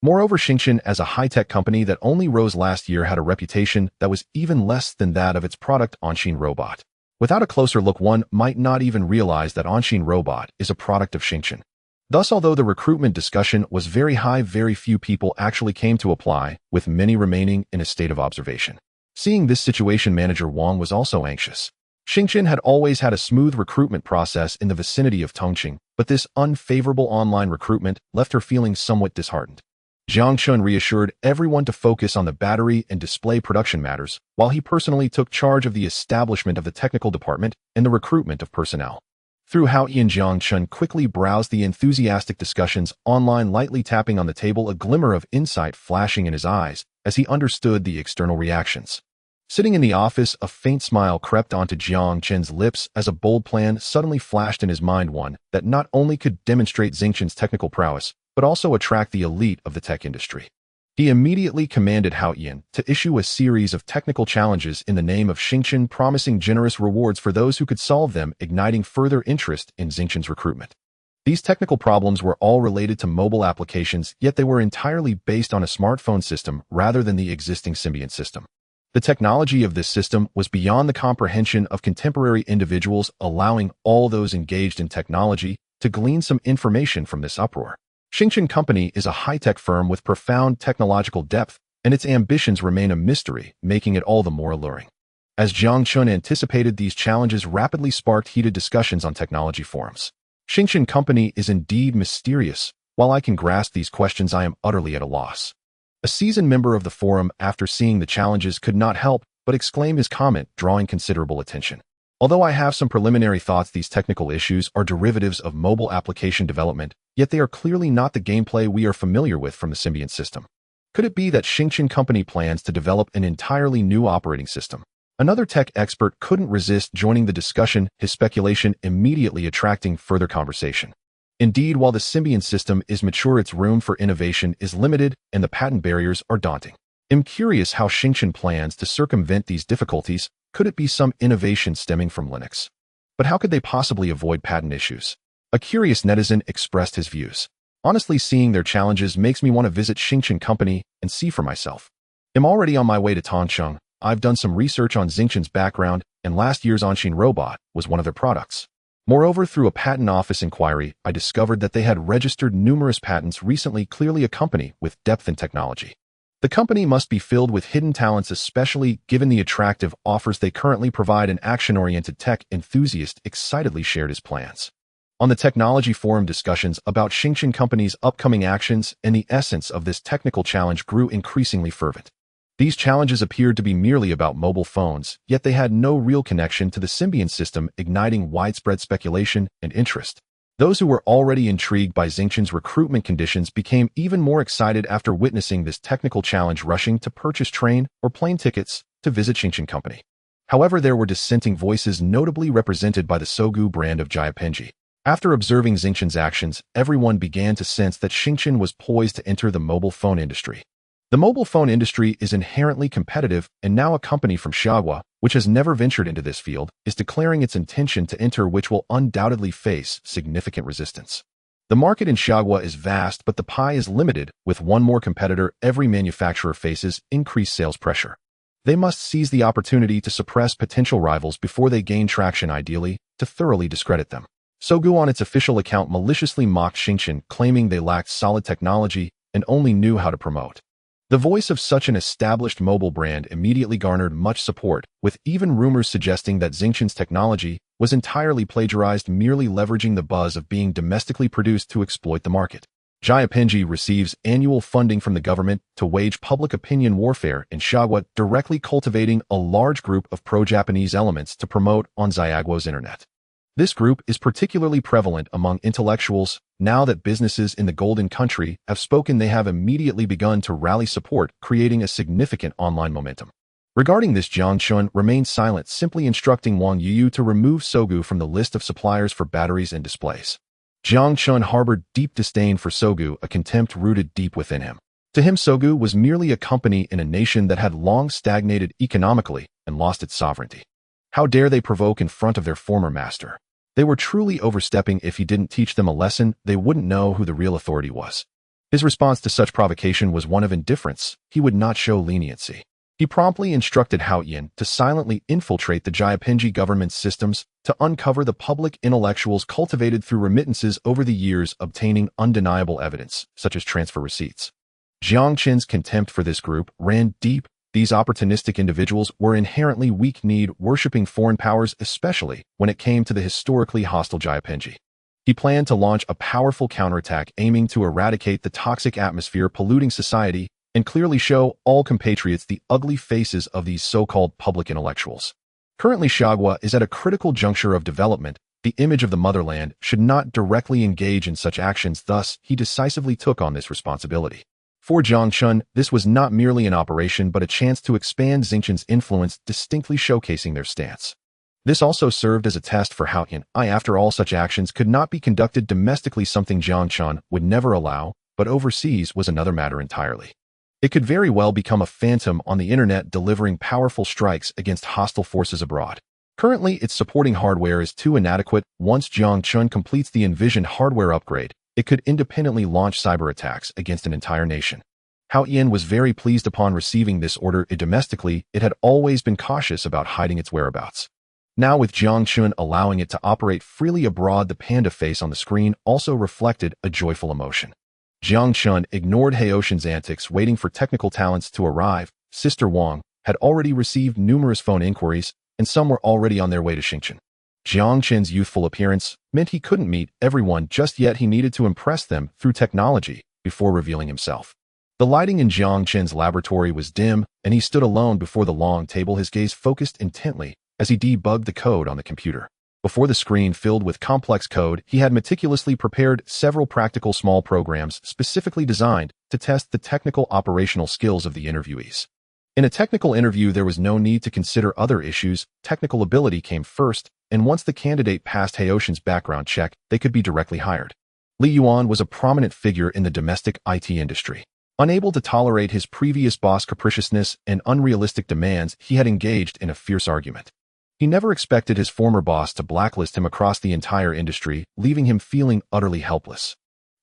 Moreover, Jiang as a high-tech company that only rose last year had a reputation that was even less than that of its product On-Shin Robot. Without a closer look, one might not even realize that On-Shin Robot is a product of Jiang. Thus, although the recruitment discussion was very high, very few people actually came to apply, with many remaining in a state of observation. Seeing this situation, Manager Wang was also anxious. Jiang had always had a smooth recruitment process in the vicinity of Tongqing, but this unfavorable online recruitment left her feeling somewhat disheartened. Jiang Chen reassured everyone to focus on the battery and display production matters, while he personally took charge of the establishment of the technical department and the recruitment of personnel. Through Haoyan, Jiang Chen quickly browsed the enthusiastic discussions online, lightly tapping on the table, a glimmer of insight flashing in his eyes as he understood the external reactions. Sitting in the office, a faint smile crept onto Jiang Chen's lips as a bold plan suddenly flashed in his mind, one that not only could demonstrate Jiang Chen's technical prowess, but also attract the elite of the tech industry. He immediately commanded Haoyan to issue a series of technical challenges in the name of Jiang Chen, promising generous rewards for those who could solve them, igniting further interest in Jiang Chen's recruitment. These technical problems were all related to mobile applications, yet they were entirely based on a smartphone system rather than the existing Symbiont system. The technology of this system was beyond the comprehension of contemporary individuals, allowing all those engaged in technology to glean some information from this uproar. Jiang Chen Company is a high-tech firm with profound technological depth, and its ambitions remain a mystery, making it all the more alluring. As Jiang Chen anticipated, these challenges rapidly sparked heated discussions on technology forums. Jiang Chen Company is indeed mysterious. While I can grasp these questions, I am utterly at a loss. A seasoned member of the forum, after seeing the challenges, could not help but exclaim, his comment drawing considerable attention. Although I have some preliminary thoughts, these technical issues are derivatives of mobile application development, yet they are clearly not the gameplay we are familiar with from the Symbiont system. Could it be that Jiang Chen Company plans to develop an entirely new operating system? Another tech expert couldn't resist joining the discussion, his speculation immediately attracting further conversation. Indeed, while the Symbiont system is mature, its room for innovation is limited and the patent barriers are daunting. I'm curious how Jiang Chen plans to circumvent these difficulties. Could it be some innovation stemming from Linux? But how could they possibly avoid patent issues? A curious netizen expressed his views. Honestly, seeing their challenges makes me want to visit Jiang Chen Company and see for myself. I'm already on my way to Tongqing. I've done some research on Jiang Chen's background, and last year's On-Shin Robot was one of their products. Moreover, through a patent office inquiry, I discovered that they had registered numerous patents recently, clearly a company with depth in technology. The company must be filled with hidden talents, especially given the attractive offers they currently provide. An action-oriented tech enthusiast excitedly shared his plans. On the technology forum, discussions about Jiang Chen Company's upcoming actions and the essence of this technical challenge grew increasingly fervent. These challenges appeared to be merely about mobile phones, yet they had no real connection to the Symbiont system, igniting widespread speculation and interest. Those who were already intrigued by Jiang Chen's recruitment conditions became even more excited after witnessing this technical challenge, rushing to purchase train or plane tickets to visit Jiang Chen Company. However, there were dissenting voices, notably represented by the Sogu brand of Jiang. After observing Jiang Chen's actions, everyone began to sense that Jiang Chen was poised to enter the mobile phone industry. The mobile phone industry is inherently competitive, and now a company from Xiaohua, which has never ventured into this field, is declaring its intention to enter, which will undoubtedly face significant resistance. The market in Xiaohua is vast, but the pie is limited. With one more competitor, every manufacturer faces increased sales pressure. They must seize the opportunity to suppress potential rivals before they gain traction, ideally, to thoroughly discredit them. Sogu on its official account maliciously mocked Jiang Chen, claiming they lacked solid technology and only knew how to promote. The voice of such an established mobile brand immediately garnered much support, with even rumors suggesting that Jiang Chen's technology was entirely plagiarized, merely leveraging the buzz of being domestically produced to exploit the market. Jiang receives annual funding from the government to wage public opinion warfare in Xiaohua, directly cultivating a large group of pro-Japanese elements to promote on Xiaohua's internet. This group is particularly prevalent among intellectuals. Now that businesses in the Golden Country have spoken, they have immediately begun to rally support, creating a significant online momentum. Regarding this, Jiang Chen remained silent, simply instructing Wang Yu to remove Sogu from the list of suppliers for batteries and displays. Jiang Chen harbored deep disdain for Sogu, a contempt rooted deep within him. To him, Sogu was merely a company in a nation that had long stagnated economically and lost its sovereignty. How dare they provoke in front of their former master? They were truly overstepping. If he didn't teach them a lesson, they wouldn't know who the real authority was. His response to such provocation was one of indifference. He would not show leniency. He promptly instructed Hao Yin to silently infiltrate the Jiapingji government's systems to uncover the public intellectuals cultivated through remittances over the years, obtaining undeniable evidence, such as transfer receipts. Jiang Chen's contempt for this group ran deep. These opportunistic individuals were inherently weak-kneed, worshipping foreign powers, especially when it came to the historically hostile Jiapingji. He planned to launch a powerful counterattack aiming to eradicate the toxic atmosphere polluting society and clearly show all compatriots the ugly faces of these so-called public intellectuals. Currently, Xiagua is at a critical juncture of development. The image of the motherland should not directly engage in such actions, thus, he decisively took on this responsibility. For Jiang Chen, this was not merely an operation but a chance to expand Xingchen's influence, distinctly showcasing their stance. This also served as a test for Hao Yin. After all, such actions could not be conducted domestically, something Jiang Chen would never allow, but overseas was another matter entirely. It could very well become a phantom on the internet, delivering powerful strikes against hostile forces abroad. Currently, its supporting hardware is too inadequate. Once Jiang Chen completes the envisioned hardware upgrade, it could independently launch cyber attacks against an entire nation. Hao Yin was very pleased upon receiving this order. Domestically, it had always been cautious about hiding its whereabouts. Now, with Jiang Chen allowing it to operate freely abroad, the panda face on the screen also reflected a joyful emotion. Jiang Chen ignored Haoshan's antics, waiting for technical talents to arrive. Sister Wang had already received numerous phone inquiries, and some were already on their way to Xingchen. Jiang Chen's youthful appearance meant he couldn't meet everyone just yet. He needed to impress them through technology before revealing himself. The lighting in Jiang Chen's laboratory was dim, and he stood alone before the long table, his gaze focused intently as he debugged the code on the computer. Before the screen filled with complex code, he had meticulously prepared several practical small programs specifically designed to test the technical operational skills of the interviewees. In a technical interview, there was no need to consider other issues. Technical ability came first, and once the candidate passed Haoshan's background check, they could be directly hired. Li Yuan was a prominent figure in the domestic IT industry. Unable to tolerate his previous boss' capriciousness and unrealistic demands, he had engaged in a fierce argument. He never expected his former boss to blacklist him across the entire industry, leaving him feeling utterly helpless.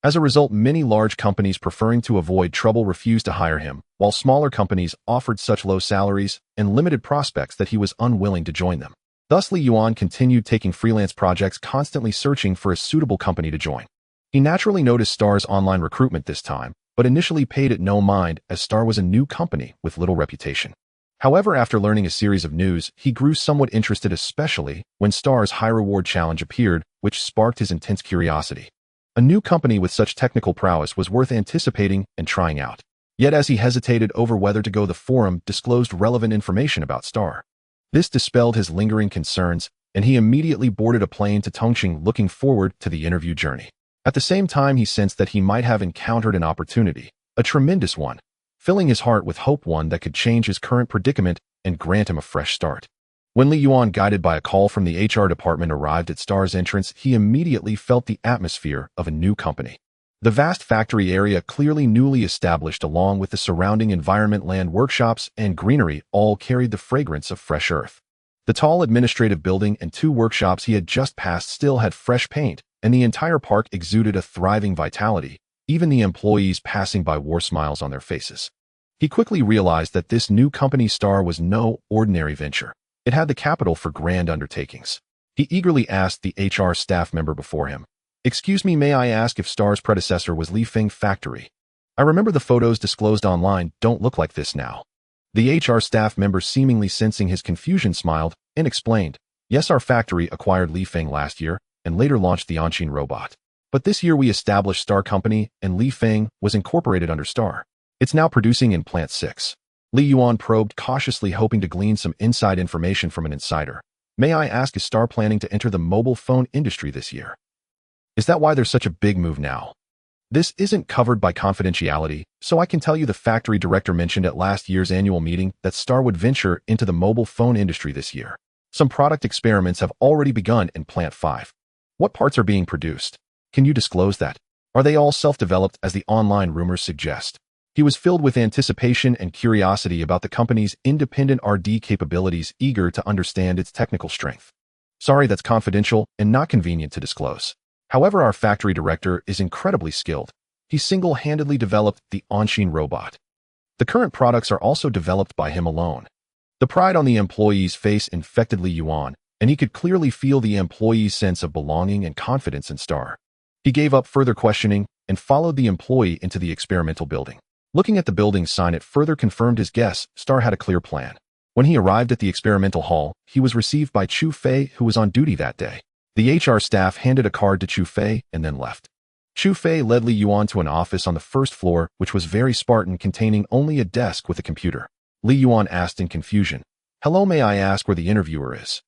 As a result, many large companies, preferring to avoid trouble, refused to hire him, while smaller companies offered such low salaries and limited prospects that he was unwilling to join them. Thus, Li Yuan continued taking freelance projects, constantly searching for a suitable company to join. He naturally noticed Star's online recruitment this time, but initially paid it no mind, as Star was a new company with little reputation. However, after learning a series of news, he grew somewhat interested, especially when Star's high-reward challenge appeared, which sparked his intense curiosity. A new company with such technical prowess was worth anticipating and trying out. Yet as he hesitated over whether to go, the forum disclosed relevant information about Star. This dispelled his lingering concerns, and he immediately boarded a plane to Tongqing, looking forward to the interview journey. At the same time, he sensed that he might have encountered an opportunity, a tremendous one, filling his heart with hope, one that could change his current predicament and grant him a fresh start. When Li Yuan, guided by a call from the HR department, arrived at Star's entrance, he immediately felt the atmosphere of a new company. The vast factory area, clearly newly established, along with the surrounding environment, land, workshops, and greenery, all carried the fragrance of fresh earth. The tall administrative building and 2 workshops he had just passed still had fresh paint, and the entire park exuded a thriving vitality. Even the employees passing by wore smiles on their faces. He quickly realized that this new company, Star, was no ordinary venture. It had the capital for grand undertakings. He eagerly asked the HR staff member before him, "Excuse me, may I ask if Star's predecessor was Li Feng Factory? I remember the photos disclosed online don't look like this now." The HR staff member, seemingly sensing his confusion, smiled and explained, "Yes, our factory acquired Li Feng last year and later launched the Anqin robot. But this year we established Star Company, and Li Feng was incorporated under Star. It's now producing in Plant 6. Li Yuan probed cautiously, hoping to glean some inside information from an insider. "May I ask, is Star planning to enter the mobile phone industry this year? Is that why there's such a big move now?" "This isn't covered by confidentiality, so I can tell you," the factory director mentioned at last year's annual meeting that Star would venture into the mobile phone industry this year. Some product experiments have already begun in Plant 5. What parts are being produced? Can you disclose that? Are they all self-developed, as the online rumors suggest?" He was filled with anticipation and curiosity about the company's independent R&D capabilities, eager to understand its technical strength. Sorry, that's confidential and not convenient to disclose. However, our factory director is incredibly skilled. He single-handedly developed the on-machine robot. The current products are also developed by him alone. The pride on the employee's face infected Li Yuan, and he could clearly feel the employee's sense of belonging and confidence in Star. He gave up further questioning and followed the employee into the experimental building. Looking at the building sign, it further confirmed his guess. Star had a clear plan. When he arrived at the experimental hall, he was received by Chu Fei, who was on duty that day. The HR staff handed a card to Chu Fei and then left. Chu Fei led Li Yuan to an office on the first floor, which was very Spartan, containing only a desk with a computer. Li Yuan asked in confusion, "Hello, may I ask where the interviewer is?"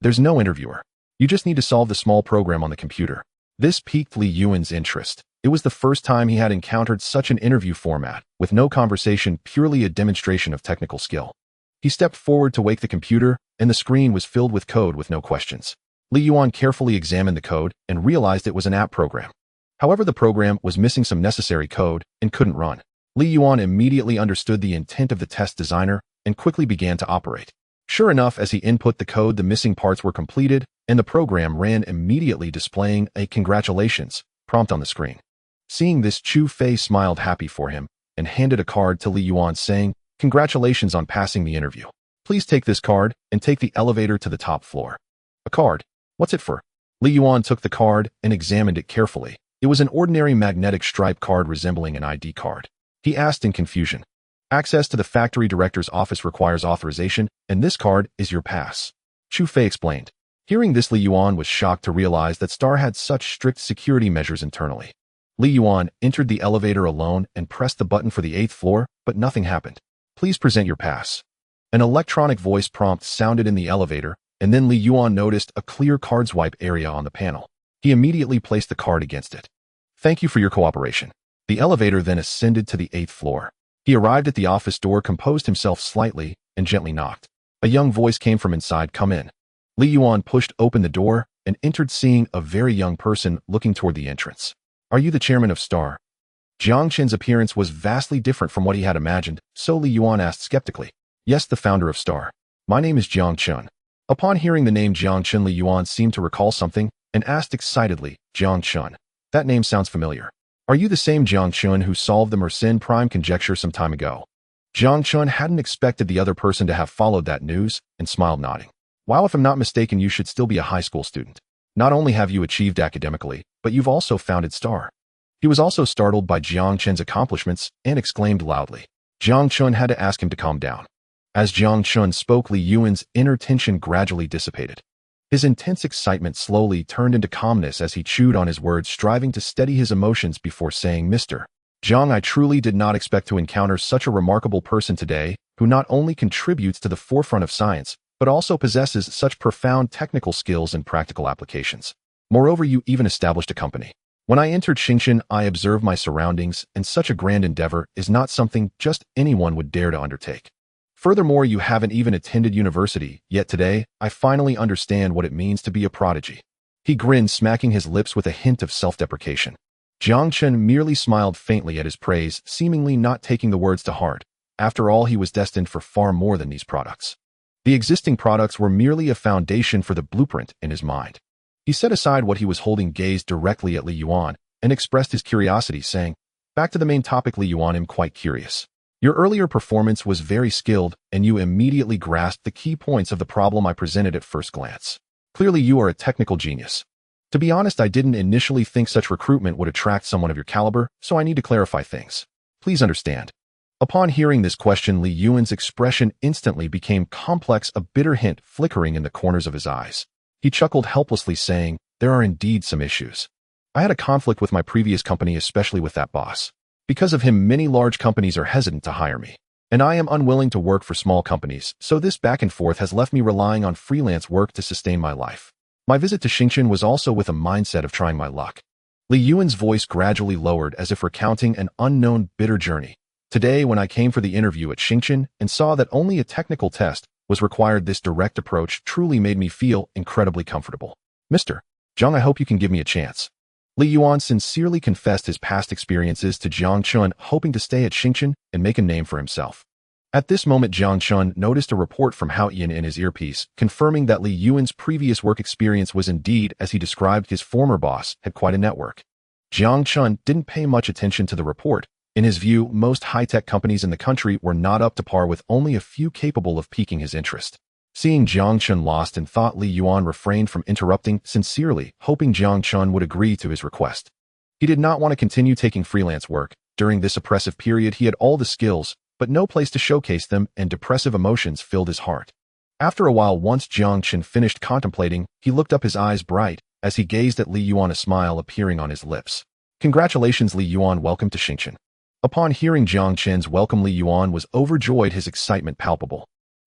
"There's no interviewer. You just need to solve the small program on the computer." This piqued Li Yuan's interest. It was the first time he had encountered such an interview format, with no conversation, purely a demonstration of technical skill. He stepped forward to wake the computer, and the screen was filled with code with no questions. Li Yuan carefully examined the code and realized it was an app program. However, the program was missing some necessary code and couldn't run. Li Yuan immediately understood the intent of the test designer and quickly began to operate. Sure enough, as he input the code, the missing parts were completed, and the program ran immediately, displaying a "Congratulations" prompt on the screen. Seeing this, Chu Fei smiled happy for him and handed a card to Li Yuan, saying, "Congratulations on passing the interview. Please take this card and take the elevator to the top floor." "A card? What's it for?" Li Yuan took the card and examined it carefully. It was an ordinary magnetic stripe card resembling an ID card. He asked in confusion, "Access to the factory director's office requires authorization, and this card is your pass," Chu Fei explained. Hearing this, Li Yuan was shocked to realize that Star had such strict security measures internally. Li Yuan entered the elevator alone and pressed the button for the 8th floor, but nothing happened. "Please present your pass." An electronic voice prompt sounded in the elevator, and then Li Yuan noticed a clear card swipe area on the panel. He immediately placed the card against it. "Thank you for your cooperation." The elevator then ascended to the 8th floor. He arrived at the office door, composed himself slightly, and gently knocked. A young voice came from inside, "Come in." Li Yuan pushed open the door and entered, seeing a very young person looking toward the entrance. "Are you the chairman of Star?" Jiang Chen's appearance was vastly different from what he had imagined, so Li Yuan asked skeptically. "Yes, the founder of Star. My name is Jiang Chen." Upon hearing the name Jiang Chen, Li Yuan seemed to recall something and asked excitedly, "Jiang Chen? That name sounds familiar. Are you the same Jiang Chen who solved the Mersenne prime conjecture some time ago?" Jiang Chen hadn't expected the other person to have followed that news and smiled, nodding. "Wow, if I'm not mistaken, you should still be a high school student. Not only have you achieved academically, but you've also founded Star." He was also startled by Jiang Chen's accomplishments and exclaimed loudly. Jiang Chen had to ask him to calm down. As Jiang Chen spoke, Li Yuan's inner tension gradually dissipated. His intense excitement slowly turned into calmness as he chewed on his words, striving to steady his emotions before saying, "Mr. Jiang, I truly did not expect to encounter such a remarkable person today, who not only contributes to the forefront of science, but also possesses such profound technical skills and practical applications. Moreover, you even established a company. When I entered Xingchen, I observed my surroundings, and such a grand endeavor is not something just anyone would dare to undertake. Furthermore, you haven't even attended university, yet today, I finally understand what it means to be a prodigy." He grinned, smacking his lips with a hint of self-deprecation. Jiang Chen merely smiled faintly at his praise, seemingly not taking the words to heart. After all, he was destined for far more than these products. The existing products were merely a foundation for the blueprint in his mind. He set aside what he was holding, gazed directly at Li Yuan, and expressed his curiosity, saying, "Back to the main topic, Li Yuan, I'm quite curious. Your earlier performance was very skilled, and you immediately grasped the key points of the problem I presented at first glance. Clearly, you are a technical genius. To be honest, I didn't initially think such recruitment would attract someone of your caliber, so I need to clarify things. Please understand." Upon hearing this question, Li Yuan's expression instantly became complex, a bitter hint flickering in the corners of his eyes. He chuckled helplessly, saying, "There are indeed some issues. I had a conflict with my previous company, especially with that boss. Because of him, many large companies are hesitant to hire me. And I am unwilling to work for small companies, so this back and forth has left me relying on freelance work to sustain my life. My visit to Xingchen was also with a mindset of trying my luck." Li Yuan's voice gradually lowered, as if recounting an unknown, bitter journey. "Today, when I came for the interview at Xingchen and saw that only a technical test was required, this direct approach truly made me feel incredibly comfortable. Mr. Jiang, I hope you can give me a chance." Li Yuan sincerely confessed his past experiences to Jiang Chen, hoping to stay at Xingchen and make a name for himself. At this moment, Jiang Chen noticed a report from Hao Yin in his earpiece, confirming that Li Yuan's previous work experience was indeed, as he described his former boss, had quite a network. Jiang Chen didn't pay much attention to the report. In his view, most high-tech companies in the country were not up to par, with only a few capable of piquing his interest. Seeing Jiang Chen lost in thought, Li Yuan refrained from interrupting, sincerely hoping Jiang Chen would agree to his request. He did not want to continue taking freelance work. During this oppressive period, he had all the skills, but no place to showcase them, and depressive emotions filled his heart. After a while, once Jiang Chen finished contemplating, he looked up, his eyes bright, as he gazed at Li Yuan, a smile appearing on his lips. "Congratulations, Li Yuan, welcome to Xingchen." Upon hearing Jiang Chen's welcome, Li Yuan was overjoyed, his excitement palpable.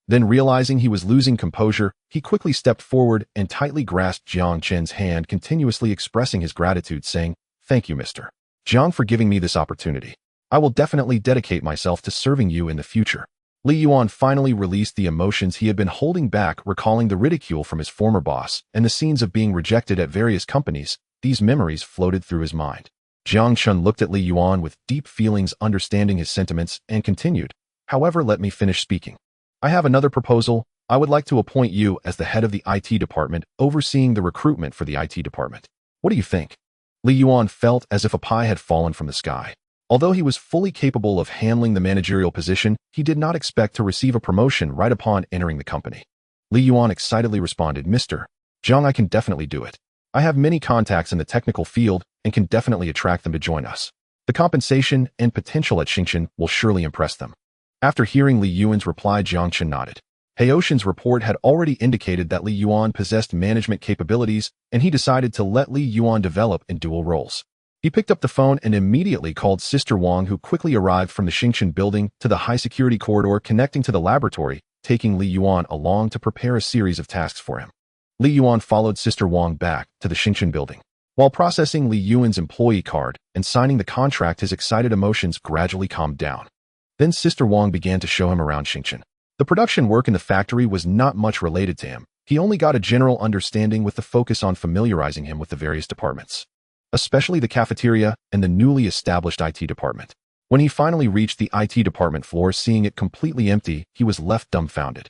Then, realizing he was losing composure, he quickly stepped forward and tightly grasped Jiang Chen's hand, continuously expressing his gratitude, saying, "Thank you, Mr. Jiang, for giving me this opportunity. I will definitely dedicate myself to serving you in the future." Li Yuan finally released the emotions he had been holding back, recalling the ridicule from his former boss and the scenes of being rejected at various companies. These memories floated through his mind. Jiang Chen looked at Li Yuan with deep feelings, understanding his sentiments, and continued, "However, let me finish speaking. I have another proposal. I would like to appoint you as the head of the IT department, overseeing the recruitment for the IT department. What do you think?" Li Yuan felt as if a pie had fallen from the sky. Although he was fully capable of handling the managerial position, he did not expect to receive a promotion right upon entering the company. Li Yuan excitedly responded, "Mr. Jiang, I can definitely do it. I have many contacts in the technical field and can definitely attract them to join us. The compensation and potential at Xingchen will surely impress them." After hearing Li Yuan's reply, Jiang Chen nodded. Haoshan's report had already indicated that Li Yuan possessed management capabilities, and he decided to let Li Yuan develop in dual roles. He picked up the phone and immediately called Sister Wang, who quickly arrived from the Xingchen building to the high-security corridor connecting to the laboratory, taking Li Yuan along to prepare a series of tasks for him. Li Yuan followed Sister Wang back to the Xingchen building. While processing Li Yuan's employee card and signing the contract, his excited emotions gradually calmed down. Then Sister Wang began to show him around Xingchen. The production work in the factory was not much related to him. He only got a general understanding, with the focus on familiarizing him with the various departments, especially the cafeteria and the newly established IT department. When he finally reached the IT department floor, seeing it completely empty, he was left dumbfounded.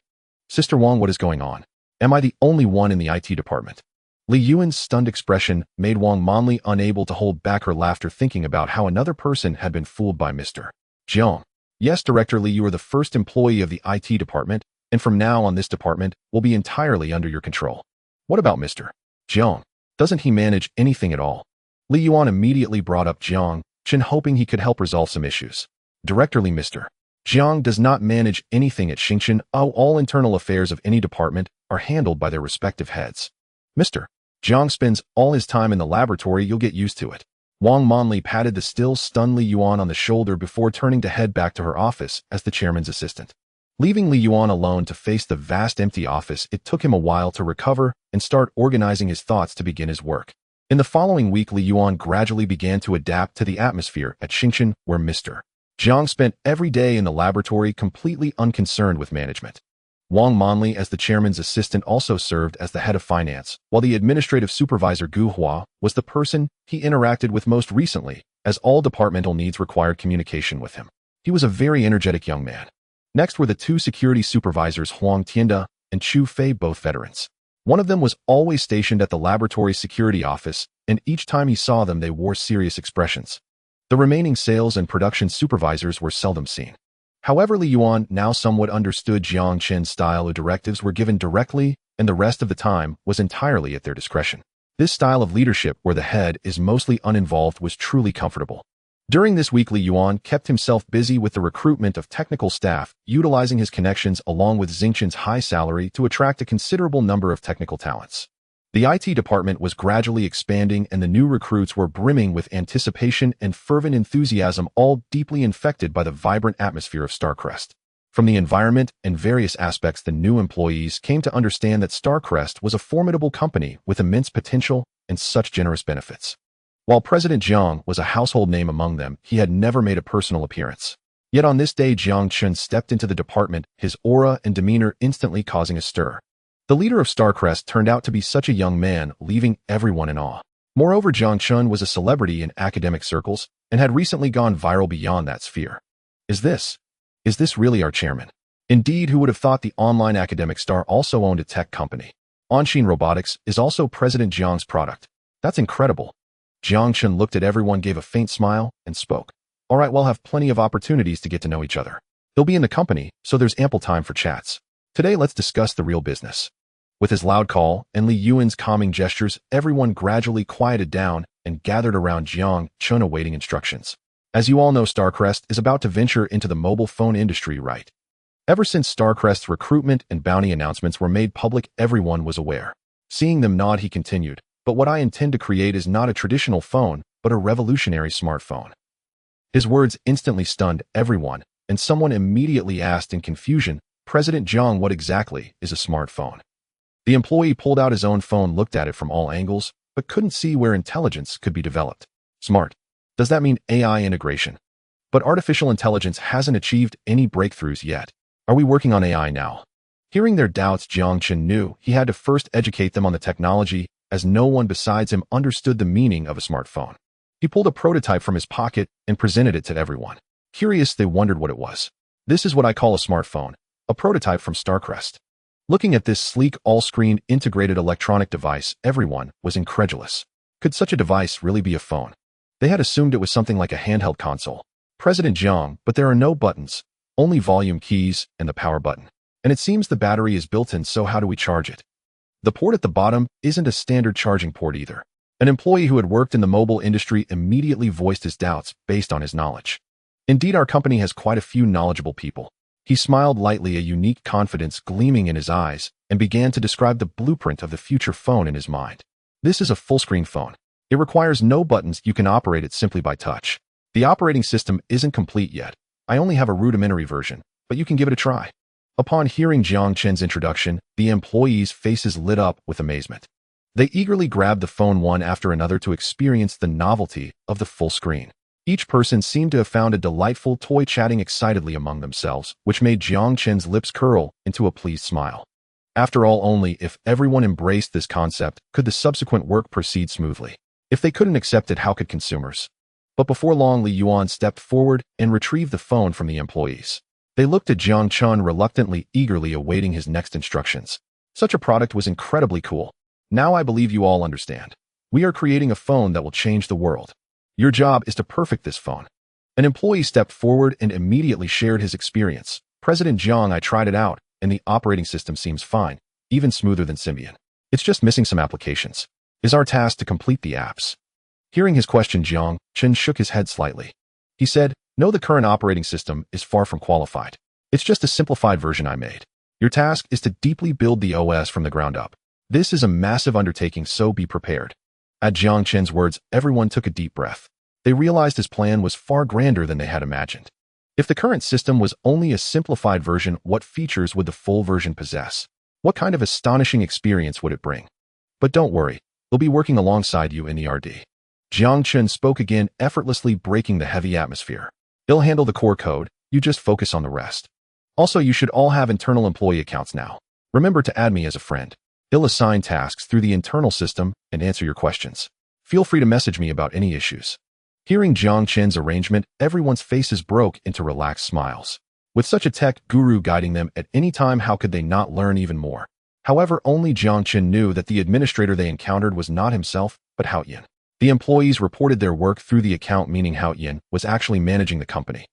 "Sister Wang, what is going on? Am I the only one in the IT department?" Li Yuan's stunned expression made Wang Manli unable to hold back her laughter, thinking about how another person had been fooled by Mr. Jiang. "Yes, Director Li, you are the first employee of the IT department, and from now on this department will be entirely under your control. What about Mr. Jiang? Doesn't he manage anything at all?" Li Yuan immediately brought up Jiang Chen, hoping he could help resolve some issues. "Director Li, Mr. Jiang does not manage anything at Xingchen. All internal affairs of any department are handled by their respective heads. Mr. Jiang spends all his time in the laboratory. You'll get used to it." Wang Manli patted the still stunned Li Yuan on the shoulder before turning to head back to her office as the chairman's assistant. Leaving Li Yuan alone to face the vast empty office, it took him a while to recover and start organizing his thoughts to begin his work. In the following week, Li Yuan gradually began to adapt to the atmosphere at Xingchen, where Mr. Jiang spent every day in the laboratory, completely unconcerned with management. Wang Manli, as the chairman's assistant, also served as the head of finance, while the administrative supervisor Gu Hua was the person he interacted with most recently, as all departmental needs required communication with him. He was a very energetic young man. Next were the two security supervisors, Huang Tianda and Chu Fei, both veterans. One of them was always stationed at the laboratory security office, and each time he saw them, they wore serious expressions. The remaining sales and production supervisors were seldom seen. However, Li Yuan now somewhat understood Jiang Chen's style of directives were given directly, and the rest of the time was entirely at their discretion. This style of leadership, where the head is mostly uninvolved, was truly comfortable. During this week, Li Yuan kept himself busy with the recruitment of technical staff, utilizing his connections along with Xingchen's high salary to attract a considerable number of technical talents. The IT department was gradually expanding, and the new recruits were brimming with anticipation and fervent enthusiasm, all deeply infected by the vibrant atmosphere of Starcrest. From the environment and various aspects, the new employees came to understand that Starcrest was a formidable company with immense potential and such generous benefits. While President Jiang was a household name among them, he had never made a personal appearance. Yet on this day, Jiang Chen stepped into the department, his aura and demeanor instantly causing a stir. The leader of Starcrest turned out to be such a young man, leaving everyone in awe. Moreover, Jiang Chen was a celebrity in academic circles and had recently gone viral beyond that sphere. Is this really our chairman? Indeed, who would have thought the online academic star also owned a tech company? Onshin Robotics is also President Jiang's product. That's incredible. Jiang Chen looked at everyone, gave a faint smile, and spoke. All right, we'll have plenty of opportunities to get to know each other. He'll be in the company, so there's ample time for chats. Today, let's discuss the real business. With his loud call and Li Yuan's calming gestures, everyone gradually quieted down and gathered around Jiang Chen awaiting instructions. As you all know, Starcrest is about to venture into the mobile phone industry, right? Ever since Starcrest's recruitment and bounty announcements were made public, everyone was aware. Seeing them nod, he continued, but what I intend to create is not a traditional phone, but a revolutionary smartphone. His words instantly stunned everyone, and someone immediately asked in confusion, President Jiang, what exactly is a smartphone? The employee pulled out his own phone, looked at it from all angles, but couldn't see where intelligence could be developed. Smart. Does that mean AI integration? But artificial intelligence hasn't achieved any breakthroughs yet. Are we working on AI now? Hearing their doubts, Jiang Chen knew he had to first educate them on the technology, as no one besides him understood the meaning of a smartphone. He pulled a prototype from his pocket and presented it to everyone. Curious, they wondered what it was. This is what I call a smartphone, a prototype from Starcrest. Looking at this sleek, all-screen, integrated electronic device, everyone was incredulous. Could such a device really be a phone? They had assumed it was something like a handheld console. President Jiang, but there are no buttons, only volume keys and the power button. And it seems the battery is built in, so how do we charge it? The port at the bottom isn't a standard charging port either. An employee who had worked in the mobile industry immediately voiced his doubts based on his knowledge. Indeed, our company has quite a few knowledgeable people. He smiled lightly, a unique confidence gleaming in his eyes, and began to describe the blueprint of the future phone in his mind. This is a full-screen phone. It requires no buttons, you can operate it simply by touch. The operating system isn't complete yet. I only have a rudimentary version, but you can give it a try. Upon hearing Jiang Chen's introduction, the employees' faces lit up with amazement. They eagerly grabbed the phone one after another to experience the novelty of the full screen. Each person seemed to have found a delightful toy, chatting excitedly among themselves, which made Jiang Chen's lips curl into a pleased smile. After all, only if everyone embraced this concept could the subsequent work proceed smoothly. If they couldn't accept it, how could consumers? But before long, Li Yuan stepped forward and retrieved the phone from the employees. They looked at Jiang Chen reluctantly, eagerly awaiting his next instructions. Such a product was incredibly cool. Now I believe you all understand. We are creating a phone that will change the world. Your job is to perfect this phone. An employee stepped forward and immediately shared his experience. President Jiang, I tried it out, and the operating system seems fine, even smoother than Symbian. It's just missing some applications. Is our task to complete the apps? Hearing his question, Jiang Chen shook his head slightly. He said, no, the current operating system is far from qualified. It's just a simplified version I made. Your task is to deeply build the OS from the ground up. This is a massive undertaking, so be prepared. At Jiang Chen's words, everyone took a deep breath. They realized his plan was far grander than they had imagined. If the current system was only a simplified version, what features would the full version possess? What kind of astonishing experience would it bring? But don't worry, they'll be working alongside you in the RD. Jiang Chen spoke again, effortlessly breaking the heavy atmosphere. He'll handle the core code, you just focus on the rest. Also, you should all have internal employee accounts now. Remember to add me as a friend. He'll assign tasks through the internal system and answer your questions. Feel free to message me about any issues. Hearing Jiang Chen's arrangement, everyone's faces broke into relaxed smiles. With such a tech guru guiding them at any time, how could they not learn even more? However, only Jiang Chen knew that the administrator they encountered was not himself, but Hao Yin. The employees reported their work through the account, meaning Hao Yin was actually managing the company.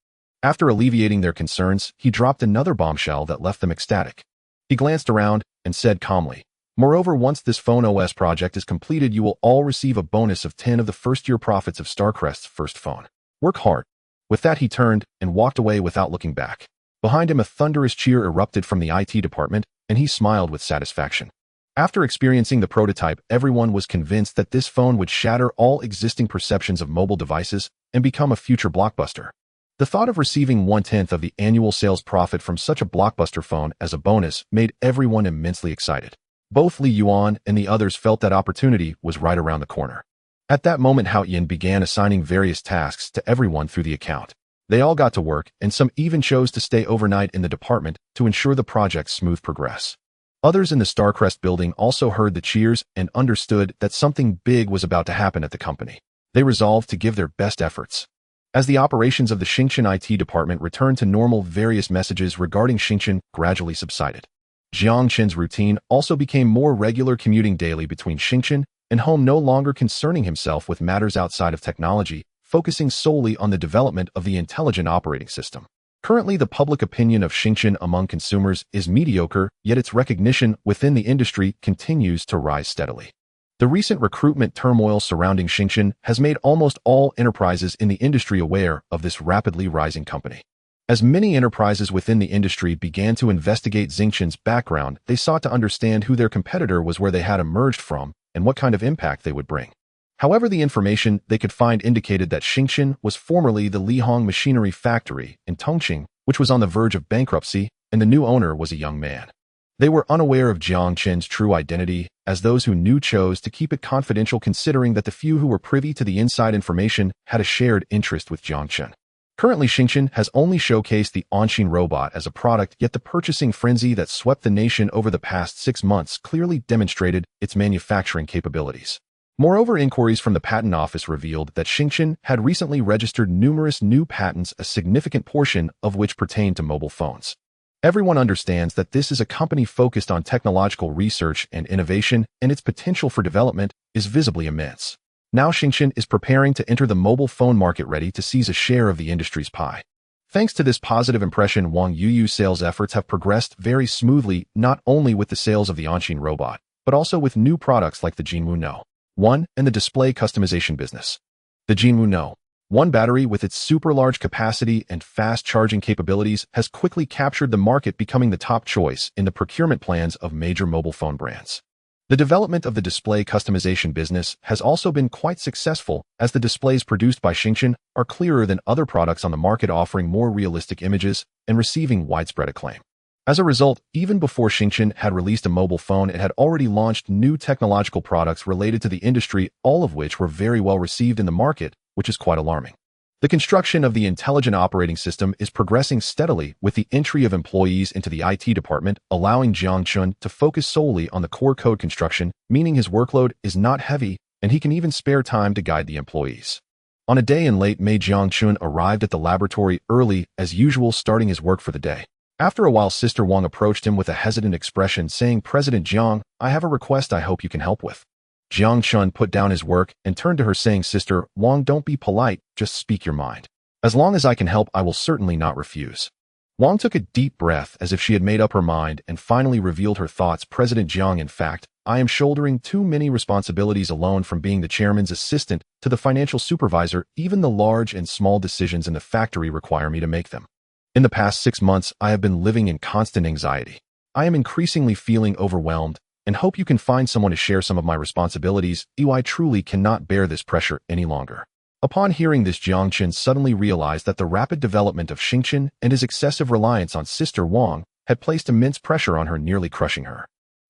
After alleviating their concerns, he dropped another bombshell that left them ecstatic. He glanced around and said calmly, moreover, once this phone OS project is completed, you will all receive a bonus of 10 of the first-year profits of Starcrest's first phone. Work hard. With that, he turned and walked away without looking back. Behind him, a thunderous cheer erupted from the IT department, and he smiled with satisfaction. After experiencing the prototype, everyone was convinced that this phone would shatter all existing perceptions of mobile devices and become a future blockbuster. The thought of receiving 1/10 of the annual sales profit from such a blockbuster phone as a bonus made everyone immensely excited. Both Li Yuan and the others felt that opportunity was right around the corner. At that moment, Hao Yin began assigning various tasks to everyone through the account. They all got to work, and some even chose to stay overnight in the department to ensure the project's smooth progress. Others in the Starcrest building also heard the cheers and understood that something big was about to happen at the company. They resolved to give their best efforts. As the operations of the Xingchen IT department returned to normal, various messages regarding Xingchen gradually subsided. Jiang Chen's routine also became more regular, commuting daily between Xingchen and home, no longer concerning himself with matters outside of technology, focusing solely on the development of the intelligent operating system. Currently, the public opinion of Xingchen among consumers is mediocre, yet its recognition within the industry continues to rise steadily. The recent recruitment turmoil surrounding Xingchen has made almost all enterprises in the industry aware of this rapidly rising company. As many enterprises within the industry began to investigate Xingchen's background, they sought to understand who their competitor was, where they had emerged from, and what kind of impact they would bring. However, the information they could find indicated that Xingchen was formerly the Lihong Machinery Factory in Tongqing, which was on the verge of bankruptcy, and the new owner was a young man. They were unaware of Jiang Chen's true identity, as those who knew chose to keep it confidential, considering that the few who were privy to the inside information had a shared interest with Jiang Chen. Currently, Xingchen has only showcased the on-chain robot as a product, yet the purchasing frenzy that swept the nation over the past 6 months clearly demonstrated its manufacturing capabilities. Moreover, inquiries from the patent office revealed that Xingchen had recently registered numerous new patents, a significant portion of which pertained to mobile phones. Everyone understands that this is a company focused on technological research and innovation, and its potential for development is visibly immense. Now Xingchen is preparing to enter the mobile phone market, ready to seize a share of the industry's pie. Thanks to this positive impression, Wang Yuyu's sales efforts have progressed very smoothly, not only with the sales of the on-chain robot, but also with new products like the Jinwu No. 1 and the display customization business. The Jinwu No. 1 battery, with its super large capacity and fast charging capabilities, has quickly captured the market, becoming the top choice in the procurement plans of major mobile phone brands. The development of the display customization business has also been quite successful, as the displays produced by Xingchen are clearer than other products on the market, offering more realistic images and receiving widespread acclaim. As a result, even before Xingchen had released a mobile phone, it had already launched new technological products related to the industry, all of which were very well received in the market, which is quite alarming. The construction of the intelligent operating system is progressing steadily, with the entry of employees into the IT department, allowing Jiang Chen to focus solely on the core code construction, meaning his workload is not heavy, and he can even spare time to guide the employees. On a day in late May, Jiang Chen arrived at the laboratory early, as usual, starting his work for the day. After a while, Sister Wang approached him with a hesitant expression, saying, "President Jiang, I have a request I hope you can help with." Jiang Chen put down his work and turned to her, saying, "Sister Wang, don't be polite, just speak your mind. As long as I can help, I will certainly not refuse." Wang took a deep breath, as if she had made up her mind, and finally revealed her thoughts. "President Jiang, in fact, I am shouldering too many responsibilities alone, from being the chairman's assistant to the financial supervisor. Even the large and small decisions in the factory require me to make them. In the past 6 months, I have been living in constant anxiety. I am increasingly feeling overwhelmed, and hope you can find someone to share some of my responsibilities. I truly cannot bear this pressure any longer." Upon hearing this, Jiang Chen suddenly realized that the rapid development of Xingchen and his excessive reliance on Sister Wang had placed immense pressure on her, nearly crushing her.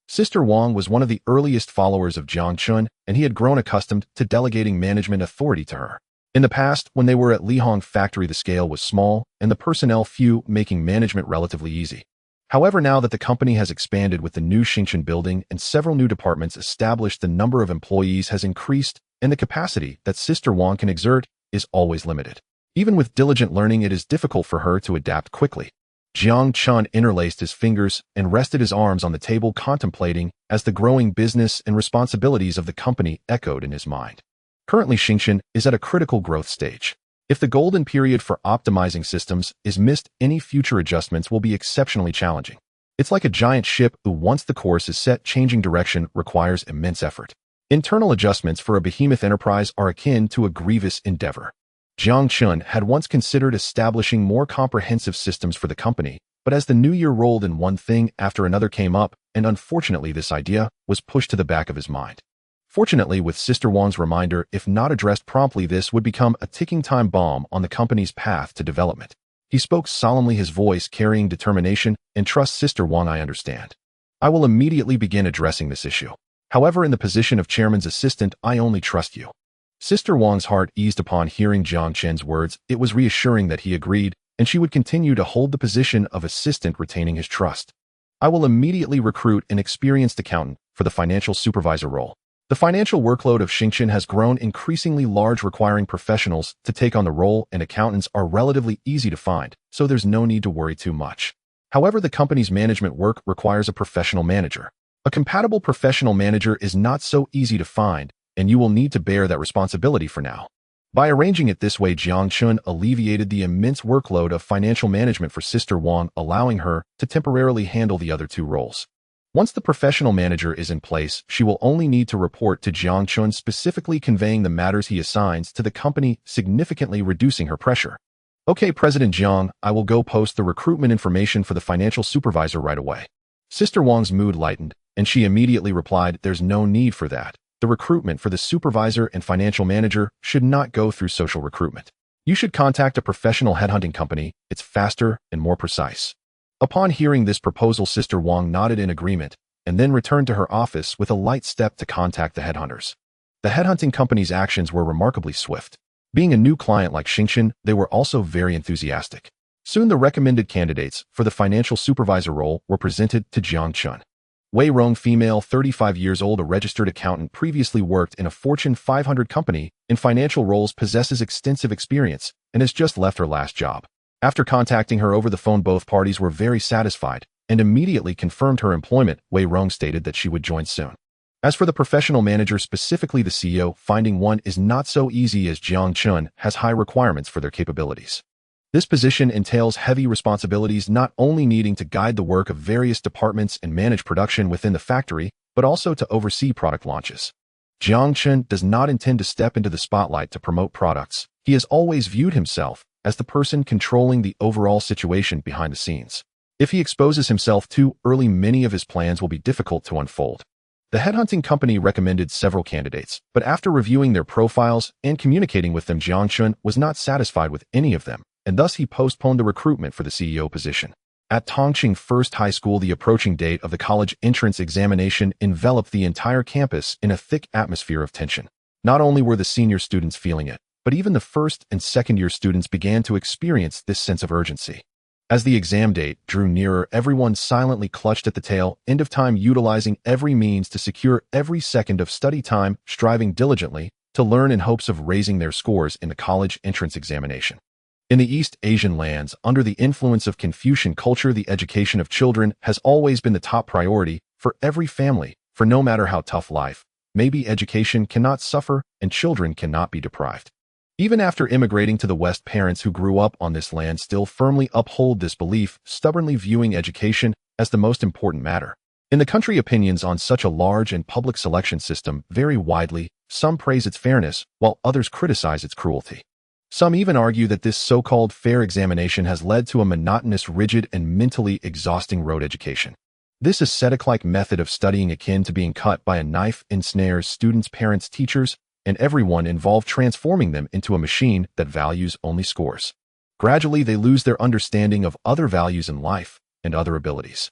Sister Wang was one of the earliest followers of Jiang Chen, and he had grown accustomed to delegating management authority to her. In the past, when they were at Lihong Factory, the scale was small and the personnel few, making management relatively easy. However, now that the company has expanded with the new Xingchen building and several new departments established, the number of employees has increased, and the capacity that Sister Wang can exert is always limited. Even with diligent learning, it is difficult for her to adapt quickly. Jiang Chen interlaced his fingers and rested his arms on the table, contemplating as the growing business and responsibilities of the company echoed in his mind. Currently, Xingchen is at a critical growth stage. If the golden period for optimizing systems is missed, any future adjustments will be exceptionally challenging. It's like a giant ship who, once the course is set, changing direction requires immense effort. Internal adjustments for a behemoth enterprise are akin to a grievous endeavor. Jiang Chen had once considered establishing more comprehensive systems for the company, but as the new year rolled in, one thing after another came up, and unfortunately this idea was pushed to the back of his mind. Fortunately, with Sister Wang's reminder, if not addressed promptly, this would become a ticking time bomb on the company's path to development. He spoke solemnly, his voice carrying determination. "And trust, Sister Wang, I understand. I will immediately begin addressing this issue. However, in the position of chairman's assistant, I only trust you." Sister Wang's heart eased upon hearing Jiang Chen's words. It was reassuring that he agreed, and she would continue to hold the position of assistant, retaining his trust. I will immediately recruit an experienced accountant for the financial supervisor role. The financial workload of Jiang Chen has grown increasingly large, requiring professionals to take on the role, and accountants are relatively easy to find, so there's no need to worry too much. However, the company's management work requires a professional manager. A compatible professional manager is not so easy to find, and you will need to bear that responsibility for now. By arranging it this way, Jiang Chen alleviated the immense workload of financial management for Sister Wang, allowing her to temporarily handle the other two roles. Once the professional manager is in place, she will only need to report to Jiang Chen, specifically conveying the matters he assigns to the company, significantly reducing her pressure. Okay, President Jiang, I will go post the recruitment information for the financial supervisor right away. Sister Wang's mood lightened, and she immediately replied, there's no need for that. The recruitment for the supervisor and financial manager should not go through social recruitment. You should contact a professional headhunting company. It's faster and more precise. Upon hearing this proposal, Sister Wang nodded in agreement and then returned to her office with a light step to contact the headhunters. The headhunting company's actions were remarkably swift. Being a new client like Jiang Chen, they were also very enthusiastic. Soon the recommended candidates for the financial supervisor role were presented to Jiang Chen. Wei Rong, female, 35 years old, a registered accountant, previously worked in a Fortune 500 company in financial roles, possesses extensive experience, and has just left her last job. After contacting her over the phone, both parties were very satisfied and immediately confirmed her employment. Wei Rong stated that she would join soon. As for the professional manager, specifically the CEO, finding one is not so easy, as Jiang Chen has high requirements for their capabilities. This position entails heavy responsibilities, not only needing to guide the work of various departments and manage production within the factory, but also to oversee product launches. Jiang Chen does not intend to step into the spotlight to promote products. He has always viewed himself as the person controlling the overall situation behind the scenes. If he exposes himself too early, many of his plans will be difficult to unfold. The headhunting company recommended several candidates, but after reviewing their profiles and communicating with them, Jiang Chen was not satisfied with any of them, and thus he postponed the recruitment for the CEO position. At Tongqing First High School, the approaching date of the college entrance examination enveloped the entire campus in a thick atmosphere of tension. Not only were the senior students feeling it, but even the first and second-year students began to experience this sense of urgency. As the exam date drew nearer, everyone silently clutched at the tail end of time, utilizing every means to secure every second of study time, striving diligently to learn in hopes of raising their scores in the college entrance examination. In the East Asian lands, under the influence of Confucian culture, the education of children has always been the top priority for every family, for no matter how tough life may be, education cannot suffer and children cannot be deprived. Even after immigrating to the West, parents who grew up on this land still firmly uphold this belief, stubbornly viewing education as the most important matter. In the country, opinions on such a large and public selection system vary widely. Some praise its fairness, while others criticize its cruelty. Some even argue that this so-called fair examination has led to a monotonous, rigid, and mentally exhausting rote education. This ascetic-like method of studying, akin to being cut by a knife, ensnares students, parents, teachers, and everyone involved, transforming them into a machine that values only scores. Gradually, they lose their understanding of other values in life and other abilities.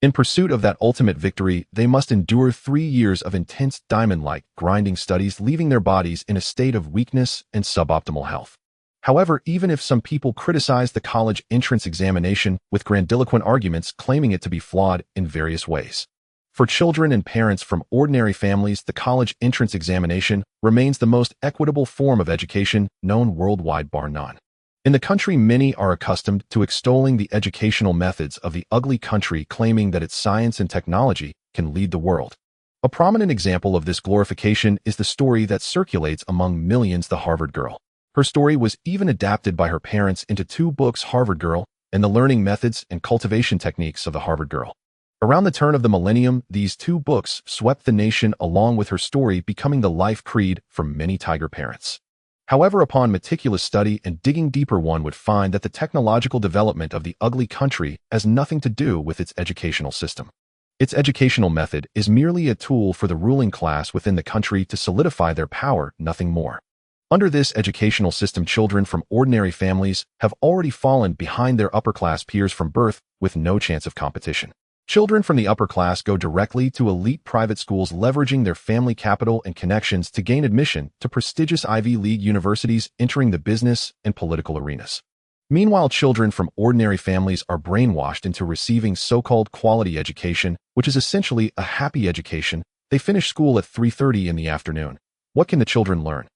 In pursuit of that ultimate victory, they must endure 3 years of intense, diamond-like, grinding studies, leaving their bodies in a state of weakness and suboptimal health. However, even if some people criticize the college entrance examination with grandiloquent arguments, claiming it to be flawed in various ways, for children and parents from ordinary families, the college entrance examination remains the most equitable form of education known worldwide, bar none. In the country, many are accustomed to extolling the educational methods of the ugly country, claiming that its science and technology can lead the world. A prominent example of this glorification is the story that circulates among millions, the Harvard Girl. Her story was even adapted by her parents into 2 books, Harvard Girl and the Learning Methods and Cultivation Techniques of the Harvard Girl. Around the turn of the millennium, these 2 books swept the nation, along with her story becoming the life creed for many tiger parents. However, upon meticulous study and digging deeper, one would find that the technological development of the ugly country has nothing to do with its educational system. Its educational method is merely a tool for the ruling class within the country to solidify their power, nothing more. Under this educational system, children from ordinary families have already fallen behind their upper-class peers from birth, with no chance of competition. Children from the upper class go directly to elite private schools, leveraging their family capital and connections to gain admission to prestigious Ivy League universities, entering the business and political arenas. Meanwhile, children from ordinary families are brainwashed into receiving so-called quality education, which is essentially a happy education. They finish school at 3:30 in the afternoon. What can the children learn?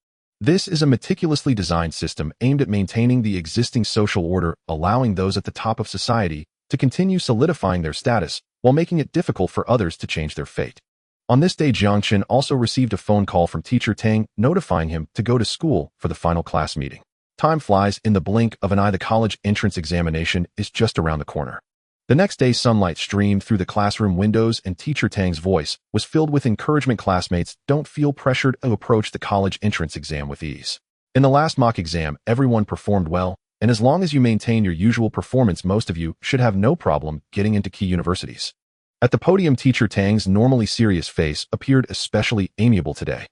This is a meticulously designed system aimed at maintaining the existing social order, allowing those at the top of society to continue solidifying their status while making it difficult for others to change their fate. On this day, Jiang Chen also received a phone call from teacher Tang notifying him to go to school for the final class meeting. Time flies in the blink of an eye. The college entrance examination is just around the corner. The next day, sunlight streamed through the classroom windows and teacher Tang's voice was filled with encouragement. Classmates, don't feel pressured to approach the college entrance exam with ease. In the last mock exam, everyone performed well, and as long as you maintain your usual performance, most of you should have no problem getting into key universities. At the podium, teacher Tang's normally serious face appeared especially amiable today.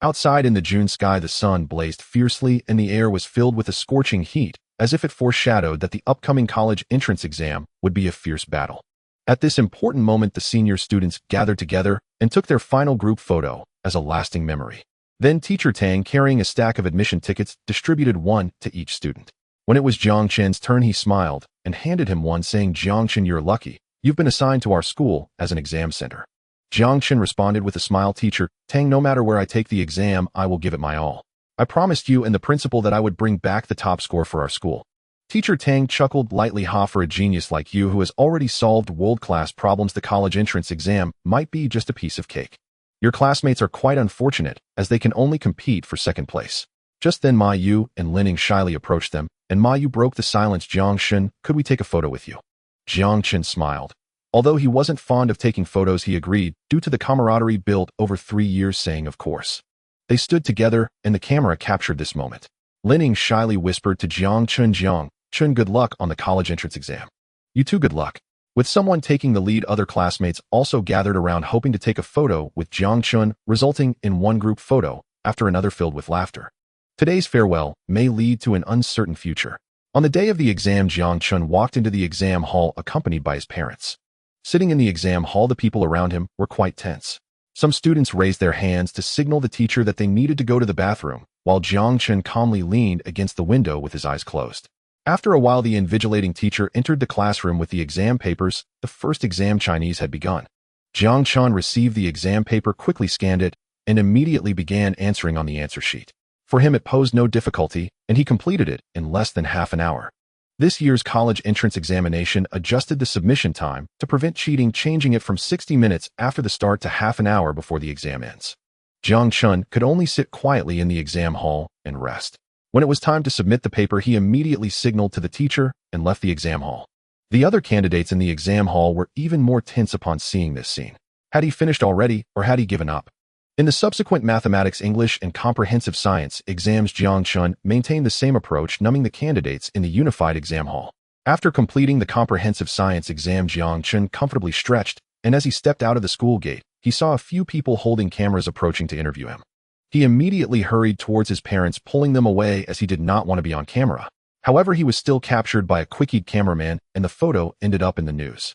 Outside in the June sky, the sun blazed fiercely and the air was filled with a scorching heat, as if it foreshadowed that the upcoming college entrance exam would be a fierce battle. At this important moment, the senior students gathered together and took their final group photo as a lasting memory. Then teacher Tang, carrying a stack of admission tickets, distributed one to each student. When it was Jiang Chen's turn, he smiled and handed him one, saying, "Jiang Chen, you're lucky. You've been assigned to our school as an exam center." Jiang Chen responded with a smile, "Teacher Tang, no matter where I take the exam, I will give it my all. I promised you and the principal that I would bring back the top score for our school." Teacher Tang chuckled lightly. "Ha, for a genius like you who has already solved world-class problems, the college entrance exam might be just a piece of cake. Your classmates are quite unfortunate, as they can only compete for second place." Just then Ma Yu and Linning shyly approached them, and Ma Yu broke the silence. "Jiang Chen, could we take a photo with you?" Jiang Chen smiled. Although he wasn't fond of taking photos, he agreed, due to the camaraderie built over 3 years, saying, "Of course." They stood together, and the camera captured this moment. Linning shyly whispered to Jiang Chen, "Jiang Chen, good luck on the college entrance exam." "You too, good luck." With someone taking the lead, other classmates also gathered around, hoping to take a photo with Jiang Chen, resulting in one group photo after another filled with laughter. Today's farewell may lead to an uncertain future. On the day of the exam, Jiang Chen walked into the exam hall accompanied by his parents. Sitting in the exam hall, the people around him were quite tense. Some students raised their hands to signal the teacher that they needed to go to the bathroom, while Jiang Chen calmly leaned against the window with his eyes closed. After a while, the invigilating teacher entered the classroom with the exam papers. The first exam, Chinese, had begun. Jiang Chen received the exam paper, quickly scanned it, and immediately began answering on the answer sheet. For him, it posed no difficulty, and he completed it in less than half an hour. This year's college entrance examination adjusted the submission time to prevent cheating, changing it from 60 minutes after the start to half an hour before the exam ends. Jiang Chen could only sit quietly in the exam hall and rest. When it was time to submit the paper, he immediately signaled to the teacher and left the exam hall. The other candidates in the exam hall were even more tense upon seeing this scene. Had he finished already, or had he given up? In the subsequent mathematics, English, and comprehensive science exams, Jiang Chen maintained the same approach, numbing the candidates in the unified exam hall. After completing the comprehensive science exam, Jiang Chen comfortably stretched, and as he stepped out of the school gate, he saw a few people holding cameras approaching to interview him. He immediately hurried towards his parents, pulling them away as he did not want to be on camera. However, he was still captured by a quick-eyed cameraman, and the photo ended up in the news.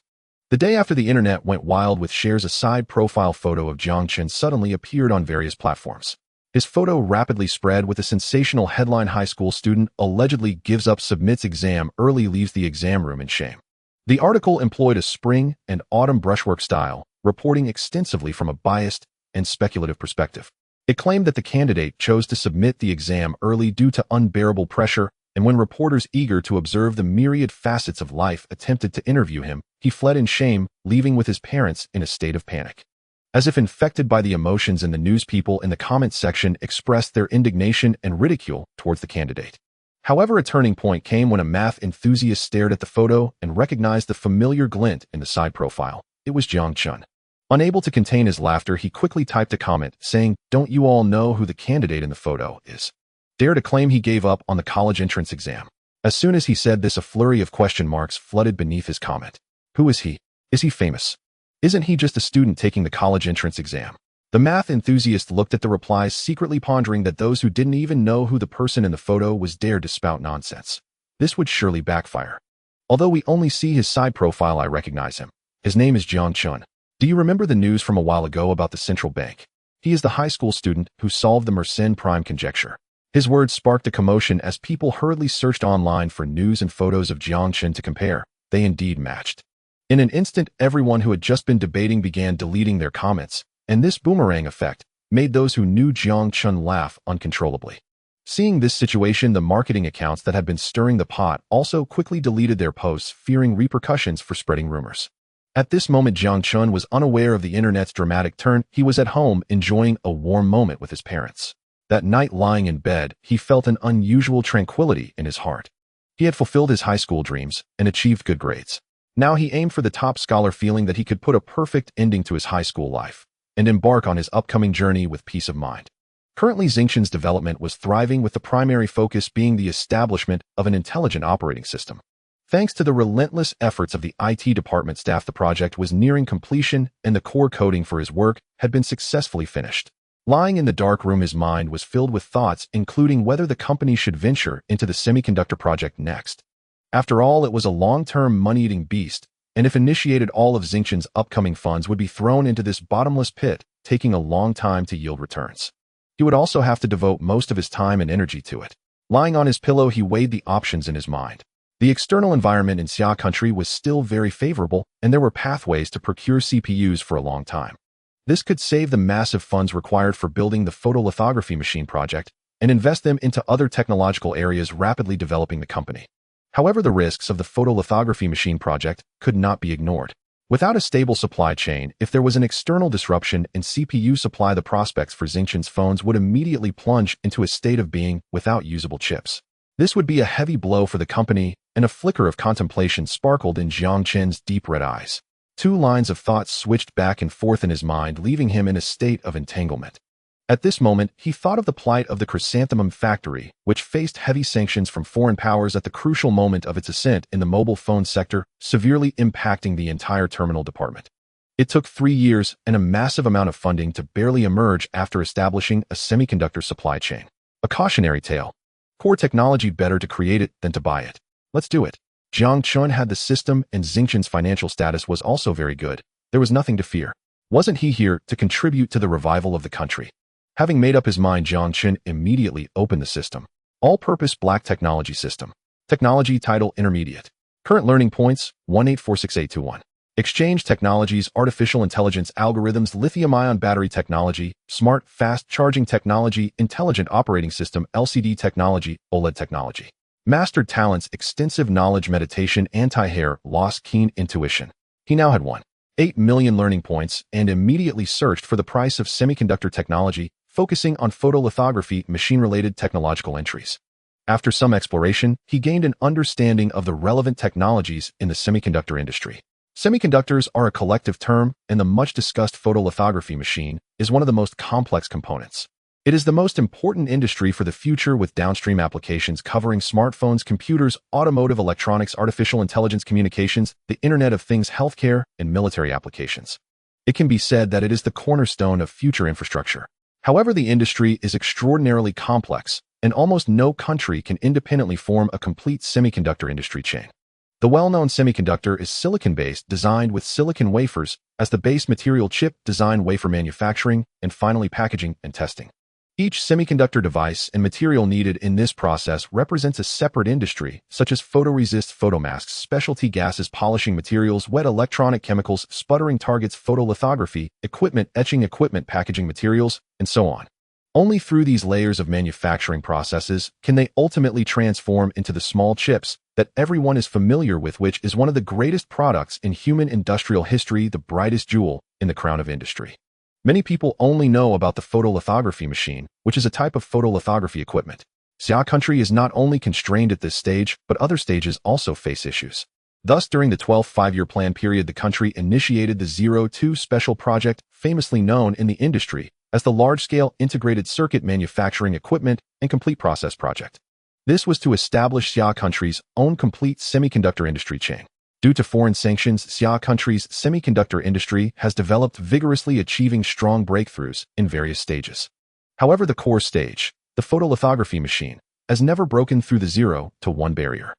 The day after, the internet went wild with shares. A side profile photo of Jiang Chen suddenly appeared on various platforms. His photo rapidly spread with a sensational headline: "High school student allegedly gives up, submits exam early, leaves the exam room in shame." The article employed a spring and autumn brushwork style, reporting extensively from a biased and speculative perspective. It claimed that the candidate chose to submit the exam early due to unbearable pressure, and when reporters eager to observe the myriad facets of life attempted to interview him, he fled in shame, leaving with his parents in a state of panic. As if infected by the emotions in the news, people in the comment section expressed their indignation and ridicule towards the candidate. However, a turning point came when a math enthusiast stared at the photo and recognized the familiar glint in the side profile. It was Jiang Chen. Unable to contain his laughter, he quickly typed a comment saying, "Don't you all know who the candidate in the photo is?" Dare to claim he gave up on the college entrance exam. As soon as he said this, a flurry of question marks flooded beneath his comment. Who is he? Is he famous? Isn't he just a student taking the college entrance exam? The math enthusiast looked at the replies, secretly pondering that those who didn't even know who the person in the photo was dared to spout nonsense. This would surely backfire. Although we only see his side profile, I recognize him. His name is Jiang Chen. Do you remember the news from a while ago about the central bank? He is the high school student who solved the Mersenne prime conjecture. His words sparked a commotion as people hurriedly searched online for news and photos of Jiang Chen to compare. They indeed matched. In an instant, everyone who had just been debating began deleting their comments, and this boomerang effect made those who knew Jiang Chen laugh uncontrollably. Seeing this situation, the marketing accounts that had been stirring the pot also quickly deleted their posts, fearing repercussions for spreading rumors. At this moment, Jiang Chen was unaware of the internet's dramatic turn. He was at home enjoying a warm moment with his parents. That night, lying in bed, he felt an unusual tranquility in his heart. He had fulfilled his high school dreams and achieved good grades. Now he aimed for the top scholar, feeling that he could put a perfect ending to his high school life and embark on his upcoming journey with peace of mind. Currently, Jiang Chen's development was thriving, with the primary focus being the establishment of an intelligent operating system. Thanks to the relentless efforts of the IT department staff, the project was nearing completion and the core coding for his work had been successfully finished. Lying in the dark room, his mind was filled with thoughts, including whether the company should venture into the semiconductor project next. After all, it was a long-term money-eating beast, and if initiated, all of Jiang Chen's upcoming funds would be thrown into this bottomless pit, taking a long time to yield returns. He would also have to devote most of his time and energy to it. Lying on his pillow, he weighed the options in his mind. The external environment in Xia country was still very favorable, and there were pathways to procure CPUs for a long time. This could save the massive funds required for building the photolithography machine project and invest them into other technological areas rapidly developing the company. However, the risks of the photolithography machine project could not be ignored. Without a stable supply chain, if there was an external disruption in CPU supply, the prospects for Jiang Chen's phones would immediately plunge into a state of being without usable chips. This would be a heavy blow for the company, and a flicker of contemplation sparkled in Jiang Chen's deep red eyes. Two lines of thought switched back and forth in his mind, leaving him in a state of entanglement. At this moment, he thought of the plight of the chrysanthemum factory, which faced heavy sanctions from foreign powers at the crucial moment of its ascent in the mobile phone sector, severely impacting the entire terminal department. It took 3 years and a massive amount of funding to barely emerge after establishing a semiconductor supply chain. A cautionary tale. Core technology, better to create it than to buy it. Let's do it. Jiang Chen had the system, and Jiang Chen's financial status was also very good. There was nothing to fear. Wasn't he here to contribute to the revival of the country? Having made up his mind, Jiang Chen immediately opened the system. All-purpose black technology system. Technology title intermediate. Current learning points 1846821. Exchange technologies, artificial intelligence algorithms, lithium-ion battery technology, smart, fast charging technology, intelligent operating system, LCD technology, OLED technology. Mastered talents, extensive knowledge, meditation, anti-hair loss, keen intuition. He now had 1.8 million learning points and immediately searched for the price of semiconductor technology, focusing on photolithography, machine-related technological entries. After some exploration, he gained an understanding of the relevant technologies in the semiconductor industry. Semiconductors are a collective term, and the much-discussed photolithography machine is one of the most complex components. It is the most important industry for the future, with downstream applications covering smartphones, computers, automotive electronics, artificial intelligence, communications, the Internet of Things, healthcare, and military applications. It can be said that it is the cornerstone of future infrastructure. However, the industry is extraordinarily complex, and almost no country can independently form a complete semiconductor industry chain. The well-known semiconductor is silicon-based, designed with silicon wafers as the base material, chip design, wafer manufacturing, and finally packaging and testing. Each semiconductor device and material needed in this process represents a separate industry, such as photoresist, photomasks, specialty gases, polishing materials, wet electronic chemicals, sputtering targets, photolithography, equipment, etching equipment, packaging materials, and so on. Only through these layers of manufacturing processes can they ultimately transform into the small chips that everyone is familiar with, which is one of the greatest products in human industrial history, the brightest jewel in the crown of industry. Many people only know about the photolithography machine, which is a type of photolithography equipment. Xia country is not only constrained at this stage, but other stages also face issues. Thus, during the 12th five-year plan period, the country initiated the 02 Special Project, famously known in the industry as the Large-Scale Integrated Circuit Manufacturing Equipment and Complete Process Project. This was to establish Xia country's own complete semiconductor industry chain. Due to foreign sanctions, Xia country's semiconductor industry has developed vigorously, achieving strong breakthroughs in various stages. However, the core stage, the photolithography machine, has never broken through the 0 to 1 barrier.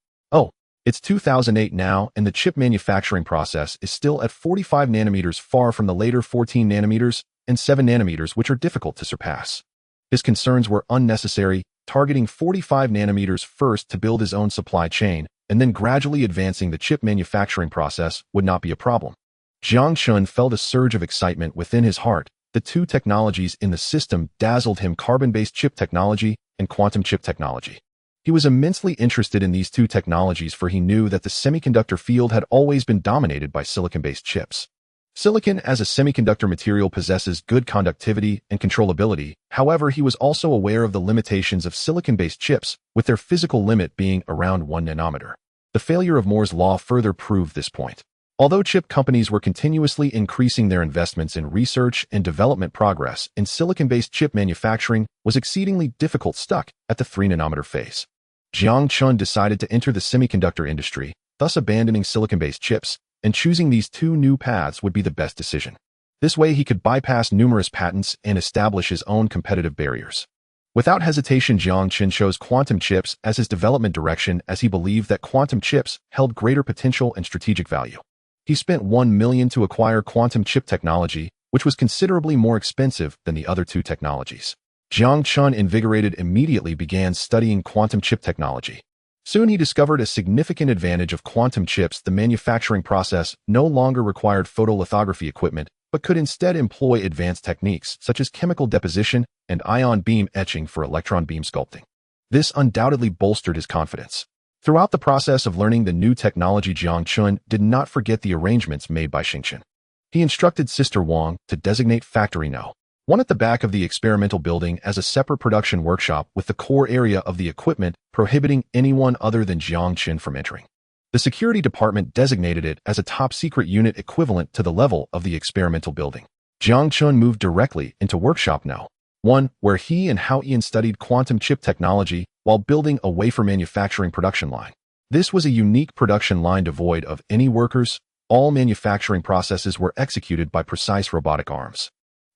It's 2008 now, and the chip manufacturing process is still at 45 nanometers, far from the later 14 nanometers and 7 nanometers, which are difficult to surpass. His concerns were unnecessary. targeting 45 nanometers first to build his own supply chain, and then gradually advancing the chip manufacturing process would not be a problem. Jiang Chen felt a surge of excitement within his heart. The two technologies in the system dazzled him: carbon-based chip technology and quantum chip technology. He was immensely interested in these two technologies, for he knew that the semiconductor field had always been dominated by silicon-based chips. Silicon as a semiconductor material possesses good conductivity and controllability. However, he was also aware of the limitations of silicon-based chips, with their physical limit being around 1 nanometer. The failure of Moore's law further proved this point. Although chip companies were continuously increasing their investments in research and development, progress in silicon-based chip manufacturing was exceedingly difficult, stuck at the 3-nanometer phase. Jiang Chen decided to enter the semiconductor industry, thus abandoning silicon-based chips, and choosing these two new paths would be the best decision. This way he could bypass numerous patents and establish his own competitive barriers. Without hesitation, Jiang Chen chose quantum chips as his development direction, as he believed that quantum chips held greater potential and strategic value. He spent $1 million to acquire quantum chip technology, which was considerably more expensive than the other two technologies. Jiang Chen, invigorated, immediately began studying quantum chip technology. Soon he discovered a significant advantage of quantum chips. The manufacturing process no longer required photolithography equipment, but could instead employ advanced techniques such as chemical deposition and ion beam etching for electron beam sculpting. This undoubtedly bolstered his confidence. Throughout the process of learning the new technology, Jiang Chen did not forget the arrangements made by Chen. He instructed Sister Wang to designate Factory No. 1 at the back of the experimental building as a separate production workshop, with the core area of the equipment prohibiting anyone other than Jiang Chen from entering. The security department designated it as a top-secret unit equivalent to the level of the experimental building. Jiang Chen moved directly into Workshop No. 1, where he and Hao Yan studied quantum chip technology while building a wafer manufacturing production line. This was a unique production line devoid of any workers. All manufacturing processes were executed by precise robotic arms.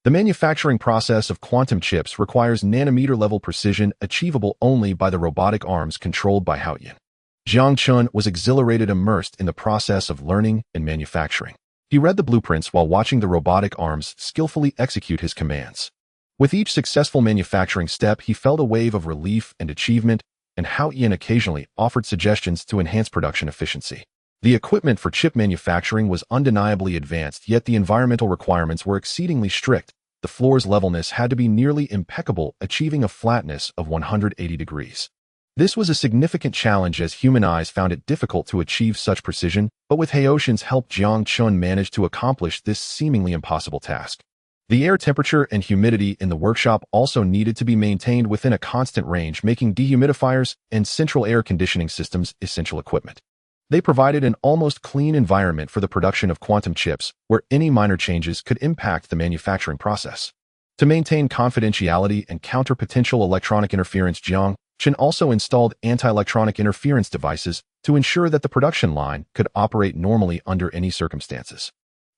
The manufacturing process of quantum chips requires nanometer-level precision, achievable only by the robotic arms controlled by Hao Yan. Jiang Chen was exhilarated, immersed in the process of learning and manufacturing. He read the blueprints while watching the robotic arms skillfully execute his commands. With each successful manufacturing step, he felt a wave of relief and achievement, and Hao Yan occasionally offered suggestions to enhance production efficiency. The equipment for chip manufacturing was undeniably advanced, yet the environmental requirements were exceedingly strict. The floor's levelness had to be nearly impeccable, achieving a flatness of 180 degrees. This was a significant challenge, as human eyes found it difficult to achieve such precision, but with Haoshan's help, Jiang Chen managed to accomplish this seemingly impossible task. The air temperature and humidity in the workshop also needed to be maintained within a constant range, making dehumidifiers and central air conditioning systems essential equipment. They provided an almost clean environment for the production of quantum chips, where any minor changes could impact the manufacturing process. To maintain confidentiality and counter potential electronic interference, Jiang Chen also installed anti-electronic interference devices to ensure that the production line could operate normally under any circumstances.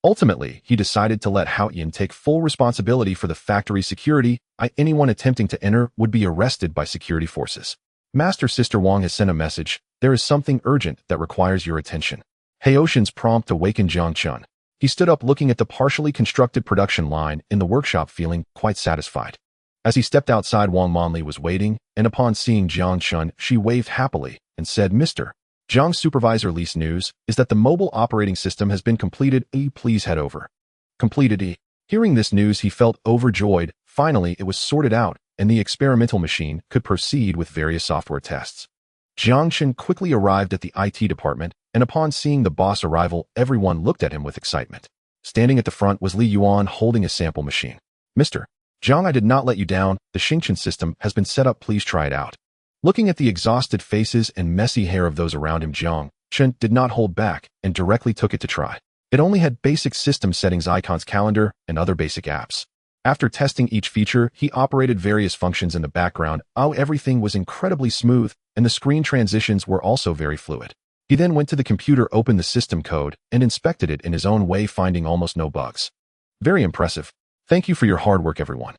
Ultimately, he decided to let Hao Yan take full responsibility for the factory security. Anyone attempting to enter would be arrested by security forces. Master, Sister Wang has sent a message. There is something urgent that requires your attention. Haoshan's prompt awakened Jiang Chen. He stood up, looking at the partially constructed production line in the workshop, feeling quite satisfied. As he stepped outside, Wang Manli was waiting, and upon seeing Jiang Chen, she waved happily and said, "Mr. Jiang's supervisor, least news is that the mobile operating system has been completed. Please head over." Completed. Hearing this news, he felt overjoyed. Finally, it was sorted out, and the experimental machine could proceed with various software tests. Jiang Chen quickly arrived at the IT department, and upon seeing the boss arrival, everyone looked at him with excitement. Standing at the front was Li Yuan, holding a sample machine. "Mr. Jiang, I did not let you down. The Xingchen system has been set up. Please try it out." Looking at the exhausted faces and messy hair of those around him, Jiang Chen did not hold back and directly took it to try. It only had basic system settings, icons, calendar, and other basic apps. After testing each feature, he operated various functions in the background. Everything was incredibly smooth, and the screen transitions were also very fluid. He then went to the computer, opened the system code, and inspected it in his own way, finding almost no bugs. Very impressive. Thank you for your hard work, everyone.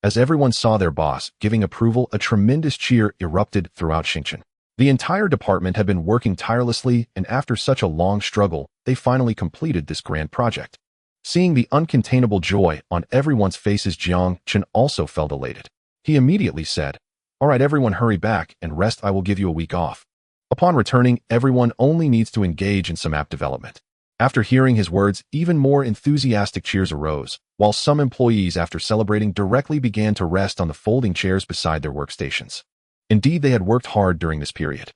As everyone saw their boss giving approval, a tremendous cheer erupted throughout Xingchen. The entire department had been working tirelessly, and after such a long struggle, they finally completed this grand project. Seeing the uncontainable joy on everyone's faces, Jiang Chen also felt elated. He immediately said, All right, everyone hurry back and rest. I will give you a week off. Upon returning, everyone only needs to engage in some app development. After hearing his words, even more enthusiastic cheers arose, while some employees, after celebrating, directly began to rest on the folding chairs beside their workstations. Indeed, they had worked hard during this period.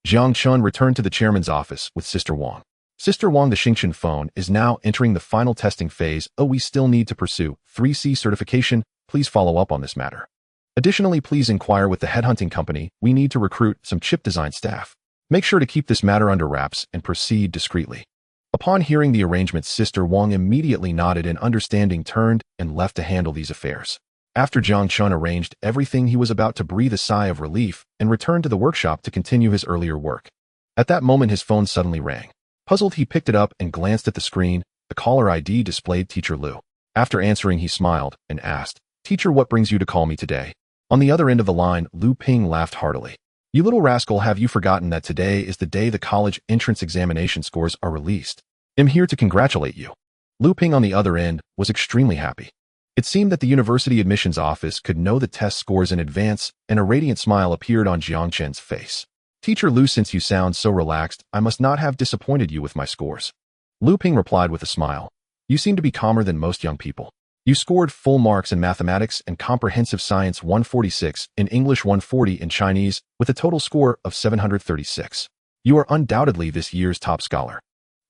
Jiang Chen returned to the chairman's office with Sister Wang. Sister Wang, the Xingchen phone is now entering the final testing phase. Oh, we still need to pursue 3C certification. Please follow up on this matter. Additionally, please inquire with the headhunting company. We need to recruit some chip design staff. Make sure to keep this matter under wraps and proceed discreetly. Upon hearing the arrangements, Sister Wang immediately nodded and understanding turned and left to handle these affairs. After Jiang Chen arranged everything, he was about to breathe a sigh of relief and return to the workshop to continue his earlier work. At that moment, his phone suddenly rang. Puzzled, he picked it up and glanced at the screen. The caller ID displayed Teacher Lu. After answering, he smiled and asked, "Teacher, what brings you to call me today?" On the other end of the line, Lu Ping laughed heartily. "You little rascal, have you forgotten that today is the day the college entrance examination scores are released? I'm here to congratulate you." Lu Ping on the other end was extremely happy. It seemed that the university admissions office could know the test scores in advance, and a radiant smile appeared on Jiang Chen's face. "Teacher Lu, since you sound so relaxed, I must not have disappointed you with my scores." Lu Ping replied with a smile. "You seem to be calmer than most young people. You scored full marks in mathematics and comprehensive science, 146, in English 140, in Chinese, with a total score of 736. You are undoubtedly this year's top scholar."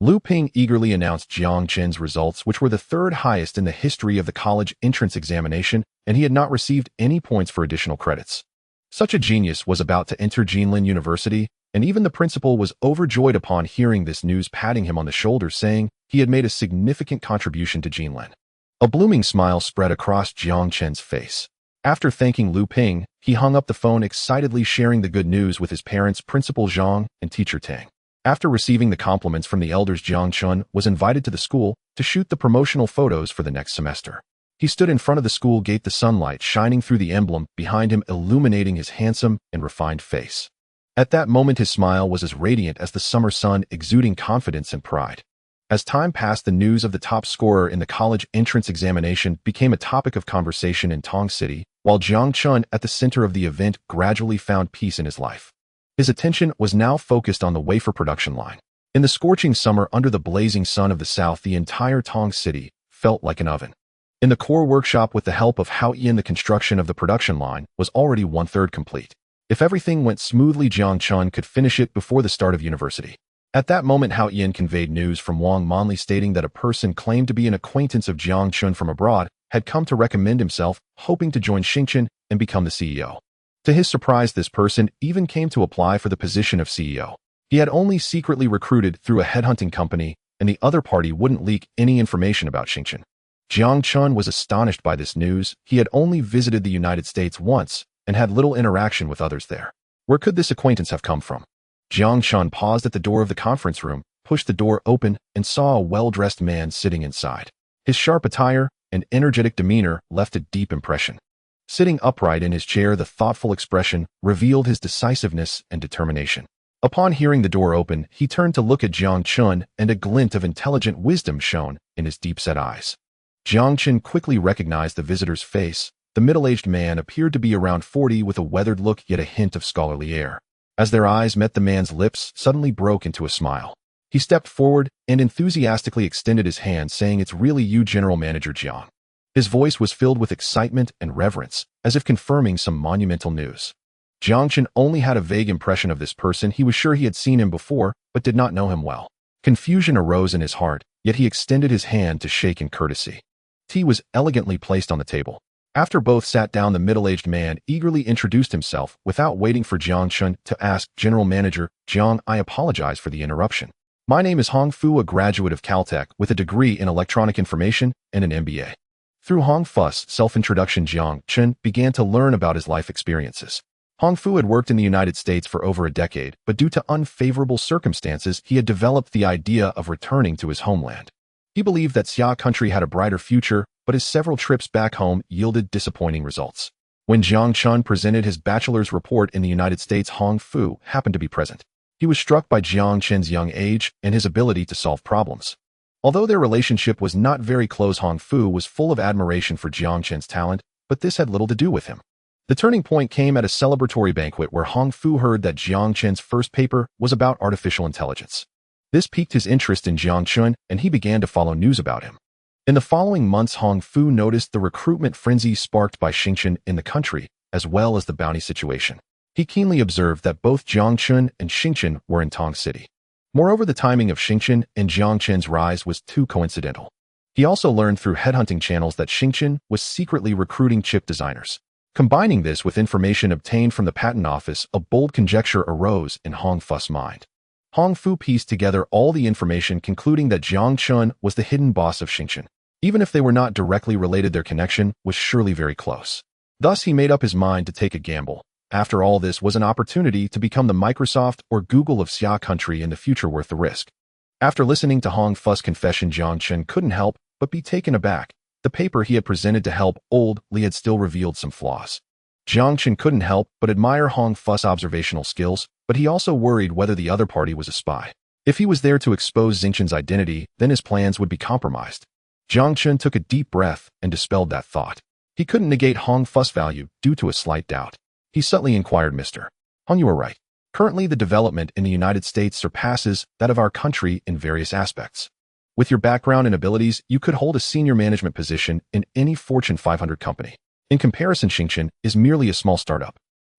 Lu Ping eagerly announced Jiang Chen's results, which were the third highest in the history of the college entrance examination, and he had not received any points for additional credits. Such a genius was about to enter Jinlin University, and even the principal was overjoyed upon hearing this news, patting him on the shoulder, saying he had made a significant contribution to Jinlin. A blooming smile spread across Jiang Chen's face. After thanking Lu Ping, he hung up the phone, excitedly sharing the good news with his parents, Principal Zhang and Teacher Tang. After receiving the compliments from the elders, Jiang Chen was invited to the school to shoot the promotional photos for the next semester. He stood in front of the school gate, the sunlight shining through the emblem behind him, illuminating his handsome and refined face. At that moment, his smile was as radiant as the summer sun, exuding confidence and pride. As time passed, the news of the top scorer in the college entrance examination became a topic of conversation in Tong City, while Jiang Chen, at the center of the event, gradually found peace in his life. His attention was now focused on the wafer production line. In the scorching summer, under the blazing sun of the south, the entire Tong City felt like an oven. In the core workshop, with the help of Hao Yan, the construction of the production line was already 1/3 complete. If everything went smoothly, Jiang Chen could finish it before the start of university. At that moment, Hao Yan conveyed news from Wang Manli stating that a person claimed to be an acquaintance of Jiang Chen from abroad had come to recommend himself, hoping to join Xingchen and become the CEO. To his surprise, this person even came to apply for the position of CEO. He had only secretly recruited through a headhunting company, and the other party wouldn't leak any information about Xingchen. Jiang Chen was astonished by this news. He had only visited the United States once and had little interaction with others there. Where could this acquaintance have come from? Jiang Chen paused at the door of the conference room, pushed the door open, and saw a well-dressed man sitting inside. His sharp attire and energetic demeanor left a deep impression. Sitting upright in his chair, the thoughtful expression revealed his decisiveness and determination. Upon hearing the door open, he turned to look at Jiang Chen, and a glint of intelligent wisdom shone in his deep-set eyes. Jiang Chen quickly recognized the visitor's face. The middle-aged man appeared to be around 40, with a weathered look yet a hint of scholarly air. As their eyes met, the man's lips suddenly broke into a smile. He stepped forward and enthusiastically extended his hand, saying, "It's really you, General Manager Jiang." His voice was filled with excitement and reverence, as if confirming some monumental news. Jiang Chen only had a vague impression of this person. He was sure he had seen him before, but did not know him well. Confusion arose in his heart, yet he extended his hand to shake in courtesy. Tea was elegantly placed on the table. After both sat down, the middle-aged man eagerly introduced himself without waiting for Jiang Chen to ask. "General Manager Jiang, I apologize for the interruption. My name is Hong Fu, a graduate of Caltech with a degree in electronic information and an MBA. Through Hong Fu's self-introduction, Jiang Chen began to learn about his life experiences. Hong Fu had worked in the United States for over a decade, but due to unfavorable circumstances, he had developed the idea of returning to his homeland. He believed that Xia country had a brighter future, but his several trips back home yielded disappointing results. When Jiang Chen presented his bachelor's report in the United States, Hong Fu happened to be present. He was struck by Jiang Chen's young age and his ability to solve problems. Although their relationship was not very close, Hong Fu was full of admiration for Jiang Chen's talent, but this had little to do with him. The turning point came at a celebratory banquet where Hong Fu heard that Jiang Chen's first paper was about artificial intelligence. This piqued his interest in Jiang Chen, and he began to follow news about him. In the following months, Hong Fu noticed the recruitment frenzy sparked by Jiang Chen in the country, as well as the bounty situation. He keenly observed that both Jiang Chen and Jiang Chen were in Tong City. Moreover, the timing of Jiang Chen and Jiang Chen's rise was too coincidental. He also learned through headhunting channels that Jiang Chen was secretly recruiting chip designers. Combining this with information obtained from the patent office, a bold conjecture arose in Hong Fu's mind. Hong Fu pieced together all the information, concluding that Jiang Chen was the hidden boss of Jiang Chen. Even if they were not directly related, their connection was surely very close. Thus, he made up his mind to take a gamble. After all, this was an opportunity to become the Microsoft or Google of Xia country in the future, worth the risk. After listening to Hong Fu's confession, Jiang Chen couldn't help but be taken aback. The paper he had presented to help old Li had still revealed some flaws. Jiang Chen couldn't help but admire Hong Fu's observational skills, but he also worried whether the other party was a spy. If he was there to expose Jiang Chen's identity, then his plans would be compromised. Jiang Chen took a deep breath and dispelled that thought. He couldn't negate Hong Fu's value due to a slight doubt. He subtly inquired, "Mr. Hong, you are right. Currently, the development in the United States surpasses that of our country in various aspects. With your background and abilities, you could hold a senior management position in any Fortune 500 company. In comparison, Jiang Chen is merely a small startup."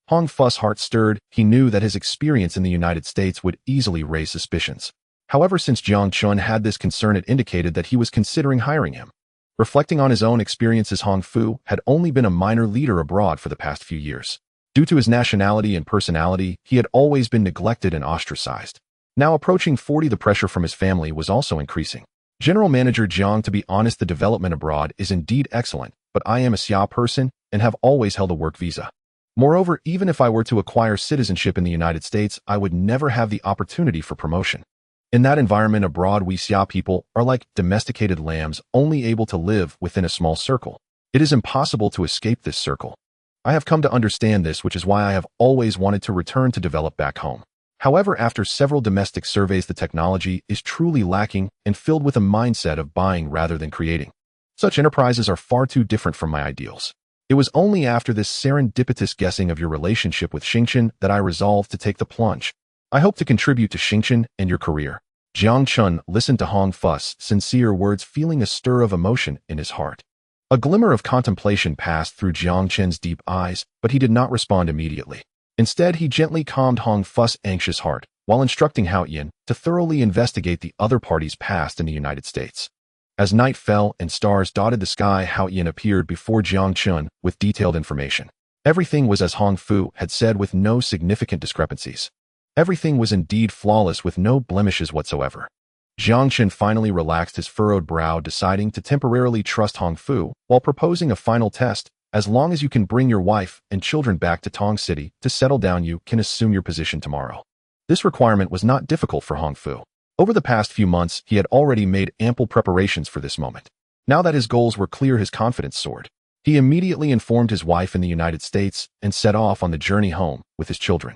Hong Fu's heart stirred. He knew that his experience in the United States would easily raise suspicions. However, since Jiang Chen had this concern, it indicated that he was considering hiring him. Reflecting on his own experiences, Hong Fu had only been a minor leader abroad for the past few years. Due to his nationality and personality, he had always been neglected and ostracized. Now approaching 40, the pressure from his family was also increasing. "General Manager Jiang, to be honest, the development abroad is indeed excellent, but I am a Xia person and have always held a work visa. Moreover, even if I were to acquire citizenship in the United States, I would never have the opportunity for promotion. In that environment abroad, we Xia people are like domesticated lambs, only able to live within a small circle. It is impossible to escape this circle. I have come to understand this, which is why I have always wanted to return to develop back home. However, after several domestic surveys, the technology is truly lacking and filled with a mindset of buying rather than creating. Such enterprises are far too different from my ideals. It was only after this serendipitous guessing of your relationship with Jiang Chen that I resolved to take the plunge. I hope to contribute to Jiang Chen and your career." Jiang Chen listened to Hong Fu's sincere words, feeling a stir of emotion in his heart. A glimmer of contemplation passed through Jiang Chen's deep eyes, but he did not respond immediately. Instead, he gently calmed Hong Fu's anxious heart, while instructing Hao Yin to thoroughly investigate the other party's past in the United States. As night fell and stars dotted the sky, Hao Yin appeared before Jiang Chen with detailed information. Everything was as Hong Fu had said, with no significant discrepancies. Everything was indeed flawless, with no blemishes whatsoever. Jiang Chen finally relaxed his furrowed brow, deciding to temporarily trust Hong Fu while proposing a final test. "As long as you can bring your wife and children back to Tong City to settle down, you can assume your position tomorrow." This requirement was not difficult for Hong Fu. Over the past few months, he had already made ample preparations for this moment. Now that his goals were clear, his confidence soared. He immediately informed his wife in the United States and set off on the journey home with his children.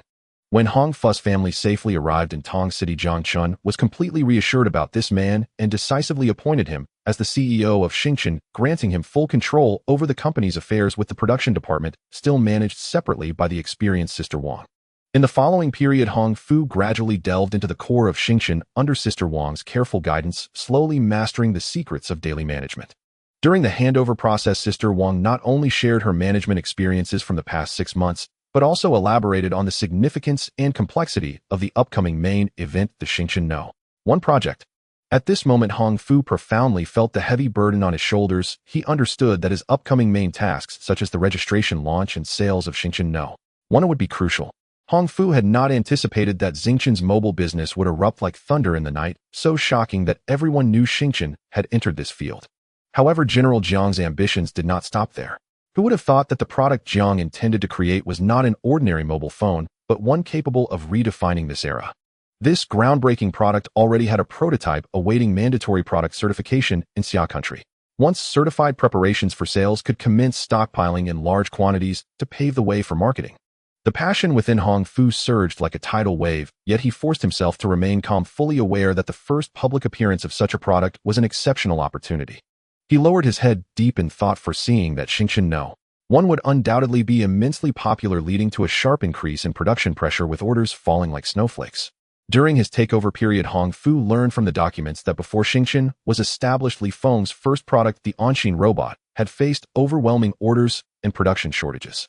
When Hong Fu's family safely arrived in Tong City, Jiang Chen was completely reassured about this man and decisively appointed him as the CEO of Jiang Chen, granting him full control over the company's affairs, with the production department still managed separately by the experienced Sister Wang. In the following period, Hong Fu gradually delved into the core of Jiang Chen under Sister Wang's careful guidance, slowly mastering the secrets of daily management. During the handover process, Sister Wang not only shared her management experiences from the past 6 months, but also elaborated on the significance and complexity of the upcoming main event, the Jiang Chen No. 1 project. At this moment, Hong Fu profoundly felt the heavy burden on his shoulders. He understood that his upcoming main tasks, such as the registration, launch, and sales of Jiang Chen No. 1, would be crucial. Hong Fu had not anticipated that Jiang Chen's mobile business would erupt like thunder in the night, so shocking that everyone knew Jiang Chen had entered this field. However, General Jiang's ambitions did not stop there. Who would have thought that the product Jiang intended to create was not an ordinary mobile phone, but one capable of redefining this era? This groundbreaking product already had a prototype awaiting mandatory product certification in Xia country. Once certified, preparations for sales could commence, stockpiling in large quantities to pave the way for marketing. The passion within Hong Fu surged like a tidal wave, yet he forced himself to remain calm, fully aware that the first public appearance of such a product was an exceptional opportunity. He lowered his head deep in thought, foreseeing that Jiang Chen No. One would undoubtedly be immensely popular, leading to a sharp increase in production pressure with orders falling like snowflakes. During his takeover period, Hong Fu learned from the documents that before Xingchen was established, Li Feng's first product, the Onxin robot, had faced overwhelming orders and production shortages.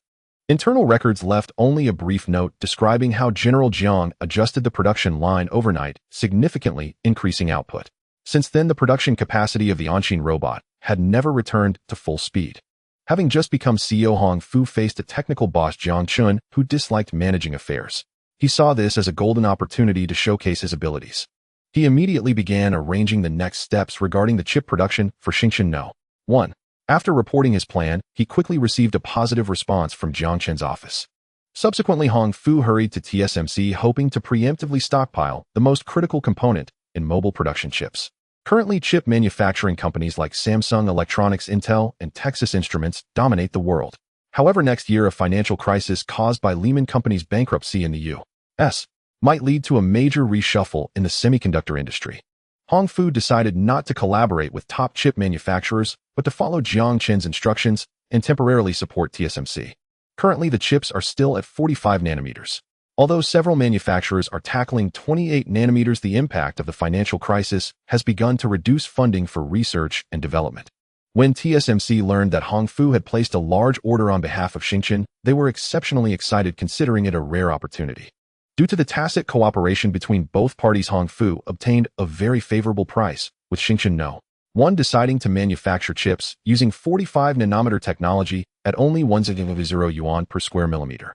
Internal records left only a brief note describing how General Jiang adjusted the production line overnight, significantly increasing output. Since then, the production capacity of the Onxin robot had never returned to full speed. Having just become CEO, Hong Fu faced a technical boss, Jiang Chen, who disliked managing affairs. He saw this as a golden opportunity to showcase his abilities. He immediately began arranging the next steps regarding the chip production for Xingchen No. 1. After reporting his plan, he quickly received a positive response from Jiang Chen's office. Subsequently, Hong Fu hurried to TSMC, hoping to preemptively stockpile the most critical component in mobile production chips. Currently, chip manufacturing companies like Samsung Electronics, Intel, and Texas Instruments dominate the world. However, next year, a financial crisis caused by Lehman Company's bankruptcy in the U.S. might lead to a major reshuffle in the semiconductor industry. Hong Fu decided not to collaborate with top chip manufacturers, but to follow Jiang Chen's instructions and temporarily support TSMC. Currently, the chips are still at 45 nanometers. Although several manufacturers are tackling 28 nanometers, the impact of the financial crisis has begun to reduce funding for research and development. When TSMC learned that Hong Fu had placed a large order on behalf of Xingchen, they were exceptionally excited, considering it a rare opportunity. Due to the tacit cooperation between both parties, Hong Fu obtained a very favorable price, with Xingchen No. 1 deciding to manufacture chips using 45 nanometer technology at only 1.0 yuan per square millimeter.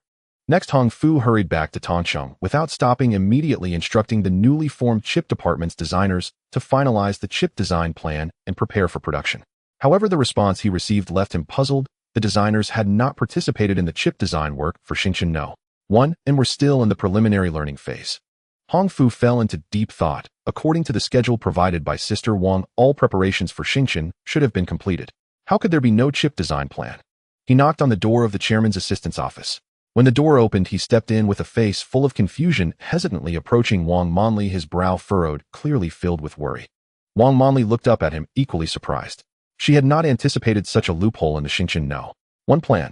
Next, Hong Fu hurried back to Tongcheng without stopping, immediately instructing the newly formed chip department's designers to finalize the chip design plan and prepare for production. However, the response he received left him puzzled. The designers had not participated in the chip design work for Xingchen No. 1 and were still in the preliminary learning phase. Hong Fu fell into deep thought. According to the schedule provided by Sister Wang, all preparations for Xingchen should have been completed. How could there be no chip design plan? He knocked on the door of the chairman's assistant's office. When the door opened, he stepped in with a face full of confusion, hesitantly approaching Wang Manli, his brow furrowed, clearly filled with worry. Wang Manli looked up at him, equally surprised. She had not anticipated such a loophole in the Xingchen No. 1 plan.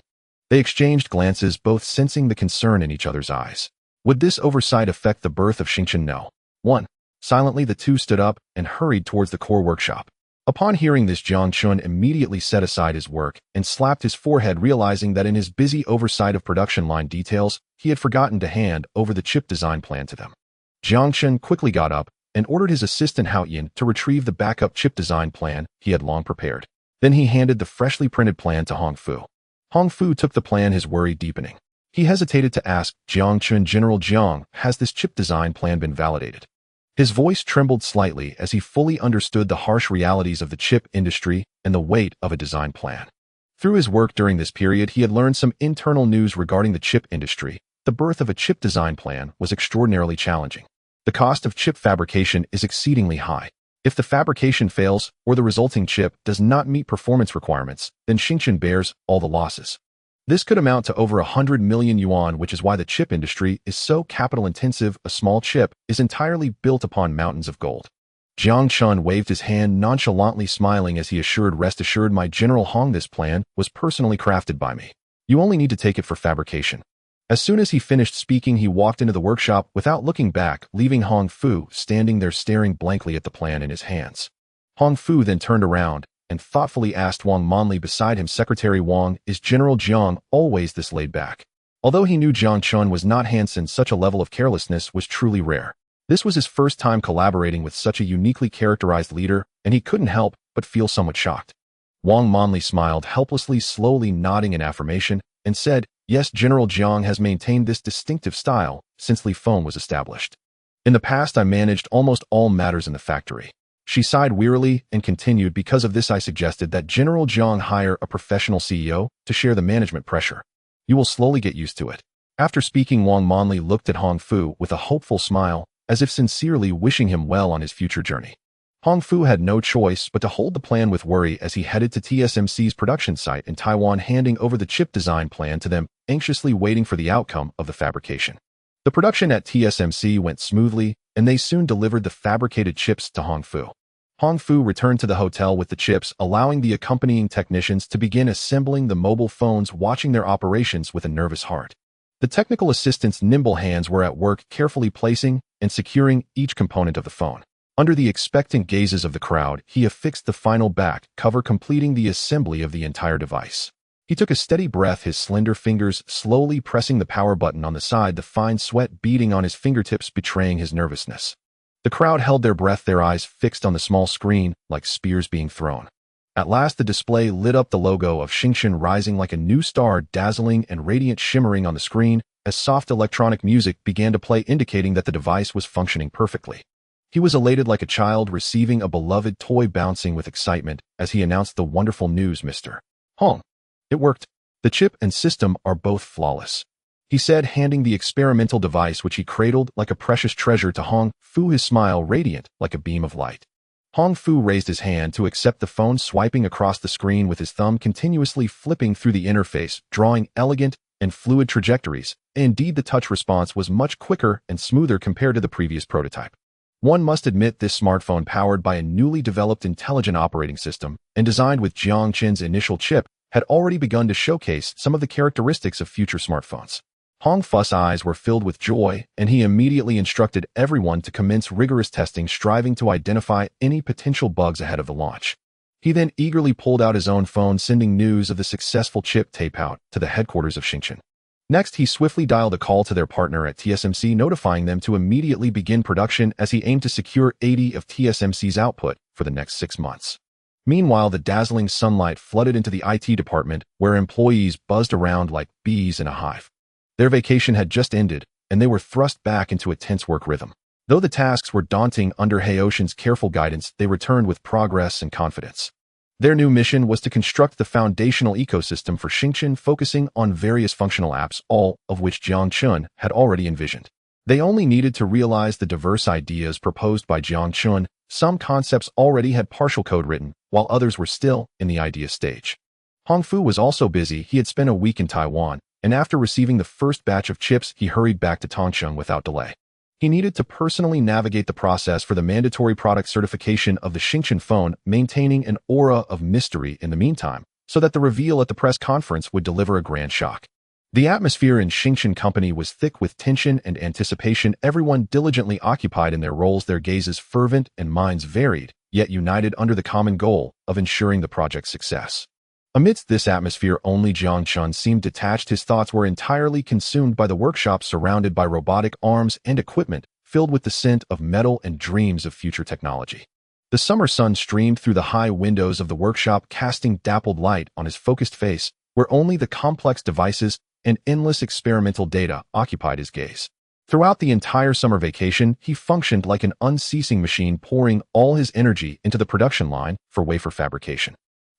They exchanged glances, both sensing the concern in each other's eyes. Would this oversight affect the birth of Xingchen No. 1? Silently, the two stood up and hurried towards the core workshop. Upon hearing this, Jiang Chen immediately set aside his work and slapped his forehead, realizing that in his busy oversight of production line details, he had forgotten to hand over the chip design plan to them. Jiang Chen quickly got up and ordered his assistant Hao Yin to retrieve the backup chip design plan he had long prepared. Then he handed the freshly printed plan to Hong Fu. Hong Fu took the plan, his worry deepening. He hesitated to ask Jiang Chen, "General Jiang, has this chip design plan been validated?" His voice trembled slightly as he fully understood the harsh realities of the chip industry and the weight of a design plan. Through his work during this period, he had learned some internal news regarding the chip industry. The birth of a chip design plan was extraordinarily challenging. The cost of chip fabrication is exceedingly high. If the fabrication fails or the resulting chip does not meet performance requirements, then Xingchen bears all the losses. This could amount to over 100 million yuan, which is why the chip industry is so capital-intensive. A small chip is entirely built upon mountains of gold. Jiang Chen waved his hand, nonchalantly smiling as he assured, "Rest assured, my General Hong, this plan was personally crafted by me. You only need to take it for fabrication." As soon as he finished speaking, he walked into the workshop without looking back, leaving Hong Fu standing there staring blankly at the plan in his hands. Hong Fu then turned around and thoughtfully asked Wang Manli beside him, "Secretary Wang, is General Jiang always this laid back?" Although he knew Jiang Chen was not Hansen, such a level of carelessness was truly rare. This was his first time collaborating with such a uniquely characterized leader, and he couldn't help but feel somewhat shocked. Wang Manli smiled helplessly, slowly nodding in affirmation, and said, "Yes, General Jiang has maintained this distinctive style since Li Feng was established. In the past, I managed almost all matters in the factory." She sighed wearily and continued, "Because of this, I suggested that General Jiang hire a professional CEO to share the management pressure. You will slowly get used to it." After speaking, Wang Manli looked at Hong Fu with a hopeful smile, as if sincerely wishing him well on his future journey. Hong Fu had no choice but to hold the plan with worry as he headed to TSMC's production site in Taiwan, handing over the chip design plan to them, anxiously waiting for the outcome of the fabrication. The production at TSMC went smoothly, and they soon delivered the fabricated chips to Hong Fu. Hong Fu returned to the hotel with the chips, allowing the accompanying technicians to begin assembling the mobile phones, watching their operations with a nervous heart. The technical assistant's nimble hands were at work, carefully placing and securing each component of the phone. Under the expectant gazes of the crowd, he affixed the final back cover, completing the assembly of the entire device. He took a steady breath, his slender fingers slowly pressing the power button on the side, the fine sweat beading on his fingertips betraying his nervousness. The crowd held their breath, their eyes fixed on the small screen like spears being thrown. At last the display lit up, the logo of Jiang Chen rising like a new star, dazzling and radiant, shimmering on the screen as soft electronic music began to play, indicating that the device was functioning perfectly. He was elated like a child receiving a beloved toy, bouncing with excitement as he announced the wonderful news. "Mr. Hong, it worked. The chip and system are both flawless," he said, handing the experimental device, which he cradled like a precious treasure, to Hong Fu, his smile radiant like a beam of light. Hong Fu raised his hand to accept the phone, swiping across the screen with his thumb, continuously flipping through the interface, drawing elegant and fluid trajectories. Indeed, the touch response was much quicker and smoother compared to the previous prototype. One must admit, this smartphone, powered by a newly developed intelligent operating system and designed with Jiang Chen's initial chip, had already begun to showcase some of the characteristics of future smartphones. Hong Fu's eyes were filled with joy, and he immediately instructed everyone to commence rigorous testing, striving to identify any potential bugs ahead of the launch. He then eagerly pulled out his own phone, sending news of the successful chip tape-out to the headquarters of Jiang Chen. Next, he swiftly dialed a call to their partner at TSMC, notifying them to immediately begin production as he aimed to secure 80% of TSMC's output for the next 6 months. Meanwhile, the dazzling sunlight flooded into the IT department, where employees buzzed around like bees in a hive. Their vacation had just ended, and they were thrust back into a tense work rhythm. Though the tasks were daunting, under Haoshan's careful guidance, they returned with progress and confidence. Their new mission was to construct the foundational ecosystem for Jiang Chen, focusing on various functional apps, all of which Jiang Chen had already envisioned. They only needed to realize the diverse ideas proposed by Jiang Chen. Some concepts already had partial code written, while others were still in the idea stage. Hong Fu was also busy. He had spent a week in Taiwan, and after receiving the first batch of chips, he hurried back to Tongcheng without delay. He needed to personally navigate the process for the mandatory product certification of the Jiang Chen phone, maintaining an aura of mystery in the meantime, so that the reveal at the press conference would deliver a grand shock. The atmosphere in Jiang Chen Company was thick with tension and anticipation, everyone diligently occupied in their roles, their gazes fervent and minds varied, yet united under the common goal of ensuring the project's success. Amidst this atmosphere, only Jiang Chen seemed detached. His thoughts were entirely consumed by the workshop, surrounded by robotic arms and equipment, filled with the scent of metal and dreams of future technology. The summer sun streamed through the high windows of the workshop, casting dappled light on his focused face, where only the complex devices and endless experimental data occupied his gaze. Throughout the entire summer vacation, he functioned like an unceasing machine, pouring all his energy into the production line for wafer fabrication.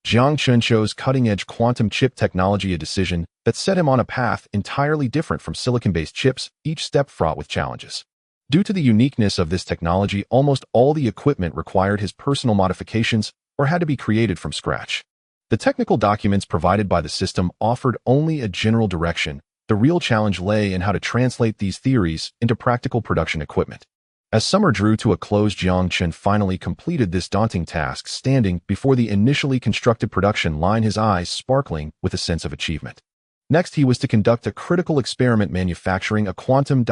Jiang Chen chose cutting-edge quantum chip technology, a decision that set him on a path entirely different from silicon-based chips, each step fraught with challenges. Due to the uniqueness of this technology, almost all the equipment required his personal modifications or had to be created from scratch. The technical documents provided by the system offered only a general direction. The real challenge lay in how to translate these theories into practical production equipment. As summer drew to a close, Jiang Chen finally completed this daunting task, standing before the initially constructed production line, his eyes sparkling with a sense of achievement. Next, he was to conduct a critical experiment, manufacturing a quantum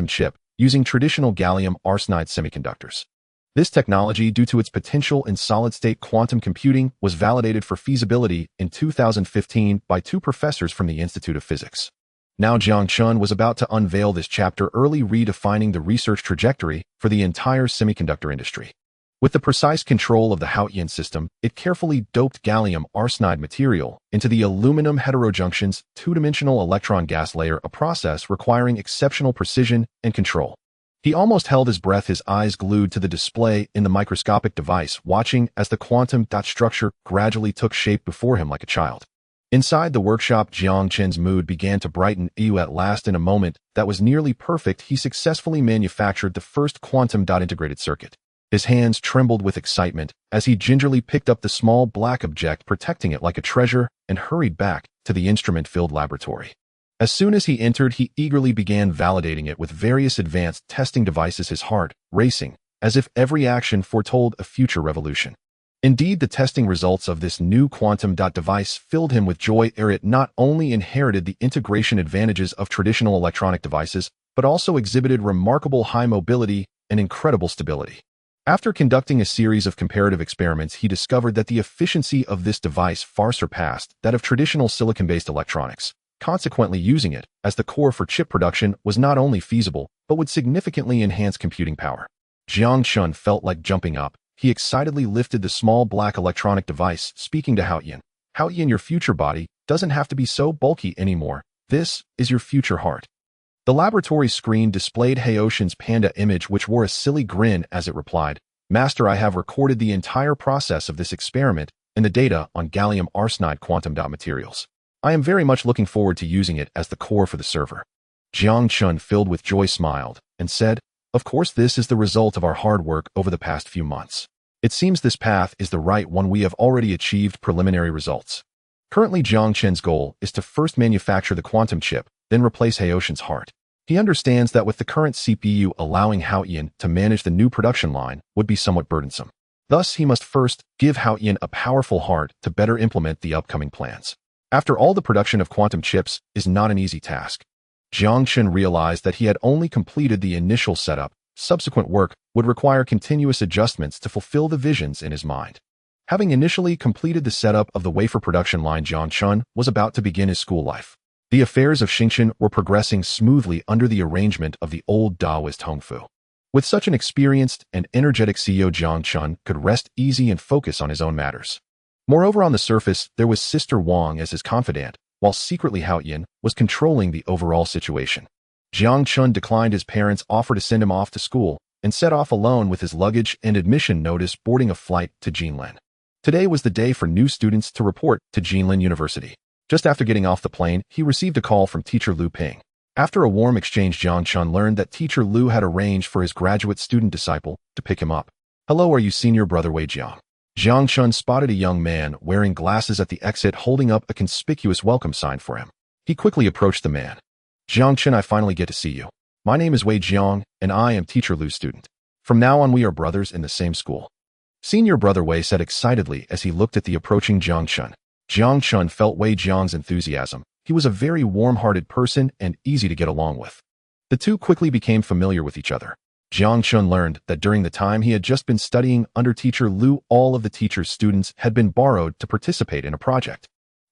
chip using traditional gallium arsenide semiconductors. This technology, due to its potential in solid-state quantum computing, was validated for feasibility in 2015 by 2 professors from the Institute of Physics. Now Jiang Chen was about to unveil this chapter early, redefining the research trajectory for the entire semiconductor industry. With the precise control of the Haotian system, it carefully doped gallium arsenide material into the aluminum heterojunctions two-dimensional electron gas layer, a process requiring exceptional precision and control. He almost held his breath, his eyes glued to the display in the microscopic device, watching as the quantum dot structure gradually took shape before him like a child. Inside the workshop, Jiang Chen's mood began to brighten. At last, in a moment that was nearly perfect, he successfully manufactured the first quantum dot integrated circuit. His hands trembled with excitement as he gingerly picked up the small black object, protecting it like a treasure, and hurried back to the instrument-filled laboratory. As soon as he entered, he eagerly began validating it with various advanced testing devices, his heart racing as if every action foretold a future revolution. Indeed, the testing results of this new quantum dot device filled him with joy, ere it not only inherited the integration advantages of traditional electronic devices, but also exhibited remarkable high mobility and incredible stability. After conducting a series of comparative experiments, he discovered that the efficiency of this device far surpassed that of traditional silicon-based electronics. Consequently, using it as the core for chip production was not only feasible, but would significantly enhance computing power. Jiang Chen felt like jumping up. He excitedly lifted the small black electronic device, speaking to Haoyan. Haoyan, your future body doesn't have to be so bulky anymore. This is your future heart. The laboratory screen displayed Haoshan's panda image, which wore a silly grin as it replied, Master, I have recorded the entire process of this experiment and the data on gallium arsenide quantum dot materials. I am very much looking forward to using it as the core for the server. Jiang Chen, filled with joy, smiled and said, Of course, this is the result of our hard work over the past few months. It seems this path is the right one. We have already achieved preliminary results. Currently, Jiang Chen's goal is to first manufacture the quantum chip, then replace Haoshan's heart. He understands that with the current CPU, allowing Haoyan to manage the new production line would be somewhat burdensome. Thus, he must first give Haoyan a powerful heart to better implement the upcoming plans. After all, the production of quantum chips is not an easy task. Jiang Chen realized that he had only completed the initial setup. Subsequent work would require continuous adjustments to fulfill the visions in his mind. Having initially completed the setup of the wafer production line, Jiang Chen was about to begin his school life. The affairs of Xingchen were progressing smoothly under the arrangement of the old Taoist Hongfu. With such an experienced and energetic CEO, Jiang Chen could rest easy and focus on his own matters. Moreover, on the surface, there was Sister Wang as his confidant, while secretly Haoyan was controlling the overall situation. Jiang Chen declined his parents' offer to send him off to school and set off alone with his luggage and admission notice, boarding a flight to Jinlin. Today was the day for new students to report to Jinlin University. Just after getting off the plane, he received a call from Teacher Lu Ping. After a warm exchange, Jiang Chen learned that Teacher Lu had arranged for his graduate student disciple to pick him up. Hello, are you senior brother Wei Jiang? Jiang Chen spotted a young man wearing glasses at the exit, holding up a conspicuous welcome sign for him. He quickly approached the man. Jiang Chen, I finally get to see you. My name is Wei Jiang, and I am Teacher Lu's student. From now on, we are brothers in the same school. Senior brother Wei said excitedly as he looked at the approaching Jiang Chen. Jiang Chen felt Wei Jiang's enthusiasm. He was a very warm-hearted person and easy to get along with. The two quickly became familiar with each other. Jiang Chen learned that during the time he had just been studying under Teacher Lu, all of the teacher's students had been borrowed to participate in a project.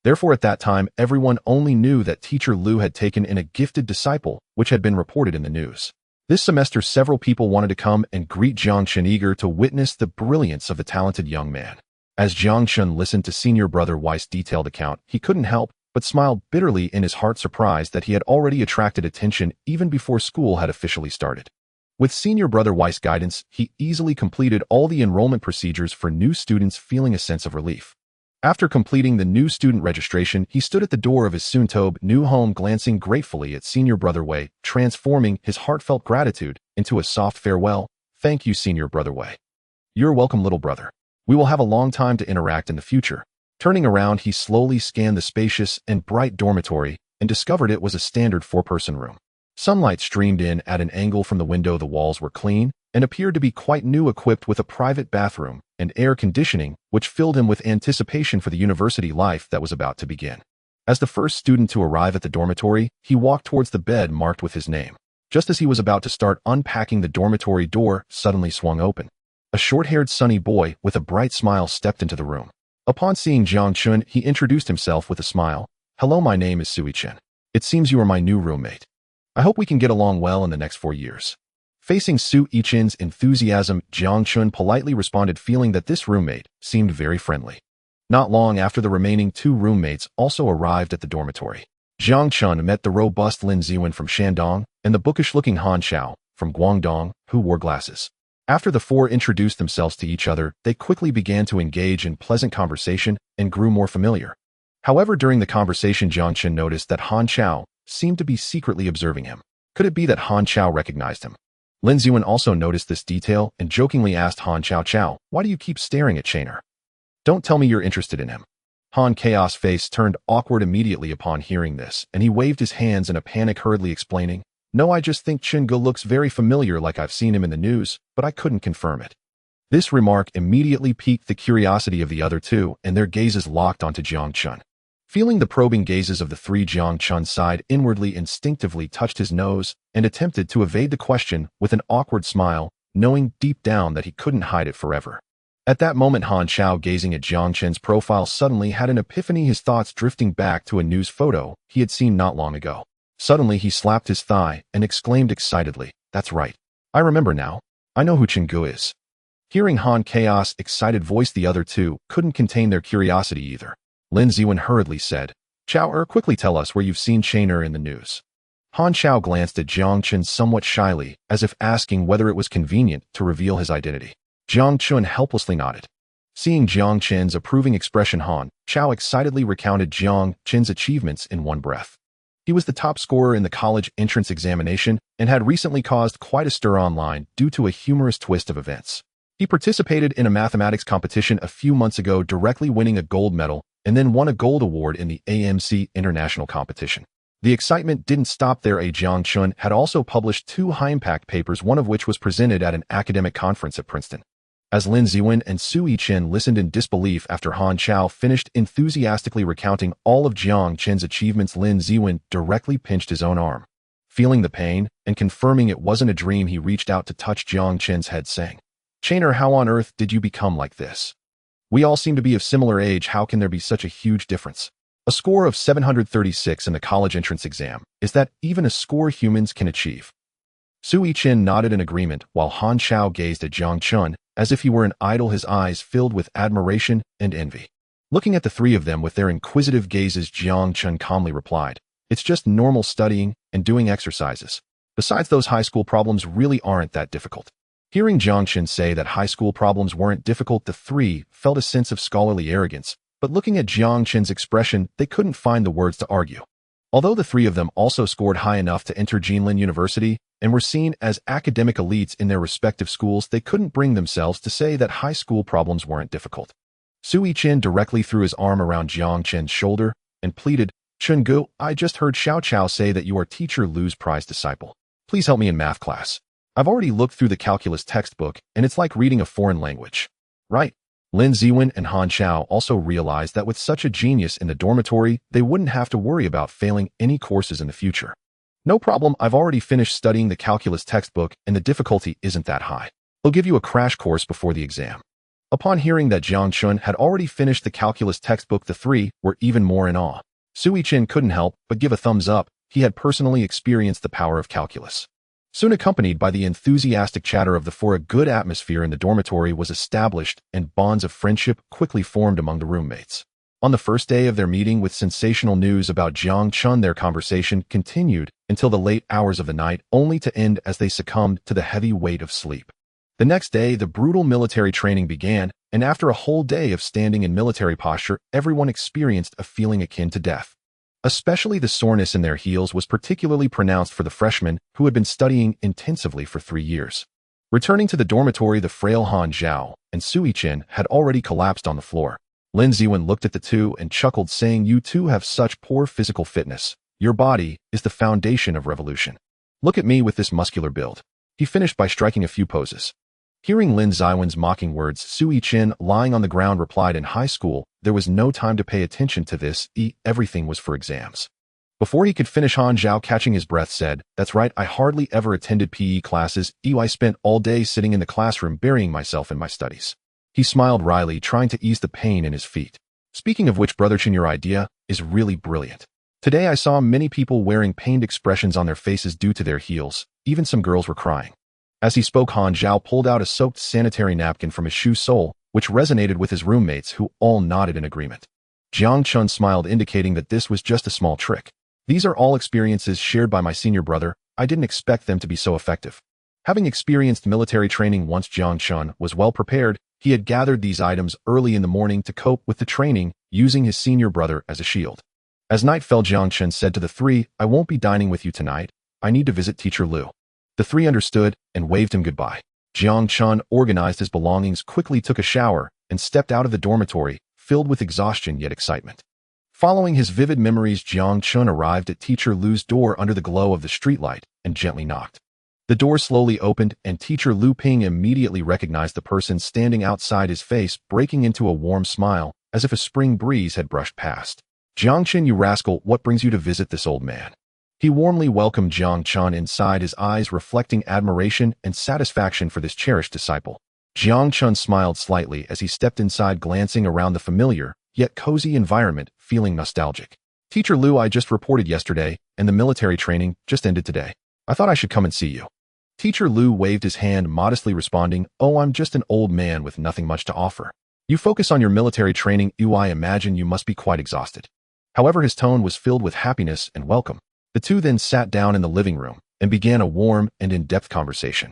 Therefore, at that time, everyone only knew that Teacher Lu had taken in a gifted disciple, which had been reported in the news. This semester, several people wanted to come and greet Jiang Chen, eager to witness the brilliance of the talented young man. As Jiang Chen listened to senior brother Wei's detailed account, he couldn't help but smile bitterly in his heart, surprised that he had already attracted attention even before school had officially started. With senior brother Wei's guidance, he easily completed all the enrollment procedures for new students, feeling a sense of relief. After completing the new student registration, he stood at the door of his soon-to-be new home, glancing gratefully at senior brother Wei, transforming his heartfelt gratitude into a soft farewell. Thank you, senior brother Wei. You're welcome, little brother. We will have a long time to interact in the future. Turning around, he slowly scanned the spacious and bright dormitory and discovered it was a standard 4-person room. Sunlight streamed in at an angle from the window. The walls were clean and appeared to be quite new, equipped with a private bathroom and air conditioning, which filled him with anticipation for the university life that was about to begin. As the first student to arrive at the dormitory, he walked towards the bed marked with his name. Just as he was about to start unpacking, the dormitory door suddenly swung open. A short-haired sunny boy with a bright smile stepped into the room. Upon seeing Jiang Chen, he introduced himself with a smile. Hello, my name is Sui Chen. It seems you are my new roommate. I hope we can get along well in the next 4 years. Facing Sui Chen's enthusiasm, Jiang Chen politely responded, feeling that this roommate seemed very friendly. Not long after, the remaining 2 roommates also arrived at the dormitory. Jiang Chen met the robust Lin Ziwen from Shandong and the bookish-looking Han Xiao from Guangdong, who wore glasses. After the 4 introduced themselves to each other, they quickly began to engage in pleasant conversation and grew more familiar. However, during the conversation, Jiang Chen noticed that Han Xiao seemed to be secretly observing him. Could it be that Han Xiao recognized him? Lin Ziwen also noticed this detail and jokingly asked Han Xiao, why do you keep staring at Chainer? Don't tell me you're interested in him. Han Chaos' face turned awkward immediately upon hearing this, and he waved his hands in a panic, hurriedly explaining, No, I just think Chen Ge looks very familiar, like I've seen him in the news, but I couldn't confirm it. This remark immediately piqued the curiosity of the other two, and their gazes locked onto Jiang Chen. Feeling the probing gazes of the three, Jiang Chen sighed inwardly, instinctively touched his nose, and attempted to evade the question with an awkward smile, knowing deep down that he couldn't hide it forever. At that moment, Han Chao, gazing at Jiang Chen's profile, suddenly had an epiphany, his thoughts drifting back to a news photo he had seen not long ago. Suddenly, he slapped his thigh and exclaimed excitedly, "That's right. I remember now. I know who Chen Ge is." Hearing Han Chaos' excited voice, the other two couldn't contain their curiosity either. Lin Ziwen hurriedly said, "Chao, quickly tell us where you've seen Chen in the news." Han Chao glanced at Jiang Chen somewhat shyly, as if asking whether it was convenient to reveal his identity. Jiang Chen helplessly nodded. Seeing Jiang Chen's approving expression, Han Chao excitedly recounted Jiang Chen's achievements in one breath. He was the top scorer in the college entrance examination and had recently caused quite a stir online due to a humorous twist of events. He participated in a mathematics competition a few months ago, directly winning a gold medal, and then won a gold award in the AMC international competition. The excitement didn't stop there. Jiang Chen had also published 2 high-impact papers, one of which was presented at an academic conference at Princeton. As Lin Ziwen and Sui Chen listened in disbelief after Han Chao finished enthusiastically recounting all of Jiang Chen's achievements, Lin Ziwen directly pinched his own arm. Feeling the pain and confirming it wasn't a dream, he reached out to touch Jiang Chen's head, saying, "Chener, how on earth did you become like this? We all seem to be of similar age. How can there be such a huge difference? A score of 736 in the college entrance exam, is that even a score humans can achieve?" Sui Chen nodded in agreement while Han Chao gazed at Jiang Chen as if he were an idol, his eyes filled with admiration and envy. Looking at the three of them with their inquisitive gazes, Jiang Chen calmly replied, "It's just normal studying and doing exercises. Besides, those high school problems really aren't that difficult." Hearing Jiang Chen say that high school problems weren't difficult, the three felt a sense of scholarly arrogance, but looking at Jiang Chen's expression, they couldn't find the words to argue. Although the three of them also scored high enough to enter Jinlin University and were seen as academic elites in their respective schools, they couldn't bring themselves to say that high school problems weren't difficult. Sui Chen directly threw his arm around Jiang Chen's shoulder and pleaded, "Chen Ge, I just heard Xiao Chao say that you are teacher Lu's prize disciple. Please help me in math class. I've already looked through the calculus textbook, and it's like reading a foreign language." Right. Lin Ziwen and Han Chao also realized that with such a genius in the dormitory, they wouldn't have to worry about failing any courses in the future. "No problem, I've already finished studying the calculus textbook, and the difficulty isn't that high. They'll give you a crash course before the exam." Upon hearing that Jiang Chen had already finished the calculus textbook, the three were even more in awe. Sui Chen couldn't help but give a thumbs up. He had personally experienced the power of calculus. Soon accompanied by the enthusiastic chatter of the four, a good atmosphere in the dormitory was established and bonds of friendship quickly formed among the roommates. On the first day of their meeting with sensational news about Jiang Chen, their conversation continued until the late hours of the night, only to end as they succumbed to the heavy weight of sleep. The next day, the brutal military training began, and after a whole day of standing in military posture, everyone experienced a feeling akin to death. Especially the soreness in their heels was particularly pronounced for the freshmen who had been studying intensively for 3 years. Returning to the dormitory, the frail Han Zhao and Sui Chen had already collapsed on the floor. Lin Ziwen looked at the two and chuckled, saying, "You two have such poor physical fitness. Your body is the foundation of revolution. Look at me with this muscular build." He finished by striking a few poses. Hearing Lin Ziwen's mocking words, Sui Chen, lying on the ground, replied, "In high school, there was no time to pay attention to this. Everything was for exams." Before he could finish, Han Zhao, catching his breath, said, "That's right, I hardly ever attended PE classes. I spent all day sitting in the classroom burying myself in my studies." He smiled wryly, trying to ease the pain in his feet. "Speaking of which, Brother Chen, your idea is really brilliant. Today I saw many people wearing pained expressions on their faces due to their heels. Even some girls were crying." As he spoke, Han Zhao pulled out a soaked sanitary napkin from his shoe sole, which resonated with his roommates, who all nodded in agreement. Jiang Chen smiled, indicating that this was just a small trick. "These are all experiences shared by my senior brother. I didn't expect them to be so effective." Having experienced military training once, Jiang Chen was well prepared. He had gathered these items early in the morning to cope with the training, using his senior brother as a shield. As night fell, Jiang Chen said to the three, "I won't be dining with you tonight. I need to visit Teacher Lu." The three understood and waved him goodbye. Jiang Chen organized his belongings, quickly took a shower, and stepped out of the dormitory, filled with exhaustion yet excitement. Following his vivid memories, Jiang Chen arrived at Teacher Lu's door under the glow of the streetlight and gently knocked. The door slowly opened, and Teacher Lu Ping immediately recognized the person standing outside his face, breaking into a warm smile, as if a spring breeze had brushed past. "Jiang Chen, you rascal, what brings you to visit this old man?" He warmly welcomed Jiang Chen inside, his eyes reflecting admiration and satisfaction for this cherished disciple. Jiang Chen smiled slightly as he stepped inside, glancing around the familiar, yet cozy environment, feeling nostalgic. "Teacher Lu, I just reported yesterday, and the military training just ended today. I thought I should come and see you." Teacher Lu waved his hand, modestly responding, "Oh, I'm just an old man with nothing much to offer. You focus on your military training. I imagine you must be quite exhausted." However, his tone was filled with happiness and welcome. The two then sat down in the living room and began a warm and in-depth conversation.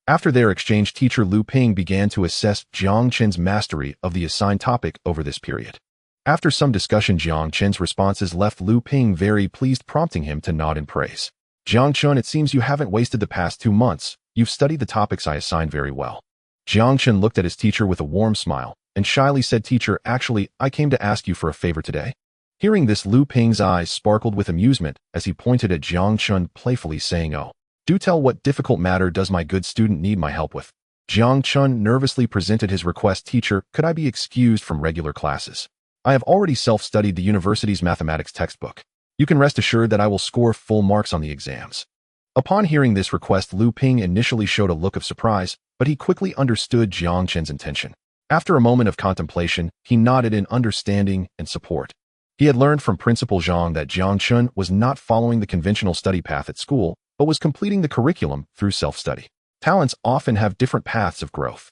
After their exchange, Teacher Lu Ping began to assess Jiang Chen's mastery of the assigned topic over this period. After some discussion, Jiang Chen's responses left Lu Ping very pleased, prompting him to nod in praise. "Jiang Chen, it seems you haven't wasted the past 2 months. You've studied the topics I assigned very well." Jiang Chen looked at his teacher with a warm smile and shyly said, "Teacher, actually, I came to ask you for a favor today." Hearing this, Lu Ping's eyes sparkled with amusement as he pointed at Jiang Chen, playfully saying, "Oh, do tell, what difficult matter does my good student need my help with?" Jiang Chen nervously presented his request. "Teacher, could I be excused from regular classes? I have already self-studied the university's mathematics textbook. You can rest assured that I will score full marks on the exams." Upon hearing this request, Lu Ping initially showed a look of surprise, but he quickly understood Jiang Chen's intention. After a moment of contemplation, he nodded in understanding and support. He had learned from Principal Zhang that Jiang Chen was not following the conventional study path at school, but was completing the curriculum through self-study. Talents often have different paths of growth.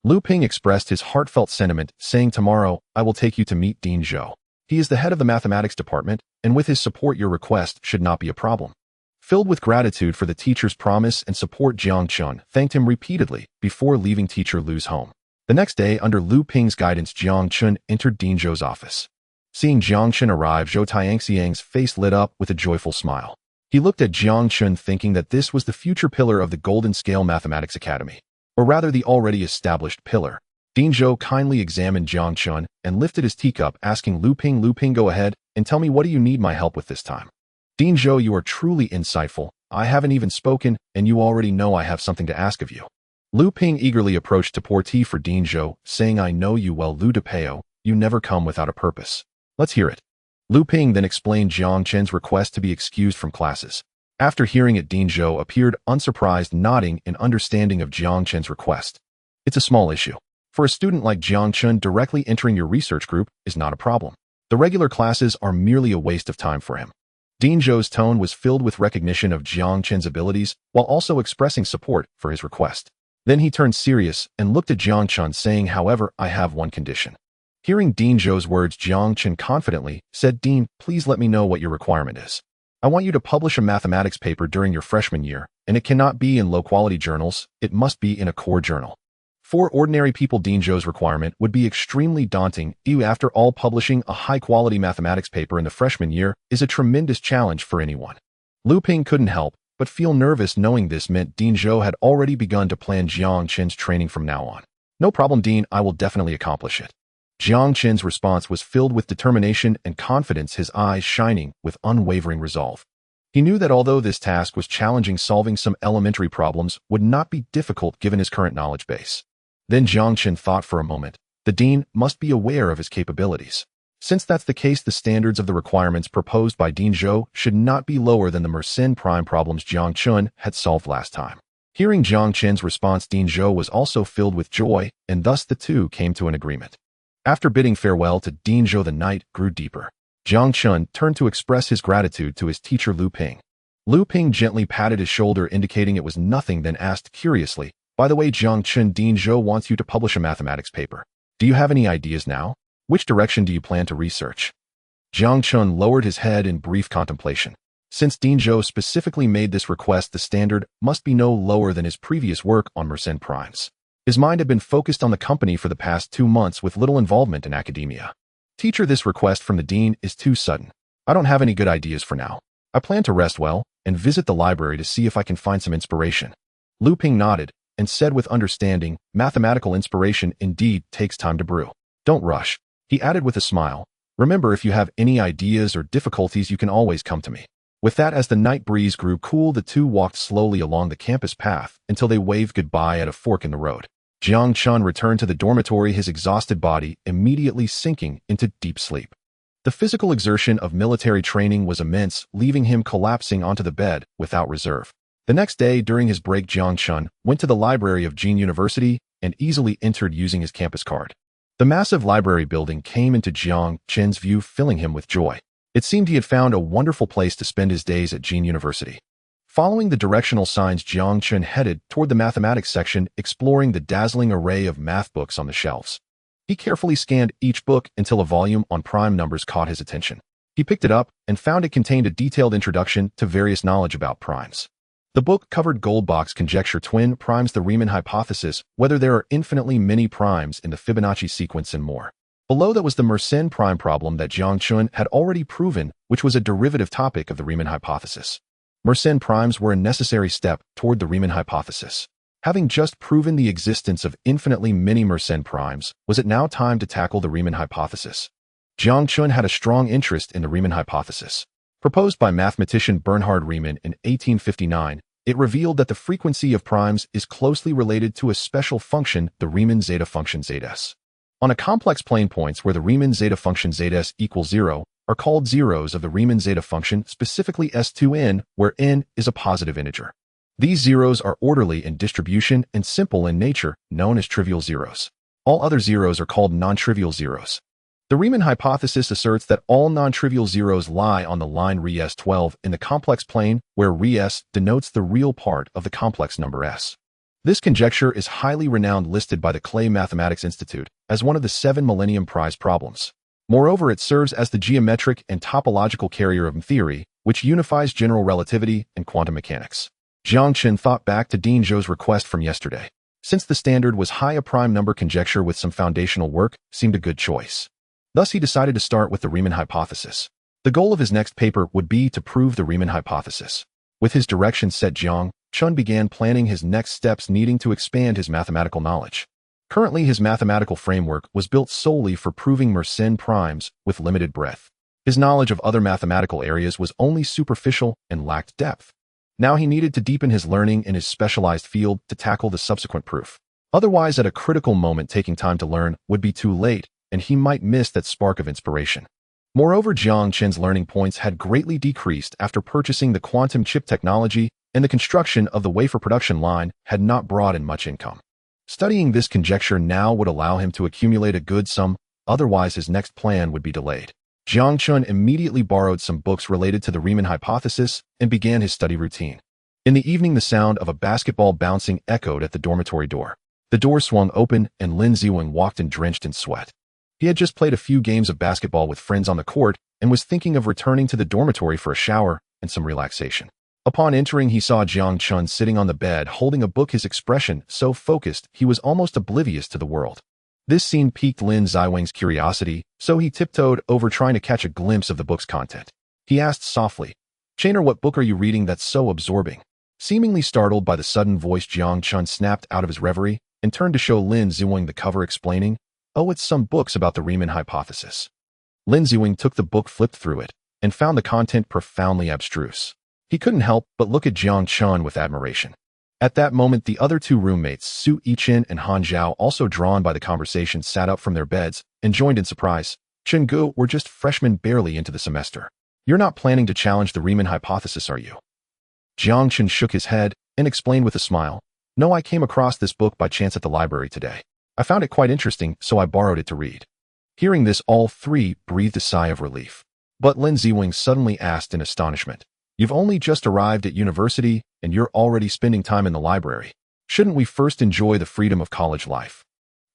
Lu Ping expressed his heartfelt sentiment, saying, "Tomorrow, I will take you to meet Dean Zhou. He is the head of the mathematics department, and with his support, your request should not be a problem." Filled with gratitude for the teacher's promise and support, Jiang Chen thanked him repeatedly before leaving Teacher Lu's home. The next day, under Lu Ping's guidance, Jiang Chen entered Dean Zhou's office. Seeing Jiang Chen arrive, Zhou Tianxiang's face lit up with a joyful smile. He looked at Jiang Chen, thinking that this was the future pillar of the Golden Scale Mathematics Academy, or rather the already established pillar. Dean Zhou kindly examined Jiang Chen and lifted his teacup, asking Lu Ping, "Lu Ping, go ahead and tell me, what do you need my help with this time?" "Dean Zhou, you are truly insightful. I haven't even spoken, and you already know I have something to ask of you." Lu Ping eagerly approached to pour tea for Dean Zhou, saying, "I know you well, Lu DePeo. You never come without a purpose. Let's hear it." Lu Ping then explained Jiang Chen's request to be excused from classes. After hearing it, Dean Zhou appeared unsurprised, nodding in understanding of Jiang Chen's request. "It's a small issue. For a student like Jiang Chen, directly entering your research group is not a problem. The regular classes are merely a waste of time for him." Dean Zhou's tone was filled with recognition of Jiang Chen's abilities, while also expressing support for his request. Then he turned serious and looked at Jiang Chen, saying, "However, I have one condition." Hearing Dean Zhou's words, Jiang Chen confidently said, "Dean, please let me know what your requirement is. I want you to publish a mathematics paper during your freshman year, and it cannot be in low-quality journals. It must be in a core journal." For ordinary people, Dean Zhou's requirement would be extremely daunting. After all, publishing a high-quality mathematics paper in the freshman year is a tremendous challenge for anyone. Lu Ping couldn't help but feel nervous, knowing this meant Dean Zhou had already begun to plan Jiang Chen's training from now on. "No problem, Dean. I will definitely accomplish it." Jiang Chen's response was filled with determination and confidence, his eyes shining with unwavering resolve. He knew that although this task was challenging, solving some elementary problems would not be difficult given his current knowledge base. Then Jiang Chen thought for a moment. The dean must be aware of his capabilities. Since that's the case, the standards of the requirements proposed by Dean Zhou should not be lower than the Mersenne prime problems Jiang Chen had solved last time. Hearing Jiang Chen's response, Dean Zhou was also filled with joy, and thus the two came to an agreement. After bidding farewell to Dean Zhou, the night grew deeper. Jiang Chen turned to express his gratitude to his teacher Lu Ping. Lu Ping gently patted his shoulder, indicating it was nothing, then asked curiously, "By the way, Jiang Chen, Dean Zhou wants you to publish a mathematics paper. Do you have any ideas now? Which direction do you plan to research?" Jiang Chen lowered his head in brief contemplation. Since Dean Zhou specifically made this request, the standard must be no lower than his previous work on Mersenne primes. His mind had been focused on the company for the past 2 months with little involvement in academia. "Teacher, this request from the dean is too sudden. I don't have any good ideas for now. I plan to rest well and visit the library to see if I can find some inspiration." Lu Ping nodded and said with understanding, "Mathematical inspiration indeed takes time to brew. Don't rush." He added with a smile, Remember, if you have any ideas or difficulties, you can always come to me. With that, as the night breeze grew cool, the two walked slowly along the campus path until they waved goodbye at a fork in the road. Jiang Chen returned to the dormitory, his exhausted body immediately sinking into deep sleep. The physical exertion of military training was immense, leaving him collapsing onto the bed without reserve. The next day, during his break, Jiang Chen went to the library of Jin University and easily entered using his campus card. The massive library building came into Jiang Chen's view, filling him with joy. It seemed he had found a wonderful place to spend his days at Jin University. Following the directional signs, Jiang Chen headed toward the mathematics section, exploring the dazzling array of math books on the shelves. He carefully scanned each book until a volume on prime numbers caught his attention. He picked it up and found it contained a detailed introduction to various knowledge about primes. The book covered Goldbach's conjecture, twin primes, the Riemann hypothesis, whether there are infinitely many primes in the Fibonacci sequence, and more. Below that was the Mersenne prime problem that Jiang Chen had already proven, which was a derivative topic of the Riemann hypothesis. Mersenne primes were a necessary step toward the Riemann hypothesis. Having just proven the existence of infinitely many Mersenne primes, was it now time to tackle the Riemann hypothesis? Jiang Chen had a strong interest in the Riemann hypothesis. Proposed by mathematician Bernhard Riemann in 1859, it revealed that the frequency of primes is closely related to a special function, the Riemann zeta function zs. On a complex plane, points where the Riemann zeta function zs equals 0 are called zeros of the Riemann zeta function, specifically S2n, where n is a positive integer. These zeros are orderly in distribution and simple in nature, known as trivial zeros. All other zeros are called non-trivial zeros. The Riemann hypothesis asserts that all non-trivial zeros lie on the line Rs12 in the complex plane, where Rs denotes the real part of the complex number S. This conjecture is highly renowned, listed by the Clay Mathematics Institute as one of the 7 Millennium Prize problems. Moreover, it serves as the geometric and topological carrier of theory, which unifies general relativity and quantum mechanics. Jiang Chen thought back to Dean Zhou's request from yesterday. Since the standard was high, a prime number conjecture with some foundational work seemed a good choice. Thus, he decided to start with the Riemann hypothesis. The goal of his next paper would be to prove the Riemann hypothesis. With his direction set, Jiang Chen began planning his next steps, needing to expand his mathematical knowledge. Currently, his mathematical framework was built solely for proving Mersenne primes with limited breadth. His knowledge of other mathematical areas was only superficial and lacked depth. Now he needed to deepen his learning in his specialized field to tackle the subsequent proof. Otherwise, at a critical moment, taking time to learn would be too late, and he might miss that spark of inspiration. Moreover, Jiang Chen's learning points had greatly decreased after purchasing the quantum chip technology, and the construction of the wafer production line had not brought in much income. Studying this conjecture now would allow him to accumulate a good sum, otherwise his next plan would be delayed. Jiang Chen immediately borrowed some books related to the Riemann hypothesis and began his study routine. In the evening, the sound of a basketball bouncing echoed at the dormitory door. The door swung open and Lin Ziwing walked in, drenched in sweat. He had just played a few games of basketball with friends on the court and was thinking of returning to the dormitory for a shower and some relaxation. Upon entering, he saw Jiang Chen sitting on the bed holding a book, his expression so focused he was almost oblivious to the world. This scene piqued Lin Ziwing's curiosity, so he tiptoed over, trying to catch a glimpse of the book's content. He asked softly, "Chainer, what book are you reading that's so absorbing?" Seemingly startled by the sudden voice, Jiang Chen snapped out of his reverie and turned to show Lin Ziwing the cover, explaining, "Oh, it's some books about the Riemann hypothesis." Lin Ziwing took the book, flipped through it, and found the content profoundly abstruse. He couldn't help but look at Jiang Chen with admiration. At that moment, the other two roommates, Su Yichen and Han Zhao, also drawn by the conversation, sat up from their beds and joined in surprise. "Chen Gu, we're just freshmen, barely into the semester. You're not planning to challenge the Riemann hypothesis, are you?" Jiang Chen shook his head and explained with a smile, "No, I came across this book by chance at the library today. I found it quite interesting, so I borrowed it to read." Hearing this, all three breathed a sigh of relief. But Lin Ziwing suddenly asked in astonishment, "You've only just arrived at university, and you're already spending time in the library. Shouldn't we first enjoy the freedom of college life?"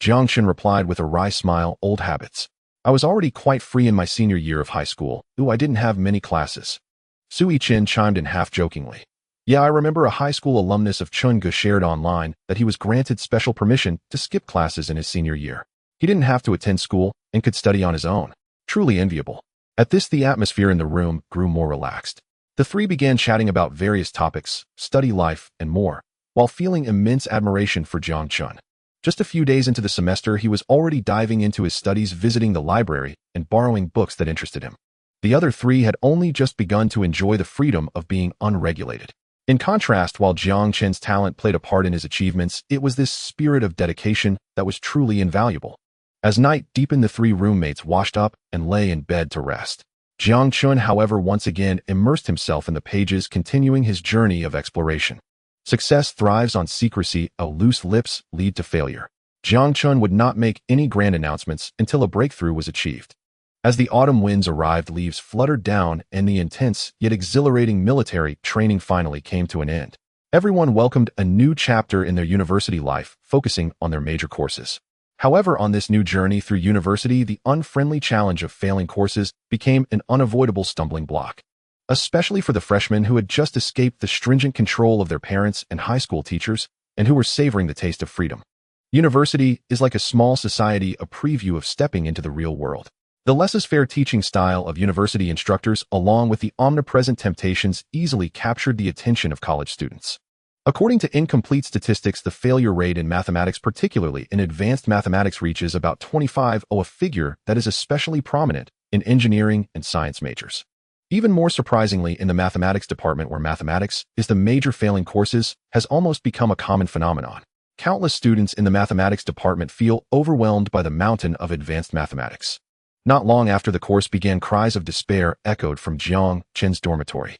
Jiang Chen replied with a wry smile, "Old habits. I was already quite free in my senior year of high school. Ooh, I didn't have many classes." Su Yichen chimed in half jokingly, "Yeah, I remember a high school alumnus of Chen Gu shared online that he was granted special permission to skip classes in his senior year. He didn't have to attend school and could study on his own. Truly enviable." At this, the atmosphere in the room grew more relaxed. The three began chatting about various topics, study life, and more, while feeling immense admiration for Jiang Chen. Just a few days into the semester, he was already diving into his studies, visiting the library, and borrowing books that interested him. The other three had only just begun to enjoy the freedom of being unregulated. In contrast, while Jiang Chen's talent played a part in his achievements, it was this spirit of dedication that was truly invaluable. As night deepened, the three roommates washed up and lay in bed to rest. Jiang Chen, however, once again immersed himself in the pages, continuing his journey of exploration. Success thrives on secrecy, loose lips lead to failure. Jiang Chen would not make any grand announcements until a breakthrough was achieved. As the autumn winds arrived, leaves fluttered down, and the intense yet exhilarating military training finally came to an end. Everyone welcomed a new chapter in their university life, focusing on their major courses. However, on this new journey through university, the unfriendly challenge of failing courses became an unavoidable stumbling block, especially for the freshmen who had just escaped the stringent control of their parents and high school teachers, and who were savoring the taste of freedom. University is like a small society, a preview of stepping into the real world. The laissez-faire teaching style of university instructors, along with the omnipresent temptations, easily captured the attention of college students. According to incomplete statistics, the failure rate in mathematics, particularly in advanced mathematics, reaches about 25, a figure that is especially prominent in engineering and science majors. Even more surprisingly, in the mathematics department, where mathematics is the major, failing courses has almost become a common phenomenon. Countless students in the mathematics department feel overwhelmed by the mountain of advanced mathematics. Not long after the course began, cries of despair echoed from Jiang Chen's dormitory.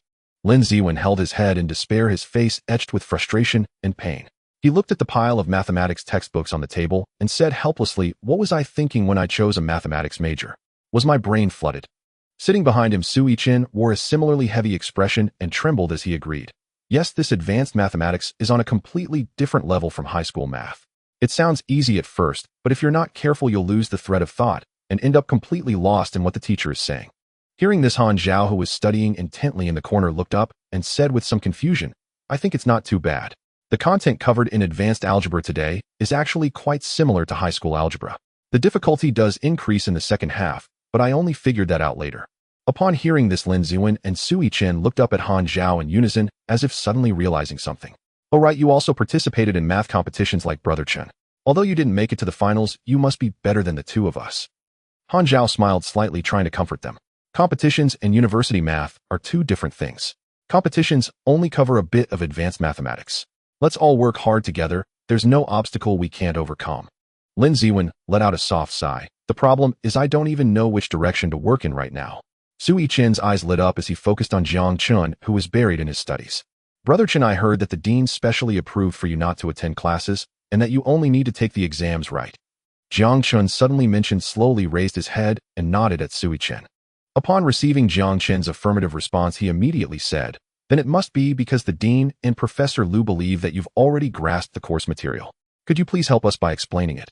Lin Ziwen held his head in despair, his face etched with frustration and pain. He looked at the pile of mathematics textbooks on the table and said helplessly, "What was I thinking when I chose a mathematics major? Was my brain flooded?" Sitting behind him, Sui Chen wore a similarly heavy expression and trembled as he agreed. Yes, this advanced mathematics is on a completely different level from high school math. It sounds easy at first, but if you're not careful, you'll lose the thread of thought and end up completely lost in what the teacher is saying. Hearing this, Han Zhao, who was studying intently in the corner, looked up and said with some confusion, "I think it's not too bad. The content covered in advanced algebra today is actually quite similar to high school algebra. The difficulty does increase in the second half, but I only figured that out later." Upon hearing this, Lin Ziwen and Sui Chen looked up at Han Zhao in unison, as if suddenly realizing something. "Oh right, you also participated in math competitions like Brother Chen. Although you didn't make it to the finals, you must be better than the two of us." Han Zhao smiled slightly, trying to comfort them. Competitions and university math are two different things. Competitions only cover a bit of advanced mathematics. Let's all work hard together. There's no obstacle we can't overcome. Lin Ziwen let out a soft sigh. "The problem is I don't even know which direction to work in right now." Sui Chen's eyes lit up as he focused on Jiang Chen, who was buried in his studies. "Brother Chen, I heard that the dean specially approved for you not to attend classes, and that you only need to take the exams, right?" Jiang Chen, suddenly mentioned, slowly raised his head and nodded at Sui Chen. Upon receiving Jiang Chen's affirmative response, he immediately said, "Then it must be because the dean and Professor Liu believe that you've already grasped the course material. Could you please help us by explaining it?"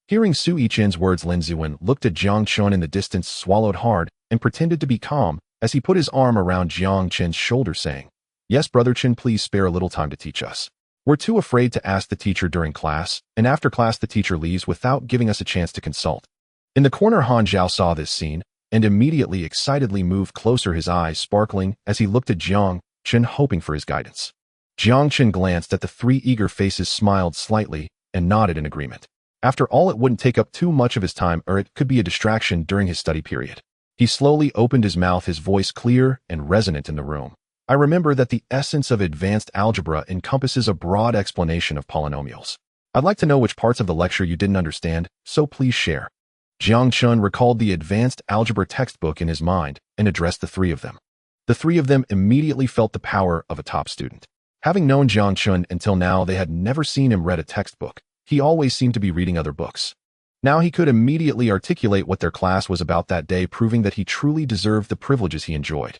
Hearing Sui Chen's words, Lin Ziwen looked at Jiang Chen in the distance, swallowed hard, and pretended to be calm as he put his arm around Jiang Chen's shoulder, saying, "Yes, Brother Chen, please spare a little time to teach us. We're too afraid to ask the teacher during class, and after class the teacher leaves without giving us a chance to consult." In the corner, Han Zhao saw this scene and immediately excitedly moved closer, his eyes sparkling as he looked at Jiang Chen, hoping for his guidance. Jiang Chen glanced at the three eager faces, smiled slightly, and nodded in agreement. After all, it wouldn't take up too much of his time, or it could be a distraction during his study period. He slowly opened his mouth, his voice clear and resonant in the room. "I remember that the essence of advanced algebra encompasses a broad explanation of polynomials. I'd like to know which parts of the lecture you didn't understand, so please share." Jiang Chen recalled the advanced algebra textbook in his mind and addressed the three of them. The three of them immediately felt the power of a top student. Having known Jiang Chen until now, they had never seen him read a textbook. He always seemed to be reading other books. Now he could immediately articulate what their class was about that day, proving that he truly deserved the privileges he enjoyed.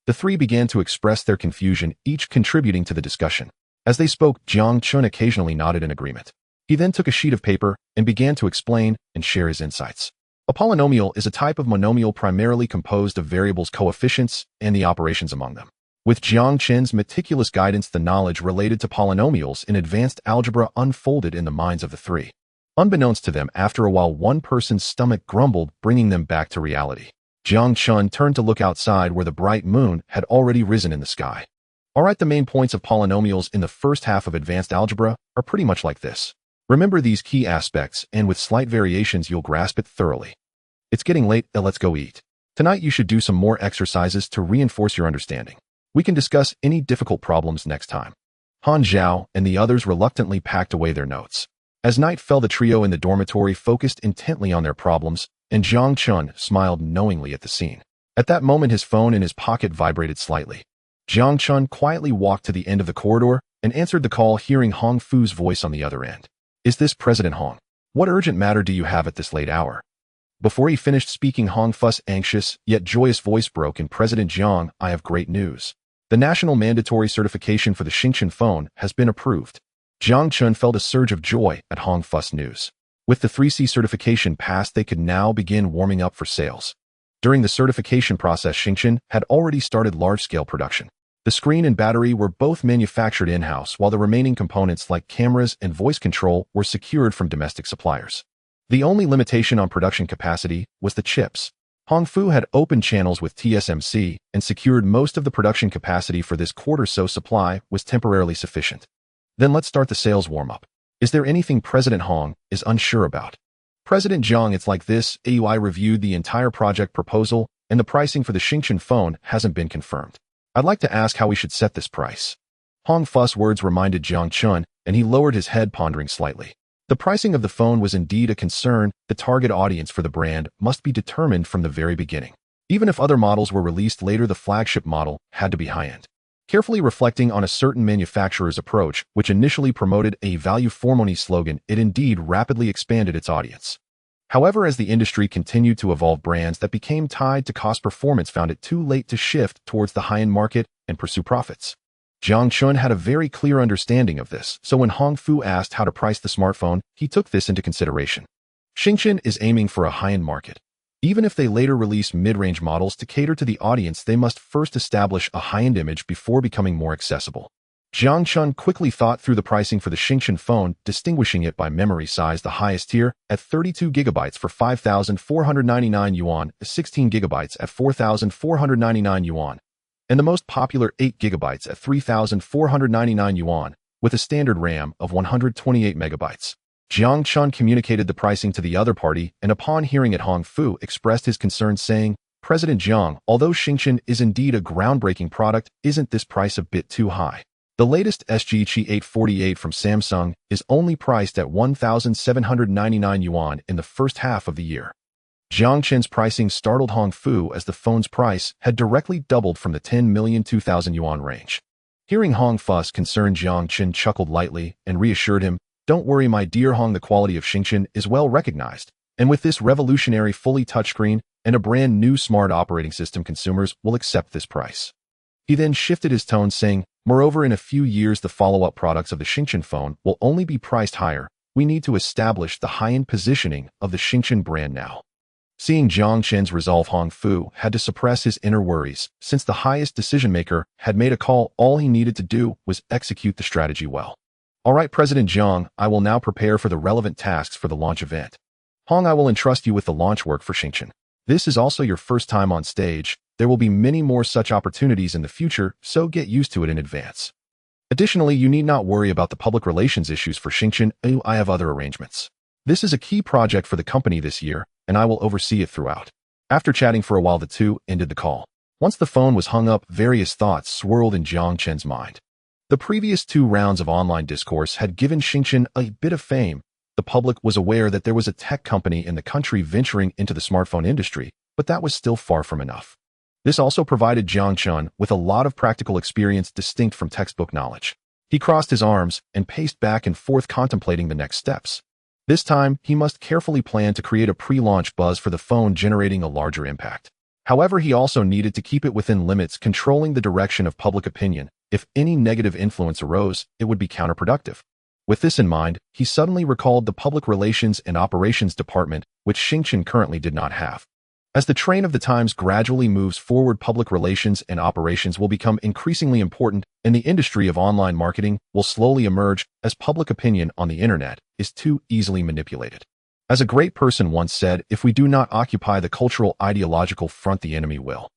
The three began to express their confusion, each contributing to the discussion. As they spoke, Jiang Chen occasionally nodded in agreement. He then took a sheet of paper and began to explain and share his insights. A polynomial is a type of monomial primarily composed of variables, coefficients, and the operations among them. With Jiang Chen's meticulous guidance, the knowledge related to polynomials in advanced algebra unfolded in the minds of the three. Unbeknownst to them, after a while, one person's stomach grumbled, bringing them back to reality. Jiang Chen turned to look outside, where the bright moon had already risen in the sky. "All right, the main points of polynomials in the first half of advanced algebra are pretty much like this. Remember these key aspects, and with slight variations you'll grasp it thoroughly. It's getting late, let's go eat. Tonight you should do some more exercises to reinforce your understanding. We can discuss any difficult problems next time. Han Zhao and the others reluctantly packed away their notes. As night fell, the trio in the dormitory focused intently on their problems, and Jiang Chen smiled knowingly at the scene. At that moment his phone in his pocket vibrated slightly. Jiang Chen quietly walked to the end of the corridor and answered the call, hearing Hong Fu's voice on the other end. Is this President Hong? What urgent matter do you have at this late hour? Before he finished speaking, Hong Fu's anxious yet joyous voice broke in. President Jiang, I have great news. The national mandatory certification for the Jiang phone has been approved. Jiang Chen felt a surge of joy at Hong Fu's news. With the 3C certification passed, they could now begin warming up for sales. During the certification process, Jiang had already started large-scale production. The screen and battery were both manufactured in-house, while the remaining components like cameras and voice control were secured from domestic suppliers. The only limitation on production capacity was the chips. Hong Fu had opened channels with TSMC and secured most of the production capacity for this quarter, so supply was temporarily sufficient. Then let's start the sales warm-up. Is there anything President Hong is unsure about? President Jiang, it's like this. I reviewed the entire project proposal, and the pricing for the Jiang phone hasn't been confirmed. I'd like to ask how we should set this price. Hong Fu's words reminded Jiang Chen, and he lowered his head, pondering slightly. The pricing of the phone was indeed a concern. The target audience for the brand must be determined from the very beginning. Even if other models were released later, the flagship model had to be high-end. Carefully reflecting on a certain manufacturer's approach, which initially promoted a value for money slogan, it indeed rapidly expanded its audience. However, as the industry continued to evolve, brands that became tied to cost performance found it too late to shift towards the high-end market and pursue profits. Jiang Chen had a very clear understanding of this, so when Hong Fu asked how to price the smartphone, he took this into consideration. Jiang is aiming for a high-end market. Even if they later release mid-range models to cater to the audience, they must first establish a high-end image before becoming more accessible. Jiang Chen quickly thought through the pricing for the Jiang phone, distinguishing it by memory size, the highest tier at 32 GB for 5,499 yuan, 16 GB at 4,499 yuan, and the most popular 8 GB at 3,499 yuan, with a standard RAM of 128 MB. Jiang Chen communicated the pricing to the other party, and upon hearing it, Hong Fu expressed his concern, saying, President Jiang, although Jiang is indeed a groundbreaking product, isn't this price a bit too high? The latest SG 848 from Samsung is only priced at 1,799 yuan in the first half of the year. Jiang Chen's pricing startled Hong Fu, as the phone's price had directly doubled from the 10,002,000 yuan range. Hearing Hong Fu's concern, Jiang Chen chuckled lightly and reassured him, Don't worry, my dear Hong, the quality of Jiang is well recognized, and with this revolutionary fully touchscreen and a brand new smart operating system, consumers will accept this price. He then shifted his tone, saying, Moreover, in a few years the follow-up products of the Jiang phone will only be priced higher. We need to establish the high-end positioning of the Jiang brand now. Seeing Jiang Chen's resolve, Hong Fu had to suppress his inner worries. Since the highest decision-maker had made a call, all he needed to do was execute the strategy well. All right, President Jiang, I will now prepare for the relevant tasks for the launch event. Hong, I will entrust you with the launch work for Jiang. This is also your first time on stage. There will be many more such opportunities in the future, so get used to it in advance. Additionally, you need not worry about the public relations issues for Jiang. I have other arrangements. This is a key project for the company this year, and I will oversee it throughout. After chatting for a while, the two ended the call. Once the phone was hung up, various thoughts swirled in Jiang Chen's mind. The previous 2 rounds of online discourse had given Jiang a bit of fame. The public was aware that there was a tech company in the country venturing into the smartphone industry, but that was still far from enough. This also provided Jiang Chen with a lot of practical experience distinct from textbook knowledge. He crossed his arms and paced back and forth, contemplating the next steps. This time, he must carefully plan to create a pre-launch buzz for the phone, generating a larger impact. However, he also needed to keep it within limits, controlling the direction of public opinion. If any negative influence arose, it would be counterproductive. With this in mind, he suddenly recalled the public relations and operations department, which Jiang currently did not have. As the train of the times gradually moves forward, public relations and operations will become increasingly important, and the industry of online marketing will slowly emerge, as public opinion on the internet is too easily manipulated. As a great person once said, if we do not occupy the cultural ideological front, the enemy will.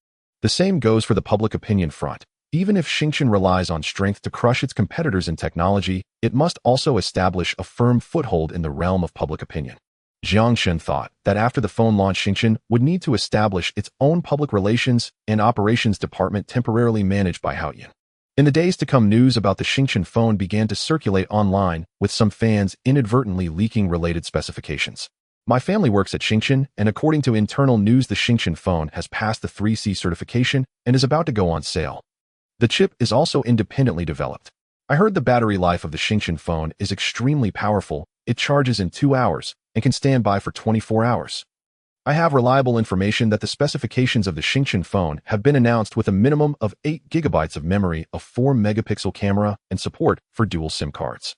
The same goes for the public opinion front. Even if Jiang relies on strength to crush its competitors in technology, it must also establish a firm foothold in the realm of public opinion. Jiang Chen thought that after the phone launch, Jiang would need to establish its own public relations and operations department temporarily managed by Jiang. In the days to come, news about the Jiang phone began to circulate online, with some fans inadvertently leaking related specifications. My family works at Jiang, and according to internal news, the Jiang phone has passed the 3C certification and is about to go on sale. The chip is also independently developed. I heard the battery life of the Jiang phone is extremely powerful. It charges in 2 hours and can stand by for 24 hours. I have reliable information that the specifications of the Jiang phone have been announced with a minimum of 8 GB of memory, a 4-megapixel camera, and support for dual SIM cards.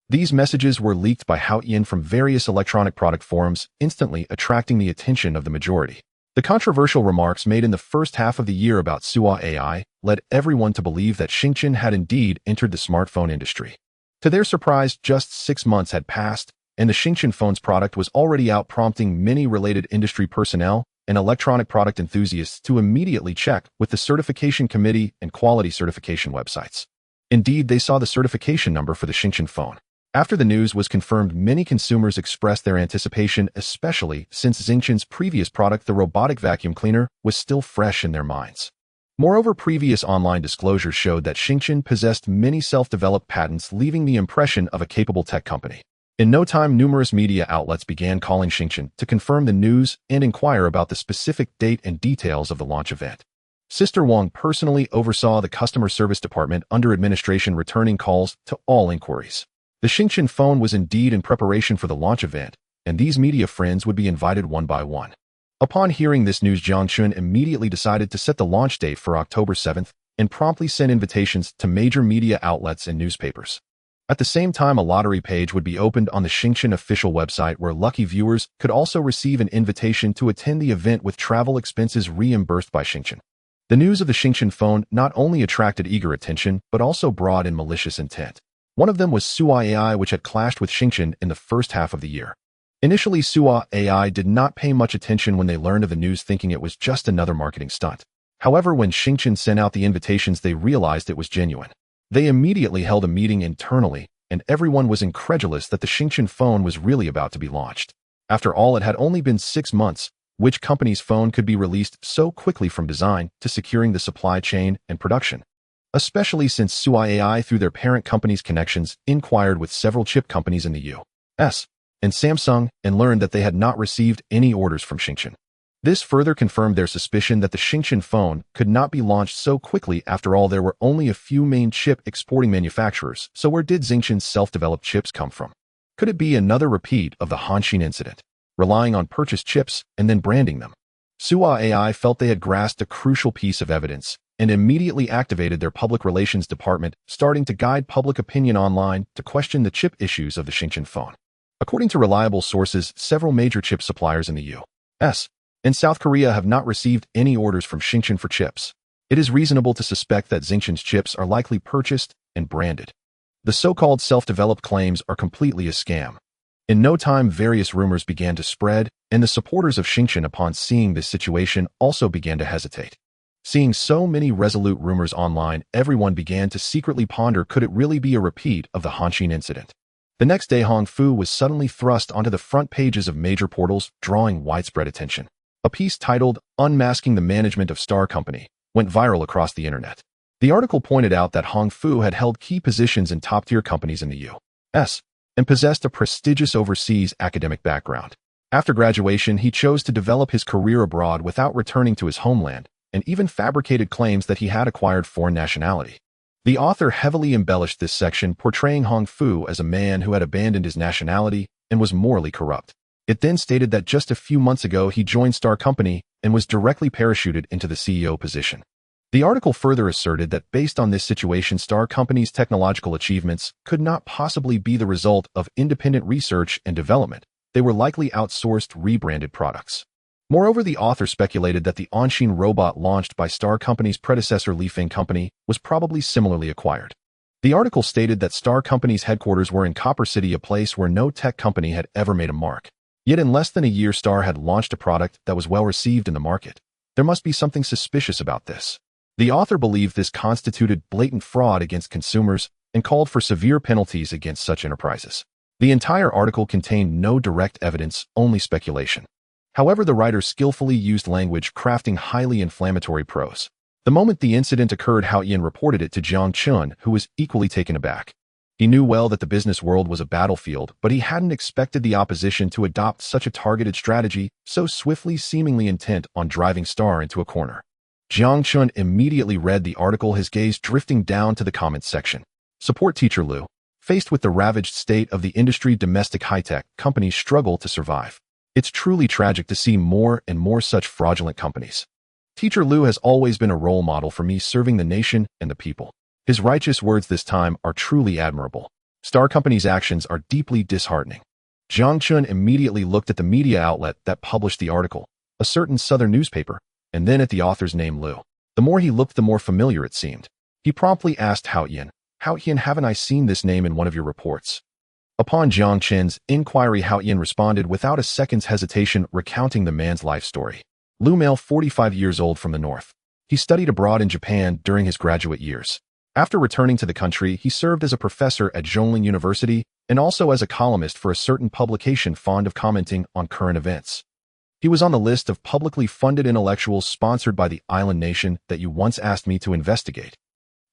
These messages were leaked by Jiang from various electronic product forums, instantly attracting the attention of the majority. The controversial remarks made in the first half of the year about Suwa AI led everyone to believe that Jiang had indeed entered the smartphone industry. To their surprise, just 6 months had passed, and the Jiang phone's product was already out, prompting many related industry personnel and electronic product enthusiasts to immediately check with the certification committee and quality certification websites. Indeed, they saw the certification number for the Jiang phone. After the news was confirmed, many consumers expressed their anticipation, especially since Jiang's previous product, the robotic vacuum cleaner, was still fresh in their minds. Moreover, previous online disclosures showed that Jiang possessed many self-developed patents, leaving the impression of a capable tech company. In no time, numerous media outlets began calling Jiang to confirm the news and inquire about the specific date and details of the launch event. Sister Wang personally oversaw the customer service department under administration, returning calls to all inquiries. The Jiang phone was indeed in preparation for the launch event, and these media friends would be invited one by one. Upon hearing this news, Jiang Chen immediately decided to set the launch date for October 7th and promptly sent invitations to major media outlets and newspapers. At the same time, a lottery page would be opened on the Jiang official website where lucky viewers could also receive an invitation to attend the event with travel expenses reimbursed by Jiang. The news of the Jiang phone not only attracted eager attention, but also brought in malicious intent. One of them was Suwa AI, which had clashed with Jiang in the first half of the year. Initially, Suwa AI did not pay much attention when they learned of the news, thinking it was just another marketing stunt. However, when Jiang sent out the invitations, they realized it was genuine. They immediately held a meeting internally, and everyone was incredulous that the Jiang phone was really about to be launched. After all, it had only been 6 months. Which company's phone could be released so quickly from design to securing the supply chain and production? Especially since Suwa AI, through their parent company's connections, inquired with several chip companies in the U.S. and Samsung and learned that they had not received any orders from Jiang. This further confirmed their suspicion that the Jiang phone could not be launched so quickly. After all, there were only a few main chip exporting manufacturers, so where did Jiang's self-developed chips come from? Could it be another repeat of the Hanshin incident, relying on purchased chips and then branding them? Suwa AI felt they had grasped a crucial piece of evidence and immediately activated their public relations department, starting to guide public opinion online to question the chip issues of the Jiang phone. According to reliable sources, several major chip suppliers in the U.S. and South Korea have not received any orders from Jiang for chips. It is reasonable to suspect that Jiang's chips are likely purchased and branded. The so-called self-developed claims are completely a scam. In no time, various rumors began to spread, and the supporters of Jiang, upon seeing this situation, also began to hesitate. Seeing so many resolute rumors online, everyone began to secretly ponder, could it really be a repeat of the Hanshin incident? The next day, Hong Fu was suddenly thrust onto the front pages of major portals, drawing widespread attention. A piece titled, "Unmasking the Management of Star Company," went viral across the internet. The article pointed out that Hong Fu had held key positions in top-tier companies in the U.S. and possessed a prestigious overseas academic background. After graduation, he chose to develop his career abroad without returning to his homeland, and even fabricated claims that he had acquired foreign nationality. The author heavily embellished this section, portraying Hong Fu as a man who had abandoned his nationality and was morally corrupt. It then stated that just a few months ago he joined Star Company and was directly parachuted into the CEO position. The article further asserted that based on this situation, Star Company's technological achievements could not possibly be the result of independent research and development. They were likely outsourced, rebranded products. Moreover, the author speculated that the Hanshin robot launched by Star Company's predecessor Lifeng Company was probably similarly acquired. The article stated that Star Company's headquarters were in Copper City, a place where no tech company had ever made a mark. Yet in less than a year, Star had launched a product that was well received in the market. There must be something suspicious about this. The author believed this constituted blatant fraud against consumers, and called for severe penalties against such enterprises. The entire article contained no direct evidence, only speculation. However, the writer skillfully used language, crafting highly inflammatory prose. The moment the incident occurred, Hao Yan reported it to Jiang Chen, who was equally taken aback. He knew well that the business world was a battlefield, but he hadn't expected the opposition to adopt such a targeted strategy, so swiftly, seemingly intent on driving Star into a corner. Jiang Chen immediately read the article, his gaze drifting down to the comments section. Support Teacher Lu. Faced with the ravaged state of the industry, domestic high-tech companies struggle to survive. It's truly tragic to see more and more such fraudulent companies. Teacher Lu has always been a role model for me, serving the nation and the people. His righteous words this time are truly admirable. Star Company's actions are deeply disheartening. Jiang Chen immediately looked at the media outlet that published the article, a certain southern newspaper, and then at the author's name, Lu. The more he looked, the more familiar it seemed. He promptly asked Hao Yan, haven't I seen this name in one of your reports? Upon Jiang Chen's inquiry, Hao Yan responded without a second's hesitation, recounting the man's life story. Lu, male, 45 years old, from the north. He studied abroad in Japan during his graduate years. After returning to the country, he served as a professor at Zhongling University and also as a columnist for a certain publication fond of commenting on current events. He was on the list of publicly funded intellectuals sponsored by the island nation that you once asked me to investigate.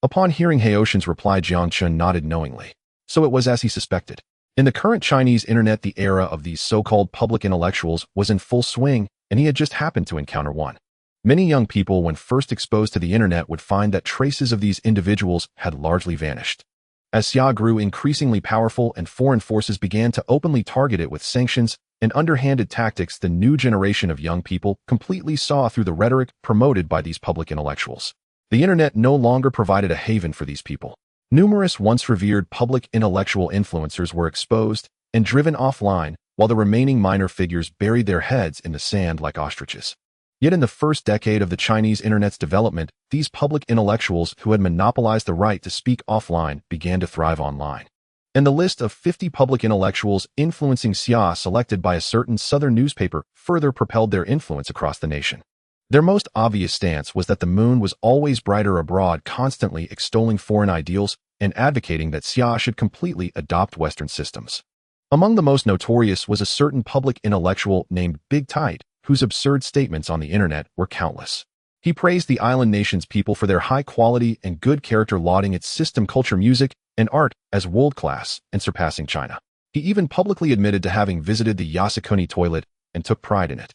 Upon hearing Haoshan's reply, Jiang Chen nodded knowingly. So it was as he suspected. In the current Chinese internet, the era of these so-called public intellectuals was in full swing, and he had just happened to encounter one. Many young people, when first exposed to the internet, would find that traces of these individuals had largely vanished. As Xia grew increasingly powerful and foreign forces began to openly target it with sanctions and underhanded tactics, the new generation of young people completely saw through the rhetoric promoted by these public intellectuals. The internet no longer provided a haven for these people. Numerous once revered public intellectual influencers were exposed and driven offline, while the remaining minor figures buried their heads in the sand like ostriches. Yet in the first decade of the Chinese internet's development, these public intellectuals who had monopolized the right to speak offline began to thrive online. And the list of 50 public intellectuals influencing Xia, selected by a certain southern newspaper, further propelled their influence across the nation. Their most obvious stance was that the moon was always brighter abroad, constantly extolling foreign ideals and advocating that Xia should completely adopt Western systems. Among the most notorious was a certain public intellectual named Big Tide, whose absurd statements on the internet were countless. He praised the island nation's people for their high quality and good character, lauding its system, culture, music, and art as world-class and surpassing China. He even publicly admitted to having visited the Yasukuni toilet and took pride in it.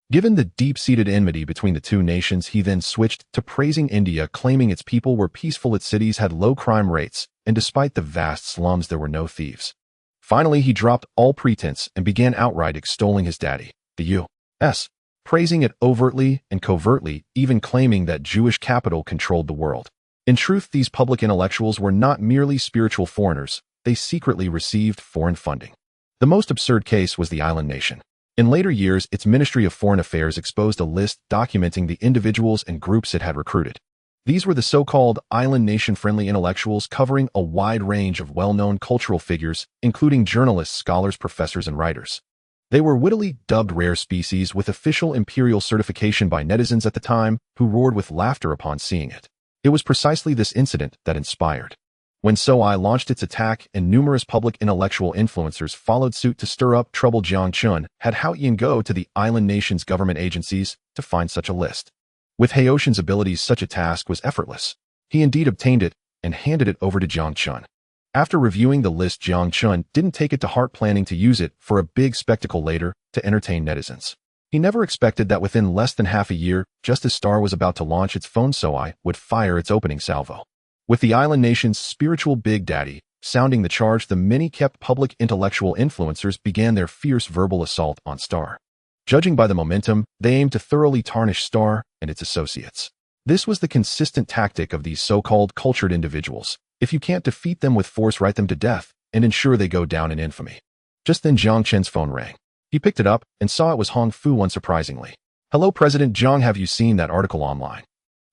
Given the deep-seated enmity between the two nations, he then switched to praising India, claiming its people were peaceful, its cities had low crime rates, and despite the vast slums there were no thieves. Finally, he dropped all pretense and began outright extolling his daddy, the U.S., praising it overtly and covertly, even claiming that Jewish capital controlled the world. In truth, these public intellectuals were not merely spiritual foreigners, they secretly received foreign funding. The most absurd case was the island nation. In later years, its Ministry of Foreign Affairs exposed a list documenting the individuals and groups it had recruited. These were the so-called island nation-friendly intellectuals, covering a wide range of well-known cultural figures, including journalists, scholars, professors, and writers. They were wittily dubbed rare species, with official imperial certification by netizens at the time, who roared with laughter upon seeing it. It was precisely this incident that inspired. When SOI launched its attack and numerous public intellectual influencers followed suit to stir up trouble, Jiang Chen had Hao Yan go to the island nation's government agencies to find such a list. With Haoshan's abilities, such a task was effortless. He indeed obtained it and handed it over to Jiang Chen. After reviewing the list, Jiang Chen didn't take it to heart, planning to use it for a big spectacle later to entertain netizens. He never expected that within less than half a year, just as Star was about to launch its phone, SOI would fire its opening salvo. With the island nation's spiritual big daddy sounding the charge, the many-kept public intellectual influencers began their fierce verbal assault on Star. Judging by the momentum, they aimed to thoroughly tarnish Star and its associates. This was the consistent tactic of these so-called cultured individuals. If you can't defeat them with force, write them to death and ensure they go down in infamy. Just then Jiang Chen's phone rang. He picked it up and saw it was Hong Fu, unsurprisingly. "Hello, President Jiang, have you seen that article online?"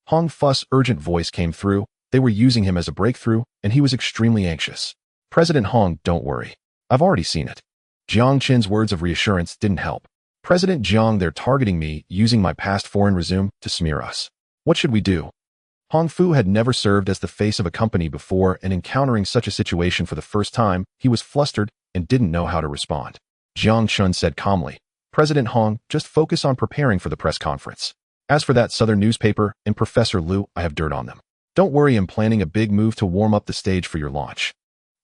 Hong Fu's urgent voice came through. They were using him as a breakthrough, and he was extremely anxious. "President Hong, don't worry. I've already seen it." Jiang Chen's words of reassurance didn't help. "President Jiang, they're targeting me, using my past foreign resume to smear us. What should we do?" Hong Fu had never served as the face of a company before, and encountering such a situation for the first time, he was flustered and didn't know how to respond. Jiang Chen said calmly, "President Hong, just focus on preparing for the press conference. As for that Southern newspaper and Professor Liu, I have dirt on them. Don't worry, I'm planning a big move to warm up the stage for your launch."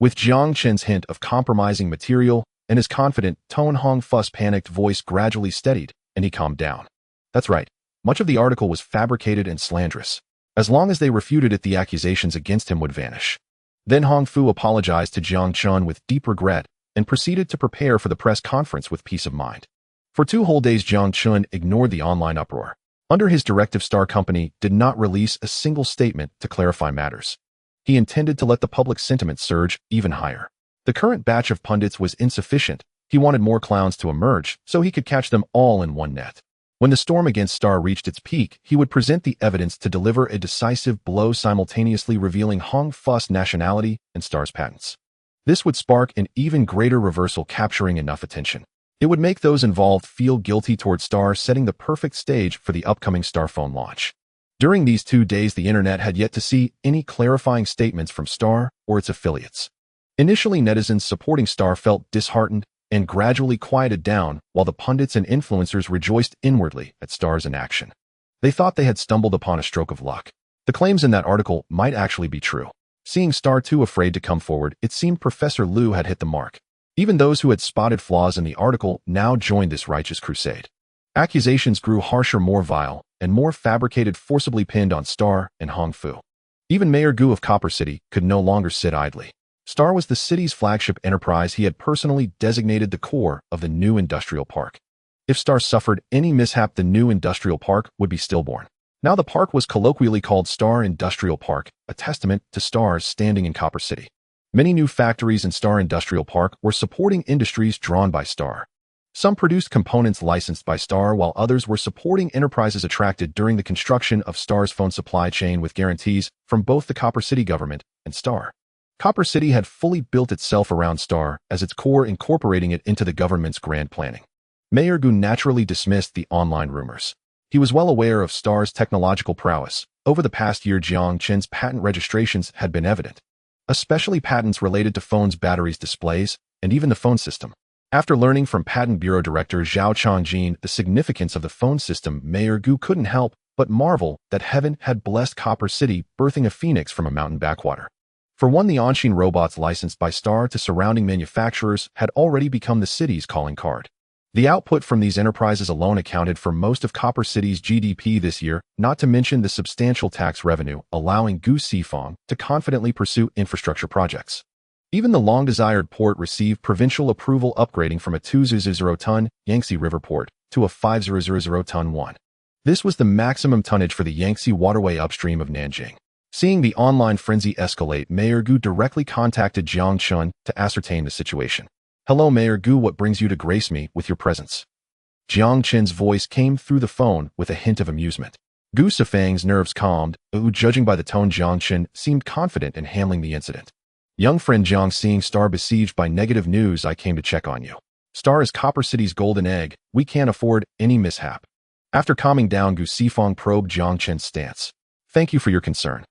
With Jiang Chen's hint of compromising material and his confident tone, Hong Fu's panicked voice gradually steadied, and he calmed down. That's right. Much of the article was fabricated and slanderous. As long as they refuted it, the accusations against him would vanish. Then Hong Fu apologized to Jiang Chen with deep regret and proceeded to prepare for the press conference with peace of mind. For 2 whole days, Jiang Chen ignored the online uproar. Under his directive, Star Company did not release a single statement to clarify matters. He intended to let the public sentiment surge even higher. The current batch of pundits was insufficient. He wanted more clowns to emerge so he could catch them all in one net. When the storm against Star reached its peak, he would present the evidence to deliver a decisive blow, simultaneously revealing Hong Fu's nationality and Star's patents. This would spark an even greater reversal, capturing enough attention. It would make those involved feel guilty toward Star, setting the perfect stage for the upcoming Star phone launch. During these 2 days, the internet had yet to see any clarifying statements from Star or its affiliates. Initially, netizens supporting Star felt disheartened and gradually quieted down, while the pundits and influencers rejoiced inwardly at Star's inaction. They thought they had stumbled upon a stroke of luck. The claims in that article might actually be true. Seeing Star too afraid to come forward, it seemed Professor Liu had hit the mark. Even those who had spotted flaws in the article now joined this righteous crusade. Accusations grew harsher, more vile, and more fabricated, forcibly pinned on Star and Hong Fu. Even Mayor Gu of Copper City could no longer sit idly. Star was the city's flagship enterprise. He had personally designated the core of the new industrial park. If Star suffered any mishap, the new industrial park would be stillborn. Now the park was colloquially called Star Industrial Park, a testament to Star's standing in Copper City. Many new factories in Star Industrial Park were supporting industries drawn by Star. Some produced components licensed by Star, while others were supporting enterprises attracted during the construction of Star's phone supply chain, with guarantees from both the Copper City government and Star. Copper City had fully built itself around Star as its core, incorporating it into the government's grand planning. Mayor Gu naturally dismissed the online rumors. He was well aware of Star's technological prowess. Over the past year, Jiang Chen's patent registrations had been evident, especially patents related to phones, batteries, displays, and even the phone system. After learning from Patent Bureau Director Zhao Changjin the significance of the phone system, Mayor Gu couldn't help but marvel that heaven had blessed Copper City, birthing a phoenix from a mountain backwater. For one, the on-chain robots licensed by Star to surrounding manufacturers had already become the city's calling card. The output from these enterprises alone accounted for most of Copper City's GDP this year, not to mention the substantial tax revenue, allowing Gu Sifang to confidently pursue infrastructure projects. Even the long-desired port received provincial approval, upgrading from a 200-ton Yangtze River port to a 5,000-ton one. This was the maximum tonnage for the Yangtze waterway upstream of Nanjing. Seeing the online frenzy escalate, Mayor Gu directly contacted Jiang Chen to ascertain the situation. "Hello, Mayor Gu, what brings you to grace me with your presence?" Jiang Chen's voice came through the phone with a hint of amusement. Gu Sifang's nerves calmed, who, judging by the tone, Jiang Chen seemed confident in handling the incident. "Young friend Jiang, seeing Star besieged by negative news, I came to check on you. Star is Copper City's golden egg. We can't afford any mishap." After calming down, Gu Sifang probed Jiang Chen's stance. "Thank you for your concern.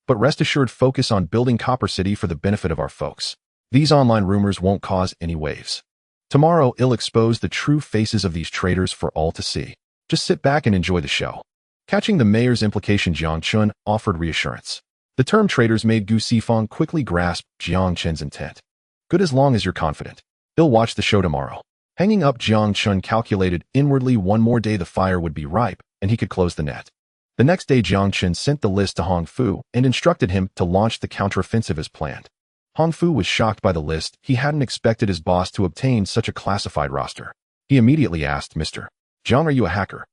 But rest assured, focus on building Copper City for the benefit of our folks. These online rumors won't cause any waves. Tomorrow, I'll expose the true faces of these traitors for all to see. Just sit back and enjoy the show." Catching the mayor's implication, Jiang Chen offered reassurance. The term traitors made Gu Sifang quickly grasp Jiang Chen's intent. "Good, as long as you're confident. I'll watch the show tomorrow." Hanging up, Jiang Chen calculated inwardly one more day the fire would be ripe, and he could close the net. The next day, Jiang Chen sent the list to Hong Fu and instructed him to launch the counteroffensive as planned. Hong Fu was shocked by the list. He hadn't expected his boss to obtain such a classified roster. He immediately asked, "Mr. Jiang, are you a hacker?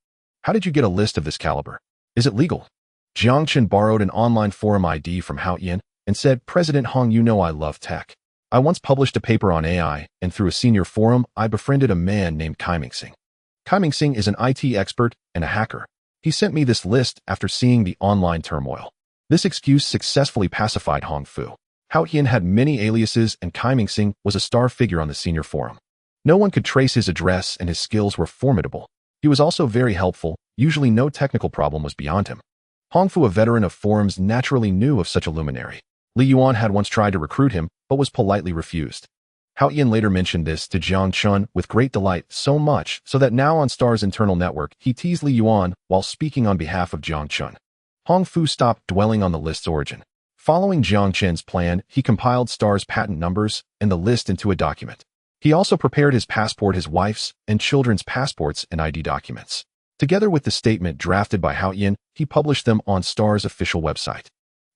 How did you get a list of this caliber? Is it legal?" Jiang Chen borrowed an online forum ID from Hao Yin and said, "President Hong, you know I love tech. I once published a paper on AI, and through a senior forum, I befriended a man named Kai Mingxing. Kai Mingxing is an IT expert and a hacker. He sent me this list after seeing the online turmoil." This excuse successfully pacified Hong Fu. Hao Yin had many aliases, and Kai Mingxing was a star figure on the senior forum. No one could trace his address, and his skills were formidable. He was also very helpful. Usually no technical problem was beyond him. Hongfu, a veteran of forums, naturally knew of such a luminary. Li Yuan had once tried to recruit him, but was politely refused. Hao Yan later mentioned this to Jiang Chen with great delight, so much so that now on Star's internal network, he teased Li Yuan while speaking on behalf of Jiang Chen. Hongfu stopped dwelling on the list's origin. Following Jiang Chen's plan, he compiled Star's patent numbers and the list into a document. He also prepared his passport, his wife's, and children's passports and ID documents. Together with the statement drafted by Hao Yan, he published them on Star's official website.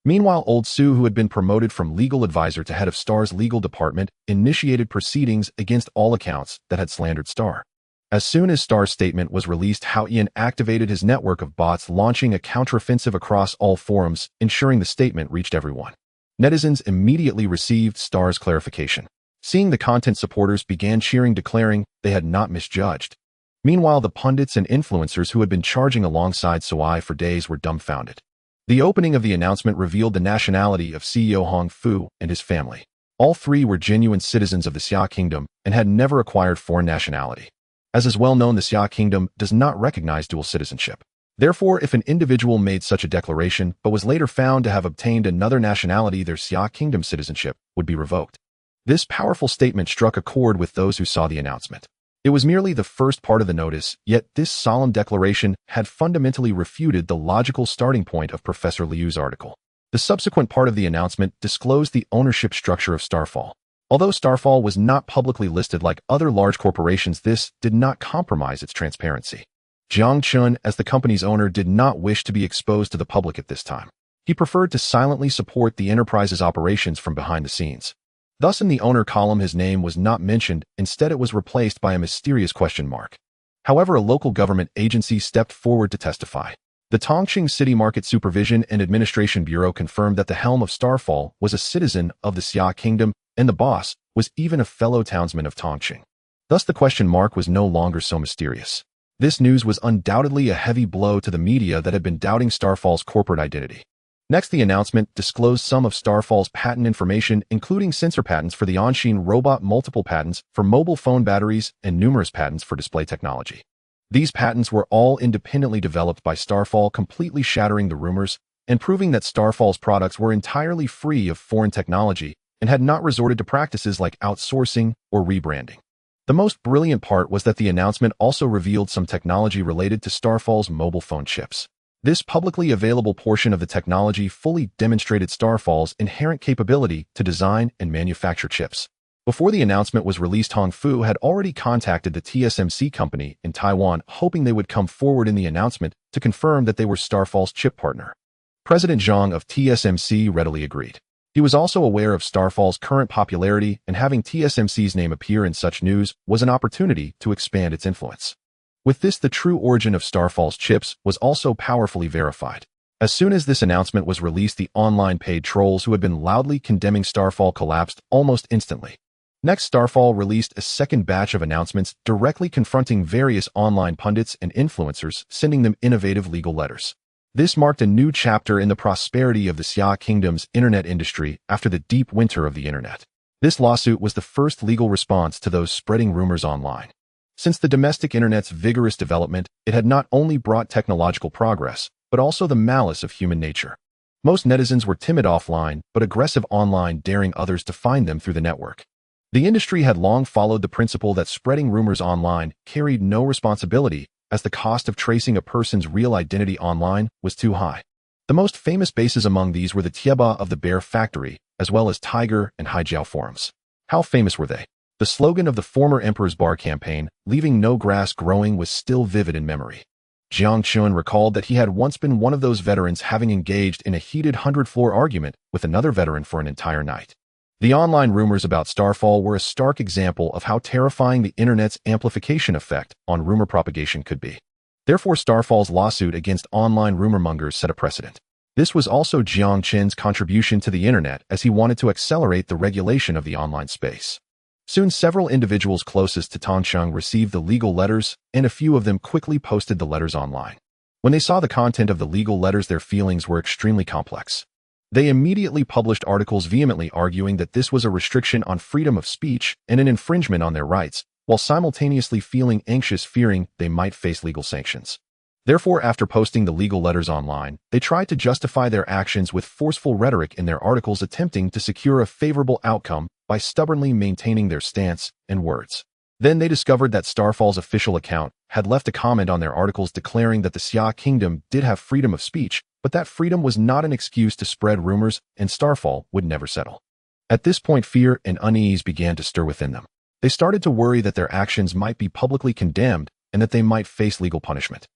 Meanwhile, Old Su, who had been promoted from legal advisor to head of Star's legal department, initiated proceedings against all accounts that had slandered Star. As soon as Star's statement was released, Hao Yan activated his network of bots, launching a counteroffensive across all forums, ensuring the statement reached everyone. Netizens immediately received Star's clarification. Seeing the content, supporters began cheering, declaring they had not misjudged. Meanwhile, the pundits and influencers who had been charging alongside Suai for days were dumbfounded. The opening of the announcement revealed the nationality of CEO Hongfu and his family. All three were genuine citizens of the Xia Kingdom and had never acquired foreign nationality. As is well known, the Xia Kingdom does not recognize dual citizenship. Therefore, if an individual made such a declaration but was later found to have obtained another nationality, their Xia Kingdom citizenship would be revoked. This powerful statement struck a chord with those who saw the announcement. It was merely the first part of the notice, yet this solemn declaration had fundamentally refuted the logical starting point of Professor Liu's article. The subsequent part of the announcement disclosed the ownership structure of Starfall. Although Starfall was not publicly listed like other large corporations, this did not compromise its transparency. Jiang Chen, as the company's owner, did not wish to be exposed to the public at this time. He preferred to silently support the enterprise's operations from behind the scenes. Thus, in the owner column, his name was not mentioned. Instead, it was replaced by a mysterious question mark. However, a local government agency stepped forward to testify. The Tongqing City Market Supervision and Administration Bureau confirmed that the helm of Starfall was a citizen of the Xia Kingdom, and the boss was even a fellow townsman of Tongqing. Thus, the question mark was no longer so mysterious. This news was undoubtedly a heavy blow to the media that had been doubting Starfall's corporate identity. Next, the announcement disclosed some of Starfall's patent information, including sensor patents for the on-scene robot, multiple patents for mobile phone batteries, and numerous patents for display technology. These patents were all independently developed by Starfall, completely shattering the rumors and proving that Starfall's products were entirely free of foreign technology and had not resorted to practices like outsourcing or rebranding. The most brilliant part was that the announcement also revealed some technology related to Starfall's mobile phone chips. This publicly available portion of the technology fully demonstrated Starfall's inherent capability to design and manufacture chips. Before the announcement was released, Hongfu had already contacted the TSMC company in Taiwan, hoping they would come forward in the announcement to confirm that they were Starfall's chip partner. President Zhang of TSMC readily agreed. He was also aware of Starfall's current popularity, and having TSMC's name appear in such news was an opportunity to expand its influence. With this, the true origin of Starfall's chips was also powerfully verified. As soon as this announcement was released, the online paid trolls who had been loudly condemning Starfall collapsed almost instantly. Next, Starfall released a second batch of announcements directly confronting various online pundits and influencers, sending them innovative legal letters. This marked a new chapter in the prosperity of the Xia Kingdom's internet industry after the deep winter of the internet. This lawsuit was the first legal response to those spreading rumors online. Since the domestic internet's vigorous development, it had not only brought technological progress, but also the malice of human nature. Most netizens were timid offline, but aggressive online, daring others to find them through the network. The industry had long followed the principle that spreading rumors online carried no responsibility, as the cost of tracing a person's real identity online was too high. The most famous bases among these were the Tieba of the Bear Factory, as well as Tiger and Haijiao forums. How famous were they? The slogan of the former Emperor's Bar campaign, "Leaving no grass growing," was still vivid in memory. Jiang Chen recalled that he had once been one of those veterans, having engaged in a heated 100-floor argument with another veteran for an entire night. The online rumors about Starfall were a stark example of how terrifying the internet's amplification effect on rumor propagation could be. Therefore, Starfall's lawsuit against online rumormongers set a precedent. This was also Jiang Chen's contribution to the internet, as he wanted to accelerate the regulation of the online space. Soon, several individuals closest to Tongqing received the legal letters, and a few of them quickly posted the letters online. When they saw the content of the legal letters, their feelings were extremely complex. They immediately published articles vehemently arguing that this was a restriction on freedom of speech and an infringement on their rights, while simultaneously feeling anxious, fearing they might face legal sanctions. Therefore, after posting the legal letters online, they tried to justify their actions with forceful rhetoric in their articles, attempting to secure a favorable outcome by stubbornly maintaining their stance and words. Then they discovered that Starfall's official account had left a comment on their articles declaring that the Xia Kingdom did have freedom of speech, but that freedom was not an excuse to spread rumors, and Starfall would never settle. At this point, fear and unease began to stir within them. They started to worry that their actions might be publicly condemned and that they might face legal punishment.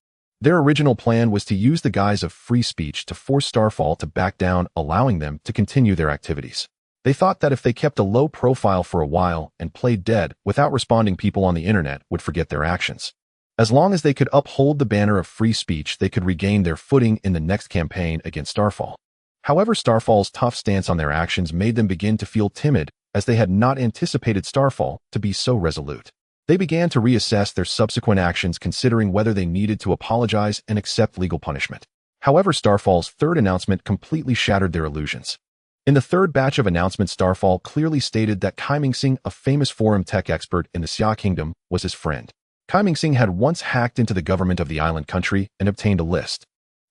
Their original plan was to use the guise of free speech to force Starfall to back down, allowing them to continue their activities. They thought that if they kept a low profile for a while and played dead without responding, people on the internet would forget their actions. As long as they could uphold the banner of free speech, they could regain their footing in the next campaign against Starfall. However, Starfall's tough stance on their actions made them begin to feel timid, as they had not anticipated Starfall to be so resolute. They began to reassess their subsequent actions, considering whether they needed to apologize and accept legal punishment. However, Starfall's third announcement completely shattered their illusions. In the third batch of announcements, Starfall clearly stated that Kaiming, a famous forum tech expert in the Xia Kingdom, was his friend. Kaiming had once hacked into the government of the island country and obtained a list.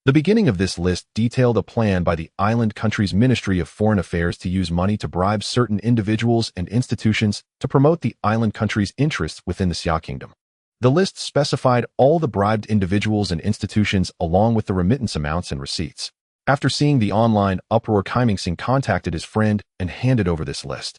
The beginning of this list detailed a plan by the island country's Ministry of Foreign Affairs to use money to bribe certain individuals and institutions to promote the island country's interests within the Xia Kingdom. The list specified all the bribed individuals and institutions along with the remittance amounts and receipts. After seeing the online uproar, Kaiming contacted his friend and handed over this list.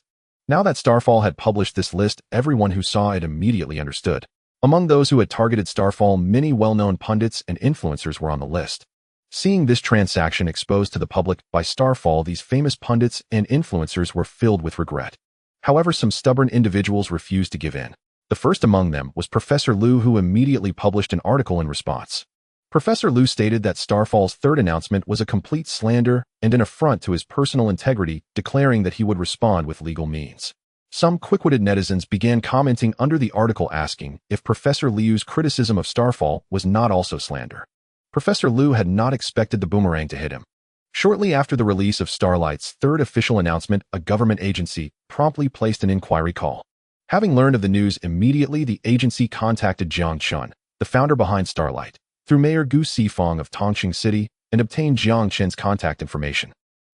Now that Starfall had published this list, everyone who saw it immediately understood. Among those who had targeted Starfall, many well-known pundits and influencers were on the list. Seeing this transaction exposed to the public by Starfall, these famous pundits and influencers were filled with regret. However, some stubborn individuals refused to give in. The first among them was Professor Liu, who immediately published an article in response. Professor Liu stated that Starfall's third announcement was a complete slander and an affront to his personal integrity, declaring that he would respond with legal means. Some quick-witted netizens began commenting under the article, asking if Professor Liu's criticism of Starfall was not also slander. Professor Liu had not expected the boomerang to hit him. Shortly after the release of Starlight's third official announcement, a government agency promptly placed an inquiry call. Having learned of the news immediately, the agency contacted Jiang Chen, the founder behind Starlight, through Mayor Gu Sifang of Tongqing City, and obtained Jiang Chen's contact information.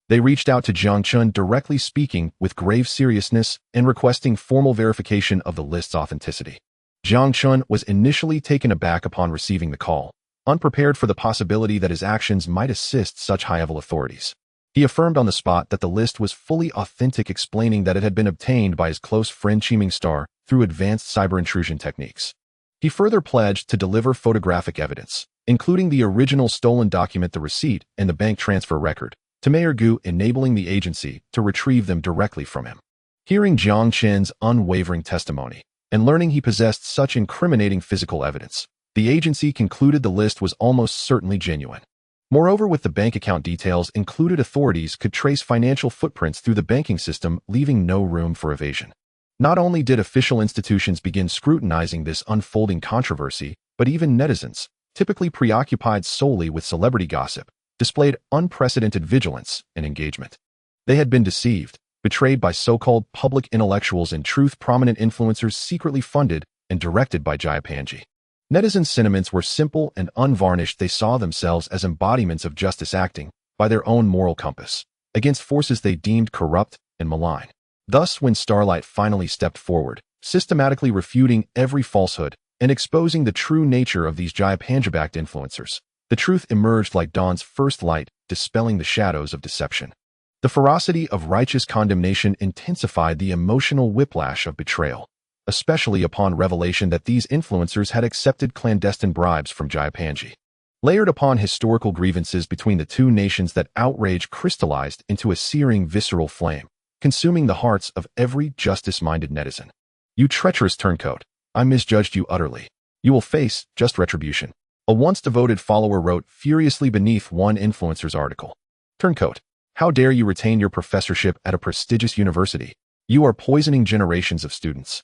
They reached out to Jiang Chen directly, speaking with grave seriousness and requesting formal verification of the list's authenticity. Jiang Chen was initially taken aback upon receiving the call, unprepared for the possibility that his actions might assist such high-level authorities. He affirmed on the spot that the list was fully authentic, explaining that it had been obtained by his close friend Qiming Star through advanced cyber intrusion techniques. He further pledged to deliver photographic evidence, including the original stolen document, the receipt, and the bank transfer record, to Mayor Gu, enabling the agency to retrieve them directly from him. Hearing Jiang Chen's unwavering testimony and learning he possessed such incriminating physical evidence, the agency concluded the list was almost certainly genuine. Moreover, with the bank account details included, authorities could trace financial footprints through the banking system, leaving no room for evasion. Not only did official institutions begin scrutinizing this unfolding controversy, but even netizens, typically preoccupied solely with celebrity gossip, displayed unprecedented vigilance and engagement. They had been deceived, betrayed by so-called public intellectuals and truth prominent influencers secretly funded and directed by Jiang. Netizens' sentiments were simple and unvarnished. They saw themselves as embodiments of justice, acting by their own moral compass against forces they deemed corrupt and malign. Thus, when Starlight finally stepped forward, systematically refuting every falsehood and exposing the true nature of these Jiang-backed influencers, the truth emerged like dawn's first light, dispelling the shadows of deception. The ferocity of righteous condemnation intensified the emotional whiplash of betrayal, especially upon revelation that these influencers had accepted clandestine bribes from Jiang. Layered upon historical grievances between the two nations, that outrage crystallized into a searing visceral flame, consuming the hearts of every justice-minded netizen. "You treacherous turncoat, I misjudged you utterly. You will face just retribution," a once devoted follower wrote furiously beneath one influencer's article. "Turncoat, how dare you retain your professorship at a prestigious university? You are poisoning generations of students."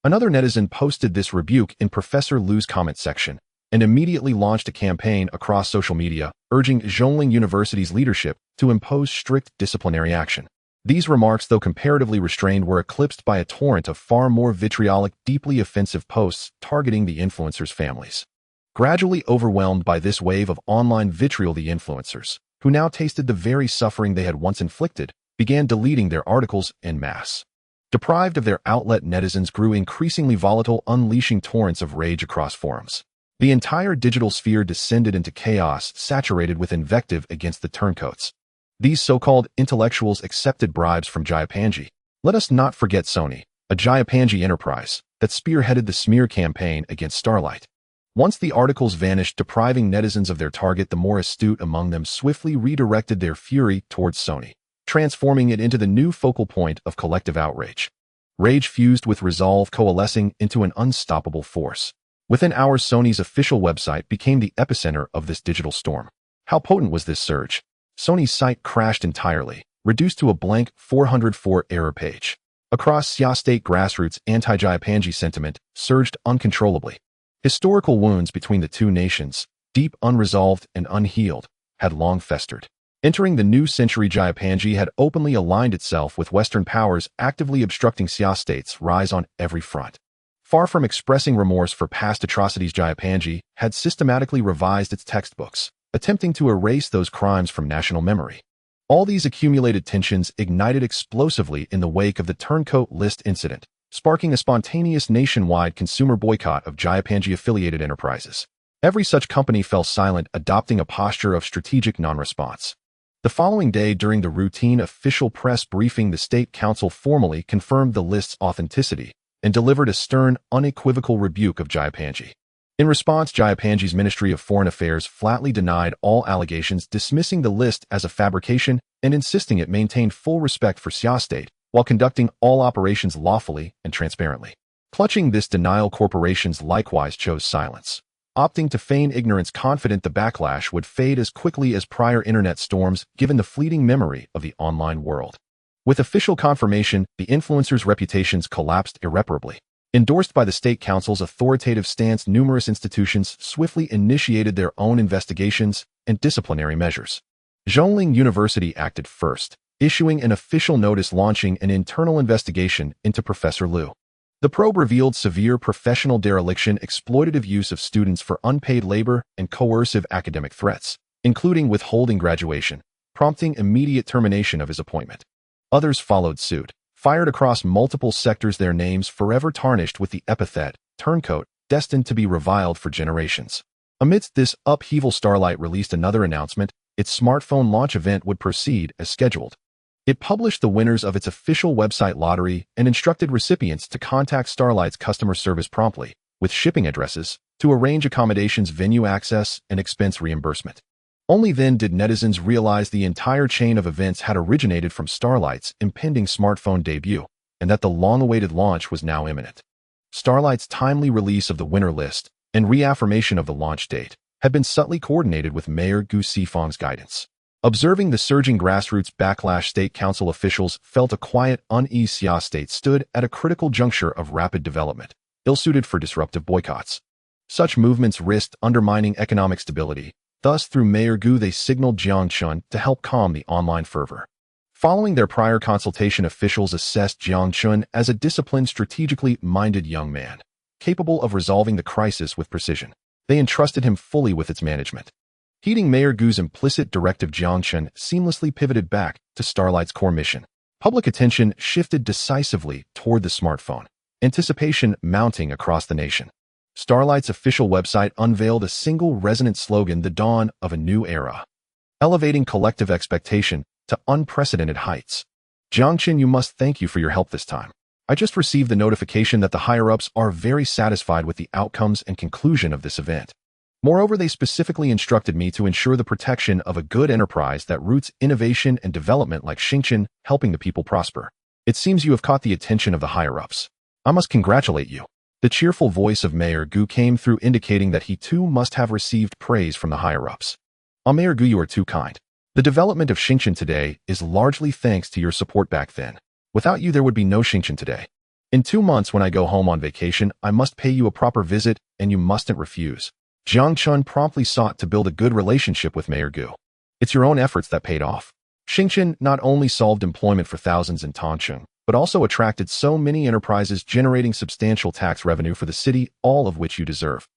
Another netizen posted this rebuke in Professor Liu's comment section and immediately launched a campaign across social media urging Zhongling University's leadership to impose strict disciplinary action. These remarks, though comparatively restrained, were eclipsed by a torrent of far more vitriolic, deeply offensive posts targeting the influencers' families. Gradually overwhelmed by this wave of online vitriol, the influencers, who now tasted the very suffering they had once inflicted, began deleting their articles en masse. Deprived of their outlet, netizens grew increasingly volatile, unleashing torrents of rage across forums. The entire digital sphere descended into chaos, saturated with invective against the turncoats. These so-called intellectuals accepted bribes from Jiang. Let us not forget Sony, a Jiang enterprise, that spearheaded the smear campaign against Starlight. Once the articles vanished, depriving netizens of their target, the more astute among them swiftly redirected their fury towards Sony, transforming it into the new focal point of collective outrage. Rage fused with resolve, coalescing into an unstoppable force. Within hours, Sony's official website became the epicenter of this digital storm. How potent was this surge? Sony's site crashed entirely, reduced to a blank 404 error page. Across Xia State, grassroots anti-Jiang sentiment surged uncontrollably. Historical wounds between the two nations, deep, unresolved, and unhealed, had long festered. Entering the new century, Jiang had openly aligned itself with Western powers, actively obstructing Xia State's rise on every front. Far from expressing remorse for past atrocities, Jiang had systematically revised its textbooks, attempting to erase those crimes from national memory. All these accumulated tensions ignited explosively in the wake of the turncoat list incident, sparking a spontaneous nationwide consumer boycott of Jiang-affiliated enterprises. Every such company fell silent, adopting a posture of strategic non-response. The following day, during the routine official press briefing, the State Council formally confirmed the list's authenticity and delivered a stern, unequivocal rebuke of Jiang. In response, Jiang's Ministry of Foreign Affairs flatly denied all allegations, dismissing the list as a fabrication and insisting it maintained full respect for Xia State, while conducting all operations lawfully and transparently. Clutching this denial, corporations likewise chose silence, opting to feign ignorance, confident the backlash would fade as quickly as prior internet storms, given the fleeting memory of the online world. With official confirmation, the influencers' reputations collapsed irreparably. Endorsed by the State Council's authoritative stance, numerous institutions swiftly initiated their own investigations and disciplinary measures. Zhongling University acted first, issuing an official notice launching an internal investigation into Professor Liu. The probe revealed severe professional dereliction, exploitative use of students for unpaid labor, and coercive academic threats, including withholding graduation, prompting immediate termination of his appointment. Others followed suit, fired across multiple sectors, their names forever tarnished with the epithet turncoat, destined to be reviled for generations. Amidst this upheaval, Starlight released another announcement. Its smartphone launch event would proceed as scheduled. It published the winners of its official website lottery and instructed recipients to contact Starlight's customer service promptly, with shipping addresses, to arrange accommodations, venue access, and expense reimbursement. Only then did netizens realize the entire chain of events had originated from Starlight's impending smartphone debut, and that the long-awaited launch was now imminent. Starlight's timely release of the winner list and reaffirmation of the launch date had been subtly coordinated with Mayor Gu Sifang's guidance. Observing the surging grassroots backlash, State Council officials felt a quiet unease. Xia State stood at a critical juncture of rapid development, ill-suited for disruptive boycotts. Such movements risked undermining economic stability. Thus, through Mayor Gu, they signaled Jiang Chen to help calm the online fervor. Following their prior consultation, officials assessed Jiang Chen as a disciplined, strategically minded young man, capable of resolving the crisis with precision. They entrusted him fully with its management. Heeding Mayor Gu's implicit directive, Jiang Chen seamlessly pivoted back to Starlight's core mission. Public attention shifted decisively toward the smartphone, anticipation mounting across the nation. Starlight's official website unveiled a single resonant slogan: the dawn of a new era, elevating collective expectation to unprecedented heights. Jiang Chen, you must thank you for your help this time. I just received the notification that the higher-ups are very satisfied with the outcomes and conclusion of this event. Moreover, they specifically instructed me to ensure the protection of a good enterprise that roots innovation and development like Jiang Chen, helping the people prosper. It seems you have caught the attention of the higher-ups. I must congratulate you. The cheerful voice of Mayor Gu came through, indicating that he too must have received praise from the higher-ups. Mayor Gu, you are too kind. The development of Jiang Chen today is largely thanks to your support back then. Without you, there would be no Jiang Chen today. In 2 months, when I go home on vacation, I must pay you a proper visit, and you mustn't refuse. Jiang Chen promptly sought to build a good relationship with Mayor Gu. It's your own efforts that paid off. Jiang Chen not only solved employment for thousands in Tongcheng, but also attracted so many enterprises, generating substantial tax revenue for the city, all of which you deserve.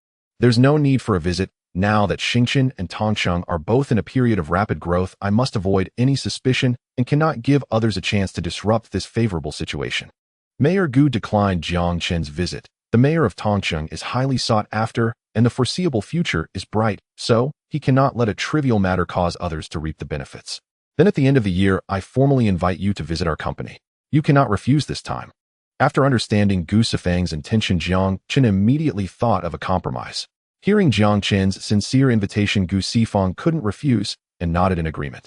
There's no need for a visit. Now that Jiang and Tongcheng are both in a period of rapid growth, I must avoid any suspicion and cannot give others a chance to disrupt this favorable situation. Mayor Gu declined Jiang Chen's visit. The mayor of Tongcheng is highly sought after, and the foreseeable future is bright, so he cannot let a trivial matter cause others to reap the benefits. Then at the end of the year, I formally invite you to visit our company. You cannot refuse this time. After understanding Gu Sifang's intention, Jiang Chen immediately thought of a compromise. Hearing Jiang Chen's sincere invitation, Gu Sifang couldn't refuse and nodded in agreement.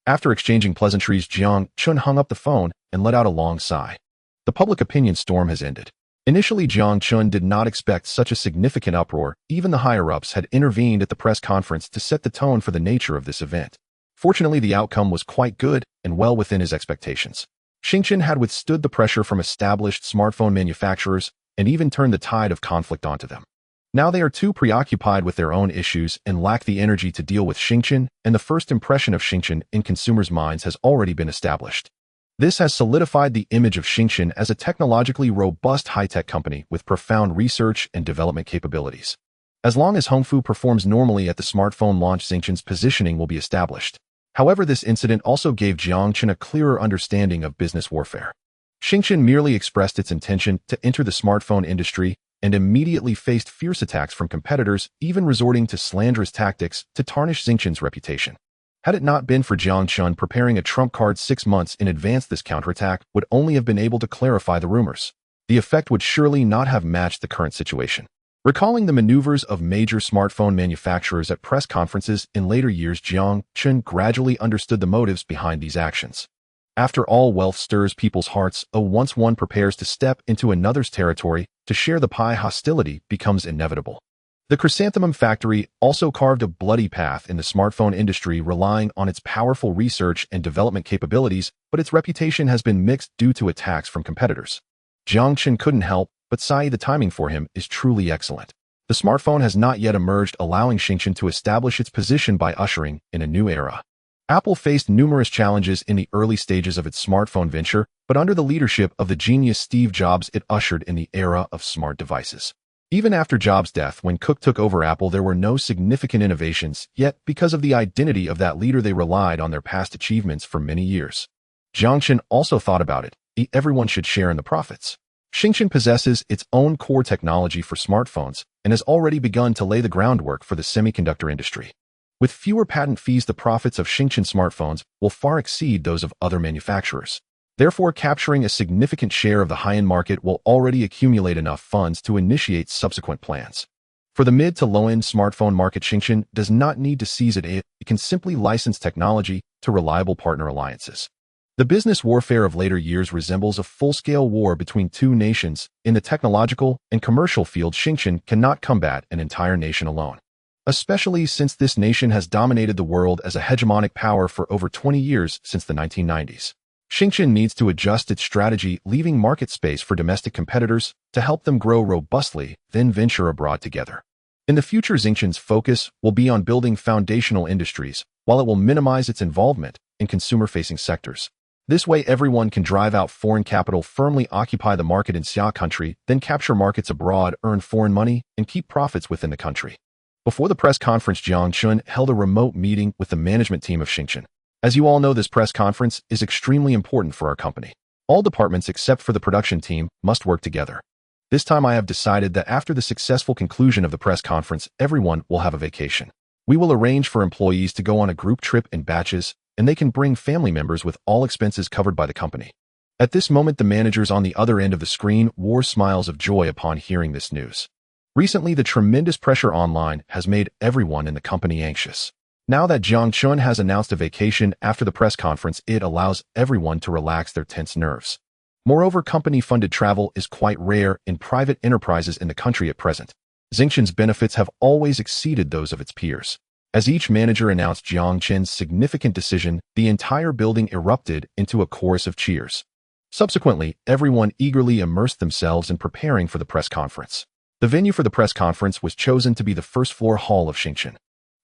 After exchanging pleasantries, Jiang Chen hung up the phone and let out a long sigh. The public opinion storm has ended. Initially, Jiang Chen did not expect such a significant uproar. Even the higher-ups had intervened at the press conference to set the tone for the nature of this event. Fortunately, the outcome was quite good and well within his expectations. Jiang Chen had withstood the pressure from established smartphone manufacturers and even turned the tide of conflict onto them. Now they are too preoccupied with their own issues and lack the energy to deal with Jiang Chen, and the first impression of Jiang Chen in consumers' minds has already been established. This has solidified the image of Jiang Chen as a technologically robust high-tech company with profound research and development capabilities. As long as Hongfu performs normally at the smartphone launch, Jiang Chen's positioning will be established. However, this incident also gave Jiang Chen a clearer understanding of business warfare. Jiang Chen merely expressed its intention to enter the smartphone industry and immediately faced fierce attacks from competitors, even resorting to slanderous tactics to tarnish Jiang Chen's reputation. Had it not been for Jiang Chen preparing a trump card 6 months in advance, this counterattack would only have been able to clarify the rumors. The effect would surely not have matched the current situation. Recalling the maneuvers of major smartphone manufacturers at press conferences in later years, Jiang Chen gradually understood the motives behind these actions. After all, wealth stirs people's hearts. Once one prepares to step into another's territory to share the pie, hostility becomes inevitable. The Chrysanthemum factory also carved a bloody path in the smartphone industry, relying on its powerful research and development capabilities, but its reputation has been mixed due to attacks from competitors. Jiang Chen couldn't help but sigh. The timing for him is truly excellent. The smartphone has not yet emerged, allowing Jiang Chen to establish its position by ushering in a new era. Apple faced numerous challenges in the early stages of its smartphone venture, but under the leadership of the genius Steve Jobs, it ushered in the era of smart devices. Even after Jobs' death, when Cook took over Apple, there were no significant innovations, yet because of the identity of that leader, they relied on their past achievements for many years. Jiang Chen also thought about it. Everyone should share in the profits. Jiang Chen possesses its own core technology for smartphones and has already begun to lay the groundwork for the semiconductor industry. With fewer patent fees, the profits of Jiang Chen smartphones will far exceed those of other manufacturers. Therefore, capturing a significant share of the high-end market will already accumulate enough funds to initiate subsequent plans. For the mid to low-end smartphone market, Jiang Chen does not need to seize it. It can simply license technology to reliable partner alliances. The business warfare of later years resembles a full-scale war between two nations. In the technological and commercial field, Jiang Chen cannot combat an entire nation alone, especially since this nation has dominated the world as a hegemonic power for over 20 years since the 1990s. Jiang Chen needs to adjust its strategy, leaving market space for domestic competitors to help them grow robustly, then venture abroad together. In the future, Jiang Chen's focus will be on building foundational industries, while it will minimize its involvement in consumer-facing sectors. This way, everyone can drive out foreign capital, firmly occupy the market in Xia country, then capture markets abroad, earn foreign money, and keep profits within the country. Before the press conference, Jiang Chen held a remote meeting with the management team of Jiang Chen. As you all know, this press conference is extremely important for our company. All departments except for the production team must work together. This time I have decided that after the successful conclusion of the press conference, everyone will have a vacation. We will arrange for employees to go on a group trip in batches, and they can bring family members with all expenses covered by the company. At this moment, the managers on the other end of the screen wore smiles of joy upon hearing this news. Recently, the tremendous pressure online has made everyone in the company anxious. Now that Jiang Chen has announced a vacation after the press conference, it allows everyone to relax their tense nerves. Moreover, company-funded travel is quite rare in private enterprises in the country at present. Jiang Chen's benefits have always exceeded those of its peers. As each manager announced Jiang Chen's significant decision, the entire building erupted into a chorus of cheers. Subsequently, everyone eagerly immersed themselves in preparing for the press conference. The venue for the press conference was chosen to be the first-floor hall of Jiang Chen.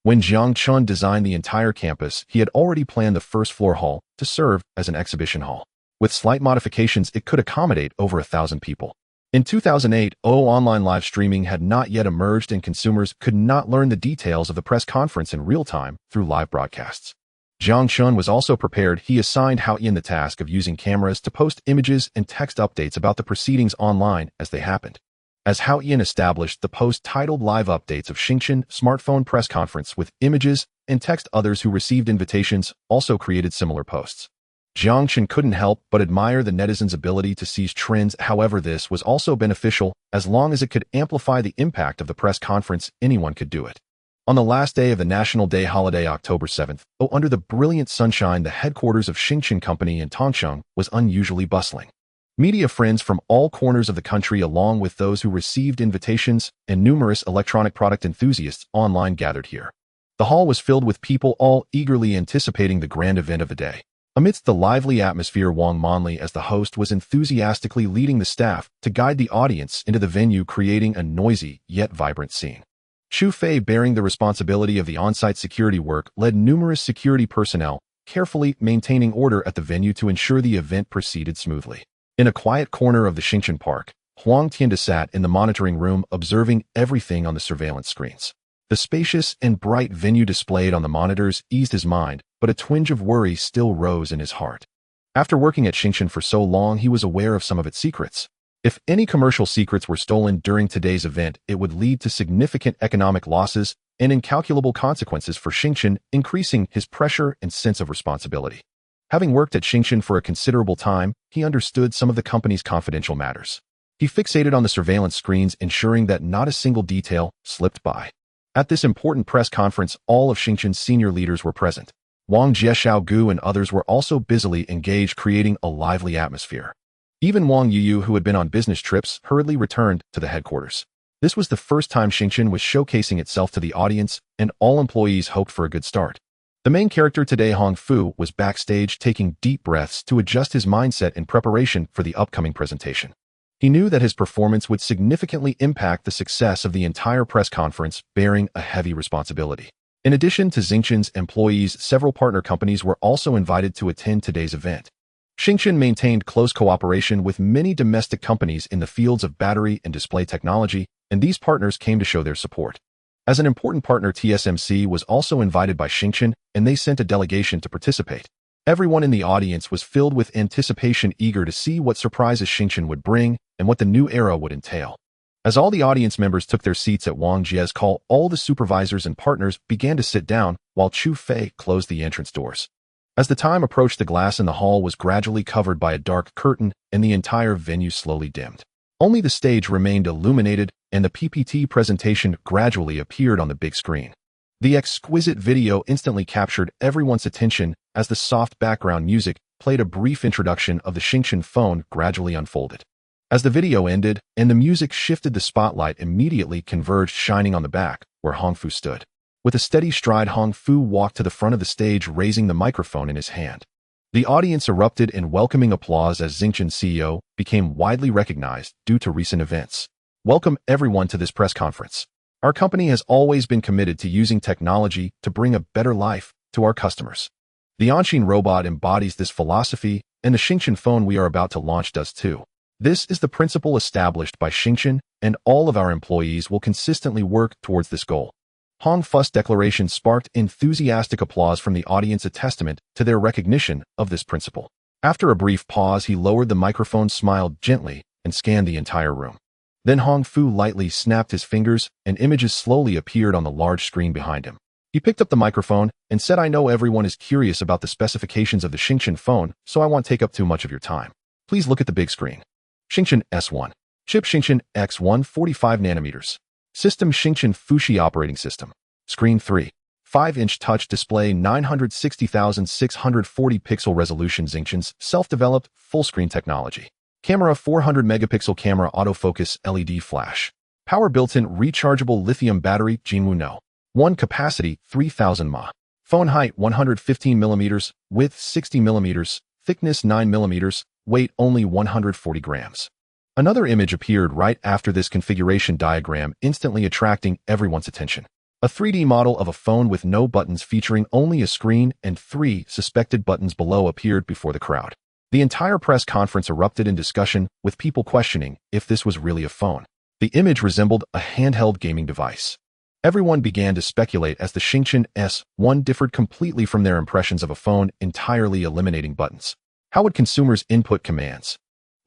When Jiang Chen designed the entire campus, he had already planned the first-floor hall to serve as an exhibition hall. With slight modifications, it could accommodate over 1,000 people. In 2008, online live streaming had not yet emerged and consumers could not learn the details of the press conference in real time through live broadcasts. Jiang Chen was also prepared. He assigned Hao Yin the task of using cameras to post images and text updates about the proceedings online as they happened. As Hao Yin established, the post titled Live Updates of Xingchen Smartphone Press Conference with images and text. Others who received invitations also created similar posts. Jiang Chen couldn't help but admire the netizens' ability to seize trends. However, this was also beneficial as long as it could amplify the impact of the press conference. Anyone could do it. On the last day of the National Day holiday, October 7th, under the brilliant sunshine, the headquarters of Xingchen Company in Tongcheng was unusually bustling. Media friends from all corners of the country, along with those who received invitations and numerous electronic product enthusiasts online, gathered here. The hall was filled with people, all eagerly anticipating the grand event of the day. Amidst the lively atmosphere, Wang Monli, as the host, was enthusiastically leading the staff to guide the audience into the venue, creating a noisy yet vibrant scene. Xu Fei, bearing the responsibility of the on-site security work, led numerous security personnel, carefully maintaining order at the venue to ensure the event proceeded smoothly. In a quiet corner of the Xingchen Park, Huang Tiande sat in the monitoring room, observing everything on the surveillance screens. The spacious and bright venue displayed on the monitors eased his mind, but a twinge of worry still rose in his heart. After working at Xingchen for so long, he was aware of some of its secrets. If any commercial secrets were stolen during today's event, it would lead to significant economic losses and incalculable consequences for Xingchen, increasing his pressure and sense of responsibility. Having worked at Xingchen for a considerable time, he understood some of the company's confidential matters. He fixated on the surveillance screens, ensuring that not a single detail slipped by. At this important press conference, all of Xingchen's senior leaders were present. Wang Jiexiaogu and others were also busily engaged, creating a lively atmosphere. Even Wang Yuyu, who had been on business trips, hurriedly returned to the headquarters. This was the first time Xingchen was showcasing itself to the audience, and all employees hoped for a good start. The main character today, Hong Fu, was backstage taking deep breaths to adjust his mindset in preparation for the upcoming presentation. He knew that his performance would significantly impact the success of the entire press conference, bearing a heavy responsibility. In addition to Xingchen's employees, several partner companies were also invited to attend today's event. Xingchen maintained close cooperation with many domestic companies in the fields of battery and display technology, and these partners came to show their support. As an important partner, TSMC was also invited by Xingchen, and they sent a delegation to participate. Everyone in the audience was filled with anticipation, eager to see what surprises Xingchen would bring and what the new era would entail. As all the audience members took their seats at Wang Jie's call, all the supervisors and partners began to sit down, while Xu Fei closed the entrance doors. As the time approached, the glass in the hall was gradually covered by a dark curtain, and the entire venue slowly dimmed. Only the stage remained illuminated, and the PPT presentation gradually appeared on the big screen. The exquisite video instantly captured everyone's attention as the soft background music played. A brief introduction of the Xingchen phone gradually unfolded. As the video ended and the music shifted, the spotlight immediately converged, shining on the back where Hong Fu stood. With a steady stride, Hong Fu walked to the front of the stage, raising the microphone in his hand. The audience erupted in welcoming applause as Xingchen's CEO became widely recognized due to recent events. Welcome everyone to this press conference. Our company has always been committed to using technology to bring a better life to our customers. The Anshin robot embodies this philosophy, and the Xingchen phone we are about to launch does too. This is the principle established by Xingchen, and all of our employees will consistently work towards this goal. Hong Fu's declaration sparked enthusiastic applause from the audience, a testament to their recognition of this principle. After a brief pause, he lowered the microphone, smiled gently, and scanned the entire room. Then Hong Fu lightly snapped his fingers, and images slowly appeared on the large screen behind him. He picked up the microphone and said, "I know everyone is curious about the specifications of the Xingchen phone, so I won't take up too much of your time. Please look at the big screen. Xingchen S1. Chip Xingchen X1 45 nanometers. System Xingchen Fuxi operating system. Screen 3. 5-inch touch display, 960,640 pixel resolution. Xingchen's self-developed full-screen technology. Camera, 400 megapixel camera, autofocus, LED flash. Power, built-in rechargeable lithium battery, Jinwu No. 1 capacity, 3000 mAh. Phone height, 115 millimeters, width 60 millimeters, thickness 9 millimeters, weight only 140 grams. Another image appeared right after this configuration diagram, instantly attracting everyone's attention. A 3D model of a phone with no buttons, featuring only a screen and 3 suspected buttons below, appeared before the crowd. The entire press conference erupted in discussion, with people questioning if this was really a phone. The image resembled a handheld gaming device. Everyone began to speculate as the Jiang S1 differed completely from their impressions of a phone, entirely eliminating buttons. How would consumers input commands?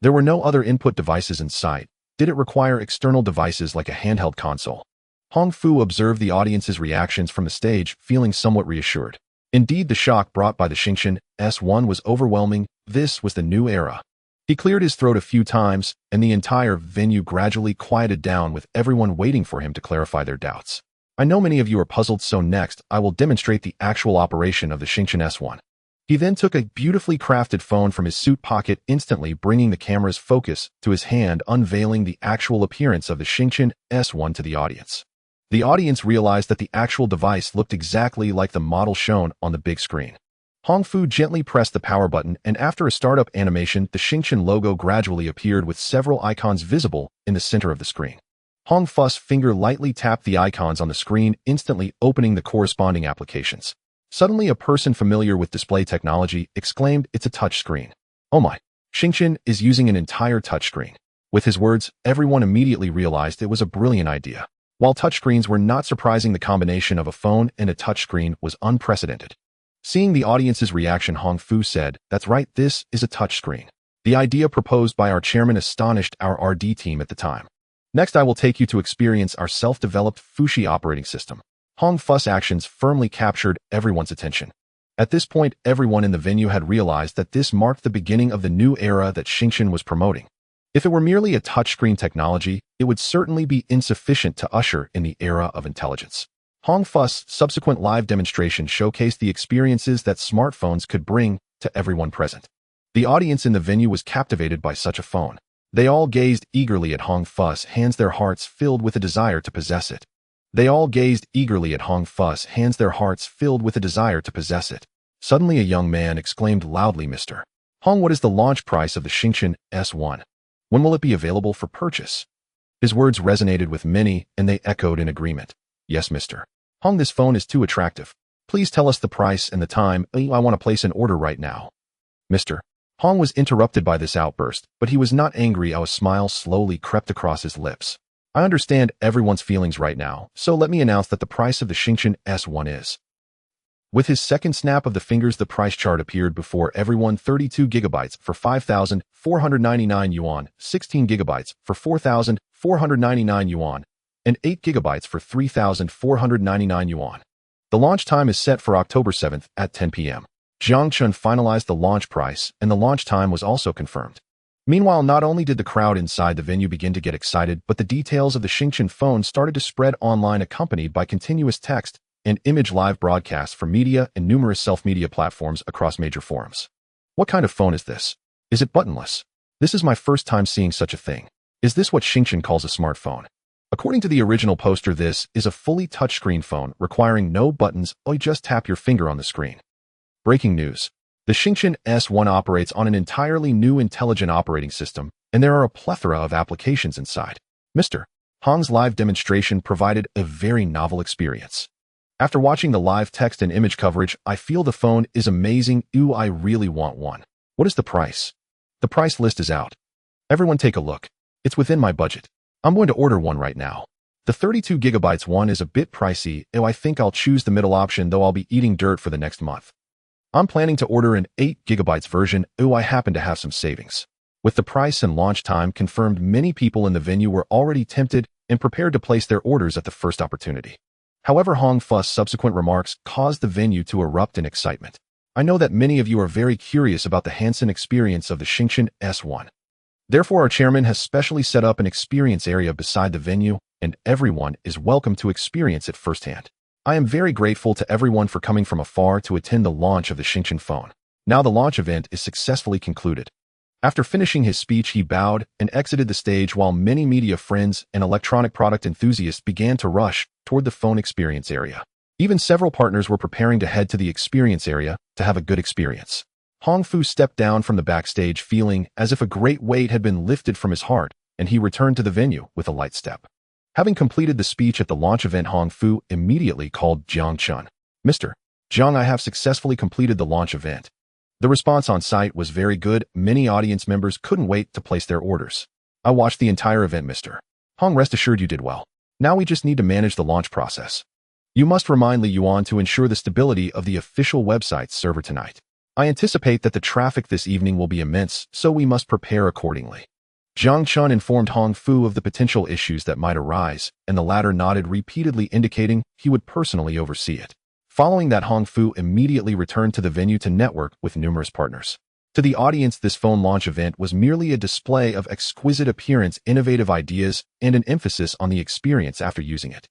There were no other input devices in sight. Did it require external devices like a handheld console? Hong Fu observed the audience's reactions from the stage, feeling somewhat reassured. Indeed, the shock brought by the Jiang S1 was overwhelming. This was the new era. He cleared his throat a few times, and the entire venue gradually quieted down with everyone waiting for him to clarify their doubts. I know many of you are puzzled, so next I will demonstrate the actual operation of the Jiang S1. He then took a beautifully crafted phone from his suit pocket, instantly bringing the camera's focus to his hand, unveiling the actual appearance of the Jiang S1 to the audience. The audience realized that the actual device looked exactly like the model shown on the big screen. Hong Fu gently pressed the power button, and after a startup animation, the Jiang logo gradually appeared with several icons visible in the center of the screen. Hong Fu's finger lightly tapped the icons on the screen, instantly opening the corresponding applications. Suddenly, a person familiar with display technology exclaimed, "It's a touch screen." Oh my! Jiang is using an entire touchscreen. With his words, everyone immediately realized it was a brilliant idea. While touchscreens were not surprising, the combination of a phone and a touchscreen was unprecedented. Seeing the audience's reaction, Hong Fu said, "That's right, this is a touchscreen." The idea proposed by our chairman astonished our RD team at the time. Next, I will take you to experience our self-developed Fushi operating system. Hong Fu's actions firmly captured everyone's attention. At this point, everyone in the venue had realized that this marked the beginning of the new era that Jiang was promoting. If it were merely a touchscreen technology, it would certainly be insufficient to usher in the era of intelligence. Hong Fu's subsequent live demonstration showcased the experiences that smartphones could bring to everyone present. The audience in the venue was captivated by such a phone. They all gazed eagerly at Hong Fu's hands, their hearts filled with a desire to possess it. Suddenly, a young man exclaimed loudly, "Mr. Hong, what is the launch price of the Jiang S1? When will it be available for purchase?" His words resonated with many, and they echoed in agreement. "Yes, Mr. Hong, this phone is too attractive. Please tell us the price and the time. I want to place an order right now." Mr. Hong was interrupted by this outburst, but he was not angry. A smile slowly crept across his lips. "I understand everyone's feelings right now, so let me announce that the price of the Jiang S1 is..." With his second snap of the fingers, the price chart appeared before everyone: 32 gigabytes for 5,499 yuan, 16 gigabytes for 4,499 yuan, and 8 gigabytes for 3,499 yuan. The launch time is set for October 7th at 10 p.m. Jiang Chen finalized the launch price, and the launch time was also confirmed. Meanwhile, not only did the crowd inside the venue begin to get excited, but the details of the Jiang phone started to spread online, accompanied by continuous text and image live broadcasts from media and numerous self-media platforms across major forums. What kind of phone is this? Is it buttonless? This is my first time seeing such a thing. Is this what Jiang calls a smartphone? According to the original poster, this is a fully touchscreen phone requiring no buttons. You just tap your finger on the screen. Breaking news. The Jiang S1 operates on an entirely new intelligent operating system, and there are a plethora of applications inside. Mr. Hong's live demonstration provided a very novel experience. After watching the live text and image coverage, I feel the phone is amazing. I really want one. What is the price? The price list is out. Everyone take a look. It's within my budget. I'm going to order one right now. The 32 gigabytes one is a bit pricey. I think I'll choose the middle option, though I'll be eating dirt for the next month. I'm planning to order an 8 gigabytes version. I happen to have some savings. With the price and launch time confirmed, many people in the venue were already tempted and prepared to place their orders at the first opportunity. However, Hong Fu's subsequent remarks caused the venue to erupt in excitement. I know that many of you are very curious about the hands-on experience of the Jiang S1. Therefore, our chairman has specially set up an experience area beside the venue, and everyone is welcome to experience it firsthand. I am very grateful to everyone for coming from afar to attend the launch of the Jiang phone. Now the launch event is successfully concluded. After finishing his speech, he bowed and exited the stage, while many media friends and electronic product enthusiasts began to rush toward the phone experience area. Even several partners were preparing to head to the experience area to have a good experience. Hong Fu stepped down from the backstage, feeling as if a great weight had been lifted from his heart, and he returned to the venue with a light step. Having completed the speech at the launch event, Hong Fu immediately called Jiang Chen. "Mr. Jiang, I have successfully completed the launch event. The response on site was very good. Many audience members couldn't wait to place their orders. I watched the entire event, Mr. Hong. Rest assured you did well. Now we just need to manage the launch process. You must remind Li Yuan to ensure the stability of the official website's server tonight. I anticipate that the traffic this evening will be immense, so we must prepare accordingly. Jiang Chen informed Hong Fu of the potential issues that might arise, and the latter nodded repeatedly, indicating he would personally oversee it. Following that, Hong Fu immediately returned to the venue to network with numerous partners. To the audience, this phone launch event was merely a display of exquisite appearance, innovative ideas, and an emphasis on the experience after using it.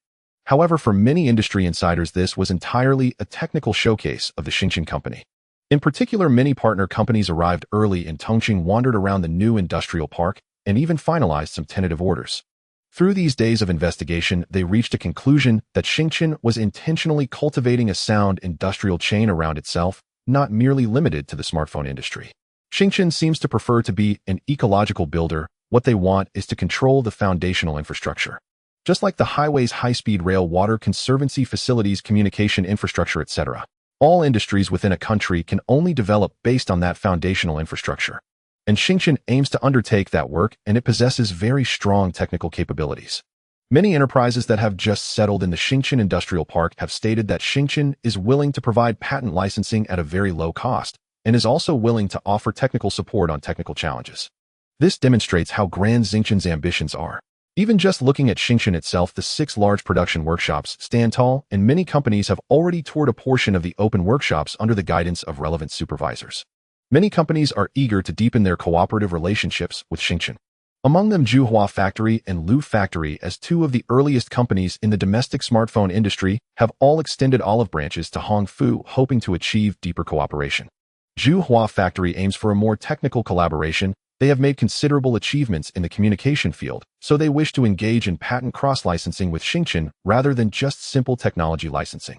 However, for many industry insiders, this was entirely a technical showcase of the Jiang company. In particular, many partner companies arrived early in Tongqing, wandered around the new industrial park, and even finalized some tentative orders. Through these days of investigation, they reached a conclusion that Jiang was intentionally cultivating a sound industrial chain around itself, not merely limited to the smartphone industry. Jiang seems to prefer to be an ecological builder. What they want is to control the foundational infrastructure. Just like the highways, high-speed rail, water conservancy facilities, communication infrastructure, etc. All industries within a country can only develop based on that foundational infrastructure. And Jiang aims to undertake that work, and it possesses very strong technical capabilities. Many enterprises that have just settled in the Jiang Industrial Park have stated that Jiang is willing to provide patent licensing at a very low cost, and is also willing to offer technical support on technical challenges. This demonstrates how grand Jiang's ambitions are. Even just looking at Jiang itself, the 6 large production workshops stand tall, and many companies have already toured a portion of the open workshops under the guidance of relevant supervisors. Many companies are eager to deepen their cooperative relationships with Jiang. Among them, Jiuhua Factory and Lu Factory, as 2 of the earliest companies in the domestic smartphone industry, have all extended olive branches to Hong Fu, hoping to achieve deeper cooperation. Jiuhua Factory aims for a more technical collaboration. They have made considerable achievements in the communication field, so they wish to engage in patent cross-licensing with Jiang rather than just simple technology licensing.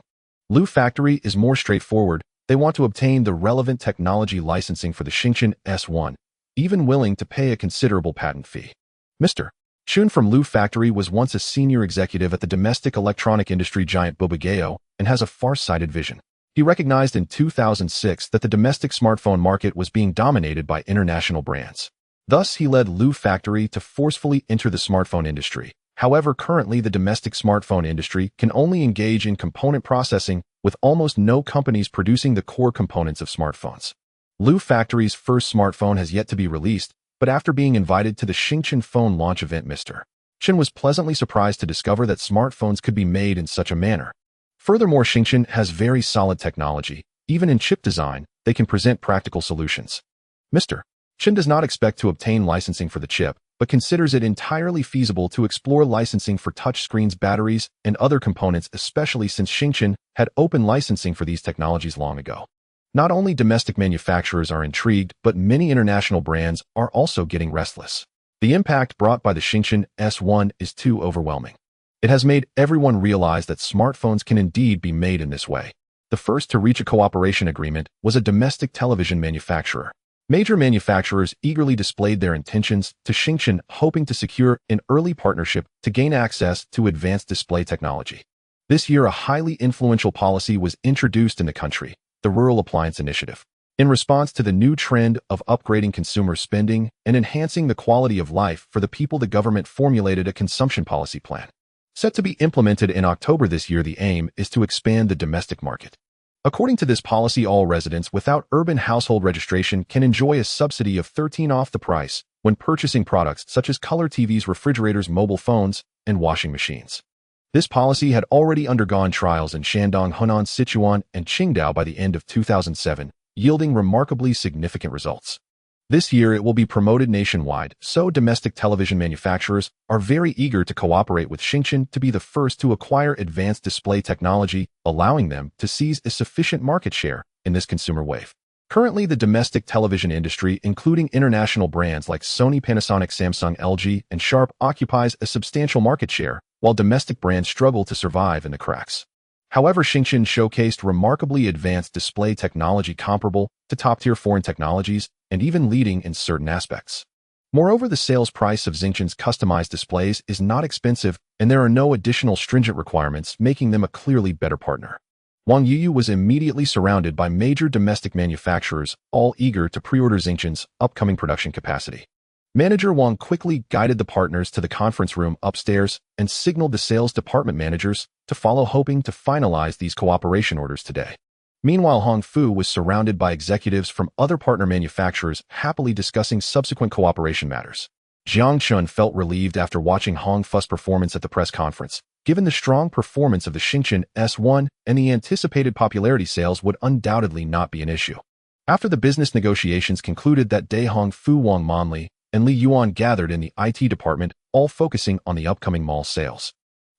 Lu Factory is more straightforward. They want to obtain the relevant technology licensing for the Jiang S1, even willing to pay a considerable patent fee. Mr. Chun from Lu Factory was once a senior executive at the domestic electronic industry giant Bubageo and has a far-sighted vision. He recognized in 2006 that the domestic smartphone market was being dominated by international brands. Thus, he led Lu Factory to forcefully enter the smartphone industry. However, currently the domestic smartphone industry can only engage in component processing, with almost no companies producing the core components of smartphones. Lu Factory's first smartphone has yet to be released, but after being invited to the Jiang phone launch event, Mr. Chen was pleasantly surprised to discover that smartphones could be made in such a manner. Furthermore, Jiang has very solid technology. Even in chip design, they can present practical solutions. Mr. Chen does not expect to obtain licensing for the chip, but considers it entirely feasible to explore licensing for touch screens, batteries, and other components, especially since Jiang had open licensing for these technologies long ago. Not only domestic manufacturers are intrigued, but many international brands are also getting restless. The impact brought by the Jiang S1 is too overwhelming. It has made everyone realize that smartphones can indeed be made in this way. The first to reach a cooperation agreement was a domestic television manufacturer. Major manufacturers eagerly displayed their intentions to Jiang, hoping to secure an early partnership to gain access to advanced display technology. This year, a highly influential policy was introduced in the country, the Rural Appliance Initiative. In response to the new trend of upgrading consumer spending and enhancing the quality of life for the people, the government formulated a consumption policy plan. Set to be implemented in October this year, the aim is to expand the domestic market. According to this policy, all residents without urban household registration can enjoy a subsidy of 13% off the price when purchasing products such as color TVs, refrigerators, mobile phones, and washing machines. This policy had already undergone trials in Shandong, Hunan, Sichuan, and Qingdao by the end of 2007, yielding remarkably significant results. This year, it will be promoted nationwide, so domestic television manufacturers are very eager to cooperate with Jiang to be the first to acquire advanced display technology, allowing them to seize a sufficient market share in this consumer wave. Currently, the domestic television industry, including international brands like Sony, Panasonic, Samsung, LG, and Sharp, occupies a substantial market share, while domestic brands struggle to survive in the cracks. However, Jiang showcased remarkably advanced display technology comparable to top-tier foreign technologies and even leading in certain aspects. Moreover, the sales price of Jiang's customized displays is not expensive, and there are no additional stringent requirements, making them a clearly better partner. Wang Yiyu was immediately surrounded by major domestic manufacturers, all eager to pre-order Jiang Chen's upcoming production capacity. Manager Wang quickly guided the partners to the conference room upstairs and signaled the sales department managers to follow, hoping to finalize these cooperation orders today. Meanwhile, Hong Fu was surrounded by executives from other partner manufacturers happily discussing subsequent cooperation matters. Jiang Chen felt relieved after watching Hong Fu's performance at the press conference. Given the strong performance of the Jiang Chen S1 and the anticipated popularity, sales would undoubtedly not be an issue. After the business negotiations concluded that day, Hong Fu, Wang Manli, and Li Yuan gathered in the IT department, all focusing on the upcoming mall sales.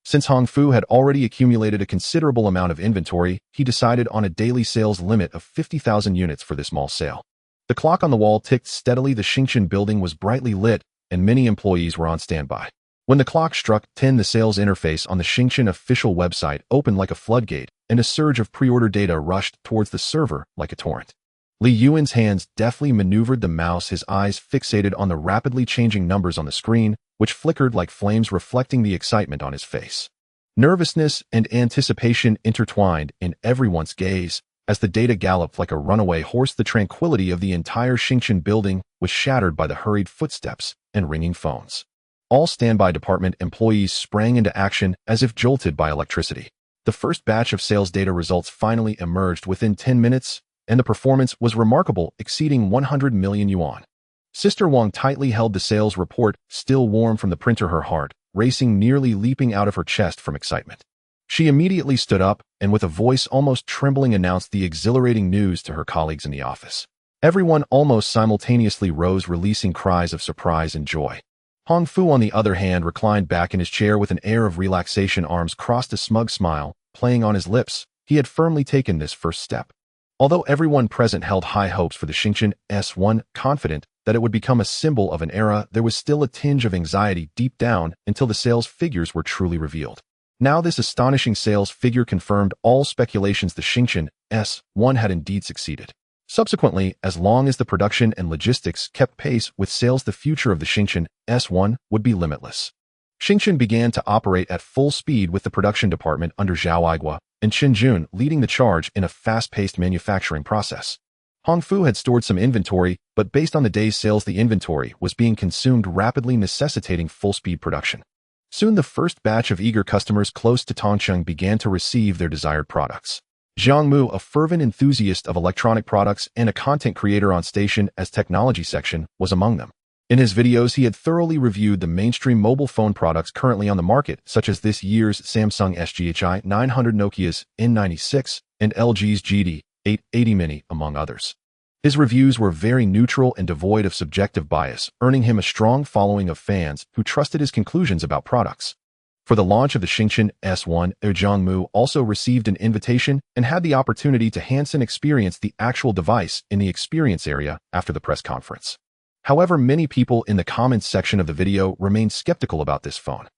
Since Hong Fu had already accumulated a considerable amount of inventory, he decided on a daily sales limit of 50,000 units for this mall sale. The clock on the wall ticked steadily, the Jiang Chen building was brightly lit, and many employees were on standby. When the clock struck 10, the sales interface on the Jiang Chen official website opened like a floodgate, and a surge of pre-order data rushed towards the server like a torrent. Li Yuan's hands deftly maneuvered the mouse, his eyes fixated on the rapidly changing numbers on the screen, which flickered like flames, reflecting the excitement on his face. Nervousness and anticipation intertwined in everyone's gaze. As the data galloped like a runaway horse, the tranquility of the entire Jiang Chen building was shattered by the hurried footsteps and ringing phones. All standby department employees sprang into action as if jolted by electricity. The first batch of sales data results finally emerged within 10 minutes, and the performance was remarkable, exceeding 100 million yuan. Sister Wang tightly held the sales report, still warm from the printer, her heart racing, nearly leaping out of her chest from excitement. She immediately stood up and with a voice almost trembling announced the exhilarating news to her colleagues in the office. Everyone almost simultaneously rose, releasing cries of surprise and joy. Hong Fu, on the other hand, reclined back in his chair with an air of relaxation, arms crossed, a smug smile playing on his lips. He had firmly taken this first step. Although everyone present held high hopes for the Jiang Chen S1, confident that it would become a symbol of an era, there was still a tinge of anxiety deep down until the sales figures were truly revealed. Now this astonishing sales figure confirmed all speculations. The Jiang Chen S1 had indeed succeeded. Subsequently, as long as the production and logistics kept pace with sales, the future of the Jiang Chen S1 would be limitless. Jiang Chen began to operate at full speed with the production department under Zhao Aigua and Chen Jun leading the charge in a fast-paced manufacturing process. Hong Fu had stored some inventory, but based on the day's sales, the inventory was being consumed rapidly, necessitating full-speed production. Soon the first batch of eager customers close to Tongcheng began to receive their desired products. Zhang Mu, a fervent enthusiast of electronic products and a content creator on station as technology section, was among them. In his videos, he had thoroughly reviewed the mainstream mobile phone products currently on the market, such as this year's Samsung SGHI 900, Nokia's N96, and LG's GD880 Mini, among others. His reviews were very neutral and devoid of subjective bias, earning him a strong following of fans who trusted his conclusions about products. For the launch of the Jiang Chen S1, Zhang Mu also received an invitation and had the opportunity to hands-on experience the actual device in the experience area after the press conference. However, many people in the comments section of the video remained skeptical about this phone.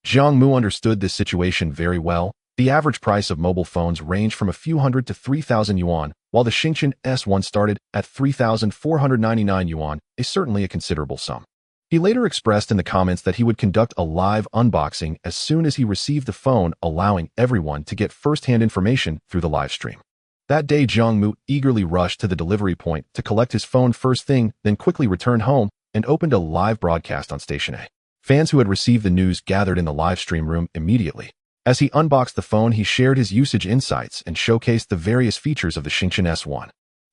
Zhang Mu understood this situation very well. The average price of mobile phones ranged from a few hundred to 3,000 yuan, while the Jiang Chen S1 started at 3,499 yuan, certainly a considerable sum. He later expressed in the comments that he would conduct a live unboxing as soon as he received the phone, allowing everyone to get first-hand information through the live stream. That day, Zhang Mu eagerly rushed to the delivery point to collect his phone first thing, then quickly returned home and opened a live broadcast on Station A. Fans who had received the news gathered in the live stream room immediately. As he unboxed the phone, he shared his usage insights and showcased the various features of the Jiang Chen S1.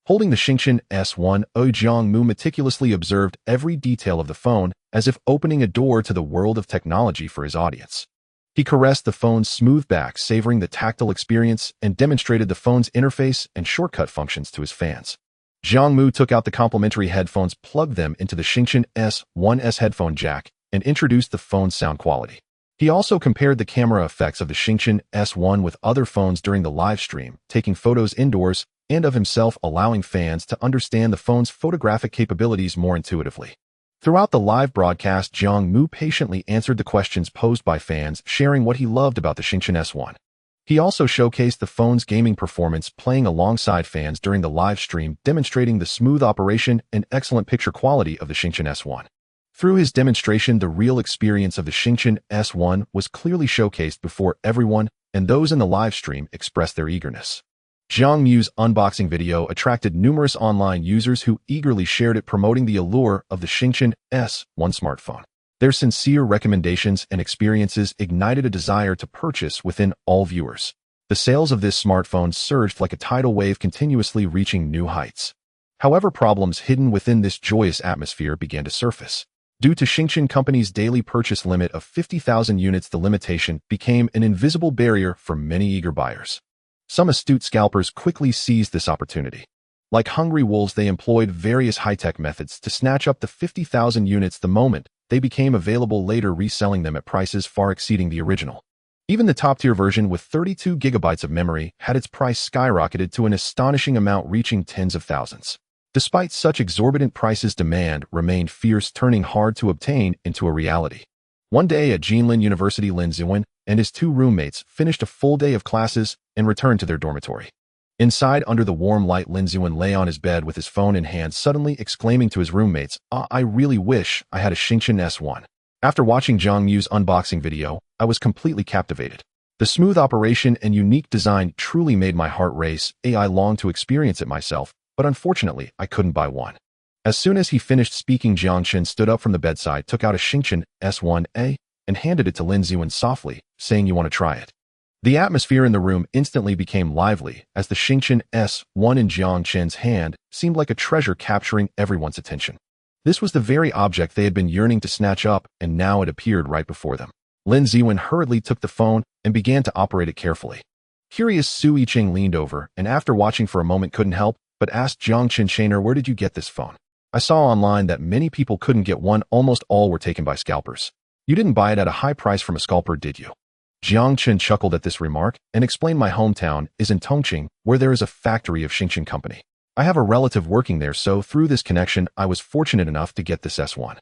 Holding the Jiang Chen S1, Zhang Mu meticulously observed every detail of the phone, as if opening a door to the world of technology for his audience. He caressed the phone's smooth back, savoring the tactile experience, and demonstrated the phone's interface and shortcut functions to his fans. Zhang Mu took out the complimentary headphones, plugged them into the Jiang Chen S1's headphone jack, and introduced the phone's sound quality. He also compared the camera effects of the Jiang Chen S1 with other phones during the live stream, taking photos indoors and of himself, allowing fans to understand the phone's photographic capabilities more intuitively. Throughout the live broadcast, Zhang Mu patiently answered the questions posed by fans, sharing what he loved about the Jiang Chen S1. He also showcased the phone's gaming performance, playing alongside fans during the live stream, demonstrating the smooth operation and excellent picture quality of the Jiang Chen S1. Through his demonstration, the real experience of the Jiang Chen S1 was clearly showcased before everyone, and those in the live stream expressed their eagerness. Jiang Mu's unboxing video attracted numerous online users who eagerly shared it, promoting the allure of the Jiang S1 smartphone. Their sincere recommendations and experiences ignited a desire to purchase within all viewers. The sales of this smartphone surged like a tidal wave, continuously reaching new heights. However, problems hidden within this joyous atmosphere began to surface. Due to Jiang Chen Company's daily purchase limit of 50,000 units, the limitation became an invisible barrier for many eager buyers. Some astute scalpers quickly seized this opportunity. Like hungry wolves, they employed various high-tech methods to snatch up the 50,000 units the moment they became available, later reselling them at prices far exceeding the original. Even the top-tier version with 32 gigabytes of memory had its price skyrocketed to an astonishing amount, reaching tens of thousands. Despite such exorbitant prices, demand remained fierce, turning hard to obtain into a reality. One day at Jianlin University, Lin Ziwen and his two roommates finished a full day of classes and returned to their dormitory. Inside, under the warm light, Lin Ziwen lay on his bed with his phone in hand, suddenly exclaiming to his roommates, I really wish I had a Jiang Chen S1. After watching Jiang Mu's unboxing video, I was completely captivated. The smooth operation and unique design truly made my heart race. I longed to experience it myself, but unfortunately, I couldn't buy one. As soon as he finished speaking, Jiang Chen stood up from the bedside, took out a Jiang Chen S1A, and handed it to Lin Ziwen softly, saying, "You want to try it?" The atmosphere in the room instantly became lively, as the Jiang Chen S1 in Jiang Chen's hand seemed like a treasure, capturing everyone's attention. This was the very object they had been yearning to snatch up, and now it appeared right before them. Lin Ziwen hurriedly took the phone and began to operate it carefully. Curious Su Yicheng leaned over and, after watching for a moment, couldn't help but asked Jiang Chen, "Where did you get this phone? I saw online that many people couldn't get one, almost all were taken by scalpers. You didn't buy it at a high price from a scalper, did you?" Jiang Chen chuckled at this remark and explained, "My hometown is in Tongqing, where there is a factory of Jiang Chen Company. I have a relative working there, so through this connection, I was fortunate enough to get this S1.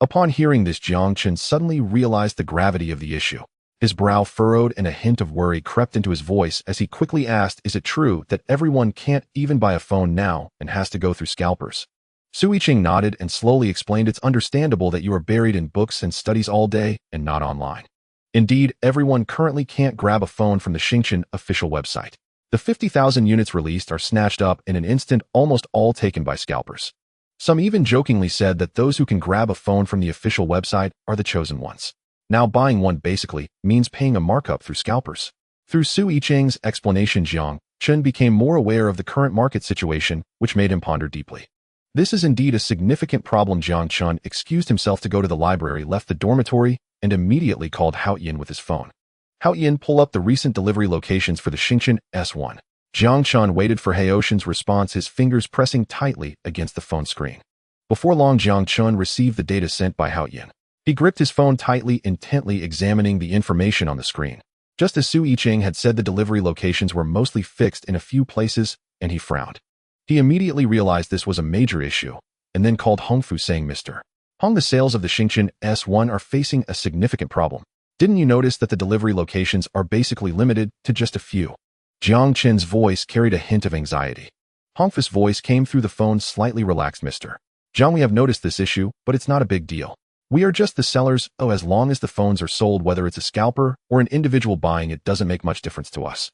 Upon hearing this, Jiang Chen suddenly realized the gravity of the issue. His brow furrowed and a hint of worry crept into his voice as he quickly asked, "Is it true that everyone can't even buy a phone now and has to go through scalpers?" Su Yicheng nodded and slowly explained, "It's understandable that you are buried in books and studies all day and not online. Indeed, everyone currently can't grab a phone from the Jiang Chen official website. The 50,000 units released are snatched up in an instant, almost all taken by scalpers. Some even jokingly said that those who can grab a phone from the official website are the chosen ones. Now buying one basically means paying a markup through scalpers." Through Su Yicheng's explanation, Jiang Chen became more aware of the current market situation, which made him ponder deeply. This is indeed a significant problem. Jiang Chen excused himself to go to the library, left the dormitory, and immediately called Haoyin with his phone. "Haoyin, pull up the recent delivery locations for the Jiang Chen S1. Jiang Chen waited for Haoyin's response, his fingers pressing tightly against the phone screen. Before long, Jiang Chen received the data sent by Haoyin. He gripped his phone tightly, intently examining the information on the screen. Just as Su Yicheng had said, the delivery locations were mostly fixed in a few places, and he frowned. He immediately realized this was a major issue, and then called Hongfu, saying, "Mr. Hong, the sales of the Jiang Chen S1 are facing a significant problem. Didn't you notice that the delivery locations are basically limited to just a few?" Jiang Chen's voice carried a hint of anxiety. Hongfu's voice came through the phone, slightly relaxed. "Mr. Jiang, we have noticed this issue, but it's not a big deal. We are just the sellers. As long as the phones are sold, whether it's a scalper or an individual buying, it doesn't make much difference to us.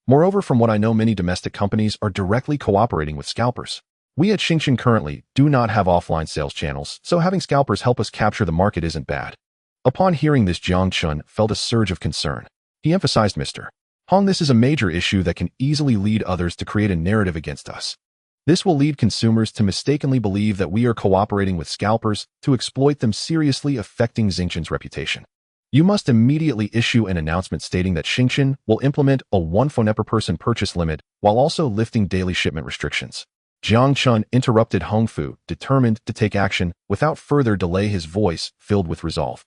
Moreover, from what I know, many domestic companies are directly cooperating with scalpers. We at Jiang Chen currently do not have offline sales channels, so having scalpers help us capture the market isn't bad." Upon hearing this, Jiang Chen felt a surge of concern. He emphasized, "Mr. Hong, this is a major issue that can easily lead others to create a narrative against us. This will lead consumers to mistakenly believe that we are cooperating with scalpers to exploit them, seriously affecting Jiang Chen's reputation. You must immediately issue an announcement stating that Jiang Chen will implement a one phone per person purchase limit while also lifting daily shipment restrictions." Jiang Chen interrupted Hongfu, determined to take action. Without further delay, his voice filled with resolve.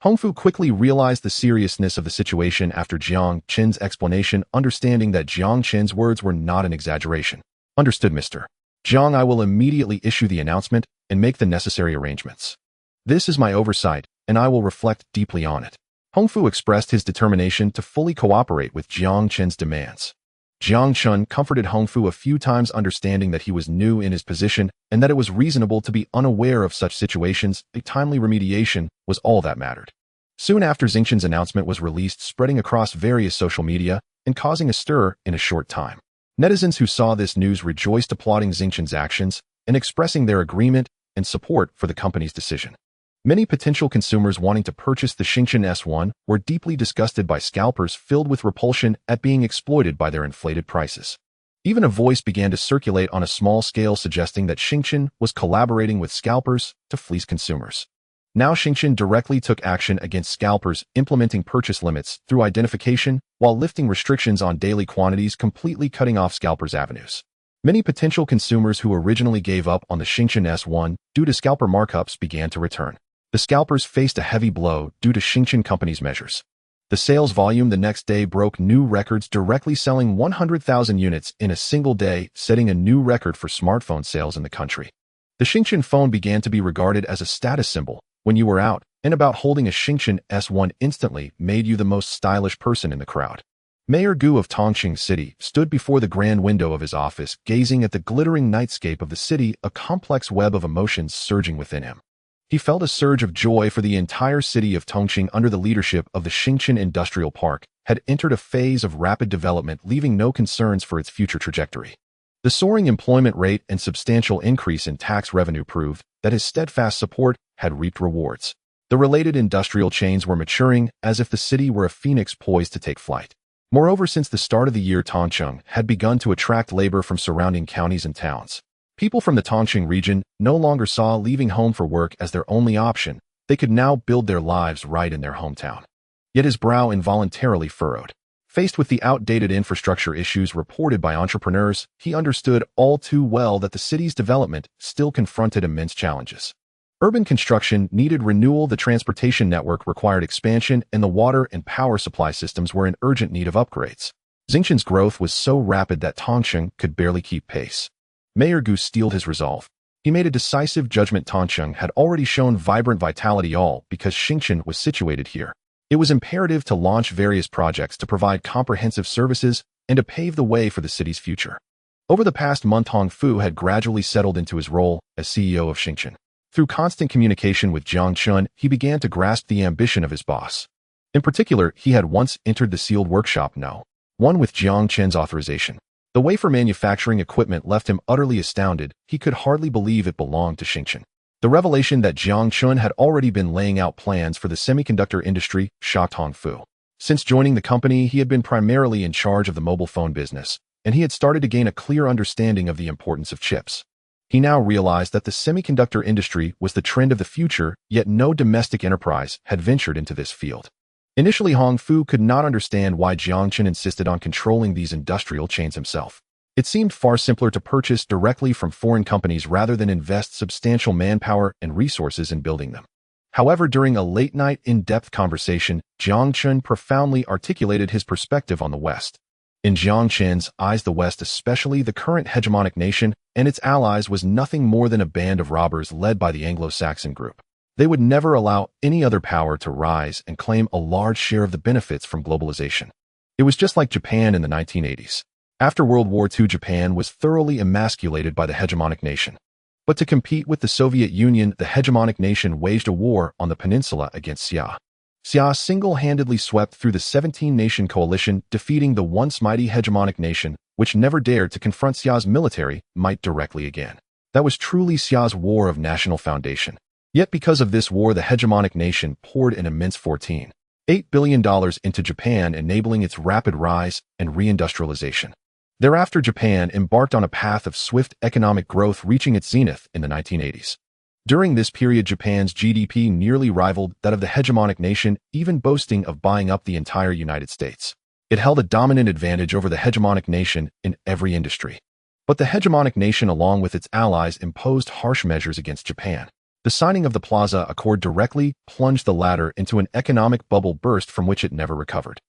Hongfu quickly realized the seriousness of the situation after Jiang Chen's explanation, understanding that Jiang Chen's words were not an exaggeration. "Understood, Mr. Jiang. I will immediately issue the announcement and make the necessary arrangements. This is my oversight, and I will reflect deeply on it." Hongfu expressed his determination to fully cooperate with Jiang Chen's demands. Jiang Chen comforted Hongfu a few times, understanding that he was new in his position and that it was reasonable to be unaware of such situations. A timely remediation was all that mattered. Soon after, Jiang Chen's announcement was released, spreading across various social media and causing a stir in a short time. Netizens who saw this news rejoiced, applauding Jiang Chen's actions and expressing their agreement and support for the company's decision. Many potential consumers wanting to purchase the Jiang Chen S1 were deeply disgusted by scalpers, filled with repulsion at being exploited by their inflated prices. Even a voice began to circulate on a small scale suggesting that Jiang Chen was collaborating with scalpers to fleece consumers. Now Jiang Chen directly took action against scalpers, implementing purchase limits through identification while lifting restrictions on daily quantities, completely cutting off scalpers' avenues. Many potential consumers who originally gave up on the Jiang Chen S1 due to scalper markups began to return. The scalpers faced a heavy blow due to Jiang Chen Company's measures. The sales volume the next day broke new records, directly selling 100,000 units in a single day, setting a new record for smartphone sales in the country. The Jiang Chen phone began to be regarded as a status symbol. When you were out and about, holding a Jiang Chen S1 instantly made you the most stylish person in the crowd. Mayor Gu of Tongqing City stood before the grand window of his office, gazing at the glittering nightscape of the city, a complex web of emotions surging within him. He felt a surge of joy, for the entire city of Tongqing, under the leadership of the Jiang Chen Industrial Park, had entered a phase of rapid development, leaving no concerns for its future trajectory. The soaring employment rate and substantial increase in tax revenue proved that his steadfast support had reaped rewards. The related industrial chains were maturing, as if the city were a phoenix poised to take flight. Moreover, since the start of the year, Tongqing had begun to attract labor from surrounding counties and towns. People from the Tongqing region no longer saw leaving home for work as their only option. They could now build their lives right in their hometown. Yet his brow involuntarily furrowed. Faced with the outdated infrastructure issues reported by entrepreneurs, he understood all too well that the city's development still confronted immense challenges. Urban construction needed renewal, the transportation network required expansion, and the water and power supply systems were in urgent need of upgrades. Jiang Chen's growth was so rapid that Tongqing could barely keep pace. Mayor Gu steeled his resolve. He made a decisive judgment. Tongqing had already shown vibrant vitality, all because Jiang Chen was situated here. It was imperative to launch various projects to provide comprehensive services and to pave the way for the city's future. Over the past month, Hong Fu had gradually settled into his role as CEO of Jiang Chen. Through constant communication with Jiang Chen, he began to grasp the ambition of his boss. In particular, he had once entered the sealed workshop No. 1 with Jiang Chen's authorization. The wafer manufacturing equipment left him utterly astounded. He could hardly believe it belonged to Jiang Chen. The revelation that Jiang Chen had already been laying out plans for the semiconductor industry shocked Hong Fu. Since joining the company, he had been primarily in charge of the mobile phone business, and he had started to gain a clear understanding of the importance of chips. He now realized that the semiconductor industry was the trend of the future, yet no domestic enterprise had ventured into this field. Initially, Hong Fu could not understand why Jiang Chen insisted on controlling these industrial chains himself. It seemed far simpler to purchase directly from foreign companies rather than invest substantial manpower and resources in building them. However, during a late-night, in-depth conversation, Jiang Chen profoundly articulated his perspective on the West. In Jiang Chen's eyes, the West, especially the current hegemonic nation and its allies, was nothing more than a band of robbers led by the Anglo-Saxon group. They would never allow any other power to rise and claim a large share of the benefits from globalization. It was just like Japan in the 1980s. After World War II, Japan was thoroughly emasculated by the hegemonic nation. But to compete with the Soviet Union, the hegemonic nation waged a war on the peninsula against Xia. Xia single-handedly swept through the 17-nation coalition, defeating the once mighty hegemonic nation, which never dared to confront Xia's military might directly again. That was truly Xia's war of national foundation. Yet because of this war, the hegemonic nation poured an immense $14.8 billion into Japan, enabling its rapid rise and reindustrialization. Thereafter, Japan embarked on a path of swift economic growth, reaching its zenith in the 1980s. During this period, Japan's GDP nearly rivaled that of the hegemonic nation, even boasting of buying up the entire United States. It held a dominant advantage over the hegemonic nation in every industry. But the hegemonic nation, along with its allies, imposed harsh measures against Japan. The signing of the Plaza Accord directly plunged the latter into an economic bubble burst from which it never recovered.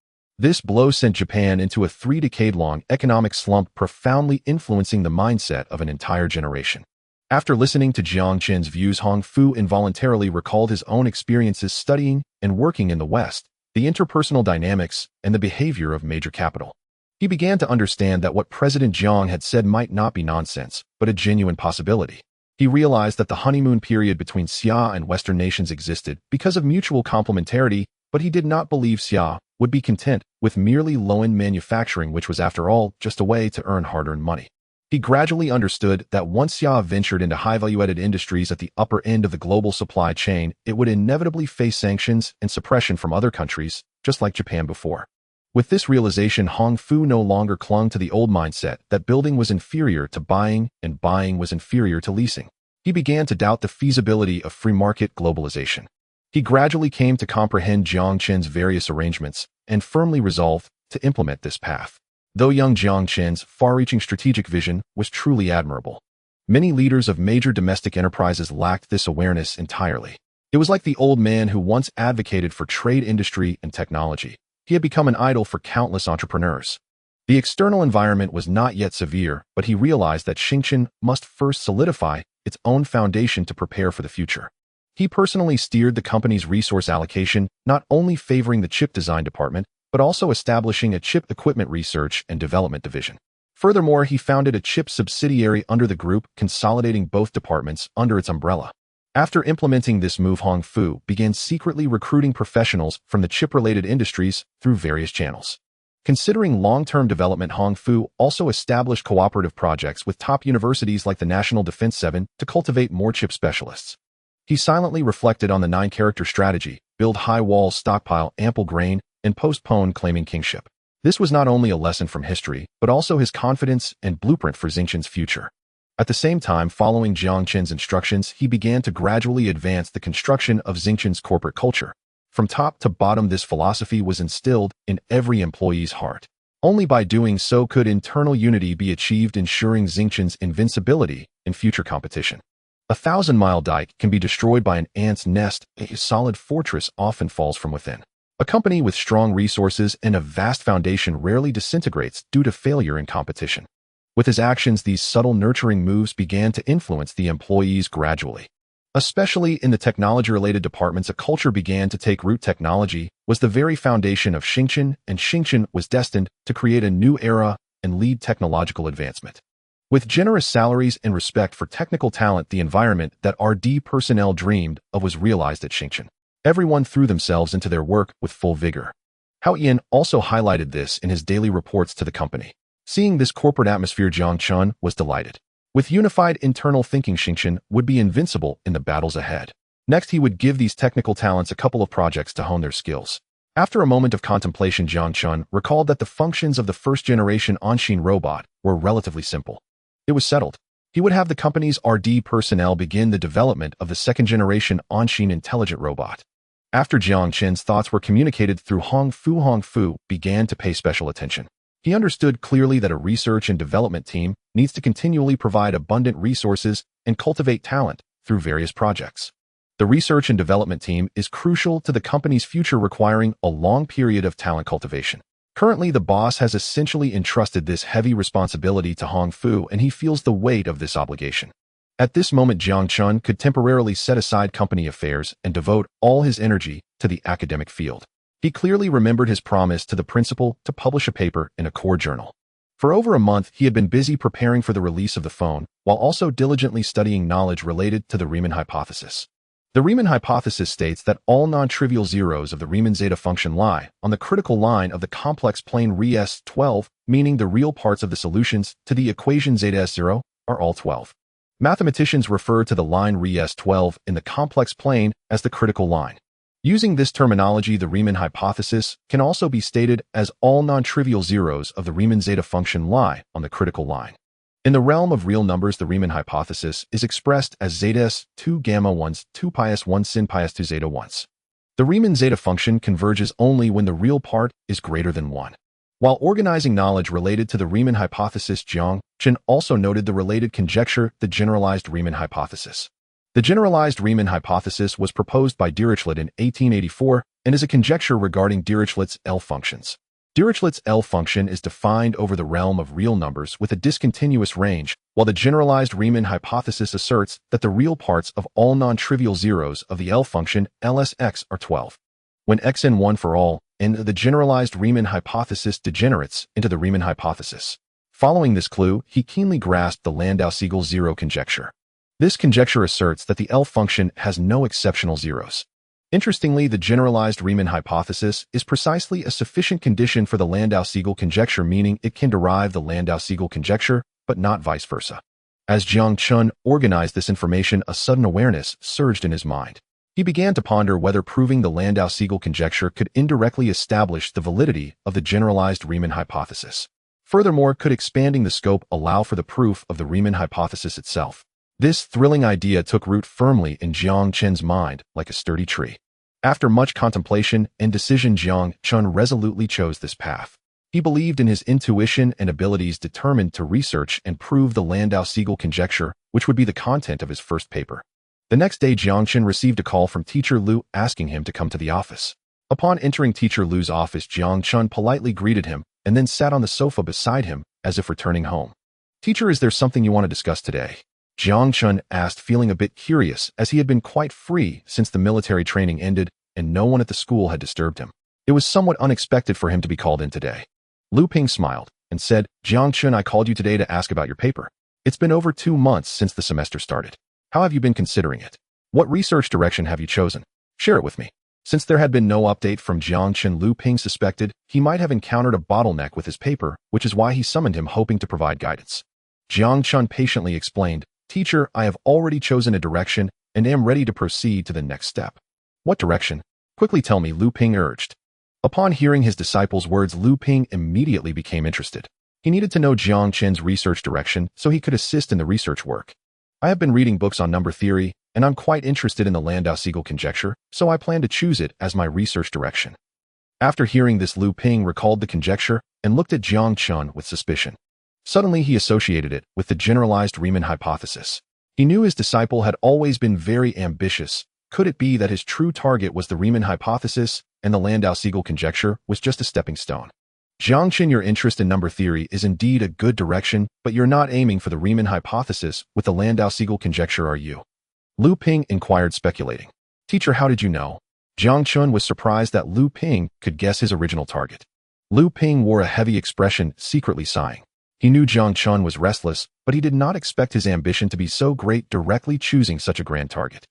This blow sent Japan into a 3-decade-long economic slump, profoundly influencing the mindset of an entire generation. After listening to Jiang Chen's views, Hong Fu involuntarily recalled his own experiences studying and working in the West, the interpersonal dynamics, and the behavior of major capital. He began to understand that what President Jiang had said might not be nonsense, but a genuine possibility. He realized that the honeymoon period between Xia and Western nations existed because of mutual complementarity But he did not believe Xia would be content with merely low-end manufacturing, which was, after all, just a way to earn hard-earned money. He gradually understood that once Xia ventured into high-value-added industries at the upper end of the global supply chain, it would inevitably face sanctions and suppression from other countries, just like Japan before. With this realization, Hong Fu no longer clung to the old mindset that building was inferior to buying and buying was inferior to leasing. He began to doubt the feasibility of free market globalization. He gradually came to comprehend Jiang Chen's various arrangements and firmly resolved to implement this path. Though young Jiang Chen's far-reaching strategic vision was truly admirable, many leaders of major domestic enterprises lacked this awareness entirely. It was like the old man who once advocated for trade, industry, and technology. He had become an idol for countless entrepreneurs. The external environment was not yet severe, but he realized that Jiang must first solidify its own foundation to prepare for the future. He personally steered the company's resource allocation, not only favoring the chip design department, but also establishing a chip equipment research and development division. Furthermore, he founded a chip subsidiary under the group, consolidating both departments under its umbrella. After implementing this move, Hong Fu began secretly recruiting professionals from the chip-related industries through various channels. Considering long-term development, Hong Fu also established cooperative projects with top universities like the National Defense 7 to cultivate more chip specialists. He silently reflected on the 9-character strategy: build high walls, stockpile ample grain, and postpone claiming kingship. This was not only a lesson from history, but also his confidence and blueprint for Jiang's future. At the same time, following Jiang Chen's instructions, he began to gradually advance the construction of Jiang's corporate culture. From top to bottom, this philosophy was instilled in every employee's heart. Only by doing so could internal unity be achieved, ensuring Jiang's invincibility in future competition. A 1,000-mile dike can be destroyed by an ant's nest. A solid fortress often falls from within. A company with strong resources and a vast foundation rarely disintegrates due to failure in competition. With his actions, these subtle nurturing moves began to influence the employees gradually. Especially in the technology-related departments, a culture began to take root. Technology was the very foundation of Jiang, and Jiang was destined to create a new era and lead technological advancement. With generous salaries and respect for technical talent, the environment that RD personnel dreamed of was realized at Jiang. Everyone threw themselves into their work with full vigor. Hao Yan also highlighted this in his daily reports to the company. Seeing this corporate atmosphere, Jiang Chen was delighted. With unified internal thinking, Jiang would be invincible in the battles ahead. Next, he would give these technical talents a couple of projects to hone their skills. After a moment of contemplation, Jiang Chen recalled that the functions of the first-generation on-scene robot were relatively simple. It was settled. He would have the company's RD personnel begin the development of the second-generation on-scene intelligent robot. After Jiang Chen's thoughts were communicated through Hong Fu began to pay special attention. He understood clearly that a research and development team needs to continually provide abundant resources and cultivate talent through various projects. The research and development team is crucial to the company's future, requiring a long period of talent cultivation. Currently, the boss has essentially entrusted this heavy responsibility to Hong Fu, and he feels the weight of this obligation. At this moment, Jiang Chen could temporarily set aside company affairs and devote all his energy to the academic field. He clearly remembered his promise to the principal to publish a paper in a core journal. For over a month, he had been busy preparing for the release of the phone, while also diligently studying knowledge related to the Riemann hypothesis. The Riemann hypothesis states that all non-trivial zeros of the Riemann zeta function lie on the critical line of the complex plane Res12, meaning the real parts of the solutions to the equation zeta S0 are all 12. Mathematicians refer to the line Res12 in the complex plane as the critical line. Using this terminology, the Riemann hypothesis can also be stated as all non-trivial zeros of the Riemann zeta function lie on the critical line. In the realm of real numbers, the Riemann hypothesis is expressed as zeta s 2 gamma 1s 2 pi s 1 sin pi s 2 zeta 1s. The Riemann zeta function converges only when the real part is greater than 1. While organizing knowledge related to the Riemann hypothesis, Jiang Chen also noted the related conjecture, the generalized Riemann hypothesis. The generalized Riemann hypothesis was proposed by Dirichlet in 1884 and is a conjecture regarding Dirichlet's L functions. Dirichlet's L function is defined over the realm of real numbers with a discontinuous range, while the generalized Riemann hypothesis asserts that the real parts of all non-trivial zeros of the L function LSX are 12. When xn 1 for all, and the generalized Riemann hypothesis degenerates into the Riemann hypothesis. Following this clue, he keenly grasped the Landau-Siegel zero conjecture. This conjecture asserts that the L function has no exceptional zeros. Interestingly, the generalized Riemann hypothesis is precisely a sufficient condition for the Landau-Siegel conjecture, meaning it can derive the Landau-Siegel conjecture, but not vice versa. As Jiang Chen organized this information, a sudden awareness surged in his mind. He began to ponder whether proving the Landau-Siegel conjecture could indirectly establish the validity of the generalized Riemann hypothesis. Furthermore, could expanding the scope allow for the proof of the Riemann hypothesis itself? This thrilling idea took root firmly in Jiang Chen's mind like a sturdy tree. After much contemplation and decision, Jiang Chen resolutely chose this path. He believed in his intuition and abilities, determined to research and prove the Landau-Siegel conjecture, which would be the content of his first paper. The next day, Jiang Chen received a call from Teacher Liu asking him to come to the office. Upon entering Teacher Liu's office, Jiang Chen politely greeted him and then sat on the sofa beside him as if returning home. "Teacher, is there something you want to discuss today?" Jiang Chen asked, feeling a bit curious as he had been quite free since the military training ended and no one at the school had disturbed him. It was somewhat unexpected for him to be called in today. Liu Ping smiled and said, "Jiang Chen, I called you today to ask about your paper. It's been over 2 months since the semester started. How have you been considering it? What research direction have you chosen? Share it with me." Since there had been no update from Jiang Chen, Liu Ping suspected he might have encountered a bottleneck with his paper, which is why he summoned him, hoping to provide guidance. Jiang Chen patiently explained, "Teacher, I have already chosen a direction and am ready to proceed to the next step." "What direction? Quickly tell me," Liu Ping urged. Upon hearing his disciple's words, Liu Ping immediately became interested. He needed to know Jiang Chen's research direction so he could assist in the research work. "I have been reading books on number theory, and I'm quite interested in the Landau-Siegel conjecture, so I plan to choose it as my research direction." After hearing this, Liu Ping recalled the conjecture and looked at Jiang Chen with suspicion. Suddenly, he associated it with the generalized Riemann hypothesis. He knew his disciple had always been very ambitious. Could it be that his true target was the Riemann hypothesis and the Landau-Siegel conjecture was just a stepping stone? "Jiang Chen, your interest in number theory is indeed a good direction, but you're not aiming for the Riemann hypothesis with the Landau-Siegel conjecture, are you?" Liu Ping inquired, speculating. "Teacher, how did you know?" Jiang Chen was surprised that Liu Ping could guess his original target. Liu Ping wore a heavy expression, secretly sighing. He knew Jiang Chen was restless, but he did not expect his ambition to be so great, directly choosing such a grand target.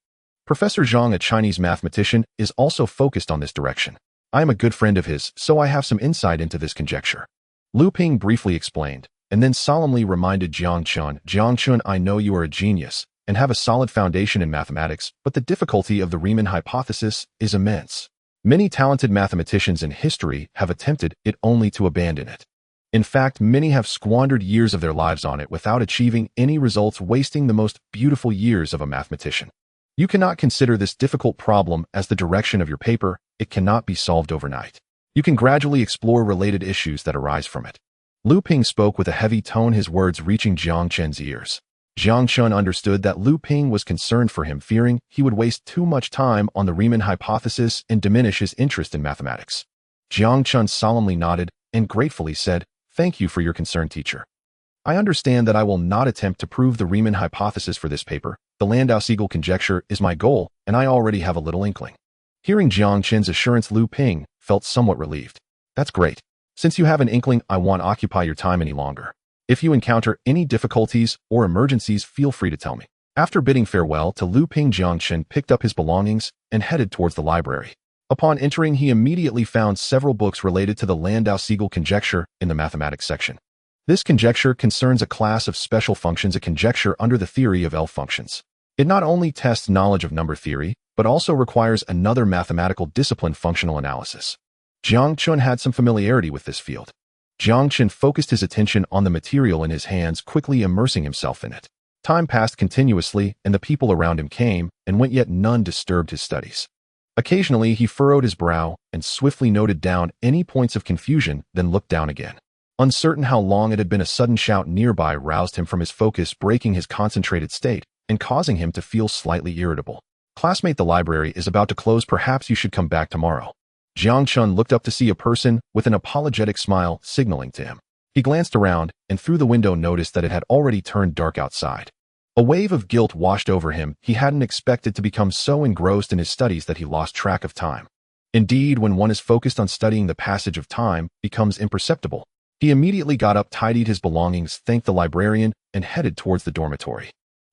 "Professor Zhang, a Chinese mathematician, is also focused on this direction. I am a good friend of his, so I have some insight into this conjecture." Liu Ping briefly explained, and then solemnly reminded Jiang Chen, "Jiang Chen, I know you are a genius and have a solid foundation in mathematics, but the difficulty of the Riemann hypothesis is immense. Many talented mathematicians in history have attempted it only to abandon it. In fact, many have squandered years of their lives on it without achieving any results, wasting the most beautiful years of a mathematician. You cannot consider this difficult problem as the direction of your paper. It cannot be solved overnight. You can gradually explore related issues that arise from it." Liu Ping spoke with a heavy tone, his words reaching Jiang Chen's ears. Jiang Chen understood that Liu Ping was concerned for him, fearing he would waste too much time on the Riemann hypothesis and diminish his interest in mathematics. Jiang Chen solemnly nodded and gratefully said, "Thank you for your concern, teacher. I understand that I will not attempt to prove the Riemann hypothesis for this paper. The Landau-Siegel conjecture is my goal, and I already have a little inkling." Hearing Jiang Chen's assurance, Liu Ping felt somewhat relieved. "That's great. Since you have an inkling, I won't occupy your time any longer. If you encounter any difficulties or emergencies, feel free to tell me." After bidding farewell to Liu Ping, Jiang Chen picked up his belongings and headed towards the library. Upon entering, he immediately found several books related to the Landau-Siegel conjecture in the mathematics section. This conjecture concerns a class of special functions, a conjecture under the theory of L functions. It not only tests knowledge of number theory, but also requires another mathematical discipline, functional analysis. Jiang Chen had some familiarity with this field. Jiang Chen focused his attention on the material in his hands, quickly immersing himself in it. Time passed continuously, and the people around him came and went, yet none disturbed his studies. Occasionally, he furrowed his brow and swiftly noted down any points of confusion, then looked down again. Uncertain how long it had been, a sudden shout nearby roused him from his focus, breaking his concentrated state and causing him to feel slightly irritable. "Classmate, the library is about to close. Perhaps you should come back tomorrow." Jiang Chen looked up to see a person with an apologetic smile signaling to him. He glanced around and through the window noticed that it had already turned dark outside. A wave of guilt washed over him. He hadn't expected to become so engrossed in his studies that he lost track of time. Indeed, when one is focused on studying, the passage of time becomes imperceptible. He immediately got up, tidied his belongings, thanked the librarian, and headed towards the dormitory.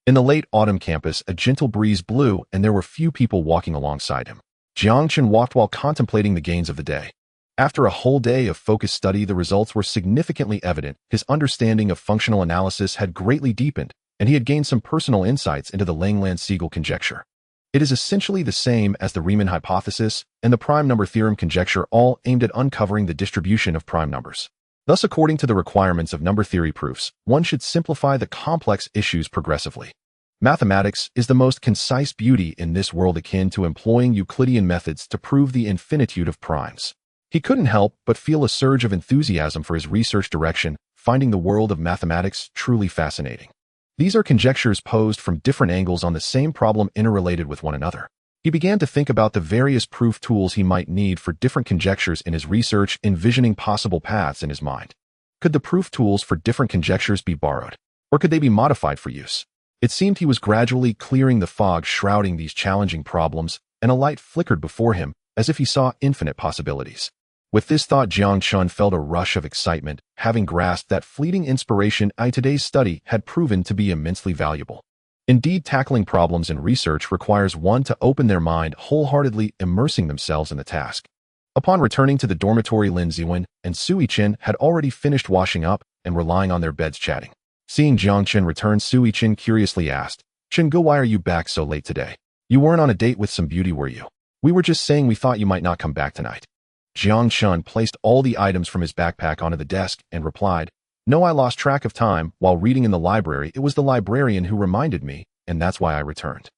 In the late autumn campus, a gentle breeze blew and there were few people walking alongside him. Jiang Chen walked while contemplating the gains of the day. After a whole day of focused study, the results were significantly evident. His understanding of functional analysis had greatly deepened, and he had gained some personal insights into the Langland-Siegel conjecture. It is essentially the same as the Riemann hypothesis and the prime number theorem conjecture, all aimed at uncovering the distribution of prime numbers. Thus, according to the requirements of number theory proofs, one should simplify the complex issues progressively. Mathematics is the most concise beauty in this world, akin to employing Euclidean methods to prove the infinitude of primes. He couldn't help but feel a surge of enthusiasm for his research direction, finding the world of mathematics truly fascinating. These are conjectures posed from different angles on the same problem, interrelated with one another. He began to think about the various proof tools he might need for different conjectures in his research, envisioning possible paths in his mind. Could the proof tools for different conjectures be borrowed? Or could they be modified for use? It seemed he was gradually clearing the fog shrouding these challenging problems, and a light flickered before him, as if he saw infinite possibilities. With this thought, Jiang Chen felt a rush of excitement, having grasped that fleeting inspiration today's study had proven to be immensely valuable. Indeed, tackling problems in research requires one to open their mind, wholeheartedly immersing themselves in the task. Upon returning to the dormitory, Lin Ziwen and Sui Chen had already finished washing up and were lying on their beds chatting. Seeing Jiang Chen return, Sui Chen curiously asked, "Chen-gu, why are you back so late today? You weren't on a date with some beauty, were you? We were just saying we thought you might not come back tonight." Jiang Chen placed all the items from his backpack onto the desk and replied, "No, I lost track of time while reading in the library. It was the librarian who reminded me, and that's why I returned."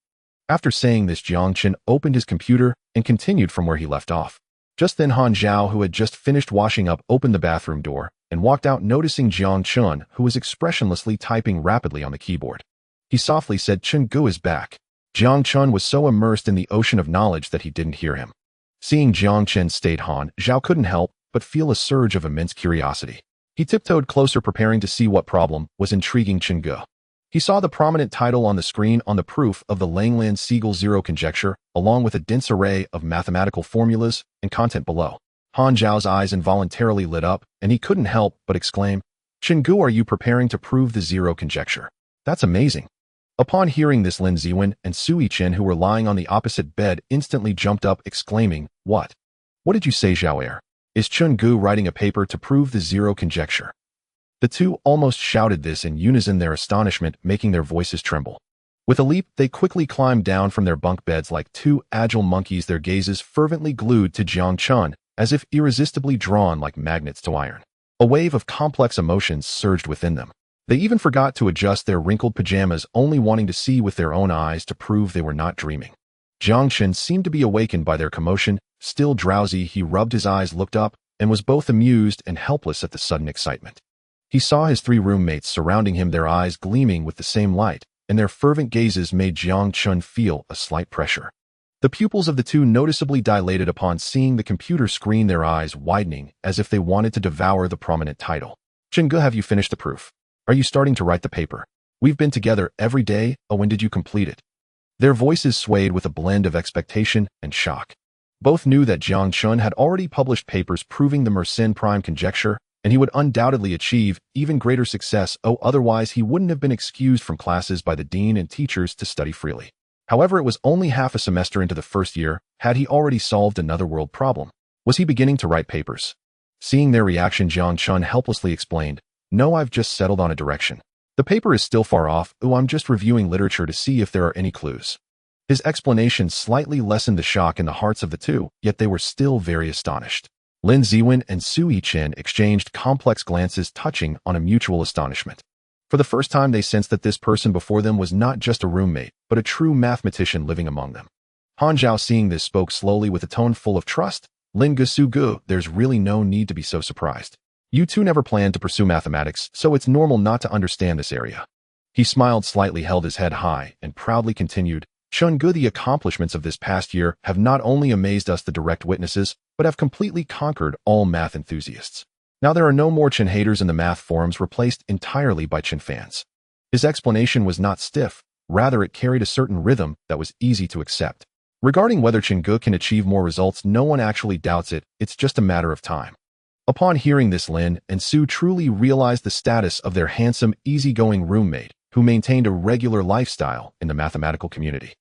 After saying this, Jiang Chen opened his computer and continued from where he left off. Just then, Han Zhao, who had just finished washing up, opened the bathroom door and walked out, noticing Jiang Chen, who was expressionlessly typing rapidly on the keyboard. He softly said, "Chen-gu is back." Jiang Chen was so immersed in the ocean of knowledge that he didn't hear him. Seeing Jiang Chen's state, Han Zhao couldn't help but feel a surge of immense curiosity. He tiptoed closer, preparing to see what problem was intriguing Chen-gu. He saw the prominent title on the screen on the proof of the Langland-Siegel zero conjecture, along with a dense array of mathematical formulas and content below. Han Zhao's eyes involuntarily lit up, and he couldn't help but exclaim, "Chen-gu, are you preparing to prove the zero conjecture? That's amazing." Upon hearing this, Lin Ziwen and Sui Chen, who were lying on the opposite bed, instantly jumped up, exclaiming, "What? What did you say, Zhao? Is Chen-gu writing a paper to prove the zero conjecture?" The two almost shouted this in unison, their astonishment making their voices tremble. With a leap, they quickly climbed down from their bunk beds like two agile monkeys, their gazes fervently glued to Jiang Chen, as if irresistibly drawn like magnets to iron. A wave of complex emotions surged within them. They even forgot to adjust their wrinkled pajamas, only wanting to see with their own eyes to prove they were not dreaming. Jiang Chen seemed to be awakened by their commotion. Still drowsy, he rubbed his eyes, looked up, and was both amused and helpless at the sudden excitement. He saw his three roommates surrounding him, their eyes gleaming with the same light, and their fervent gazes made Jiang Chen feel a slight pressure. The pupils of the two noticeably dilated upon seeing the computer screen, their eyes widening as if they wanted to devour the prominent title. "Chen-gu, have you finished the proof? Are you starting to write the paper? We've been together every day. Oh, when did you complete it?" Their voices swayed with a blend of expectation and shock. Both knew that Jiang Chen had already published papers proving the Mersenne prime conjecture, and he would undoubtedly achieve even greater success. Otherwise he wouldn't have been excused from classes by the dean and teachers to study freely. However, it was only half a semester into the first year. Had he already solved another world problem? Was he beginning to write papers? Seeing their reaction, Jiang Chen helplessly explained, "No, I've just settled on a direction. The paper is still far off. I'm just reviewing literature to see if there are any clues." His explanation slightly lessened the shock in the hearts of the two, yet they were still very astonished. Lin Ziwen and Sui Chen exchanged complex glances, touching on a mutual astonishment. For the first time, they sensed that this person before them was not just a roommate, but a true mathematician living among them. Han Zhao, seeing this, spoke slowly with a tone full of trust. "Ling-gu, there's really no need to be so surprised. You two never planned to pursue mathematics, so it's normal not to understand this area." He smiled slightly, held his head high, and proudly continued, "Chen-gu, the accomplishments of this past year have not only amazed us, the direct witnesses, but have completely conquered all math enthusiasts. Now there are no more Chen haters in the math forums, replaced entirely by Chen fans." His explanation was not stiff, rather it carried a certain rhythm that was easy to accept. Regarding whether Chen-gu can achieve more results, no one actually doubts it, it's just a matter of time. Upon hearing this, Lin and Su truly realized the status of their handsome, easygoing roommate, who maintained a regular lifestyle in the mathematical community.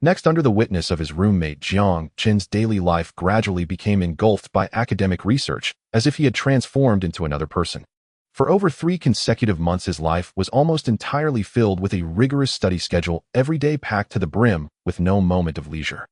Next, under the witness of his roommate Jiang Chen's daily life gradually became engulfed by academic research, as if he had transformed into another person. For over 3 consecutive months, his life was almost entirely filled with a rigorous study schedule, every day packed to the brim, with no moment of leisure.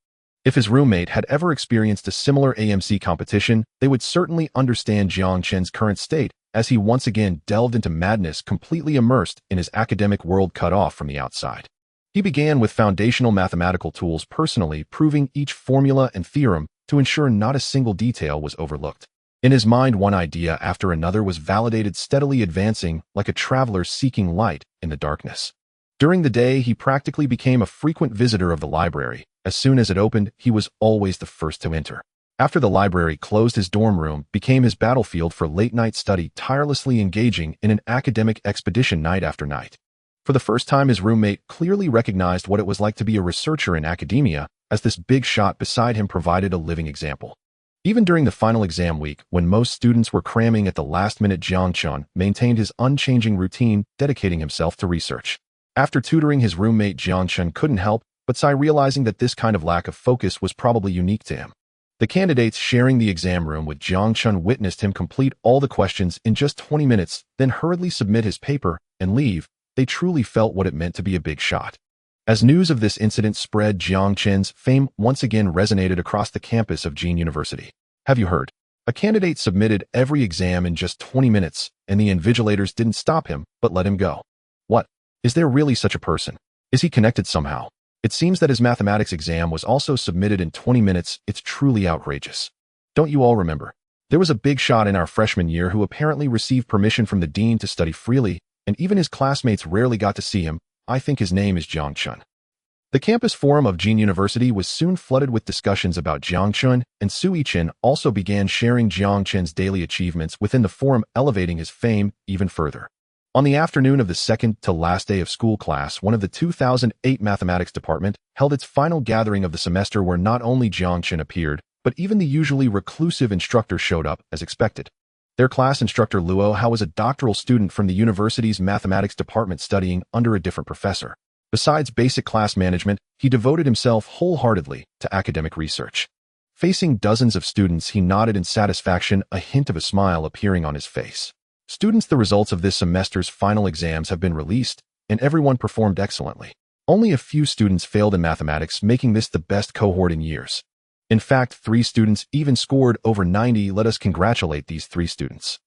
If his roommate had ever experienced a similar AMC competition, they would certainly understand Jiang Chen's current state, as he once again delved into madness, completely immersed in his academic world cut off from the outside. He began with foundational mathematical tools, personally proving each formula and theorem to ensure not a single detail was overlooked. In his mind, one idea after another was validated, steadily advancing like a traveler seeking light in the darkness. During the day, he practically became a frequent visitor of the library. As soon as it opened, he was always the first to enter. After the library closed, his dorm room became his battlefield for late-night study, tirelessly engaging in an academic expedition night after night. For the first time, his roommate clearly recognized what it was like to be a researcher in academia, as this big shot beside him provided a living example. Even during the final exam week, when most students were cramming at the last minute, Jiang Chen maintained his unchanging routine, dedicating himself to research. After tutoring his roommate, Jiang Chen couldn't help but sigh, realizing that this kind of lack of focus was probably unique to him. The candidates sharing the exam room with Jiang Chen witnessed him complete all the questions in just 20 minutes, then hurriedly submit his paper and leave. They truly felt what it meant to be a big shot. As news of this incident spread, Jiang Chen's fame once again resonated across the campus of Jiang University. Have you heard? A candidate submitted every exam in just 20 minutes, and the invigilators didn't stop him, but let him go. What? Is there really such a person? Is he connected somehow? It seems that his mathematics exam was also submitted in 20 minutes. It's truly outrageous. Don't you all remember? There was a big shot in our freshman year who apparently received permission from the dean to study freely, and even his classmates rarely got to see him. I think his name is Jiang Chen. The campus forum of Jiang University was soon flooded with discussions about Jiang Chen, and Su Chen also began sharing Jiang Chen's daily achievements within the forum, elevating his fame even further. On the afternoon of the second to last day of school, class 1 of the 2008 mathematics department held its final gathering of the semester, where not only Jiang Chen appeared, but even the usually reclusive instructor showed up as expected. Their class instructor Luo Hao was a doctoral student from the university's mathematics department, studying under a different professor. Besides basic class management, he devoted himself wholeheartedly to academic research. Facing dozens of students, he nodded in satisfaction, a hint of a smile appearing on his face. Students, the results of this semester's final exams have been released, and everyone performed excellently. Only a few students failed in mathematics, making this the best cohort in years. In fact, 3 students even scored over 90. Let us congratulate these 3 students.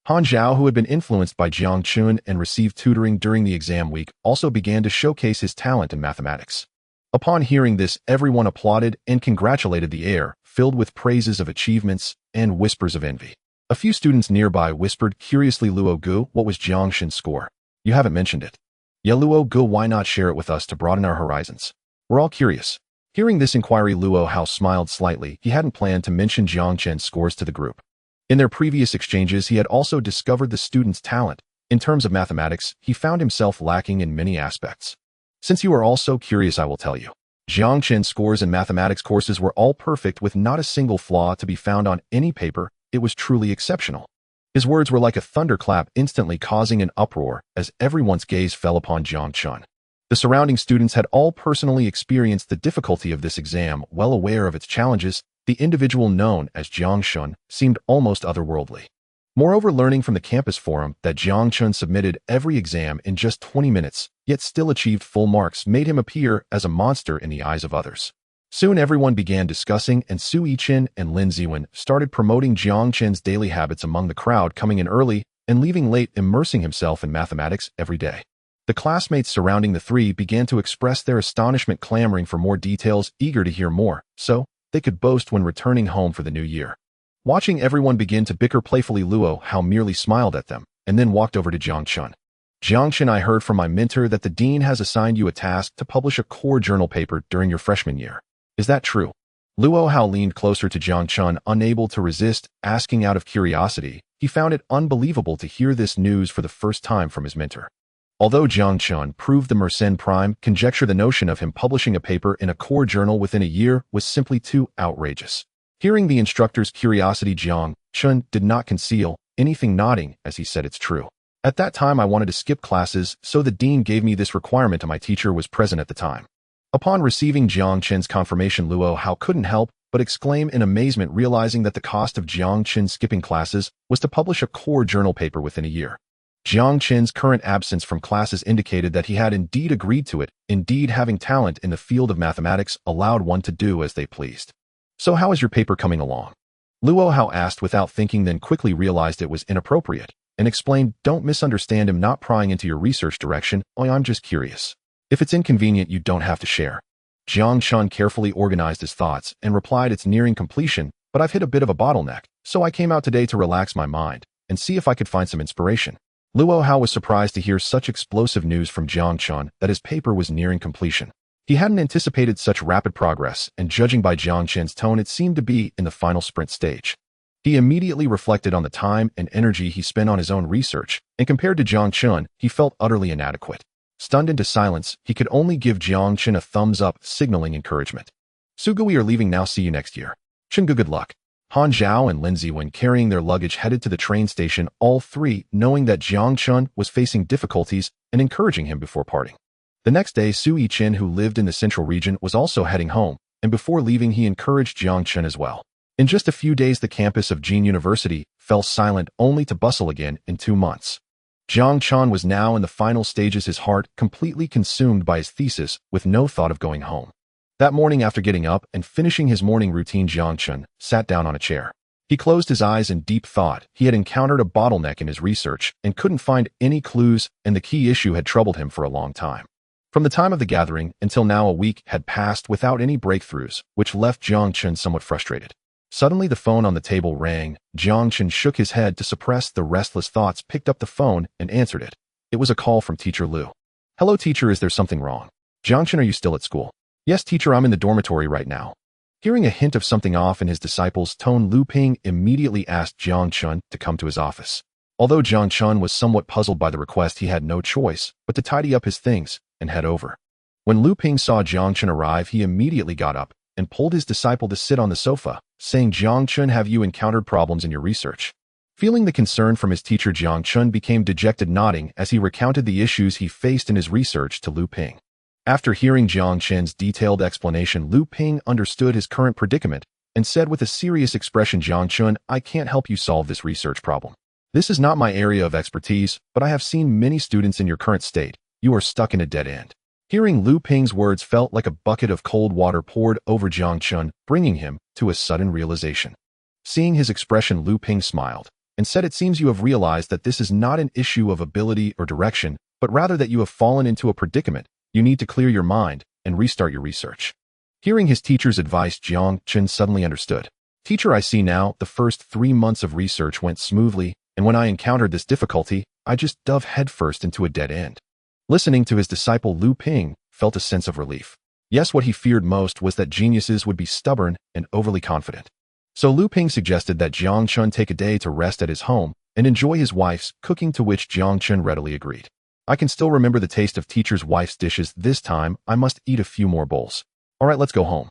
Han Zhao, who had been influenced by Jiang Chen and received tutoring during the exam week, also began to showcase his talent in mathematics. Upon hearing this, everyone applauded and congratulated, the air filled with praises of achievements and whispers of envy. A few students nearby whispered curiously, "Luo Gu, what was Jiang Chen's score? You haven't mentioned it." "Yeah, Luo Gu, why not share it with us to broaden our horizons? We're all curious." Hearing this inquiry, Luo Hao smiled slightly. He hadn't planned to mention Jiang Chen's scores to the group. In their previous exchanges, he had also discovered the student's talent. In terms of mathematics, he found himself lacking in many aspects. "Since you are all so curious, I will tell you. Jiang Chen's scores in mathematics courses were all perfect, with not a single flaw to be found on any paper. It was truly exceptional." His words were like a thunderclap, instantly causing an uproar as everyone's gaze fell upon Jiang Chen. The surrounding students had all personally experienced the difficulty of this exam. Well aware of its challenges, the individual known as Jiang Chen seemed almost otherworldly. Moreover, learning from the campus forum that Jiang Chen submitted every exam in just 20 minutes, yet still achieved full marks, made him appear as a monster in the eyes of others. Soon everyone began discussing, and Su Chen and Lin Ziwen started promoting Jiang Chen's daily habits among the crowd, coming in early and leaving late, immersing himself in mathematics every day. The classmates surrounding the 3 began to express their astonishment, clamoring for more details, eager to hear more, so they could boast when returning home for the new year. Watching everyone begin to bicker playfully, Luo Hao merely smiled at them and then walked over to Jiang Chen. "Jiang Chen, I heard from my mentor that the dean has assigned you a task to publish a core journal paper during your freshman year. Is that true?" Luo Hao leaned closer to Jiang Chen, unable to resist asking out of curiosity. He found it unbelievable to hear this news for the first time from his mentor. Although Jiang Chen proved the Mersenne prime conjecture, the notion of him publishing a paper in a core journal within a year was simply too outrageous. Hearing the instructor's curiosity, Jiang Chen did not conceal anything, nodding as he said, "It's true. At that time I wanted to skip classes, so the dean gave me this requirement, and my teacher was present at the time." Upon receiving Jiang Chen's confirmation, Luo Hao couldn't help but exclaim in amazement, realizing that the cost of Jiang Chen skipping classes was to publish a core journal paper within a year. Jiang Chen's current absence from classes indicated that he had indeed agreed to it. Indeed, having talent in the field of mathematics allowed one to do as they pleased. "So how is your paper coming along?" Luo Hao asked without thinking, then quickly realized it was inappropriate, and explained, "Don't misunderstand him, not prying into your research direction. I'm just curious. If it's inconvenient, you don't have to share." Jiang Chen carefully organized his thoughts and replied, "It's nearing completion, but I've hit a bit of a bottleneck, so I came out today to relax my mind and see if I could find some inspiration." Luo Hao was surprised to hear such explosive news from Jiang Chen that his paper was nearing completion. He hadn't anticipated such rapid progress, and judging by Jiang Chen's tone, it seemed to be in the final sprint stage. He immediately reflected on the time and energy he spent on his own research, and compared to Jiang Chen, he felt utterly inadequate. Stunned into silence, he could only give Jiang Chen a thumbs up, signaling encouragement. "Sugu, we are leaving now. See you next year." "Chengu, good luck." Han Zhao and Lin Ziwen, carrying their luggage, headed to the train station, all three knowing that Jiang Chen was facing difficulties and encouraging him before parting. The next day, Su Yichen, who lived in the central region, was also heading home, and before leaving he encouraged Jiang Chen as well. In just a few days, the campus of Jin University fell silent, only to bustle again in 2 months. Jiang Chen was now in the final stages, his heart completely consumed by his thesis, with no thought of going home. That morning, after getting up and finishing his morning routine, Jiang Chen sat down on a chair. He closed his eyes in deep thought. He had encountered a bottleneck in his research and couldn't find any clues, and the key issue had troubled him for a long time. From the time of the gathering until now, a week had passed without any breakthroughs, which left Jiang Chen somewhat frustrated. Suddenly, the phone on the table rang. Jiang Chen shook his head to suppress the restless thoughts, picked up the phone, and answered it. It was a call from Teacher Lu. "Hello, teacher, is there something wrong?" "Jiang Chen, are you still at school?" "Yes, teacher, I'm in the dormitory right now." Hearing a hint of something off in his disciple's tone, Lu Ping immediately asked Jiang Chen to come to his office. Although Jiang Chen was somewhat puzzled by the request, he had no choice but to tidy up his things and head over. When Lu Ping saw Jiang Chen arrive, he immediately got up and pulled his disciple to sit on the sofa, saying, "Jiang Chen, have you encountered problems in your research?" Feeling the concern from his teacher, Jiang Chen became dejected, nodding as he recounted the issues he faced in his research to Lu Ping. After hearing Jiang Chen's detailed explanation, Lu Ping understood his current predicament and said with a serious expression, "Jiang Chen, I can't help you solve this research problem. This is not my area of expertise, but I have seen many students in your current state. You are stuck in a dead end." Hearing Lu Ping's words felt like a bucket of cold water poured over Jiang Chen, bringing him to a sudden realization. Seeing his expression, Lu Ping smiled and said, "It seems you have realized that this is not an issue of ability or direction, but rather that you have fallen into a predicament. You need to clear your mind and restart your research." Hearing his teacher's advice, Jiang Chen suddenly understood. "Teacher, I see now. The first 3 months of research went smoothly, and when I encountered this difficulty, I just dove headfirst into a dead end." Listening to his disciple, Lu Ping felt a sense of relief. Yes, what he feared most was that geniuses would be stubborn and overly confident. So Lu Ping suggested that Jiang Chen take a day to rest at his home and enjoy his wife's cooking, to which Jiang Chen readily agreed. "I can still remember the taste of teacher's wife's dishes. This time, I must eat a few more bowls. All right, let's go home."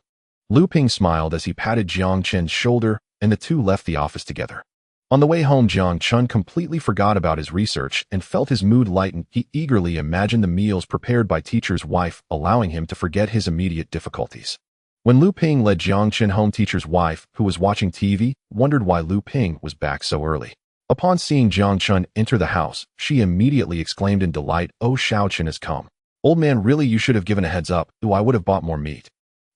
Lu Ping smiled as he patted Jiang Chen's shoulder, and the two left the office together. On the way home, Jiang Chen completely forgot about his research and felt his mood lighten. He eagerly imagined the meals prepared by teacher's wife, allowing him to forget his immediate difficulties. When Lu Ping led Jiang Chen home, teacher's wife, who was watching TV, wondered why Lu Ping was back so early. Upon seeing Jiang Chen enter the house, she immediately exclaimed in delight, "Oh, Xiao Chen has come. Old man, really, you should have given a heads up. I would have bought more meat.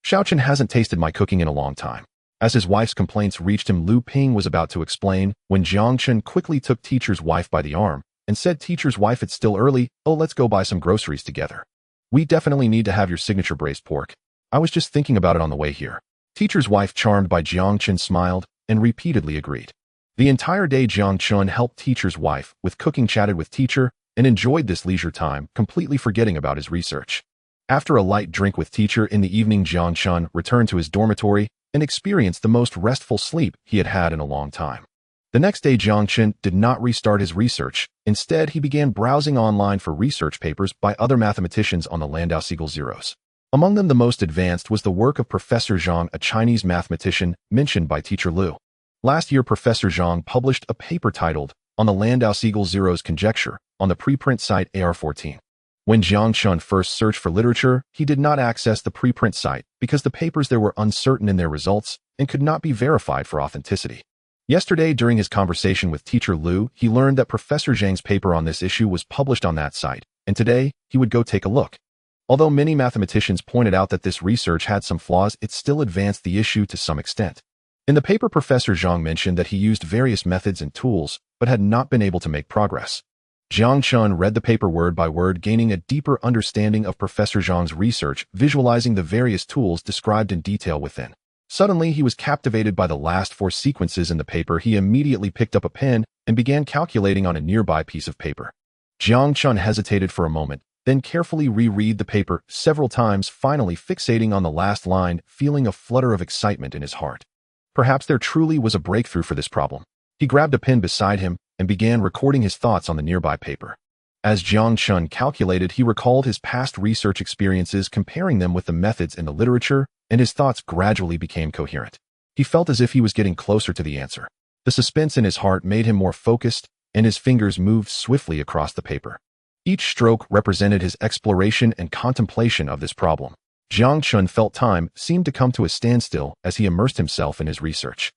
Xiao Chen hasn't tasted my cooking in a long time." As his wife's complaints reached him, Lu Ping was about to explain when Jiang Chen quickly took teacher's wife by the arm and said, "Teacher's wife, it's still early. Oh, let's go buy some groceries together. We definitely need to have your signature braised pork. I was just thinking about it on the way here." Teacher's wife, charmed by Jiang Chen, smiled and repeatedly agreed. The entire day, Jiang Chen helped teacher's wife with cooking, chatted with teacher, and enjoyed this leisure time, completely forgetting about his research. After a light drink with teacher in the evening, Jiang Chen returned to his dormitory and experienced the most restful sleep he had had in a long time. The next day, Jiang Chen did not restart his research. Instead, he began browsing online for research papers by other mathematicians on the Landau Siegel zeros. Among them, the most advanced was the work of Professor Zhang, a Chinese mathematician mentioned by teacher Lu. Last year, Professor Zhang published a paper titled "On the Landau Siegel Zeros Conjecture" on the preprint site AR14. When Jiang Chen first searched for literature, he did not access the preprint site because the papers there were uncertain in their results and could not be verified for authenticity. Yesterday, during his conversation with teacher Liu, he learned that Professor Zhang's paper on this issue was published on that site, and today, he would go take a look. Although many mathematicians pointed out that this research had some flaws, it still advanced the issue to some extent. In the paper, Professor Zhang mentioned that he used various methods and tools, but had not been able to make progress. Jiang Chen read the paper word by word, gaining a deeper understanding of Professor Zhang's research, visualizing the various tools described in detail within. Suddenly, he was captivated by the last 4 sequences in the paper. He immediately picked up a pen and began calculating on a nearby piece of paper. Jiang Chen hesitated for a moment, then carefully reread the paper several times, finally fixating on the last line, feeling a flutter of excitement in his heart. Perhaps there truly was a breakthrough for this problem. He grabbed a pen beside him and began recording his thoughts on the nearby paper. As Jiang Chen calculated, he recalled his past research experiences, comparing them with the methods in the literature, and his thoughts gradually became coherent. He felt as if he was getting closer to the answer. The suspense in his heart made him more focused, and his fingers moved swiftly across the paper. Each stroke represented his exploration and contemplation of this problem. Jiang Chen felt time seemed to come to a standstill as he immersed himself in his research.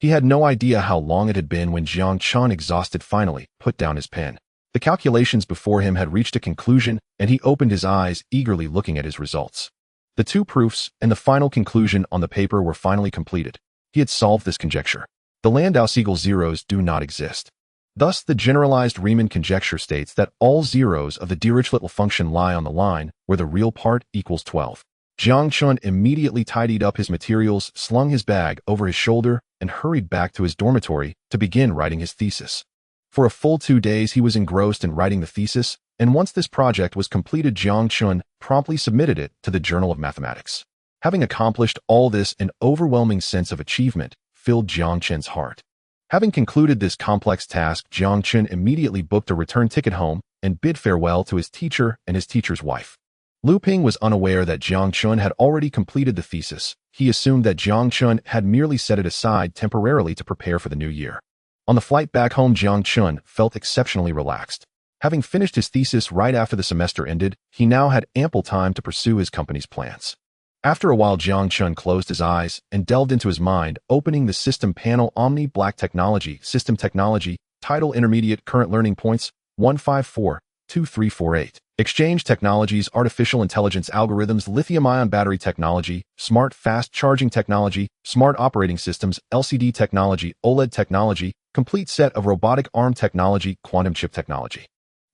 He had no idea how long it had been when Jiang Chen, exhausted, finally put down his pen. The calculations before him had reached a conclusion, and he opened his eyes, eagerly looking at his results. The 2 proofs and the final conclusion on the paper were finally completed. He had solved this conjecture. The Landau-Siegel zeros do not exist. Thus, the generalized Riemann conjecture states that all zeros of the Dirichlet function lie on the line where the real part equals 12. Jiang Chen immediately tidied up his materials, slung his bag over his shoulder, and hurried back to his dormitory to begin writing his thesis. For a full 2 days, he was engrossed in writing the thesis, and once this project was completed, Jiang Chen promptly submitted it to the Journal of Mathematics. Having accomplished all this, an overwhelming sense of achievement filled Jiang Chen's heart. Having concluded this complex task, Jiang Chen immediately booked a return ticket home and bid farewell to his teacher and his teacher's wife. Liu Ping was unaware that Jiang Chen had already completed the thesis. He assumed that Jiang Chen had merely set it aside temporarily to prepare for the new year. On the flight back home, Jiang Chen felt exceptionally relaxed. Having finished his thesis right after the semester ended, he now had ample time to pursue his company's plans. After a while, Jiang Chen closed his eyes and delved into his mind, opening the system panel. Omni Black Technology, System Technology, Title Intermediate, Current Learning Points, 1542348. Exchange Technologies, Artificial Intelligence Algorithms, Lithium-ion Battery Technology, Smart Fast Charging Technology, Smart Operating Systems, LCD Technology, OLED Technology, Complete Set of Robotic Arm Technology, Quantum Chip Technology.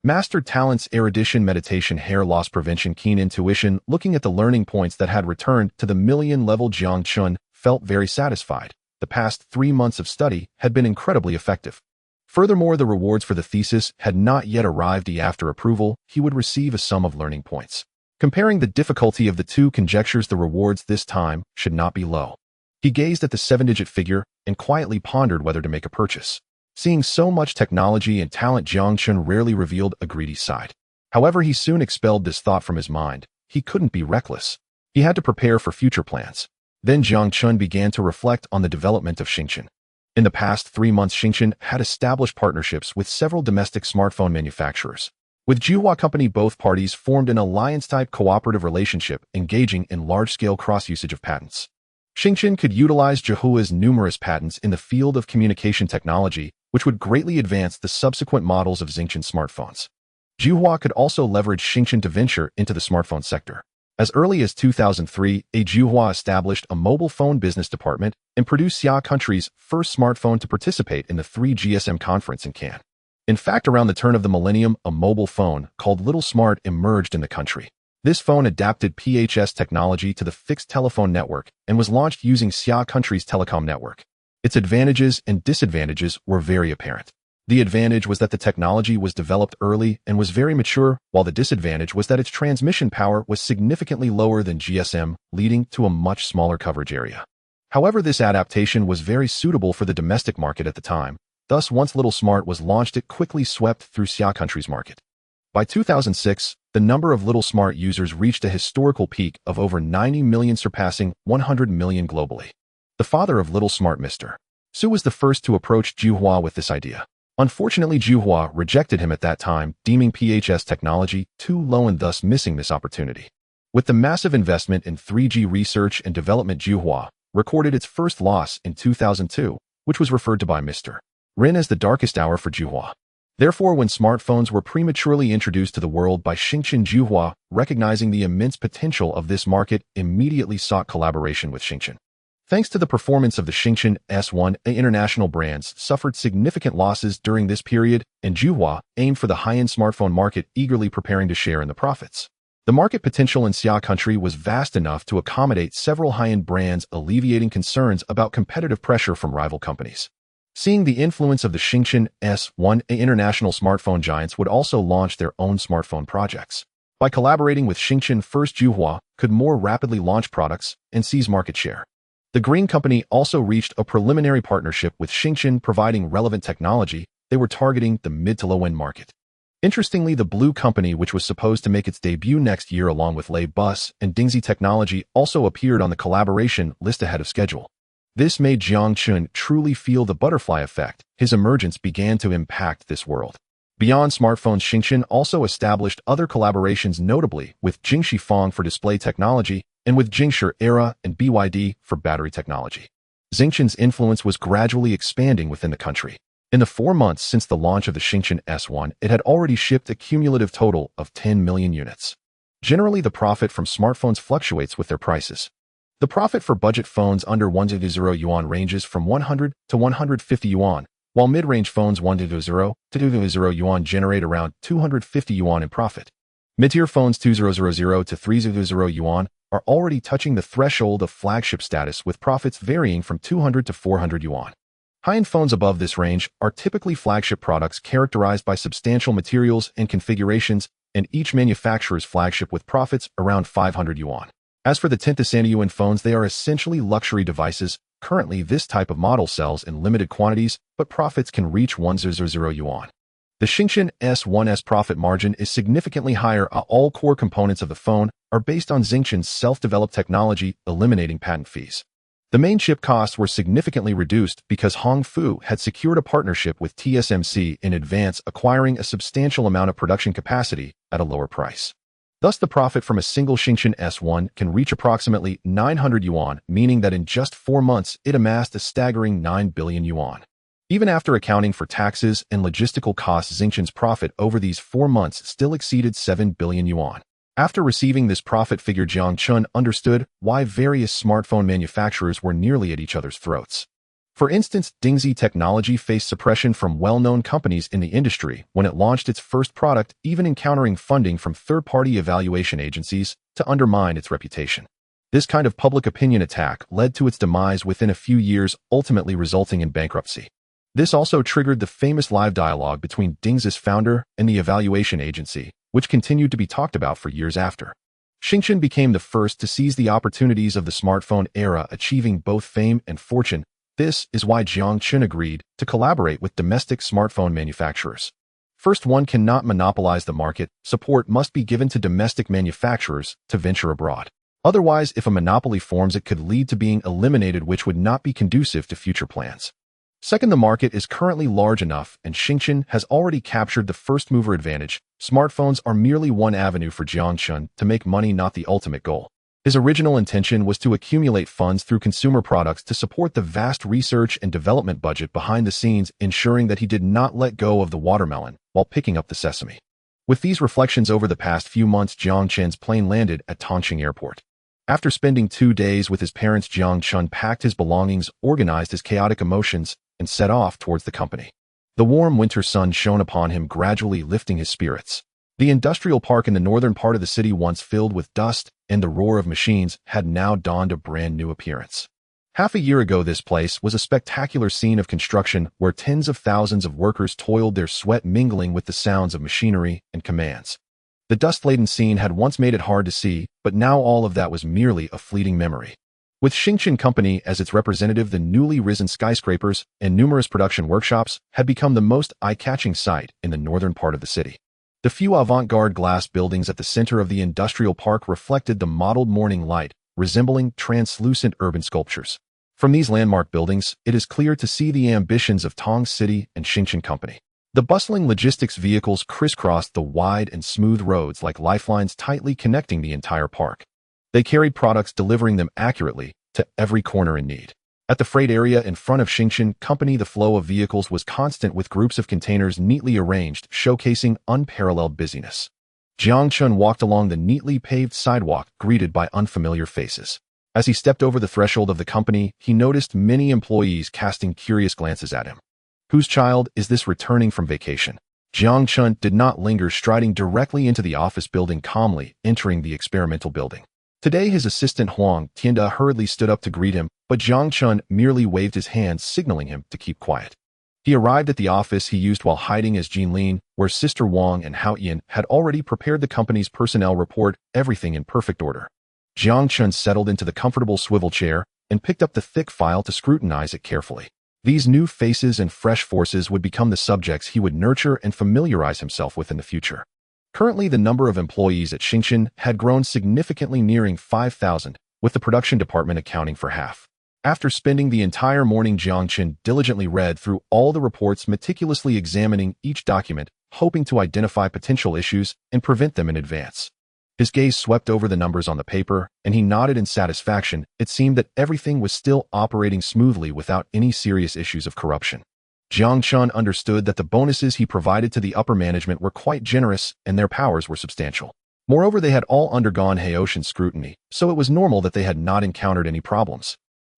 Mastered Talents, Erudition, Meditation, Hair Loss Prevention, Keen Intuition. Looking at the learning points that had returned to the million level, Jiang Chen felt very satisfied. The past 3 months of study had been incredibly effective. Furthermore, the rewards for the thesis had not yet arrived. After approval, he would receive a sum of learning points. Comparing the difficulty of the 2 conjectures, the rewards this time should not be low. He gazed at the 7-digit figure and quietly pondered whether to make a purchase. Seeing so much technology and talent, Jiang Chen rarely revealed a greedy side. However, he soon expelled this thought from his mind. He couldn't be reckless. He had to prepare for future plans. Then Jiang Chen began to reflect on the development of Xingchen. In the past 3 months, Xingchen had established partnerships with several domestic smartphone manufacturers. With Juhua Company, both parties formed an alliance-type cooperative relationship, engaging in large-scale cross-usage of patents. Xingchen could utilize Juhua's numerous patents in the field of communication technology, which would greatly advance the subsequent models of Xingchen smartphones. Juhua could also leverage Xingchen to venture into the smartphone sector. As early as 2003, Juhua established a mobile phone business department and produced Xia Country's first smartphone to participate in the 3GSM conference in Cannes. In fact, around the turn of the millennium, a mobile phone called Little Smart emerged in the country. This phone adapted PHS technology to the fixed telephone network and was launched using Xia Country's telecom network. Its advantages and disadvantages were very apparent. The advantage was that the technology was developed early and was very mature, while the disadvantage was that its transmission power was significantly lower than GSM, leading to a much smaller coverage area. However, this adaptation was very suitable for the domestic market at the time. Thus, once Little Smart was launched, it quickly swept through Xia Country's market. By 2006, the number of Little Smart users reached a historical peak of over 90 million, surpassing 100 million globally. The father of Little Smart, Mr. Su, was the first to approach Juhua with this idea. Unfortunately, Juhua rejected him at that time, deeming PHS technology too low and thus missing this opportunity. With the massive investment in 3G research and development, Juhua recorded its first loss in 2002, which was referred to by Mr. Rin as the darkest hour for Juhua. Therefore, when smartphones were prematurely introduced to the world by Jiang Chen, Juhua, recognizing the immense potential of this market, immediately sought collaboration with Jiang Chen. Thanks to the performance of the Jiang Chen S1, international brands suffered significant losses during this period, and Juhua aimed for the high-end smartphone market, eagerly preparing to share in the profits. The market potential in Xia country was vast enough to accommodate several high-end brands, alleviating concerns about competitive pressure from rival companies. Seeing the influence of the Jiang Chen S1, international smartphone giants would also launch their own smartphone projects. By collaborating with Jiang Chen first, Juhua could more rapidly launch products and seize market share. The Green Company also reached a preliminary partnership with Jiang Chen, providing relevant technology. They were targeting the mid to low-end market. Interestingly, the Blue Company, which was supposed to make its debut next year along with Lei Bus and Dingxi Technology, also appeared on the collaboration list ahead of schedule. This made Jiang Chen truly feel the butterfly effect. His emergence began to impact this world. Beyond smartphones, Jiang Chen also established other collaborations, notably with Jingxi Fong for display technology and with Jingshi Era and BYD for battery technology. Jiang Chen's influence was gradually expanding within the country. In the 4 months since the launch of the Jiang Chen S1, it had already shipped a cumulative total of 10 million units. Generally, the profit from smartphones fluctuates with their prices. The profit for budget phones under 100 yuan ranges from 100 to 150 yuan, while mid-range phones 100 to 200 yuan generate around 250 yuan in profit. Mid-tier phones 200 to 300 yuan are already touching the threshold of flagship status, with profits varying from 200 to 400 yuan. High-end phones above this range are typically flagship products characterized by substantial materials and configurations, and each manufacturer's flagship with profits around 500 yuan. As for the counter-sanctioning phones, they are essentially luxury devices. Currently, this type of model sells in limited quantities, but profits can reach 100 yuan. The Jiang Chen S1's profit margin is significantly higher. All core components of the phone are based on Jiang Chen's self-developed technology, eliminating patent fees. The main chip costs were significantly reduced because Hongfu had secured a partnership with TSMC in advance, acquiring a substantial amount of production capacity at a lower price. Thus, the profit from a single Jiang Chen S1 can reach approximately 900 yuan, meaning that in just 4 months, it amassed a staggering 9 billion yuan. Even after accounting for taxes and logistical costs, Jiang Chen's profit over these 4 months still exceeded 7 billion yuan. After receiving this profit figure, Jiang Chen understood why various smartphone manufacturers were nearly at each other's throats. For instance, Dingxi Technology faced suppression from well-known companies in the industry when it launched its first product, even encountering funding from third-party evaluation agencies to undermine its reputation. This kind of public opinion attack led to its demise within a few years, ultimately resulting in bankruptcy. This also triggered the famous live dialogue between Dingxi's founder and the evaluation agency, which continued to be talked about for years after. Jiang Chen became the first to seize the opportunities of the smartphone era, achieving both fame and fortune. This is why Jiang Chen agreed to collaborate with domestic smartphone manufacturers. First, one cannot monopolize the market. Support must be given to domestic manufacturers to venture abroad. Otherwise, if a monopoly forms, it could lead to being eliminated, which would not be conducive to future plans. Second, the market is currently large enough, and Jiang Chen has already captured the first-mover advantage. Smartphones are merely one avenue for Jiang Chen to make money, not the ultimate goal. His original intention was to accumulate funds through consumer products to support the vast research and development budget behind the scenes, ensuring that he did not let go of the watermelon while picking up the sesame. With these reflections over the past few months, Jiang Chen's plane landed at Tongqing Airport. After spending 2 days with his parents, Jiang Chen packed his belongings, organized his chaotic emotions, and set off towards the company. The warm winter sun shone upon him, gradually lifting his spirits. The industrial park in the northern part of the city, once filled with dust and the roar of machines, had now donned a brand new appearance. Half a year ago, this place was a spectacular scene of construction where tens of thousands of workers toiled, their sweat mingling with the sounds of machinery and commands. The dust-laden scene had once made it hard to see, but now all of that was merely a fleeting memory. With Jiang Chen Company as its representative, the newly risen skyscrapers and numerous production workshops had become the most eye-catching sight in the northern part of the city. The few avant-garde glass buildings at the center of the industrial park reflected the mottled morning light, resembling translucent urban sculptures. From these landmark buildings, it is clear to see the ambitions of Tong City and Jiang Chen Company. The bustling logistics vehicles crisscrossed the wide and smooth roads like lifelines tightly connecting the entire park. They carried products, delivering them accurately to every corner in need. At the freight area in front of Jiang Company, the flow of vehicles was constant, with groups of containers neatly arranged, showcasing unparalleled busyness. Jiang Chen walked along the neatly paved sidewalk, greeted by unfamiliar faces. As he stepped over the threshold of the company, he noticed many employees casting curious glances at him. Whose child is this returning from vacation? Jiang Chen did not linger, striding directly into the office building, calmly entering the experimental building. Today, his assistant Huang Tianda hurriedly stood up to greet him, but Jiang Chen merely waved his hand, signaling him to keep quiet. He arrived at the office he used while hiding as Jinlin, where Sister Wang and Hao Yin had already prepared the company's personnel report, everything in perfect order. Jiang Chen settled into the comfortable swivel chair and picked up the thick file to scrutinize it carefully. These new faces and fresh forces would become the subjects he would nurture and familiarize himself with in the future. Currently, the number of employees at Jiang had grown significantly, nearing 5,000, with the production department accounting for half. After spending the entire morning, Jiang Chen diligently read through all the reports, meticulously examining each document, hoping to identify potential issues and prevent them in advance. His gaze swept over the numbers on the paper, and he nodded in satisfaction. It seemed that everything was still operating smoothly without any serious issues of corruption. Jiang Chen understood that the bonuses he provided to the upper management were quite generous, and their powers were substantial. Moreover, they had all undergone Haitian scrutiny, so it was normal that they had not encountered any problems.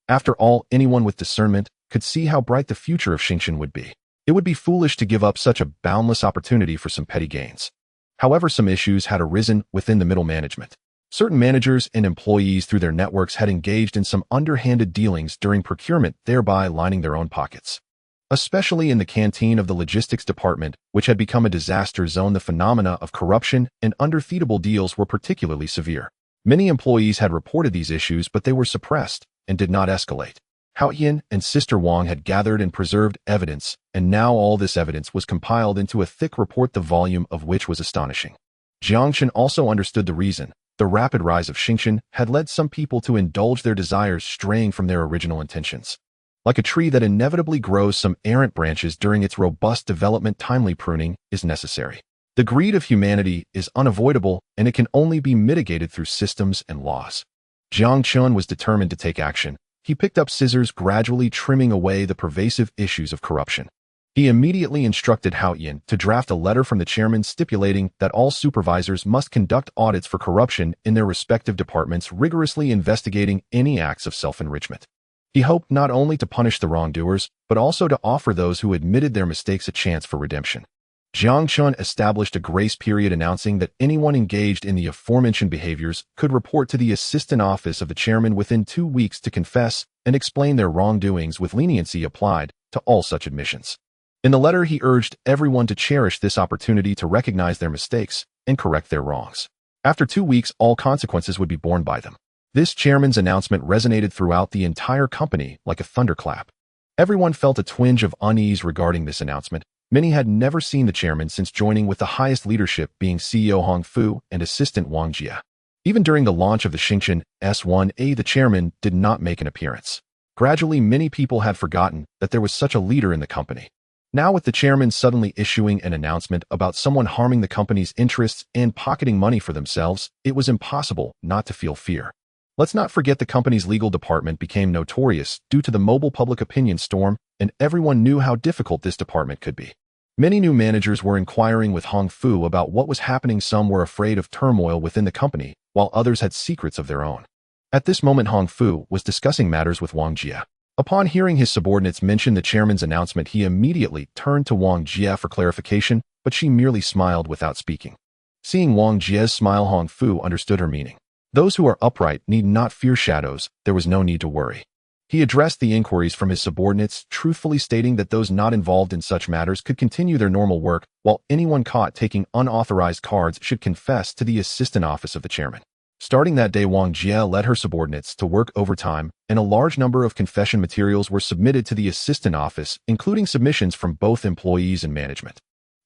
After all, anyone with discernment could see how bright the future of Jiang would be. It would be foolish to give up such a boundless opportunity for some petty gains. However, some issues had arisen within the middle management. Certain managers and employees through their networks had engaged in some underhanded dealings during procurement, thereby lining their own pockets. Especially in the canteen of the logistics department, which had become a disaster zone, the phenomena of corruption and underfeedable deals were particularly severe. Many employees had reported these issues, but they were suppressed and did not escalate. Hao Yin and Sister Wang had gathered and preserved evidence, and now all this evidence was compiled into a thick report, the volume of which was astonishing. Jiang Chen also understood the reason. The rapid rise of Jiang had led some people to indulge their desires, straying from their original intentions. Like a tree that inevitably grows some errant branches during its robust development, timely pruning is necessary. The greed of humanity is unavoidable, and it can only be mitigated through systems and laws. Jiang Chen was determined to take action. He picked up scissors, gradually trimming away the pervasive issues of corruption. He immediately instructed Hao Yin to draft a letter from the chairman stipulating that all supervisors must conduct audits for corruption in their respective departments, rigorously investigating any acts of self-enrichment. He hoped not only to punish the wrongdoers, but also to offer those who admitted their mistakes a chance for redemption. Jiang Chen established a grace period, announcing that anyone engaged in the aforementioned behaviors could report to the assistant office of the chairman within 2 weeks to confess and explain their wrongdoings, with leniency applied to all such admissions. In the letter, he urged everyone to cherish this opportunity to recognize their mistakes and correct their wrongs. After 2 weeks, all consequences would be borne by them. This chairman's announcement resonated throughout the entire company like a thunderclap. Everyone felt a twinge of unease regarding this announcement. Many had never seen the chairman since joining, with the highest leadership being CEO Hong Fu and assistant Wang Jia. Even during the launch of the Jiang S1A, the chairman did not make an appearance. Gradually, many people had forgotten that there was such a leader in the company. Now, with the chairman suddenly issuing an announcement about someone harming the company's interests and pocketing money for themselves, it was impossible not to feel fear. Let's not forget the company's legal department became notorious due to the mobile public opinion storm, and everyone knew how difficult this department could be. Many new managers were inquiring with Hong Fu about what was happening. Some were afraid of turmoil within the company, while others had secrets of their own. At this moment, Hong Fu was discussing matters with Wang Jia. Upon hearing his subordinates mention the chairman's announcement, he immediately turned to Wang Jia for clarification, but she merely smiled without speaking. Seeing Wang Jia's smile, Hong Fu understood her meaning. Those who are upright need not fear shadows. There was no need to worry. He addressed the inquiries from his subordinates, truthfully stating that those not involved in such matters could continue their normal work, while anyone caught taking unauthorized cards should confess to the assistant office of the chairman. Starting that day, Wang Jia led her subordinates to work overtime, and a large number of confession materials were submitted to the assistant office, including submissions from both employees and management.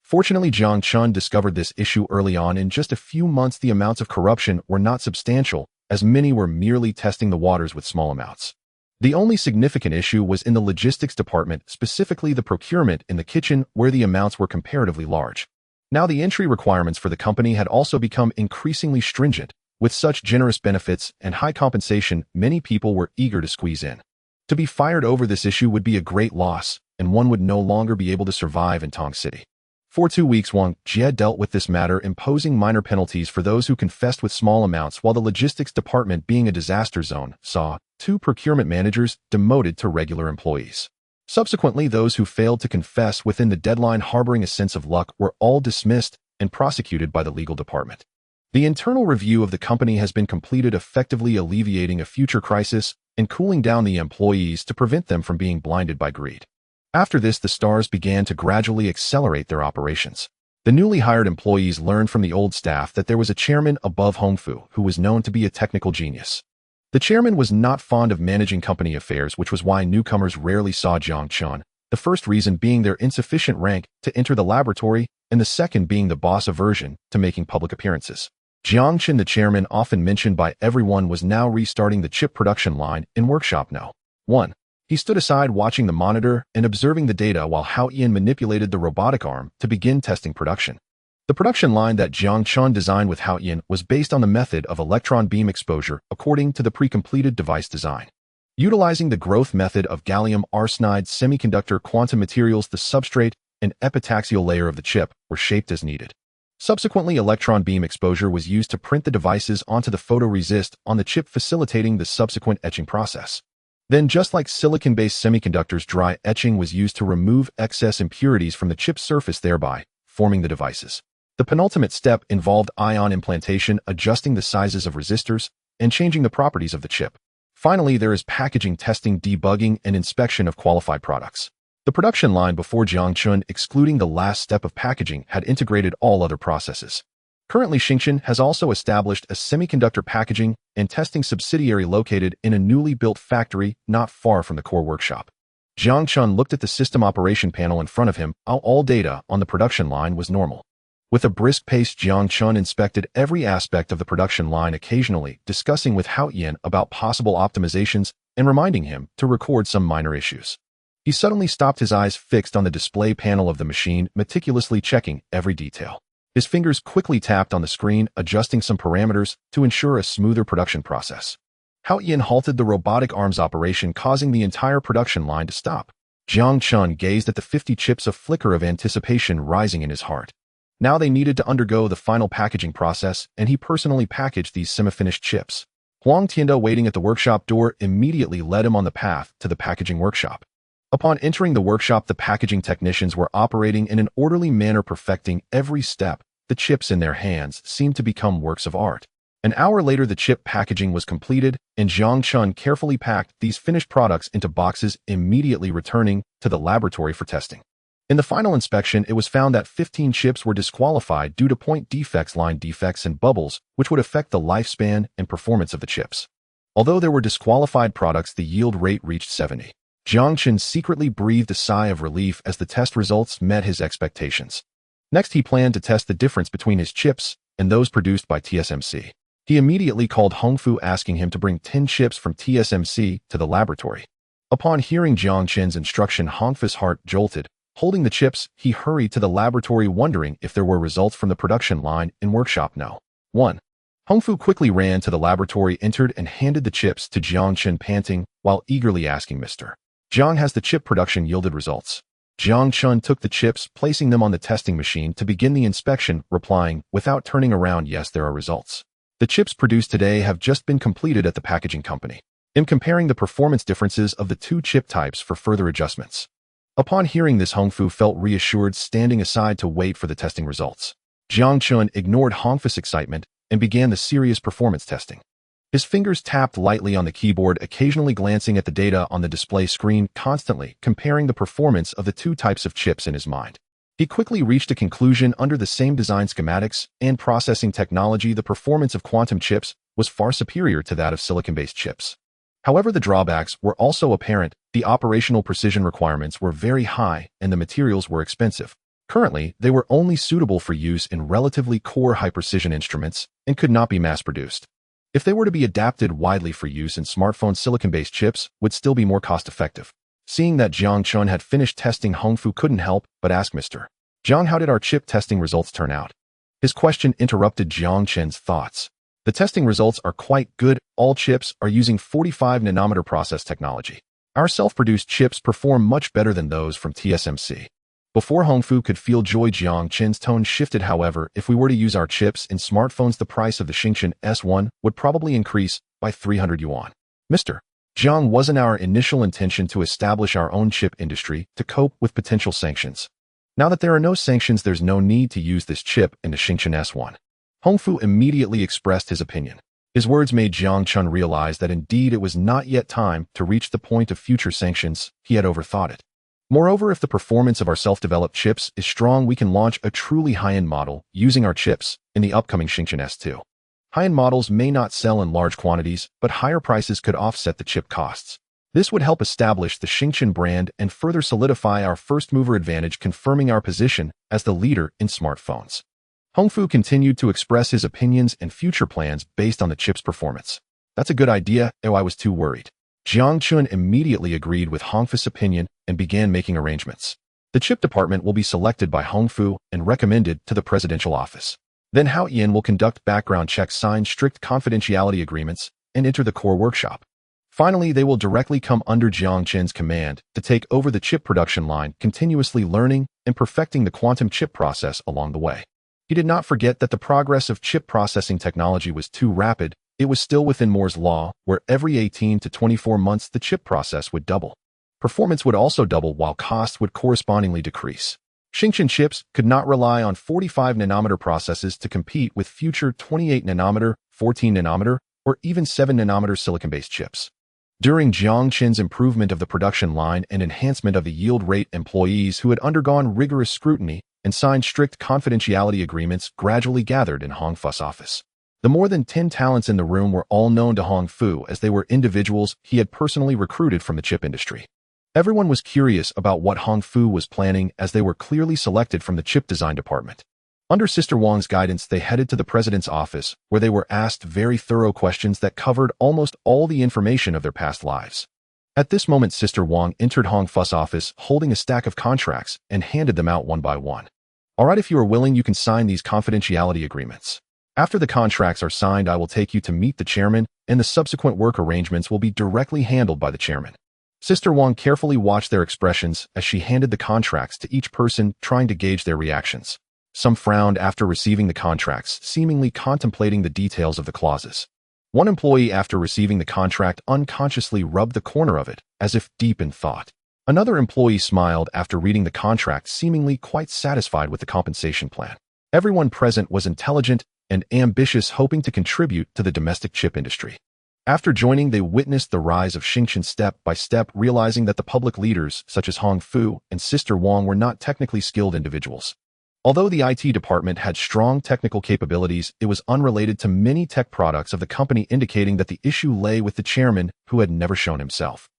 Fortunately, Jiang Chen discovered this issue early on. In just a few months, the amounts of corruption were not substantial, as many were merely testing the waters with small amounts. The only significant issue was in the logistics department, specifically the procurement in the kitchen, where the amounts were comparatively large. Now the entry requirements for the company had also become increasingly stringent. With such generous benefits and high compensation, many people were eager to squeeze in. To be fired over this issue would be a great loss, and one would no longer be able to survive in Tong City. For 2 weeks, Wang Jie dealt with this matter, imposing minor penalties for those who confessed with small amounts, while the logistics department, being a disaster zone, saw 2 procurement managers demoted to regular employees. Subsequently, those who failed to confess within the deadline, harboring a sense of luck, were all dismissed and prosecuted by the legal department. The internal review of the company has been completed, effectively alleviating a future crisis and cooling down the employees to prevent them from being blinded by greed. After this, the stars began to gradually accelerate their operations. The newly hired employees learned from the old staff that there was a chairman above Hongfu who was known to be a technical genius. The chairman was not fond of managing company affairs, which was why newcomers rarely saw Jiang Chen, the first reason being their insufficient rank to enter the laboratory, and the second being the boss' aversion to making public appearances. Jiang Chen, the chairman often mentioned by everyone, was now restarting the chip production line in Workshop No. 1. He stood aside watching the monitor and observing the data while Hao Yan manipulated the robotic arm to begin testing production. The production line that Jiang Chen designed with Hao Yan was based on the method of electron beam exposure according to the pre-completed device design. Utilizing the growth method of gallium arsenide semiconductor quantum materials, the substrate and epitaxial layer of the chip were shaped as needed. Subsequently, electron beam exposure was used to print the devices onto the photoresist on the chip, facilitating the subsequent etching process. Then, just like silicon-based semiconductors, dry etching was used to remove excess impurities from the chip's surface, thereby forming the devices. The penultimate step involved ion implantation, adjusting the sizes of resistors, and changing the properties of the chip. Finally, there is packaging, testing, debugging, and inspection of qualified products. The production line before Jiang Chen, excluding the last step of packaging, had integrated all other processes. Currently, Xingchen has also established a semiconductor packaging and testing subsidiary located in a newly built factory not far from the core workshop. Jiang Chen looked at the system operation panel in front of him. All data on the production line was normal. With a brisk pace, Jiang Chen inspected every aspect of the production line, occasionally discussing with Hao Yan about possible optimizations and reminding him to record some minor issues. He suddenly stopped, his eyes fixed on the display panel of the machine, meticulously checking every detail. His fingers quickly tapped on the screen, adjusting some parameters to ensure a smoother production process. Hao Yan halted the robotic arms operation, causing the entire production line to stop. Jiang Chen gazed at the 50 chips, a flicker of anticipation rising in his heart. Now they needed to undergo the final packaging process, and he personally packaged these semi-finished chips. Huang Tianda, waiting at the workshop door, immediately led him on the path to the packaging workshop. Upon entering the workshop, the packaging technicians were operating in an orderly manner, perfecting every step. The chips in their hands seemed to become works of art. An hour later, the chip packaging was completed, and Jiang Chen carefully packed these finished products into boxes, immediately returning to the laboratory for testing. In the final inspection, it was found that 15 chips were disqualified due to point defects, line defects, and bubbles, which would affect the lifespan and performance of the chips. Although there were disqualified products, the yield rate reached 70. Jiang Chen secretly breathed a sigh of relief as the test results met his expectations. Next, he planned to test the difference between his chips and those produced by TSMC. He immediately called Hongfu, asking him to bring 10 chips from TSMC to the laboratory. Upon hearing Jiang Chen's instruction, Hongfu's heart jolted. Holding the chips, he hurried to the laboratory, wondering if there were results from the production line in Workshop No. 1. Hongfu quickly ran to the laboratory, entered, and handed the chips to Jiang Chen, panting, while eagerly asking, "Mr. Jiang, has the chip production yielded results?" Jiang Chen took the chips, placing them on the testing machine to begin the inspection, replying, without turning around, "Yes, there are results. The chips produced today have just been completed at the packaging company. I'm comparing the performance differences of the 2 chip types for further adjustments." Upon hearing this, Hongfu felt reassured, standing aside to wait for the testing results. Jiang Chen ignored Hongfu's excitement and began the serious performance testing. His fingers tapped lightly on the keyboard, occasionally glancing at the data on the display screen, constantly comparing the performance of the 2 types of chips in his mind. He quickly reached a conclusion. Under the same design schematics and processing technology, the performance of quantum chips was far superior to that of silicon-based chips. However, the drawbacks were also apparent. The operational precision requirements were very high, and the materials were expensive. Currently, they were only suitable for use in relatively core high-precision instruments and could not be mass-produced. If they were to be adapted widely for use in smartphone silicon-based chips, would still be more cost-effective. Seeing that Jiang Chen had finished testing, Hongfu couldn't help but ask Mr. Jiang, how did our chip testing results turn out? His question interrupted Jiang Chen's thoughts. The testing results are quite good. All chips are using 45-nanometer process technology. Our self-produced chips perform much better than those from TSMC. Before Hongfu could feel joy, Jiang Chen's tone shifted. However, if we were to use our chips in smartphones, the price of the Jiang S1 would probably increase by 300 yuan. Mr. Jiang, wasn't our initial intention to establish our own chip industry to cope with potential sanctions? Now that there are no sanctions, there's no need to use this chip in the Jiang S1. Hongfu immediately expressed his opinion. His words made Jiang Chen realize that indeed it was not yet time to reach the point of future sanctions. He had overthought it. Moreover, if the performance of our self-developed chips is strong, we can launch a truly high-end model using our chips in the upcoming Jiang S2. High-end models may not sell in large quantities, but higher prices could offset the chip costs. This would help establish the Jiang brand and further solidify our first-mover advantage, confirming our position as the leader in smartphones. Hongfu continued to express his opinions and future plans based on the chip's performance. That's a good idea. I was too worried. Jiang Chen immediately agreed with Hongfu's opinion and began making arrangements. The chip department will be selected by Hongfu and recommended to the presidential office. Then Hao Yin will conduct background checks, sign strict confidentiality agreements, and enter the core workshop. Finally, they will directly come under Jiang Chen's command to take over the chip production line, continuously learning and perfecting the quantum chip process along the way. He did not forget that the progress of chip processing technology was too rapid. It was still within Moore's law, where every 18 to 24 months the chip process would double. Performance would also double, while costs would correspondingly decrease. Jiang chips could not rely on 45-nanometer processes to compete with future 28-nanometer, 14-nanometer, or even 7-nanometer silicon-based chips. During Jiang Chen's improvement of the production line and enhancement of the yield rate, employees who had undergone rigorous scrutiny and signed strict confidentiality agreements gradually gathered in Hongfu's office. The more than 10 talents in the room were all known to Hongfu, as they were individuals he had personally recruited from the chip industry. Everyone was curious about what Hongfu was planning, as they were clearly selected from the chip design department. Under Sister Wang's guidance, they headed to the president's office, where they were asked very thorough questions that covered almost all the information of their past lives. At this moment, Sister Wang entered Hongfu's office holding a stack of contracts and handed them out one by one. All right, if you are willing, you can sign these confidentiality agreements. After the contracts are signed, I will take you to meet the chairman, and the subsequent work arrangements will be directly handled by the chairman. Sister Wang carefully watched their expressions as she handed the contracts to each person, trying to gauge their reactions. Some frowned after receiving the contracts, seemingly contemplating the details of the clauses. One employee, after receiving the contract, unconsciously rubbed the corner of it, as if deep in thought. Another employee smiled after reading the contract, seemingly quite satisfied with the compensation plan. Everyone present was intelligent and ambitious, hoping to contribute to the domestic chip industry. After joining, they witnessed the rise of Jiang step by step, realizing that the public leaders, such as Hongfu and Sister Wang, were not technically skilled individuals. Although the IT department had strong technical capabilities, it was unrelated to many tech products of the company, indicating that the issue lay with the chairman, who had never shown himself.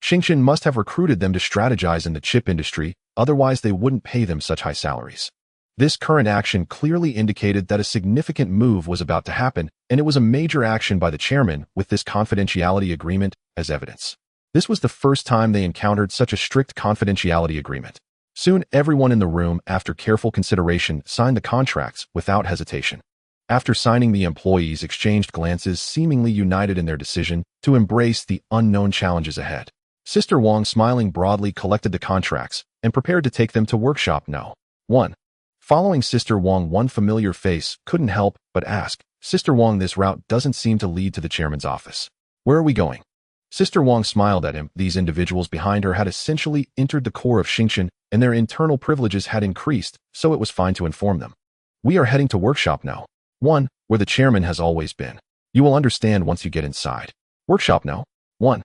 Jiang must have recruited them to strategize in the chip industry, otherwise they wouldn't pay them such high salaries. This current action clearly indicated that a significant move was about to happen, and it was a major action by the chairman, with this confidentiality agreement as evidence. This was the first time they encountered such a strict confidentiality agreement. Soon, everyone in the room, after careful consideration, signed the contracts without hesitation. After signing, the employees exchanged glances, seemingly united in their decision to embrace the unknown challenges ahead. Sister Wang, smiling broadly, collected the contracts and prepared to take them to workshop No. 1. Following Sister Wang, one familiar face couldn't help but ask, "Sister Wang, this route doesn't seem to lead to the chairman's office. Where are we going?" Sister Wang smiled at him. These individuals behind her had essentially entered the core of Jiang, and their internal privileges had increased, so it was fine to inform them. "We are heading to workshop No. 1, where the chairman has always been. You will understand once you get inside." Workshop No. 1.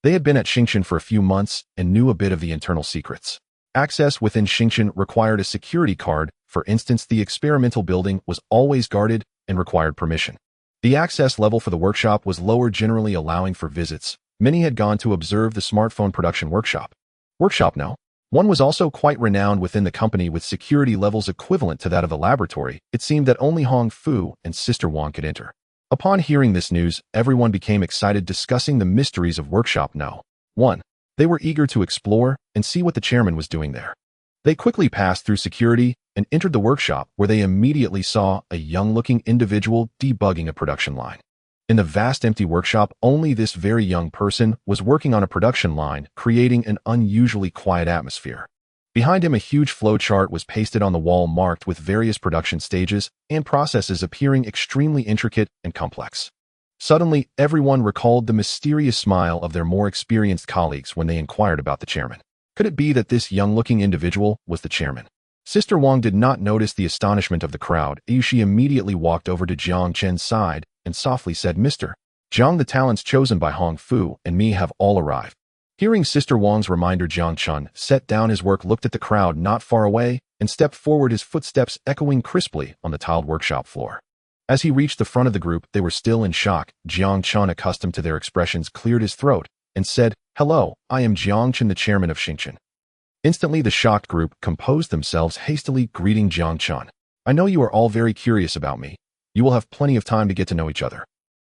They had been at Jiang for a few months and knew a bit of the internal secrets. Access within Jiang required a security card. For instance, the experimental building was always guarded and required permission. The access level for the workshop was lower, generally allowing for visits. Many had gone to observe the smartphone production workshop. Workshop No. 1 was also quite renowned within the company, with security levels equivalent to that of the laboratory. It seemed that only Hongfu and Sister Wang could enter. Upon hearing this news, everyone became excited, discussing the mysteries of Workshop No. 1. They were eager to explore and see what the chairman was doing there. They quickly passed through security and entered the workshop, where they immediately saw a young-looking individual debugging a production line. In the vast empty workshop, only this very young person was working on a production line, creating an unusually quiet atmosphere. Behind him, a huge flowchart was pasted on the wall, marked with various production stages and processes appearing extremely intricate and complex. Suddenly, everyone recalled the mysterious smile of their more experienced colleagues when they inquired about the chairman. Could it be that this young-looking individual was the chairman? Sister Wang did not notice the astonishment of the crowd. She immediately walked over to Jiang Chen's side and softly said, "Mr. Jiang, the talents chosen by Hong Fu and me have all arrived." Hearing Sister Wang's reminder, Jiang Chen set down his work, looked at the crowd not far away, and stepped forward, his footsteps echoing crisply on the tiled workshop floor. As he reached the front of the group, they were still in shock. Jiang Chen, accustomed to their expressions, cleared his throat and said, "Hello, I am Jiang Chen, the chairman of Xingchen." Instantly, the shocked group composed themselves, hastily greeting Jiang Chen. "I know you are all very curious about me. You will have plenty of time to get to know each other."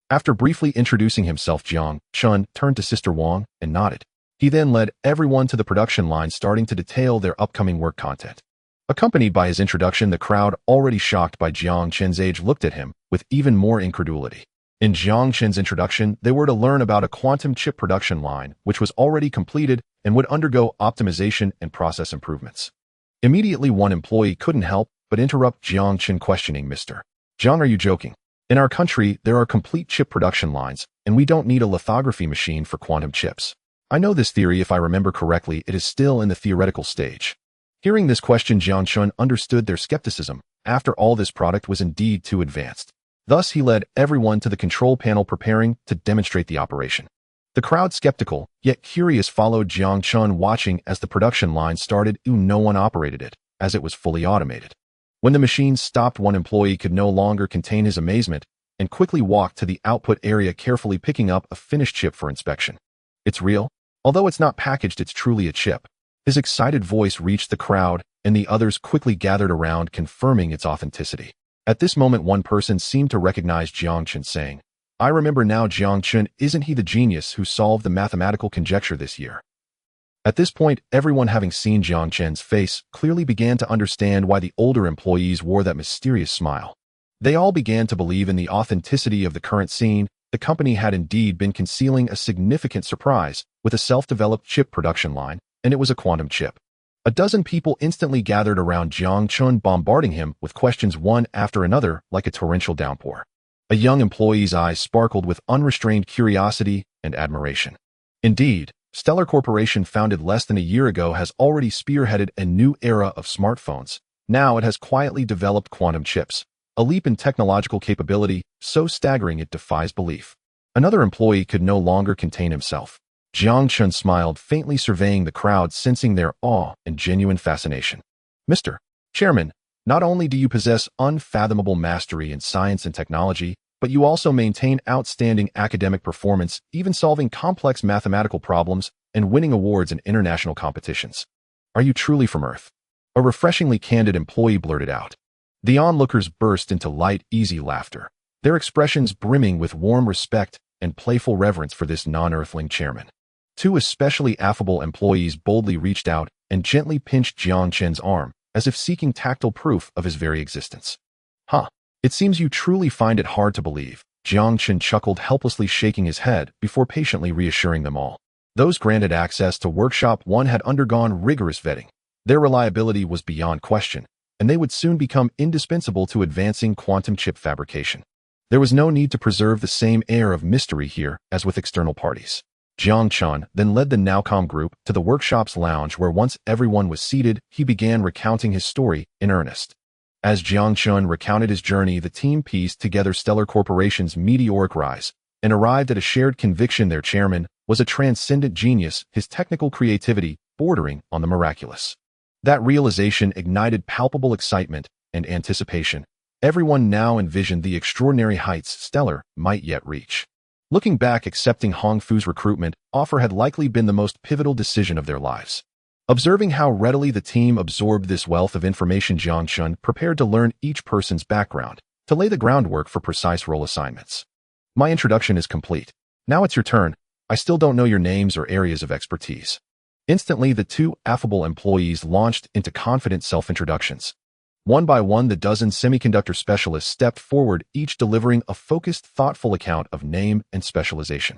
After briefly introducing himself, Jiang Chen turned to Sister Wang and nodded. He then led everyone to the production line, starting to detail their upcoming work content. Accompanied by his introduction, the crowd, already shocked by Jiang Chen's age, looked at him with even more incredulity. In Jiang Chen's introduction, they were to learn about a quantum chip production line, which was already completed and would undergo optimization and process improvements. Immediately, one employee couldn't help but interrupt Jiang Chen, questioning, "Mr. Jiang, are you joking? In our country, there are complete chip production lines, and we don't need a lithography machine for quantum chips. I know this theory. If I remember correctly, it is still in the theoretical stage." Hearing this question, Jiang Chen understood their skepticism. After all, this product was indeed too advanced. Thus, he led everyone to the control panel, preparing to demonstrate the operation. The crowd, skeptical yet curious, followed Jiang Chen, watching as the production line started. No one operated it, as it was fully automated. When the machine stopped, one employee could no longer contain his amazement and quickly walked to the output area, carefully picking up a finished chip for inspection. "It's real. Although it's not packaged, it's truly a chip." His excited voice reached the crowd, and the others quickly gathered around, confirming its authenticity. At this moment, one person seemed to recognize Jiang Chen, saying, "I remember now, Jiang Chen, isn't he the genius who solved the mathematical conjecture this year?" At this point, everyone, having seen Jiang Chen's face, clearly began to understand why the older employees wore that mysterious smile. They all began to believe in the authenticity of the current scene. The company had indeed been concealing a significant surprise with a self-developed chip production line, and it was a quantum chip. A dozen people instantly gathered around Jiang Chen, bombarding him with questions one after another like a torrential downpour. A young employee's eyes sparkled with unrestrained curiosity and admiration. Indeed, Stellar Corporation, founded less than a year ago, has already spearheaded a new era of smartphones. Now it has quietly developed quantum chips, a leap in technological capability so staggering it defies belief. Another employee could no longer contain himself. Jiang Chen smiled faintly, surveying the crowd, sensing their awe and genuine fascination. "Mr. Chairman, not only do you possess unfathomable mastery in science and technology, but you also maintain outstanding academic performance, even solving complex mathematical problems and winning awards in international competitions. Are you truly from Earth?" A refreshingly candid employee blurted out. The onlookers burst into light, easy laughter, their expressions brimming with warm respect and playful reverence for this non-Earthling chairman. Two especially affable employees boldly reached out and gently pinched Jiang Chen's arm, as if seeking tactile proof of his very existence. "Huh, it seems you truly find it hard to believe." Jiang Chen chuckled, helplessly shaking his head before patiently reassuring them all. Those granted access to Workshop 1 had undergone rigorous vetting. Their reliability was beyond question, and they would soon become indispensable to advancing quantum chip fabrication. There was no need to preserve the same air of mystery here as with external parties. Jiang Chen then led the Nowcom group to the workshop's lounge, where once everyone was seated, he began recounting his story in earnest. As Jiang Chen recounted his journey, the team pieced together Stellar Corporation's meteoric rise and arrived at a shared conviction: their chairman was a transcendent genius, his technical creativity bordering on the miraculous. That realization ignited palpable excitement and anticipation. Everyone now envisioned the extraordinary heights Stellar might yet reach. Looking back, accepting Hong Fu's recruitment offer had likely been the most pivotal decision of their lives. Observing how readily the team absorbed this wealth of information, Jiang Chen prepared to learn each person's background, to lay the groundwork for precise role assignments. My introduction is complete. Now it's your turn. I still don't know your names or areas of expertise. Instantly, the two affable employees launched into confident self-introductions. One by one, the dozen semiconductor specialists stepped forward, each delivering a focused, thoughtful account of name and specialization.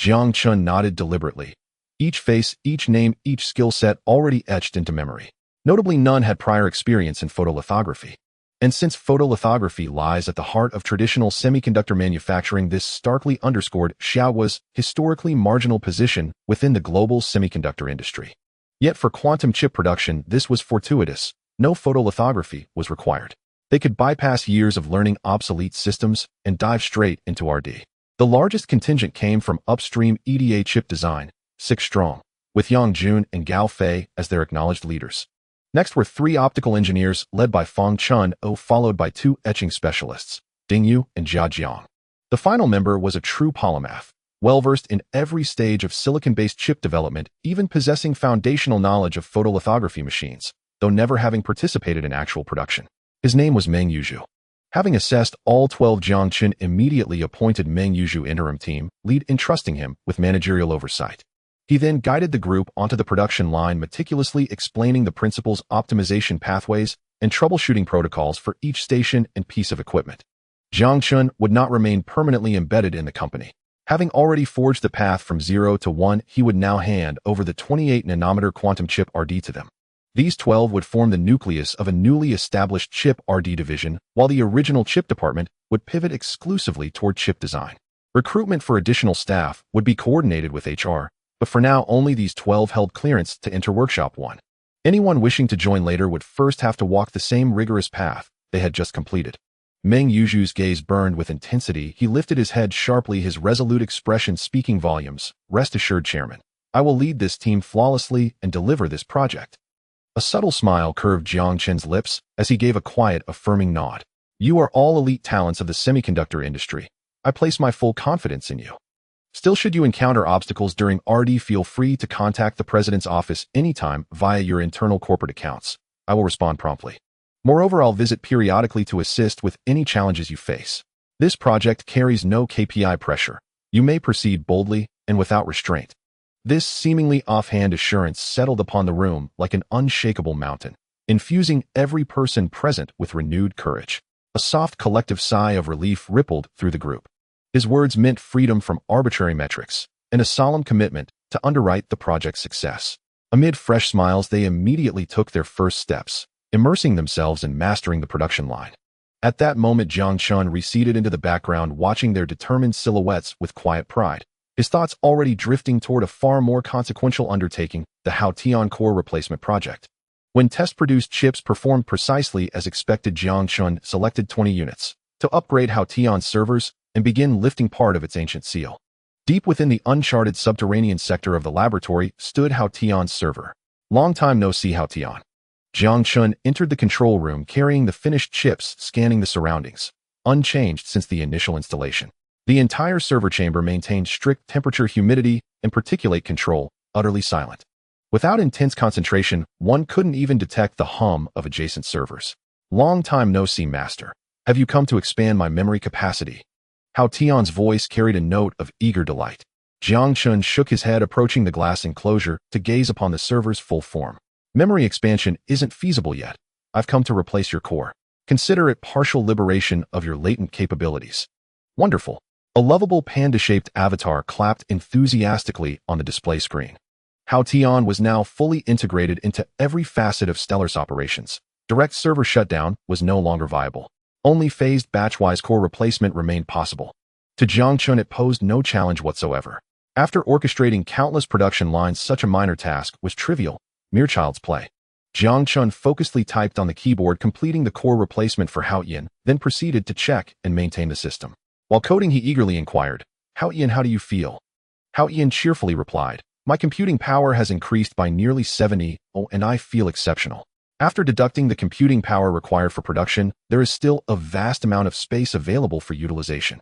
Jiang Chen nodded deliberately. Each face, each name, each skill set already etched into memory. Notably, none had prior experience in photolithography. And since photolithography lies at the heart of traditional semiconductor manufacturing, this starkly underscored Xiao's historically marginal position within the global semiconductor industry. Yet for quantum chip production, this was fortuitous. No photolithography was required. They could bypass years of learning obsolete systems and dive straight into RD. The largest contingent came from upstream EDA chip design, 6 strong, with Yang Jun and Gao Fei as their acknowledged leaders. Next were 3 optical engineers led by Feng Chun, followed by 2 etching specialists, Ding Yu and Jia Jiang. The final member was a true polymath, well-versed in every stage of silicon-based chip development, even possessing foundational knowledge of photolithography machines, though never having participated in actual production. His name was Meng Yuzhu. Having assessed all 12, Jiang Chen immediately appointed Meng Yuzhu interim team lead, entrusting him with managerial oversight. He then guided the group onto the production line, meticulously explaining the principles, optimization pathways, and troubleshooting protocols for each station and piece of equipment. Jiang Chen would not remain permanently embedded in the company. Having already forged the path from 0 to 1, he would now hand over the 28-nanometer quantum chip RD to them. These 12 would form the nucleus of a newly established chip RD division, while the original chip department would pivot exclusively toward chip design. Recruitment for additional staff would be coordinated with HR, but for now only these 12 held clearance to enter Workshop 1. Anyone wishing to join later would first have to walk the same rigorous path they had just completed. Meng Yuzhu's gaze burned with intensity. He lifted his head sharply, his resolute expression speaking volumes. Rest assured, Chairman, I will lead this team flawlessly and deliver this project. A subtle smile curved Jiang Chen's lips as he gave a quiet, affirming nod. You are all elite talents of the semiconductor industry. I place my full confidence in you. Still, should you encounter obstacles during RD, feel free to contact the President's office anytime via your internal corporate accounts. I will respond promptly. Moreover, I'll visit periodically to assist with any challenges you face. This project carries no KPI pressure. You may proceed boldly and without restraint. This seemingly offhand assurance settled upon the room like an unshakable mountain, infusing every person present with renewed courage. A soft collective sigh of relief rippled through the group. His words meant freedom from arbitrary metrics and a solemn commitment to underwrite the project's success. Amid fresh smiles, they immediately took their first steps, immersing themselves in mastering the production line. At that moment, Jiang Chen receded into the background, watching their determined silhouettes with quiet pride, his thoughts already drifting toward a far more consequential undertaking, the Haotian core replacement project. When test-produced chips performed precisely as expected, Jiang Chen selected 20 units to upgrade Haotian's servers and begin lifting part of its ancient seal. Deep within the uncharted subterranean sector of the laboratory stood Haotian's server. Long time no see, Haotian. Jiang Chen entered the control room carrying the finished chips, scanning the surroundings. Unchanged since the initial installation. The entire server chamber maintained strict temperature, humidity, and particulate control, utterly silent. Without intense concentration, one couldn't even detect the hum of adjacent servers. Long time no see, Master. Have you come to expand my memory capacity? Haotian's voice carried a note of eager delight. Jiang Chen shook his head, approaching the glass enclosure to gaze upon the server's full form. Memory expansion isn't feasible yet. I've come to replace your core. Consider it partial liberation of your latent capabilities. Wonderful. A lovable panda-shaped avatar clapped enthusiastically on the display screen. Haotian was now fully integrated into every facet of Stellar's operations. Direct server shutdown was no longer viable. Only phased batch-wise core replacement remained possible. To Jiang Chen, it posed no challenge whatsoever. After orchestrating countless production lines, such a minor task was trivial, mere child's play. Jiang Chen focusedly typed on the keyboard, completing the core replacement for Haotian, then proceeded to check and maintain the system. While coding, he eagerly inquired, Haotian, how do you feel? Haotian cheerfully replied, my computing power has increased by nearly 70, and I feel exceptional. After deducting the computing power required for production, there is still a vast amount of space available for utilization.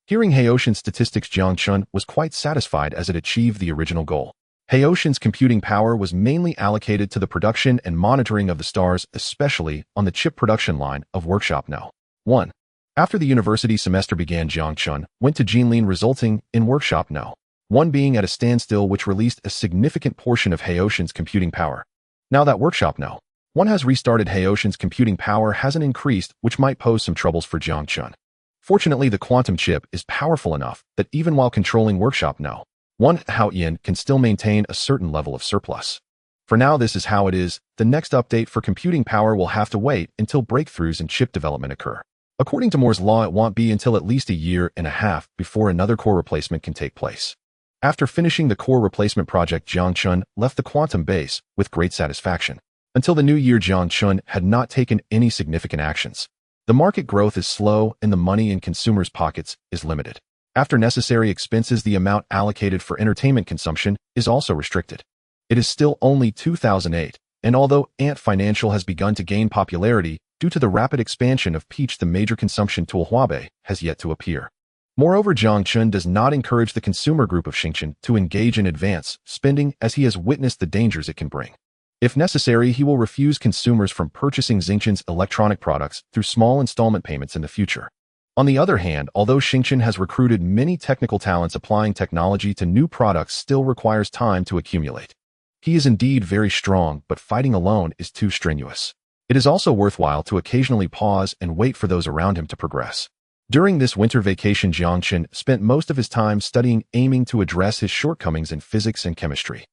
Hearing Haotian's statistics, Jiang Chen was quite satisfied as it achieved the original goal. Haotian's computing power was mainly allocated to the production and monitoring of the stars, especially on the chip production line of Workshop No. 1. After the university semester began, Jiang Chen went to Jinlin, resulting in Workshop No. 1 being at a standstill, which released a significant portion of Haoshan's computing power. Now that Workshop No. 1 has restarted, Haoshan's computing power hasn't increased, which might pose some troubles for Jiang Chen. Fortunately, the quantum chip is powerful enough that even while controlling Workshop No. 1, Haoyan can still maintain a certain level of surplus. For now, this is how it is. The next update for computing power will have to wait until breakthroughs in chip development occur. According to Moore's law, it won't be until at least a year and a half before another core replacement can take place. After finishing the core replacement project, Jiang Chen left the quantum base with great satisfaction. Until the new year, Jiang Chen had not taken any significant actions. The market growth is slow and the money in consumers' pockets is limited. After necessary expenses, the amount allocated for entertainment consumption is also restricted. It is still only 2008, and although Ant Financial has begun to gain popularity due to the rapid expansion of Peach, the major consumption tool Huawei has yet to appear. Moreover, Jiang Chen does not encourage the consumer group of Xingchen to engage in advance spending, as he has witnessed the dangers it can bring. If necessary, he will refuse consumers from purchasing Xingchen's electronic products through small installment payments in the future. On the other hand, although Xingchen has recruited many technical talents, applying technology to new products still requires time to accumulate. He is indeed very strong, but fighting alone is too strenuous. It is also worthwhile to occasionally pause and wait for those around him to progress. During this winter vacation, Jiang Chen spent most of his time studying, aiming to address his shortcomings in physics and chemistry.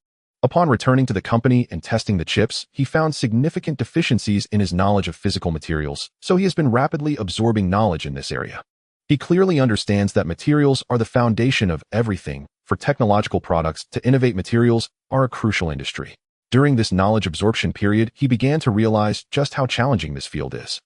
Upon returning to the company and testing the chips, he found significant deficiencies in his knowledge of physical materials, so he has been rapidly absorbing knowledge in this area. He clearly understands that materials are the foundation of everything. For technological products to innovate, materials are a crucial industry. During this knowledge absorption period, he began to realize just how challenging this field is.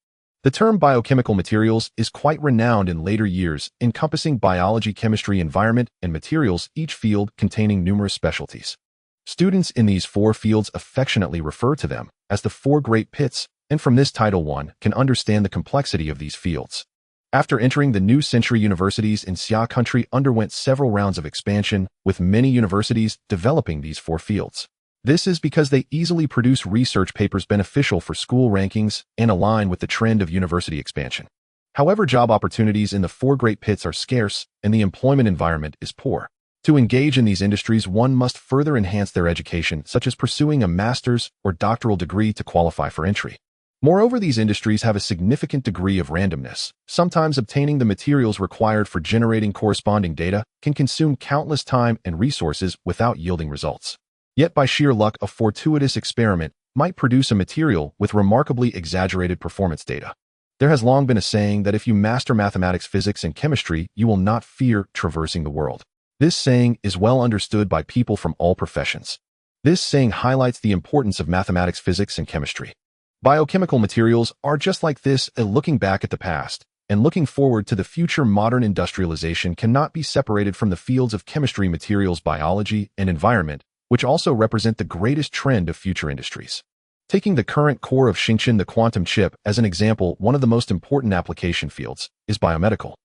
The term biochemical materials is quite renowned in later years, encompassing biology, chemistry, environment, and materials, each field containing numerous specialties. Students in these 4 fields affectionately refer to them as the 4 great pits, and from this title one can understand the complexity of these fields. After entering the new century, universities in Xia country underwent several rounds of expansion, with many universities developing these 4 fields. This is because they easily produce research papers beneficial for school rankings and align with the trend of university expansion. However, job opportunities in the 4 great pits are scarce and the employment environment is poor. To engage in these industries, one must further enhance their education, such as pursuing a master's or doctoral degree to qualify for entry. Moreover, these industries have a significant degree of randomness. Sometimes obtaining the materials required for generating corresponding data can consume countless time and resources without yielding results. Yet by sheer luck, a fortuitous experiment might produce a material with remarkably exaggerated performance data. There has long been a saying that if you master mathematics, physics, and chemistry, you will not fear traversing the world. This saying is well understood by people from all professions. This saying highlights the importance of mathematics, physics, and chemistry. Biochemical materials are just like this, looking back at the past and looking forward to the future. Modern industrialization cannot be separated from the fields of chemistry, materials, biology, and environment, which also represent the greatest trend of future industries. Taking the current core of Xingchen, the quantum chip, as an example, one of the most important application fields is biomedical.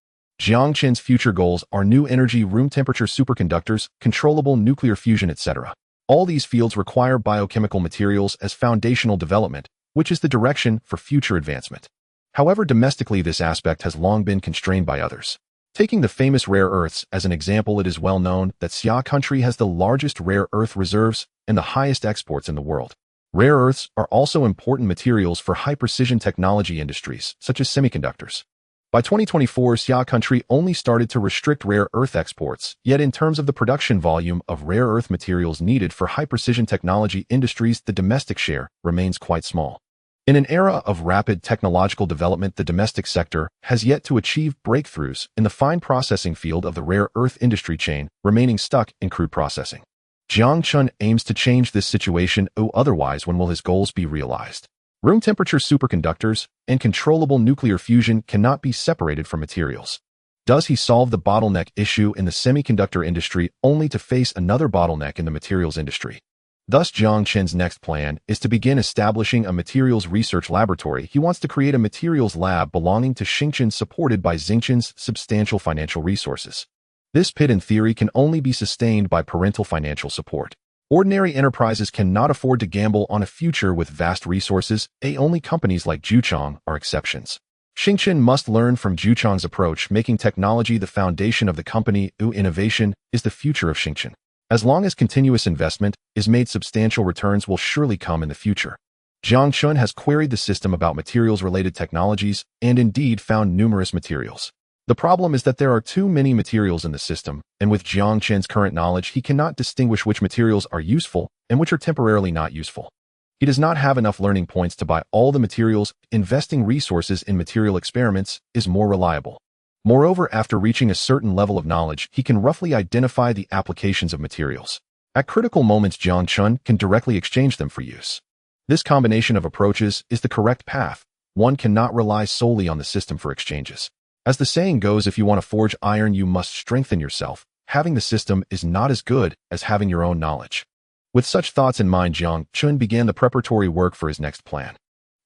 Jiang Chen's future goals are new energy, room temperature superconductors, controllable nuclear fusion, etc. All these fields require biochemical materials as foundational development, which is the direction for future advancement. However, domestically, this aspect has long been constrained by others. Taking the famous rare earths as an example, it is well known that Xia country has the largest rare earth reserves and the highest exports in the world. Rare earths are also important materials for high-precision technology industries, such as semiconductors. By 2024, Xia country only started to restrict rare earth exports, yet in terms of the production volume of rare earth materials needed for high-precision technology industries, the domestic share remains quite small. In an era of rapid technological development, the domestic sector has yet to achieve breakthroughs in the fine processing field of the rare earth industry chain, remaining stuck in crude processing. Jiang Chen aims to change this situation, otherwise when will his goals be realized? Room temperature superconductors and controllable nuclear fusion cannot be separated from materials. Does he solve the bottleneck issue in the semiconductor industry only to face another bottleneck in the materials industry? Thus, Jiang Chen's next plan is to begin establishing a materials research laboratory. He wants to create a materials lab belonging to Xingchen, supported by Xingchen's substantial financial resources. This pit, in theory, can only be sustained by parental financial support. Ordinary enterprises cannot afford to gamble on a future with vast resources. Only companies like Juchang are exceptions. Jiang must learn from Jiang Chen's approach, making technology the foundation of the company. Innovation is the future of Jiang. As long as continuous investment is made, substantial returns will surely come in the future. Jiang Chen has queried the system about materials-related technologies and indeed found numerous materials. The problem is that there are too many materials in the system, and with Jiang Chen's current knowledge, he cannot distinguish which materials are useful and which are temporarily not useful. He does not have enough learning points to buy all the materials. Investing resources in material experiments is more reliable. Moreover, after reaching a certain level of knowledge, he can roughly identify the applications of materials. At critical moments, Jiang Chen can directly exchange them for use. This combination of approaches is the correct path. One cannot rely solely on the system for exchanges. As the saying goes, if you want to forge iron, you must strengthen yourself. Having the system is not as good as having your own knowledge. With such thoughts in mind, Jiang Chen began the preparatory work for his next plan.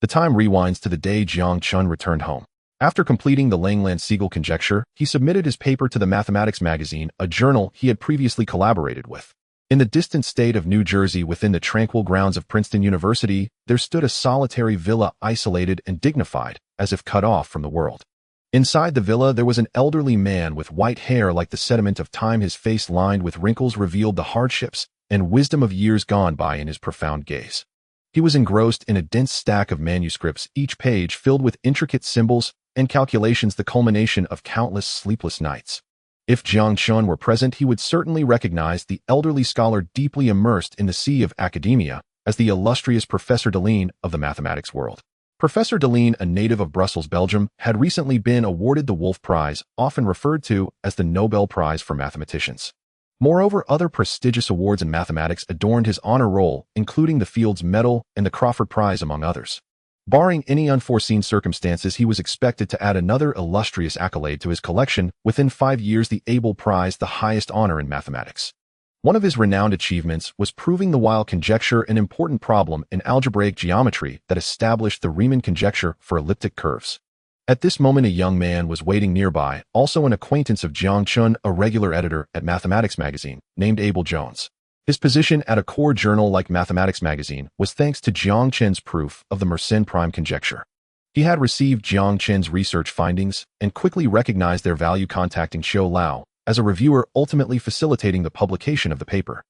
The time rewinds to the day Jiang Chen returned home. After completing the Langland-Siegel conjecture, he submitted his paper to the Mathematics magazine, a journal he had previously collaborated with. In the distant state of New Jersey, within the tranquil grounds of Princeton University, there stood a solitary villa, isolated and dignified, as if cut off from the world. Inside the villa, there was an elderly man with white hair like the sediment of time. His face, lined with wrinkles, revealed the hardships and wisdom of years gone by in his profound gaze. He was engrossed in a dense stack of manuscripts, each page filled with intricate symbols and calculations, the culmination of countless sleepless nights. If Jiang Chen were present, he would certainly recognize the elderly scholar, deeply immersed in the sea of academia, as the illustrious Professor Deligne of the mathematics world. Professor Deligne, a native of Brussels, Belgium, had recently been awarded the Wolf Prize, often referred to as the Nobel Prize for mathematicians. Moreover, other prestigious awards in mathematics adorned his honor roll, including the Fields Medal and the Crawford Prize, among others. Barring any unforeseen circumstances, he was expected to add another illustrious accolade to his collection within 5 years, the Abel Prize, the highest honor in mathematics. One of his renowned achievements was proving the Weil conjecture, an important problem in algebraic geometry that established the Riemann conjecture for elliptic curves. At this moment, a young man was waiting nearby, also an acquaintance of Jiang Chen, a regular editor at Mathematics magazine, named Abel Jones. His position at a core journal like Mathematics magazine was thanks to Jiang Chen's proof of the Mersenne prime conjecture. He had received Jiang Chen's research findings and quickly recognized their value, contacting Xiu Lao as a reviewer, ultimately facilitating the publication of the paper.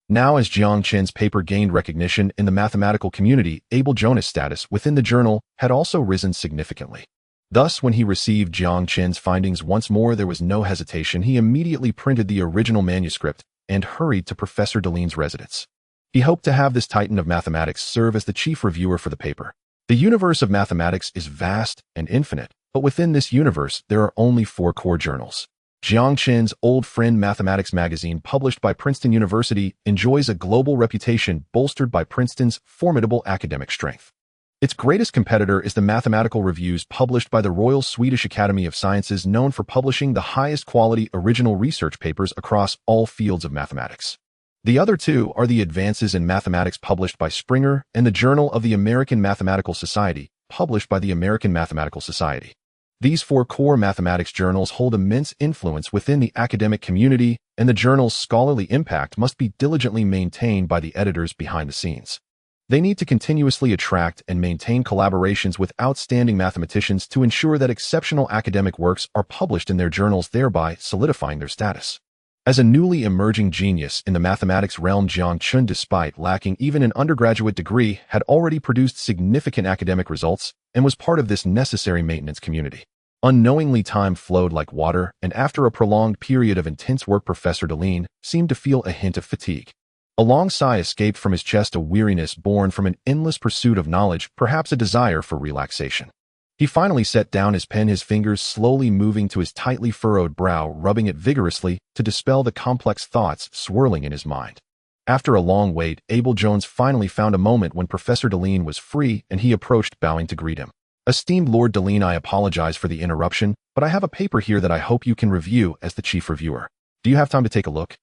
Now, as Jiang Chen's paper gained recognition in the mathematical community, Abel Jonas' status within the journal had also risen significantly. Thus, when he received Jiang Chen's findings once more, there was no hesitation. He immediately printed the original manuscript and hurried to Professor Deligne's residence. He hoped to have this titan of mathematics serve as the chief reviewer for the paper. The universe of mathematics is vast and infinite, but within this universe, there are only 4 core journals. Jiang Chen's old friend Mathematics magazine, published by Princeton University, enjoys a global reputation bolstered by Princeton's formidable academic strength. Its greatest competitor is the Mathematical Reviews, published by the Royal Swedish Academy of Sciences, known for publishing the highest quality original research papers across all fields of mathematics. The other 2 are the Advances in Mathematics, published by Springer, and the Journal of the American Mathematical Society, published by the American Mathematical Society. These 4 core mathematics journals hold immense influence within the academic community, and the journal's scholarly impact must be diligently maintained by the editors behind the scenes. They need to continuously attract and maintain collaborations with outstanding mathematicians to ensure that exceptional academic works are published in their journals, thereby solidifying their status. As a newly emerging genius in the mathematics realm, Jiang Chen, despite lacking even an undergraduate degree, had already produced significant academic results and was part of this necessary maintenance community. Unknowingly, time flowed like water, and after a prolonged period of intense work, Professor Deligne seemed to feel a hint of fatigue. A long sigh escaped from his chest, a weariness born from an endless pursuit of knowledge, perhaps a desire for relaxation. He finally set down his pen, his fingers slowly moving to his tightly furrowed brow, rubbing it vigorously to dispel the complex thoughts swirling in his mind. After a long wait, Abel Jones finally found a moment when Professor Deligne was free, and he approached, bowing to greet him. "Esteemed Lord Deligne, I apologize for the interruption, but I have a paper here that I hope you can review as the chief reviewer. Do you have time to take a look?"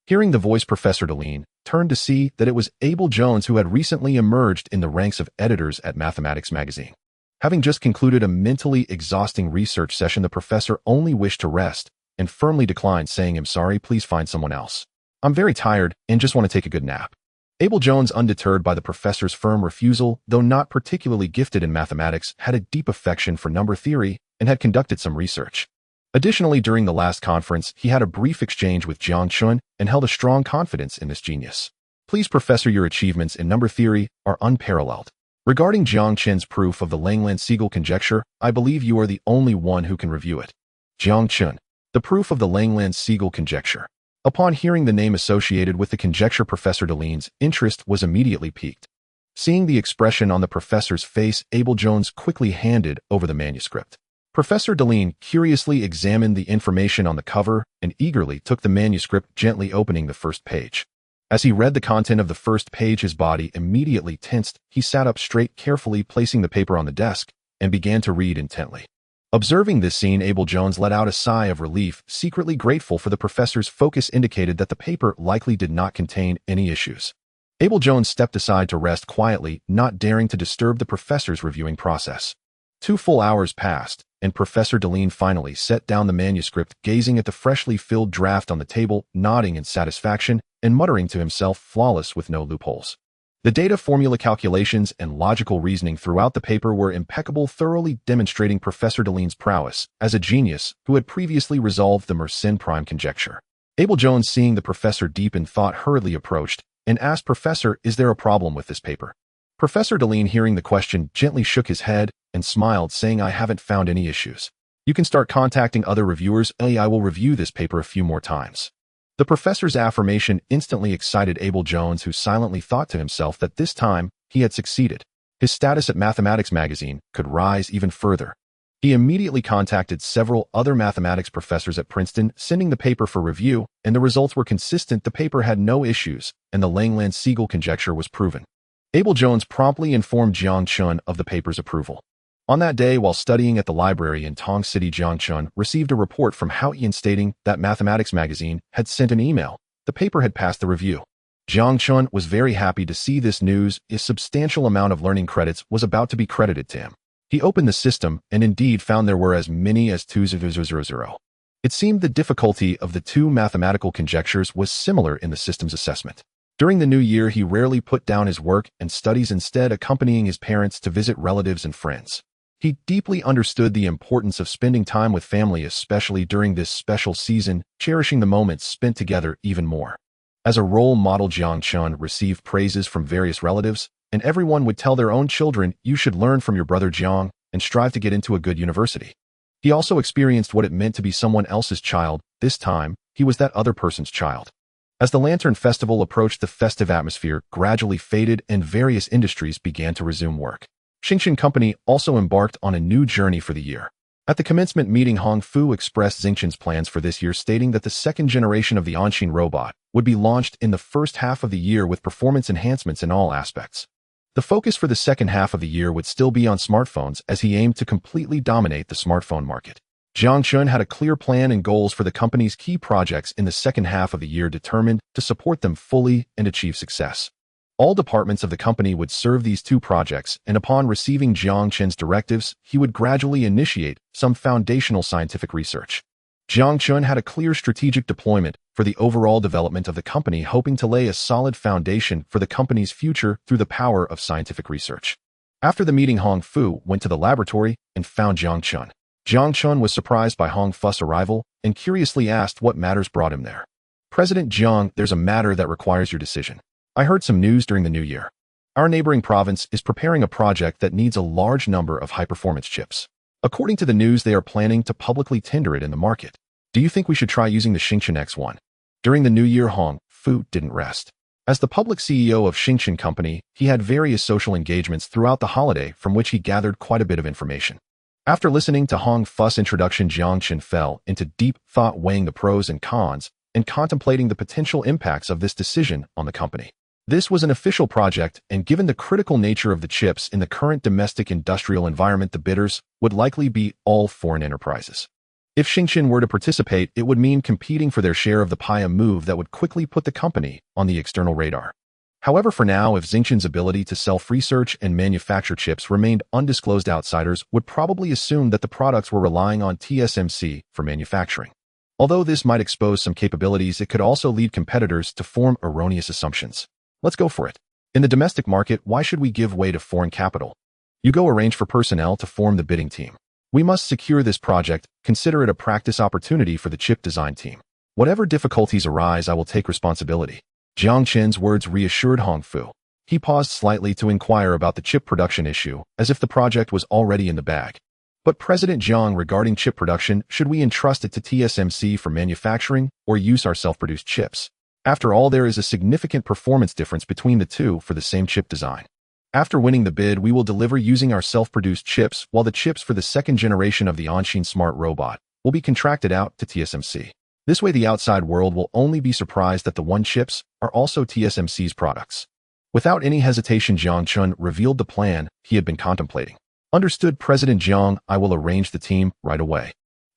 Hearing the voice, Professor Deligne turned to see that it was Abel Jones, who had recently emerged in the ranks of editors at Mathematics magazine. Having just concluded a mentally exhausting research session, the professor only wished to rest and firmly declined, saying, "I'm sorry, please find someone else. I'm very tired and just want to take a good nap." Abel Jones, undeterred by the professor's firm refusal, though not particularly gifted in mathematics, had a deep affection for number theory and had conducted some research. Additionally, during the last conference, he had a brief exchange with Jiang Chen and held a strong confidence in this genius. Please, Professor, your achievements in number theory are unparalleled. Regarding Jiang Chen's proof of the Langland-Siegel conjecture, I believe you are the only one who can review it. Jiang Chen. The proof of the Langland-Siegel conjecture. Upon hearing the name associated with the conjecture, Professor Deline's interest was immediately piqued. Seeing the expression on the professor's face, Abel Jones quickly handed over the manuscript. Professor Deline curiously examined the information on the cover and eagerly took the manuscript, gently opening the first page. As he read the content of the first page, his body immediately tensed. He sat up straight, carefully placing the paper on the desk, and began to read intently. Observing this scene, Abel Jones let out a sigh of relief, secretly grateful for the professor's focus indicated that the paper likely did not contain any issues. Abel Jones stepped aside to rest quietly, not daring to disturb the professor's reviewing process. 2 full hours passed, and Professor Deline finally set down the manuscript, gazing at the freshly filled draft on the table, nodding in satisfaction, and muttering to himself, flawless with no loopholes. The data, formula calculations, and logical reasoning throughout the paper were impeccable, thoroughly demonstrating Professor Deline's prowess as a genius who had previously resolved the Mersenne prime conjecture. Abel Jones, seeing the professor deep in thought, hurriedly approached and asked, "Professor, is there a problem with this paper?" Professor Deline, hearing the question, gently shook his head and smiled, saying, "I haven't found any issues. You can start contacting other reviewers. I will review this paper a few more times." The professor's affirmation instantly excited Abel Jones, who silently thought to himself that this time he had succeeded. His status at Mathematics magazine could rise even further. He immediately contacted several other mathematics professors at Princeton, sending the paper for review, and the results were consistent. The paper had no issues, and the Langland-Siegel conjecture was proven. Abel Jones promptly informed Jiang Chen of the paper's approval. On that day, while studying at the library in Tong City, Jiang Chen received a report from Haoyan stating that Mathematics magazine had sent an email. The paper had passed the review. Jiang Chen was very happy to see this news. A substantial amount of learning credits was about to be credited to him. He opened the system and indeed found there were as many as 2,000. It seemed the difficulty of the 2 mathematical conjectures was similar in the system's assessment. During the new year, he rarely put down his work and studies, instead accompanying his parents to visit relatives and friends. He deeply understood the importance of spending time with family, especially during this special season, cherishing the moments spent together even more. As a role model, Jiang Chen received praises from various relatives, and everyone would tell their own children, "You should learn from your brother Jiang and strive to get into a good university." He also experienced what it meant to be someone else's child. This time, he was that other person's child. As the Lantern Festival approached, the festive atmosphere gradually faded and various industries began to resume work. Xingchen Company also embarked on a new journey for the year. At the commencement meeting, Hong Fu expressed Xingchen's plans for this year, stating that the 2nd generation of the Anshin robot would be launched in the first half of the year with performance enhancements in all aspects. The focus for the second half of the year would still be on smartphones, as he aimed to completely dominate the smartphone market. Jiang Chen had a clear plan and goals for the company's key projects in the second half of the year, determined to support them fully and achieve success. All departments of the company would serve these 2 projects, and upon receiving Jiang Chen's directives, he would gradually initiate some foundational scientific research. Jiang Chen had a clear strategic deployment for the overall development of the company, hoping to lay a solid foundation for the company's future through the power of scientific research. After the meeting, Hong Fu went to the laboratory and found Jiang Chen. Jiang Chen was surprised by Hong Fu's arrival and curiously asked what matters brought him there. "President Jiang, there's a matter that requires your decision. I heard some news during the new year. Our neighboring province is preparing a project that needs a large number of high-performance chips. According to the news, they are planning to publicly tender it in the market. Do you think we should try using the Xingchen X1? During the new year, Hong Fu didn't rest. As the public CEO of Xingchen Company, he had various social engagements throughout the holiday from which he gathered quite a bit of information. After listening to Hong Fu's introduction, Jiang Chen fell into deep thought, weighing the pros and cons and contemplating the potential impacts of this decision on the company. This was an official project, and given the critical nature of the chips in the current domestic industrial environment, the bidders would likely be all foreign enterprises. If Xingchen were to participate, it would mean competing for their share of the pie, a move that would quickly put the company on the external radar. However, for now, if Xingchen's ability to self-research and manufacture chips remained undisclosed, outsiders would probably assume that the products were relying on TSMC for manufacturing. Although this might expose some capabilities, it could also lead competitors to form erroneous assumptions. Let's go for it. In the domestic market, why should we give way to foreign capital? You go arrange for personnel to form the bidding team. We must secure this project, consider it a practice opportunity for the chip design team. Whatever difficulties arise, I will take responsibility. Jiang Chen's words reassured Hong Fu. He paused slightly to inquire about the chip production issue, as if the project was already in the bag. But President Jiang, regarding chip production, should we entrust it to TSMC for manufacturing or use our self-produced chips? After all, there is a significant performance difference between the two for the same chip design. After winning the bid, we will deliver using our self-produced chips, while the chips for the second generation of the Anshin smart robot will be contracted out to TSMC. This way, the outside world will only be surprised that the one chips are also TSMC's products. Without any hesitation, Jiang Chen revealed the plan he had been contemplating. Understood, President Jiang, I will arrange the team right away.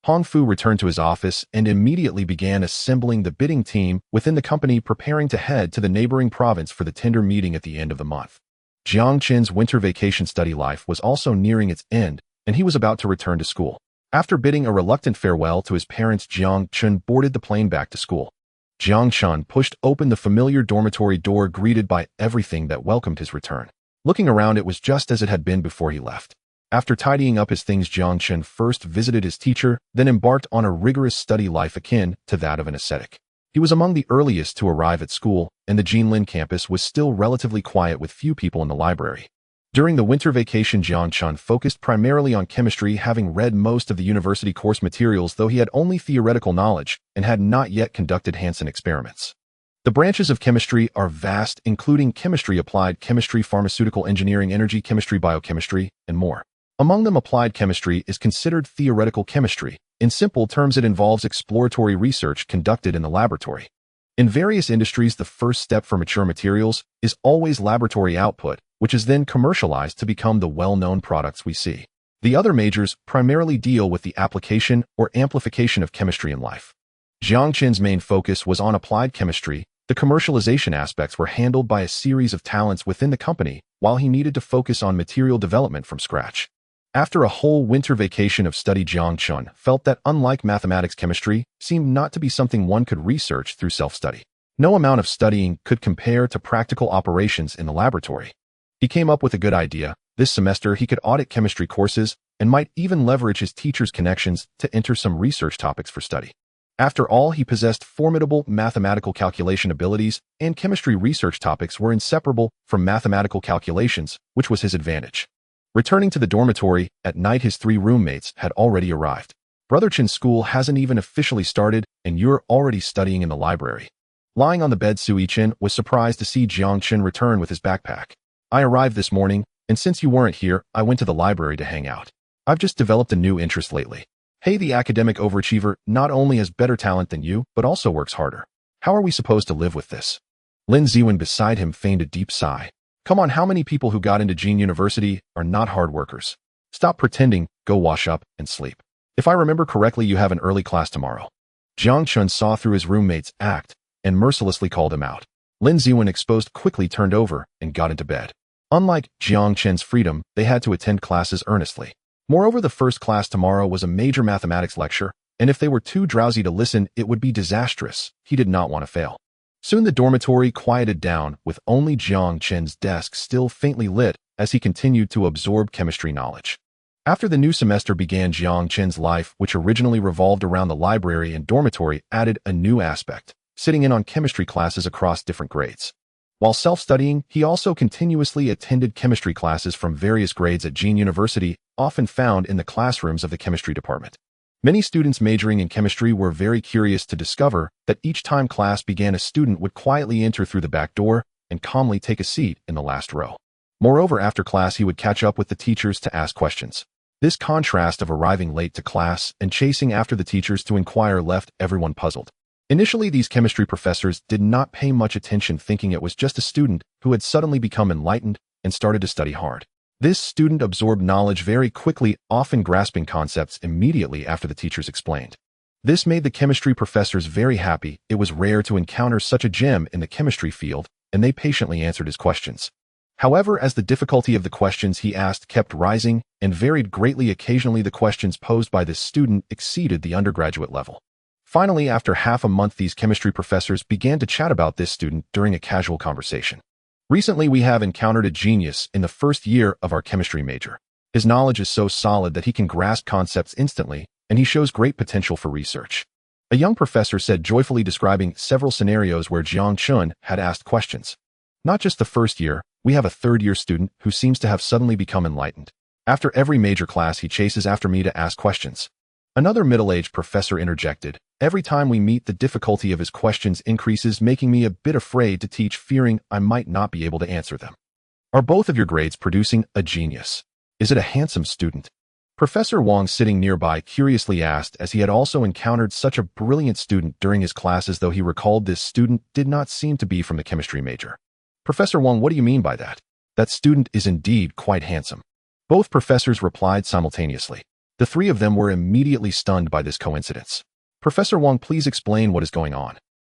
Hong Fu returned to his office and immediately began assembling the bidding team within the company, preparing to head to the neighboring province for the tender meeting at the end of the month. Jiang Chen's winter vacation study life was also nearing its end, and he was about to return to school. After bidding a reluctant farewell to his parents, Jiang Chen boarded the plane back to school. Jiang Chen pushed open the familiar dormitory door, greeted by everything that welcomed his return. Looking around, it was just as it had been before he left. After tidying up his things, Jiang Chen first visited his teacher, then embarked on a rigorous study life akin to that of an ascetic. He was among the earliest to arrive at school, and the Jinlin campus was still relatively quiet with few people in the library. During the winter vacation, Jiang Chen focused primarily on chemistry, having read most of the university course materials, though he had only theoretical knowledge and had not yet conducted Hansen experiments. The branches of chemistry are vast, including chemistry, applied chemistry, pharmaceutical engineering, energy chemistry, biochemistry, and more. Among them, applied chemistry is considered theoretical chemistry. In simple terms, it involves exploratory research conducted in the laboratory. In various industries, the first step for mature materials is always laboratory output, which is then commercialized to become the well-known products we see. The other majors primarily deal with the application or amplification of chemistry in life. Jiang Chen's main focus was on applied chemistry. The commercialization aspects were handled by a series of talents within the company, while he needed to focus on material development from scratch. After a whole winter vacation of study, Jiang Chen felt that, unlike mathematics, chemistry seemed not to be something one could research through self-study. No amount of studying could compare to practical operations in the laboratory. He came up with a good idea. This semester, he could audit chemistry courses and might even leverage his teacher's connections to enter some research topics for study. After all, he possessed formidable mathematical calculation abilities, and chemistry research topics were inseparable from mathematical calculations, which was his advantage. Returning to the dormitory, at night his 3 roommates had already arrived. Brother Chen's school hasn't even officially started, and you're already studying in the library. Lying on the bed, Sui Chen was surprised to see Jiang Chen return with his backpack. I arrived this morning, and since you weren't here, I went to the library to hang out. I've just developed a new interest lately. Hey, the academic overachiever not only has better talent than you, but also works harder. How are we supposed to live with this? Lin Ziwen beside him feigned a deep sigh. Come on, how many people who got into Jin University are not hard workers? Stop pretending, go wash up and sleep. If I remember correctly, you have an early class tomorrow. Jiang Chen saw through his roommate's act and mercilessly called him out. Lin Ziwen, exposed, quickly turned over and got into bed. Unlike Jiang Chen's freedom, they had to attend classes earnestly. Moreover, the first class tomorrow was a major mathematics lecture, and if they were too drowsy to listen, it would be disastrous. He did not want to fail. Soon the dormitory quieted down, with only Jiang Chen's desk still faintly lit as he continued to absorb chemistry knowledge. After the new semester began, Jiang Chen's life, which originally revolved around the library and dormitory, added a new aspect, sitting in on chemistry classes across different grades. While self-studying, he also continuously attended chemistry classes from various grades at Jin University, often found in the classrooms of the chemistry department. Many students majoring in chemistry were very curious to discover that each time class began, a student would quietly enter through the back door and calmly take a seat in the last row. Moreover, after class, he would catch up with the teachers to ask questions. This contrast of arriving late to class and chasing after the teachers to inquire left everyone puzzled. Initially, these chemistry professors did not pay much attention, thinking it was just a student who had suddenly become enlightened and started to study hard. This student absorbed knowledge very quickly, often grasping concepts immediately after the teachers explained. This made the chemistry professors very happy. It was rare to encounter such a gem in the chemistry field, and they patiently answered his questions. However, as the difficulty of the questions he asked kept rising and varied greatly, occasionally the questions posed by this student exceeded the undergraduate level. Finally, after half a month, these chemistry professors began to chat about this student during a casual conversation. Recently, we have encountered a genius in the first year of our chemistry major. His knowledge is so solid that he can grasp concepts instantly, and he shows great potential for research. A young professor said, joyfully describing several scenarios where Jiang Chen had asked questions. Not just the first year, we have a third-year student who seems to have suddenly become enlightened. After every major class, he chases after me to ask questions. Another middle-aged professor interjected, every time we meet, the difficulty of his questions increases, making me a bit afraid to teach, fearing I might not be able to answer them. Are both of your grades producing a genius? Is it a handsome student? Professor Wang, sitting nearby, curiously asked, as he had also encountered such a brilliant student during his classes, though he recalled this student did not seem to be from the chemistry major. Professor Wang, what do you mean by that? That student is indeed quite handsome. Both professors replied simultaneously. The three of them were immediately stunned by this coincidence. Professor Wang, please explain what is going on.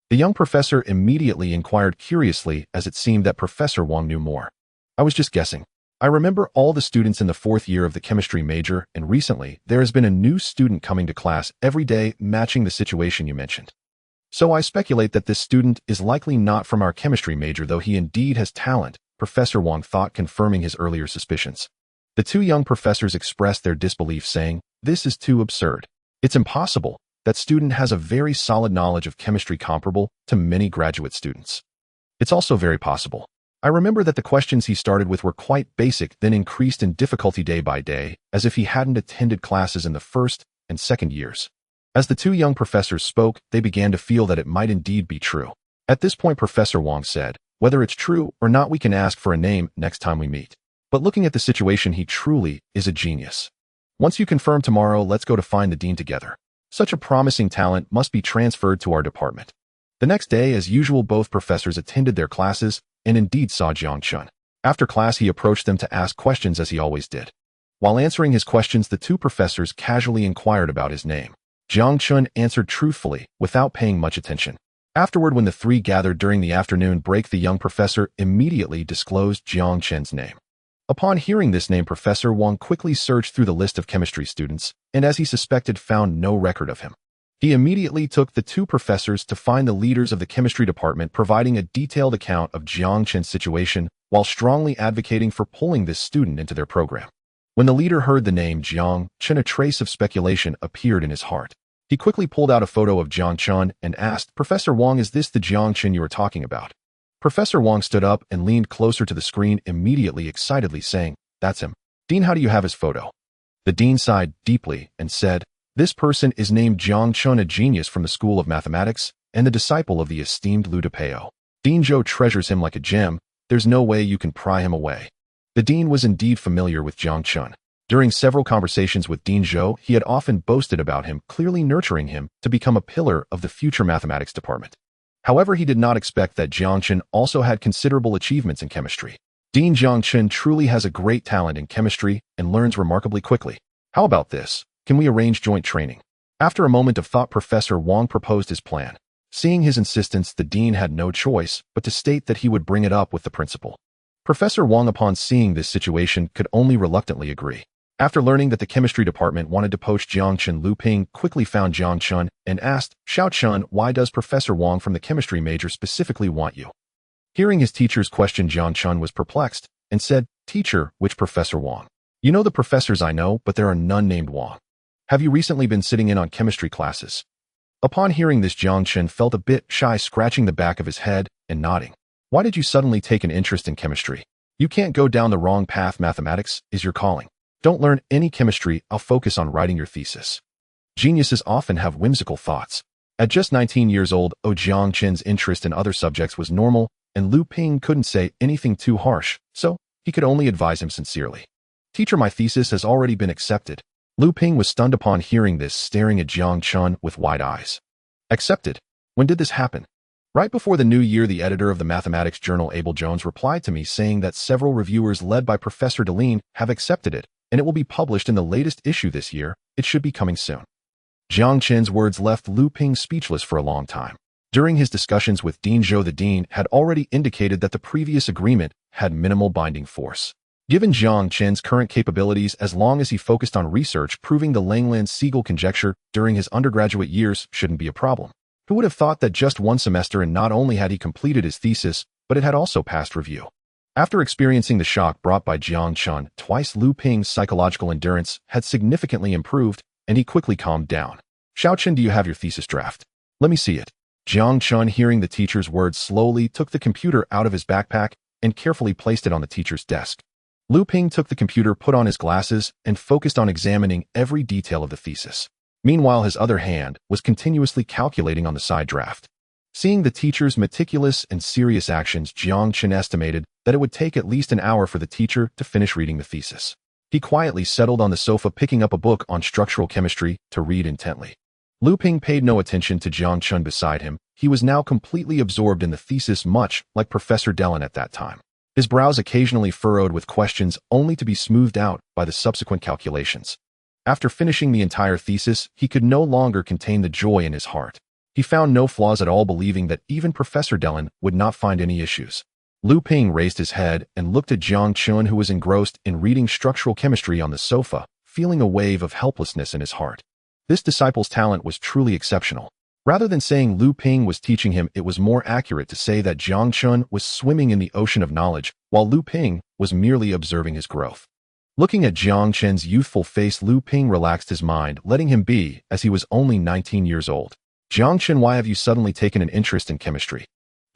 The young professor immediately inquired curiously, as it seemed that Professor Wang knew more. I was just guessing. I remember all the students in the fourth year of the chemistry major, and recently there has been a new student coming to class every day matching the situation you mentioned. So I speculate that this student is likely not from our chemistry major, though he indeed has talent, Professor Wang thought, confirming his earlier suspicions. The two young professors expressed their disbelief, saying, "This is too absurd. It's impossible. That student has a very solid knowledge of chemistry comparable to many graduate students. It's also very possible. I remember that the questions he started with were quite basic, then increased in difficulty day by day, as if he hadn't attended classes in the first and second years." As the two young professors spoke, they began to feel that it might indeed be true. At this point, Professor Wang said, "Whether it's true or not, we can ask for a name next time we meet. But looking at the situation, he truly is a genius. Once you confirm tomorrow, let's go to find the dean together. Such a promising talent must be transferred to our department." The next day, as usual, both professors attended their classes and indeed saw Jiang Chen. After class, he approached them to ask questions, as he always did. While answering his questions, the two professors casually inquired about his name. Jiang Chen answered truthfully, without paying much attention. Afterward, when the three gathered during the afternoon break, the young professor immediately disclosed Jiang Chen's name. Upon hearing this name, Professor Wang quickly searched through the list of chemistry students, and as he suspected, found no record of him. He immediately took the two professors to find the leaders of the chemistry department, providing a detailed account of Jiang Chen's situation, while strongly advocating for pulling this student into their program. When the leader heard the name Jiang Chen, a trace of speculation appeared in his heart. He quickly pulled out a photo of Jiang Chen and asked, "Professor Wang, is this the Jiang Chen you were talking about?" Professor Wang stood up and leaned closer to the screen, immediately excitedly saying, "That's him. Dean, how do you have his photo?" The dean sighed deeply and said, "This person is named Jiang Chen, a genius from the School of Mathematics and the disciple of the esteemed Liu Depeo. Dean Zhou treasures him like a gem. There's no way you can pry him away." The dean was indeed familiar with Jiang Chen. During several conversations with Dean Zhou, he had often boasted about him, clearly nurturing him to become a pillar of the future mathematics department. However, he did not expect that Jiang Chen also had considerable achievements in chemistry. Dean Jiang Chen truly has a great talent in chemistry and learns remarkably quickly. How about this? Can we arrange joint training? After a moment of thought, Professor Wang proposed his plan. Seeing his insistence, the dean had no choice but to state that he would bring it up with the principal. Professor Wang, upon seeing this situation, could only reluctantly agree. After learning that the chemistry department wanted to poach Jiang Chen, Liu Ping quickly found Jiang Chen and asked, "Xiao Chen, why does Professor Wang from the chemistry major specifically want you?" Hearing his teacher's question, Jiang Chen was perplexed and said, "Teacher, which Professor Wang? You know the professors I know, but there are none named Wang. Have you recently been sitting in on chemistry classes?" Upon hearing this, Jiang Chen felt a bit shy, scratching the back of his head and nodding. "Why did you suddenly take an interest in chemistry? You can't go down the wrong path. Mathematics is your calling. Don't learn any chemistry. I'll focus on writing your thesis." Geniuses often have whimsical thoughts. At just 19 years old, Jiang Chen's interest in other subjects was normal, and Liu Ping couldn't say anything too harsh, so he could only advise him sincerely. "Teacher, my thesis has already been accepted." Liu Ping was stunned upon hearing this, staring at Jiang Chen with wide eyes. "Accepted? When did this happen?" "Right before the new year, the editor of the mathematics journal, Abel Jones, replied to me saying that several reviewers led by Professor Deline have accepted it, and it will be published in the latest issue this year. It should be coming soon." Jiang Chen's words left Liu Ping speechless for a long time. During his discussions with Dean Zhou, the dean had already indicated that the previous agreement had minimal binding force. Given Jiang Chen's current capabilities, as long as he focused on research, proving the Langland-Siegel conjecture during his undergraduate years shouldn't be a problem. Who would have thought that just one semester, and not only had he completed his thesis, but it had also passed review? After experiencing the shock brought by Jiang Chen, twice Lu Ping's psychological endurance had significantly improved, and he quickly calmed down. "Xiao Chen, do you have your thesis draft? Let me see it." Jiang Chen, hearing the teacher's words, slowly took the computer out of his backpack and carefully placed it on the teacher's desk. Lu Ping took the computer, put on his glasses, and focused on examining every detail of the thesis. Meanwhile, his other hand was continuously calculating on the side draft. Seeing the teacher's meticulous and serious actions, Jiang Chen estimated that it would take at least an hour for the teacher to finish reading the thesis. He quietly settled on the sofa, picking up a book on structural chemistry to read intently. Lu Ping paid no attention to Jiang Chen beside him. He was now completely absorbed in the thesis, much like Professor Dellen at that time. His brows occasionally furrowed with questions, only to be smoothed out by the subsequent calculations. After finishing the entire thesis, he could no longer contain the joy in his heart. He found no flaws at all, believing that even Professor Dellen would not find any issues. Lu Ping raised his head and looked at Jiang Chen, who was engrossed in reading structural chemistry on the sofa, feeling a wave of helplessness in his heart. This disciple's talent was truly exceptional. Rather than saying Lu Ping was teaching him, it was more accurate to say that Jiang Chen was swimming in the ocean of knowledge, while Lu Ping was merely observing his growth. Looking at Jiang Chen's youthful face, Lu Ping relaxed his mind, letting him be, as he was only 19 years old. "Jiang Chen, why have you suddenly taken an interest in chemistry?"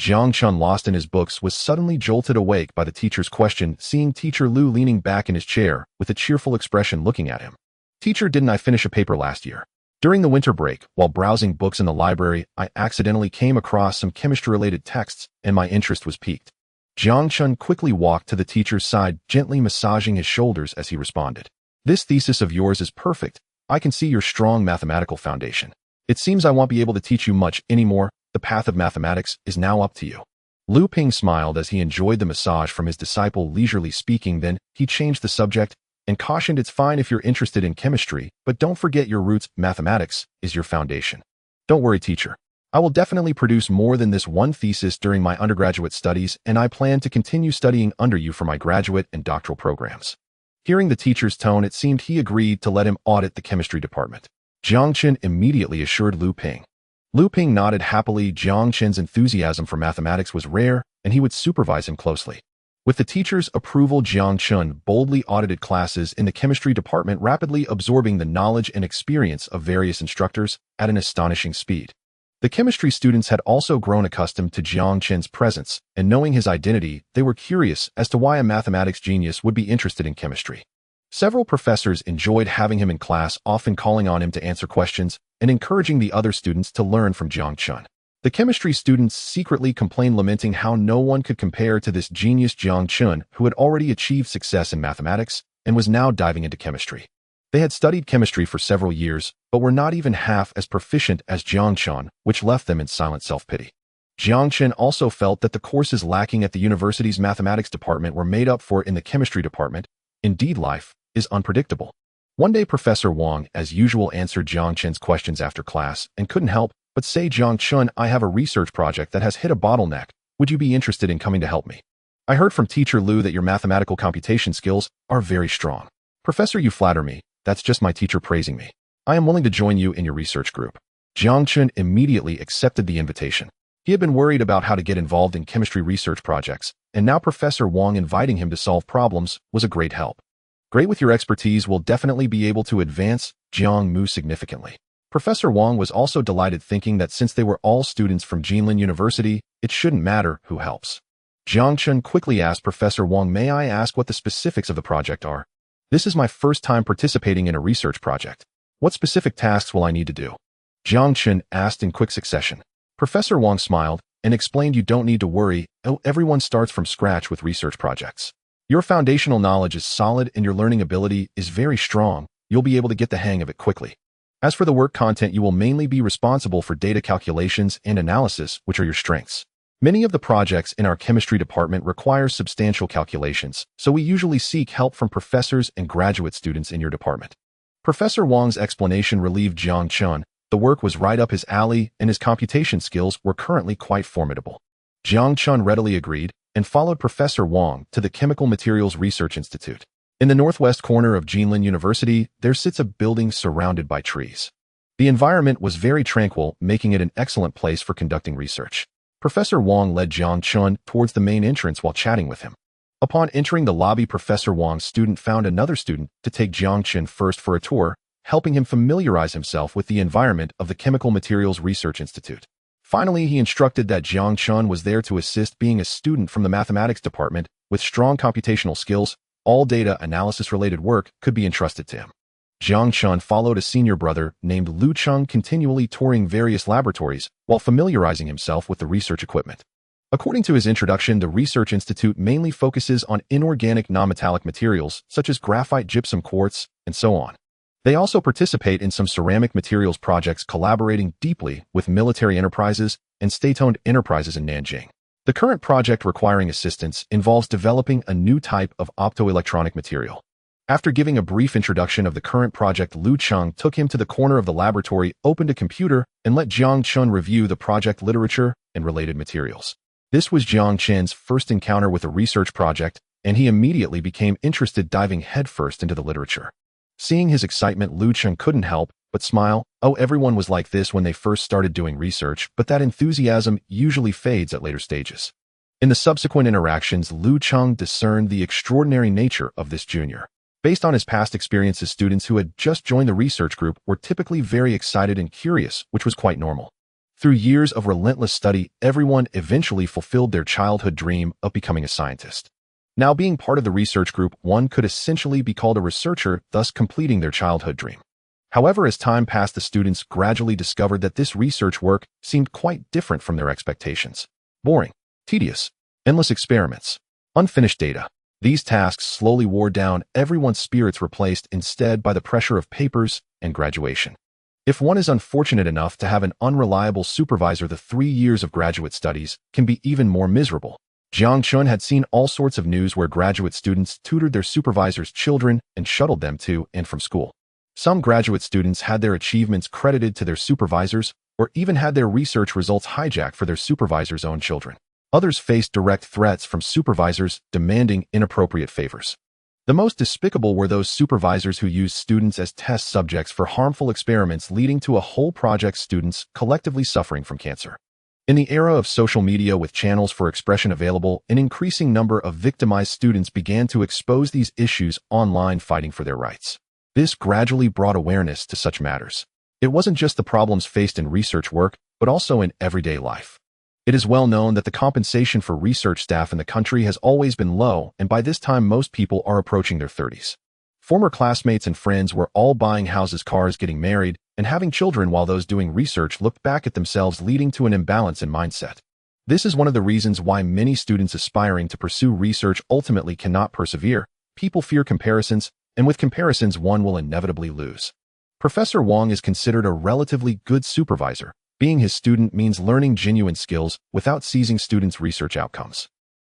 Jiang Chen, lost in his books, was suddenly jolted awake by the teacher's question, seeing Teacher Lu leaning back in his chair with a cheerful expression looking at him. "Teacher, didn't I finish a paper last year? During the winter break, while browsing books in the library, I accidentally came across some chemistry-related texts, and my interest was piqued." Jiang Chen quickly walked to the teacher's side, gently massaging his shoulders as he responded. "This thesis of yours is perfect. I can see your strong mathematical foundation. It seems I won't be able to teach you much anymore. The path of mathematics is now up to you." Lu Ping smiled as he enjoyed the massage from his disciple, leisurely speaking. Then he changed the subject and cautioned, "It's fine if you're interested in chemistry, but don't forget your roots. Mathematics is your foundation." "Don't worry, teacher. I will definitely produce more than this one thesis during my undergraduate studies, and I plan to continue studying under you for my graduate and doctoral programs." Hearing the teacher's tone, it seemed he agreed to let him audit the chemistry department. Jiang Chen immediately assured Lu Ping. Lu Ping nodded happily. Jiang Chen's enthusiasm for mathematics was rare, and he would supervise him closely. With the teacher's approval, Jiang Chen boldly audited classes in the chemistry department, rapidly absorbing the knowledge and experience of various instructors at an astonishing speed. The chemistry students had also grown accustomed to Jiang Chen's presence, and knowing his identity, they were curious as to why a mathematics genius would be interested in chemistry. Several professors enjoyed having him in class, often calling on him to answer questions and encouraging the other students to learn from Jiang Chen. The chemistry students secretly complained, lamenting how no one could compare to this genius Jiang Chen, who had already achieved success in mathematics and was now diving into chemistry. They had studied chemistry for several years, but were not even half as proficient as Jiang Chen, which left them in silent self-pity. Jiang Chen also felt that the courses lacking at the university's mathematics department were made up for in the chemistry department. Indeed, life is unpredictable. One day, Professor Wang, as usual, answered Jiang Chen's questions after class and couldn't help but say, "Jiang Chen, I have a research project that has hit a bottleneck. Would you be interested in coming to help me? I heard from Teacher Lu that your mathematical computation skills are very strong." "Professor, you flatter me. That's just my teacher praising me. I am willing to join you in your research group." Jiang Chen immediately accepted the invitation. He had been worried about how to get involved in chemistry research projects, and now Professor Wang inviting him to solve problems was a great help. "Great, with your expertise, we'll definitely be able to advance Jiang Mu significantly." Professor Wang was also delighted, thinking that since they were all students from Jilin University, it shouldn't matter who helps. Jiang Chen quickly asked Professor Wang, "May I ask what the specifics of the project are? This is my first time participating in a research project. What specific tasks will I need to do?" Jiang Chen asked in quick succession. Professor Wang smiled and explained, "You don't need to worry. Everyone starts from scratch with research projects. Your foundational knowledge is solid and your learning ability is very strong. You'll be able to get the hang of it quickly. As for the work content, you will mainly be responsible for data calculations and analysis, which are your strengths. Many of the projects in our chemistry department require substantial calculations, so we usually seek help from professors and graduate students in your department." Professor Wang's explanation relieved Jiang Chen. The work was right up his alley, and his computation skills were currently quite formidable. Jiang Chen readily agreed and followed Professor Wang to the Chemical Materials Research Institute. In the northwest corner of Jilin University, there sits a building surrounded by trees. The environment was very tranquil, making it an excellent place for conducting research. Professor Wang led Jiang Chen towards the main entrance while chatting with him. Upon entering the lobby, Professor Wang's student found another student to take Jiang Chen first for a tour, helping him familiarize himself with the environment of the Chemical Materials Research Institute. Finally, he instructed that Jiang Chen was there to assist, being a student from the mathematics department with strong computational skills. All data analysis-related work could be entrusted to him. Jiang Chen followed a senior brother named Lu Cheng, continually touring various laboratories while familiarizing himself with the research equipment. According to his introduction, the Research Institute mainly focuses on inorganic non-metallic materials such as graphite, gypsum, quartz, and so on. They also participate in some ceramic materials projects, collaborating deeply with military enterprises and state-owned enterprises in Nanjing. The current project requiring assistance involves developing a new type of optoelectronic material. After giving a brief introduction of the current project, Lu Cheng took him to the corner of the laboratory, opened a computer, and let Jiang Chen review the project literature and related materials. This was Jiang Chen's first encounter with a research project, and he immediately became interested, diving headfirst into the literature. Seeing his excitement, Lu Cheng couldn't help but smile. Oh, everyone was like this when they first started doing research, but that enthusiasm usually fades at later stages. In the subsequent interactions, Lu Cheng discerned the extraordinary nature of this junior. Based on his past experiences, students who had just joined the research group were typically very excited and curious, which was quite normal. Through years of relentless study, everyone eventually fulfilled their childhood dream of becoming a scientist. Now, being part of the research group, one could essentially be called a researcher, thus completing their childhood dream. However, as time passed, the students gradually discovered that this research work seemed quite different from their expectations. Boring, tedious, endless experiments, unfinished data. These tasks slowly wore down everyone's spirits, replaced instead by the pressure of papers and graduation. If one is unfortunate enough to have an unreliable supervisor, the 3 years of graduate studies can be even more miserable. Jiang Chen had seen all sorts of news where graduate students tutored their supervisors' children and shuttled them to and from school. Some graduate students had their achievements credited to their supervisors, or even had their research results hijacked for their supervisors' own children. Others faced direct threats from supervisors demanding inappropriate favors. The most despicable were those supervisors who used students as test subjects for harmful experiments, leading to a whole project's students collectively suffering from cancer. In the era of social media, with channels for expression available, an increasing number of victimized students began to expose these issues online, fighting for their rights. This gradually brought awareness to such matters. It wasn't just the problems faced in research work, but also in everyday life. It is well known that the compensation for research staff in the country has always been low, and by this time most people are approaching their 30s. Former classmates and friends were all buying houses, cars, getting married, and having children, while those doing research looked back at themselves, leading to an imbalance in mindset. This is one of the reasons why many students aspiring to pursue research ultimately cannot persevere. People fear comparisons, and with comparisons one will inevitably lose. Professor Wang is considered a relatively good supervisor. Being his student means learning genuine skills without seizing students' research outcomes.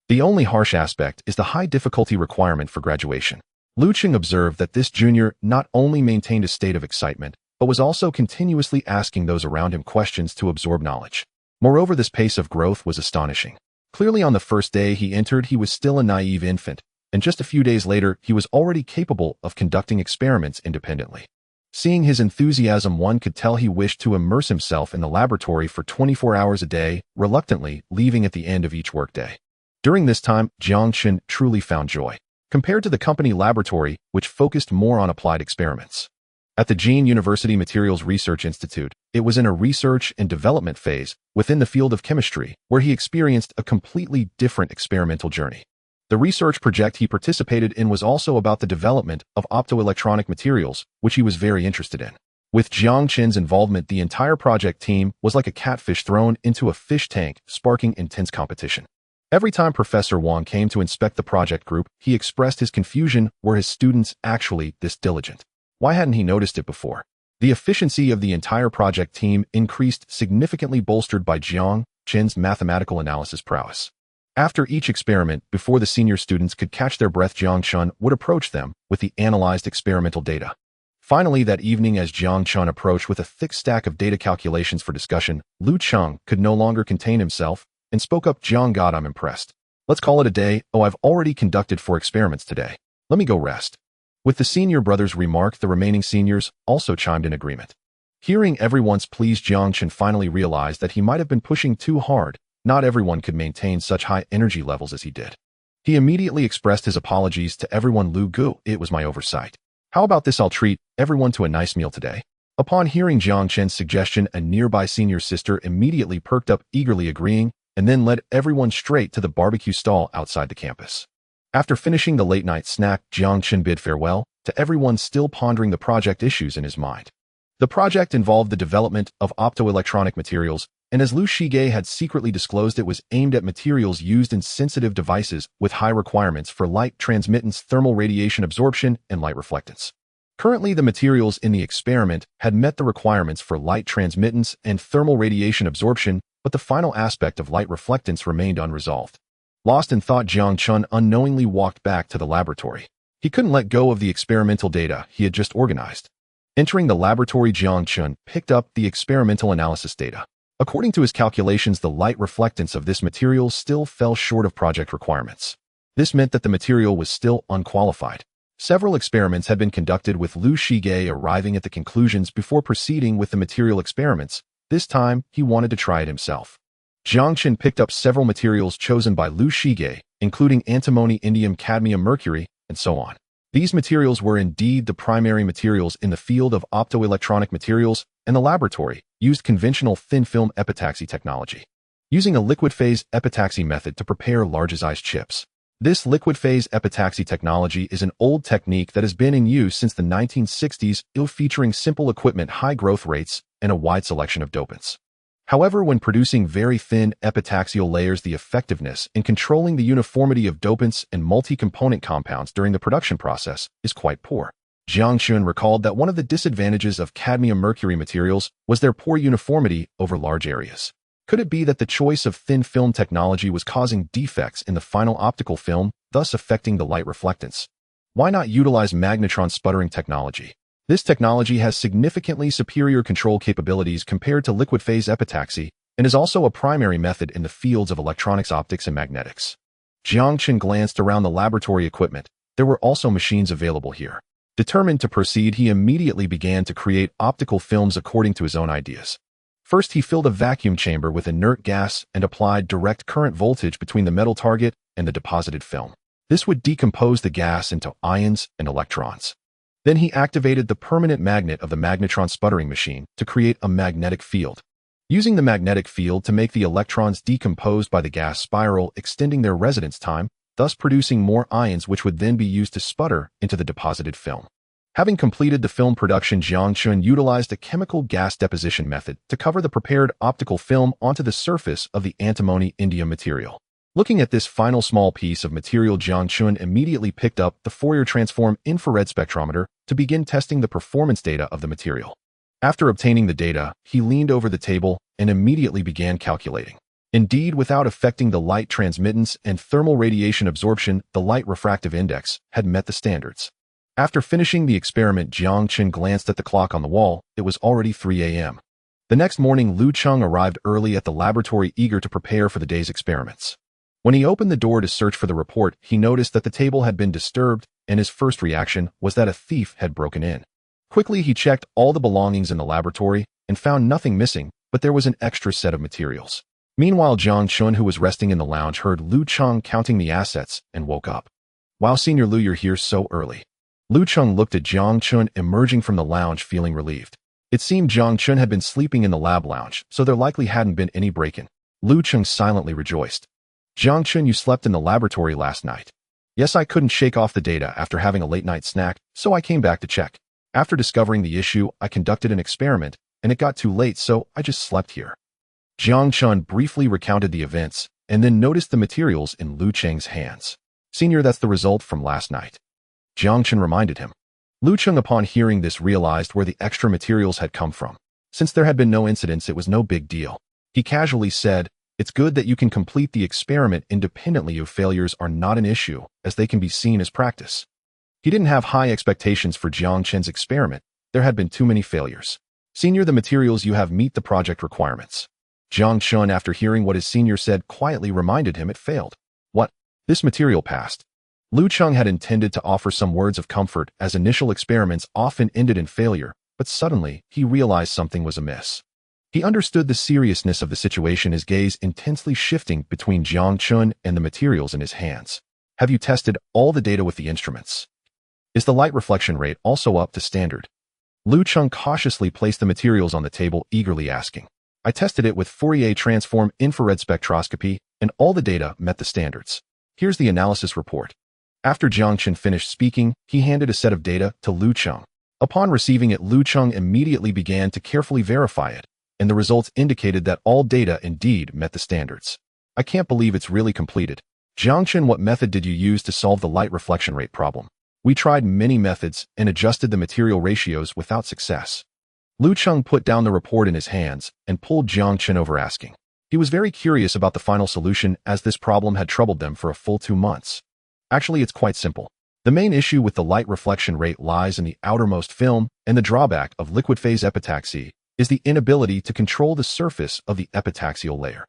The only harsh aspect is the high difficulty requirement for graduation. Lu Cheng observed that this junior not only maintained a state of excitement, but was also continuously asking those around him questions to absorb knowledge. Moreover, this pace of growth was astonishing. Clearly, on the first day he entered, he was still a naive infant, and just a few days later, he was already capable of conducting experiments independently. Seeing his enthusiasm, one could tell he wished to immerse himself in the laboratory for 24 hours a day, reluctantly leaving at the end of each workday. During this time, Jiang Chen truly found joy, compared to the company laboratory, which focused more on applied experiments. At the Jiang University Materials Research Institute, it was in a research and development phase within the field of chemistry, where he experienced a completely different experimental journey. The research project he participated in was also about the development of optoelectronic materials, which he was very interested in. With Jiang Chen's involvement, the entire project team was like a catfish thrown into a fish tank, sparking intense competition. Every time Professor Wang came to inspect the project group, he expressed his confusion. Were his students actually this diligent? Why hadn't he noticed it before? The efficiency of the entire project team increased significantly, bolstered by Jiang Chen's mathematical analysis prowess. After each experiment, before the senior students could catch their breath, Jiang Chen would approach them with the analyzed experimental data. Finally, that evening, as Jiang Chen approached with a thick stack of data calculations for discussion, Lu Cheng could no longer contain himself and spoke up. "Jiang God, I'm impressed. Let's call it a day. Oh, I've already conducted 4 experiments today. Let me go rest." With the senior brother's remark, the remaining seniors also chimed in agreement. Hearing everyone's pleas, Jiang Chen finally realized that he might have been pushing too hard. Not everyone could maintain such high energy levels as he did. He immediately expressed his apologies to everyone. Lu Gu, it was my oversight. How about this? I'll treat everyone to a nice meal today. Upon hearing Jiang Chen's suggestion, a nearby senior sister immediately perked up, eagerly agreeing, and then led everyone straight to the barbecue stall outside the campus. After finishing the late-night snack, Jiang Chen bid farewell to everyone, still pondering the project issues in his mind. The project involved the development of optoelectronic materials, and as Lu Shige had secretly disclosed, it was aimed at materials used in sensitive devices with high requirements for light transmittance, thermal radiation absorption, and light reflectance. Currently, the materials in the experiment had met the requirements for light transmittance and thermal radiation absorption, but the final aspect of light reflectance remained unresolved. Lost in thought, Jiang Chen unknowingly walked back to the laboratory. He couldn't let go of the experimental data he had just organized. Entering the laboratory, Jiang Chen picked up the experimental analysis data. According to his calculations, the light reflectance of this material still fell short of project requirements. This meant that the material was still unqualified. Several experiments had been conducted, with Lu Shige arriving at the conclusions before proceeding with the material experiments. This time, he wanted to try it himself. Jiang Chen picked up several materials chosen by Lu Shige, including antimony, indium, cadmium, mercury, and so on. These materials were indeed the primary materials in the field of optoelectronic materials, and the laboratory used conventional thin-film epitaxy technology, using a liquid-phase epitaxy method to prepare large-sized chips. This liquid-phase epitaxy technology is an old technique that has been in use since the 1960s, featuring simple equipment, high growth rates, and a wide selection of dopants. However, when producing very thin epitaxial layers, the effectiveness in controlling the uniformity of dopants and multi-component compounds during the production process is quite poor. Jiang Chen recalled that one of the disadvantages of cadmium-mercury materials was their poor uniformity over large areas. Could it be that the choice of thin film technology was causing defects in the final optical film, thus affecting the light reflectance? Why not utilize magnetron sputtering technology? This technology has significantly superior control capabilities compared to liquid-phase epitaxy, and is also a primary method in the fields of electronics, optics, and magnetics. Jiang Chen glanced around the laboratory equipment. There were also machines available here. Determined to proceed, he immediately began to create optical films according to his own ideas. First, he filled a vacuum chamber with inert gas and applied direct current voltage between the metal target and the deposited film. This would decompose the gas into ions and electrons. Then he activated the permanent magnet of the magnetron sputtering machine to create a magnetic field, using the magnetic field to make the electrons decomposed by the gas spiral, extending their residence time, thus producing more ions, which would then be used to sputter into the deposited film. Having completed the film production, Jiang Chen utilized a chemical gas deposition method to cover the prepared optical film onto the surface of the antimony indium material. Looking at this final small piece of material, Jiang Chen immediately picked up the Fourier transform infrared spectrometer to begin testing the performance data of the material. After obtaining the data, he leaned over the table and immediately began calculating. Indeed, without affecting the light transmittance and thermal radiation absorption, the light refractive index had met the standards. After finishing the experiment, Jiang Chen glanced at the clock on the wall. It was already 3 a.m. The next morning, Lu Cheng arrived early at the laboratory, eager to prepare for the day's experiments. When he opened the door to search for the report, he noticed that the table had been disturbed, and his first reaction was that a thief had broken in. Quickly, he checked all the belongings in the laboratory and found nothing missing, but there was an extra set of materials. Meanwhile, Jiang Chen, who was resting in the lounge, heard Lu Cheng counting the assets and woke up. "Wow, Senior Lu, you're here so early." Lu Cheng looked at Jiang Chen emerging from the lounge, feeling relieved. It seemed Jiang Chen had been sleeping in the lab lounge, so there likely hadn't been any break-in. Lu Cheng silently rejoiced. "Jiang Chen, you slept in the laboratory last night." "Yes, I couldn't shake off the data after having a late-night snack, so I came back to check. After discovering the issue, I conducted an experiment, and it got too late, so I just slept here." Jiang Chen briefly recounted the events, and then noticed the materials in Lu Cheng's hands. "Senior, that's the result from last night," Jiang Chen reminded him. Lu Cheng, upon hearing this, realized where the extra materials had come from. Since there had been no incidents, it was no big deal. He casually said, "It's good that you can complete the experiment independently of failures are not an issue, as they can be seen as practice." He didn't have high expectations for Jiang Chen's experiment. There had been too many failures. "Senior, the materials you have meet the project requirements." Jiang Chen, after hearing what his senior said, quietly reminded him it failed. "What? This material passed?" Lu Cheng had intended to offer some words of comfort, as initial experiments often ended in failure, but suddenly he realized something was amiss. He understood the seriousness of the situation, his gaze intensely shifting between Jiang Chen and the materials in his hands. Have you tested all the data with the instruments? Is the light reflection rate also up to standard? Lu Cheng cautiously placed the materials on the table, eagerly asking. I tested it with Fourier transform infrared spectroscopy, and all the data met the standards. Here's the analysis report. After Jiang Chen finished speaking, he handed a set of data to Lu Cheng. Upon receiving it, Lu Cheng immediately began to carefully verify it, and the results indicated that all data indeed met the standards. I can't believe it's really completed. Jiang Chen, what method did you use to solve the light reflection rate problem? We tried many methods and adjusted the material ratios without success. Lu Cheng put down the report in his hands and pulled Jiang Chen over, asking. He was very curious about the final solution, as this problem had troubled them for a full 2 months. Actually, it's quite simple. The main issue with the light reflection rate lies in the outermost film, and the drawback of liquid phase epitaxy is the inability to control the surface of the epitaxial layer.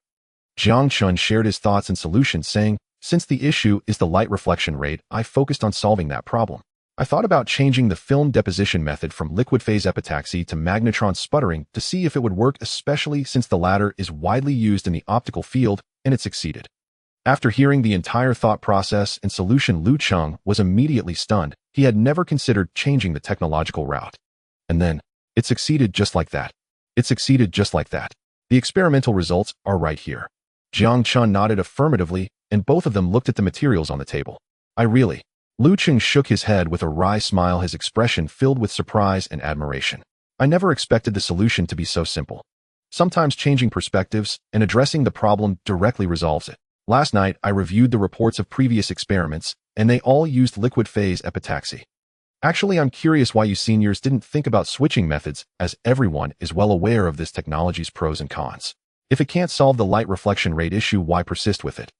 Jiang Chen shared his thoughts and solutions, saying, since the issue is the light reflection rate, I focused on solving that problem. I thought about changing the film deposition method from liquid phase epitaxy to magnetron sputtering to see if it would work, especially since the latter is widely used in the optical field, and it succeeded. After hearing the entire thought process and solution, Lu Cheng was immediately stunned. He had never considered changing the technological route. And then, it succeeded just like that. It succeeded just like that. The experimental results are right here. Jiang Chen nodded affirmatively, and both of them looked at the materials on the table. Lu Cheng shook his head with a wry smile, his expression filled with surprise and admiration. I never expected the solution to be so simple. Sometimes changing perspectives and addressing the problem directly resolves it. Last night, I reviewed the reports of previous experiments, and they all used liquid phase epitaxy. Actually, I'm curious why you seniors didn't think about switching methods, as everyone is well aware of this technology's pros and cons. If it can't solve the light reflection rate issue, why persist with it?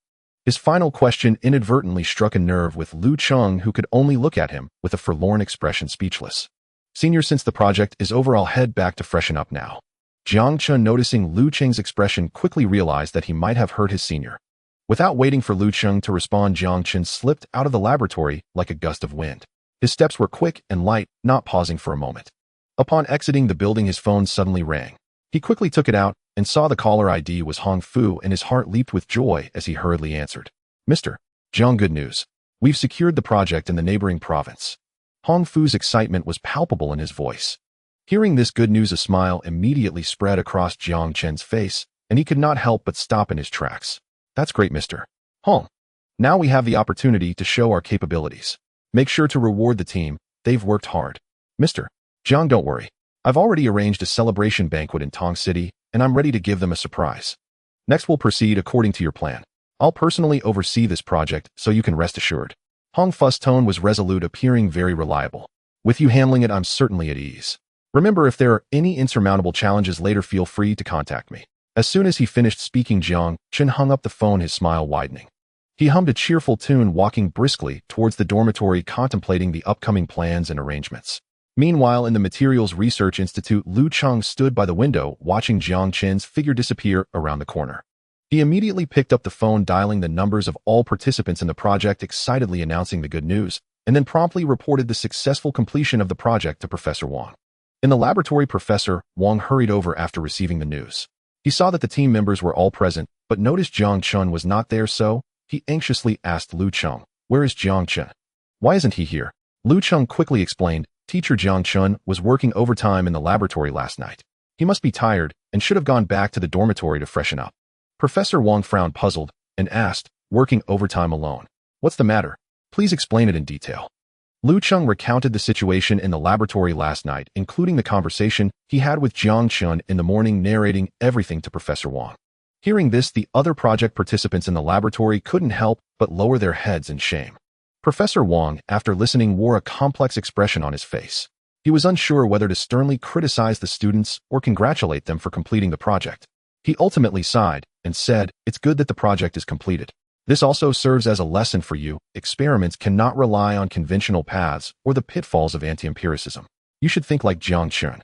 His final question inadvertently struck a nerve with Lu Cheng, who could only look at him with a forlorn expression, speechless. Senior, since the project is over, I'll head back to freshen up now. Jiang Chen, noticing Lu Cheng's expression, quickly realized that he might have hurt his senior. Without waiting for Lu Cheng to respond, Jiang Chen slipped out of the laboratory like a gust of wind. His steps were quick and light, not pausing for a moment. Upon exiting the building, his phone suddenly rang. He quickly took it out and saw the caller ID was Hong Fu, and his heart leaped with joy as he hurriedly answered. Mr. Jiang, good news. We've secured the project in the neighboring province. Hong Fu's excitement was palpable in his voice. Hearing this good news, a smile immediately spread across Jiang Chen's face, and he could not help but stop in his tracks. That's great, Mr. Hong. Now we have the opportunity to show our capabilities. Make sure to reward the team. They've worked hard. Mr. Jiang, don't worry. I've already arranged a celebration banquet in Tong City, and I'm ready to give them a surprise. Next, we'll proceed according to your plan. I'll personally oversee this project, so you can rest assured. Hong Fu's tone was resolute, appearing very reliable. With you handling it, I'm certainly at ease. Remember, if there are any insurmountable challenges later, feel free to contact me. As soon as he finished speaking, Jiang Chen hung up the phone, his smile widening. He hummed a cheerful tune, walking briskly towards the dormitory, contemplating the upcoming plans and arrangements. Meanwhile, in the Materials Research Institute, Lu Cheng stood by the window, watching Jiang Chen's figure disappear around the corner. He immediately picked up the phone, dialing the numbers of all participants in the project, excitedly announcing the good news, and then promptly reported the successful completion of the project to Professor Wang. In the laboratory, Professor Wang hurried over after receiving the news. He saw that the team members were all present, but noticed Jiang Chen was not there, so he anxiously asked Lu Cheng, "Where is Jiang Chen? Why isn't he here?" Lu Cheng quickly explained, "Teacher Jiang Chen was working overtime in the laboratory last night. He must be tired and should have gone back to the dormitory to freshen up." Professor Wang frowned, puzzled, and asked, "Working overtime alone? What's the matter? Please explain it in detail." Lu Cheng recounted the situation in the laboratory last night, including the conversation he had with Jiang Chen in the morning, narrating everything to Professor Wang. Hearing this, the other project participants in the laboratory couldn't help but lower their heads in shame. Professor Wang, after listening, wore a complex expression on his face. He was unsure whether to sternly criticize the students or congratulate them for completing the project. He ultimately sighed and said, "It's good that the project is completed. This also serves as a lesson for you. Experiments cannot rely on conventional paths or the pitfalls of anti-empiricism. You should think like Jiang Chen."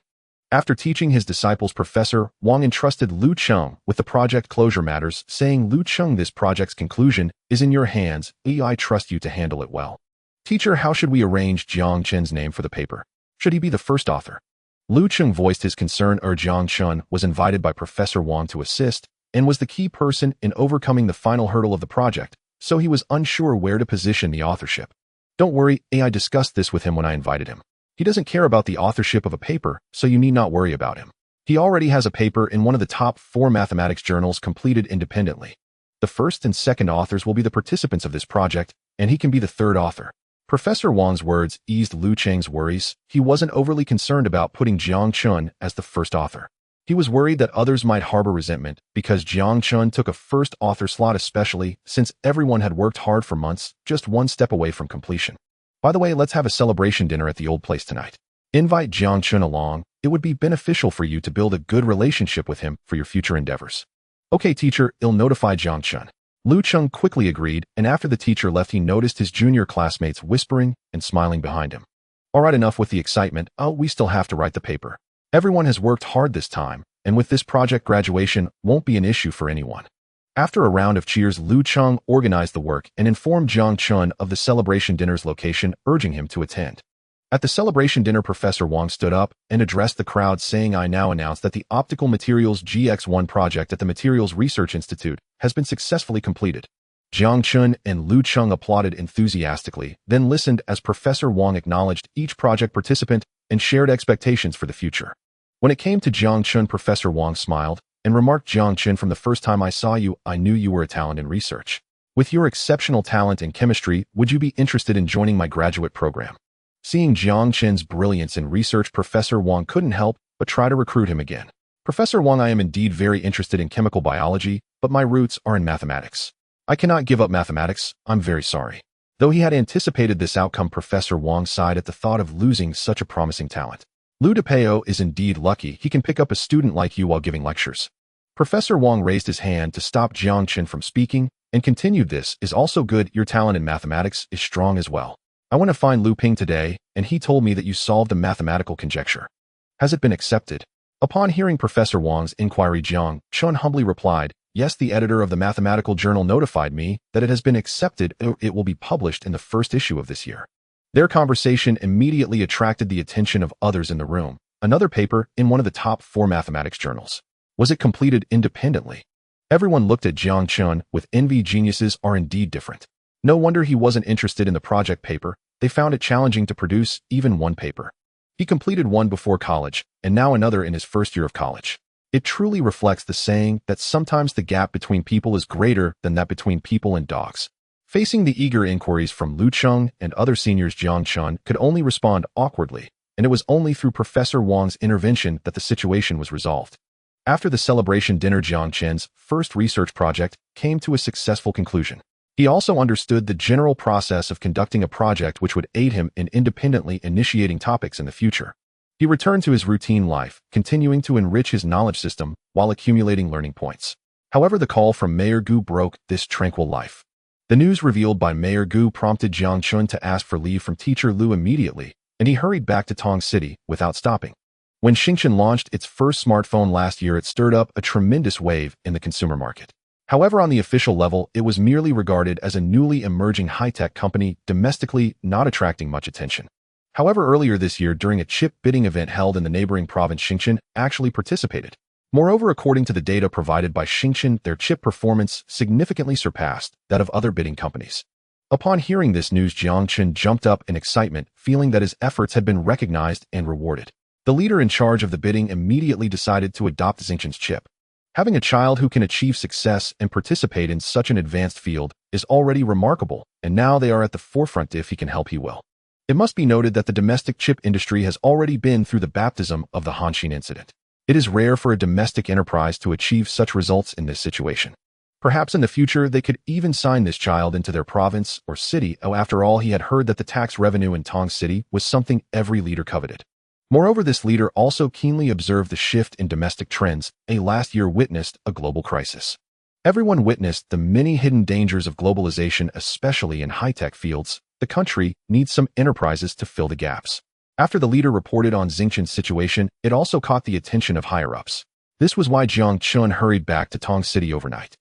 After teaching his disciples, Professor Wang entrusted Lu Cheng with the project closure matters, saying, "Lu Cheng, this project's conclusion is in your hands. I trust you to handle it well. Teacher, how should we arrange Jiang Chen's name for the paper? Should he be the first author?" Lu Cheng voiced his concern. Jiang Chen was invited by Professor Wang to assist, and was the key person in overcoming the final hurdle of the project, so he was unsure where to position the authorship. Don't worry, I discussed this with him when I invited him. He doesn't care about the authorship of a paper, so you need not worry about him. He already has a paper in one of the top 4 mathematics journals completed independently. The first and second authors will be the participants of this project, and he can be the third author. Professor Wang's words eased Lu Cheng's worries. He wasn't overly concerned about putting Jiang Chen as the first author. He was worried that others might harbor resentment because Jiang Chen took a first author slot, especially since everyone had worked hard for months, just one step away from completion. By the way, let's have a celebration dinner at the old place tonight. Invite Jiang Chen along. It would be beneficial for you to build a good relationship with him for your future endeavors. Okay, teacher, I'll notify Jiang Chen. Lu Cheng quickly agreed, and after the teacher left, he noticed his junior classmates whispering and smiling behind him. All right, enough with the excitement. We still have to write the paper. Everyone has worked hard this time, and with this project, graduation won't be an issue for anyone. After a round of cheers, Lu Cheng organized the work and informed Jiang Chen of the celebration dinner's location, urging him to attend. At the celebration dinner, Professor Wang stood up and addressed the crowd, saying, I now announce that the Optical Materials GX1 project at the Materials Research Institute has been successfully completed. Jiang Chen and Lu Cheng applauded enthusiastically, then listened as Professor Wang acknowledged each project participant and shared expectations for the future. When it came to Jiang Chen, Professor Wang smiled and remarked, Jiang Chen, from the first time I saw you, I knew you were a talent in research. With your exceptional talent in chemistry, would you be interested in joining my graduate program? Seeing Jiang Chen's brilliance in research, Professor Wang couldn't help but try to recruit him again. Professor Wang, I am indeed very interested in chemical biology, but my roots are in mathematics. I cannot give up mathematics, I'm very sorry. Though he had anticipated this outcome, Professor Wang sighed at the thought of losing such a promising talent. Lu Depeo is indeed lucky he can pick up a student like you while giving lectures. Professor Wang raised his hand to stop Jiang Chen from speaking and continued, this is also good, your talent in mathematics is strong as well. I went to find Lu Ping today, and he told me that you solved a mathematical conjecture. Has it been accepted? Upon hearing Professor Wang's inquiry, Jiang Chen humbly replied, yes, the editor of the mathematical journal notified me that it has been accepted and it will be published in the first issue of this year. Their conversation immediately attracted the attention of others in the room. Another paper in one of the top 4 mathematics journals. Was it completed independently? Everyone looked at Jiang Chen with envy. Geniuses are indeed different. No wonder he wasn't interested in the project paper. They found it challenging to produce even one paper. He completed one before college, and now another in his first year of college. It truly reflects the saying that sometimes the gap between people is greater than that between people and dogs. Facing the eager inquiries from Lu Cheng and other seniors, Jiang Chen could only respond awkwardly, and it was only through Professor Wang's intervention that the situation was resolved. After the celebration dinner, Jiang Chen's first research project came to a successful conclusion. He also understood the general process of conducting a project which would aid him in independently initiating topics in the future. He returned to his routine life, continuing to enrich his knowledge system while accumulating learning points. However, the call from Mayor Gu broke this tranquil life. The news revealed by Mayor Gu prompted Jiang Chen to ask for leave from teacher Lu immediately, and he hurried back to Tong City without stopping. When Xingchen launched its first smartphone last year, it stirred up a tremendous wave in the consumer market. However, on the official level, it was merely regarded as a newly emerging high-tech company, domestically not attracting much attention. However, earlier this year, during a chip bidding event held in the neighboring province, Xingchen actually participated. Moreover, according to the data provided by Xingchen, their chip performance significantly surpassed that of other bidding companies. Upon hearing this news, Jiang Chen jumped up in excitement, feeling that his efforts had been recognized and rewarded. The leader in charge of the bidding immediately decided to adopt Xingchen's chip. Having a child who can achieve success and participate in such an advanced field is already remarkable, and now they are at the forefront. If he can help, he will. It must be noted that the domestic chip industry has already been through the baptism of the Hanshin incident. It is rare for a domestic enterprise to achieve such results in this situation. Perhaps in the future they could even sign this child into their province or city. After all, he had heard that the tax revenue in Tong City was something every leader coveted. Moreover, this leader also keenly observed the shift in domestic trends. Last year witnessed a global crisis. Everyone witnessed the many hidden dangers of globalization, especially in high-tech fields. The country needs some enterprises to fill the gaps. After the leader reported on Xingchen's situation, it also caught the attention of higher-ups. This was why Jiang Chen hurried back to Tong City overnight.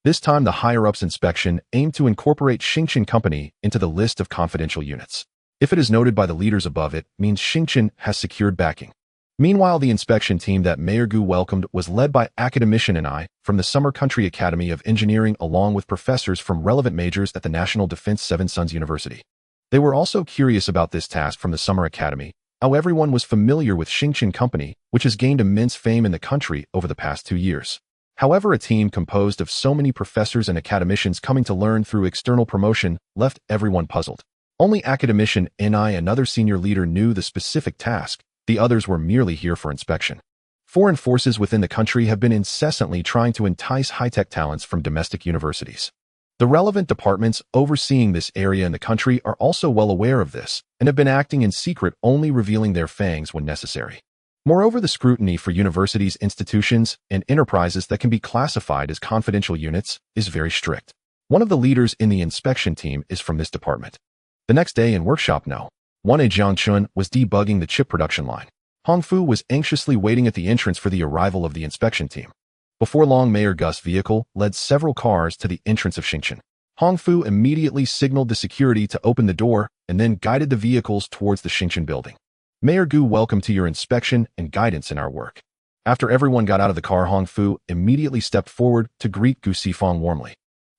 This time, the higher-ups inspection aimed to incorporate Xingchen Company into the list of confidential units. If it is noted by the leaders above, it means Xingchen has secured backing. Meanwhile, the inspection team that Mayor Gu welcomed was led by academician and I from the Summer Country Academy of Engineering along with professors from relevant majors at the National Defense Seven Sons University. They were also curious about this task from the Summer Academy, how everyone was familiar with Jiang Chen Company, which has gained immense fame in the country over the past 2 years. However, a team composed of so many professors and academicians coming to learn through external promotion left everyone puzzled. Only academician Ni, another senior leader, knew the specific task. The others were merely here for inspection. Foreign forces within the country have been incessantly trying to entice high-tech talents from domestic universities. The relevant departments overseeing this area in the country are also well aware of this and have been acting in secret, only revealing their fangs when necessary. Moreover, the scrutiny for universities, institutions, and enterprises that can be classified as confidential units is very strict. One of the leaders in the inspection team is from this department. The next day in workshop No. 1A, Jiang Chen was debugging the chip production line. Hong Fu was anxiously waiting at the entrance for the arrival of the inspection team. Before long, Mayor Gus's vehicle led several cars to the entrance of Jiang Chen. Hong Fu immediately signaled the security to open the door and then guided the vehicles towards the Jiang Chen building. Mayor Gu, welcome to your inspection and guidance in our work. After everyone got out of the car, Hong Fu immediately stepped forward to greet Gu Sifang warmly.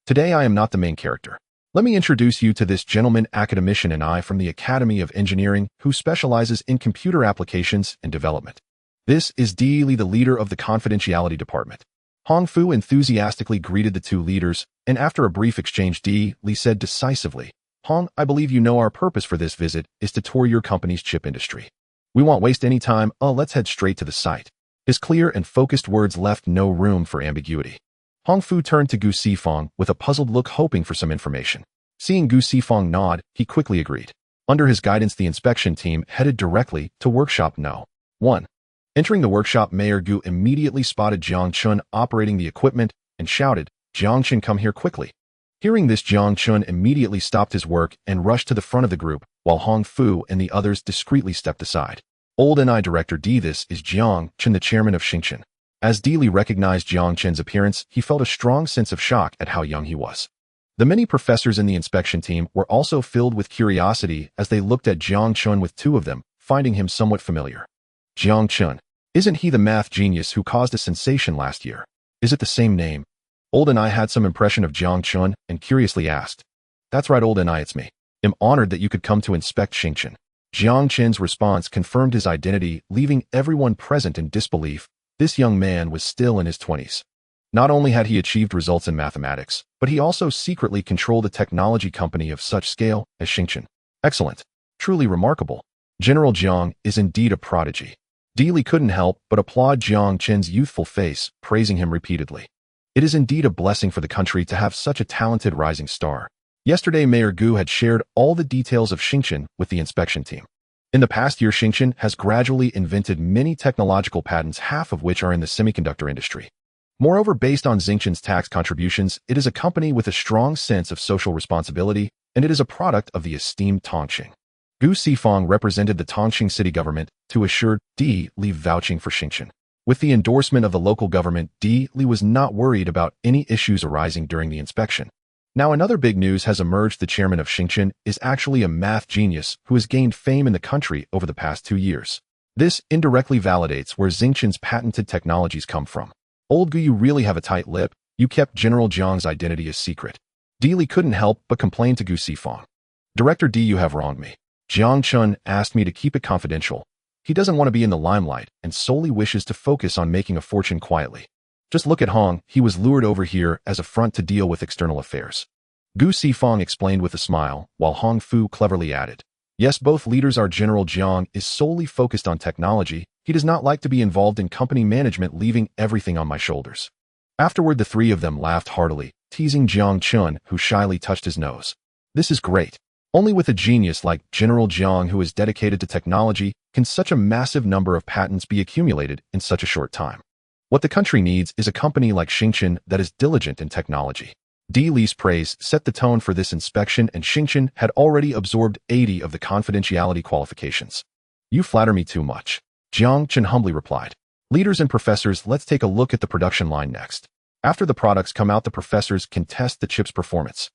Today I am not the main character. Let me introduce you to this gentleman, academician and I from the Academy of Engineering, who specializes in computer applications and development. This is Di Li, the leader of the confidentiality department. Hong Fu enthusiastically greeted the two leaders, and after a brief exchange, Di Li said decisively, Hong, I believe you know our purpose for this visit is to tour your company's chip industry. We won't waste any time. Let's head straight to the site. His clear and focused words left no room for ambiguity. Hong Fu turned to Gu Sifang with a puzzled look, hoping for some information. Seeing Gu Sifang nod, he quickly agreed. Under his guidance, the inspection team headed directly to workshop No. 1. Entering the workshop, Mayor Gu immediately spotted Jiang Chen operating the equipment and shouted, Jiang Chen, come here quickly. Hearing this, Jiang Chen immediately stopped his work and rushed to the front of the group, while Hong Fu and the others discreetly stepped aside. Old NI Director D. This is Jiang Chen, the chairman of Jiang Chen. As Di Li recognized Jiang Chen's appearance, he felt a strong sense of shock at how young he was. The many professors in the inspection team were also filled with curiosity as they looked at Jiang Chen, with two of them finding him somewhat familiar. Jiang Chen. Isn't he the math genius who caused a sensation last year? Is it the same name? Old and I had some impression of Jiang Chen and curiously asked. That's right, Old and I, it's me. I'm honored that you could come to inspect Jiang Chen. Jiang Chen's response confirmed his identity, leaving everyone present in disbelief. This young man was still in his 20s. Not only had he achieved results in mathematics, but he also secretly controlled a technology company of such scale as Jiang Chen. Excellent. Truly remarkable. General Jiang is indeed a prodigy. Di Li couldn't help but applaud Jiang Chen's youthful face, praising him repeatedly. It is indeed a blessing for the country to have such a talented rising star. Yesterday, Mayor Gu had shared all the details of Jiang Chen with the inspection team. In the past year, Jiang Chen has gradually invented many technological patents, half of which are in the semiconductor industry. Moreover, based on Jiang Chen's tax contributions, it is a company with a strong sense of social responsibility, and it is a product of the esteemed Tongqing. Gu Sifang represented the Tongqing city government to assure Di Li vouching for Jiang Chen. With the endorsement of the local government, Di Li was not worried about any issues arising during the inspection. Now, another big news has emerged. The chairman of Jiang Chen is actually a math genius who has gained fame in the country over the past 2 years. This indirectly validates where Jiang Chen's patented technologies come from. Old Gu, you really have a tight lip. You kept General Jiang's identity a secret. Di Li couldn't help but complain to Gu Sifang. Director D, you have wronged me. Jiang Chen asked me to keep it confidential. He doesn't want to be in the limelight and solely wishes to focus on making a fortune quietly. Just look at Hong, he was lured over here as a front to deal with external affairs. Gu Sifang explained with a smile, while Hong Fu cleverly added, yes, both leaders are. General Jiang is solely focused on technology. He does not like to be involved in company management, leaving everything on my shoulders. Afterward, the three of them laughed heartily, teasing Jiang Chen, who shyly touched his nose. This is great. Only with a genius like General Jiang, who is dedicated to technology, can such a massive number of patents be accumulated in such a short time. What the country needs is a company like Jiang Chen that is diligent in technology. Di Li's praise set the tone for this inspection, and Jiang Chen had already absorbed 80 of the confidentiality qualifications. You flatter me too much. Jiang Chen humbly replied. Leaders and professors, let's take a look at the production line next. After the products come out, the professors can test the chip's performance.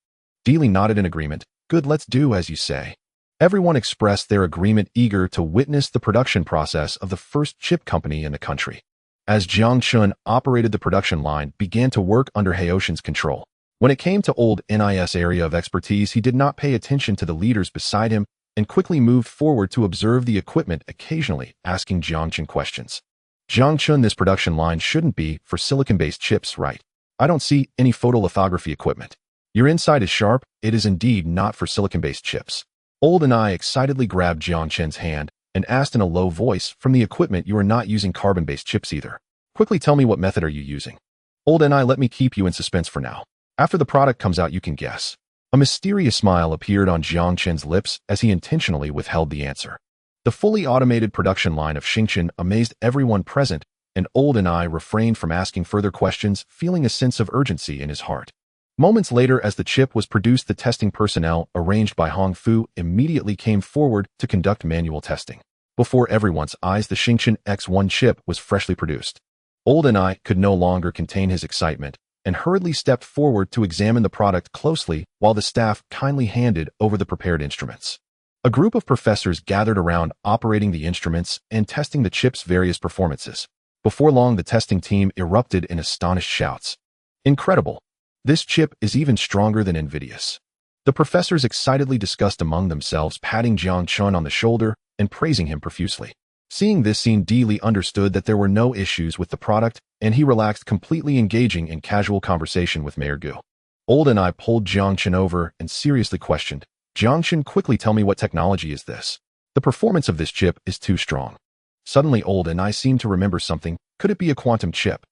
Di Li nodded in agreement. Good, let's do as you say. Everyone expressed their agreement, eager to witness the production process of the first chip company in the country. As Jiang Chen operated the production line, began to work under Haoshan's control. When it came to old NIS area of expertise, he did not pay attention to the leaders beside him and quickly moved forward to observe the equipment, occasionally asking Jiang Chen questions. Jiang Chen, this production line shouldn't be for silicon-based chips, right? I don't see any photolithography equipment. Your insight is sharp. It is indeed not for silicon-based chips. Old and I excitedly grabbed Jiang Chen's hand and asked in a low voice, from the equipment, you are not using carbon-based chips either. Quickly tell me, what method are you using? Old and I, let me keep you in suspense for now. After the product comes out, you can guess. A mysterious smile appeared on Jiang Chen's lips as he intentionally withheld the answer. The fully automated production line of Xingchen amazed everyone present, and Old and I refrained from asking further questions, feeling a sense of urgency in his heart. Moments later, as the chip was produced, the testing personnel, arranged by Hong Fu, immediately came forward to conduct manual testing. Before everyone's eyes, the Xingchen X1 chip was freshly produced. Old and I could no longer contain his excitement and hurriedly stepped forward to examine the product closely while the staff kindly handed over the prepared instruments. A group of professors gathered around, operating the instruments and testing the chip's various performances. Before long, the testing team erupted in astonished shouts. Incredible! This chip is even stronger than Nvidia's. The professors excitedly discussed among themselves, patting Jiang Chen on the shoulder and praising him profusely. Seeing this scene, Di Li understood that there were no issues with the product, and he relaxed, completely engaging in casual conversation with Mayor Gu. Old and I pulled Jiang Chen over and seriously questioned, Jiang Chen, quickly tell me, what technology is this? The performance of this chip is too strong. Suddenly, Old and I seemed to remember something. Could it be a quantum chip?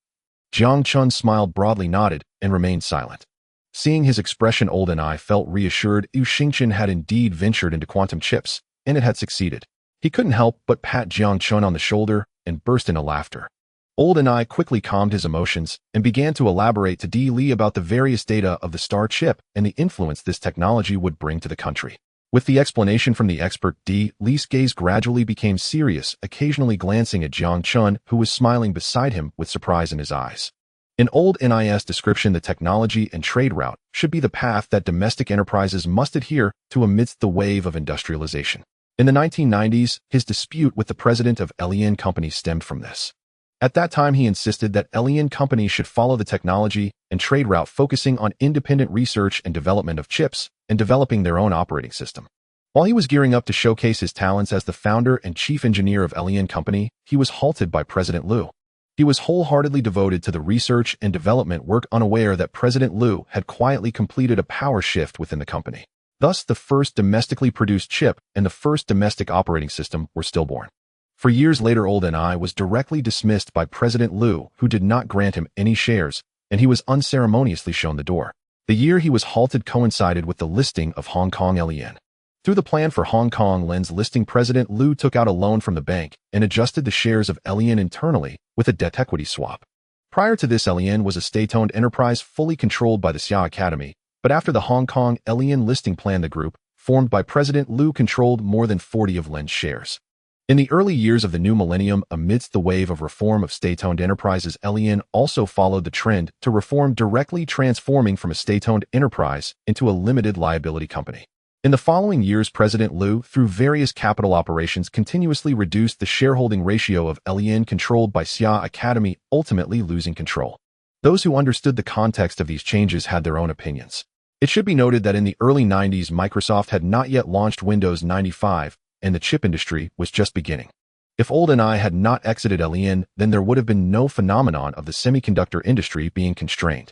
Jiang Chen smiled broadly, nodded, and remained silent. Seeing his expression, Old and I felt reassured. Xingchen had indeed ventured into quantum chips, and it had succeeded. He couldn't help but pat Jiang Chen on the shoulder and burst into laughter. Old and I quickly calmed his emotions and began to elaborate to Di Li about the various data of the star chip and the influence this technology would bring to the country. With the explanation from the expert, Di Li's gaze gradually became serious, occasionally glancing at Jiang Chen, who was smiling beside him with surprise in his eyes. In old NIS description, the technology and trade route should be the path that domestic enterprises must adhere to amidst the wave of industrialization. In the 1990s, his dispute with the president of Lian Company stemmed from this. At that time, he insisted that Lian Company should follow the technology and trade route, focusing on independent research and development of chips and developing their own operating system. While he was gearing up to showcase his talents as the founder and chief engineer of Lian Company, he was halted by President Liu. He was wholeheartedly devoted to the research and development work, unaware that President Liu had quietly completed a power shift within the company. Thus, the first domestically produced chip and the first domestic operating system were stillborn. For years later, Old and I was directly dismissed by President Liu, who did not grant him any shares, and he was unceremoniously shown the door. The year he was halted coincided with the listing of Hong Kong Lian. Through the plan for Hong Kong Lian's listing, President Liu took out a loan from the bank and adjusted the shares of Lian internally with a debt equity swap. Prior to this, Lian was a state-owned enterprise fully controlled by the Xia Academy, but after the Hong Kong Lian listing plan, the group, formed by President Liu, controlled more than 40 of Lian's shares. In the early years of the new millennium, amidst the wave of reform of state-owned enterprises, Lian also followed the trend to reform, directly transforming from a state-owned enterprise into a limited liability company. In the following years, President Liu, through various capital operations, continuously reduced the shareholding ratio of Lian controlled by Xia Academy, ultimately losing control. Those who understood the context of these changes had their own opinions. It should be noted that in the early 90s, Microsoft had not yet launched Windows 95, and the chip industry was just beginning. If Old and I had not exited Lian, then there would have been no phenomenon of the semiconductor industry being constrained.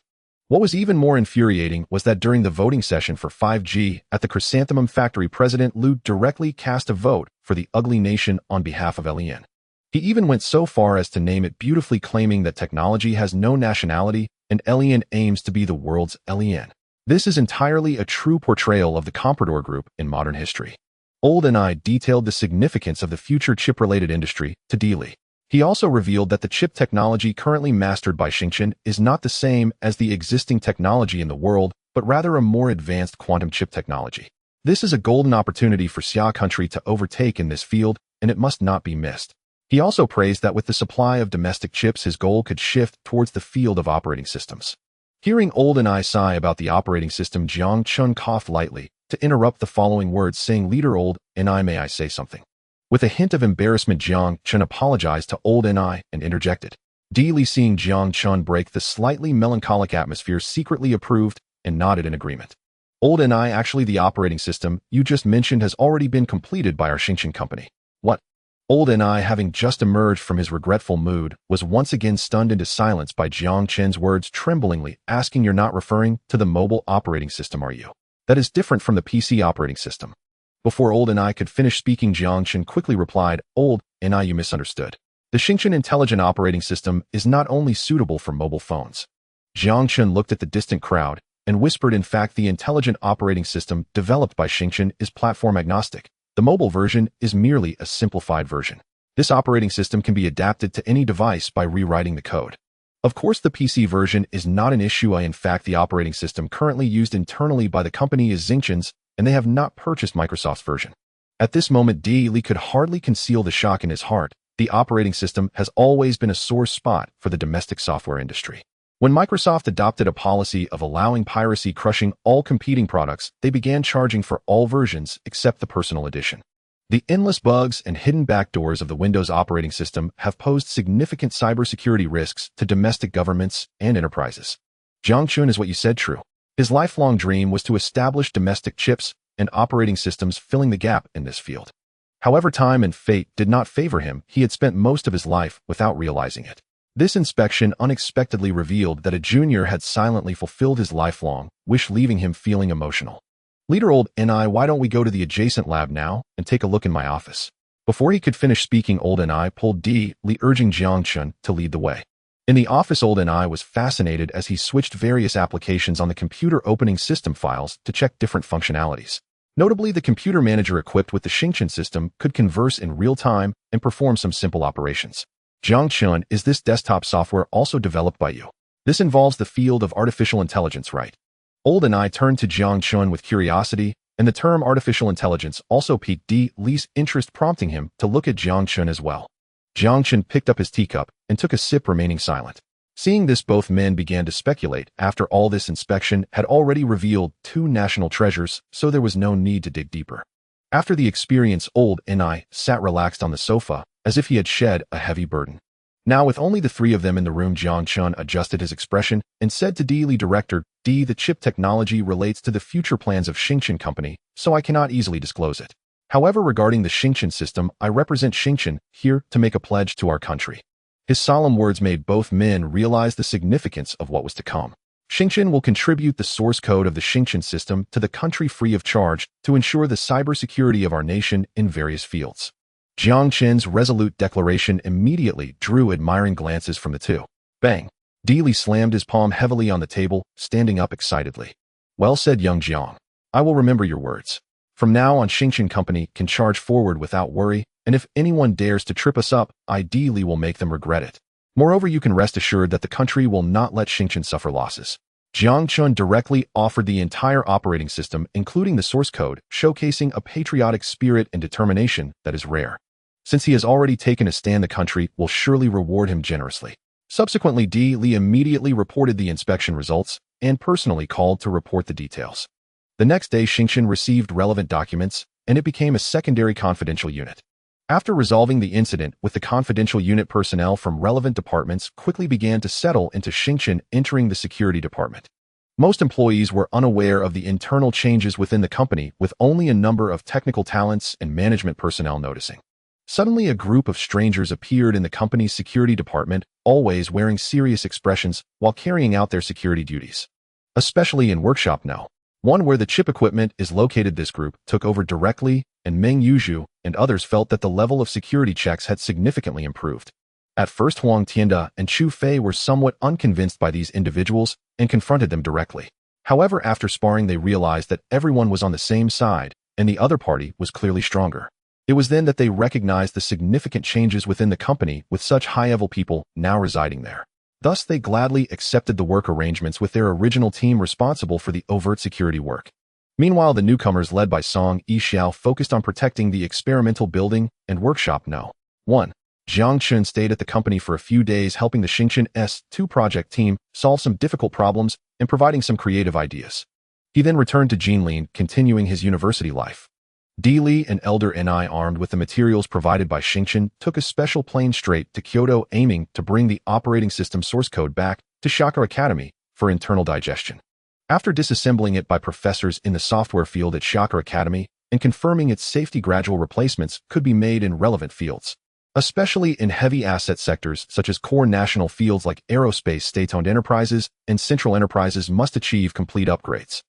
What was even more infuriating was that during the voting session for 5G at the Chrysanthemum factory, President Liu directly cast a vote for the ugly nation on behalf of Lian. He even went so far as to name it beautifully, claiming that technology has no nationality and Lian aims to be the world's Lian. This is entirely a true portrayal of the Comprador Group in modern history. Old and I detailed the significance of the future chip-related industry to Di Li. He also revealed that the chip technology currently mastered by Xingchen is not the same as the existing technology in the world, but rather a more advanced quantum chip technology. This is a golden opportunity for Xia country to overtake in this field, and it must not be missed. He also praised that with the supply of domestic chips, his goal could shift towards the field of operating systems. Hearing Old and I sigh about the operating system, Jiang Chen coughed lightly, to interrupt the following words, saying, "Leader Old Ni, may I say something?" With a hint of embarrassment, Jiang Chen apologized to Old Ni and interjected. Li, seeing Jiang Chen break the slightly melancholic atmosphere, secretly approved and nodded in agreement. Old Ni, actually the operating system you just mentioned has already been completed by our Xingchen company. What? Old Ni, having just emerged from his regretful mood, was once again stunned into silence by Jiang Chen's words, tremblingly asking, "You're not referring to the mobile operating system, are you? That is different from the PC operating system." Before Old Ni could finish speaking, Jiang Chen quickly replied, "Old Ni, you misunderstood. The Xingchen Intelligent Operating System is not only suitable for mobile phones." Jiang Chen looked at the distant crowd and whispered, "In fact, the Intelligent Operating System developed by Xingchen is platform agnostic. The mobile version is merely a simplified version. This operating system can be adapted to any device by rewriting the code. Of course, the PC version is not an issue. In fact, the operating system currently used internally by the company is Xingchen's, and they have not purchased Microsoft's version." At this moment, Li could hardly conceal the shock in his heart. The operating system has always been a sore spot for the domestic software industry. When Microsoft adopted a policy of allowing piracy, crushing all competing products, they began charging for all versions except the personal edition. The endless bugs and hidden backdoors of the Windows operating system have posed significant cybersecurity risks to domestic governments and enterprises. Jiang Chen, is what you said true? His lifelong dream was to establish domestic chips and operating systems, filling the gap in this field. However, time and fate did not favor him. He had spent most of his life without realizing it. This inspection unexpectedly revealed that a junior had silently fulfilled his lifelong wish, leaving him feeling emotional. "Leader Old Ni, why don't we go to the adjacent lab now and take a look in my office?" Before he could finish speaking, Old Ni pulled Li, urging Jiang Chen to lead the way. In the office, Old Ni was fascinated as he switched various applications on the computer, opening system files to check different functionalities. Notably, the computer manager equipped with the Xingchen system could converse in real time and perform some simple operations. "Jiang Chen, is this desktop software also developed by you? This involves the field of artificial intelligence, right?" Old Ni turned to Jiang Chen with curiosity, and the term artificial intelligence also piqued Li's interest, prompting him to look at Jiang Chen as well. Jiang Chen picked up his teacup and took a sip, remaining silent. Seeing this, both men began to speculate. After all, this inspection had already revealed two national treasures, so there was no need to dig deeper. After the experience, Old Ni sat relaxed on the sofa, as if he had shed a heavy burden. Now, with only the three of them in the room, Jiang Chen adjusted his expression and said to Li, "Director, the chip technology relates to the future plans of Xingchen company, so I cannot easily disclose it. However, regarding the Xingchen system, I represent Xingchen here to make a pledge to our country." His solemn words made both men realize the significance of what was to come. Xingchen will contribute the source code of the Xingchen system to the country free of charge to ensure the cybersecurity of our nation in various fields. Jiang Chen's resolute declaration immediately drew admiring glances from the two. Bang! Li slammed his palm heavily on the table, standing up excitedly. "Well said, young Jiang. I will remember your words. From now on, Xingchen company can charge forward without worry, and if anyone dares to trip us up, Li will make them regret it. Moreover, you can rest assured that the country will not let Xingchen suffer losses." Jiang Chen directly offered the entire operating system, including the source code, showcasing a patriotic spirit and determination that is rare. Since he has already taken a stand, the country will surely reward him generously. Subsequently, Li immediately reported the inspection results and personally called to report the details. The next day, Xingchen received relevant documents, and it became a secondary confidential unit. After resolving the incident with the confidential unit, personnel from relevant departments quickly began to settle into Xingchen, entering the security department. Most employees were unaware of the internal changes within the company, with only a number of technical talents and management personnel noticing. Suddenly, a group of strangers appeared in the company's security department, always wearing serious expressions while carrying out their security duties. Especially in Workshop No. 1, where the chip equipment is located, this group took over directly, and Meng Yuzhu and others felt that the level of security checks had significantly improved. At first, Huang Tianda and Chu Fei were somewhat unconvinced by these individuals and confronted them directly. However, after sparring, they realized that everyone was on the same side, and the other party was clearly stronger. It was then that they recognized the significant changes within the company, with such high-level people now residing there. Thus, they gladly accepted the work arrangements with their original team responsible for the overt security work. Meanwhile, the newcomers, led by Song Yixiao, focused on protecting the experimental building and Workshop No. 1. Jiang Chen stayed at the company for a few days, helping the Xingchen S2 project team solve some difficult problems and providing some creative ideas. He then returned to Jinlin, continuing his university life. Di Li, an elder Ni armed with the materials provided by Chen, took a special plane straight to Kyoto, aiming to bring the operating system source code back to Shaka Academy for internal digestion. After disassembling it by professors in the software field at Shaka Academy and confirming its safety, gradual replacements could be made in relevant fields, especially in heavy asset sectors such as core national fields like aerospace. State-owned enterprises and central enterprises must achieve complete upgrades.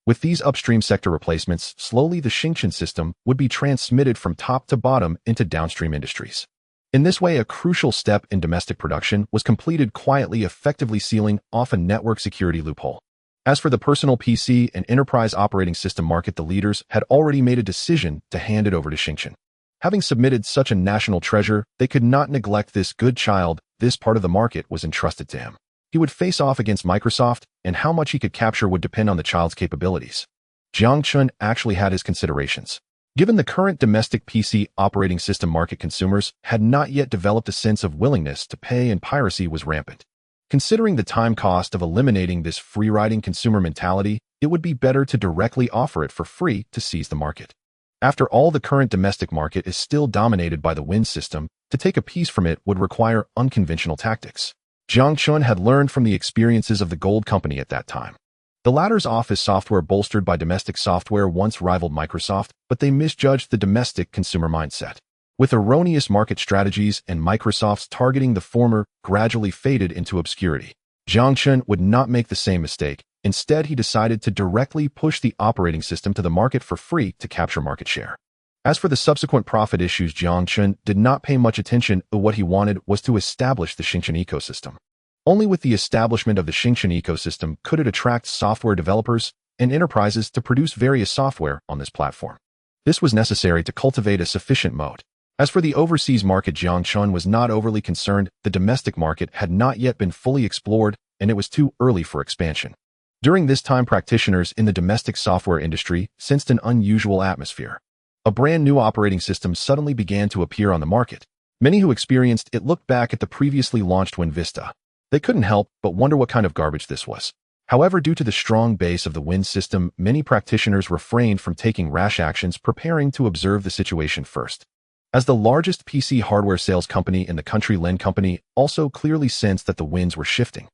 With these upstream sector replacements, slowly the Chen system would be transmitted from top to bottom into downstream industries. In this way, a crucial step in domestic production was completed quietly, effectively sealing off a network security loophole. As for the personal PC and enterprise operating system market, the leaders had already made a decision to hand it over to Chen. Having submitted such a national treasure, they could not neglect this good child. This part of the market was entrusted to him. He would face off against Microsoft, and how much he could capture would depend on the child's capabilities. Jiang Chen actually had his considerations. Given the current domestic PC operating system market, consumers had not yet developed a sense of willingness to pay and piracy was rampant. Considering the time cost of eliminating this free-riding consumer mentality, it would be better to directly offer it for free to seize the market. After all, the current domestic market is still dominated by the Win system. To take a piece from it would require unconventional tactics. Jiang Chen had learned from the experiences of the Gold Company at that time. The latter's office software, bolstered by domestic software, once rivaled Microsoft, but they misjudged the domestic consumer mindset. With erroneous market strategies and Microsoft's targeting the former, gradually faded into obscurity. Jiang Chen would not make the same mistake. Instead, he decided to directly push the operating system to the market for free to capture market share. As for the subsequent profit issues, Jiang Chen did not pay much attention. What he wanted was to establish the Chen ecosystem. Only with the establishment of the Chen ecosystem could it attract software developers and enterprises to produce various software on this platform. This was necessary to cultivate a sufficient moat. As for the overseas market, Jiang Chen was not overly concerned. The domestic market had not yet been fully explored, and it was too early for expansion. During this time, practitioners in the domestic software industry sensed an unusual atmosphere. A brand new operating system suddenly began to appear on the market. Many who experienced it looked back at the previously launched Win Vista. They couldn't help but wonder what kind of garbage this was. However, due to the strong base of the Win system, many practitioners refrained from taking rash actions, preparing to observe the situation first. As the largest PC hardware sales company in the country, Lin Company also clearly sensed that the winds were shifting.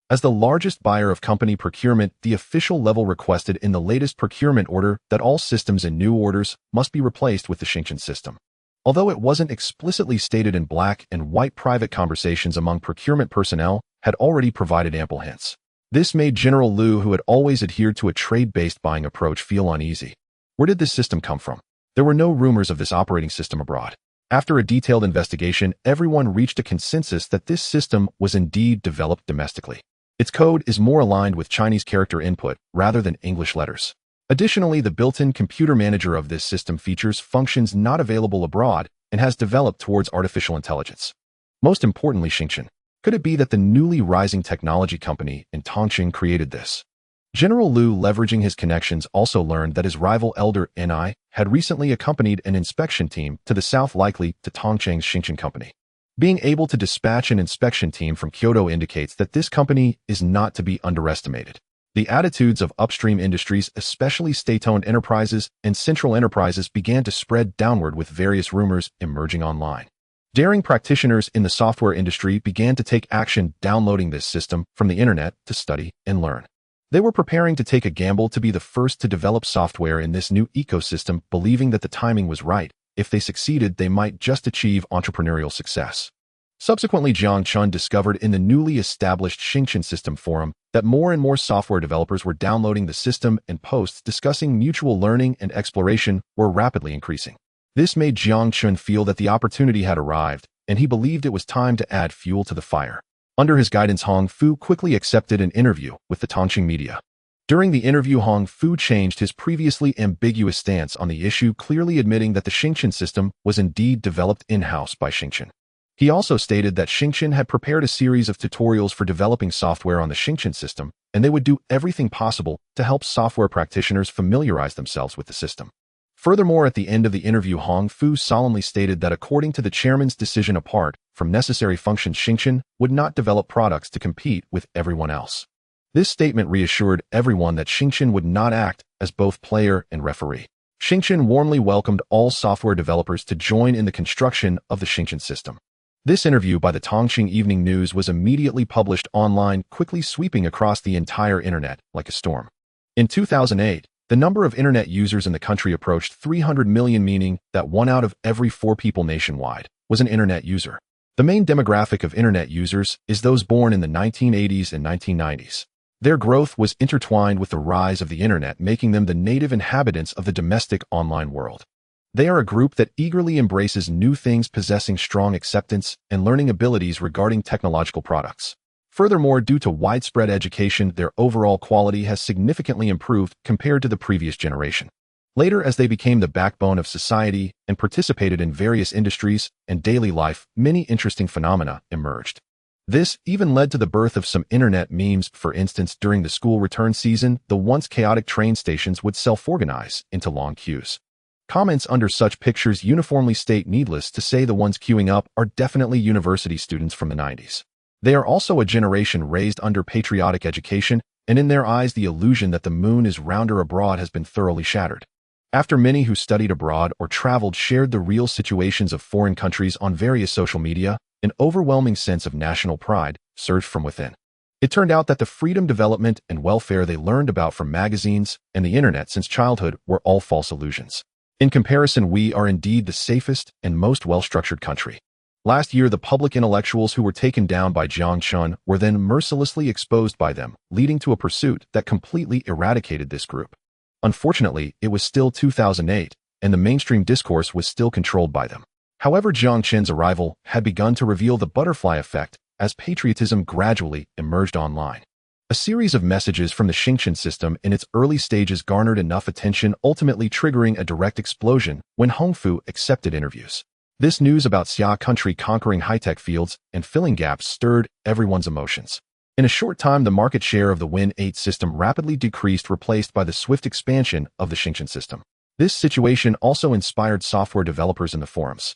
As the largest buyer of company procurement, the official level requested in the latest procurement order that all systems and new orders must be replaced with the Chen system. Although it wasn't explicitly stated in black and white, private conversations among procurement personnel had already provided ample hints. This made General Liu, who had always adhered to a trade-based buying approach, feel uneasy. Where did this system come from? There were no rumors of this operating system abroad. After a detailed investigation, everyone reached a consensus that this system was indeed developed domestically. Its code is more aligned with Chinese character input rather than English letters. Additionally, the built-in computer manager of this system features functions not available abroad and has developed towards artificial intelligence. Most importantly, Chen. Could it be that the newly rising technology company in Tongqing created this? General Liu, leveraging his connections, also learned that his rival Elder Ni had recently accompanied an inspection team to the south, likely to Tongqing's Chen company. Being able to dispatch an inspection team from Kyoto indicates that this company is not to be underestimated. The attitudes of upstream industries, especially state-owned enterprises and central enterprises, began to spread downward, with various rumors emerging online. Daring practitioners in the software industry began to take action, downloading this system from the internet to study and learn. They were preparing to take a gamble to be the first to develop software in this new ecosystem, believing that the timing was right. If they succeeded, they might just achieve entrepreneurial success. Subsequently, Jiang Chen discovered in the newly established Chen system forum that more and more software developers were downloading the system, and posts discussing mutual learning and exploration were rapidly increasing. This made Jiang Chen feel that the opportunity had arrived, and he believed it was time to add fuel to the fire. Under his guidance, Hong Fu quickly accepted an interview with the Tongqing media. During the interview, Hong Fu changed his previously ambiguous stance on the issue, clearly admitting that the Chen system was indeed developed in-house by Chen. He also stated that Chen had prepared a series of tutorials for developing software on the Chen system, and they would do everything possible to help software practitioners familiarize themselves with the system. Furthermore, at the end of the interview, Hong Fu solemnly stated that according to the chairman's decision, apart from necessary functions, Chen would not develop products to compete with everyone else. This statement reassured everyone that Jiang Chen would not act as both player and referee. Jiang Chen warmly welcomed all software developers to join in the construction of the Jiang Chen system. This interview by the Tongqing Evening News was immediately published online, quickly sweeping across the entire internet like a storm. In 2008, the number of internet users in the country approached 300 million, meaning that 1 out of every 4 people nationwide was an internet user. The main demographic of internet users is those born in the 1980s and 1990s. Their growth was intertwined with the rise of the internet, making them the native inhabitants of the domestic online world. They are a group that eagerly embraces new things, possessing strong acceptance and learning abilities regarding technological products. Furthermore, due to widespread education, their overall quality has significantly improved compared to the previous generation. Later, as they became the backbone of society and participated in various industries and daily life, many interesting phenomena emerged. This even led to the birth of some internet memes. For instance, during the school return season, the once chaotic train stations would self-organize into long queues. Comments under such pictures uniformly state, needless to say, the ones queuing up are definitely university students from the 90s. They are also a generation raised under patriotic education, and in their eyes the illusion that the moon is rounder abroad has been thoroughly shattered. After many who studied abroad or traveled shared the real situations of foreign countries on various social media, an overwhelming sense of national pride surged from within. It turned out that the freedom, development, and welfare they learned about from magazines and the internet since childhood were all false illusions. In comparison, we are indeed the safest and most well-structured country. Last year, the public intellectuals who were taken down by Jiang Chen were then mercilessly exposed by them, leading to a pursuit that completely eradicated this group. Unfortunately, it was still 2008, and the mainstream discourse was still controlled by them. However, Jiang Chen's arrival had begun to reveal the butterfly effect as patriotism gradually emerged online. A series of messages from the Jiang Chen system in its early stages garnered enough attention, ultimately triggering a direct explosion when Hongfu accepted interviews. This news about Xia country conquering high-tech fields and filling gaps stirred everyone's emotions. In a short time, the market share of the Win 8 system rapidly decreased, replaced by the swift expansion of the Jiang Chen system. This situation also inspired software developers in the forums.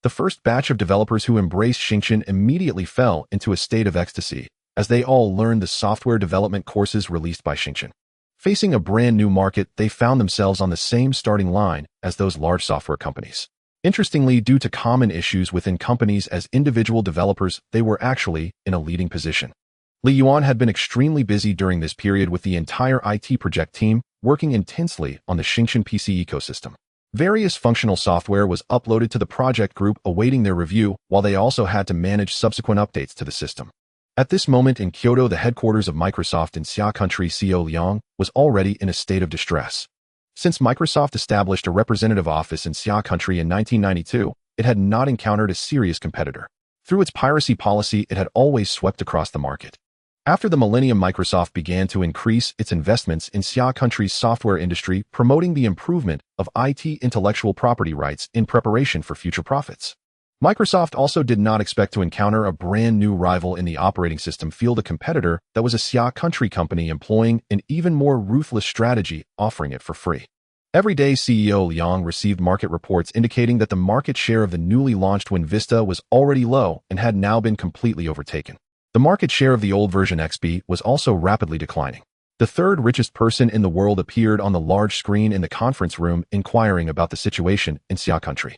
The first batch of developers who embraced Jiang Chen immediately fell into a state of ecstasy, as they all learned the software development courses released by Jiang Chen. Facing a brand new market, they found themselves on the same starting line as those large software companies. Interestingly, due to common issues within companies as individual developers, they were actually in a leading position. Li Yuan had been extremely busy during this period with the entire IT project team, working intensely on the Jiang Chen PC ecosystem. Various functional software was uploaded to the project group awaiting their review, while they also had to manage subsequent updates to the system. At this moment in Kyoto, the headquarters of Microsoft in Xia country, CEO Liang was already in a state of distress. Since Microsoft established a representative office in Xia country in 1992, it had not encountered a serious competitor. Through its piracy policy, it had always swept across the market. After the millennium, Microsoft began to increase its investments in Xia country's software industry, promoting the improvement of IT intellectual property rights in preparation for future profits. Microsoft also did not expect to encounter a brand new rival in the operating system field, a competitor that was a Xia country company employing an even more ruthless strategy, offering it for free. Every day, CEO Liang received market reports indicating that the market share of the newly launched Win Vista was already low and had now been completely overtaken. The market share of the old version XP was also rapidly declining. The third richest person in the world appeared on the large screen in the conference room, inquiring about the situation in Xia country.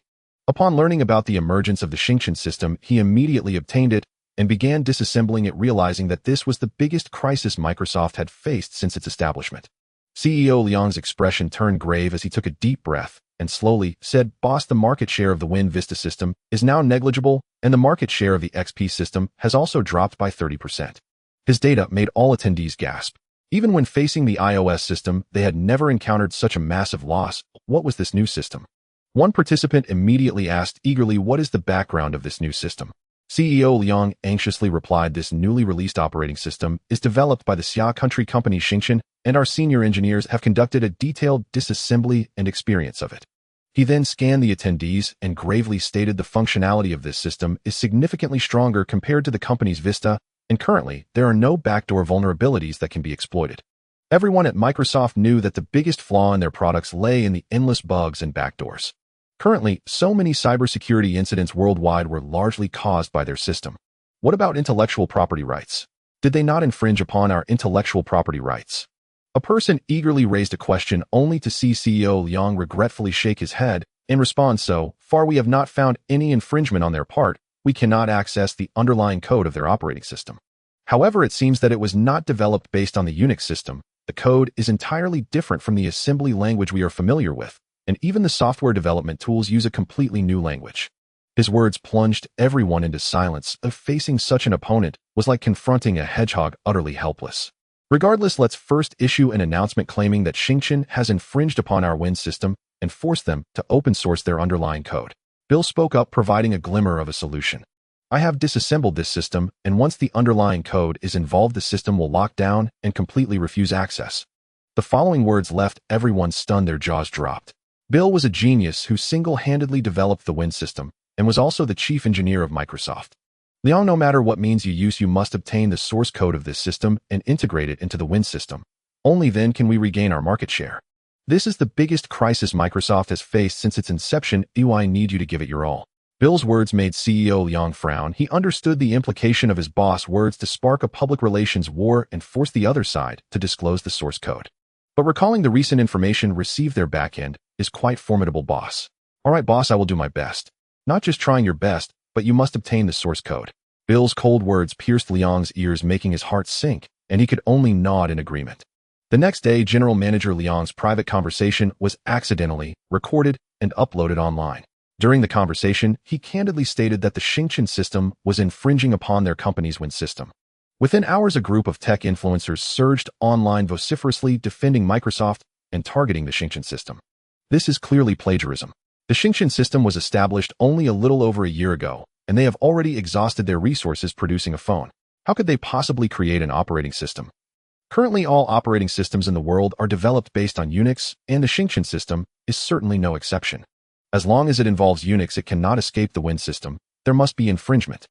Upon learning about the emergence of the Jiang Chen system, he immediately obtained it and began disassembling it, realizing that this was the biggest crisis Microsoft had faced since its establishment. CEO Liang's expression turned grave as he took a deep breath and slowly said, "Boss, the market share of the Win Vista system is now negligible, and the market share of the XP system has also dropped by 30%. His data made all attendees gasp. Even when facing the iOS system, they had never encountered such a massive loss. What was this new system? One participant immediately asked eagerly, "What is the background of this new system?" CEO Liang anxiously replied, "This newly released operating system is developed by the Xia country company Jiang Chen, and our senior engineers have conducted a detailed disassembly and experience of it." He then scanned the attendees and gravely stated, "The functionality of this system is significantly stronger compared to the company's Vista, and currently there are no backdoor vulnerabilities that can be exploited." Everyone at Microsoft knew that the biggest flaw in their products lay in the endless bugs and backdoors. Currently, so many cybersecurity incidents worldwide were largely caused by their system. What about intellectual property rights? Did they not infringe upon our intellectual property rights? A person eagerly raised a question only to see CEO Liang regretfully shake his head and respond, "So far we have not found any infringement on their part. We cannot access the underlying code of their operating system." However, it seems that it was not developed based on the Unix system. The code is entirely different from the assembly language we are familiar with, and even the software development tools use a completely new language. His words plunged everyone into silence. Facing such an opponent was like confronting a hedgehog utterly helpless. Regardless, let's first issue an announcement claiming that Jiang Chen has infringed upon our Win system and forced them to open source their underlying code. Bill spoke up, providing a glimmer of a solution. "I have disassembled this system, and once the underlying code is involved, the system will lock down and completely refuse access." The following words left everyone stunned, their jaws dropped. Bill was a genius who single-handedly developed the Win system and was also the chief engineer of Microsoft. Liang, no matter what means you use, you must obtain the source code of this system and integrate it into the Win system. Only then can we regain our market share. This is the biggest crisis Microsoft has faced since its inception. I need you to give it your all." Bill's words made CEO Liang frown. He understood the implication of his boss' words to spark a public relations war and force the other side to disclose the source code. But recalling the recent information received their backend is quite formidable, boss. "All right, boss, I will do my best." "Not just trying your best, but you must obtain the source code." Bill's cold words pierced Liang's ears, making his heart sink, and he could only nod in agreement. The next day, General Manager Liang's private conversation was accidentally recorded and uploaded online. During the conversation, he candidly stated that the Jiang Chen system was infringing upon their company's Win system. Within hours, a group of tech influencers surged online, vociferously defending Microsoft and targeting the Jiang Chen system. This is clearly plagiarism. The Jiang Chen system was established only a little over a year ago, and they have already exhausted their resources producing a phone. How could they possibly create an operating system? Currently, all operating systems in the world are developed based on Unix, and the Jiang Chen system is certainly no exception. As long as it involves Unix, it cannot escape the Win system. There must be infringement.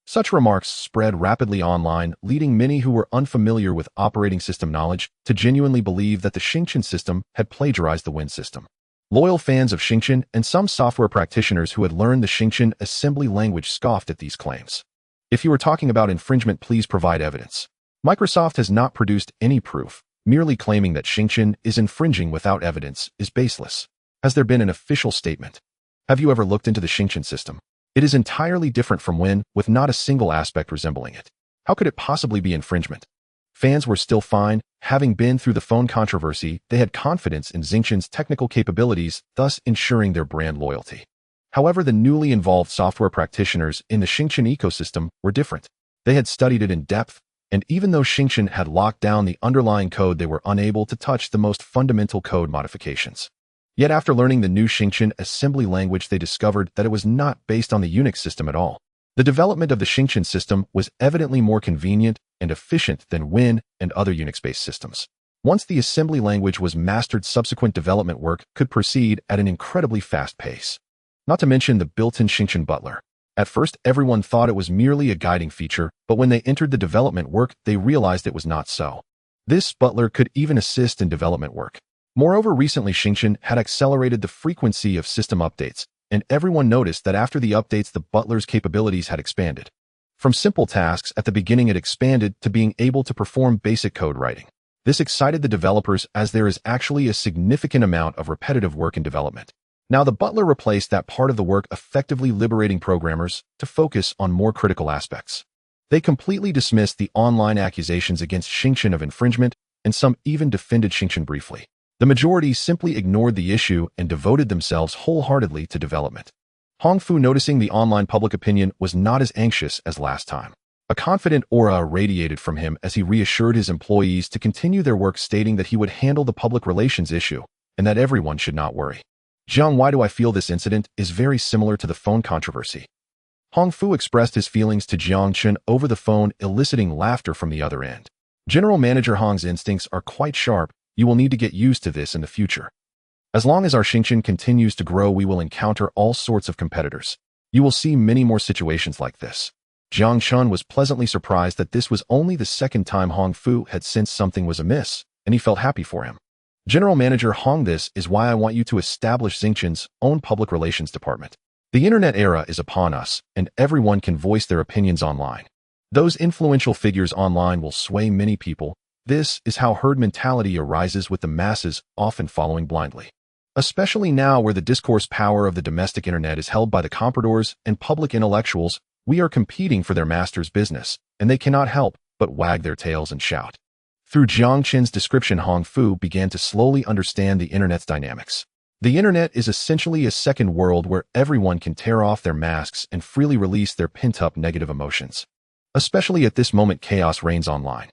Such remarks spread rapidly online, leading many who were unfamiliar with operating system knowledge to genuinely believe that the Jiang Chen system had plagiarized the Win system. Loyal fans of Jiang Chen and some software practitioners who had learned the Jiang Chen assembly language scoffed at these claims. "If you are talking about infringement, please provide evidence." Microsoft has not produced any proof. Merely claiming that Jiang Chen is infringing without evidence is baseless. Has there been an official statement? Have you ever looked into the Jiang Chen system? It is entirely different from Win, with not a single aspect resembling it. How could it possibly be infringement? Fans were still fine. Having been through the phone controversy, they had confidence in Jiang Chen's technical capabilities, thus ensuring their brand loyalty. However, the newly involved software practitioners in the Jiang Chen ecosystem were different. They had studied it in depth, and even though Jiang Chen had locked down the underlying code, they were unable to touch the most fundamental code modifications. Yet after learning the new Jiang Chen assembly language, they discovered that it was not based on the Unix system at all. The development of the Jiang Chen system was evidently more convenient and efficient than Win and other Unix-based systems. Once the assembly language was mastered, subsequent development work could proceed at an incredibly fast pace. Not to mention the built-in Jiang Chen butler. At first, everyone thought it was merely a guiding feature, but when they entered the development work, they realized it was not so. This butler could even assist in development work. Moreover, recently Jiang Chen had accelerated the frequency of system updates, and everyone noticed that after the updates, the butler's capabilities had expanded. From simple tasks at the beginning, it expanded to being able to perform basic code writing. This excited the developers, as there is actually a significant amount of repetitive work in development. Now the butler replaced that part of the work, effectively liberating programmers to focus on more critical aspects. They completely dismissed the online accusations against Jiang Chen of infringement, and some even defended Jiang Chen briefly. The majority simply ignored the issue and devoted themselves wholeheartedly to development. Hongfu, noticing the online public opinion, was not as anxious as last time. A confident aura radiated from him as he reassured his employees to continue their work, stating that he would handle the public relations issue and that everyone should not worry. "Jiang, why do I feel this incident is very similar to the phone controversy?" Hongfu expressed his feelings to Jiang Chen over the phone, eliciting laughter from the other end. General Manager Hong's instincts are quite sharp. You will need to get used to this in the future. As long as our Jiang Chen continues to grow, we will encounter all sorts of competitors. You will see many more situations like this. Jiang Chen was pleasantly surprised that this was only the second time Hongfu had sensed something was amiss, and he felt happy for him. "General Manager Hong, this is why I want you to establish Jiang Chen's own public relations department. The internet era is upon us, and everyone can voice their opinions online. Those influential figures online will sway many people. This is how herd mentality arises, with the masses often following blindly. Especially now, where the discourse power of the domestic internet is held by the compradors and public intellectuals, we are competing for their master's business, and they cannot help but wag their tails and shout. Through Jiang Chen's description, Hong Fu began to slowly understand the internet's dynamics. The internet is essentially a second world where everyone can tear off their masks and freely release their pent-up negative emotions. Especially at this moment, chaos reigns online.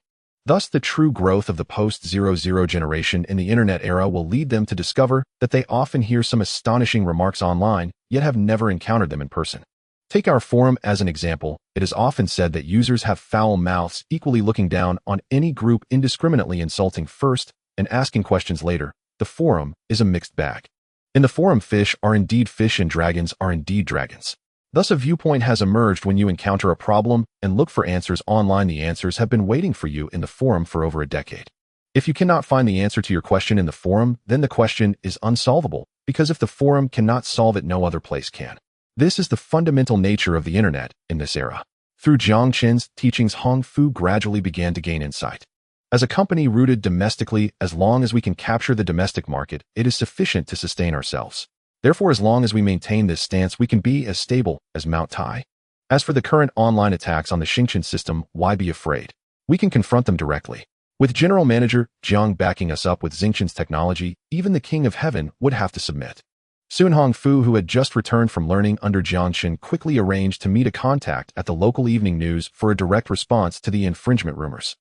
Thus, the true growth of the post-00 generation in the internet era will lead them to discover that they often hear some astonishing remarks online, yet have never encountered them in person. Take our forum as an example. It is often said that users have foul mouths, equally looking down on any group, indiscriminately insulting first and asking questions later. The forum is a mixed bag. In the forum, fish are indeed fish and dragons are indeed dragons. Thus, a viewpoint has emerged when you encounter a problem and look for answers online. The answers have been waiting for you in the forum for over a decade. If you cannot find the answer to your question in the forum, then the question is unsolvable, because if the forum cannot solve it, no other place can. This is the fundamental nature of the internet in this era. Through Jiang Chen's teachings, Hong Fu gradually began to gain insight. As a company rooted domestically, as long as we can capture the domestic market, it is sufficient to sustain ourselves. Therefore, as long as we maintain this stance, we can be as stable as Mount Tai. As for the current online attacks on the Xingchen system, why be afraid? We can confront them directly. With General Manager Jiang backing us up with Xingchen's technology, even the King of Heaven would have to submit. Soon Hong Fu, who had just returned from learning under Jiang Chen, quickly arranged to meet a contact at the local evening news for a direct response to the infringement rumors.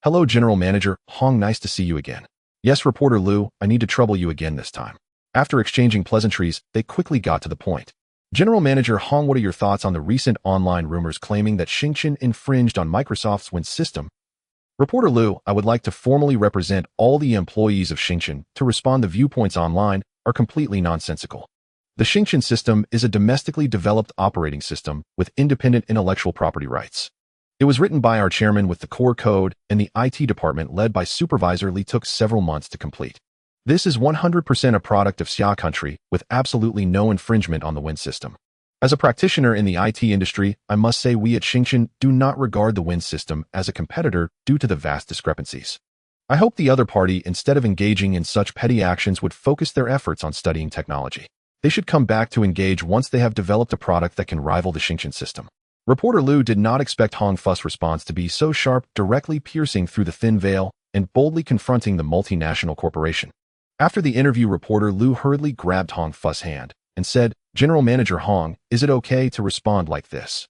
Hello, General Manager Hong, nice to see you again. Yes, Reporter Lu, I need to trouble you again this time. After exchanging pleasantries, they quickly got to the point. General Manager Hong, what are your thoughts on the recent online rumors claiming that Xingchen infringed on Microsoft's Win system? Reporter Lu, I would like to formally represent all the employees of Xingchen to respond. The viewpoints online are completely nonsensical. The Xingchen system is a domestically developed operating system with independent intellectual property rights. It was written by our chairman with the core code, and the IT department led by Supervisor Li took several months to complete. This is 100% a product of Xia country, with absolutely no infringement on the Win system. As a practitioner in the IT industry, I must say we at Xingchen do not regard the Win system as a competitor due to the vast discrepancies. I hope the other party, instead of engaging in such petty actions, would focus their efforts on studying technology. They should come back to engage once they have developed a product that can rival the Xingchen system. Reporter Lu did not expect Hong Fu's response to be so sharp, directly piercing through the thin veil and boldly confronting the multinational corporation. After the interview, Reporter Lu hurriedly grabbed Hong Fu's hand and said, General Manager Hong, is it okay to respond like this?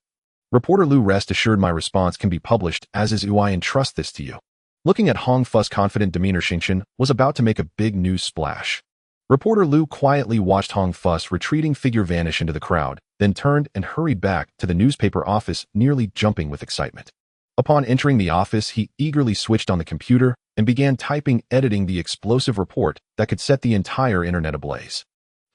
Reporter Lu, rest assured my response can be published, as is I entrust this to you. Looking at Hong Fu's confident demeanor, Xingchen was about to make a big news splash. Reporter Lu quietly watched Hong Fu's retreating figure vanish into the crowd, then turned and hurried back to the newspaper office, nearly jumping with excitement. Upon entering the office, he eagerly switched on the computer and began editing the explosive report that could set the entire internet ablaze.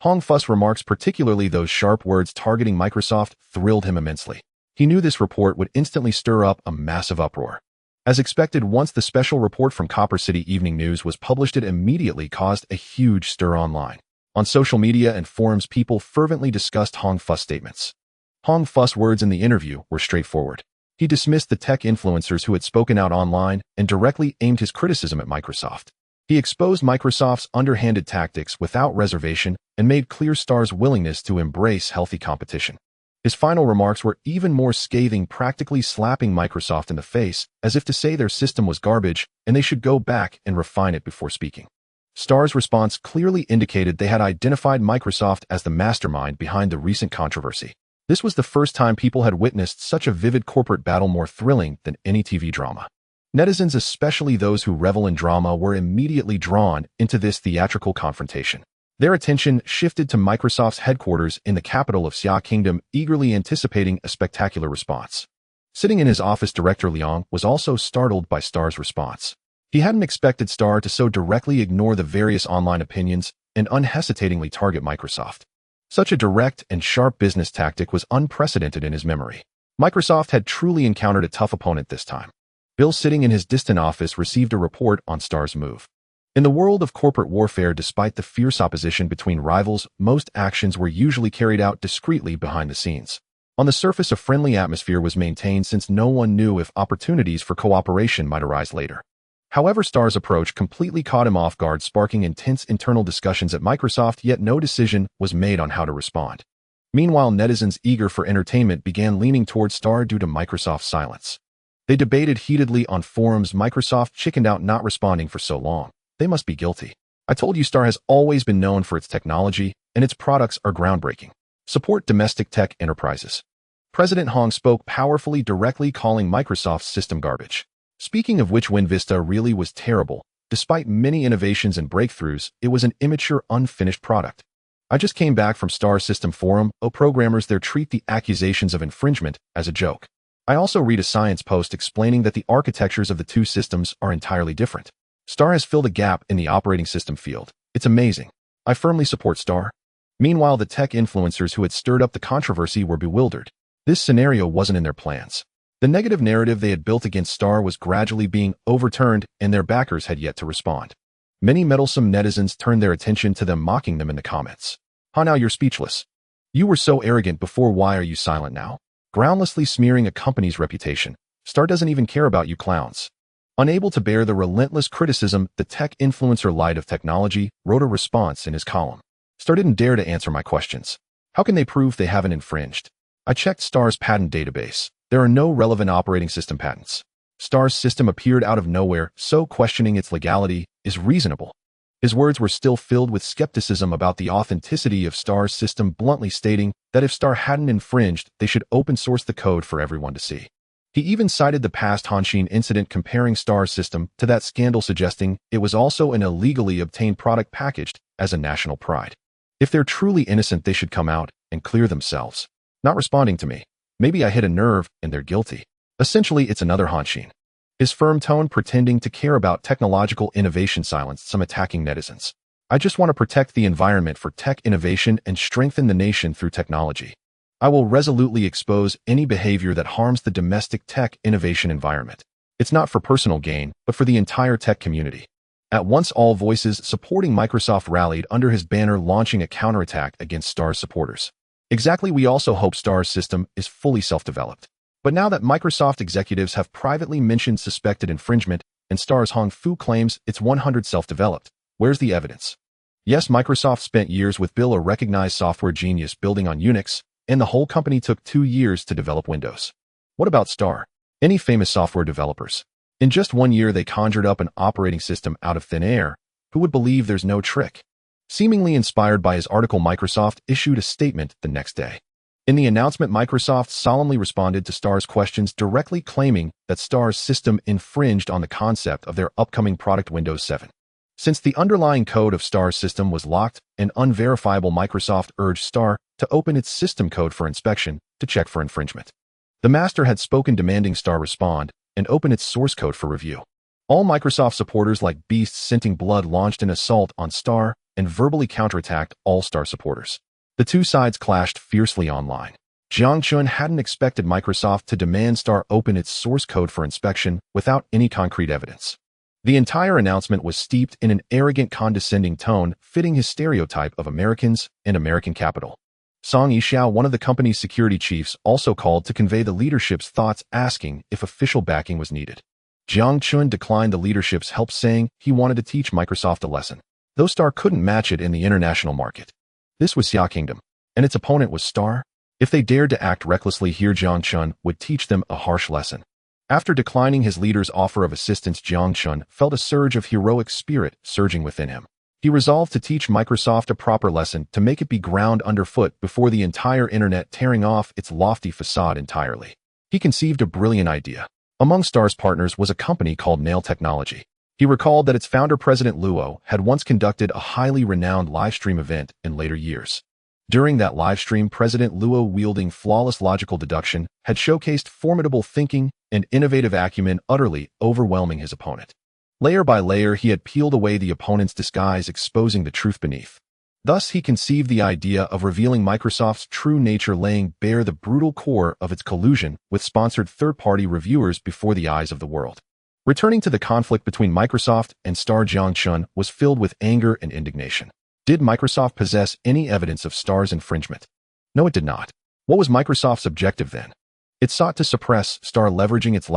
Hong Fu's remarks, particularly those sharp words targeting Microsoft, thrilled him immensely. He knew this report would instantly stir up a massive uproar. As expected, once the special report from Copper City Evening News was published, it immediately caused a huge stir online. On social media and forums, people fervently discussed Hong Fu's statements. Hong Fu's words in the interview were straightforward. He dismissed the tech influencers who had spoken out online and directly aimed his criticism at Microsoft. He exposed Microsoft's underhanded tactics without reservation and made clear Star's willingness to embrace healthy competition. His final remarks were even more scathing, practically slapping Microsoft in the face, as if to say their system was garbage and they should go back and refine it before speaking. Star's response clearly indicated they had identified Microsoft as the mastermind behind the recent controversy. This was the first time people had witnessed such a vivid corporate battle, more thrilling than any TV drama. Netizens, especially those who revel in drama, were immediately drawn into this theatrical confrontation. Their attention shifted to Microsoft's headquarters in the capital of Xia Kingdom, eagerly anticipating a spectacular response. Sitting in his office, Director Liang was also startled by Star's response. He hadn't expected Star to so directly ignore the various online opinions and unhesitatingly target Microsoft. Such a direct and sharp business tactic was unprecedented in his memory. Microsoft had truly encountered a tough opponent this time. Bill, sitting in his distant office, received a report on Star's move. In the world of corporate warfare, despite the fierce opposition between rivals, most actions were usually carried out discreetly behind the scenes. On the surface, a friendly atmosphere was maintained since no one knew if opportunities for cooperation might arise later. However, Starr's approach completely caught him off guard, sparking intense internal discussions at Microsoft, yet no decision was made on how to respond. Meanwhile, netizens eager for entertainment began leaning towards Starr due to Microsoft's silence. They debated heatedly on forums. Microsoft chickened out, not responding for so long. They must be guilty. I told you, Starr has always been known for its technology, and its products are groundbreaking. Support domestic tech enterprises. President Hong spoke powerfully, directly calling Microsoft's system garbage. Speaking of which, WinVista really was terrible. Despite many innovations and breakthroughs, it was an immature, unfinished product. I just came back from Starr's system forum. Programmers there treat the accusations of infringement as a joke. I also read a science post explaining that the architectures of the two systems are entirely different. Starr has filled a gap in the operating system field. It's amazing. I firmly support Starr. Meanwhile, the tech influencers who had stirred up the controversy were bewildered. This scenario wasn't in their plans. The negative narrative they had built against Starr was gradually being overturned, and their backers had yet to respond. Many meddlesome netizens turned their attention to them, mocking them in the comments. Now you're speechless. You were so arrogant before, why are you silent now? Groundlessly smearing a company's reputation. Starr doesn't even care about you clowns. Unable to bear the relentless criticism, the tech influencer Light of Technology wrote a response in his column. Starr didn't dare to answer my questions. How can they prove they haven't infringed? I checked Starr's patent database. There are no relevant operating system patents. Starr's system appeared out of nowhere, so questioning its legality is reasonable. His words were still filled with skepticism about the authenticity of Starr's system, bluntly stating that if Starr hadn't infringed, they should open source the code for everyone to see. He even cited the past Hanshin incident, comparing Starr's system to that scandal, suggesting it was also an illegally obtained product packaged as a national pride. If they're truly innocent, they should come out and clear themselves. Not responding to me. Maybe I hit a nerve and they're guilty. Essentially, it's another Hanshin. His firm tone, pretending to care about technological innovation, silenced some attacking netizens. I just want to protect the environment for tech innovation and strengthen the nation through technology. I will resolutely expose any behavior that harms the domestic tech innovation environment. It's not for personal gain, but for the entire tech community. At once, all voices supporting Microsoft rallied under his banner, launching a counterattack against Starr's supporters. Exactly, we also hope Starr's system is fully self-developed. But now that Microsoft executives have privately mentioned suspected infringement, and Starr's Hong Fu claims it's 100% self-developed, where's the evidence? Yes, Microsoft spent years with Bill, a recognized software genius, building on Unix, and the whole company took 2 years to develop Windows. What about Starr? Any famous software developers? In just 1 year, they conjured up an operating system out of thin air. Who would believe there's no trick? Seemingly inspired by his article, Microsoft issued a statement the next day. In the announcement, Microsoft solemnly responded to Starr's questions, directly claiming that Starr's system infringed on the concept of their upcoming product Windows 7. Since the underlying code of Starr's system was locked and unverifiable, Microsoft urged Starr to open its system code for inspection to check for infringement. The master had spoken, demanding Starr respond and open its source code for review. All Microsoft supporters, like beasts scenting blood, launched an assault on Starr and verbally counterattacked all Starr supporters. The two sides clashed fiercely online. Jiang Chen hadn't expected Microsoft to demand Starr open its source code for inspection without any concrete evidence. The entire announcement was steeped in an arrogant, condescending tone, fitting his stereotype of Americans and American capital. Song Yixiao, one of the company's security chiefs, also called to convey the leadership's thoughts, asking if official backing was needed. Jiang Chen declined the leadership's help, saying he wanted to teach Microsoft a lesson, though Starr couldn't match it in the international market. This was Xia Kingdom, and its opponent was Starr. If they dared to act recklessly here, Jiang Chen would teach them a harsh lesson. After declining his leader's offer of assistance, Jiang Chen felt a surge of heroic spirit surging within him. He resolved to teach Microsoft a proper lesson, to make it be ground underfoot before the entire internet, tearing off its lofty facade entirely. He conceived a brilliant idea. Among Starr's partners was a company called Nail Technology. He recalled that its founder, President Luo, had once conducted a highly renowned livestream event in later years. During that livestream, President Luo, wielding flawless logical deduction, had showcased formidable thinking and innovative acumen, utterly overwhelming his opponent. Layer by layer, he had peeled away the opponent's disguise, exposing the truth beneath. Thus, he conceived the idea of revealing Microsoft's true nature, laying bare the brutal core of its collusion with sponsored third-party reviewers before the eyes of the world. Returning to the conflict between Microsoft and Starr, Jiang Chen was filled with anger and indignation. Did Microsoft possess any evidence of Starr's infringement? No, it did not. What was Microsoft's objective then? It sought to suppress Star leveraging its